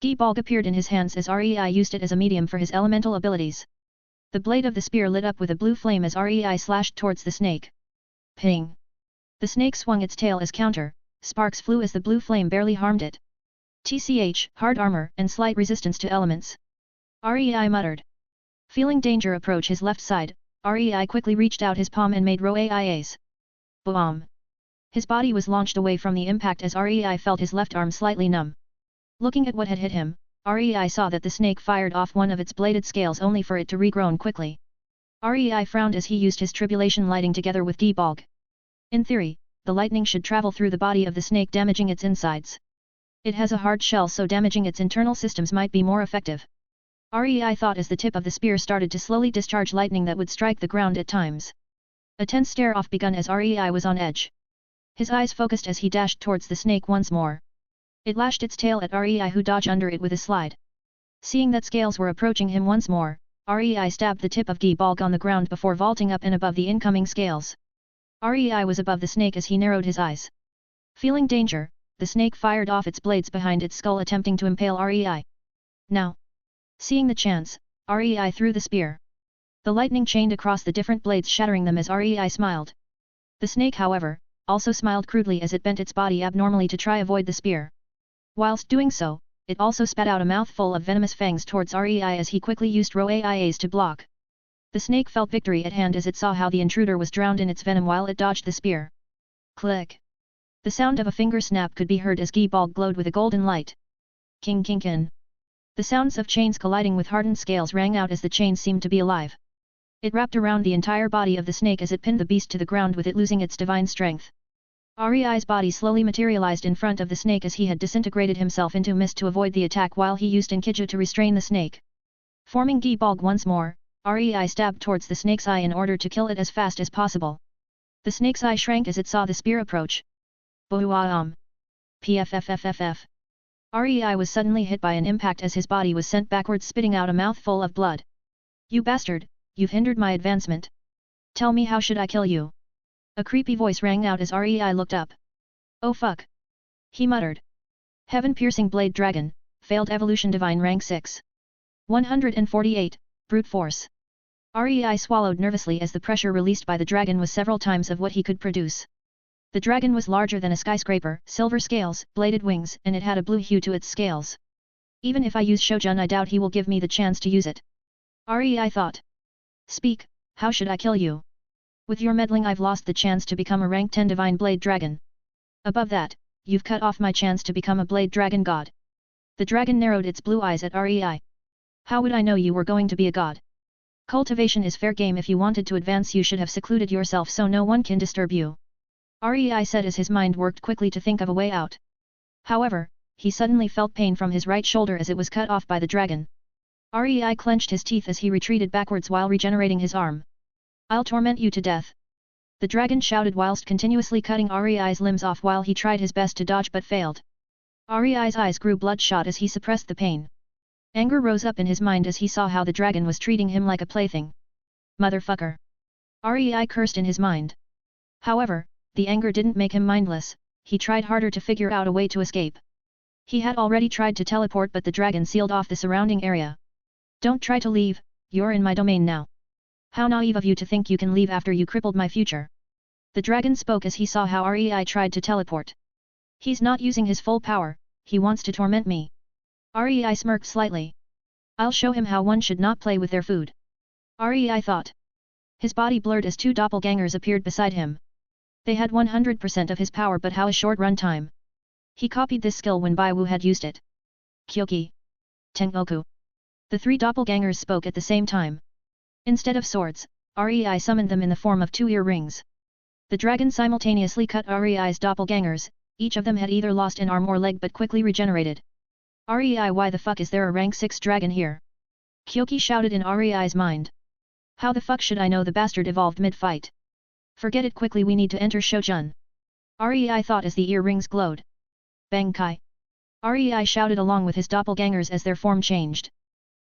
Gi Balg appeared in his hands as Rei used it as a medium for his elemental abilities. The blade of the spear lit up with a blue flame as Rei slashed towards the snake. Ping! The snake swung its tail as counter, sparks flew as the blue flame barely harmed it. TCH, hard armor and slight resistance to elements. Rei muttered. Feeling danger approach his left side, Rei quickly reached out his palm and made Roai's. Boom! His body was launched away from the impact as Rei felt his left arm slightly numb. Looking at what had hit him, Rei saw that the snake fired off one of its bladed scales only for it to regrow quickly. Rei frowned as he used his tribulation lighting together with Gi Balg. In theory, the lightning should travel through the body of the snake damaging its insides. It has a hard shell so damaging its internal systems might be more effective. Rei thought as the tip of the spear started to slowly discharge lightning that would strike the ground at times. A tense stare-off begun as Rei was on edge. His eyes focused as he dashed towards the snake once more. It lashed its tail at Rei who dodged under it with a slide. Seeing that scales were approaching him once more, Rei stabbed the tip of Gi Balg on the ground before vaulting up and above the incoming scales. Rei was above the snake as he narrowed his eyes. Feeling danger, the snake fired off its blades behind its skull attempting to impale Rei. Now! Seeing the chance, Rei threw the spear. The lightning chained across the different blades shattering them as Rei smiled. The snake however, also smiled crudely as it bent its body abnormally to try avoid the spear. Whilst doing so, it also spat out a mouthful of venomous fangs towards Rei as he quickly used Roai's to block. The snake felt victory at hand as it saw how the intruder was drowned in its venom while it dodged the spear. Click! The sound of a finger snap could be heard as Gi Balg glowed with a golden light. King king kin. The sounds of chains colliding with hardened scales rang out as the chains seemed to be alive. It wrapped around the entire body of the snake as it pinned the beast to the ground with it losing its divine strength. Rei's body slowly materialized in front of the snake as he had disintegrated himself into mist to avoid the attack while he used Inkiju to restrain the snake. Forming Gi Balg once more, Rei stabbed towards the snake's eye in order to kill it as fast as possible. The snake's eye shrank as it saw the spear approach. Bohuaam! Pfffff! Rei was suddenly hit by an impact as his body was sent backwards spitting out a mouthful of blood. You bastard, you've hindered my advancement. Tell me how should I kill you? A creepy voice rang out as Rei looked up. Oh fuck! He muttered. Heaven-piercing blade dragon, failed evolution divine rank 6. 148, brute force. Rei swallowed nervously as the pressure released by the dragon was several times of what he could produce. The dragon was larger than a skyscraper, silver scales, bladed wings, and it had a blue hue to its scales. Even if I use Shojun I doubt he will give me the chance to use it. Rei thought. Speak, how should I kill you? With your meddling I've lost the chance to become a rank 10 divine blade dragon. Above that, you've cut off my chance to become a blade dragon god. The dragon narrowed its blue eyes at Rei. How would I know you were going to be a god? Cultivation is fair game. If you wanted to advance you should have secluded yourself so no one can disturb you. Rei said as his mind worked quickly to think of a way out. However, he suddenly felt pain from his right shoulder as it was cut off by the dragon. Rei clenched his teeth as he retreated backwards while regenerating his arm. I'll torment you to death. The dragon shouted whilst continuously cutting Rei's limbs off while he tried his best to dodge but failed. Rei's eyes grew bloodshot as he suppressed the pain. Anger rose up in his mind as he saw how the dragon was treating him like a plaything. Motherfucker! Rei cursed in his mind. However, the anger didn't make him mindless, he tried harder to figure out a way to escape. He had already tried to teleport but the dragon sealed off the surrounding area. Don't try to leave, you're in my domain now. How naive of you to think you can leave after you crippled my future. The dragon spoke as he saw how Rei tried to teleport. He's not using his full power, he wants to torment me. Rei smirked slightly. I'll show him how one should not play with their food. Rei thought. His body blurred as 2 doppelgangers appeared beside him. They had 100% of his power but how a short run time. He copied this skill when Baiwu had used it. Kyoki. Tengoku. The 3 doppelgangers spoke at the same time. Instead of swords, Rei summoned them in the form of 2 ear rings. The dragon simultaneously cut Rei's doppelgangers, each of them had either lost an arm or leg but quickly regenerated. Rei, why the fuck is there a rank 6 dragon here? Kyoki shouted in Rei's mind. How the fuck should I know the bastard evolved mid-fight? Forget it quickly, we need to enter Shojun. Rei thought as the earrings glowed. Bang Kai! Rei shouted along with his doppelgangers as their form changed.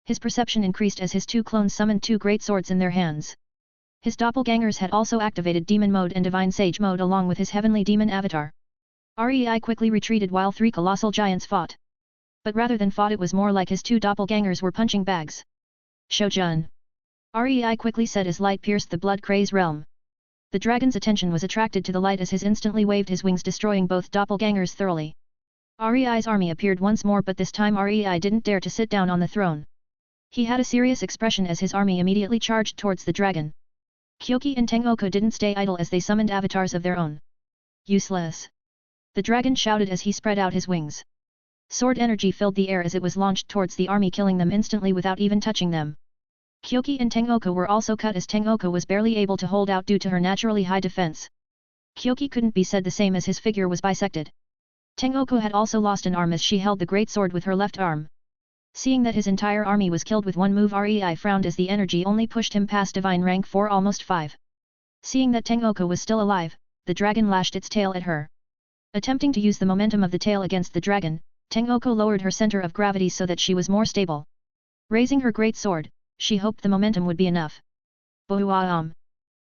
His perception increased as his two clones summoned two great swords in their hands. His doppelgangers had also activated demon mode and divine sage mode along with his heavenly demon avatar. Rei quickly retreated while three colossal giants fought. But rather than fought, it was more like his two doppelgangers were punching bags. Shoujun! Rei quickly said as light pierced the blood craze realm. The dragon's attention was attracted to the light as his instantly waved his wings, destroying both doppelgangers thoroughly. Rei's army appeared once more, but this time Rei didn't dare to sit down on the throne. He had a serious expression as his army immediately charged towards the dragon. Kyoki and Tengoku didn't stay idle as they summoned avatars of their own. Useless! The dragon shouted as he spread out his wings. Sword energy filled the air as it was launched towards the army, killing them instantly without even touching them. Kyoki and Tengoku were also cut as Tengoku was barely able to hold out due to her naturally high defense. Kyoki couldn't be said the same as his figure was bisected. Tengoku had also lost an arm as she held the great sword with her left arm. Seeing that his entire army was killed with one move, Rei frowned as the energy only pushed him past divine rank 4, almost 5. Seeing that Tengoku was still alive, the dragon lashed its tail at her. Attempting to use the momentum of the tail against the dragon, Tengoku lowered her center of gravity so that she was more stable. Raising her great sword, she hoped the momentum would be enough. Boom!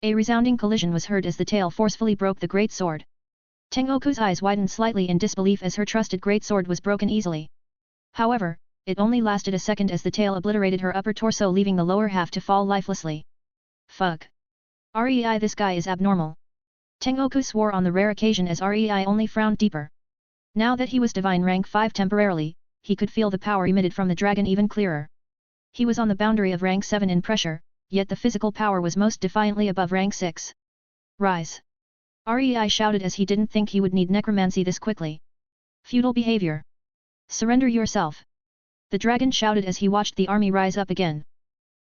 A resounding collision was heard as the tail forcefully broke the great sword. Tengoku's eyes widened slightly in disbelief as her trusted great sword was broken easily. However, it only lasted a second as the tail obliterated her upper torso, leaving the lower half to fall lifelessly. Fuck! Rei, this guy is abnormal. Tengoku swore on the rare occasion as Rei only frowned deeper. Now that he was divine rank 5 temporarily, he could feel the power emitted from the dragon even clearer. He was on the boundary of rank 7 in pressure, yet the physical power was most defiantly above rank 6. Rise! Rei shouted as he didn't think he would need necromancy this quickly. Futile behavior! Surrender yourself! The dragon shouted as he watched the army rise up again.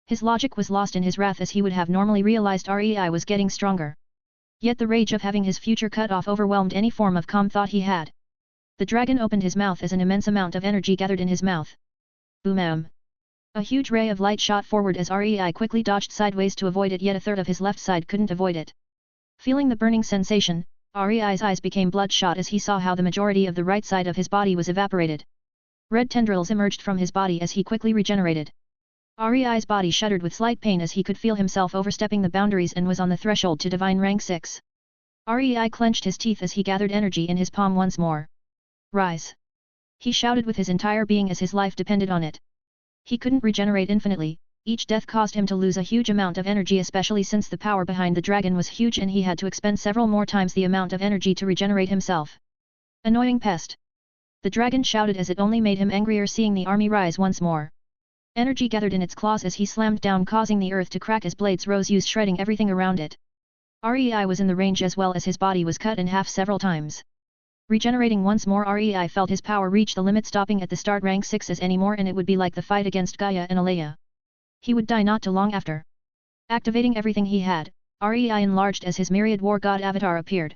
His logic was lost in his wrath as he would have normally realized Rei was getting stronger. Yet the rage of having his future cut off overwhelmed any form of calm thought he had. The dragon opened his mouth as an immense amount of energy gathered in his mouth. Boom! A huge ray of light shot forward as Rei quickly dodged sideways to avoid it, yet a third of his left side couldn't avoid it. Feeling the burning sensation, Rei's eyes became bloodshot as he saw how the majority of the right side of his body was evaporated. Red tendrils emerged from his body as he quickly regenerated. Rei's body shuddered with slight pain as he could feel himself overstepping the boundaries and was on the threshold to divine rank 6. Rei clenched his teeth as he gathered energy in his palm once more. Rise! He shouted with his entire being as his life depended on it. He couldn't regenerate infinitely, each death caused him to lose a huge amount of energy, especially since the power behind the dragon was huge and he had to expend several more times the amount of energy to regenerate himself. Annoying pest! The dragon shouted as it only made him angrier seeing the army rise once more. Energy gathered in its claws as he slammed down, causing the earth to crack as blades rose used, shredding everything around it. Rei was in the range as well as his body was cut in half several times. Regenerating once more, Rei felt his power reach the limit, stopping at the start rank 6s anymore, and it would be like the fight against Gaia and Alea. He would die not too long after. Activating everything he had, Rei enlarged as his myriad war god avatar appeared.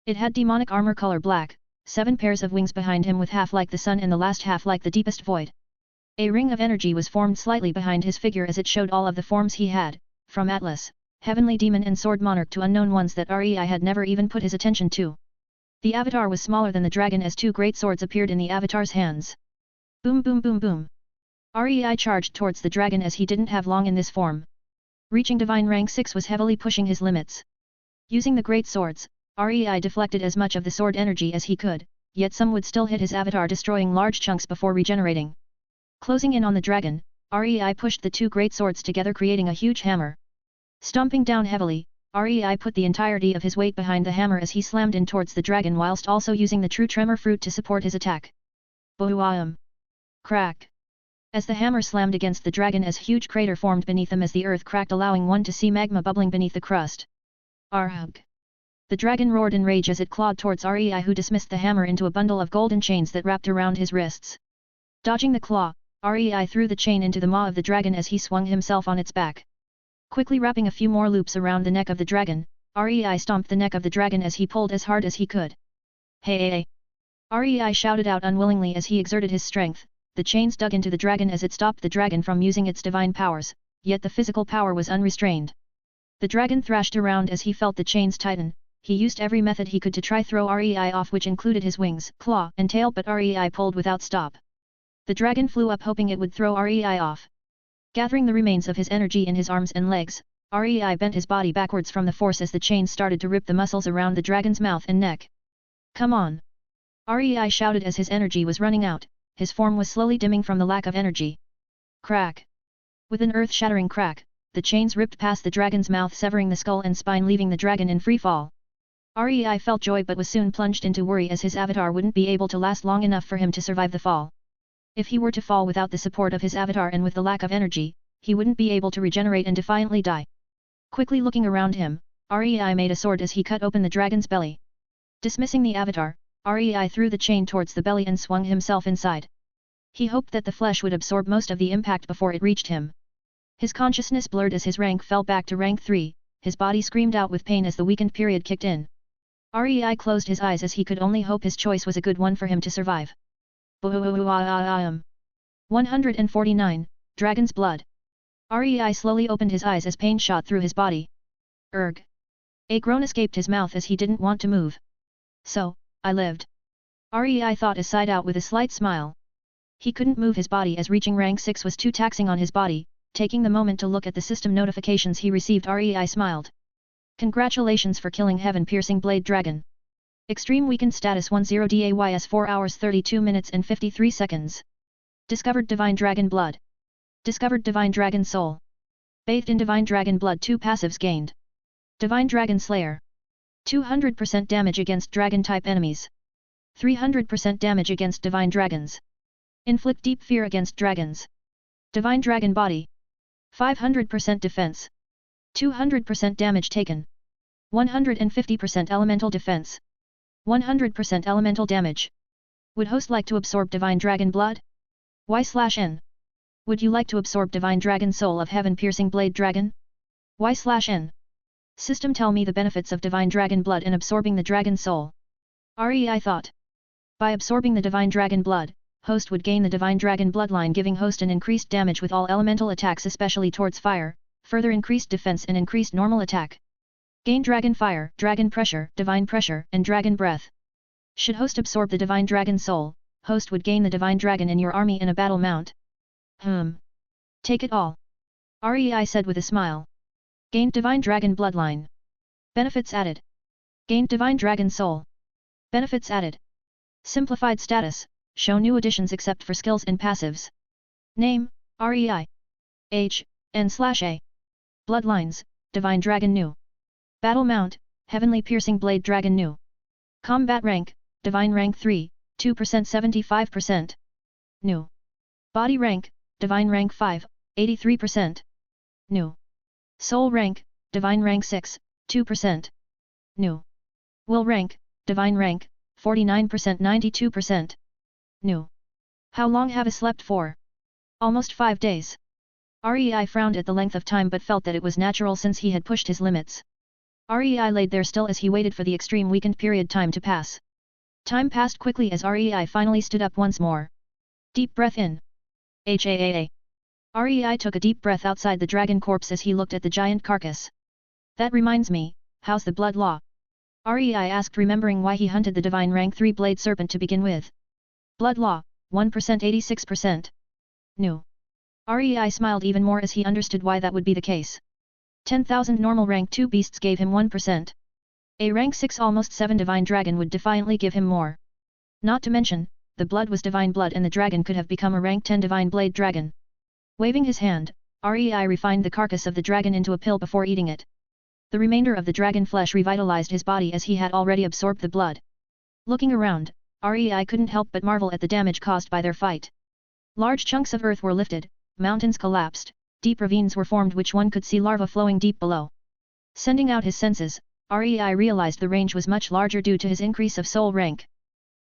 It had demonic armor color black, 7 pairs of wings behind him with half like the sun and the last half like the deepest void. A ring of energy was formed slightly behind his figure as it showed all of the forms he had, from Atlas, Heavenly Demon and Sword Monarch to unknown ones that Rei had never even put his attention to. The avatar was smaller than the dragon as 2 great swords appeared in the avatar's hands. Boom boom boom boom. Rei charged towards the dragon as he didn't have long in this form. Reaching divine rank 6 was heavily pushing his limits. Using the great swords, Rei deflected as much of the sword energy as he could, yet some would still hit his avatar, destroying large chunks before regenerating. Closing in on the dragon, Rei pushed the 2 great swords together, creating a huge hammer. Stomping down heavily, Rei put the entirety of his weight behind the hammer as he slammed in towards the dragon whilst also using the true tremor fruit to support his attack. Boom! Crack! As the hammer slammed against the dragon, as huge crater formed beneath them as the earth cracked, allowing one to see magma bubbling beneath the crust. Arghug! The dragon roared in rage as it clawed towards Rei, who dismissed the hammer into a bundle of golden chains that wrapped around his wrists. Dodging the claw, Rei threw the chain into the maw of the dragon as he swung himself on its back. Quickly wrapping a few more loops around the neck of the dragon, Rei stomped the neck of the dragon as he pulled as hard as he could. Hey! Rei shouted out unwillingly as he exerted his strength. The chains dug into the dragon as it stopped the dragon from using its divine powers, yet the physical power was unrestrained. The dragon thrashed around as he felt the chains tighten, he used every method he could to try throw Rei off, which included his wings, claw, and tail, but Rei pulled without stop. The dragon flew up hoping it would throw Rei off. Gathering the remains of his energy in his arms and legs, Rei bent his body backwards from the force as the chain started to rip the muscles around the dragon's mouth and neck. Come on! Rei shouted as his energy was running out, his form was slowly dimming from the lack of energy. Crack! With an earth-shattering crack, the chains ripped past the dragon's mouth, severing the skull and spine, leaving the dragon in free fall. Rei felt joy but was soon plunged into worry as his avatar wouldn't be able to last long enough for him to survive the fall. If he were to fall without the support of his avatar and with the lack of energy, he wouldn't be able to regenerate and defiantly die. Quickly looking around him, Rei made a sword as he cut open the dragon's belly. Dismissing the avatar, Rei threw the chain towards the belly and swung himself inside. He hoped that the flesh would absorb most of the impact before it reached him. His consciousness blurred as his rank fell back to rank 3, his body screamed out with pain as the weakened period kicked in. Rei closed his eyes as he could only hope his choice was a good one for him to survive. 149, Dragon's Blood. Rei slowly opened his eyes as pain shot through his body. Erg. A groan escaped his mouth as he didn't want to move. So, I lived. Rei thought aside out with a slight smile. He couldn't move his body as reaching rank 6 was too taxing on his body. Taking the moment to look at the system notifications he received, Rei smiled. Congratulations for killing Heaven-piercing Blade Dragon. Extreme weakened status 10 DAYS 4 hours 32 minutes and 53 seconds. Discovered Divine Dragon Blood. Discovered Divine Dragon Soul. Bathed in Divine Dragon Blood. 2 passives gained. Divine Dragon Slayer. 200% damage against Dragon-type enemies. 300% damage against Divine Dragons. Inflict deep fear against dragons. Divine Dragon Body. 500% defense. 200% damage taken. 150% elemental defense. 100% elemental damage. Would host like to absorb Divine Dragon Blood? Y/N. Would you like to absorb Divine Dragon Soul of Heaven-piercing Blade Dragon? Y/N. System, tell me the benefits of Divine Dragon Blood in absorbing the Dragon Soul. Rei thought. By absorbing the Divine Dragon Blood, host would gain the Divine Dragon Bloodline, giving host an increased damage with all elemental attacks, especially towards fire, further increased defense and increased normal attack. Gain Dragon Fire, Dragon Pressure, and Dragon Breath. Should host absorb the Divine Dragon Soul, host would gain the Divine Dragon in your army in a battle mount. Take it all. Rei said with a smile. Gained Divine Dragon Bloodline. Benefits added. Gained Divine Dragon Soul. Benefits added. Simplified status. Show new additions except for skills and passives. Name, Rei. Age, N/A. Bloodlines, Divine Dragon New. Battle Mount, Heavenly Piercing Blade Dragon New. Combat Rank, Divine Rank 3, 2% 75%. New. Body Rank, Divine Rank 5, 83%. New. Soul Rank, Divine Rank 6, 2%. New. Will Rank, Divine Rank, 49% 92%. New. How long have I slept for? Almost 5 days. Rei frowned at the length of time but felt that it was natural since he had pushed his limits. Rei lay there still as he waited for the extreme weakened period time to pass. Time passed quickly as Rei finally stood up once more. Deep breath in. Rei took a deep breath outside the dragon corpse as he looked at the giant carcass. That reminds me, how's the blood law? Rei asked, remembering why he hunted the Divine Rank 3 Blade Serpent to begin with. Blood law, 1% 86%. New. Rei smiled even more as he understood why that would be the case. 10,000 normal rank 2 beasts gave him 1%. A rank 6 almost 7 divine dragon would defiantly give him more. Not to mention, the blood was divine blood and the dragon could have become a rank 10 divine blade dragon. Waving his hand, Rei refined the carcass of the dragon into a pill before eating it. The remainder of the dragon flesh revitalized his body as he had already absorbed the blood. Looking around, Rei couldn't help but marvel at the damage caused by their fight. Large chunks of earth were lifted, mountains collapsed, deep ravines were formed which one could see lava flowing deep below. Sending out his senses, Rei realized the range was much larger due to his increase of soul rank.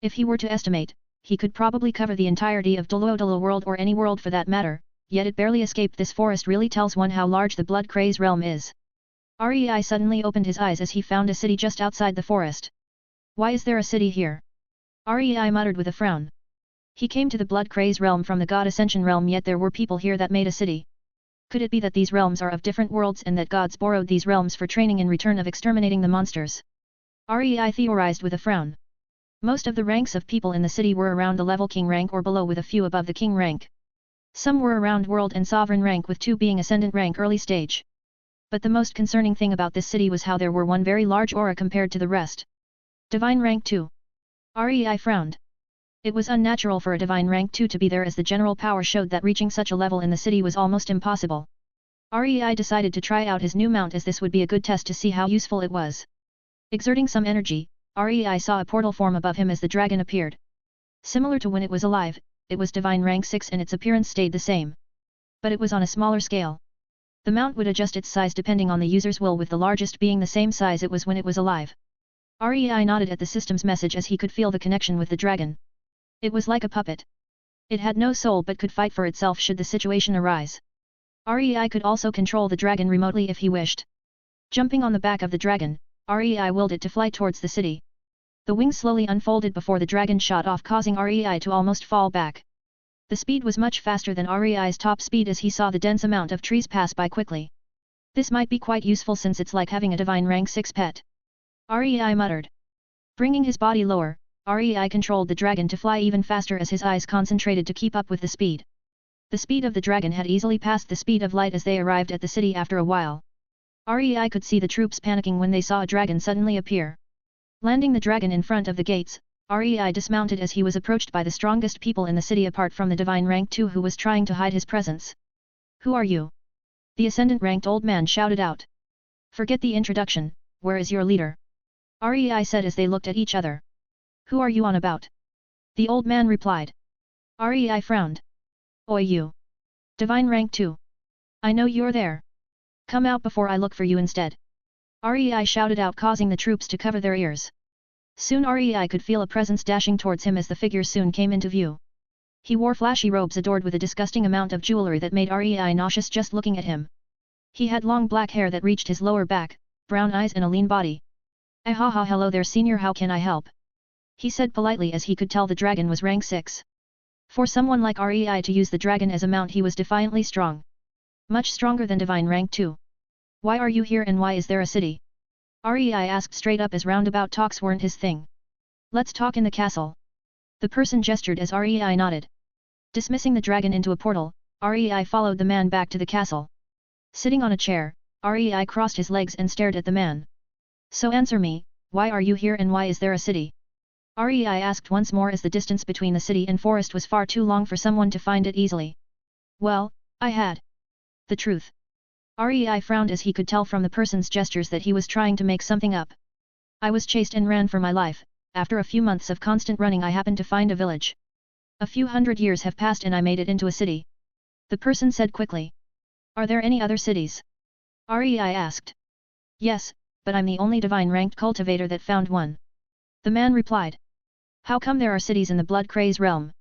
If he were to estimate, he could probably cover the entirety of Dolodola world or any world for that matter, yet it barely escaped this forest really tells one how large the Blood Craze realm is. Rei suddenly opened his eyes as he found a city just outside the forest. Why is there a city here? Rei muttered with a frown. He came to the Blood Craze realm from the God Ascension realm, yet there were people here that made a city. Could it be that these realms are of different worlds and that gods borrowed these realms for training in return of exterminating the monsters? Rei theorized with a frown. Most of the ranks of people in the city were around the level king rank or below with a few above the king rank. Some were around world and sovereign rank with 2 being ascendant rank early stage. But the most concerning thing about this city was how there were one very large aura compared to the rest. Divine rank 2. Rei frowned. It was unnatural for a divine rank 2 to be there as the general power showed that reaching such a level in the city was almost impossible. Rei decided to try out his new mount as this would be a good test to see how useful it was. Exerting some energy, Rei saw a portal form above him as the dragon appeared. Similar to when it was alive, it was divine rank 6 and its appearance stayed the same. But it was on a smaller scale. The mount would adjust its size depending on the user's will, with the largest being the same size it was when it was alive. Rei nodded at the system's message as he could feel the connection with the dragon. It was like a puppet. It had no soul but could fight for itself should the situation arise. Rei could also control the dragon remotely if he wished. Jumping on the back of the dragon, Rei willed it to fly towards the city. The wings slowly unfolded before the dragon shot off, causing Rei to almost fall back. The speed was much faster than Rei's top speed as he saw the dense amount of trees pass by quickly. This might be quite useful since it's like having a divine rank 6 pet. Rei muttered. Bringing his body lower, Rei controlled the dragon to fly even faster as his eyes concentrated to keep up with the speed. The speed of the dragon had easily passed the speed of light as they arrived at the city after a while. Rei could see the troops panicking when they saw a dragon suddenly appear. Landing the dragon in front of the gates, Rei dismounted as he was approached by the strongest people in the city apart from the divine rank 2 who was trying to hide his presence. Who are you? The ascendant ranked old man shouted out. Forget the introduction, where is your leader? Rei said as they looked at each other. Who are you on about? The old man replied. Rei frowned. Oi you! Divine rank 2. I know you're there. Come out before I look for you instead. Rei shouted out, causing the troops to cover their ears. Soon Rei could feel a presence dashing towards him as the figure soon came into view. He wore flashy robes adorned with a disgusting amount of jewelry that made Rei nauseous just looking at him. He had long black hair that reached his lower back, brown eyes and a lean body. Ahaha, hello there senior, how can I help? He said politely as he could tell the dragon was rank 6. For someone like Rei to use the dragon as a mount, he was defiantly strong. Much stronger than divine rank 2. Why are you here and why is there a city? Rei asked straight up as roundabout talks weren't his thing. Let's talk in the castle. The person gestured as Rei nodded. Dismissing the dragon into a portal, Rei followed the man back to the castle. Sitting on a chair, Rei crossed his legs and stared at the man. So answer me, why are you here and why is there a city? Rei asked once more as the distance between the city and forest was far too long for someone to find it easily. Well, I had the truth. Rei frowned as he could tell from the person's gestures that he was trying to make something up. I was chased and ran for my life. After a few months of constant running I happened to find a village. A few hundred years have passed and I made it into a city. The person said quickly. Are there any other cities? Rei asked. Yes, but I'm the only divine ranked cultivator that found one. The man replied. How come there are cities in the Blood Craze realm?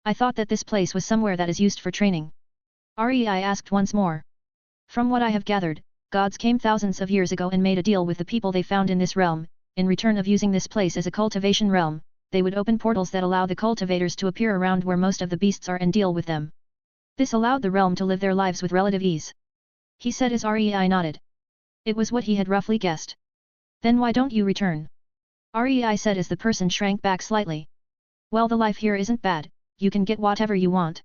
I thought that this place was somewhere that is used for training. Rei asked once more. From what I have gathered, gods came thousands of years ago and made a deal with the people they found in this realm. In return of using this place as a cultivation realm, they would open portals that allow the cultivators to appear around where most of the beasts are and deal with them. This allowed the realm to live their lives with relative ease. He said as Rei nodded. It was what he had roughly guessed. Then why don't you return? Rei said as the person shrank back slightly. Well, the life here isn't bad, you can get whatever you want.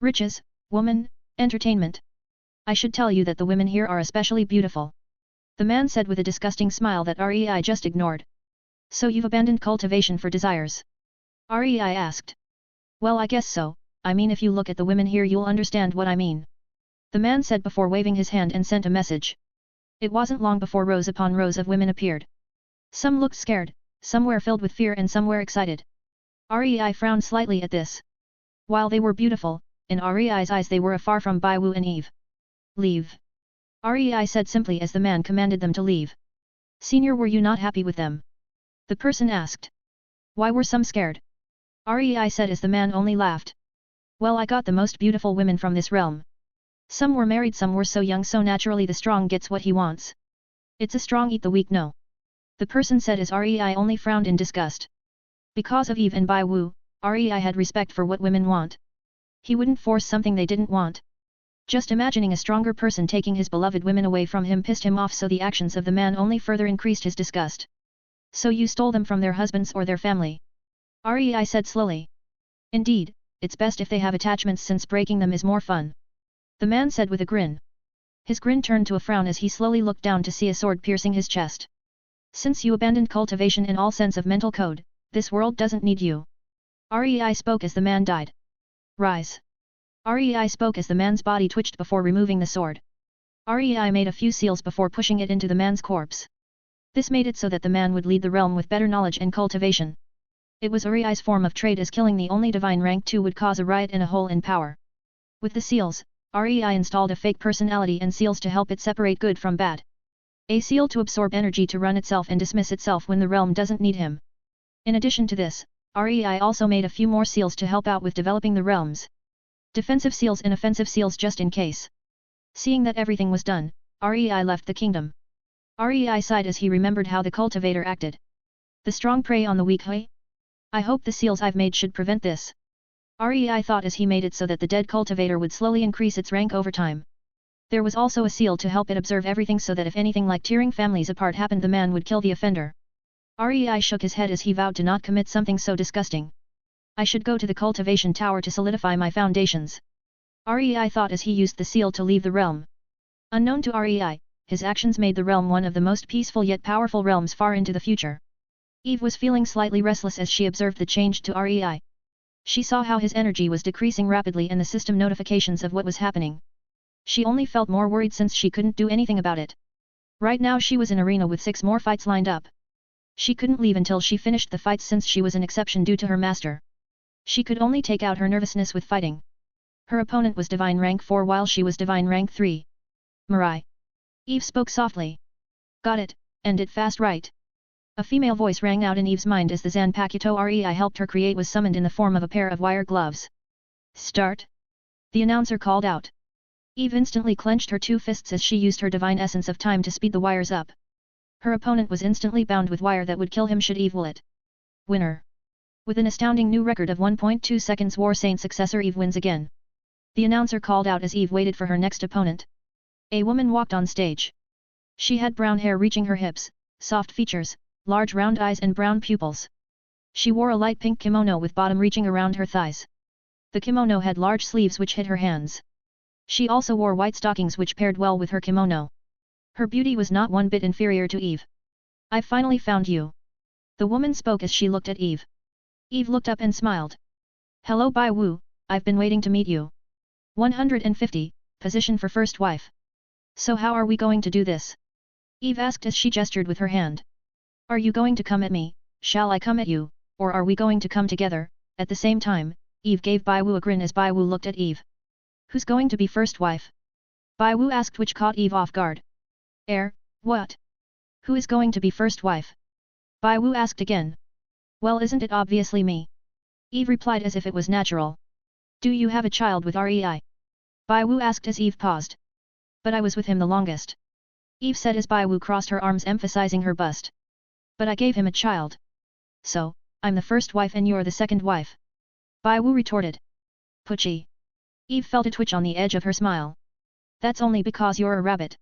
Riches, woman, entertainment. I should tell you that the women here are especially beautiful. The man said with a disgusting smile that Rei just ignored. So you've abandoned cultivation for desires? Rei asked. Well, I guess so, I mean if you look at the women here you'll understand what I mean. The man said before waving his hand and sent a message. It wasn't long before rows upon rows of women appeared. Some looked scared, some were filled with fear and some were excited. Rei frowned slightly at this. While they were beautiful, in Rei's eyes they were far from Bai Wu and Eve. Leave. Rei said simply as the man commanded them to leave. Senior, were you not happy with them? The person asked. Why were some scared? Rei said as the man only laughed. Well, I got the most beautiful women from this realm. Some were married, some were so young, so naturally the strong gets what he wants. It's a strong eat the weak, no. The person said as Rei only frowned in disgust. Because of Eve and Bai Wu, Rei had respect for what women want. He wouldn't force something they didn't want. Just imagining a stronger person taking his beloved women away from him pissed him off, so the actions of the man only further increased his disgust. So you stole them from their husbands or their family? Rei said slowly. Indeed, it's best if they have attachments since breaking them is more fun. The man said with a grin. His grin turned to a frown as he slowly looked down to see a sword piercing his chest. Since you abandoned cultivation in all sense of mental code, this world doesn't need you. Rei spoke as the man died. Rise. Rei spoke as the man's body twitched before removing the sword. Rei made a few seals before pushing it into the man's corpse. This made it so that the man would lead the realm with better knowledge and cultivation. It was Rei's form of trade as killing the only divine rank 2 would cause a riot and a hole in power. With the seals, Rei installed a fake personality and seals to help it separate good from bad. A seal to absorb energy to run itself and dismiss itself when the realm doesn't need him. In addition to this, Rei also made a few more seals to help out with developing the realms. Defensive seals and offensive seals just in case. Seeing that everything was done, Rei left the kingdom. Rei sighed as he remembered how the cultivator acted. The strong prey on the weak, hey? I hope the seals I've made should prevent this. Rei thought as he made it so that the dead cultivator would slowly increase its rank over time. There was also a seal to help it observe everything so that if anything like tearing families apart happened the man would kill the offender. Rei shook his head as he vowed to not commit something so disgusting. I should go to the cultivation tower to solidify my foundations. Rei thought as he used the seal to leave the realm. Unknown to Rei, his actions made the realm one of the most peaceful yet powerful realms far into the future. Eve was feeling slightly restless as she observed the change to Rei. She saw how his energy was decreasing rapidly and the system notifications of what was happening. She only felt more worried since she couldn't do anything about it. Right now she was in arena with 6 more fights lined up. She couldn't leave until she finished the fights since she was an exception due to her master. She could only take out her nervousness with fighting. Her opponent was divine rank 4 while she was divine rank 3. Mirai. Eve spoke softly. Got it, end it fast right. A female voice rang out in Eve's mind as the Zanpakuto Rei helped her create was summoned in the form of a pair of wire gloves. Start. The announcer called out. Eve instantly clenched her 2 fists as she used her divine essence of time to speed the wires up. Her opponent was instantly bound with wire that would kill him should Eve will it. Winner. With an astounding new record of 1.2 seconds War Saint successor Eve wins again. The announcer called out as Eve waited for her next opponent. A woman walked on stage. She had brown hair reaching her hips, soft features, large round eyes and brown pupils. She wore a light pink kimono with bottom reaching around her thighs. The kimono had large sleeves which hid her hands. She also wore white stockings which paired well with her kimono. Her beauty was not one bit inferior to Eve. I finally found you. The woman spoke as she looked at Eve. Eve looked up and smiled. Hello Bai Wu, I've been waiting to meet you. 150, position for first wife. So how are we going to do this? Eve asked as she gestured with her hand. Are you going to come at me, shall I come at you, or are we going to come together? At the same time, Eve gave Bai Wu a grin as Bai Wu looked at Eve. Who's going to be first wife? Bai Wu asked which caught Eve off guard. What? Who is going to be first wife? Bai Wu asked again. Well isn't it obviously me? Eve replied as if it was natural. Do you have a child with Rei? Bai Wu asked as Eve paused. But I was with him the longest. Eve said as Bai Wu crossed her arms emphasizing her bust. But I gave him a child. So, I'm the first wife and you're the second wife. Bai Wu retorted. Puchy. Eve felt a twitch on the edge of her smile. That's only because you're a rabbit.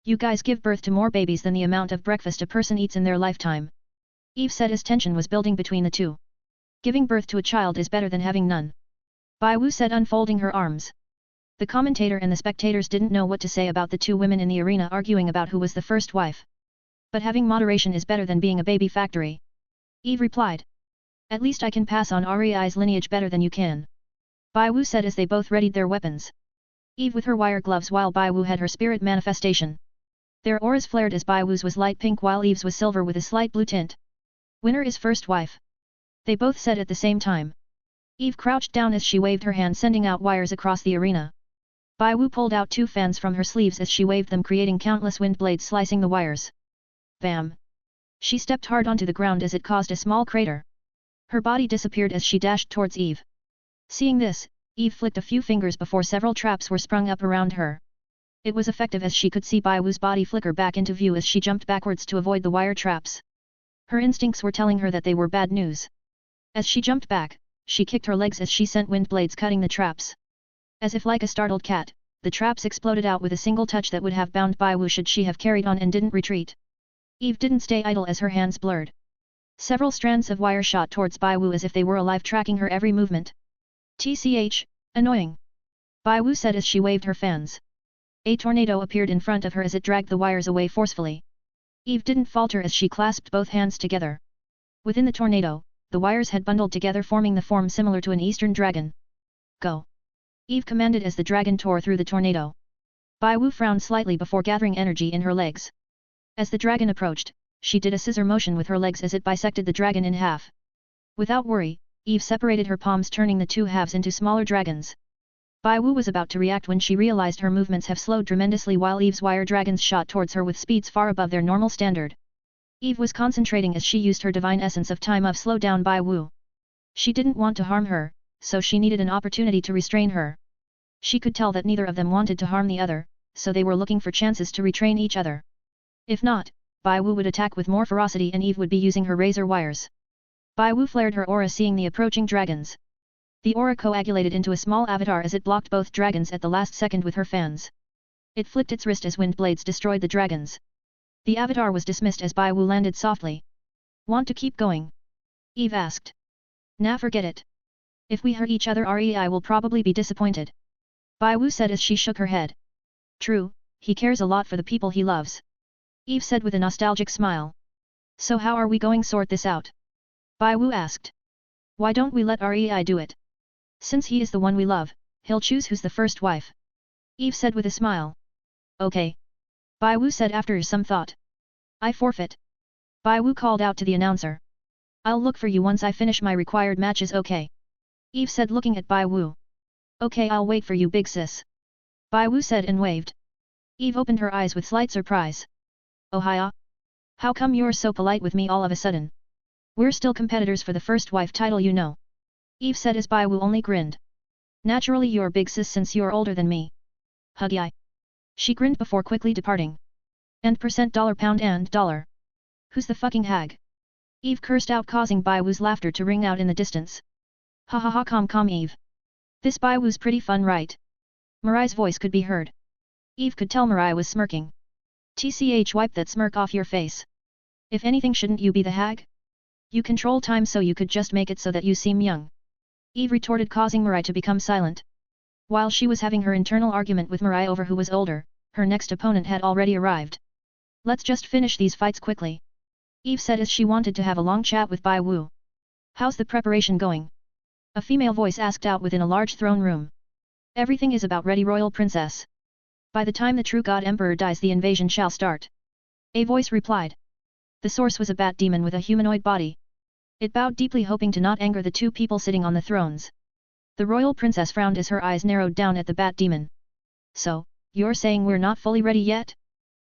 You guys give birth to more babies than the amount of breakfast a person eats in their lifetime. Eve said as tension was building between the two. Giving birth to a child is better than having none. Bai Wu said unfolding her arms. The commentator and the spectators didn't know what to say about the 2 women in the arena arguing about who was the first wife. But having moderation is better than being a baby factory. Eve replied. At least I can pass on Rei's lineage better than you can. Bai Wu said as they both readied their weapons. Eve with her wire gloves while Bai Wu had her spirit manifestation. Their auras flared as Bai Wu's was light pink while Eve's was silver with a slight blue tint. Winner is first wife. They both said at the same time. Eve crouched down as she waved her hand sending out wires across the arena. Bai Wu pulled out 2 fans from her sleeves as she waved them creating countless wind blades slicing the wires. Bam! She stepped hard onto the ground as it caused a small crater. Her body disappeared as she dashed towards Eve. Seeing this, Eve flicked a few fingers before several traps were sprung up around her. It was effective as she could see Bai Wu's body flicker back into view as she jumped backwards to avoid the wire traps. Her instincts were telling her that they were bad news. As she jumped back, she kicked her legs as she sent wind blades cutting the traps. As if like a startled cat, the traps exploded out with a single touch that would have bound Bai Wu should she have carried on and didn't retreat. Eve didn't stay idle as her hands blurred. Several strands of wire shot towards Bai Wu as if they were alive, tracking her every movement. TCH, annoying. Bai Wu said as she waved her fans. A tornado appeared in front of her as it dragged the wires away forcefully. Eve didn't falter as she clasped both hands together. Within the tornado, the wires had bundled together, forming the form similar to an eastern dragon. Go! Eve commanded as the dragon tore through the tornado. Bai Wu frowned slightly before gathering energy in her legs. As the dragon approached, she did a scissor motion with her legs as it bisected the dragon in half. Without worry, Eve separated her palms, turning the two halves into smaller dragons. Bai Wu was about to react when she realized her movements have slowed tremendously while Eve's wire dragons shot towards her with speeds far above their normal standard. Eve was concentrating as she used her divine essence of time of slow down Bai Wu. She didn't want to harm her, so she needed an opportunity to restrain her. She could tell that neither of them wanted to harm the other, so they were looking for chances to retrain each other. If not, Bai Wu would attack with more ferocity and Eve would be using her razor wires. Bai Wu flared her aura, seeing the approaching dragons. The aura coagulated into a small avatar as it blocked both dragons at the last second with her fans. It flicked its wrist as wind blades destroyed the dragons. The avatar was dismissed as Bai Wu landed softly. Want to keep going? Eve asked. Nah, forget it. If we hurt each other, REI will probably be disappointed. Bai Wu said as she shook her head. True, he cares a lot for the people he loves. Eve said with a nostalgic smile. So how are we going sort this out? Bai Wu asked. Why don't we let REI do it? Since he is the one we love, he'll choose who's the first wife. Eve said with a smile. Okay. Bai Wu said after some thought. I forfeit. Bai Wu called out to the announcer. I'll look for you once I finish my required matches, okay? Eve said looking at Bai Wu. Okay, I'll wait for you, big sis. Bai Wu said and waved. Eve opened her eyes with slight surprise. Oh hiya? How come you're so polite with me all of a sudden? We're still competitors for the first wife title, you know. Eve said as Bai Wu only grinned. Naturally you're big sis since you're older than me. Huggy. She grinned before quickly departing. And $, pound and dollar. Who's the fucking hag? Eve cursed out, causing Bai Wu's laughter to ring out in the distance. Ha ha ha, calm Eve. This Bai Wu's pretty fun, right? Mirai's voice could be heard. Eve could tell Mirai was smirking. TCH, wipe that smirk off your face. If anything, shouldn't you be the hag? You control time, so you could just make it so that you seem young. Eve retorted, causing Mirai to become silent. While she was having her internal argument with Mirai over who was older, her next opponent had already arrived. Let's just finish these fights quickly. Eve said as she wanted to have a long chat with Bai Wu. How's the preparation going? A female voice asked out within a large throne room. Everything is about ready, royal princess. By the time the true god emperor dies, the invasion shall start. A voice replied. The source was a bat demon with a humanoid body. It bowed deeply, hoping to not anger the two people sitting on the thrones. The royal princess frowned as her eyes narrowed down at the bat demon. So, you're saying we're not fully ready yet?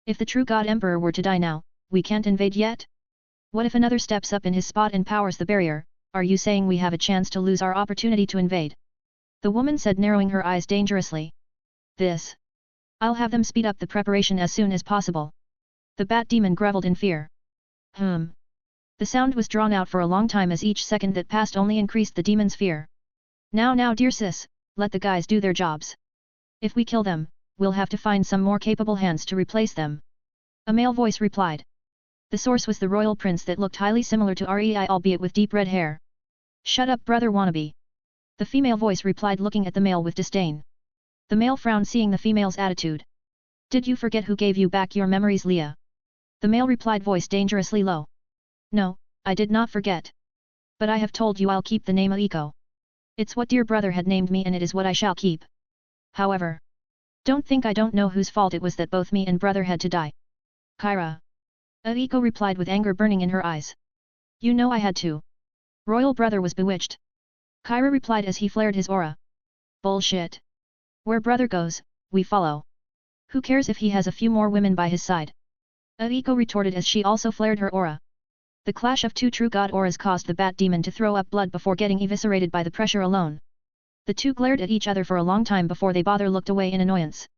If the true god emperor were to die now, we can't invade yet? What if another steps up in his spot and powers the barrier? Are you saying we have a chance to lose our opportunity to invade? The woman said, narrowing her eyes dangerously. This. I'll have them speed up the preparation as soon as possible. The bat demon groveled in fear. The sound was drawn out for a long time as each second that passed only increased the demon's fear. Now dear sis, let the guys do their jobs. If we kill them, we'll have to find some more capable hands to replace them. A male voice replied. The source was the royal prince that looked highly similar to REI, albeit with deep red hair. Shut up, brother wannabe. The female voice replied, looking at the male with disdain. The male frowned, seeing the female's attitude. Did you forget who gave you back your memories, Leah? The male replied, voice dangerously low. No, I did not forget. But I have told you I'll keep the name Aiko. It's what dear brother had named me and it is what I shall keep. However, don't think I don't know whose fault it was that both me and brother had to die. Kyra. Aiko replied with anger burning in her eyes. You know I had to. Royal brother was bewitched. Kyra replied as he flared his aura. Bullshit. Where brother goes, we follow. Who cares if he has a few more women by his side? Aiko retorted as she also flared her aura. The clash of two true god auras caused the bat demon to throw up blood before getting eviscerated by the pressure alone. The two glared at each other for a long time before they both looked away in annoyance.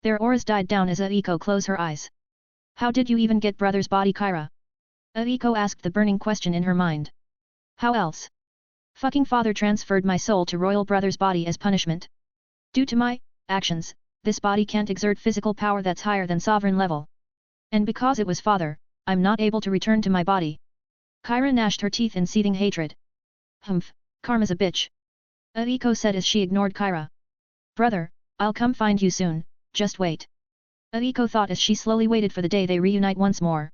Their auras died down as Aiko closed her eyes. How did you even get brother's body, Kyra? Aiko asked, the burning question in her mind. How else? Fucking father transferred my soul to royal brother's body as punishment. Due to my actions, this body can't exert physical power that's higher than sovereign level. And because it was father, I'm not able to return to my body. Kyra gnashed her teeth in seething hatred. Humph, Karma's a bitch. Aiko said as she ignored Kyra. Brother, I'll come find you soon, just wait. Aiko thought as she slowly waited for the day they reunite once more.